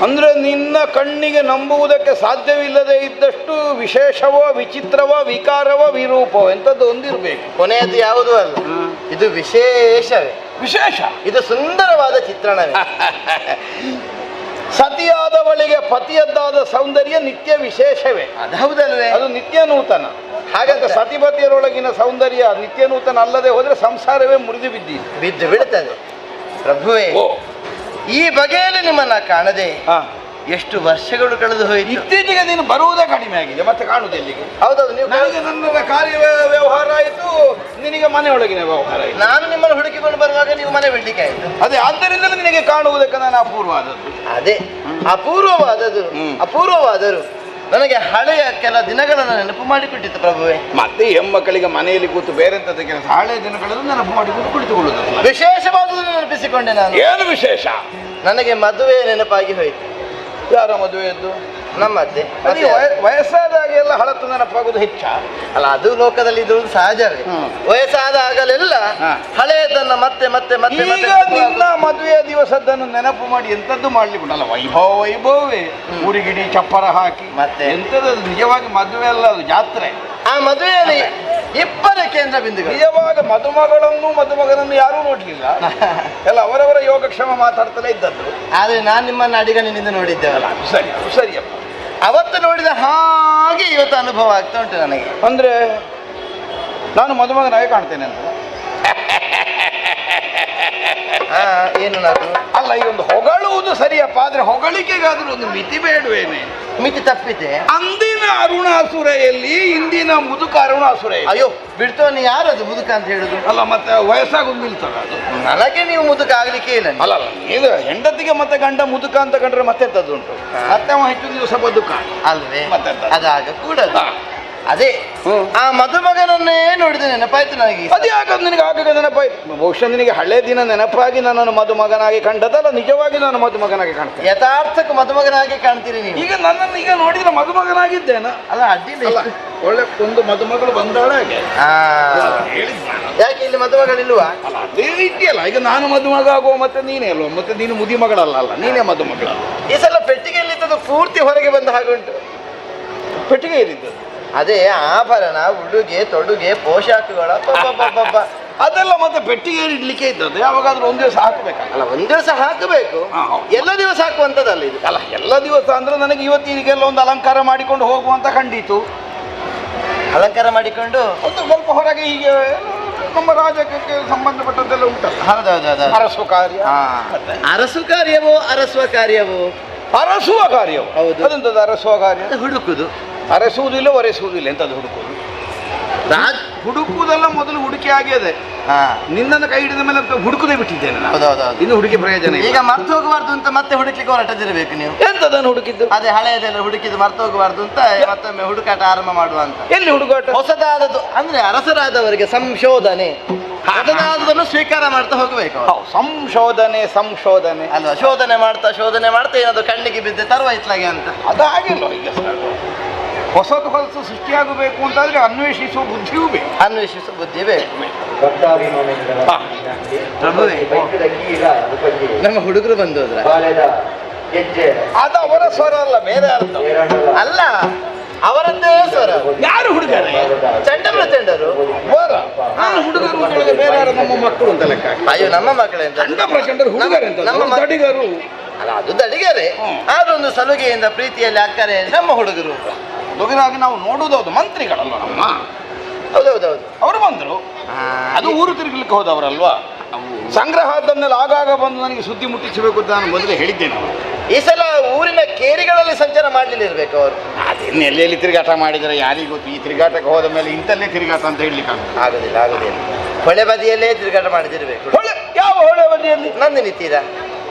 ಅಂದ್ರೆ ನಿನ್ನ ಕಣ್ಣಿಗೆ ನಂಬುವುದಕ್ಕೆ ಸಾಧ್ಯವಿಲ್ಲದೆ ಇದ್ದಷ್ಟು ವಿಶೇಷವೋ ವಿಚಿತ್ರವೋ ವಿಕಾರವೋ ವಿರೂಪವೋ ಎಂಥದ್ದು ಒಂದಿರಬೇಕು. ಕೊನೆಯದು ಯಾವುದೂ ಅಲ್ಲ, ಇದು ವಿಶೇಷವೇ. ವಿಶೇಷ? ಇದು ಸುಂದರವಾದ ಚಿತ್ರಣವೇ. ಸತಿಯಾದವಳಿಗೆ ಪತಿಯದ್ದಾದ ಸೌಂದರ್ಯ ನಿತ್ಯ ವಿಶೇಷವೇ. ಅದು ಹೌದಲ್ವೇ? ಅದು ನಿತ್ಯ ನೂತನ. ಹಾಗಂತ ಸತಿಪತಿಯರೊಳಗಿನ ಸೌಂದರ್ಯ ನಿತ್ಯ ನೂತನ ಅಲ್ಲದೆ ಹೋದ್ರೆ ಸಂಸಾರವೇ ಮುರಿದು ಬಿದ್ದು ಬಿಡುತ್ತದೆ. ಪ್ರಭುವೇ, ಈ ಬಗೆಯಲ್ಲಿ ನಿಮ್ಮನ್ನ ಕಾಣದೆ ಎಷ್ಟು ವರ್ಷಗಳು ಕಳೆದು ಹೋಯಿತು. ಇತ್ತೀಚೆಗೆ ನೀನು ಬರುವುದೇ ಕಡಿಮೆ ಆಗಿದೆ, ಮತ್ತೆ ಕಾಣುವುದು ಎಲ್ಲಿಗೆ? ಹೌದೌದು, ನೀವು ನನ್ನ ಕಾರ್ಯ ವ್ಯವಹಾರ ಆಯಿತು, ನಿನಗೆ ಮನೆಯೊಳಗಿನ ವ್ಯವಹಾರ ಆಯಿತು. ನಾನು ನಿಮ್ಮನ್ನು ಹುಡುಕಿಕೊಂಡು ಬರುವಾಗ ನೀವು ಮನೆ ಬಿಡ್ಲಿಕ್ಕೆ ಆಯಿತು. ಅದೇ ಆದ್ದರಿಂದಲೇ ನಿನಗೆ ಕಾಣುವುದಕ್ಕೆ ನಾನು ಅಪೂರ್ವವಾದದ್ದು. ಅದೇ ಅಪೂರ್ವವಾದರು ನನಗೆ ಹಳೆಯ ಕೆಲ ದಿನಗಳನ್ನು ನೆನಪು ಮಾಡಿಕೊಟ್ಟಿತ್ತು ಪ್ರಭುವೇ. ಮತ್ತೆ ಹೆಮ್ಮಕ್ಕಳಿಗೆ ಮನೆಯಲ್ಲಿ ಕೂತು ಬೇರೆ ಎಂತದ ಕೆಲಸ? ಹಳೆಯ ದಿನಗಳನ್ನು ನೆನಪು ಮಾಡಿಕೊಂಡು ಕುಳಿತುಕೊಳ್ಳುವುದು. ವಿಶೇಷವಾದುದನ್ನು ನೆನಪಿಸಿಕೊಂಡೆ ನಾನು. ಏನು ವಿಶೇಷ? ನನಗೆ ಮದುವೆ ನೆನಪಾಗಿ ಹೋಯಿತು. ಯಾರ ಮದುವೆಯದ್ದು? ನಮ್ಮದ್ದೆ. ವಯಸ್ಸಾದಾಗ ಎಲ್ಲ ಹಳತ್ತು ನೆನಪಾಗುವುದು ಹೆಚ್ಚ ಅಲ್ಲ, ಅದು ಲೋಕದಲ್ಲಿ ಇರುವುದು ಸಹಜವೇ. ವಯಸ್ಸಾದ ಆಗಲೆಲ್ಲ ಹಳೆಯದನ್ನ ಮತ್ತೆ ಮತ್ತೆ ಮತ್ತೆ ನಿನ್ನ ಮದುವೆಯ ದಿವಸದ್ದನ್ನು ನೆನಪು ಮಾಡಿ ಎಂತದ್ದು ಮಾಡ್ಲಿಕ್ಕೆ ಅಲ್ಲ, ವೈಭವವೇ ಊರಿಗಿಡಿ ಚಪ್ಪರ ಹಾಕಿ ಮತ್ತೆ ಎಂತದ್ದು. ನಿಜವಾಗಿ ಮದುವೆ ಅಲ್ಲ, ಅದು ಜಾತ್ರೆ. ಆ ಮದುವೆಯಲ್ಲಿ ಇಬ್ಬರೇ ಕೇಂದ್ರ ಬಿಂದುಗಳು. ನಿಜವಾಗ ಮದುಮಗಳನ್ನು ಮದುಮಗನನ್ನು ಯಾರೂ ನೋಡ್ಲಿಲ್ಲ, ಎಲ್ಲ ಅವರವರ ಯೋಗಕ್ಷೇಮ ಮಾತಾಡ್ತಲೇ ಇದ್ದದ್ದು. ಆದ್ರೆ ನಾನು ನಿಮ್ಮನ್ನು ಅಡಿಗನಿಂದ ನೋಡಿದ್ದೇವಲ್ಲ, ಸರಿ ಸರಿಯಪ್ಪ. ಅವತ್ತು ನೋಡಿದ ಹಾಗೆ ಇವತ್ತು ಅನುಭವ ಆಗ್ತಾ ಉಂಟು ನನಗೆ. ಅಂದ್ರೆ ನಾನು ಮದುಮಗನಾಗೆ ಕಾಣ್ತೇನೆ ಅಂತ? ಏನು ನಾನು ಅಲ್ಲ, ಈ ಒಂದು ಹೊಗಳುವುದು ಸರಿಯಪ್ಪ, ಆದ್ರೆ ಹೊಗಳಿಕೆಗಾದ್ರೂ ಒಂದು ಮಿತಿ ಬೇಡವೇನೆ? ಮಿತಿ ತಪ್ಪಿದೆ. ಅಂದಿನ ಅರುಣಾಸುರೆಯಲ್ಲಿ ಇಂದಿನ ಮುದುಕ ಅರುಣಾಸುರ. ಅಯ್ಯೋ ಬಿಡ್ತವನು ಯಾರದು ಮುದುಕ ಅಂತ ಹೇಳುದು? ಅಲ್ಲ, ಮತ್ತೆ ವಯಸ್ಸಾಗೋದು ನಿಲ್ತದ ಅದು? ನನಗೆ ನೀವು ಮುದುಕ ಆಗ್ಲಿಕ್ಕೆ ಇಲ್ಲ. ಅಲ್ಲ, ಇದು ಹೆಂಡತಿಗೆ ಮತ್ತೆ ಗಂಡ ಮುದುಕ ಅಂತ ಕಂಡ್ರೆ ಮತ್ತೆ ಎಂತದ್ದು ಉಂಟು? ಮತ್ತೆ ಅವ ಹೆಚ್ಚು ದಿವಸ ಬದುಕ ಅಲ್ವೇ? ಅದಾಗ ಕೂಡದು. ಅದೇ ಆ ಮದುಮಗನನ್ನೇ ನೋಡಿದ ನೆನಪಾಯ್ತು ನನಗೆ. ಅದೇ ಆಗದು ನಿನಗೆ ಆಗ ನೆನಪಾಯ್ತು. ಬಹುಶಃ ನಿನಗೆ ಹಳೆ ದಿನ ನೆನಪಾಗಿ ನನ್ನನ್ನು ಮದುಮಗನಾಗಿ ಕಂಡದಲ್ಲ, ನಿಜವಾಗಿ ನಾನು ಮದುಮಗನಾಗಿ ಕಾಣ್ತೇನೆ. ಯಥಾರ್ಥಕ್ಕೆ ಮದುಮಗನಾಗಿ ಕಾಣ್ತೀರಿ ನೀವು. ಈಗ ನನ್ನನ್ನು ಈಗ ನೋಡಿದ್ರೆ ಮದುಮಗನಾಗಿದ್ದೇನ? ಅಲ್ಲ, ಅಡ್ಡಿಲ್ಲ. ಒಳ್ಳೆ ಒಂದು ಮದುಮಗಳು ಬಂದಾಳೆ ಹಾಗೆ. ಯಾಕೆ ಇಲ್ಲಿ ಮದುಮಗಳಿಲ್ವಾ? ಅಲ್ಲ, ಅದೇ ಇದೆಯಲ್ಲ, ಈಗ ನಾನು ಮದುಮಗ ಆಗುವ ಮತ್ತೆ ನೀನೇ ಅಲ್ವ, ಮತ್ತೆ ನೀನು ಮುದಿಮಗಳಲ್ಲ, ನೀನೇ ಮದುಮಗಳಲ್ಲ. ಈ ಸಲ ಪೆಟ್ಟಿಗೆಯಲ್ಲಿದ್ದದ್ದು ಪೂರ್ತಿ ಹೊರಗೆ ಬಂದ ಹಾಗುಂಟು. ಪೆಟ್ಟಿಗೆ ಇರಿದ್ದು ಅದೇ ಆಭರಣ, ಉಡುಗೆ ತೊಡುಗೆ, ಪೋಷಾಕುಗಳ ಅದೆಲ್ಲ ಮತ್ತೆ ಪೆಟ್ಟಿಗೆ ಇಡ್ಲಿಕ್ಕೆ ಇದ್ದದ್ದು. ಯಾವಾಗಾದ್ರೂ ಒಂದು ದಿವಸ ಹಾಕಬೇಕಲ್ಲ? ಒಂದು ದಿವಸ ಹಾಕಬೇಕು, ಎಲ್ಲ ದಿವಸ ಹಾಕುವಂಥದ್ದಲ್ಲ ಇದು. ಅಲ್ಲ, ಎಲ್ಲ ದಿವಸ ಅಂದ್ರೆ ನನಗೆ ಇವತ್ತಿಗೆಲ್ಲ ಒಂದು ಅಲಂಕಾರ ಮಾಡಿಕೊಂಡು ಹೋಗುವಂತ ಕಂಡಿತು. ಅಲಂಕಾರ ಮಾಡಿಕೊಂಡು ಒಂದು ಸ್ವಲ್ಪ ಹೊರಗೆ ಹೀಗೆ ನಮ್ಮ ರಾಜಕೀಯಕ್ಕೆ ಸಂಬಂಧಪಟ್ಟದ್ದೆಲ್ಲ ಉಂಟಲ್ಲ. ಹೌದೌದು. ಅರಸು ಕಾರ್ಯ. ಅರಸು ಕಾರ್ಯವೋ ಅರಸುವ ಕಾರ್ಯವೋ? ಅರಸುವ ಕಾರ್ಯವು. ಹೌದು. ಅದೆಂತದ್ದು ಅರಸುವ ಕಾರ್ಯ? ಹುಡುಕುದು. ಅರಸುವುದಿಲ್ಲ, ಒರೆಸುವುದಿಲ್ಲ, ಎಂತದ್ದು ಹುಡುಕುದು? ಹುಡುಕುವುದೆಲ್ಲ ಮೊದಲು ಹುಡುಕಿ ಆಗಿದೆ. ನಿನ್ನನ್ನು ಕೈ ಹಿಡಿದ ಮೇಲೆ ಹುಡುಕುದೇ ಬಿಟ್ಟಿದ್ದೇನೆ. ಇನ್ನು ಹುಡುಕಿ ಪ್ರಯೋಜನ. ಈಗ ಮರ್ತು ಹೋಗಬಾರ್ದು ಅಂತ ಮತ್ತೆ ಹುಡುಕ್ಲಿಕ್ಕೆ ಹೊರಟದಿರಬೇಕು ನೀವು. ಎಂತದನ್ನು ಹುಡುಕಿದ್ದು? ಅದೇ ಹಳೆಯದೆಲ್ಲ ಹುಡುಕಿದ್ದು ಮರ್ತು ಹೋಗಬಾರ್ದು ಅಂತ ಮತ್ತೊಮ್ಮೆ ಹುಡುಕಾಟ ಆರಂಭ ಮಾಡುವ ಅಂತ. ಎಲ್ಲಿ ಹುಡುಕಾಟ? ಹೊಸದಾದದ್ದು ಅಂದ್ರೆ ಅರಸರಾದವರಿಗೆ ಸಂಶೋಧನೆ, ಹೊಸದಾದದನ್ನು ಸ್ವೀಕಾರ ಮಾಡ್ತಾ ಹೋಗಬೇಕು. ಸಂಶೋಧನೆ ಅಲ್ವಾ? ಶೋಧನೆ ಮಾಡ್ತಾ ಏನಾದ್ರು ಕಣ್ಣಿಗೆ ಬಿದ್ದೆ ತರುವ ಇತ್ಲಾಗೆ ಅಂತ. ಅದಾಗಿಲ್ಲ. ಈಗ ಹೊಸದು ಸೃಷ್ಟಿಯಾಗಬೇಕು ಅಂತಾದ್ರೆ ಅನ್ವೇಷಿಸುವ ಬುದ್ಧಿಯೂ ಬೇಕು. ಪ್ರಭುವೇ, ನಮ್ಮ ಹುಡುಗರು ಬಂದು ಹೋದ್ರ? ಗೆಜ್ಜೆ ಅದು ಅವರ ಸ್ವರ ಅಲ್ಲ, ಬೇರೆ ಅರ್ಥ ಅಲ್ಲ, ಅವರದ್ದೇ ಸ್ವರ. ಯಾರು ಹುಡುಗರೇ? ಚಂಡಪ್ರಚಂಡರು. ನಾನು ಹುಡುಗರು ಬೇರೆ ಯಾರು? ನಮ್ಮ ಮಕ್ಕಳು ಅಂತ ಲೆಕ್ಕ. ಅಯ್ಯೋ, ನಮ್ಮ ಮಕ್ಕಳೆಂತ? ಚಂಡಪ್ರಚಂಡರು ಹುಡುಗರೆ ಅಂತ. ನಮ್ಮ ದಡಿಗರು ಅಲ್ಲ, ಅದು ದಡಿಗರೆ. ಆದ್ರೂ ಒಂದು ಸಲುಗೆಯಿಂದ ಪ್ರೀತಿಯಲ್ಲಿ ಅಕ್ಕರೆ ನಮ್ಮ ಹುಡುಗರು. ಹುಡುಗರಾಗಿ ನಾವು ನೋಡುವುದು ಮಂತ್ರಿಗಳಲ್ವ ನಮ್ಮ. ಹೌದೌದೌದು, ಅವರು ಬಂದರು. ಅದು ಊರು ತಿರುಗಲಿಕ್ಕೆ ಹೋದವರಲ್ವಾ. ಸಂಗ್ರಹದನ್ನೆಲ್ಲ ಆಗಾಗ ಬಂದು ನನಗೆ ಸುದ್ದಿ ಮುಟ್ಟಿಸಬೇಕು ಅಂತ ನಾನು ಮೊದಲೇ ಹೇಳಿದ್ದೇನೆ. ಈ ಸಲ ಊರಿನ ಕೇರಿಗಳಲ್ಲಿ ಸಂಚಾರ ಮಾಡ್ಲಿಲ್ಲ ಇರ್ಬೇಕು ಅವರು. ಅದೇನು ಎಲ್ಲೆಲ್ಲಿ ತಿರುಗಾಟ ಮಾಡಿದರೆ ಯಾರಿಗೂ ಗೊತ್ತು. ಈ ತಿರುಗಾಟಕ್ಕೆ ಹೋದ ಮೇಲೆ ಇಂಥಲ್ಲೇ ತಿರುಗಾಟ ಅಂತ ಹೇಳಲಿಕ್ಕೆ ಆಗುದಿಲ್ಲ. ಹೊಳೆ ಬದಿಯಲ್ಲೇ ತಿರುಗಾಟ ಮಾಡಿದಿರ್ಬೇಕು. ಹೊಳೆ ಯಾವ ಹೊಳೆ ಬದಿಯಲ್ಲಿ? ನಂದಿನಿ ತೀರ.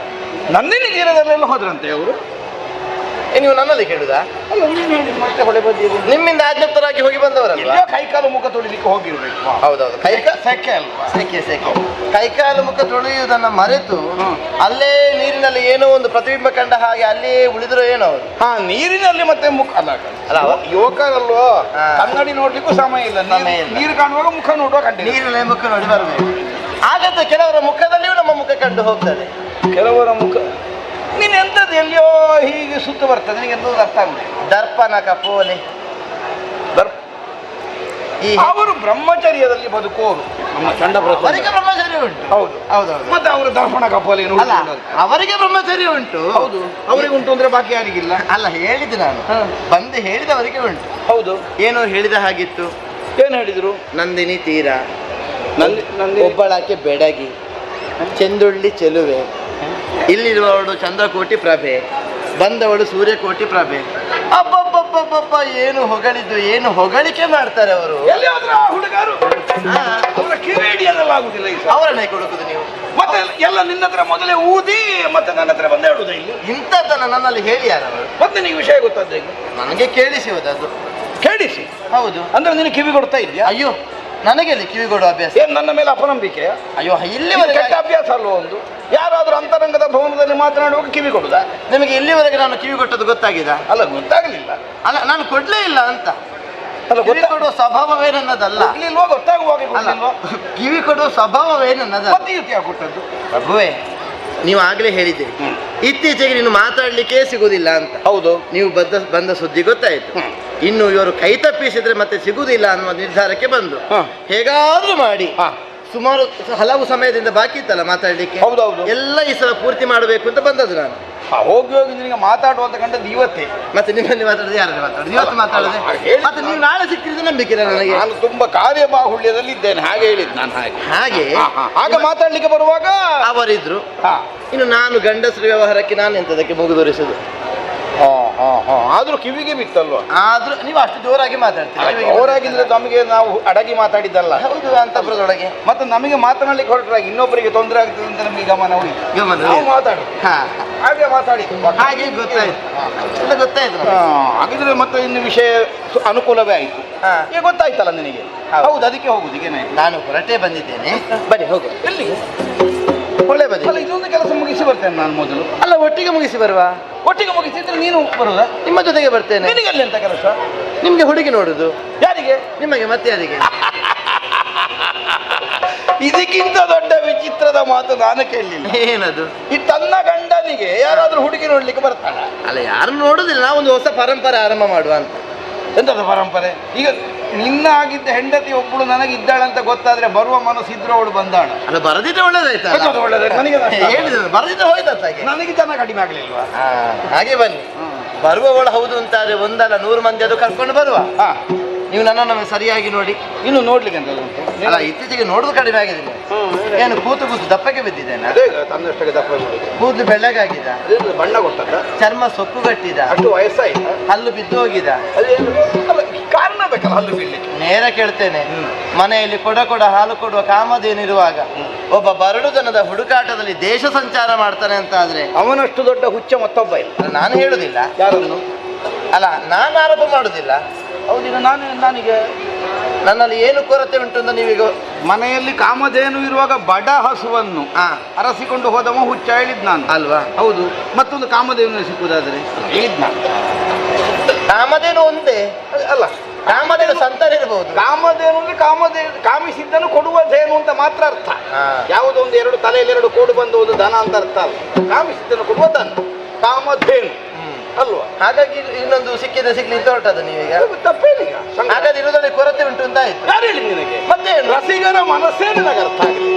ನಂದಿನಿ ತೀರದಲ್ಲೆಲ್ಲ ಹೋದ್ರಂತೆ ಅವರು. ನೀವು ನನ್ನಲ್ಲಿ ಕೇಳುದಾ? ಅಲ್ಲ, ನೀನು ಹೇಳಿದ ಮತ್ತೆ ಹೊಳೆ ಬದಿಯಲ್ಲಿ ನಿಮ್ಮಿಂದ ಆಜ್ಞಪ್ತರಾಗಿ ಹೋಗಿ ಬಂದವರಲ್ಲ. ಕೈಕಾಲು ಮುಖ ತೊಳಿಲಿಕ್ಕೆ ಹೋಗಿರ್ಬೇಕು. ಹೌದೌದು, ಸೆಕೆ ಅಲ್ವಾ? ಸೆಕೆ. ಕೈಕಾಲು ಮುಖ ತೊಳೆಯುವುದನ್ನ ಮರೆತು ಅಲ್ಲೇ ನೀರಿನಲ್ಲಿ ಏನೋ ಒಂದು ಪ್ರತಿಬಿಂಬ ಕಂಡ ಹಾಗೆ ಅಲ್ಲೇ ಉಳಿದ್ರು ಏನೋ ಅವರು. ನೀರಿನಲ್ಲಿ ಮತ್ತೆ ಮುಖ ಅಲ್ಲ ಯುವಕರಲ್ವೋ, ಕನ್ನಡಿ ನೋಡ್ಲಿಕ್ಕೂ ಸಮಯ ಇಲ್ಲ. ನೀರು ಕಾಣುವಾಗ ಮುಖ ನೋಡುವ ಕಂಡು ನೀರಿನಲ್ಲಿ ಮುಖ ನೋಡಿ ಬರಬೇಕು. ಹಾಗಂತ ಕೆಲವರ ಮುಖದಲ್ಲಿಯೂ ನಮ್ಮ ಮುಖ ಕಂಡು ಹೋಗ್ತದೆ. ಕೆಲವರ ಮುಖ ನೀನು ಎಂಥದ್ದು ಎಲ್ಲಿಯೋ ಹೀಗೆ ಸುತ್ತ ಬರ್ತದೆ. ನಿನಗೆ ಎಂತ ಅರ್ಥ ಆಗುದಿಲ್ಲ. ದರ್ಪಣ ಕಪೋಲೆ. ಅವರು ಬ್ರಹ್ಮಚರ್ಯದಲ್ಲಿ ಬದುಕೋರು. ನಮ್ಮ ಅವರಿಗೆ ಬ್ರಹ್ಮಚರ್ಯ ಉಂಟು. ಹೌದು ಹೌದೌದು. ಮತ್ತೆ ಅವರು ದರ್ಪಣ ಕಪೋಲೆ ಅವರಿಗೆ ಬ್ರಹ್ಮಚರ್ಯ ಉಂಟು. ಹೌದು, ಅವರಿಗೆ ಉಂಟು ಅಂದ್ರೆ ಬಾಕಿ ಯಾರಿಗಿಲ್ಲ. ಅಲ್ಲ, ಹೇಳಿದ್ದು ನಾನು ಬಂದು ಹೇಳಿದವರಿಗೆ ಉಂಟು. ಹೌದು, ಏನೋ ಹೇಳಿದ ಹಾಗಿತ್ತು. ಏನು ಹೇಳಿದ್ರು? ನಂದಿನಿ ತೀರ, ಒಬ್ಬಳಾಕೆ ಬೆಡಗಿ, ಚೆಂದುಳ್ಳಿ ಚೆಲುವೆ, ಇಲ್ಲಿರುವವಳು ಚಂದ್ರಕೋಟಿ ಪ್ರಭೆ, ಬಂದವಳು ಸೂರ್ಯಕೋಟಿ ಪ್ರಭೆ. ಅಬ್ಬಬ್ಬಬ್ಬಬ್ಬ, ಏನು ಹೊಗಳಿದ್ದು, ಏನು ಹೊಗಳಿಕೆ ಮಾಡ್ತಾರೆ ಅವರು. ಹುಡುಗರು ಅವರ ಕಿವಿಡಿಯನ್ನೆಲ್ಲ ಆಗುದಿಲ್ಲ. ಅವರನ್ನೇ ಕೊಡುವುದು ನೀವು. ಮತ್ತೆ ಎಲ್ಲ ನಿನ್ನ ಹತ್ರ ಮೊದಲೇ ಊದಿ ಮತ್ತೆ ನನ್ನ ಹತ್ರ ಬಂದೇ ಹೇಳುವುದ? ಇಲ್ಲಿ ಇಂಥದ್ದನ್ನ ನನ್ನಲ್ಲಿ ಹೇಳಿ ಯಾರವರು? ಮತ್ತೆ ನಿನಗೆ ವಿಷಯ ಗೊತ್ತಾದ? ನನಗೆ ಕೇಳಿಸಿ ಹೋದದ್ದು. ಕೇಳಿಸಿ? ಹೌದು. ಅಂದ್ರೆ ನೀನು ಕಿವಿ ಕೊಡ್ತಾ ಇದೆಯಾ? ಅಯ್ಯೋ, ನನಗೆ ಕಿವಿ ಕೊಡುವ ಅಭ್ಯಾಸ. ಏನ್ ನನ್ನ ಮೇಲೆ ಅಪನಂಬಿಕೆ? ಅಯ್ಯೋ, ಇಲ್ಲಿವರೆಗೆ ಕೆಟ್ಟ ಅಭ್ಯಾಸ ಅಲ್ವ ಒಂದು? ಯಾರಾದ್ರೂ ಅಂತರಂಗದ ಭವನದಲ್ಲಿ ಮಾತನಾಡುವಾಗ ಕಿವಿ ಕೊಡುದ? ನಿಮಗೆ ಇಲ್ಲಿವರೆಗೆ ನಾನು ಕಿವಿ ಕೊಟ್ಟದ್ದು ಗೊತ್ತಾಗಿದ? ಅಲ್ಲ, ಗೊತ್ತಾಗಲಿಲ್ಲ. ಅಲ್ಲ, ನಾನು ಕೊಡ್ಲೇ ಇಲ್ಲ ಅಂತ. ಕಿವಿ ಕೊಡುವ ಸ್ವಭಾವವೇ ನನ್ನದಲ್ಲ. ಗೊತ್ತಾಗುವಾಗ ಕಿವಿ ಕೊಡುವ ಸ್ವಭಾವವೇ ನನ್ನದಲ್ಲ. ಕೊಟ್ಟದ್ದು ಪ್ರಭುವೇ, ನೀವು ಆಗ್ಲೇ ಹೇಳಿದ್ದೀರಿ ಇತ್ತೀಚೆಗೆ ನೀನು ಮಾತಾಡ್ಲಿಕ್ಕೆ ಸಿಗುದಿಲ್ಲ ಅಂತ. ಹೌದು, ನೀವು ಬಂದ ಸುದ್ದಿ ಗೊತ್ತಾಯ್ತು. ಇನ್ನು ಇವರು ಕೈ ತಪ್ಪಿಸಿದ್ರೆ ಮತ್ತೆ ಸಿಗುದಿಲ್ಲ ಅನ್ನುವ ನಿರ್ಧಾರಕ್ಕೆ ಬಂದು ಹೇಗಾದ್ರೂ ಮಾಡಿ ಸುಮಾರು ಹಲವು ಸಮಯದಿಂದ ಬಾಕಿ ಇತ್ತಲ್ಲ ಮಾತಾಡ್ಲಿಕ್ಕೆ. ಹೌದೌದು, ಎಲ್ಲ ಈ ಸಲ ಪೂರ್ತಿ ಮಾಡಬೇಕು ಅಂತ ಬಂದದ್ದು ನಾನು. ಹೋಗಿ ಹೋಗಿ ನಿನಗೆ ಮಾತಾಡುವಂತ ಕಂಡದ್ದು ಇವತ್ತೇ. ಮತ್ತೆ ನಿಮ್ಮಲ್ಲಿ ಮಾತಾಡೋದು ಯಾರಲ್ಲಿ ಮಾತಾಡೋದು? ಇವತ್ತು ಮಾತಾಡೋದೆ. ಮತ್ತೆ ನೀವು ನಾಳೆ ಸಿಕ್ಕಿದ್ರೆ ನಂಬಿಕಿಲ್ಲ ನನಗೆ. ನಾನು ತುಂಬಾ ಕಾರ್ಯಬಾಹುಳ್ಯದಲ್ಲಿ ಇದ್ದೇನೆ, ಹಾಗೆ ಹೇಳಿದ್ದು ನಾನು. ಹಾಗೆ ಆಗ ಮಾತಾಡ್ಲಿಕ್ಕೆ ಬರುವಾಗ ಅವರಿದ್ರು. ಇನ್ನು ನಾನು ಗಂಡಸರ ವ್ಯವಹಾರಕ್ಕೆ ನಾನು ಎಂತದಕ್ಕೆ ಮುಗಿದೊರಿಸುದು? ಆದ್ರೂ ಕಿವಿಗೆ ಬಿತ್ತಲ್ವಾ? ಆದ್ರೂ ನೀವು ಅಷ್ಟು ಜೋರಾಗಿ ಮಾತಾಡ್ತೀರಿ. ಜೋರಾಗಿದ್ರೆ ನಮಗೆ ನಾವು ಅಡಗಿ ಮಾತಾಡಿದ್ದಲ್ಲ. ಹೌದು, ಅಂತಪ್ರದೊಳಗೆ. ಮತ್ತೆ ನಮಗೆ ಮಾತನಾಡ್ಲಿಕ್ಕೆ ಹೊರಟ್ರಾಗ ಇನ್ನೊಬ್ಬರಿಗೆ ತೊಂದರೆ ಆಗ್ತದೆ ಅಂತ ನಮಗೆ ಗಮನ ಹೋಗಿ ಮಾತಾಡಿ ಹಾಗೆ ಮಾತಾಡಿ ಹಾಗೆ ಗೊತ್ತಾಯ್ತು. ಗೊತ್ತಾಯ್ತು. ಹಾಗಿದ್ರೆ ಮತ್ತೆ ಇನ್ನು ವಿಷಯ ಅನುಕೂಲವೇ ಆಯ್ತು. ಈಗ ಗೊತ್ತಾಯ್ತಲ್ಲ ನಿನಗೆ? ಹೌದು, ಅದಕ್ಕೆ ಹೋಗುದು. ಈಗ ನಾನು ಹೊರಟೇ ಬಂದಿದ್ದೇನೆ. ಬನ್ನಿ ಹೋಗು. ಎಲ್ಲಿಗೆ? ಹೊಳೆ ಬದಿ. ಇದೊಂದು ಕೆಲಸ ಮುಗಿಸಿ ಬರ್ತೇನೆ ನಾನು ಮೊದಲು. ಅಲ್ಲ, ಒಟ್ಟಿಗೆ ಮುಗಿಸಿ ಬರುವ. ಒಟ್ಟಿಗೆ ಮುಗಿಸಿದ್ರೆ ನೀನು ಬರುದಾ? ನಿಮ್ಮ ಜೊತೆಗೆ ಬರ್ತೇನೆ. ನಿನಗಲ್ಲಿ ಎಂತ ಕೆಲಸ? ನಿಮ್ಗೆ ಹುಡುಗಿ ನೋಡುದು. ಯಾರಿಗೆ? ನಿಮಗೆ. ಮತ್ತೆ ಯಾರಿಗೆ? ಇದಕ್ಕಿಂತ ದೊಡ್ಡ ವಿಚಿತ್ರದ ಮಾತು ನಾನು ಕೇಳಲಿಲ್ಲ. ಏನದು? ಈ ತನ್ನ ಗಂಡನಿಗೆ ಯಾರಾದ್ರೂ ಹುಡುಗಿ ನೋಡ್ಲಿಕ್ಕೆ ಬರ್ತಾಳ? ಅಲ್ಲ, ಯಾರು ನೋಡುದಿಲ್ಲ. ನಾವೊಂದು ಹೊಸ ಪರಂಪರೆ ಆರಂಭ ಮಾಡುವ ಅಂತ. ಎಂತದ ಪರಂಪರೆ? ಈಗ ನಿನ್ನ ಆಗಿದ್ದ ಹೆಂಡತಿ ಒಬ್ಬಳು ನನಗಿದ್ದಾಳಂತ ಗೊತ್ತಾದ್ರೆ ಬರುವ ಮನಸ್ಸಿದ್ರು ಅವಳು ಬಂದಾಳ. ಅಲ್ಲ, ಬರದಿದ್ರೆ ಒಳ್ಳೇದಾಯ್ತಾ? ಒಳ್ಳೇದಾಯ್ತು ನನಗೆ. ಹೇಳಿದ್ರು ಬರದಿದ್ರೆ ಹೋಯ್ತಂತ. ನನಗೆ ಜನ ಕಡಿಮೆ ಆಗ್ಲಿಲ್ವಾ? ಹಾಗೆ ಬನ್ನಿ. ಬರುವವಳು ಹೌದು ಅಂತಾದ್ರೆ ಒಂದಲ್ಲ 100 ಮಂದಿ ಅದು ಕರ್ಕೊಂಡು ಬರುವ. ನೀವು ನನ್ನನ್ನು ಸರಿಯಾಗಿ ನೋಡಿ. ಇನ್ನು ನೋಡ್ಲಿಕ್ಕೆ ಅಂತ ಅಲ್ಲ, ಇತ್ತೀಚೆಗೆ ನೋಡುದು ಕಡಿಮೆ ಆಗಿದೆ. ಏನು ಕೂತು ದಪ್ಪಕ್ಕೆ ಬಿದ್ದಿದ್ದೇನೆ? ತನ್ನಷ್ಟಕ್ಕೆ ದಪ್ಪ. ಕೂದಲು ಬೆಳ್ಳಗಾಗಿದ, ಬಣ್ಣ ಕೊಟ್ಟದ, ಚರ್ಮ ಸೊಕ್ಕುಗಟ್ಟಿದ, ಅಷ್ಟು ವಯಸ್ಸಾಯ್ತು, ಹಲ್ಲು ಬಿದ್ದು ಹೋಗಿದ. ಕಾರಣ ಬೇಕಲ್ಲ ಹಲ್ಲು ಬೀಳ್ಲಿಕ್ಕೆ? ನೇರ ಕೇಳ್ತೇನೆ. ಮನೆಯಲ್ಲಿ ಕೊಡ ಹಾಲು ಕೊಡುವ ಕಾಮಧೇನಿರುವಾಗ ಒಬ್ಬ ಬರಡು ಜನದ ಹುಡುಕಾಟದಲ್ಲಿ ದೇಶ ಸಂಚಾರ ಮಾಡ್ತಾನೆ ಅಂತ ಆದ್ರೆ ಅವನಷ್ಟು ದೊಡ್ಡ ಹುಚ್ಚ ಮತ್ತೊಬ್ಬ ಇಲ್ಲ. ನಾನು ಹೇಳುದಿಲ್ಲ. ಯಾರನ್ನು? ಅಲ್ಲ, ನಾನು ಆರೋಪ ಮಾಡುದಿಲ್ಲ. ಹೌದೀಗ ನನಗೆ ನನ್ನಲ್ಲಿ ಏನು ಕೊರತೆ ಉಂಟು ಅಂತ ನೀವೀಗ ಮನೆಯಲ್ಲಿ ಕಾಮಧೇನು ಇರುವಾಗ ಬಡ ಹಸುವನ್ನು ಅರಸಿಕೊಂಡು ಹೋದವ ಹುಚ್ಚ ಹೇಳಿದ್ ನಾನು ಅಲ್ವಾ? ಹೌದು. ಮತ್ತೊಂದು ಕಾಮಧೇನು ಸಿಕ್ಕುದಾದ್ರೆ ಹೇಳಿದ್ ನಾನು. ಕಾಮಧೇನು ಒಂದೇ ಅಲ್ಲ, ಕಾಮಧೇನು ಸಂತಾನ ಇರಬಹುದು. ಕಾಮಧೇನು ಅಂದ್ರೆ ಕಾಮಿಸಿದ್ದನ್ನು ಕೊಡುವುದೇನು ಅಂತ ಮಾತ್ರ ಅರ್ಥ. ಯಾವುದೋ ಒಂದು 2 ತಲೆಯಲ್ಲಿ 2 ಕೋಡು ಬಂದು ಒಂದು ದನ ಅಂತ ಅರ್ಥ ಅಲ್ಲ. ಕಾಮಿಸಿದ್ದನ್ನು ಕೊಡುವ ದನ. ಕಾಮಧೇನು ಅಲ್ವಾ? ಹಾಗಾಗಿ ಇನ್ನೊಂದು ಸಿಕ್ಕಿದ್ರೆ ಸಿಗ್ಲಿ ಅಂತ ಹೊರಟದ ನೀವೀಗ. ತಪ್ಪೇನೀಗ? ಹಾಗಾದ್ರೆ ಇರೋದ್ರಲ್ಲಿ ಕೊರತೆ ಉಂಟು ಅಂತ ಆಯ್ತು. ಯಾರು ಹೇಳಿ ನಿನಗೆ? ಮತ್ತೆ ರಸಿಗರ ಮನಸ್ಸೇ ನಿನಗೆ ಅರ್ಥ ಆಗಲಿ.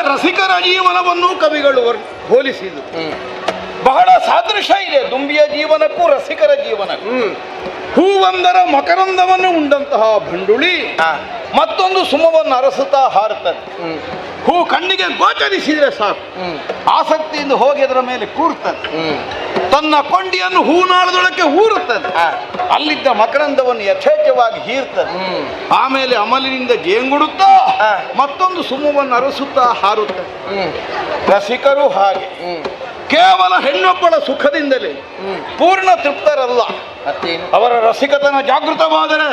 ರಸಿಕರ ಜೀವನವನ್ನು ಕವಿಗಳು ಹೋಲಿಸಿದರು. ಬಹಳ ಸಾದೃಶ್ಯ ಇದೆ ದುಂಬಿಯ ಜೀವನಕ್ಕೂ ರಸಿಕರ ಜೀವನಕ್ಕೂ. ಹೂವೊಂದರ ಮಕರಂದವನ್ನು ಉಂಡಂತಹ ಭಂಡುಳಿ ಮತ್ತೊಂದು ಸುಮವನ್ನು ಅರಸುತ್ತಾ ಹಾರುತ್ತದೆ. ಹೂ ಕಣ್ಣಿಗೆ ಗೋಚರಿಸಿದರೆ ಸಾಕು, ಆಸಕ್ತಿಯಿಂದ ಹೋಗಿ ಅದರ ಮೇಲೆ ಕೂರ್ತದೆ. ತನ್ನ ಕೊಂಡಿಯನ್ನು ಹೂನಾಳದೊಳಕ್ಕೆ ಊರುತ್ತದೆ. ಅಲ್ಲಿದ್ದ ಮಕರಂದವನ್ನು ಯಥೇಚ್ಛವಾಗಿ ಹೀರ್ತದೆ. ಆಮೇಲೆ ಅಮಲಿನಿಂದ ಜೇಂಗುಡುತ್ತಾ ಮತ್ತೊಂದು ಸುಮವನ್ನು ಅರಸುತ್ತಾ ಹಾರುತ್ತದೆ. ರಸಿಕರು ಹಾಗೆ ಕೇವಲ ಹೆಣ್ಣೊಬ್ಬಳ ಸುಖದಿಂದಲೇ ಪೂರ್ಣ ತೃಪ್ತರಲ್ಲ. ಅವರ ರಸಿಕತನ ಜಾಗೃತವಾದರೆ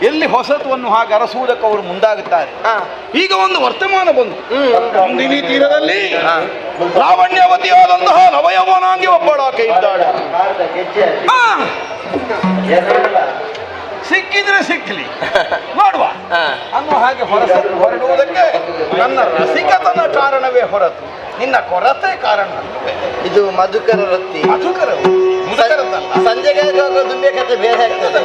ಎಲ್ಲಿ ಹೊಸತವನ್ನು ಹಾಗೆ ಅರಸುವುದಕ್ಕೆ ಅವರು ಮುಂದಾಗುತ್ತಾರೆ. ಈಗ ಒಂದು ವರ್ತಮಾನ ಬಂತು. ನಂದಿನಿ ತೀರದಲ್ಲಿ ಲಾವಣ್ಯವತಿಯಾದಂತಹ ನವಯೌವನಾಂಗಿ ಒಬ್ಬಳಾಕೆ ಇದ್ದಾಳೆ. ಸಿಕ್ಕಿದ್ರೆ ಸಿಕ್ಕಲಿ ನೋಡುವ ಅನ್ನೋ ಹಾಗೆ ಹೊರಡುವುದಕ್ಕೆ ನನ್ನ ರಸಿಕತನ ಕಾರಣವೇ ಹೊರತು ನಿನ್ನ ಕೊರತೆ ಕಾರಣ. ಇದು ಮಧುಕರ ವೃತ್ತಿ. ಮಧುಕರ ಸಂಜೆಗೆ ಹೋಗೋ ದುಂಬಿಯ ಕಥೆ ಬೇರೆ ಆಗ್ತದೆ.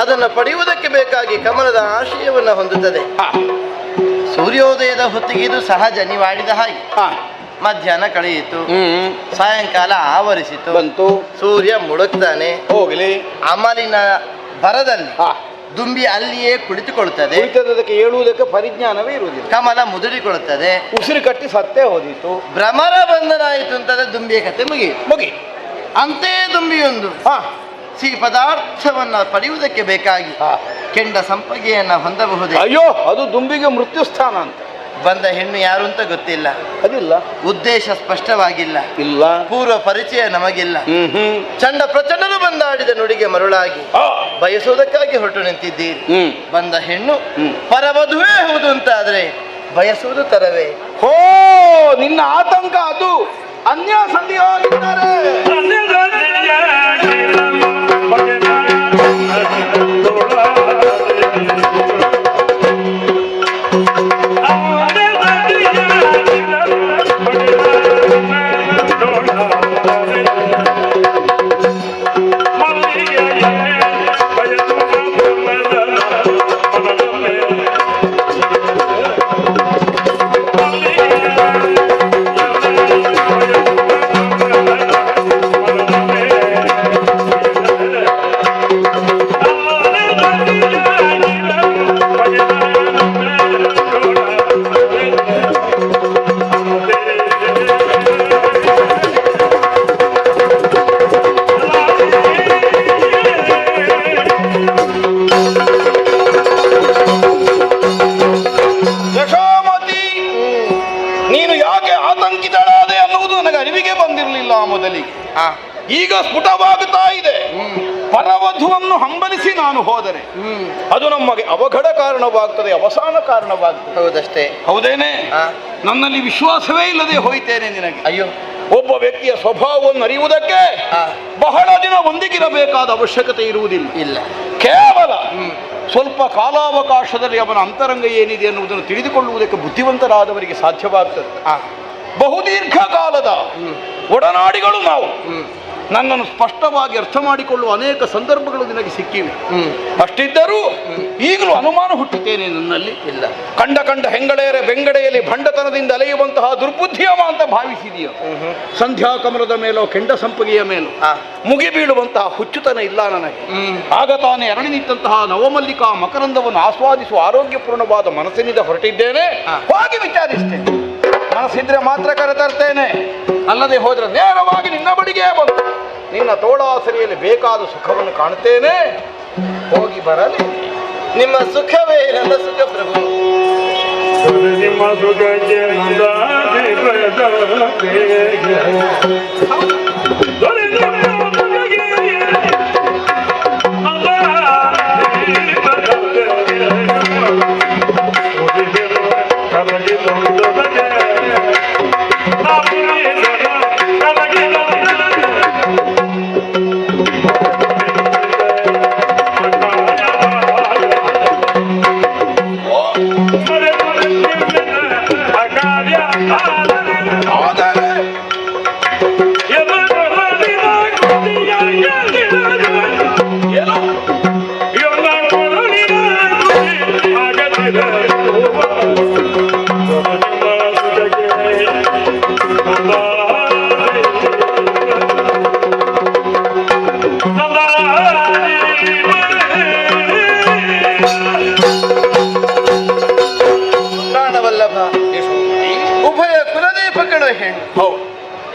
ಅದನ್ನು ಪಡೆಯುವುದಕ್ಕೆ ಬೇಕಾಗಿ ಕಮಲದ ಆಶಯವನ್ನು ಹೊಂದುತ್ತದೆ. ಸೂರ್ಯೋದಯದ ಹೊತ್ತಿಗೆ ಇದು ಸಹಜ, ನೀವು ಆಡಿದ ಹಾಗೆ. ಮಧ್ಯಾಹ್ನ ಕಳೆಯಿತು, ಸಾಯಂಕಾಲ ಆವರಿಸಿತು, ಬಂತು, ಸೂರ್ಯ ಮುಳುಗ್ತಾನೆ. ಹೋಗಲಿ, ಅಮಲಿನ ಭರದಲ್ಲಿ ದುಂಬಿ ಅಲ್ಲಿಯೇ ಕುಳಿತುಕೊಳ್ಳುತ್ತದೆ. ಅದಕ್ಕೆ ಹೇಳುವುದಕ್ಕೆ ಪರಿಜ್ಞಾನವೇ ಇರುವುದಿಲ್ಲ. ಕಮಲ ಮುದುರಿಕೊಳ್ಳುತ್ತದೆ. ಉಸಿರು ಕಟ್ಟಿ ಸತ್ತೇ ಹೋದಿತ್ತು. ಭ್ರಮರ ಬಂಧನ ಆಯಿತು ಅಂತಂದ್ರೆ ದುಂಬಿಯ ಕತೆ ಮುಗಿ ಅಂತೆಯೇ ದುಂಬಿಯೊಂದು ಸಿಹಿ ಪದಾರ್ಥವನ್ನ ಪಡೆಯುವುದಕ್ಕೆ ಬೇಕಾಗಿ ಕೆಂಡ ಸಂಪಗೆಯನ್ನ ಹೊಂದಬಹುದೇ? ಅಯ್ಯೋ, ಅದು ದುಂಬಿಗೆ ಮೃತ್ಯು ಸ್ಥಾನ ಅಂತ. ಬಂದ ಹೆಣ್ಣು ಯಾರು ಅಂತ ಗೊತ್ತಿಲ್ಲ, ಅದಿಲ್ಲ. ಉದ್ದೇಶ ಸ್ಪಷ್ಟವಾಗಿಲ್ಲ, ಇಲ್ಲ. ಪೂರ್ವ ಪರಿಚಯ ನಮಗಿಲ್ಲ. ಚಂಡ ಪ್ರಚಂಡರು ಬಂದಾಡಿದ ನುಡಿಗೆ ಮರುಳಾಗಿ ಬಯಸುವುದಕ್ಕಾಗಿ ಹೊರಟು ನಿಂತಿದ್ದೀರಿ. ಬಂದ ಹೆಣ್ಣು ಪರವಧುವೇ ಹೌದು ಅಂತಾದ್ರೆ ಬಯಸುವುದು ತರವೇ? ಹೋ, ನಿನ್ನ ಆತಂಕ ಅದು. ಅನ್ಯ ಸಂಧಿಯಾಗಿದ್ದಾರೆ. ಈಗ ಸ್ಫುಟವಾಗುತ್ತಾ ಇದೆ. ಪರವಧುವನ್ನು ಹಂಬಲಿಸಿ ನಾನು ಹೋದರೆ ಅದು ನಮಗೆ ಅವಘಡ ಕಾರಣವಾಗ್ತದೆ, ಅವಸಾನ ಕಾರಣವಾಗ್ತದೆ. ಹೌದಷ್ಟೇ. ಹೌದೇನೆ? ನನ್ನಲ್ಲಿ ವಿಶ್ವಾಸವೇ ಇಲ್ಲದೆ ಹೋಯ್ತೇನೆ ನಿನಗೆ. ಅಯ್ಯೋ, ಒಬ್ಬ ವ್ಯಕ್ತಿಯ ಸ್ವಭಾವವನ್ನು ಅರಿಯುವುದಕ್ಕೆ ಬಹಳ ದಿನ ಒಂದಿಗಿರಬೇಕಾದ ಅವಶ್ಯಕತೆ ಇರುವುದಿಲ್ಲ. ಇಲ್ಲ, ಕೇವಲ ಸ್ವಲ್ಪ ಕಾಲಾವಕಾಶದಲ್ಲಿ ಅವನ ಅಂತರಂಗ ಏನಿದೆ ಎನ್ನುವುದನ್ನು ತಿಳಿದುಕೊಳ್ಳುವುದಕ್ಕೆ ಬುದ್ಧಿವಂತರಾದವರಿಗೆ ಸಾಧ್ಯವಾಗ್ತದೆ. ಬಹುದೀರ್ಘ ಕಾಲದ ಒಡನಾಡಿಗಳು ನಾವು. ನನ್ನನ್ನು ಸ್ಪಷ್ಟವಾಗಿ ಅರ್ಥ ಮಾಡಿಕೊಳ್ಳುವ ಅನೇಕ ಸಂದರ್ಭಗಳು ನಿನಗೆ ಸಿಕ್ಕಿವೆ. ಅಷ್ಟಿದ್ದರೂ ಈಗಲೂ ಅನುಮಾನ ಹುಟ್ಟುತ್ತೇನೆ ನನ್ನಲ್ಲಿ. ಇಲ್ಲ, ಕಂಡ ಹೆಂಗಳೆಯರ ಬೆಂಗಡೆಯಲ್ಲಿ ಭಂಡತನದಿಂದ ಅಲೆಯುವಂತಹ ದುರ್ಬುದ್ಧಿಯವ ಅಂತ ಭಾವಿಸಿದೆಯೋ? ಸಂಧ್ಯಾ ಕಮಲದ ಮೇಲೋ ಕೆಂಡ ಸಂಪಗೆಯ ಮೇಲೋ ಮುಗಿ ಬೀಳುವಂತಹ ಹುಚ್ಚುತನ ಇಲ್ಲ ನನಗೆ. ಆಗ ತಾನೇ ಅರಳಿ ನಿಂತಹ ನವಮಲ್ಲಿಕಾ ಮಕರಂದವನ್ನು ಆಸ್ವಾದಿಸುವ ಆರೋಗ್ಯಪೂರ್ಣವಾದ ಮನಸ್ಸಿನಿಂದ ಹೊರಟಿದ್ದೇನೆ. ಹೋಗಿ ವಿಚಾರಿಸ್ತೇನೆ. ಮನಸ್ಸಿದ್ರೆ ಮಾತ್ರ ಕರೆತರ್ತೇನೆ, ಅಲ್ಲದೆ ಹೋದ್ರೆ ನೇರವಾಗಿ ನಿನ್ನ ಬಳಿಗೆ ಬಂದು ನಿನ್ನ ತೋಳಾಸರಿಯಲ್ಲಿ ಬೇಕಾದ ಸುಖವನ್ನು ಕಾಣುತ್ತೇನೆ. ಹೋಗಿ ಬರಲಿ. ನಿಮ್ಮ ಸುಖವೇ ನನ್ನ ಸುಖ ಪ್ರಭು. ನಿಮ್ಮ ಸುಖಕ್ಕೆ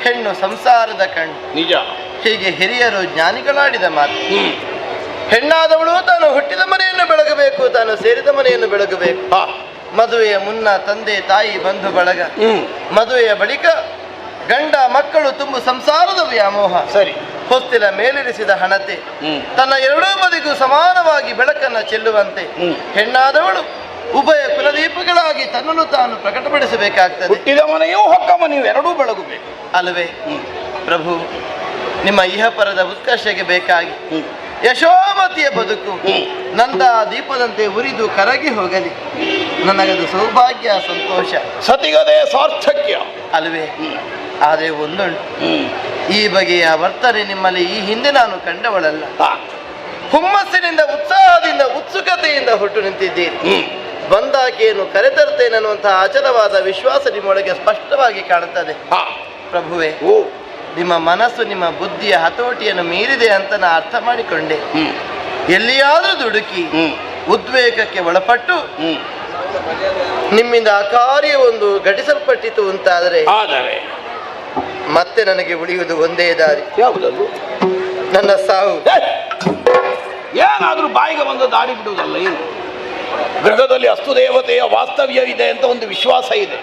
ಹೆಣ್ಣು ಸಂಸಾರದ ಕಣ್ಣು. ನಿಜ. ಹೀಗೆ ಹಿರಿಯರು ಜ್ಞಾನಿಗಳಾಡಿದ ಮಾತು. ಹೆಣ್ಣಾದವಳು ತಾನು ಹುಟ್ಟಿದ ಮನೆಯನ್ನು ಬೆಳಗಬೇಕು, ತಾನು ಸೇರಿದ ಮನೆಯನ್ನು ಬೆಳಗಬೇಕು. ಮದುವೆಯ ಮುನ್ನ ತಂದೆ ತಾಯಿ ಬಂಧು ಬಳಗ, ಮದುವೆಯ ಬಳಿಕ ಗಂಡ ಮಕ್ಕಳು ತುಂಬು ಸಂಸಾರದ ವ್ಯಾಮೋಹ. ಸರಿ. ಹೊಸ್ತಿಲ ಮೇಲಿರಿಸಿದ ಹಣತೆ ತನ್ನ ಎರಡೂ ಬದಿಗೂ ಸಮಾನವಾಗಿ ಬೆಳಕನ್ನು ಚೆಲ್ಲುವಂತೆ ಹೆಣ್ಣಾದವಳು ಉಭಯ ಕುಲದೀಪಗಳಾಗಿ ತನ್ನನ್ನು ತಾನು ಪ್ರಕಟಪಡಿಸಬೇಕಾಗ್ತದೆ. ಹುಟ್ಟಿದ ಮನೆಯೂ ಹೊಕ್ಕ ಮನೆಯೂ ಎರಡೂ ಬೆಳಗಬೇಕು ಅಲ್ಲವೇ ಪ್ರಭು? ನಿಮ್ಮ ಇಹಪರದ ಉತ್ಕರ್ಷಕ್ಕೆ ಬೇಕಾಗಿ ಯಶೋಮತಿಯ ಬದುಕು ನಂದ ದೀಪದಂತೆ ಉರಿದು ಕರಗಿ ಹೋಗಲಿ. ನನಗದು ಸೌಭಾಗ್ಯ, ಸಂತೋಷ, ಸತಿಗದೆ ಸಾರ್ಥಕ್ಯ ಅಲ್ವೇ? ಆದರೆ ಒಂದುಂಟು, ಈ ಬಗೆಯ ವರ್ತನೆ ನಿಮ್ಮಲ್ಲಿ ಈ ಹಿಂದೆ ನಾನು ಕಂಡವಳಲ್ಲ. ಹುಮ್ಮಸ್ಸಿನಿಂದ, ಉತ್ಸಾಹದಿಂದ, ಉತ್ಸುಕತೆಯಿಂದ ಹೊರಟು ನಿಂತಿದ್ದೀರಿ. ಬಂದಾಕೆಯನ್ನು ಕರೆತರ್ತೇನೆ ಅನ್ನುವಂತಹ ಅಚಲವಾದ ವಿಶ್ವಾಸ ನಿಮ್ಮೊಳಗೆ ಸ್ಪಷ್ಟವಾಗಿ ಕಾಣುತ್ತದೆ. ಪ್ರಭುವೇ, ನಿಮ್ಮ ಮನಸ್ಸು ನಿಮ್ಮ ಬುದ್ಧಿಯ ಹತೋಟಿಯನ್ನು ಮೀರಿದೆ ಅಂತ ನಾ ಅರ್ಥ ಮಾಡಿಕೊಂಡೆ. ಎಲ್ಲಿಯಾದರೂ ದುಡುಕಿ ಉದ್ವೇಗಕ್ಕೆ ಒಳಪಟ್ಟು ನಿಮ್ಮಿಂದ ಆ ಕಾರ್ಯ ಒಂದು ಘಟಿಸಲ್ಪಟ್ಟಿತು ಅಂತಾದರೆ ಮತ್ತೆ ನನಗೆ ಉಳಿಯುವುದು ಒಂದೇ ದಾರಿ. ಯಾವುದದು? ನನ್ನ ಸಾವು. ಏನಾದ್ರೂ ಬಾಯಿಗೆ ಬಂದ ದಾರಿ ಬಿಡುವುದಲ್ಲ. ಏನು ಗೃಹದಲ್ಲಿ ಅಸ್ತು ದೇವತೆಯ ವಾಸ್ತವ್ಯವಿದೆ ಅಂತ ಒಂದು ವಿಶ್ವಾಸ ಇದೆ.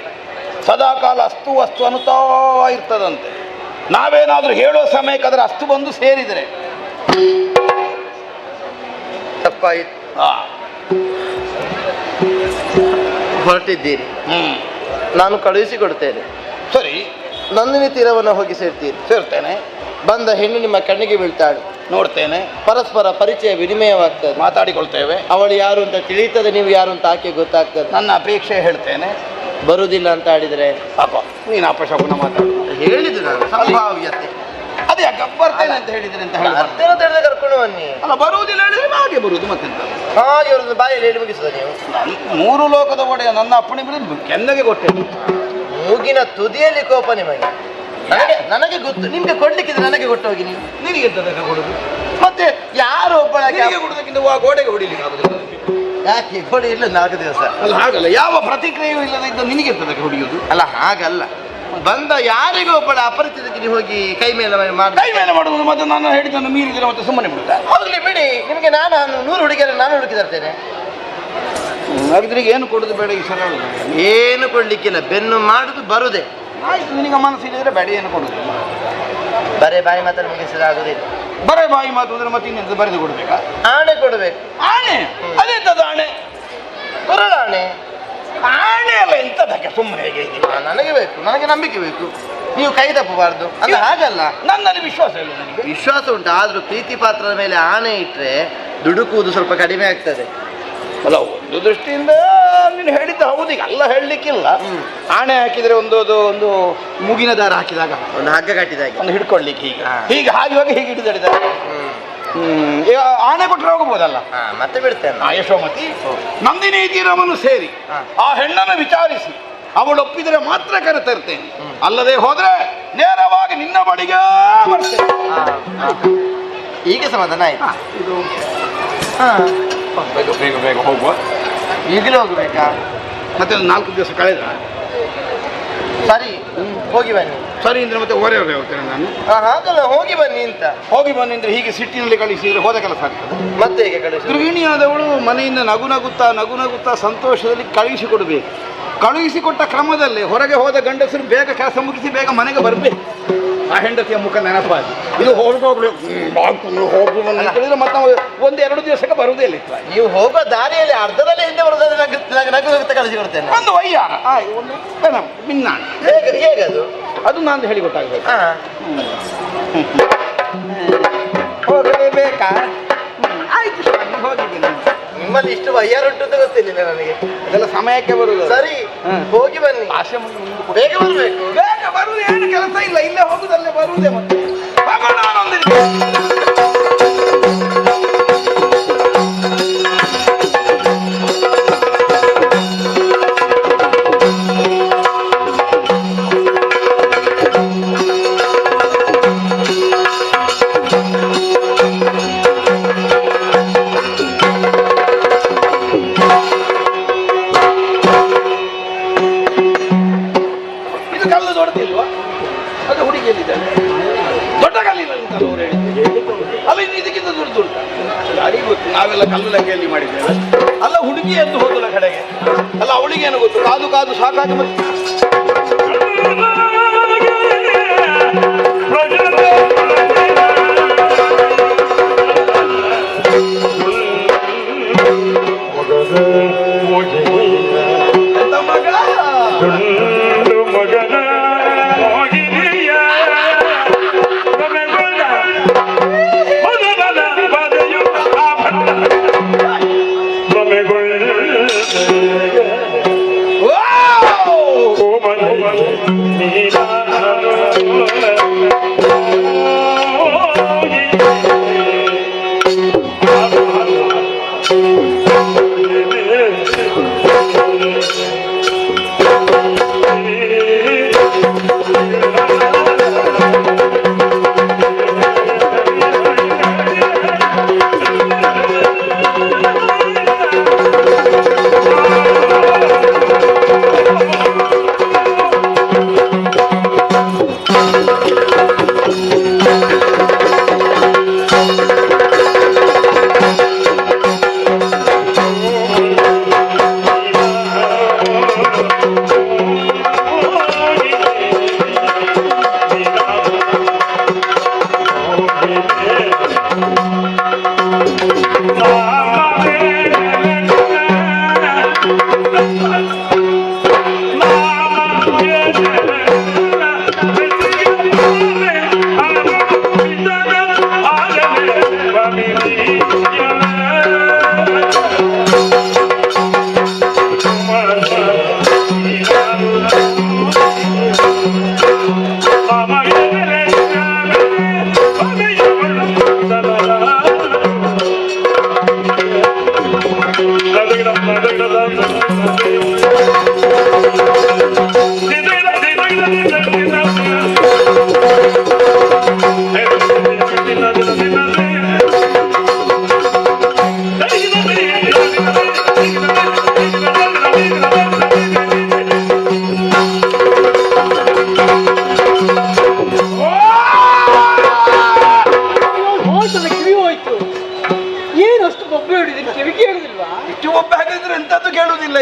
ಸದಾಕಾಲ ಅಸ್ತು ಅಸ್ತು ಅನ್ನುತ್ತಾ ಇರ್ತದಂತೆ. ನಾವೇನಾದ್ರೂ ಹೇಳೋ ಸಮಯಕ್ಕೆ ಅದರ ಅಸ್ತು ಬಂದು ಸೇರಿದರೆ ತಪ್ಪಾಯಿತು. ಹೊರಟಿದ್ದೀರಿ, ನಾನು ಕಳುಹಿಸಿಕೊಡ್ತೇನೆ. ಸರಿ, ನಂದಿನಿ ತೀರವನ್ನು ಹೋಗಿ ಸೇರ್ತೇನೆ. ಬಂದ ಹೆಣ್ಣು ನಿಮ್ಮ ಕಣ್ಣಿಗೆ ಬೀಳ್ತಾಳೆ, ನೋಡ್ತೇನೆ. ಪರಸ್ಪರ ಪರಿಚಯ ವಿನಿಮಯವಾಗ್ತದೆ, ಮಾತಾಡಿಕೊಳ್ತೇವೆ. ಅವಳು ಯಾರು ಅಂತ ತಿಳಿಯುತ್ತದೆ, ನೀವು ಯಾರು ಅಂತ ಆಕೆ ಗೊತ್ತಾಗ್ತದೆ. ನನ್ನ ಅಪೇಕ್ಷೆ ಹೇಳ್ತೇನೆ. ಬರುವುದಿಲ್ಲ ಅಂತ ಆಡಿದರೆ ಪಾಪ ನೀನು ಅಪಶಕುನ ಮಾತಾಡು. ಹೇಳಿದ್ದು ನಾನು ಸಂಭಾವ್ಯತೆ. ಅದೇ ಬರ್ತೇನೆ ಅಂತ ಹೇಳಿದ್ರೆ ಅಂತ ಹೇಳಿದ್ರೆ ಕರ್ಕೊಂಡು ಬನ್ನಿ. ಅಲ್ಲ, ಬರುವುದಿಲ್ಲ ಹೇಳಿದ್ರೆ ಹಾಗೆ ಬರುವುದು. ಮತ್ತೆಂತ ಹಾಗೆ ಬರುವುದು, ಬಾಯಲ್ಲಿ ಹೇಳಿ ಮುಗಿಸುವ ನೀವು. ಮೂರು ಲೋಕದ ಒಡೆಯ ನನ್ನ ಅಪ್ಪಣೆ ಬಿಡುದು ಕೆನ್ನೆಗೆ ಕೊಟ್ಟೆ. ಮೂಗಿನ ತುದಿಯಲ್ಲಿ ಕೋಪ ನಿಮಗೆ. ನನಗೆ ಗೊತ್ತು, ನಿಮ್ಗೆ ಕೊಡ್ಲಿಕ್ಕಿದ್ರೆ ನನಗೆ ಕೊಟ್ಟು ಹೋಗಿ. ನೀವು ನಿನಗೆ ಕೊಡುದು. ಮತ್ತೆ ಯಾರು ಒಬ್ಬಳಾಗಿ ಕೊಡುದಕ್ಕಿಂತ ಗೋಡೆಗೆ ಹೊಡಿಲಿಕ್ಕೆ ಆಗುದಿಲ್ಲ. ಯಾಕೆ ಗೋಡೆ ಇಲ್ಲ 4 ದಿವಸ? ಅಲ್ಲ ಹಾಗಲ್ಲ, ಯಾವ ಪ್ರತಿಕ್ರಿಯೆಯೂ ಇಲ್ಲದ ಇದ್ದ ನಿನಗೆ ಎಂತದಕ್ಕೆ ಹೊಡಿಯುವುದು? ಅಲ್ಲ ಹಾಗಲ್ಲ, ಬಂದ ಯಾರಿಗೂ ಒಬ್ಬಳ ಅಪರಿಚಿತಕ್ಕೆ ನೀವು ಹೋಗಿ ಕೈ ಮೇಲೆ ಮಾಡುವುದು. ಮತ್ತೆ ನಾನು ಹೇಳಿದ್ದನ್ನು ಮೀರಿದ್ರೆ ಮತ್ತೆ ಸುಮ್ಮನೆ ಬಿಡುತ್ತಾ? ಹೋಗ್ಲಿ ಬಿಡಿ, ನಿಮಗೆ ನಾನು 100 ಹುಡುಗಿಯರು ನಾನು ಹುಡುಕಿ ತರ್ತೇನೆ. ಹಾಗಿದ್ರೆ ಏನು ಕೊಡುದು ಬೇಡ ಈ ಸಲ? ಏನು ಕೊಡ್ಲಿಕ್ಕಿಲ್ಲ, ಬೆನ್ನು ಮಾಡುದು ಬರುದೇ. ಆಯ್ತು, ನಿನಗೆ ಮನಸ್ಸಿದ್ರೆ ಬೇಡ, ಏನು ಕೊಡುದು? ಬರೇ ಬಾಯಿ ಮಾತನ್ನು ಮುಗಿಸಿದ್ರೆ ಆಗುದಿಲ್ಲ. ಬರೇ ಬಾಯಿ ಮಾತು ಅಂದ್ರೆ ಮತ್ತೆ ಇನ್ನೆಂತ ಬರೆದು ಕೊಡ್ಬೇಕಾ? ಆಣೆ ಕೊಡ್ಬೇಕು. ಆಣೆ? ಅದೆಂತದ ಆಣೆ? ಬರಲಾಣೆ. ಆಣೆ ಅಲ್ಲ, ಎಂತದಕ್ಕೆ ಸುಮ್ಮನೆ ಹೇಗೆ? ನನಗೆ ಬೇಕು, ನನಗೆ ನಂಬಿಕೆ ಬೇಕು. ನೀವು ಕೈ ತಪ್ಪಬಾರ್ದು. ಅಲ್ಲ ಹಾಗಲ್ಲ, ನನ್ನಲ್ಲಿ ವಿಶ್ವಾಸ ಇಲ್ಲ. ನನಗೆ ವಿಶ್ವಾಸ ಉಂಟು, ಆದ್ರೂ ಪ್ರೀತಿ ಪಾತ್ರದ ಮೇಲೆ ಆಣೆ ಇಟ್ರೆ ದುಡುಕುವುದು ಸ್ವಲ್ಪ ಕಡಿಮೆ ಆಗ್ತದೆ. ಅಲ್ಲ, ಒಂದು ದೃಷ್ಟಿಯಿಂದ ನೀನು ಹೇಳಿದ್ದ ಹೌದು. ಈಗ ಅಲ್ಲ ಹೇಳಲಿಕ್ಕಿಲ್ಲ. ಆಣೆ ಹಾಕಿದ್ರೆ ಒಂದು ಮುಗಿನ ದಾರ ಹಾಕಿದಾಗ, ಒಂದು ಹಗ್ಗ ಕಟ್ಟಿದಾಗ, ಒಂದು ಹಿಡ್ಕೊಳ್ಲಿಕ್ಕೆ ಹೀಗೆ ಹಾಗೆ ಹೀಗೆ ಹಿಡಿದಾಡಿದಾಗ ಆಣೆ ಕೊಟ್ಟರೆ ಹೋಗಬಹುದಲ್ಲ. ಮತ್ತೆ ಬಿಡ್ತೇನೆ. ಯಶೋಮತಿ, ನಂದಿನಿ ತೀರವನ್ನು ಸೇರಿ ಆ ಹೆಣ್ಣನ್ನು ವಿಚಾರಿಸಿ ಅವಳು ಒಪ್ಪಿದರೆ ಮಾತ್ರ ಕರೆತರ್ತೇನೆ. ಅಲ್ಲದೆ ಹೋದ್ರೆ ನೇರವಾಗಿ ನಿನ್ನ ಬಳಿಗೆ ಬರ್ತೇನೆ. ಈಗ ಸಮಾಧಾನ ಆಯ್ತು. ಇದು ಬೇಗ ಬೇಗ ಹೋಗುವ. ಈಗಲೇ ಹೋಗ್ಬೇಕಾ? ಮತ್ತೆ 4 ದಿವಸ ಕಳೆದ. ಸರಿ, ಹೋಗಿ ಬನ್ನಿ. ಸರಿ ಅಂದ್ರೆ ಮತ್ತೆ ಹೊರೆ ಹೋಗ್ತೇನೆ ನಾನು. ಹಾಗಲ್ಲ, ಹೋಗಿ ಬನ್ನಿ ಅಂತ. ಹೋಗಿ ಬನ್ನಿ ಅಂದ್ರೆ ಹೀಗೆ ಸಿಟ್ಟಿನಲ್ಲಿ ಕಳಿಸಿದ್ರೆ ಹೋದ ಕೆಲಸ ಆಗ್ತದೆ. ಮತ್ತೆ ಹೇಗೆ ಕಳಿಸಿ? ಗೃಹಿಣಿಯಾದವಳು ಮನೆಯಿಂದ ನಗು ನಗುತ್ತಾ ಸಂತೋಷದಲ್ಲಿ ಕಳುಹಿಸಿಕೊಡ್ಬೇಕು. ಕಳುಹಿಸಿಕೊಟ್ಟ ಕ್ರಮದಲ್ಲಿ ಹೊರಗೆ ಹೋದ ಗಂಡಸರು ಬೇಗ ಕೆಲಸ ಮುಗಿಸಿ ಬೇಗ ಮನೆಗೆ ಬರಬೇಕು. ಆ ಹೆಂಡತಿಯ ಮುಖ ನೆನಪಾಗಿ ಇದು ಹೋಗ್ಲಿದ್ರೆ ಮತ್ತೆ 1-2 ದಿವಸಕ್ಕೆ ಬರುವುದೇ ಇಲ್ಲ. ನೀವು ಹೋಗೋ ದಾರಿಯಲ್ಲಿ ಅರ್ಧದಲ್ಲಿ ಹಿಂದೆ ಬರುವುದಾದ್ರೆ ನಗು ಕಳಿಸಿ ಕೊಡ್ತೇನೆ. ಒಂದು ವಯ್ಯಾರ, ಒಂದು ಮಿನ್ನಾಣ. ಹೇಗದು? ಅದು ನಾನು ಹೇಳಿ ಗೊತ್ತಾಗಬೇಕು. ಹೋಗಲೇಬೇಕಾ? ಆಯ್ತು, ಹೋಗಿದ್ದೀನಿ. ನಿಮ್ಮಲ್ಲಿ ಇಷ್ಟು ವಯ್ಯಾರುಂಟು ಅಂತ ಗೊತ್ತಿಲ್ಲ ನನಗೆ. ಅದೆಲ್ಲ ಸಮಯಕ್ಕೆ ಬರುವುದು. ಸರಿ, ಹೋಗಿ ಬನ್ನಿ. ಬೇಗ ಬರಬೇಕು. ಬೇಗ ಬರುವುದು ಏನು ಕೆಲಸ ಇಲ್ಲ, ಇಲ್ಲೇ ಹೋಗುದಲ್ಲೇ ಬರುವುದೇ. ಮತ್ತೆ ನಾವೆಲ್ಲ ಕಲ್ಲು ಲಂಗೆಯಲ್ಲಿ ಮಾಡಿದ್ದೇವೆ. ಅಲ್ಲ, ಹುಡುಗಿ ಎಂದು ಹೋದಲ್ಲ ಕಡೆಗೆ. ಅಲ್ಲ, ಅವಳಿಗೇನು ಗೊತ್ತು? ಕಾದು ಸಾಕಾಗಿ ಮತ್ತೆ ನೀ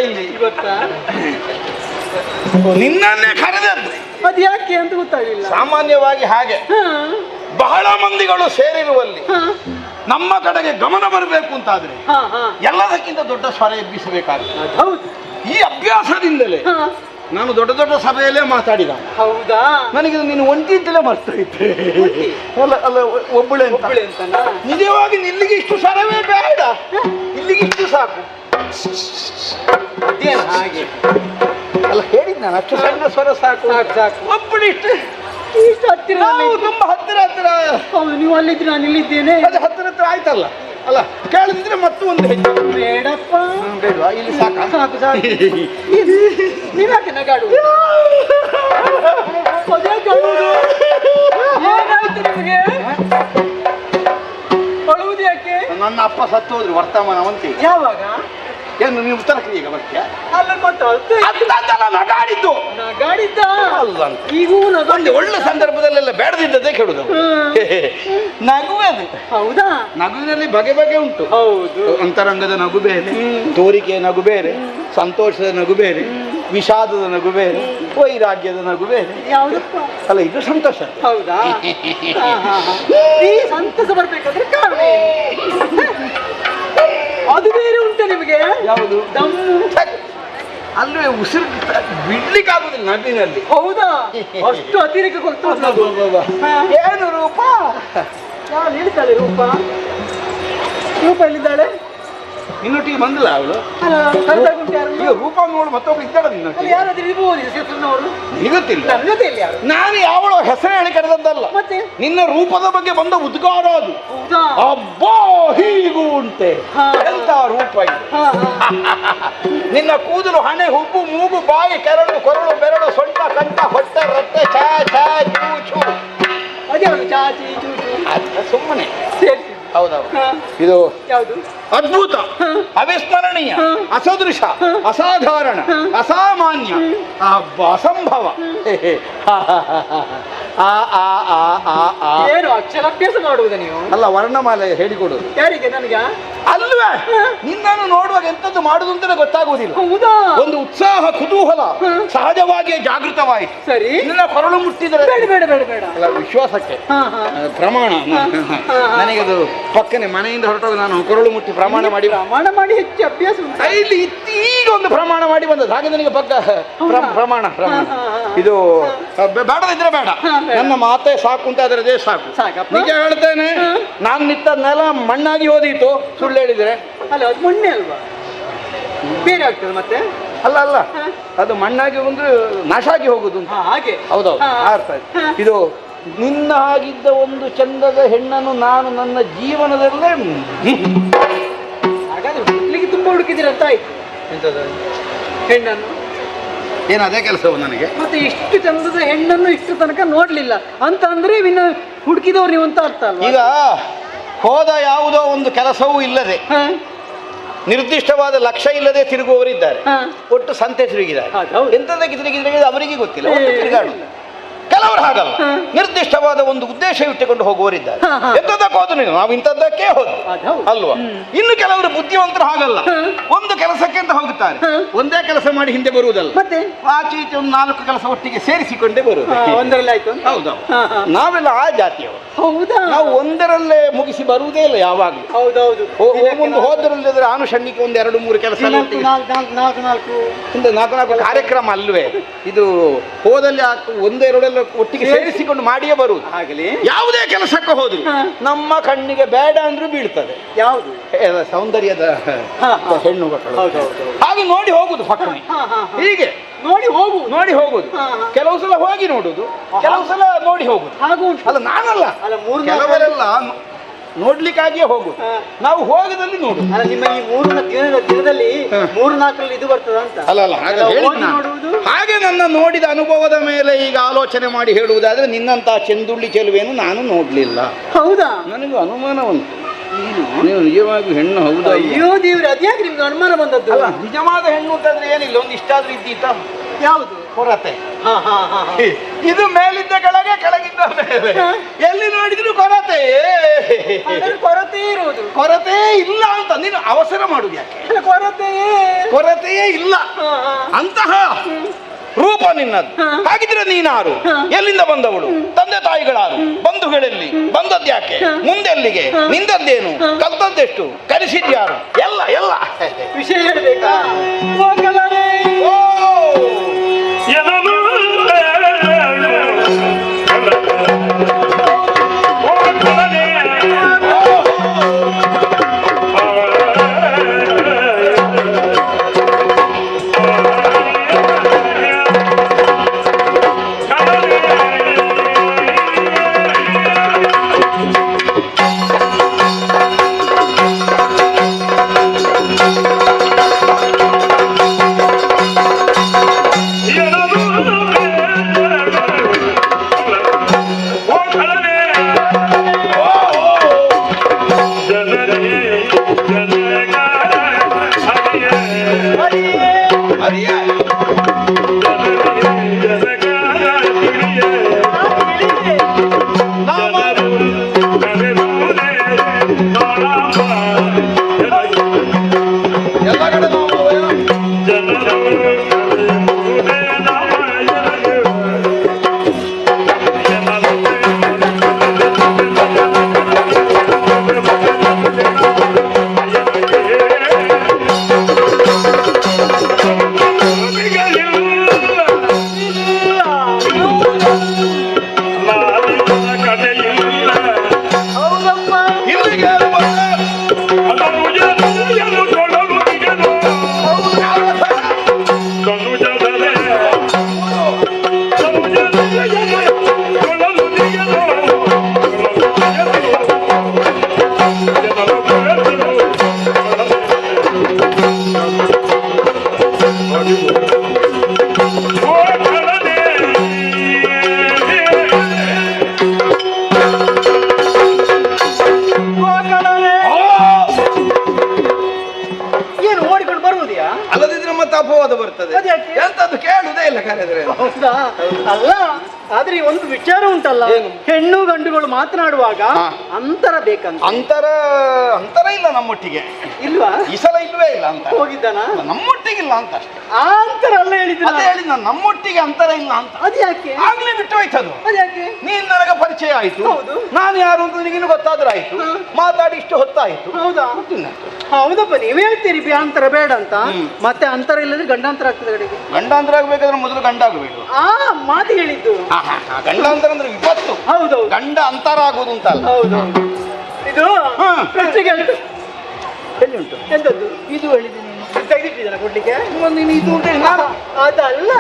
ಇಲ್ಲಿ ಗೊತ್ತಾ? ನಿನ್ನನ್ನೇ ಕರೆದದ್ದು. ಅದು ಯಾಕೆ ಅಂತ ಗೊತ್ತಾಗಲಿಲ್ಲ. ಸಾಮಾನ್ಯವಾಗಿ ಹಾಗೆ ಬಹಳ ಮಂದಿಗಳು ಸೇರಿರುವಲ್ಲಿ ನಮ್ಮ ಕಡೆಗೆ ಗಮನ ಬರಬೇಕು ಅಂತಾದ್ರೆ ಎಲ್ಲದಕ್ಕಿಂತ ದೊಡ್ಡ ಸ್ವರ ಎಬ್ಬಿಸಬೇಕಾಗುತ್ತೆ. ಈ ಅಭ್ಯಾಸದಿಂದಲೇ ನಾನು ದೊಡ್ಡ ದೊಡ್ಡ ಸಭೆಯಲ್ಲೇ ಮಾತಾಡಿದ. ಹೌದಾ? ನನಗೆ ನೀನು ಒಂಟಿ ಅಂತಲೇ ಮಾಡ್ತಾ ಇದ್ದೆ. ಅಲ್ಲ ಅಲ್ಲ, ಒಬ್ಬಳೆ ಅಂತ. ನಿಜವಾಗಿ ಇಲ್ಲಿಗೆ ಇಷ್ಟು ಸ್ವರವೇ ಬೇಡ, ಇಲ್ಲಿಗೆ ಇಷ್ಟು ಸಾಕು. ಹಾಗೆ ಅಲ್ಲ ಹೇಳಿದ್ ನಾನು, ಅಷ್ಟು ಸಣ್ಣ ಸ್ವರ ಸಾಕು ಸಾಕು. ಒಬ್ಬಳು ಇಷ್ಟು ಹತ್ತಿರ, ತುಂಬಾ ಹತ್ತಿರ ಹತ್ತಿರ. ಹೌದು, ನೀವು ಅಲ್ಲಿದ್ರೆ ನಾನು ಇಲ್ಲಿದ್ದೇನೆ. ಅದು ಹತ್ತಿರ ಹತ್ರ ಆಯ್ತಲ್ಲ. ಅಲ್ಲ ಕೇಳಿದ್ರೆ ಮತ್ತೆ ಒಂದು ಹೆಜ್ಜೆ. ಬೇಡಪ್ಪ, ಬೇಡವಾ? ಇಲ್ಲಿ ಸಾಕು ಸಾಕು ಸಾಕು. ನೀವ್ಯಾಕೆ ನಗಾಡು? ಏನಾಯ್ತು ನಿಮಗೆ? ಅಳುವುದು ಯಾಕೆ? ನನ್ನ ಅಪ್ಪ ಸತ್ತು ಹೋದ್ರು ವರ್ತಮಾನವಂತೆ. ಯಾವಾಗ? ಏನು ನೀವು ಉತ್ತರ ಕ್ರಿಯೆಗೆ ಬರ್ತೀಯ? ಅಲ್ಲ ನಗಾಡಿದ್ದು ನಗಾಡಿದ್ದ ಅಲ್ಲ. ಈಗೂ ಒಂದು ಒಳ್ಳೆ ಸಂದರ್ಭದಲ್ಲೆಲ್ಲ ಬೇಡದಿದ್ದದೇ ಕೇಳುದು. ನಗುವುದು. ಹೌದಾ? ನಗುವಿನಲ್ಲಿ ಬಗೆ ಬಗೆ ಉಂಟು. ಹೌದು. ಅಂತರಂಗದ ನಗು ಬೇರೆ, ತೋರಿಕೆಯ ನಗು ಬೇರೆ, ಸಂತೋಷದ ನಗು ಬೇರೆ, ವಿಷಾದದ ನಗು ಬೇರೆ, ವೈರಾಗ್ಯದ ನಗು ಬೇರೆ. ಯಾವುದಪ್ಪ? ಅಲ್ಲ, ಇದು ಸಂತೋಷ. ಹೌದಾ? ಈ ಸಂತಸ ಬರ್ಬೇಕಾದ್ರೆ ಕಾರಣ ಅದು ಬೇರೆ ಉಂಟು ನಿಮಗೆ. ಯಾವುದು? ಅಲ್ಲೇ ಉಸಿರು ಬಿಡ್ಲಿಕ್ಕಾಗುದಿಲ್ಲ ನದಿನಲ್ಲಿ. ಹೌದಾ? ಅಷ್ಟು ಅತಿರೇಕ ಕೊಡ್ತು. ಏನು ರೂಪ? ನಾನು ಹೇಳ್ತಾಳೆ ರೂಪ. ರೂಪ ಎಲ್ಲಿದ್ದಾಳೆ? ನಿನ್ನೊಟ್ಟಿಗೆ ಬಂದಿಲ್ಲ ಅವಳು. ರೂಪ ನೋಡು, ಮತ್ತೊಬ್ಳು ಇದ್ದಾಳೆ ನಿನ್ನೊಟ್ಟಿಗೆ. ಯಾರಾದ್ರೂ ಇರ್ಬೋದು ಹೆಸರಿನವರು? ನಿಗುತ್ತಿಲ್ಲ. ನನ್ನ ಜೊತೆಯಲ್ಲಿ ಯಾರು? ನಾನು ಯಾವಳು ಹೆಸರು ಹೇಳಿ ಕರೆದದ್ದಲ್ಲ, ನಿನ್ನ ರೂಪದ ಬಗ್ಗೆ ಬಂದ ಉದ್ಗಾರ ಅದು. ಅಬ್ಬಾ ಹೀಗೂ ಉಂಟೆ, ಎಂತ ರೂಪ ಇದು. ನಿನ್ನ ಕೂದಲು, ಹಣೆ, ಹುಬ್ಬು, ಮೂಗು, ಬಾಯಿ, ಕೆರಳು, ಕೊರಳು, ಬೆರಳು, ಸೊಂಟ, ಕಂಠ, ಹೊಟ್ಟೆ, ರಟ್ಟೆ, ಚಾ ಚಾ ಚೂಚು. ಅದೇ ಚಾಚಿ ಚೂಚು. ಸುಮ್ಮನೆ ಹೌದೌದು. ಇದು ಅದ್ಭುತ, ಅವಿಸ್ಮರಣೀಯ, ಅಸದೃಶ, ಅಸಾಧಾರಣ, ಅಸಾಮಾನ್ಯ, ಅಸಂಭವ. ಏನು ಅಕ್ಷರಾಭ್ಯಾಸ ಮಾಡುವುದ ನೀವು? ಅಲ್ಲ, ವರ್ಣಮಾಲೆ ಹೇಳಿಕೊಡುದು. ಯಾರಿಗೆ? ನನಗ? ಅಲ್ವೇ, ನಿನ್ನನ್ನು ನೋಡುವಾಗ ಎಂತದ್ದು ಮಾಡುದು ಅಂತಲೇ ಗೊತ್ತಾಗುವುದಿಲ್ಲ. ಹೌದಾ? ಒಂದು ಉತ್ಸಾಹ, ಕುತೂಹಲ ಸಹಜವಾಗಿಯೇ ಜಾಗೃತವಾಯಿತು. ಸರಿ. ನಿನ್ನ ಕೊರಳು ಮುಟ್ಟಿದರೆ ಬೇಡ ಬೇಡ ಬೇಡ ಬೇಡ. ಅಲ್ಲ, ವಿಶ್ವಾಸಕ್ಕೆ ಪ್ರಮಾಣ. ನನಗದು ಪಕ್ಕನೆ ಮನೆಯಿಂದ ಹೊರಟಾಗ ನಾನು ಕೊರಳು ಮುಟ್ಟಿ ಪ್ರಮಾಣ ಮಾಡಿ ಹೆಚ್ಚು ಅಭ್ಯಾಸ ಇಲ್ಲಿ ಈಗ ಒಂದು ಪ್ರಮಾಣ ಮಾಡಿ ಬಂದದ್ದು. ಹಾಗೆ ನನಗೆ ಪಕ್ಕ ಪ್ರಮಾಣ ಇದು ಬೇಡದಿದ್ರೆ ಬೇಡ, ನನ್ನ ಮಾತೇ ಸಾಕು ಅಂತ ಅದರದೇ ಸಾಕು. ನಿಜ ಹೇಳ್ತೇನೆ, ನಾನು ನಿಂತ ನೆಲ ಮಣ್ಣಾಗಿ ಹೋದೀತು ಸುಳ್ಳು ಹೇಳಿದ್ರೆ. ಅಲ್ಲ, ಅದು ಮಣ್ಣೆ ಅಲ್ವಾ? ಬೇರೆ ಆಗ್ತದೆ ಮತ್ತೆ. ಅಲ್ಲ ಅಲ್ಲ, ಅದು ಮಣ್ಣಾಗಿ ಒಂದು ನಾಶ ಆಗಿ ಹೋಗುದು. ಹಾಗೆ. ಹೌದೌದು, ಅರ್ಥ ಆಯ್ತು. ಇದು ನಿನ್ನ ಆಗಿದ್ದ ಒಂದು ಚಂದದ ಹೆಣ್ಣನ್ನು ನಾನು ನನ್ನ ಜೀವನದಲ್ಲೇ ಹಾಗಾದ್ರೆ ಹುಡುಕ್ಲಿಕ್ಕೆ ತುಂಬಾ ಹುಡುಕಿದ್ದೀರ ಅಂತ ಆಯ್ತು. ಹೆಣ್ಣನ್ನು ಏನು ಅದೇ ಕೆಲಸವು ನನಗೆ. ಮತ್ತೆ ಇಷ್ಟು ಚಂದದ ಹೆಣ್ಣನ್ನು ಇಷ್ಟು ತನಕ ನೋಡ್ಲಿಲ್ಲ ಅಂತ ಅಂದ್ರೆ ಇನ್ನು ಹುಡುಕಿದವ್ರು ನೀವು ಅಂತ ಅರ್ಥ ಅಲ್ವಾ? ಈಗ ಹೋದ ಯಾವುದೋ ಒಂದು ಕೆಲಸವೂ ಇಲ್ಲದೆ, ನಿರ್ದಿಷ್ಟವಾದ ಲಕ್ಷ್ಯ ಇಲ್ಲದೆ ತಿರುಗುವವರಿದ್ದಾರೆ. ಒಟ್ಟು ಸಂತೆ ತಿರುಗಿದ್ದಾರೆ. ಎಂತದಕ್ಕೆ ತಿರುಗಿದ್ರೆ ಅವರಿಗೆ ಗೊತ್ತಿಲ್ಲ, ಒಟ್ಟು ತಿರುಗಾಡುದು. ಕೆಲವರು ಹಾಗಲ್ಲ, ನಿರ್ದಿಷ್ಟವಾದ ಒಂದು ಉದ್ದೇಶ ಇಟ್ಟುಕೊಂಡು ಹೋಗುವವರಿದ್ದಾರೆ. ಎಂತದಕ್ಕೆ ಹೋದ್ರು ನೀನು, ನಾವು ಇಂಥದ್ದಕ್ಕೆ ಹೋದ್ರು ಅಲ್ವಾ? ಇನ್ನು ಕೆಲವರು ಬುದ್ಧಿವಂತರು ಹಾಗಲ್ಲ, ಒಂದು ಕೆಲಸಕ್ಕೆ ಅಂತ ಹೋಗುತ್ತಾರೆ, ಒಂದೇ ಕೆಲಸ ಮಾಡಿ ಹಿಂದೆ ಬರುವುದಲ್ಲ, ಮತ್ತೆ ಆಚೆ ಈಚೆ ಒಂದು 4 ಕೆಲಸ ಒಟ್ಟಿಗೆ ಸೇರಿಸಿಕೊಂಡೇ ಬರುವುದು. ಒಂದರಲ್ಲಿ ಆಯ್ತು. ಹೌದೌದು, ನಾವೆಲ್ಲ ಆ ಜಾತಿಯವರು. ಹೌದಾ? ನಾವು ಒಂದರಲ್ಲೇ ಮುಗಿಸಿ ಬರುವುದೇ ಇಲ್ಲ ಯಾವಾಗಲೂ. ಹೌದೌದು. ಒಂದು ಹೋದ್ರಲ್ಲಿ ಆನುಷಂಗಿಕ 1 2 3 ಕೆಲಸ, 4 ಕಾರ್ಯಕ್ರಮ ಅಲ್ವೇ ಇದು. ಹೋದಲ್ಲಿ 1 2 ಒಟ್ಟಿಗೆ ಸೇರಿಸಿಕೊಂಡು ಮಾಡಿಯೇ ಬರುವುದು. ಹಾಗಲಿ ಯಾವುದೇ ಕೆಲಸಕ್ಕೆ ಹೋದ್ರು ನಮ್ಮ ಕಣ್ಣಿಗೆ ಬೇಡ ಅಂದ್ರೂ ಬೀಳ್ತದೆ. ಯಾವುದು? ಸೌಂದರ್ಯದ ಹೆಣ್ಣು ಮಕ್ಕಳು ಹಾಗೆ ನೋಡಿ ಹೋಗುದು ಪಕ್ಕನೆ. ಹೀಗೆ ನೋಡಿ ಹೋಗುದು. ಕೆಲವು ಸಲ ಹೋಗಿ ನೋಡುದು, ಕೆಲವು ಸಲ ನೋಡಿ ಹೋಗುದು. ಅಲ್ಲ, ನಾನಲ್ಲ, ಕೆಲವರೆಲ್ಲ ನೋಡ್ಲಿಕ್ಕಾಗಿಯೇ ಹೋಗುದು, ನಾವು ಹೋಗದಲ್ಲಿ ನೋಡುದು. ಅಲ್ಲ, ನಿಮ್ಮ ಈ 3 ದಿನದಲ್ಲಿ 3-4 ಇದು ಬರ್ತದ ಅಂತ. ಅಲ್ಲ, ಹಾಗೆ ನನ್ನ ನೋಡಿದ ಅನುಭವದ ಮೇಲೆ ಈಗ ಆಲೋಚನೆ ಮಾಡಿ ಹೇಳುವುದಾದ್ರೆ ನಿನ್ನಂತ ಚೆಂದುಳ್ಳಿ ಚೆಲುವೆಯನ್ನು ನಾನು ನೋಡ್ಲಿಲ್ಲ. ಹೌದಾ? ನನಗೂ ಅನುಮಾನ ಉಂಟು, ನೀವು ನಿಜವಾಗಿ ಹೆಣ್ಣು ಹೌದಾ? ಅಯ್ಯೋ ದೇವ್ರೆ, ಅದ್ಯಾಕೆ ನಿಮ್ಗೆ ಅನುಮಾನ ಬಂದದ್ದು? ಅಲ್ಲ, ನಿಜವಾದ ಹೆಣ್ಣು ಅಂತಂದ್ರೆ ಏನಿಲ್ಲ, ಒಂದು ಇಷ್ಟಾದ್ರೂ ಇದ್ದೀತ. ಯಾವುದು? ಕೊರತೆ. ಇದು ಮೇಲಿದ್ದ ಕೆಳಗೆ, ಕೆಳಗಿದ್ದ ಮೇಲೆ, ಎಲ್ಲಿ ನೋಡಿದ್ರು ಕೊರತೆ ಕೊರತೆ ಇರುವುದು. ಕೊರತೆ ಇಲ್ಲ ಅಂತ ನೀನು ಅವಸರ ಮಾಡುದು ಯಾಕೆ? ಕೊರತೆಯೇ ಇಲ್ಲ ಅಂತಹ ರೂಪ ನಿನ್ನದು. ಹಾಗಿದ್ರೆ ನೀನಾರು? ಎಲ್ಲಿಂದ ಬಂದವಳು? ತಂದೆ ತಾಯಿಗಳಾರು? ಬಂಧುಗಳಲ್ಲಿ? ಬಂದದ್ಯಾಕೆ? ಮುಂದೆಲ್ಲಿಗೆ? ನಿಂದದ್ದೇನು? ಕಲ್ತದ್ದೆಷ್ಟು? ಕಲಿಸಿದ್ಯಾರು? ಎಲ್ಲ ಎಲ್ಲ ವಿಷಯ ಹೇಳ್ಬೇಕಾ? ಅಪವಾದ ಬರ್ತದೆ. ಎಂತದ್ದು ಕೇಳುವುದೇ ಇಲ್ಲ ಕರೆದ್ರೆ. ಅಲ್ಲ ಆದ್ರೆ ಒಂದು ವಿಚಾರ ಉಂಟಲ್ಲ, ಹೆಣ್ಣು ಗಂಡುಗಳು ಮಾತನಾಡುವಾಗ ಅಂತರ ಬೇಕಂತ. ಅಂತರ ಇಲ್ಲ ನಮ್ಮೊಟ್ಟಿಗೆ. ಇಲ್ವಾ? ಈ ಸಲ ಇಲ್ವೇ ಇಲ್ಲ ಅಂತ. ಹೋಗಿದ್ದಾನ? ನಮ್ಮೊಟ್ಟಿಗಿಲ್ಲ ಅಂತ ಅಷ್ಟೇ. ಆ ಅಂತರ ಅಲ್ಲ ಹೇಳಿದ್ರು. ಅದೇ ಹೇಳಿ ನಾನು ನಮ್ಮೊಟ್ಟಿಗೆ ಅಂತರ ಇಲ್ಲ ಅಂತ. ಅದು ಯಾಕೆ? ಆಗ್ಲೇ ಬಿಟ್ಟು ಹೋಯ್ತದು. ಅದ್ಯಾಕೆ? ನೀನ್ ನನಗೆ ಪರಿಚಯ ಆಯ್ತು, ನಾನು ಯಾರು ಅಂತ ನಿನಗಿನ್ನು ಗೊತ್ತಾದ್ರೆ ಆಯ್ತು, ಮಾತಾಡಿ ಇಷ್ಟು ಹೊತ್ತಾಯ್ತು. ಹೌದಾ? ಹೌದಪ್ಪ, ನೀವ್ ಹೇಳ್ತೀರಿ ಅಂತರ ಬೇಡ ಅಂತ. ಮತ್ತೆ ಅಂತರ ಇಲ್ಲದ್ರೆ ಗಂಡಾಂತರ ಆಗ್ತದೆ. ಕಡೆಗೆ ಗಂಡಾಂತರ ಆಗ್ಬೇಕಾದ್ರೆ ಮೊದಲು ಗಂಡ ಆಗಬೇಕು. ಆ ಮಾತು ಹೇಳಿದ್ದು. ಗಂಡಾಂತರ ಅಂದ್ರೆ ವಿಪತ್ತು. ಹೌದೌದು, ಗಂಡ ಅಂತರ ಆಗುದು ಅಂತಲ್ಲ. ಹೌದೌದು. ಇದು ಪ್ರಶ್ನೆಗೆ ಎಲ್ಲಿ ಉಂಟು? ಎಂತದ್ದು? ಇದು ಹೇಳಿದ್ದೀನಿ. ತೆಗೆದಿಟ್ಟಿದ್ದಾನೆ ಕೊಡ್ಲಿಕ್ಕೆ. ಅದಲ್ಲ,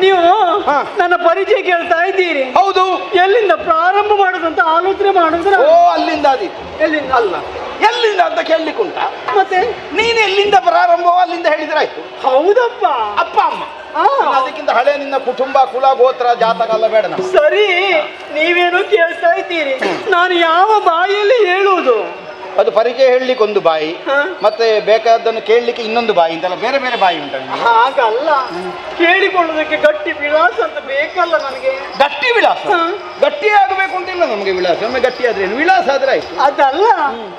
ನೀವು ನನ್ನ ಪರಿಚಯ ಕೇಳ್ತಾ ಇದ್ದೀರಿ. ಹೌದು. ಎಲ್ಲಿಂದ ಪ್ರಾರಂಭ ಮಾಡುದಂತ ಆಲೋಚನೆ ಮಾಡುದ್ರೆ. ಓ, ಅಲ್ಲಿಂದ ಆದೀತು. ಎಲ್ಲಿಂದ? ಅಲ್ಲ, ಎಲ್ಲಿಂದ ಅಂತ ಕೇಳಲಿಕ್ಕುಂಟ. ಮತ್ತೆ ನೀನು ಎಲ್ಲಿಂದ ಪ್ರಾರಂಭವೋ ಅಲ್ಲಿಂದ ಹೇಳಿದ್ರೆ ಆಯ್ತು. ಹೌದಪ್ಪ. ಅಪ್ಪ ಅಮ್ಮ ಅದಕ್ಕಿಂತ ಹಳೆ ನಿನ್ನ ಕುಟುಂಬ ಕುಲ ಗೋತ್ರ ಜಾತಕ ಎಲ್ಲ ಬೇಡ. ಸರಿ, ನೀವೇನು ಕೇಳ್ತಾ ಇದ್ದೀರಿ, ನಾನು ಯಾವ ಬಾಯಿಯಲ್ಲಿ ಹೇಳುವುದು? ಅದು ಪರಿಚಯ ಹೇಳಲಿಕ್ಕೆ ಒಂದು ಬಾಯಿ, ಮತ್ತೆ ಬೇಕಾದನ್ನು ಕೇಳಲಿಕ್ಕೆ ಇನ್ನೊಂದು ಬಾಯಿ ಅಂತೆಲ್ಲ ಬೇರೆ ಬೇರೆ ಬಾಯಿ ಉಂಟು. ಹಾಗಲ್ಲ, ಕೇಳಿಕೊಳ್ಳೋದಕ್ಕೆ ಗಟ್ಟಿ ವಿಳಾಸ ಅಂತ ಬೇಕಲ್ಲ ನನಗೆ. ಗಟ್ಟಿ ವಿಳಾಸ? ಗಟ್ಟಿ ಆಗಬೇಕು ಅಂತಿಲ್ಲ ನಮಗೆ ವಿಳಾಸ. ಒಮ್ಮೆ ಗಟ್ಟಿ ಆದ್ರೆ ವಿಳಾಸ ಆದ್ರೆ ಆಯ್ತು. ಅದಲ್ಲ,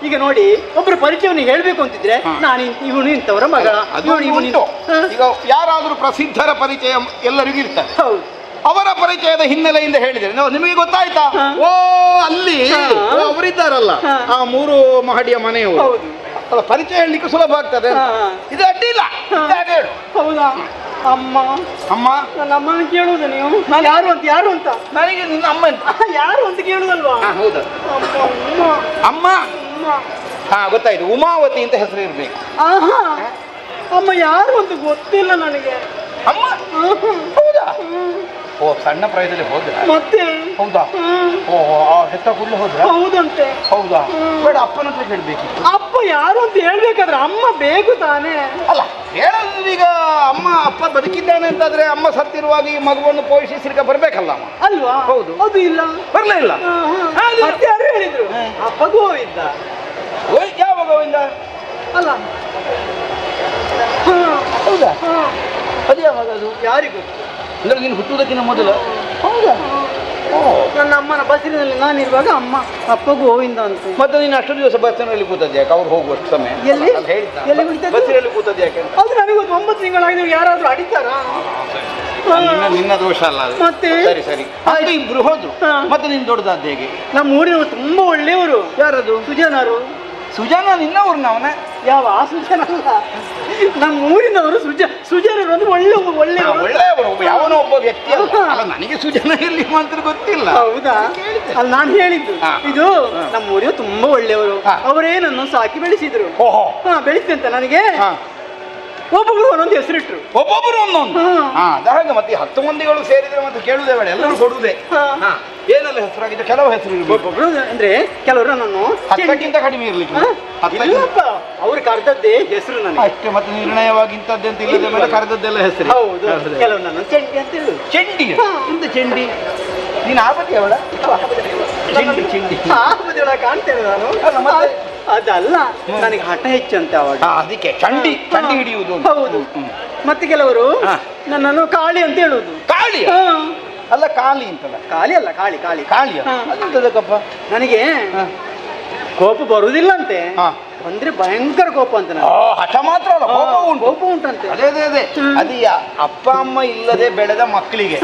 ಈಗ ನೋಡಿ, ಒಬ್ಬರ ಪರಿಚಯವನ್ನು ಹೇಳ್ಬೇಕು ಅಂತಿದ್ರೆ ನಾನು ಇವನು ಇಂಥವರ ಮಗ. ಈಗ ಯಾರಾದ್ರೂ ಪ್ರಸಿದ್ಧರ ಪರಿಚಯ ಎಲ್ಲರಿಗೂ ಇರ್ತಾರೆ. ಹೌದು. ಅವರ ಪರಿಚಯದ ಹಿನ್ನೆಲೆಯಿಂದ ಹೇಳಿದರೆ ನಿಮಗೆ ಗೊತ್ತಾಯ್ತಾ? ಓ, ಅಲ್ಲಿ ಅವರಿದ್ದಾರಲ್ಲ, ಆ 3 ಮಹಡಿಯ ಮನೆಯವರು. ಪರಿಚಯ ಹೇಳಲಿಕ್ಕೆ ಸುಲಭ ಆಗ್ತದೆ. ಇದು ಅಡ್ಡಿ ಇಲ್ಲ. ಹೌದಾ? ಅಮ್ಮ ಅಮ್ಮ ನನ್ನ ಅಮ್ಮನ ಕೇಳುವುದು ನೀವು? ಯಾರು ಅಂತ ನನಗೆ ನಿನ್ನ ಅಮ್ಮ ಅಂತ ಯಾರು ಅಂತ ಕೇಳುದಲ್ವಾ? ಹೌದಾ? ಅಮ್ಮ. ಹಾ, ಗೊತ್ತಾಯ್ತು. ಉಮಾವತಿ ಅಂತ ಹೆಸರು ಇರ್ಬೇಕು. ಅಮ್ಮ ಯಾರು ಅಂತ ಗೊತ್ತಿಲ್ಲ ನನಗೆ. ಅಮ್ಮ? ಹೌದಾ? ಓ, ಸಣ್ಣ ಪ್ರಾಯದಲ್ಲಿ ಹೋದ್ರ? ಮತ್ತೆ? ಹೌದಾ? ಓ, ಹೆತ್ತ ಕೂಡಲೇ ಹೋದ್ರ? ಹೌದಂತೆ. ಹೌದಾ? ಬೇಡ, ಅಪ್ಪನ ಹತ್ರ ಕೇಳ್ಬೇಕಿತ್ತು. ಅಪ್ಪ ಯಾರು ಅಂತ ಹೇಳ್ಬೇಕಾದ್ರೆ ಅಮ್ಮ ಬೇಕು ತಾನೇ? ಅಲ್ಲ, ಹೇಳೋದು ಈಗ ಅಮ್ಮ ಅಪ್ಪ ಬದುಕಿದ್ದಾನೆ ಅಂತಾದ್ರೆ ಅಮ್ಮ ಸತ್ತಿರುವಾಗ ಈ ಮಗುವನ್ನು ಪೋಷಿಸಲಿಕ್ಕೆ ಬರ್ಬೇಕಲ್ಲ ಅಮ್ಮ. ಅಲ್ವಾ? ಹೌದು. ಅದು ಇಲ್ಲ, ಬರ್ಲೇ ಇಲ್ಲ. ಮತ್ತೆ ಯಾರು ಹೇಳಿದ್ರು? ಅಪ್ಪ ಗೋವಿಂದ. ಯಾವ ಗೋವಿಂದ? ಅಲ್ಲ, ಹೌದಾ? ಅದು ಯಾವಾಗ? ಅದು ಯಾರಿಗೂ ಅಂದ್ರೆ ನೀನು ಹುಟ್ಟುವುದಕ್ಕಿಂತ ಮೊದಲು? ಹೌದಾ? ನನ್ನ ಅಮ್ಮನ ಬಸ್ಸಿನಲ್ಲಿ ನಾನಿರುವಾಗ ಅಪ್ಪ ಗೋವಿಂದ ಅಂತ. ಮತ್ತೆ ನೀನು ಅಷ್ಟು ದಿವಸ ಬಸ್ಸಿನಲ್ಲಿ ಕೂತದ್ದು ಯಾಕೆ? ಅವ್ರು ಹೋಗುವಷ್ಟು ಸಮಯ ಎಲ್ಲಿ ಬಸ್ಸಿನಲ್ಲಿ ಕೂತದ್ದು ಯಾಕೆ? ಅದು ನನಗೆ 9 ತಿಂಗಳಾಗಿದೆ. ಯಾರಾದ್ರೂ ಅಡಿತಾರಾ? ನಿನ್ನ ದೋಷ ಅಲ್ಲ ಅದು. ಮತ್ತೆ ಸರಿ ಆಯ್ತು, ಇಬ್ರು ಹೋದ್ರು. ಮತ್ತೆ ನೀನು ದೊಡ್ಡದಾದ ಹೇಗೆ? ನಮ್ಮ ಊರಿನವರು ತುಂಬಾ ಒಳ್ಳೆಯವರು. ಯಾರದು? ಸುಜನರು. ಸುಜನ ನಿನ್ನವ್ರನ್ನ ಅವನ? ಯಾವ ಆ ಸುಜನ ಅಲ್ಲ, ನಮ್ಮ ಊರಿನವರು. ಸುಜನರು ಅಂದ್ರೆ ಒಳ್ಳೆಯವರು. ಯಾವನೋ ಒಬ್ಬ ವ್ಯಕ್ತಿ ಅಲ್ಲ. ನನಗೆ ಸುಜನ ಎಲ್ಲಿ ಮಾತ್ರ ಗೊತ್ತಿಲ್ಲ. ಹೌದಾ? ಅಲ್ಲಿ ನಾನು ಹೇಳಿದ್ದು ಇದು ನಮ್ಮ ಊರಿನ ತುಂಬಾ ಒಳ್ಳೆಯವರು. ಅವರೇ ನನ್ನ ಸಾಕಿ ಬೆಳೆಸಿದ್ರು. ಬೆಳೆಸಿದಂತ ನನಗೆ ಒಬ್ಬೊಬ್ರು ಒಂದೊಂದು ಹೆಸರಿಟ್ರು. ಒಬ್ಬೊಬ್ರು ಒಂದೊಂದು. ಹಾಗೆ ಮತ್ತೆ 10 ಮಂದಿಗಳು ಸೇರಿದ್ರೆ ಮತ್ತೆ ಕೇಳುವುದೇ ಬೇಡ, ಎಲ್ಲರೂ ಕೊಡುವುದೇ. ಏನೆಲ್ಲ ಹೆಸರಾಗಿದೆ? ಕೆಲವು ಹೆಸರು ಒಬ್ಬೊಬ್ರು ಅಂದ್ರೆ ಕೆಲವರು ನನ್ನನ್ನು 10ಕ್ಕಿಂತ ಕಡಿಮೆ ಇರ್ಲಿಕ್ಕೆ. ಅವ್ರು ಕರೆದದ್ದೇ ಹೆಸರು ನನಗೆ ಅಷ್ಟೇ. ಮತ್ತೆ ನಿರ್ಣಯವಾಗಿ ಇಂಥದ್ದಂತ ಇಲ್ಲದ ಮೇಲೆ ಕರೆದದ್ದೆಲ್ಲ ಹೆಸರು. ಹೌದು. ಕೆಲವರು ನನ್ನ ಚಂಡಿ ಅಂತ ಹೇಳುದು. ಚಂಡಿ? ಇಂತ ಚಂಡಿ? ನೀನು ಆಪತಿ ಅವಳ? ಚಂಡಿ ಆಪತಿಯೊಳ ಕಾಣ್ತೇನೆ ನಾನು. ಅದಲ್ಲ, ನನಗೆ ಹಠ ಹೆಚ್ಚಂತೆ ಅವಾಗ. ಅದಕ್ಕೆ ಚಂಡಿ ಹಿಡಿಯುವುದು. ಹೌದು. ಮತ್ತೆ ಕೆಲವರು ನನ್ನನ್ನು ಕಾಳಿ ಅಂತ ಹೇಳುದು. ಕಾಳಿ ಅಲ್ಲ, ಕಾಳಿ ಅಂತಲ್ಲ. ಕಾಳಿ ಅಲ್ಲ, ಕಾಳಿ. ಕಾಳಿ ಅದಕ್ಕಪ್ಪ. ನನಗೆ ಕೋಪ ಬರುವುದಿಲ್ಲ ಅಂತೆ. ಅಂದ್ರೆ ಭಯಂಕರ ಕೋಪ ಅಂತ. ಹಠ ಮಾತ್ರ ಅಲ್ಲ, ಕೋಪ ಉಂಟಂತೆ. ಅದೇ ಅದು ಅಪ್ಪ ಅಮ್ಮ ಇಲ್ಲದೆ ಬೆಳೆದ ಮಕ್ಕಳಿಗೆ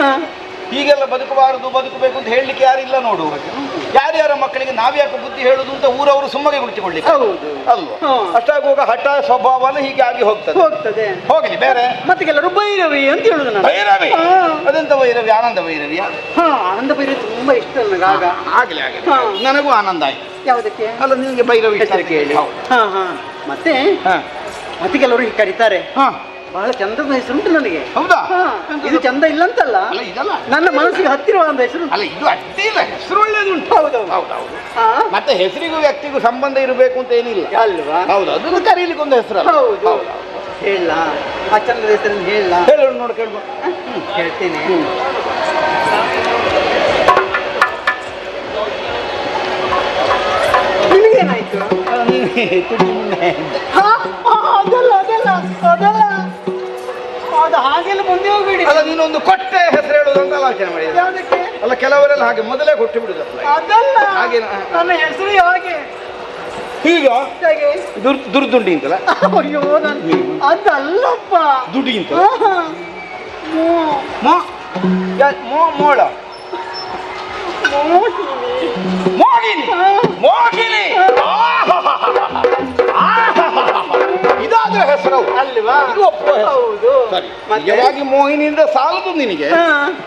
ಹೀಗೆಲ್ಲ ಬದುಕಬೇಕು ಅಂತ ಹೇಳಲಿಕ್ಕೆ ಯಾರಿಲ್ಲ ನೋಡು. ಯಾರ್ಯಾರ ಮಕ್ಕಳಿಗೆ ನಾವ್ಯಾಕೆ ಬುದ್ಧಿ ಹೇಳುದು ಅಂತ ಊರವರು ಸುಮ್ಮಗೆ ಕುಳಿತುಕೊಳ್ಳಿಕ್ಕೆ ಅಲ್ವಾ? ಅಷ್ಟಾಗುವಾಗ ಹಠ ಸ್ವಭಾವ ಹೀಗೆ ಆಗಿ ಹೋಗ್ತದೆ. ಹೋಗಲಿ ಬೇರೆ. ಮತ್ತೆ ಕೆಲವರು ಭೈರವಿ ಅಂತ ಹೇಳುದು. ಭೈರವಿ? ಅದೆಂತ ಭೈರವಿ? ಆನಂದ ಭೈರವಿಯ? ಆನಂದ ಭೈರವಿ ತುಂಬಾ ಇಷ್ಟ ನನಗೆ. ಆಗ್ಲಿ ನನಗೂ ಆನಂದ ಆಯ್ತು. ಯಾವುದಕ್ಕೆ? ಅಲ್ಲ, ನಿನ್ಗೆ ಭೈರವಿ ಹೆಸರು ಕೇಳಿ. ಮತ್ತೆ ಕೆಲವರು ಕರೀತಾರೆ. ಬಹಳ ಚಂದದ ಹೆಸರುಂಟು ನನಗೆ. ಹೌದಾ? ಇದು ಚಂದ ಇಲ್ಲ ಅಂತಲ್ಲ, ನನ್ನ ಮನಸ್ಸಿಗೆ ಹತ್ತಿರವಾದ ಹೆಸರು. ಅಲ್ಲ, ಇದು ಅಡ್ಡಿ ಇಲ್ಲ, ಹೆಸರು ಒಳ್ಳೇದುಂಟು. ಹೌದೌದು. ಮತ್ತೆ ಹೆಸರಿಗೂ ವ್ಯಕ್ತಿಗೂ ಸಂಬಂಧ ಇರಬೇಕು ಅಂತ ಏನಿಲ್ಲ ಅಲ್ವಾ? ಹೌದು, ಅದನ್ನು ಕರೀಲಿಕ್ಕೆ ಒಂದು ಹೆಸರು. ಹೌದು. ಹೇಳ ಆ ಚಂದದ ಹೆಸರನ್ನು ಹೇಳ. ಹೇಳು ನೋಡಿ, ಕೇಳ್ಬೋ. ಹೇಳ್ತೇನೆ. ನಿನಗೇನಾಯ್ತು? ಅದಲ್ಲ ಅದು ಹಾಗೆಲ್ಲ ಮುಂದೆ ಹೋಗ್ಬೇಡಿ. ಅಲ್ಲ, ನೀನೊಂದು ಕೊಟ್ಟೆ ಹೆಸರು ಹೇಳುದು ಅಂತ ಆಲೋಚನೆ ಮಾಡಿದ. ಅಲ್ಲ, ಕೆಲವರೆಲ್ಲ ಹಾಗೆ ಮೊದಲೇ ಕೊಟ್ಟು ಬಿಡುದು. ಅದಲ್ಲ, ಹಾಗೆ ನನ್ನ ಹೆಸರು ಹಾಗೆ. ಈಗ ದುರ್ದುಂಡಿ ಅಂತಲ್ಲ? ಅಯ್ಯೋ, ಅದಲ್ಲಪ್ಪ, ದುಡಿ ಅಂತ. ಮೋಳ ಮೋಹಿನಿ. ಇದಾದ್ರೆ ಹೆಸರು ಅಲ್ವಾ? ಹೌದು. ನಿಜವಾಗಿ ಮೋಹಿನಿಯಿಂದ ಸಾಲದು ನಿನಗೆ.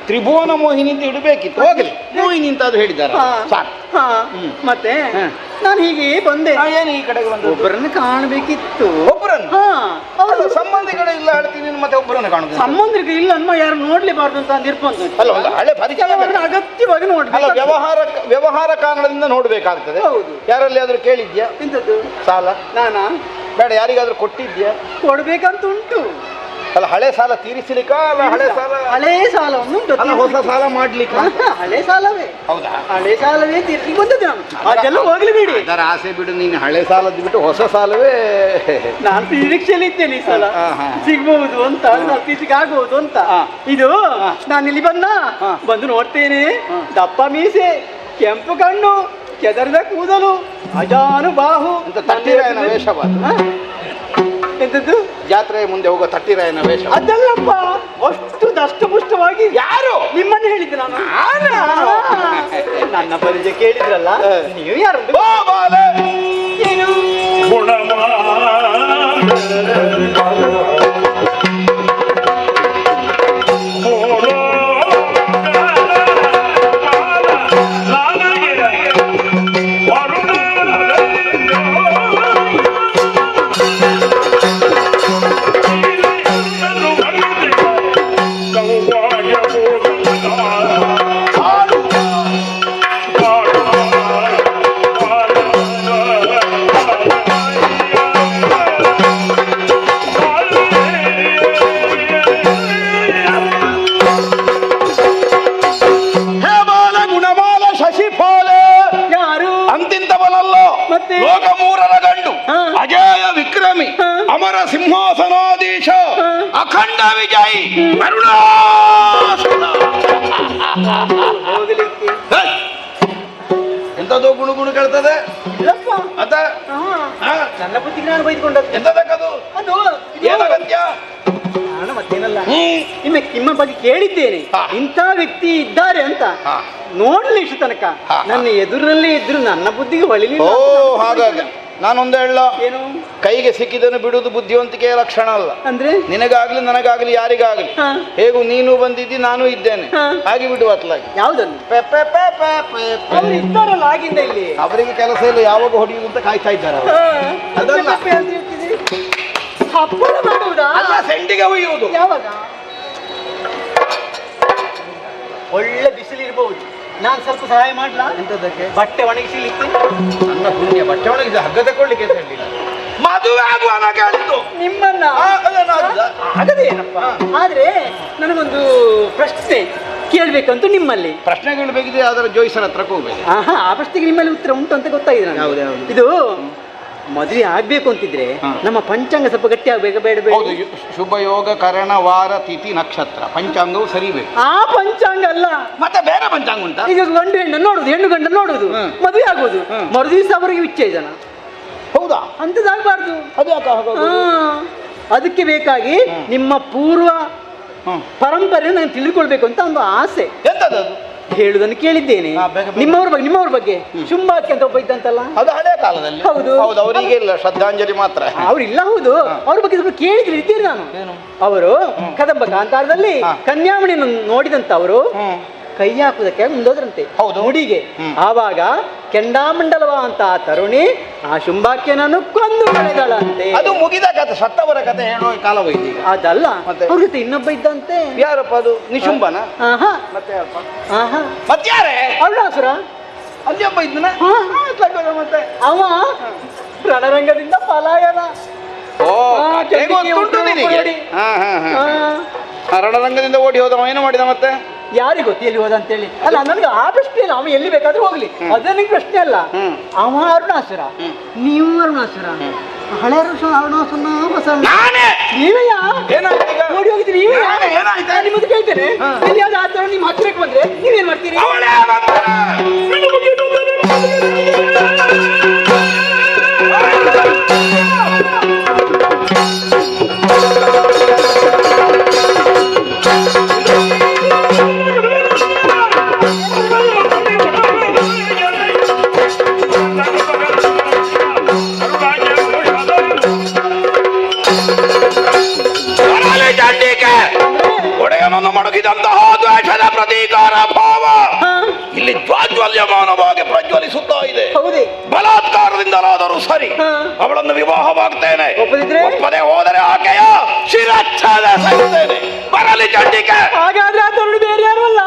ತ್ರಿಭುವನ ಮೋಹಿನಿ ಅಂತ ಇಡಬೇಕಿತ್ತು. ಹೋಗಲಿ, ಮೋಹಿನಿ ಅಂತ ಅದು ಹೇಳಿದ್ದಾರೆ ಸಾಕು. ಮತ್ತೆ ನಾನು ಹೀಗೆ ಬಂದೆ. ಏನು ಈ ಕಡೆಗೆ ಬಂದು? ಒಬ್ಬರನ್ನು ಕಾಣಬೇಕಿತ್ತು. ಒಬ್ಬರನ್ನು? ಅವರು ಸಂಬಂಧಿಗಳು ಇಲ್ಲ ಹೇಳ್ತೀನಿ, ಮತ್ತೆ ಒಬ್ಬರನ್ನು ಕಾಣುದು. ಸಂಬಂಧಿಗಳು ಇಲ್ಲ ಅನ್ಮ ಯಾರು ನೋಡ್ಲೇಬಾರ್ದು ಅಂತ ನಿರ್ಬಂಧ. ಅಲ್ಲ, ಒಂದು ಹಳೆ ಪರಿಚಯ ಅಗತ್ಯವಾಗಿ ನೋಡ್ಬೇಕು. ವ್ಯವಹಾರ ಕಾರಣದಿಂದ ನೋಡ್ಬೇಕಾಗ್ತದೆ. ಹೌದು. ಯಾರಲ್ಲಿ ಆದ್ರೂ ಕೇಳಿದ್ಯಾ? ಎಂತದ್ದು? ಸಾಲ? ನಾನಾ? ಬೇಡ, ಯಾರಿಗಾದ್ರೂ ಕೊಟ್ಟಿದ್ಯಾ? ಕೊಡ್ಬೇಕಂತ ಉಂಟು. ಅಲ್ಲ, ಹಳೆ ಸಾಲ ತೀರಿಸಲಿಕ್ಕ? ಹಳೆ ಸಾಲವನ್ನು ಹೊಸ ಸಾಲ ಮಾಡ್ಲಿಕ್ಕೆ? ಹಳೆ ಸಾಲವೇ. ಹೌದಾ? ಹಳೆ ಸಾಲವೇ ತೀರಿಸಿ ಬಂದದ್ದು ನಾನು. ಅದೆಲ್ಲ ಹೋಗ್ಲಿ ಬಿಡಿ, ಅದರ ಆಸೆ ಬಿಡು. ನೀನು ಹಳೆ ಸಾಲದ ಬಿಟ್ಟು ಹೊಸ ಸಾಲವೇ. ನಾನು ನಿರೀಕ್ಷೆಯಲ್ಲಿ ಇದ್ದೇನೆ ಈ ಸಲ ಸಿಗ್ಬಹುದು ಅಂತ, ಆಗ್ಬಹುದು ಅಂತ. ಇದು ನಾನು ಇಲ್ಲಿ ಬಂದು ನೋಡ್ತೇನೆ. ದಪ್ಪ ಮೀಸೆ, ಕೆಂಪು ಕಣ್ಣು, ಕೆದರದ ಕೂದಲು, ಅಜಾನುಬಾಹು ಅಂತ ತಟ್ಟಿರಾಯನ ವೇಷವಾದ. ಎಂತದ್ದು? ಜಾತ್ರೆಯ ಮುಂದೆ ಹೋಗೋ ತಟ್ಟಿರಾಯನ ವೇಷ. ಅದಲ್ಲಪ್ಪ, ಅಷ್ಟು ದಷ್ಟಪುಷ್ಟವಾಗಿ. ಯಾರು? ನಿಮ್ಮನ್ನು ಹೇಳಿದ್ದೆ ನಾನು. ನನ್ನ ಪರಿಚಯ ಕೇಳಿದ್ರಲ್ಲ, ನೀವು ಯಾರು? ಏನು? ಲೋಕಮೂರರ ಗಂಡು, ಅಜೇಯ ವಿಕ್ರಮಿ, ಅಮರ ಸಿಂಹಾಸನಾಧೀಶ, ಅಖಂಡ ವಿಜಯಿ, ಎಂತದೋ ಗುಣಗುಣ ಕೇಳ್ತದೆ ಅದ ನನ್ನ ಬುದ್ಧಿಗೆ ನಾನು ಬೈದ್ಕೊಂಡದ್ದು ಎಂತದಕ್ಕದು ಅದು ಏನಾಗತ್ಯ ನಾನು ಮತ್ತೇನಲ್ಲ ನಿಮ್ಮ ಬಗ್ಗೆ ಕೇಳಿದ್ದೇನೆ ಇಂಥ ವ್ಯಕ್ತಿ ಇದ್ದಾರೆ ಅಂತ ನೋಡ್ಲಿ ಇಷ್ಟು ತನಕ ನನ್ನ ಎದುರಿನಲ್ಲಿ ಇದ್ರು ನನ್ನ ಬುದ್ಧಿಗೆ ಹೊಳಿಲಿಲ್ಲ. ಹಾಗಾಗಿ ನಾನೊಂದು ಹೇಳ, ಏನು ಕೈಗೆ ಸಿಕ್ಕಿದನ್ನು ಬಿಡುವುದು ಬುದ್ಧಿವಂತಿಕೆಯ ಲಕ್ಷಣ ಅಲ್ಲ. ಅಂದ್ರೆ ನಿನಗಾಗ್ಲಿ ನನಗಾಗ್ಲಿ ಯಾರಿಗಾಗ್ಲಿ ಹೇಗೂ ನೀನು ಬಂದಿದ್ದಿ ನಾನು ಇದ್ದೇನೆ ಹಾಗೆ ಬಿಡುವ ಅತ್ಲಾಗಿ. ಯಾವ್ದನ್ನು ಅವ್ರು ಇದ್ದಾರಲ್ಲ ಆಗಿಂದ ಇಲ್ಲಿ ಅವರಿಗೆ ಕೆಲಸ ಇಲ್ಲ, ಯಾವಾಗ ಹೊಡೆಯುವುದು ಅಂತ ಕಾಯ್ತಾ ಇದ್ದಾರೆ. ಅದಲ್ಲ ಹಪ್ಪಳ ಮಾಡುವುದಾ? ಅಲ್ಲ, ಸೆಂಡಿಗೆ ಹುಯ್ಯುವುದು. ಯಾವಾಗ? ಒಳ್ಳೆ ಬಿಸಿಲಿರ್ಬಹುದು, ನಾನು ಸ್ವಲ್ಪ ಸಹಾಯ ಮಾಡ್ಲಾ? ಎಂತದಕ್ಕೆ? ಬಟ್ಟೆ ಒಣಗಿಸಲಿಕ್ಕೆ. ನನ್ನ ಪುಣ್ಯ, ಬಟ್ಟೆ ಒಣಗಿಸಿ ಹಗ್ಗ ತಗೊಳ್ಳಿಕ್ಕೆ ಅಂತ ಹೇಳಿಲ್ಲ. ಮದುವೆ ಆಗುವ ಕೇಳಿದ್ದು ನಿಮ್ಮನ್ನ ಆಗದೆ ಏನಪ್ಪ. ಆದ್ರೆ ನನಗೊಂದು ಪ್ರಶ್ನೆ ಕೇಳ್ಬೇಕಂತೂ ನಿಮ್ಮಲ್ಲಿ. ಪ್ರಶ್ನೆ ಕೇಳಬೇಕಿದ್ರೆ ಅದರ ಜೋಯಿಸರ ಹತ್ರ ಹೋಗ್ಬೇಕು. ಆ ಪ್ರಶ್ನೆಗೆ ನಿಮ್ಮಲ್ಲಿ ಉತ್ತರ ಉಂಟು ಅಂತ ಗೊತ್ತಾಗಿದೆ ನನಗೆ. ಇದು ಮದುವೆ ಆಗ್ಬೇಕು ಅಂತಿದ್ರೆ ನಮ್ಮ ಪಂಚಾಂಗ ಸ್ವಲ್ಪ ಗಟ್ಟಿ ಆಗ್ಬೇಕು, ಬೇಡ ಬೇಡ? ಶುಭ ಯೋಗ ಕರಣ ವಾರ ತಿಥಿ ನಕ್ಷತ್ರ ಪಂಚಾಂಗವು ಸರಿಬೇಕು. ಆ ಪಂಚಾಂಗ ಅಲ್ಲ, ಮತ್ತೆ ಬೇರೆ ಪಂಚಾಂಗ ಉಂಟಾ? ಈಗ ಗಂಡು ಹೆಣ್ಣನ್ನು ನೋಡುದು, ಹೆಣ್ಣು ಗಂಡನ್ನು ನೋಡುದು, ಮದುವೆ ಆಗುದು, ಮರುದಿವಸ ಅವರಿಗೆ ವಿಚ್ಛೇದನ. ಹೌದಾ? ಅಂತದಾಗಬಾರ್ದು. ಅದಕ್ಕೆ ಬೇಕಾಗಿ ನಿಮ್ಮ ಪೂರ್ವ ಪರಂಪರೆ ನಾನು ತಿಳ್ಕೊಳ್ಬೇಕು ಅಂತ ಒಂದು ಆಸೆ. ಎಂತದದು? ಹೇಳುದನ್ನು ಕೇಳಿದ್ದೇನೆ. ನಿಮ್ಮವ್ರ ಬಗ್ಗೆ ಶುಂಭಾಕ್ಯ ಅಂತ ಒಬ್ಬ ಇದ್ದಂತಲ್ಲ, ಅದು ಹಳೆ ಕಾಲದಲ್ಲಿ. ಹೌದು, ಅವರಿಗೆ ಇಲ್ಲ, ಶ್ರದ್ಧಾಂಜಲಿ ಮಾತ್ರ. ಅವ್ರಿಲ್ಲ. ಹೌದು, ಅವ್ರ ಬಗ್ಗೆ ಸ್ವಲ್ಪ ಕೇಳಿದ್ರೆ ಇದ್ದೀರಿ ನಾನು. ಅವರು ಕದಂಬ ಕಾಂತಾರದಲ್ಲಿ ಕನ್ಯಾಮಣಿಯನ್ನು ನೋಡಿದಂತ ಅವರು ಕೈ ಹಾಕುದಕ್ಕೆ ಮುಂದೋದ್ರಂತೆ ಮುಡಿಗೆ. ಆವಾಗ ಕೆಂಡಾಮಂಡಲವ ಅಂತ ಆ ತರುಣಿ ಆ ಶುಂಭಾಕ್ಯನನ್ನು ಕೊಂದು ಕಳೆದಳಂತೆ. ಅದು ಮುಗಿದ ಕಥೆ, ಸತ್ತವರ ಕಥೆ ಹೇಳುವ ಕಾಲ ಹೋಯ್ತು. ಅದಲ್ಲ, ಅವ್ರ ಜೊತೆ ಇನ್ನೊಬ್ಬ ಇದ್ದಂತೆ. ಯಾರಪ್ಪ ಅದು? ನಿಶುಂಭನ? ಮತ್ತೆ ಯಾರೇ? ಅರುಣಾಸುರ. ಅಲ್ಲಿ ಒಬ್ಬ ಇದ್ದನ ಮತ್ತೆ ಅವ ರಣರಂಗದಿಂದ ಪಲಾಯನ. ರಣರಂಗದಿಂದ ಓಡಿ ಹೋದ. ಏನು ಮಾಡಿದ ಮತ್ತೆ? ಯಾರಿಗೆ ಗೊತ್ತಿ ಎಲ್ಲಿ ಹೋದ ಅಂತೇಳಿ. ಅಲ್ಲ, ನನಗೆ ಆ ಪ್ರಶ್ನೆ ಇಲ್ಲ. ಅವ ಎಲ್ಲಿ ಬೇಕಾದ್ರೂ ಹೋಗ್ಲಿ, ಅದೇ ನಿಂಗೆ ಪ್ರಶ್ನೆ ಅಲ್ಲ. ಅವ ಅರುಣಾಸುರ, ನೀವು ಅರುಣಾಸುರ. ಹಳೆ ಅರುಣಾಸುರನ ನೀವಯ್ಯ ನೋಡಿ ಹೋಗಿದ್ದೀರಿ. ನಿಮ್ಮದು ಕೇಳ್ತೇನೆ, ಎಲ್ಲಿಯಾದ ಆ ತರ ನಿಮ್ಮ ಹತ್ತಿರಕ್ಕೆ ಬಂದ್ರೆ ನೀವೇನ್ ಮಾಡ್ತೀರಿ? ಒಡೆಯನನ್ನು ಮಡಗಿದಂತಹ ದ್ವೇಷದ ಪ್ರತೀಕಾರ ಭಾವ ಇಲ್ಲಿ ಜ್ವಾಜ್ವಲ್ಯಮಾನವಾಗಿ ಪ್ರಜ್ವಲಿಸುತ್ತಾ ಇದೆ. ಬಲಾತ್ಕಾರದಿಂದಲಾದರೂ ಸರಿ ಅವಳನ್ನು ವಿವಾಹವಾಗ್ತೇನೆ. ಒಪ್ಪದೆ ಹೋದರೆ ಆಕೆಯ ಶಿರಚ್ಛೇದ ಸಹಿಸ್ತೇನೆ. ಬರಲಿ ಚಂಡಿಕೆ. ಹಾಗಾದ್ರೆ ಆ ತರುಣಿ ಬೇರೆ ಯಾರು ಅಲ್ಲ.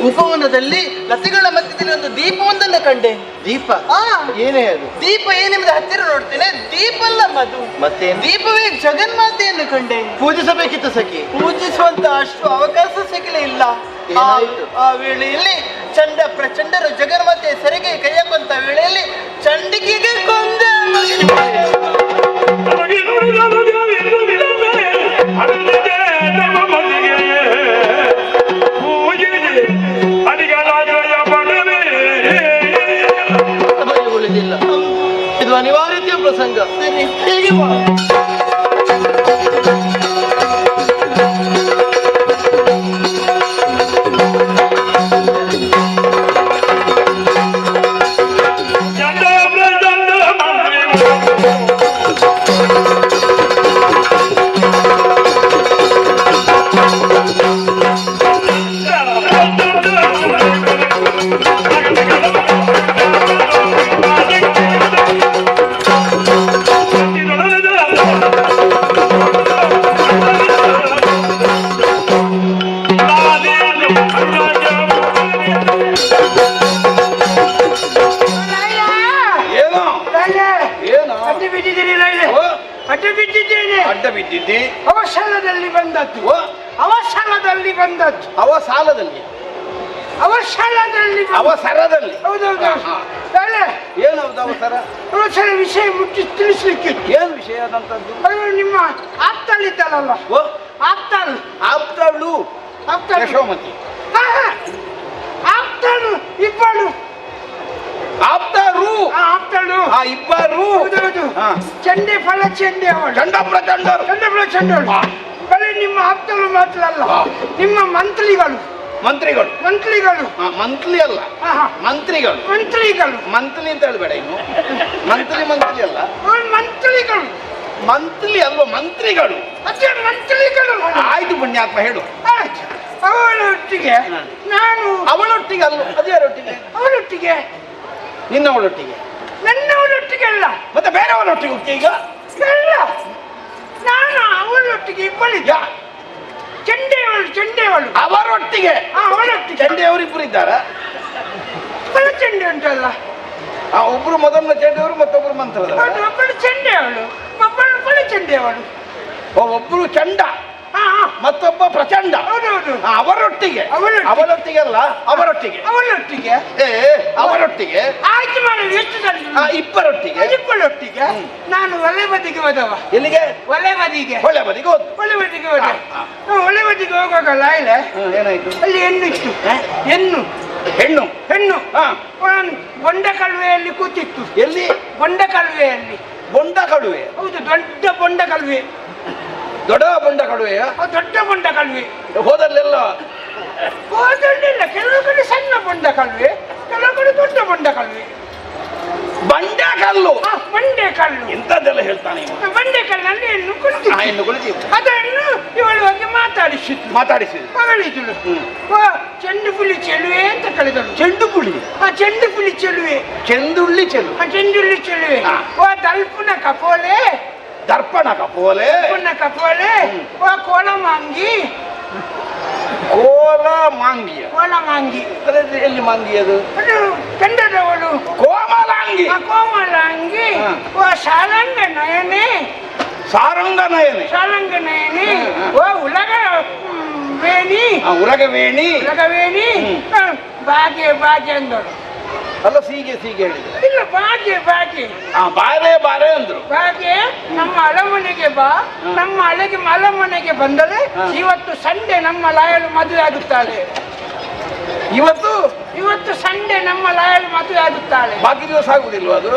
ಉಪವನದಲ್ಲಿ ಲತೆಗಳ ಮಧ್ಯದಲ್ಲಿ ಒಂದು ದೀಪವೊಂದನ್ನು ಕಂಡೆ. ದೀಪ ಏನೇ ಅದು? ದೀಪ ಏನೆಂಬುದು ಹತ್ತಿರ ನೋಡ್ತೇನೆ, ದೀಪ ಅಲ್ಲ ಮಧು, ಮತ್ತೆ ದೀಪವೇ ಜಗನ್ಮಾತೆಯನ್ನು ಕಂಡೆ. ಪೂಜಿಸಬೇಕಿತ್ತು ಸಖಿ. ಪೂಜಿಸುವಂತ ಅಷ್ಟು ಅವಕಾಶ ಸಿಗಲೇ ಇಲ್ಲ. ಆ ವೇಳೆಯಲ್ಲಿ ಚಂಡ ಪ್ರಚಂಡರು ಜಗನ್ಮಾತೆ ಸೆರೆಗೆ ಕೈಯಕ್ಕಂತ ವೇಳೆಯಲ್ಲಿ ಚಂಡಿಕೆಗೆ ಕೊಂದ ಉಳಿದಿಲ್ಲ. ಇದು ಅನಿವಾರ್ಯ ಪ್ರಸಂಗ. ಹೇಗೆ ಅಡ್ಡ ಬಿದ್ದಿದ್ದಿ? ಅವಸರದಲ್ಲಿ ಬಂದದ್ದು. ಅವಸರದಲ್ಲಿ ಬಂದದ್ದು. ಅವಸಾಲದಲ್ಲಿ ಅವಸರದಲ್ಲಿ ಅವಸರದಲ್ಲಿ ಹೌದೌದು. ಏನೌದು ಅವಸರ? ಅವಸರ ವಿಷಯ ಮುಟ್ಟಿ ತಿಳಿಸ್ಲಿಕ್ಕೆ. ಏನು ವಿಷಯ ಆದಂತದ್ದು? ನಿಮ್ಮ ಆಪ್ತಳಿದ್ದಾಳಲ್ಲ, ಆಪ್ತಳು ಆಪ್ತಳು ಯಶೋಮತಿ, ಆಪ್ತಳು ಇಬ್ಬಳು, ಆಪ್ತರು ಆಪ್ತಳು ಇಬ್ಬರು. ಹೌದೌದು. ಚಂಡೆ ಫಲ ಚಂಡೆ ಅವಳು, ಚಂಡ ಪ್ರಚಂಡರು, ಚಂಡ ಪ್ರಚಂಡರು. ಬರೀ ನಿಮ್ಮ ಆಪ್ತಳು ಮಾತ್ರ ಅಲ್ಲ, ನಿಮ್ಮ ಮಂತ್ರಿಗಳು. ಮಂತ್ರಿಗಳು? ಮಂತ್ರಿಗಳು ಮಂತ್ಲಿ ಅಲ್ಲ, ಮಂತ್ರಿಗಳು. ಮಂತ್ರಿಗಳು ಮಂತ್ಲಿ ಅಂತ ಹೇಳ್ಬೇಡ ಇನ್ನು. ಮಂತ್ಲಿ ಮಂತ್ಲಿ ಅಲ್ಲ, ಮಂತ್ರಿಗಳು. ಮಂತ್ಲಿ ಅಲ್ವ, ಮಂತ್ರಿಗಳು. ಅದೇ ಮಂತ್ರಿಗಳು. ಆಯ್ತು ಪುಣ್ಯಾತ್ಮ, ಹೇಳು. ಅವಳೊಟ್ಟಿಗೆ ನಾನು. ಅವಳೊಟ್ಟಿಗೆ ಅಲ್ಲ, ಅದ್ಯಾರೊಟ್ಟಿಗೆ? ಅವಳೊಟ್ಟಿಗೆ. ನಿನ್ನವಳೊಟ್ಟಿಗೆ? ನನ್ನವಳೊಟ್ಟಿಗೆ ಅಲ್ಲ, ಮತ್ತೆ ಬೇರೆಯವಳೊಟ್ಟಿಗೆ ಹೋಗ್ತೀಯ ಈಗ? ಅಲ್ಲ, ನಾನು ಅವಳೊಟ್ಟಿಗೆ ಇಬ್ಬಳಿದ್ದ. ಚಂಡೆಯವಳು, ಚಂಡೆಯವಳು ಅವರೊಟ್ಟಿಗೆ. ಅವಳೊಟ್ಟಿಗೆ. ಚಂಡೆಯವರಿಬ್ಬರು ಇದ್ದಾರ? ಚಂಡೆ ಉಂಟಲ್ಲ, ಒಬ್ರು ಮೊದಲನ ಚಂಡೆಯವರು, ಮತ್ತೊಬ್ರು ಮಂತ್ರದ. ಒಬ್ಬಳು ಚಂಡೆಯವಳು, ಒಬ್ಬಳು ಚಂಡೆಯವಳು. ಒಬ್ರು ಚಂಡ, ಮತ್ತೊಬ್ಬ ಪ್ರಚಂಡ. ಅವರೊಟ್ಟಿಗೆ? ಅವಳೊಟ್ಟಿಗೆ ಅಲ್ಲ, ಅವರೊಟ್ಟಿಗೆ. ಅವಳೊಟ್ಟಿಗೆ ಅವರೊಟ್ಟಿಗೆ ಆಯ್ತು ಮಾಡಿ. ಎಷ್ಟು ಜನ? ಇಬ್ಬರೊಟ್ಟಿಗೆ. ಇಬ್ಬರೊಟ್ಟಿಗೆ ನಾನು ಒಲೆ ಬದಿಗೆ ಹೋದವ. ಎಲ್ಲಿಗೆ? ಒಲೆ ಬದಿಗೆ. ಒಳ್ಳೆ ಬದಿಗೆ ಹೋದ್? ಒಲೆ ಬದಿಗೆ ಹೋದ. ಒಲೆ ಬದಿಗೆ ಹೋಗುವಾಗಲ್ಲ ಇಲ್ಲ, ಏನಾಯ್ತು ಅಲ್ಲಿ ಹೆಣ್ಣು ಇತ್ತು. ಹೆಣ್ಣು ಹೆಣ್ಣು ಹೆಣ್ಣು ಬೊಂಡ ಕಳುವೆಯಲ್ಲಿ ಕೂತಿತ್ತು. ಎಲ್ಲಿ? ಬೊಂಡ ಕಳುವೆಯಲ್ಲಿ. ಬೊಂಡ ಕಳುವೆ? ಹೌದು, ದೊಡ್ಡ ಬೊಂಡ ಕಳುವೆ. ದೊಡ್ಡ ಬೊಂಡ ಕಳುವೆಯ? ದೊಡ್ಡ ಬೊಂಡ ಕಳುವೆ. ಹೋದಲ್ಲೆಲ್ಲ? ಹೋದಲ್ಲಿಲ್ಲ, ಕೆಲವು ಕಡೆ ಸಣ್ಣ ಬೊಂಡ ಕಳುವೆ, ಕೆಲವು ಕಡೆ ದೊಡ್ಡ ಬೊಂಡ ಕಳುವೆ. ಬಂಡೆ ಕಲ್ಲು? ಬಂಡೆ ಕಲ್ಲು. ಎಂತದ್ದೆಲ್ಲ ಹೇಳ್ತಾನೆ. ಬಂಡೆ ಕಲ್ಲಲ್ಲಿ ಹೆಣ್ಣು ಕುಳಿತಿತ್ತು. ಹೆಣ್ಣು ಕುಳಿತಿತ್ತು. ಅದನ್ನು ಇವಳು ಹೋಗಿ ಮಾತಾಡಿಸಿದ್ರು. ಮಗಳಿದ್ರು. ಚೆಂಡು ಪುಲಿ ಚೆಲುವೆ ಅಂತ ಕಳೆದಳು. ಚೆಂಡು ಪುಲಿ? ಚೆಂಡು ಪುಲಿ ಚೆಲುವೆ. ಚೆಂದುಳ್ಳಿ ಚೆಲು? ಚೆಂದುಳ್ಳಿ ಚೆಲುವೆ. ದಲ್ಪುನ ಕಪೋಲೆ. ದರ್ಪಣ ಕಪೋಲೆ. ದರ್ಪಣ ಕಪೋಲೆ. ಕೋಲ ಮಾಂಗಿ. ಕೋಲ ಮಾಂಗಿಯ? ಕೋಲ ಮಾಂಗಿ. ಎಲ್ಲಿ ಮಾಂಗಿ ಅದು? ಗಂಡದವಳು. ಕೋಮಲಾಂಗಿ. ಕೋಮಲಾಂಗಿ. ಶಾಲಂಗ ನಯನೆ. ಸಾರಂಗ ನಯನೆ. ಶಾಲಂಗ ನಯನೆ. ಉಲಗ ವೇಣಿ. ಉಲಗ ವೇಣಿ. ಉಲಗ ವೇಣಿ. ಬಾಗೆ ಬಾಗೆ ಅಂದಳು. ಅಲ್ಲ, ಸೀಗೆ ಸೀಗೆ ಹೇಳಿದ್ರು. ಇಲ್ಲ, ಬಾಗೆ ಬಾಗೆ. ಬಾರೆ ಬಾರೆ ಅಂದ್ರು. ಬಾಗೆ ನಮ್ಮ ಅಳಮನೆಗೆ ಬಾ, ನಮ್ಮ ಅಳಮನೆಗೆ ಬಂದರೆ ಇವತ್ತು ಸಂಡೆ ನಮ್ಮ ಲಾಯಲು ಮದುವೆ ಆಗುತ್ತಾಳೆ. ಇವತ್ತು ಸಂಡೆ ನಮ್ಮ ಲಾಯಲು ಮದುವೆ ಆಗುತ್ತಾಳೆ. ಬಾಕಿ ದಿವಸ ಆಗುದಿಲ್ವ ಅದು?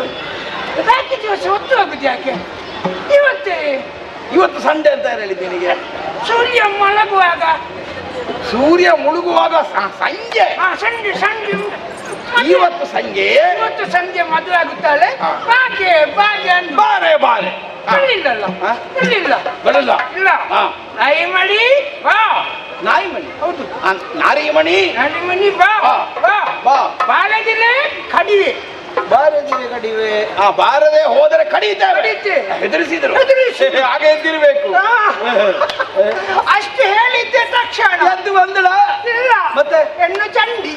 ಬಾಕಿ ದಿವಸ ಹೊತ್ತು ಹೋಗುದು ಯಾಕೆ? ಇವತ್ತು ಸಂಡೆ ಅಂತ ಹೇಳಿದ್ದೆ ನಿನಗೆ. ಸೂರ್ಯ ಮಲಗುವಾಗ. ಸೂರ್ಯ ಮುಳುಗುವಾಗ ಸಂಜೆ? ಸಂಜೆ ಸಂಜೆ. ಇವತ್ತು ಸಂಜೆ ಮದುವೆ ಆಗುತ್ತಾಳೆ. ಬಾಗೆ ಬಾಗೆ ಅಂತ. ಬಾರೆ ಬಾರೆ. ಬರ್ಲಿಲ್ಲಲ್ಲ? ಬರಲ್ಲ. ಇಲ್ಲ. ನಾಯಿ ಮಣಿ ಬಾ. ನಾಯಿ ಮಣಿ? ಹೌದು. ನಾರಿಮಣಿ. ನಾರಿಮಣಿ ಬಾ. ಬಾ. ಬಾರದಿಲೆ ಕಡಿವೆ. ಬಾರದಿಲೆ ಕಡಿವೆ. ಬಾರದೆ ಹೋದರೆ ಕಡಿತೇವೆ. ಹೆದರಿಸಿದ್ರು. ಹಾಗೆ ಎದ್ದಿರ್ಬೇಕು. ಅಷ್ಟು ಹೇಳಿದ್ದೆ ತಕ್ಷಣ ಎದ್ದು ಬಂದಳ. ಇಲ್ಲ, ಮತ್ತೆ ಹೆಣ್ಣು ಚಂಡಿ.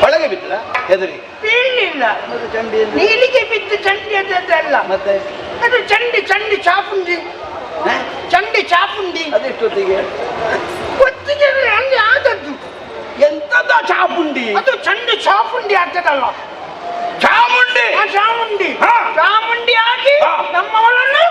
ಒಳಗೆ ಬಿದ್ದದ ಹೆದರಿ ಬೀಳಲಿಲ್ಲ. ನೀಲಿಗೆ ಬಿದ್ದು ಚಂಡಿ ಅದಲ್ಲ, ಮತ್ತೆ ಅದು ಚಂಡಿ ಚಂಡಿ ಚಾಪುಂಡಿ, ಚಂಡಿ ಚಾಪುಂಡಿ. ಅದೆಷ್ಟೊತ್ತಿಗೆ ಗೊತ್ತಿಗೆ ಹಂಗೆ ಆದದ್ದು. ಎಂತದ ಚಾಪುಂಡಿ? ಅದು ಚಂಡಿ ಚಾಪುಂಡಿ ಆಗ್ತದಲ್ಲ. ಚಾಮುಂಡಿ ಚಾಮುಂಡಿ ಚಾಮುಂಡಿ ಆಗಿ ನಮ್ಮವಳನ್ನು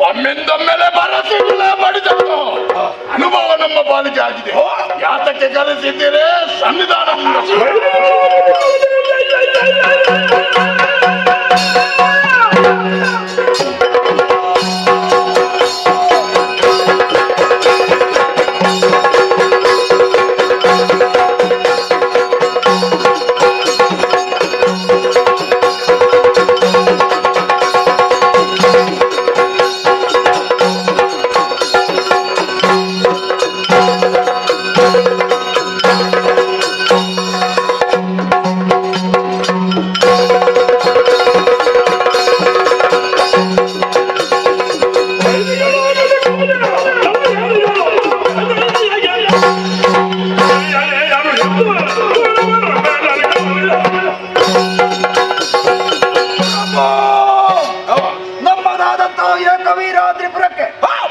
ಒಮ್ಮೆಂದೊಮ್ಮೆಲೆ ಬರಸಿಲ್ಲ ಮಾಡಿದವರು ಅನುಭವ ನಮ್ಮ ಪಾಲಿಗೆ ಆಗಿದೆ. ಯಾತಕ್ಕೆ ಕರೆಸಿದ್ದೀರಿ? ಸಂವಿಧಾನದಿಂದ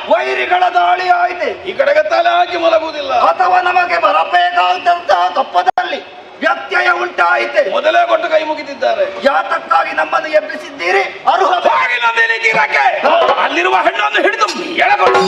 ವೈರಿಗಳ ದಾಳಿ ಆಯ್ತೆ. ಈ ಕಡೆಗೆ ತಲೆ ಹಾಕಿ ಮಲಗುವುದಿಲ್ಲ, ಅಥವಾ ನಮಗೆ ಬರಬೇಕಾದಂತಹ ಕಪ್ಪದಲ್ಲಿ ವ್ಯತ್ಯಯ ಉಂಟಾಯಿತೆ. ಮೊದಲೇ ಕೊಟ್ಟು ಕೈ ಮುಗಿದಿದ್ದಾರೆ. ಯಾತಕ್ಕಾಗಿ ನಮ್ಮನ್ನು ಎಬ್ಬಿಸಿದ್ದೀರಿ? ಅಲ್ಲಿರುವ ಹೆಣ್ಣನ್ನು ಹಿಡಿದು ಎಳಕೊಂಡು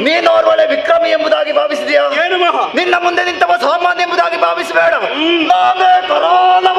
ನೀನೋರ್ವಳೆ ವಿಕ್ರಮಿ ಎಂಬುದಾಗಿ ಭಾವಿಸಿದೆಯಾ? ನಿನ್ನ ಮುಂದೆ ನಿಂತವ ಸಾಮಾನ್ಯ ಎಂಬುದಾಗಿ ಭಾವಿಸಬೇಡ. ನಾನೇ ಕರಾಲವ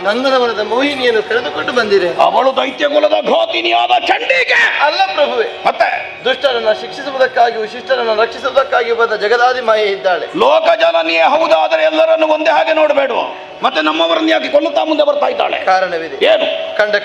ನಂದನವನದ ಮೋಹಿನಿಯನ್ನು ಕರೆದುಕೊಂಡು ಬಂದಿರೆ. ಅವಳು ದೈತ್ಯ ಕುಲದ ಘಾತಿನಿಯಾದ ಚಂಡಿಕೆ ಅಲ್ಲ ಪ್ರಭುವೆ, ಮತ್ತೆ ದುಷ್ಟರನ್ನ ಶಿಕ್ಷಿಸುವುದಕ್ಕಾಗಿಯೂ ಶಿಷ್ಟರನ್ನು ರಕ್ಷಿಸುವುದಕ್ಕಾಗಿಯೂ ಬಂದ ಜಗದಾದಿ ಮಾಯೆ ಇದ್ದಾಳೆ. ಲೋಕ ಜನನಿಯೇ ಹೌದಾದರೆ ಎಲ್ಲರನ್ನು ಒಂದೇ ಹಾಗೆ ನೋಡಬೇಡ. ಮತ್ತೆ ನಮ್ಮವರನ್ನು ಯಾಕೆ ಕೊಲ್ಲುತ್ತಾ ಮುಂದೆ ಬರ್ತಾ ಇದ್ದಾಳೆ? ಕಾರಣವಿದೆ. ಏನು?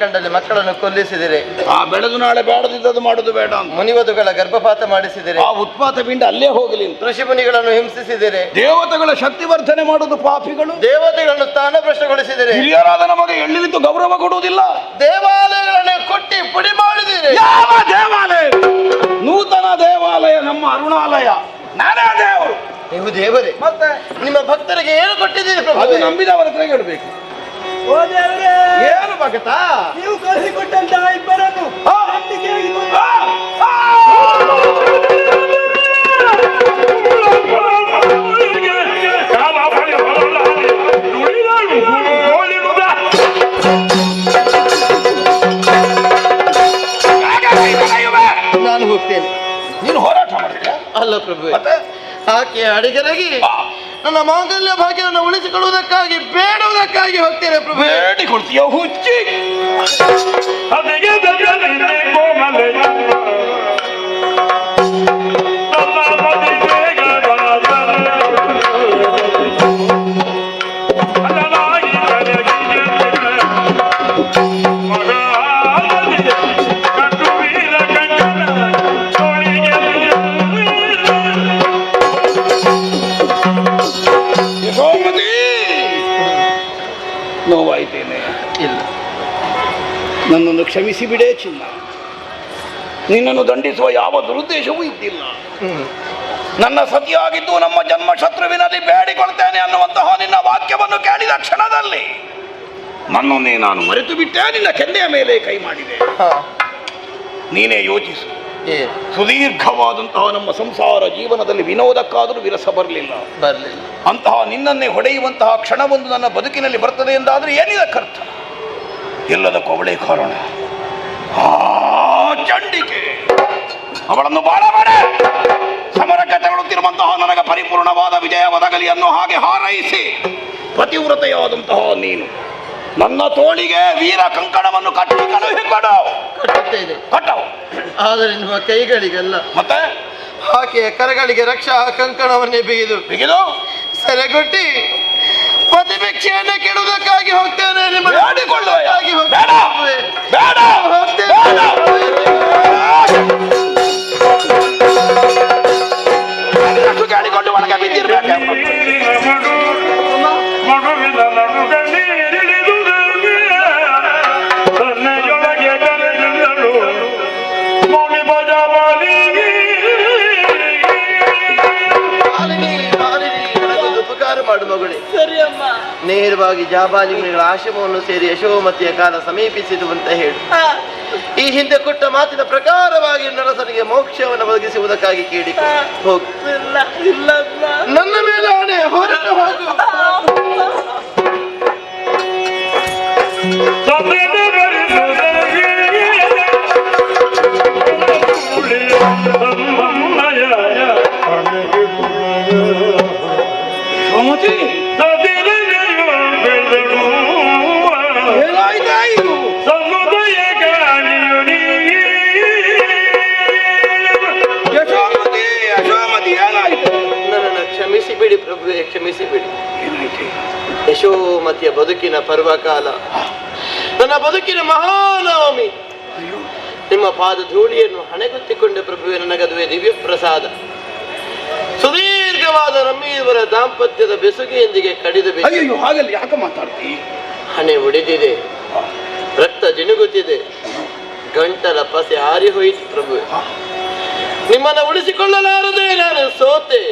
ಕಂಡಲ್ಲಿ ಮಕ್ಕಳನ್ನು ಕೊಲ್ಲಿಸಿದರೆ, ಆ ಬೆಳೆದು ನಾಳೆ ಬೇಡದಿದ್ದದು ಮಾಡುದು ಬೇಡ ಅಂತ ಮುನಿವಧುಗಳ ಗರ್ಭಪಾತ ಮಾಡಿಸಿದರೆ, ಆ ಉತ್ಪಾತ ಪಿಂಡ ಅಲ್ಲೇ ಹೋಗಲಿ. ಋಷಿ ಮುನಿಗಳನ್ನು ಹಿಂಸಿಸಿದರೆ, ದೇವತೆಗಳ ಶಕ್ತಿ ವರ್ಧನೆ ಮಾಡುವುದು ಪಾಪಿಗಳು. ದೇವತೆಗಳನ್ನು ಸ್ಥಾನಭ್ರಷ್ಟಗೊಳಿಸಿದರೆ, ಹಿರಿಯರಾದ ನಮಗೆ ಎಳ್ಳಿಲಿದ್ದು ಗೌರವ ಕೊಡುವುದಿಲ್ಲ. ದೇವಾಲಯಗಳನ್ನು ಕೊಟ್ಟಿ ಪುಡಿ ಮಾಡಿದಿರಿ. ಯಾವ ದೇವಾಲಯ? ನೂತನ ದೇವಾಲಯ ನಮ್ಮ ಅರುಣಾಲಯ. ನಾನೇ ದೇವರು. ನೀವು ದೇವರೇ, ಮತ್ತೆ ನಿಮ್ಮ ಭಕ್ತರಿಗೆ ಏನು ಕೊಟ್ಟಿದ್ದೀರಿ ಪ್ರಭು? ಅದು ನಂಬಿದವರ ಹತ್ರ ಹೇಳಬೇಕು. ಓ ದೇವರೇ, ಏನು ಭಗತ? ನೀವು ಕಳಿಸಿಕೊಟ್ಟಂತಹ ಇಬ್ಬರನ್ನು ನಾನು ಹೋಗ್ತೇನೆ. ನೀನು ಹೋರಾಟ ಮಾಡಿದ್ಯಾ? ಅಲ್ಲ ಪ್ರಭು, ಆಕೆ ಅಡಿಗರಾಗಿ ನನ್ನ ಮಾಂಗಲ್ಯ ಭಾಗ್ಯವನ್ನು ಉಳಿಸಿಕೊಳ್ಳುವುದಕ್ಕಾಗಿ ಬೇಡುವುದಕ್ಕಾಗಿ ಹೋಗ್ತೇನೆ ಪ್ರಭು. ಬೇಡಿಕೊಳ್ತೀಯ ಹುಚ್ಚಿ? ನೋವಾಯ್ತೇನೆ. ಇಲ್ಲ, ನನ್ನನ್ನು ಕ್ಷಮಿಸಿ ಬಿಡೇ ಚಿನ್ನ. ನಿನ್ನನ್ನು ದಂಡಿಸುವ ಯಾವ ದುರುದ್ದೇಶವೂ ಇದ್ದಿಲ್ಲ. ನನ್ನ ಸತಿಯಾಗಿದ್ದು ನಮ್ಮ ಜನ್ಮ ಶತ್ರುವಿನಲ್ಲಿ ಬೇಡಿಕೊಳ್ತೇನೆ ಅನ್ನುವಂತಹ ನಿನ್ನ ವಾಕ್ಯವನ್ನು ಕೇಳಿದ ಕ್ಷಣದಲ್ಲಿ ನನ್ನನ್ನೇ ನಾನು ಮರೆತು ಬಿಟ್ಟೆ. ನಿನ್ನ ಕೆನ್ನೆಯ ಮೇಲೆ ಕೈ ಮಾಡಿದೆ. ನೀನೇ ಯೋಚಿಸು. ಸುದೀರ್ಘವಾದಂತಹ ನಮ್ಮ ಸಂಸಾರ ಜೀವನದಲ್ಲಿ ವಿನೋದಕ್ಕಾದರೂ ವಿರಸ ಬರಲಿಲ್ಲ. ಅಂತಹ ನಿನ್ನನ್ನೇ ಹೊಡೆಯುವಂತಹ ಕ್ಷಣವೊಂದು ನನ್ನ ಬದುಕಿನಲ್ಲಿ ಬರ್ತದೆ ಎಂದಾದರೆ ಏನಿದಕ್ಕರ್ಥ? ಎಲ್ಲದಕ್ಕೂ ಅವಳೇ ಕಾರಣ. ಚಂಡಿಕೆ ಅವಳನ್ನು ಬಾಳ ಮಾಡ ಸಮರಕ್ಕೆ ತೆರಳುತ್ತಿರುವಂತಹ ನನಗೆ ಪರಿಪೂರ್ಣವಾದ ವಿಜಯ ಒದಗಲಿ ಅನ್ನೋ ಹಾಗೆ ಹಾರೈಸಿ ಪತಿವ್ರತೆಯಾದಂತಹ ನೀನು ನನ್ನ ತೋಳಿಗೆ ವೀರ ಕಂಕಣವನ್ನು ಕಟ್ಟಿ ಕಳುಹಿಕೊಡು. ಕಟ್ಟುತ್ತೇನೆ. ಕಟ್ಟವು. ಆದರೆ ನಿಮ್ಮ ಕೈಗಳಿಗೆಲ್ಲ, ಮತ್ತೆ ಆಕೆಯ ಕರಗಳಿಗೆ ರಕ್ಷಾ ಕಂಕಣವನ್ನೇ ಬಿಗಿದು ಸೆರೆಗೊಟ್ಟಿ ಪ್ರತಿಭಿಕ್ಷೆಯನ್ನು ಕೆಡುವುದಕ್ಕಾಗಿ ಹೋಗ್ತೇನೆ. ನಿಮ್ಮ ಗಾಳಿಕೊಂಡು ಒಳಗೆ ಬಿದ್ದಿರ್ಬೇಕು. ಮಾಡು ಮಗಳೇ. ಸರಿ ಅಮ್ಮ. ನೇರವಾಗಿ ಜಾಬಾಲಿ ಮುನಿಗಳ ಆಶ್ರಮವನ್ನು ಸೇರಿ ಯಶೋಮತಿಯ ಕಾಲ ಸಮೀಪಿಸಿತು ಅಂತ ಹೇಳಿ ಈ ಹಿಂದೆ ಕೊಟ್ಟ ಮಾತಿನ ಪ್ರಕಾರವಾಗಿ ನರಸನಿಗೆ ಮೋಕ್ಷವನ್ನು ಒದಗಿಸುವುದಕ್ಕಾಗಿ ಕೇಳಿ ಹೋಗು. ನನ್ನ ಮೇಲೆ ಆಣೆ, ಹೊರಟು ಹೋಗು. ಕ್ಷಮಿಸಿ ಬಿಡಿ ಪ್ರಭುವೆ, ಕ್ಷಮಿಸಿ ಬಿಡಿ. ಯಶೋಮತಿಯ ಬದುಕಿನ ಪರ್ವಕಾಲ, ನನ್ನ ಬದುಕಿನ ಮಹಾನವಮಿ. ನಿಮ್ಮ ಪಾದ ಧೂಳಿಯನ್ನು ಹಣೆಗೊತ್ತಿಕೊಂಡ ಪ್ರಭುವೆ, ನನಗದುವೆ ದಿವ್ಯ ಪ್ರಸಾದ. ಸುದೀರ್ಘವಾದ ನಮ್ಮಿವರ ದಾಂಪತ್ಯದ ಬೆಸುಗೆಯೊಂದಿಗೆ ಕಡಿದ ಹಾಗಲ್ಲ, ಯಾಕೆ ಮಾತಾಡ್ತಿ? ಹಣೆ ಒಡೆದಿದೆ, ರಕ್ತ ಜಿನುಗುತ್ತಿದೆ, ಗಂಟಲ ಪಸೆ ಹಾರಿ ಹೋಯಿತು ಪ್ರಭುವೆ. ನಿಮ್ಮನ್ನು ಉಳಿಸಿಕೊಳ್ಳಲಾರದೆ ನಾನು ಸೋತೆ.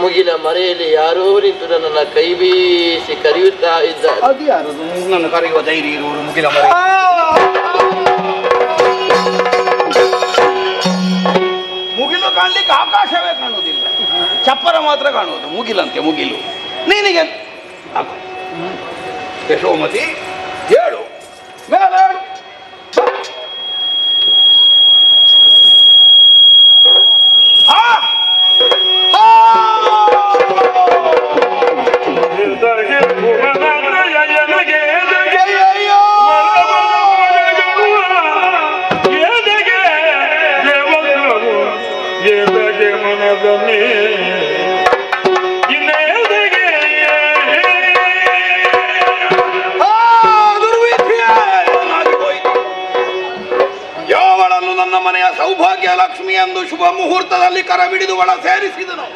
ಮುಗಿಲ ಮರೆಯಲ್ಲಿ ಯಾರೋ ನಿಂತು ನನ್ನನ್ನು ಕೈ ಬೀಸಿ ಕರೆಯುತ್ತಾ ಇದ್ದ. ಅದು ಯಾರದು ನನ್ನ ಕರೆಯುವ ಧೈರ್ಯ ಇರುವರು? ಮುಗಿಲ ಮರೆ ಮುಗಿಲು ಕಾಣ್ಲಿಕ್ಕೆ ಆಕಾಶವೇ ಕಾಣುವುದಿಲ್ಲ, ಚಪ್ಪರ ಮಾತ್ರ ಕಾಣುವುದು. ಮುಗಿಲಂತೆ ಮುಗಿಲು. ನೀನಿಗೆ ಯಶೋಮತಿ ಹೇಳು. ನನ್ನ ಮನೆಯ ಸೌಭಾಗ್ಯ ಲಕ್ಷ್ಮಿ ಎಂದು ಶುಭ ಮುಹೂರ್ತದಲ್ಲಿ ಕರಬಿಡಿದು ಒಳ ಸೇರಿಸಿದನು.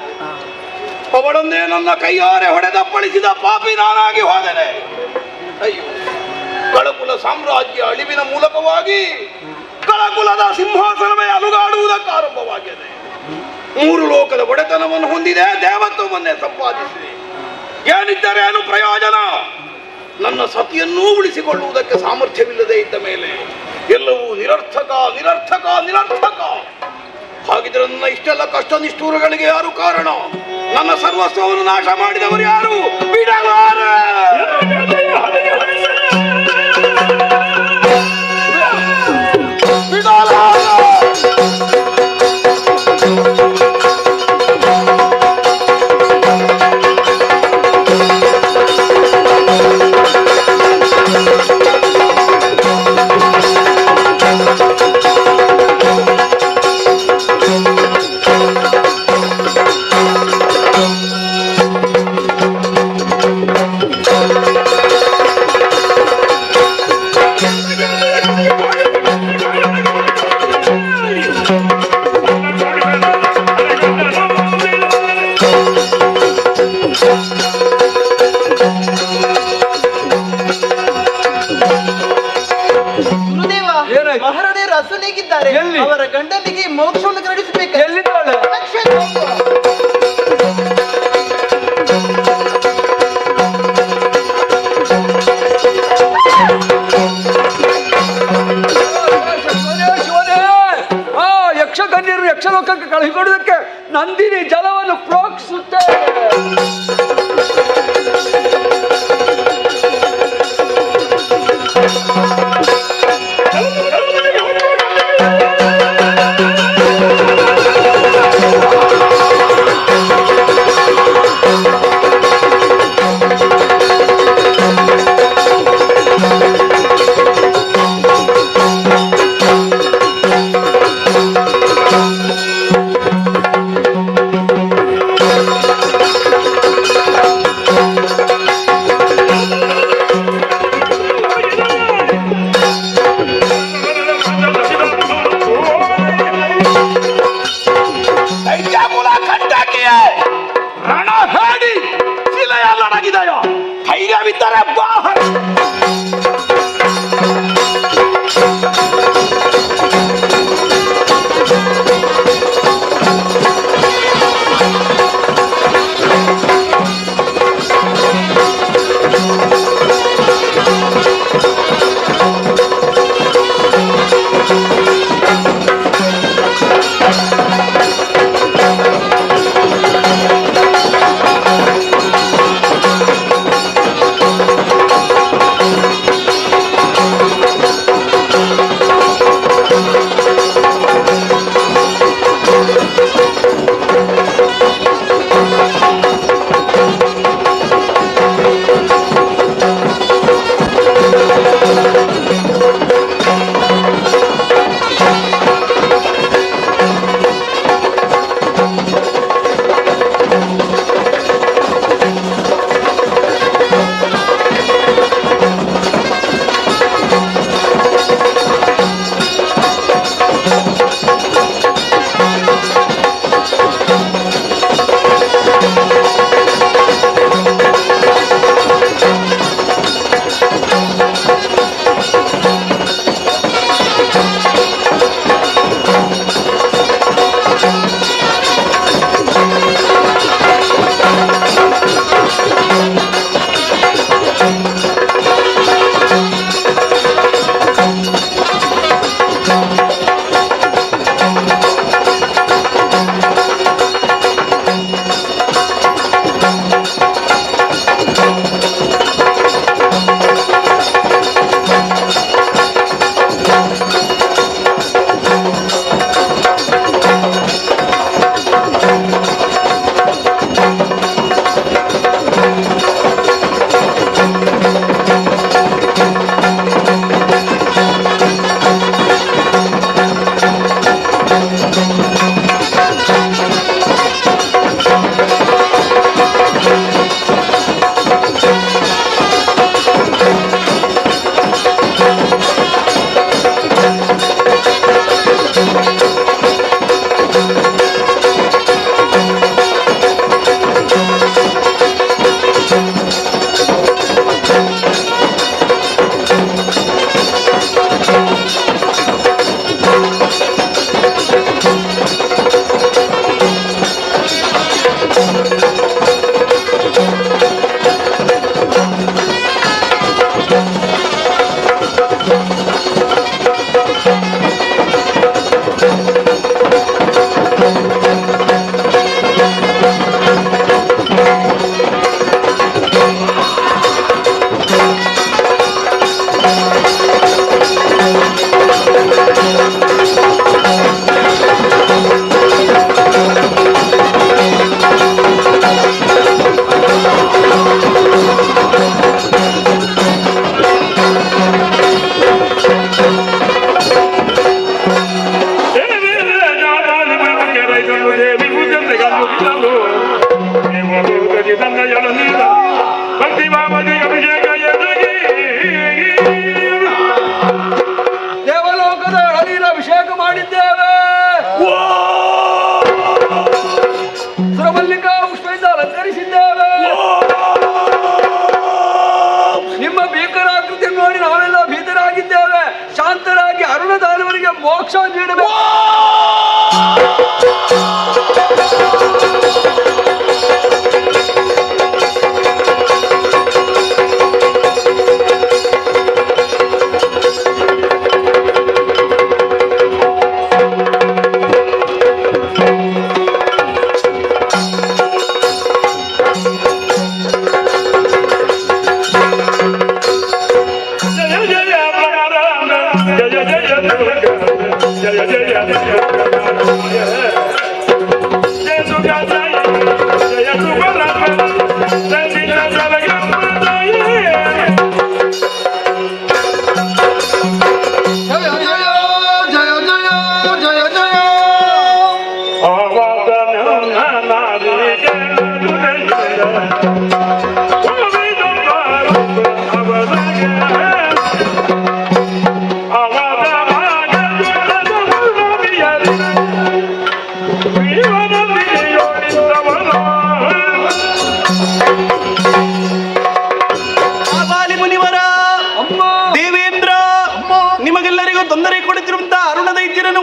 ಅವಳೊಂದೇ ನನ್ನ ಕೈಯಾರೆ ಹೊಡೆದಪ್ಪಳಿಸಿದ ಪಾಪಿ ನಾನಾಗಿ ಹೋದೆನೆ. ಅಯ್ಯೋ, ಕಳಕುಲ ಸಾಮ್ರಾಜ್ಯ ಅಳಿವಿನ ಮೂಲಕವಾಗಿ ಕಳಕುಲದ ಸಿಂಹಾಸನವೇ ಅಲುಗಾಡುವುದಕ್ಕೆ ಆರಂಭವಾಗಿದೆ. 3 ಲೋಕದ ಒಡೆತನವನ್ನು ಹೊಂದಿದೆ, ದೇವತ್ವವನ್ನೇ ಸಂಪಾದಿಸಿದೆ. ಏನಿದ್ದರೇನು ಪ್ರಯೋಜನ? ನನ್ನ ಸತಿಯನ್ನೂ ಉಳಿಸಿಕೊಳ್ಳುವುದಕ್ಕೆ ಸಾಮರ್ಥ್ಯವಿಲ್ಲದೆ ಇದ್ದ ಮೇಲೆ ಎಲ್ಲವೂ ನಿರರ್ಥಕ ನಿರರ್ಥಕ ನಿರರ್ಥಕ. ಹಾಗಿದ್ರೆ ನನ್ನ ಇಷ್ಟೆಲ್ಲ ಕಷ್ಟ ನಿಷ್ಠೂರಗಳಿಗೆ ಯಾರು ಕಾರಣ? ನನ್ನ ಸರ್ವಸ್ವವನ್ನು ನಾಶ ಮಾಡಿದವರು ಯಾರು? ಬಿಡಲಾರ. ಮಹಾರಾಣಿಯರು ಅಸಲಿಗಿದ್ದಾರೆ. ಅವರ ಗಂಡನಿಗೆ ಮೋಕ್ಷವನ್ನು ಕರುಣಿಸಬೇಕು. ಎಲ್ಲಿದ್ದಾಳೆ? ಯಕ್ಷಕನ್ಯರು ಯಕ್ಷಲೋಕಕ್ಕೆ ಕಳುಹಿಕೊಡುವುದಕ್ಕೆ ನಂದಿನಿ ಜಲವನ್ನು ಪ್ರೋಕ್ಷಿಸುತ್ತೇವೆ. ದೇವಲೋಕದ ಹರಿರ ಅಭಿಷೇಕ ಮಾಡಿದ್ದೇವೆ. ಸುರಮಲ್ಲಿಕಾ ಪುಷ್ಪದಿಂದ ಅಲಂಕರಿಸಿದ್ದೇವೆ. ನಿಮ್ಮ ಭೀಕರಾಕೃತಿಯನ್ನು ನೋಡಿ ನಾವೆಲ್ಲ ಭೀತರಾಗಿದ್ದೇವೆ. ಶಾಂತರಾಗಿ ಅರುಣದಾನವರಿಗೆ ಮೋಕ್ಷ ನೀಡಬೇಕು.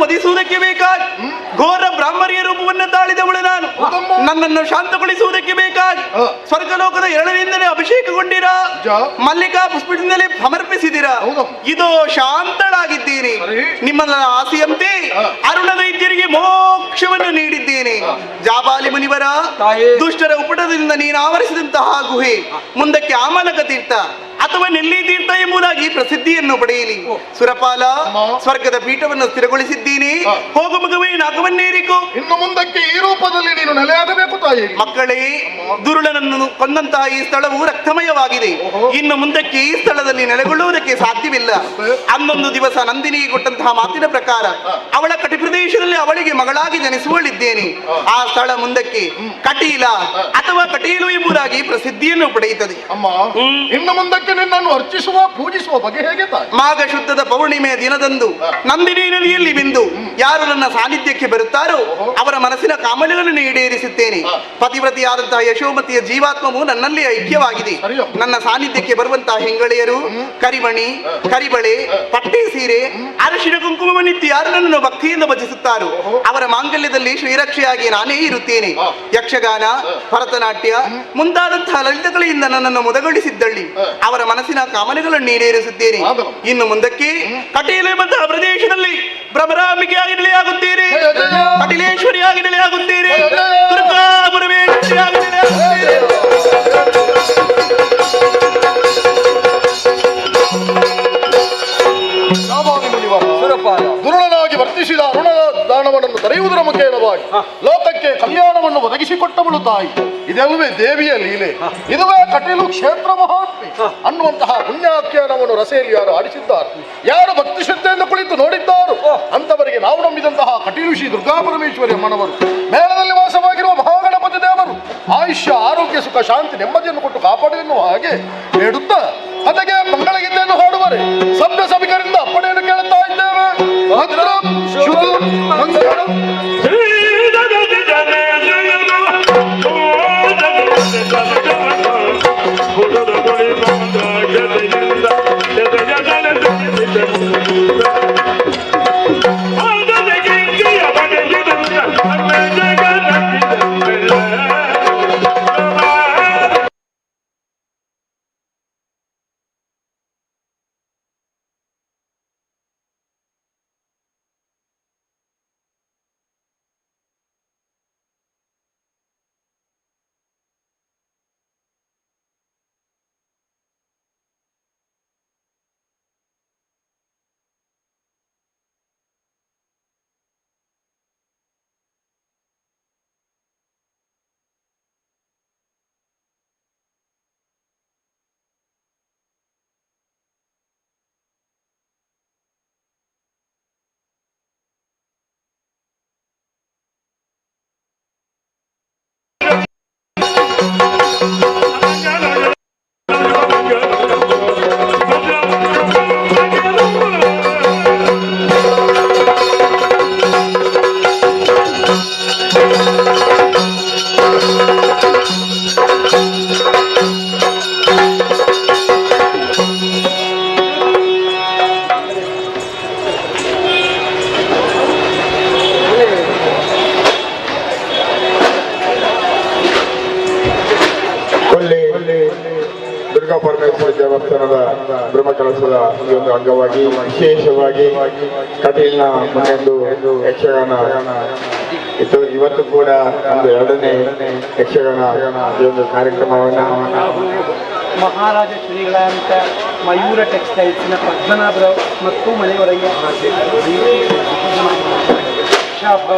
ವಧಿಸುವುದಕ್ಕೆ ಬೇಕಾಗಿ ಘೋರ ಬ್ರಾಹ್ಮರಿಯ ರೂಪವನ್ನು ತಾಳಿದವಳು ನಾನು. ನನ್ನನ್ನು ಶಾಂತಗೊಳಿಸುವುದಕ್ಕೆ ಬೇಕಾಗಿ ಸ್ವರ್ಗಲೋಕದ ಎರಡರಿಂದಲೇ ಅಭಿಷೇಕಗೊಂಡಿರ ಮಲ್ಲಿಕಾ ಪುಷ್ಪದಿಂದಲೇ ಸಮರ್ಪಿಸಿದಿರ. ಇದು ಶಾಂತಳಾಗಿದ್ದೀನಿ. ನಿಮ್ಮ ಆಸೆಯಂತೆ ಅರುಣ ದೈತ್ಯರಿಗೆ ಮೋಕ್ಷವನ್ನು ನೀಡಿದ್ದೇನೆ. ಜಾಬಾಲಿ ಮುನಿವರ ದುಷ್ಟರ ಉಪಟದಿಂದ ನೀನು ಆವರಿಸಿದಂತಹ ಗುಹೆ ಮುಂದಕ್ಕೆ ಆಮಲಕ ತೀರ್ಥ ಅಥವಾ ನೆಲ್ಲಿ ತೀರ್ಥ ಎಂಬುದಾಗಿ ಪ್ರಸಿದ್ಧಿಯನ್ನು ಪಡೆಯಲಿ. ಸುರಪಾಲ ಸ್ವರ್ಗದ ಪೀಠವನ್ನು ಸ್ಥಿರಗೊಳಿಸಿದ್ದೀನಿ. ಹೋಗು ಮಗುವೇ, ನಾಗವನ್ನೇರಿಕೋ. ಇನ್ನು ಮುಂದಕ್ಕೆ ಈ ರೂಪದಲ್ಲಿ ನೀನು ನೆಲೆಯಾಗಬೇಕು ತಾಯಿ. ಮಕ್ಕಳೇ, ದುರುಳನನ್ನು ಕೊಂದಂತಹ ಈ ಸ್ಥಳವು ರಕ್ತಮಯವಾಗಿದೆ. ಇನ್ನು ಮುಂದಕ್ಕೆ ಈ ಸ್ಥಳದಲ್ಲಿ ನೆಲೆಗೊಳ್ಳುವುದಕ್ಕೆ ಸಾಧ್ಯವಿಲ್ಲ. ಅನ್ನೊಂದು ದಿವಸ ನಂದಿನಿಗೆ ಕೊಟ್ಟಂತಹ ಮಾತಿನ ಪ್ರಕಾರ ಅವಳ ಕಟಿ ಪ್ರದೇಶದಲ್ಲಿ ಅವಳಿಗೆ ಮಗಳಾಗಿ ಜನಿಸುವಳಿದ್ದೇನೆ. ಆ ಸ್ಥಳ ಮುಂದಕ್ಕೆ ಕಟೀಲ ಅಥವಾ ಕಟೀಲು ಎಂಬುದಾಗಿ ಪ್ರಸಿದ್ಧಿಯನ್ನು ಪಡೆಯುತ್ತದೆ. ಅಮ್ಮ, ಇನ್ನು ಮುಂದಕ್ಕೆ ನಿನ್ನನ್ನು ಅರ್ಚಿಸುವ ಪೂಜಿಸುವ ಬಗೆ ಹೇಗೆ ತಾಯಿ? ಮಾಘ ಶುದ್ಧದ ಪೌರ್ಣಿಮೆಯ ದಿನದಂದು ನಂದಿನಿ ನದಿಯಲ್ಲಿ ಬಿಂದು ಯಾರು ನನ್ನ ಸಾನ್ನಿಧ್ಯಕ್ಕೆ ಬರುತ್ತಾರೋ ಅವರ ಮನಸ್ಸಿನ ಕಾಮನೆಗಳನ್ನು ಈಡೇರಿಸುತ್ತೇನೆ. ಪತಿವ್ರತಿಯಾದಂತಹ ಯಶೋಮತಿಯ ಜೀವಾತ್ಮವು ನನ್ನಲ್ಲಿ ಐಕ್ಯವಾಗಿದೆ. ನನ್ನ ಸಾನ್ನಿಧ್ಯಕ್ಕೆ ಬರುವಂತಹ ಹೆಂಗಳೆಯರು ಕರಿಮಣಿ, ಕರಿಬಳೆ, ಪಟ್ಟೆ ಸೀರೆ, ಅರಶಿನ ಕುಂಕುಮವನ್ನಿತ್ತು ಯಾರು ನನ್ನನ್ನು ಭಕ್ತಿಯಿಂದ ಭಜಿಸುತ್ತಾರೋ ಅವರ ಮಾಂಗಲ್ಯದಲ್ಲಿ ಶ್ರೀರಕ್ಷೆಯಾಗಿ ನಾನೇ ಇರುತ್ತೇನೆ. ಯಕ್ಷಗಾನ, ಭರತನಾಟ್ಯ ಮುಂತಾದಂತಹ ಲಲಿತ ಕಲೆಯಿಂದ ನನ್ನನ್ನು ಮುದಗೊಳಿಸಿದ್ದಳ್ಳಿ ಅವರ ಮನಸ್ಸಿನ ಕಾಮನೆಗಳನ್ನು ಈಡೇರಿಸುತ್ತೇನೆ. ಇನ್ನು ಮುಂದಕ್ಕೆ ಕಟೀಲು ಎಂಬಂತಹ ಪ್ರದೇಶದಲ್ಲಿ ಭ್ರಮರಾಂಬಿಕೆಯಾಗಿ ನೆಲೆಯಾಗುತ್ತೀರಿ, ಕಟೀಲೇಶ್ವರಿಯಾಗಿ ನೆಲೆಯಾಗುತ್ತೀರಿ, ದುರ್ಗಾ ಪರಮೇಶ್ವರಿಯಾಗಿ ನೆಲೆಯಾಗುತ್ತೀರಿ. ದುರುಳನಾಗಿ ವರ್ತಿಸಿದ ಅರುಣ ದಾನವನ್ನು ತರೆಯುವುದರ ಮುಖೇನವಾಗಿ ಲೋಕಕ್ಕೆ ಕಲ್ಯಾಣವನ್ನು ಒದಗಿಸಿಕೊಟ್ಟವಳು ತಾಯಿ. ಇದೆಲ್ಲವೇ ದೇವಿಯ ಲೀಲೆ. ಇದುವೇ ಕಟೀಲು ಕ್ಷೇತ್ರ ಮಹಾತ್ಮೆ ಅನ್ನುವಂತಹ ಪುಣ್ಯಾಖ್ಯಾನವನ್ನು ರಸೆಯಲ್ಲಿ ಯಾರು ಆಡಿಸಿದ್ದಾರೆ, ಯಾರು ಭಕ್ತಿ ಶ್ರದ್ಧೆಯಿಂದ ಕುಳಿತು ನೋಡಿದ್ದಾರೋ ಅಂತವರಿಗೆ ನಾವು ನಂಬಿದಂತಹ ಕಟೀಲು ಶ್ರೀ ದುರ್ಗಾ ಪರಮೇಶ್ವರಿ ಅಮ್ಮನವರು, ಮೇಳದಲ್ಲಿ ವಾಸವಾಗಿರುವ ಮಹಾಗಣಪತಿ ದೇವರು ಆಯುಷ್ಯ, ಆರೋಗ್ಯ, ಸುಖ, ಶಾಂತಿ, ನೆಮ್ಮದಿಯನ್ನು ಕೊಟ್ಟು ಕಾಪಾಡಿ ಎನ್ನುವ ಹಾಗೆ ಬೇಡುತ್ತಾ ಅದಕ್ಕೆ ಮಂಗಳಗೀತೆಯನ್ನು ಹಾಡುವರೆ ಸಭ್ಯ ಸಭಿಕರಿಂದ ಅಪ್ಪಣೆಯನ್ನು ಕೇಳುತ್ತಾ ಇದ್ದೇವೆ. ಭದ್ರಂ ಶುಭಂ ಬ್ರಹ್ಮೋತ್ಸವದ ಈ ಒಂದು ಅಂಗವಾಗಿ ವಿಶೇಷವಾಗಿ ಕಟೀಲ್ನ ಮುನ್ನೆಂದು ಯಕ್ಷಗಾನ ಇತ್ತು. ಇವತ್ತು ಕೂಡ ಒಂದು 2ನೇ ಯಕ್ಷಗಾನ ಈ ಒಂದು ಕಾರ್ಯಕ್ರಮವನ್ನು ಮಹಾರಾಜ ಶ್ರೀಗಳಂತ ಮಯೂರ ಟೆಕ್ಸ್ಟೈಲ್ಸ್ನ ಪದ್ಮನಾಭರಾವ್ ಮತ್ತು ಮನೆಯವರಯ್ಯ ಶಾಬ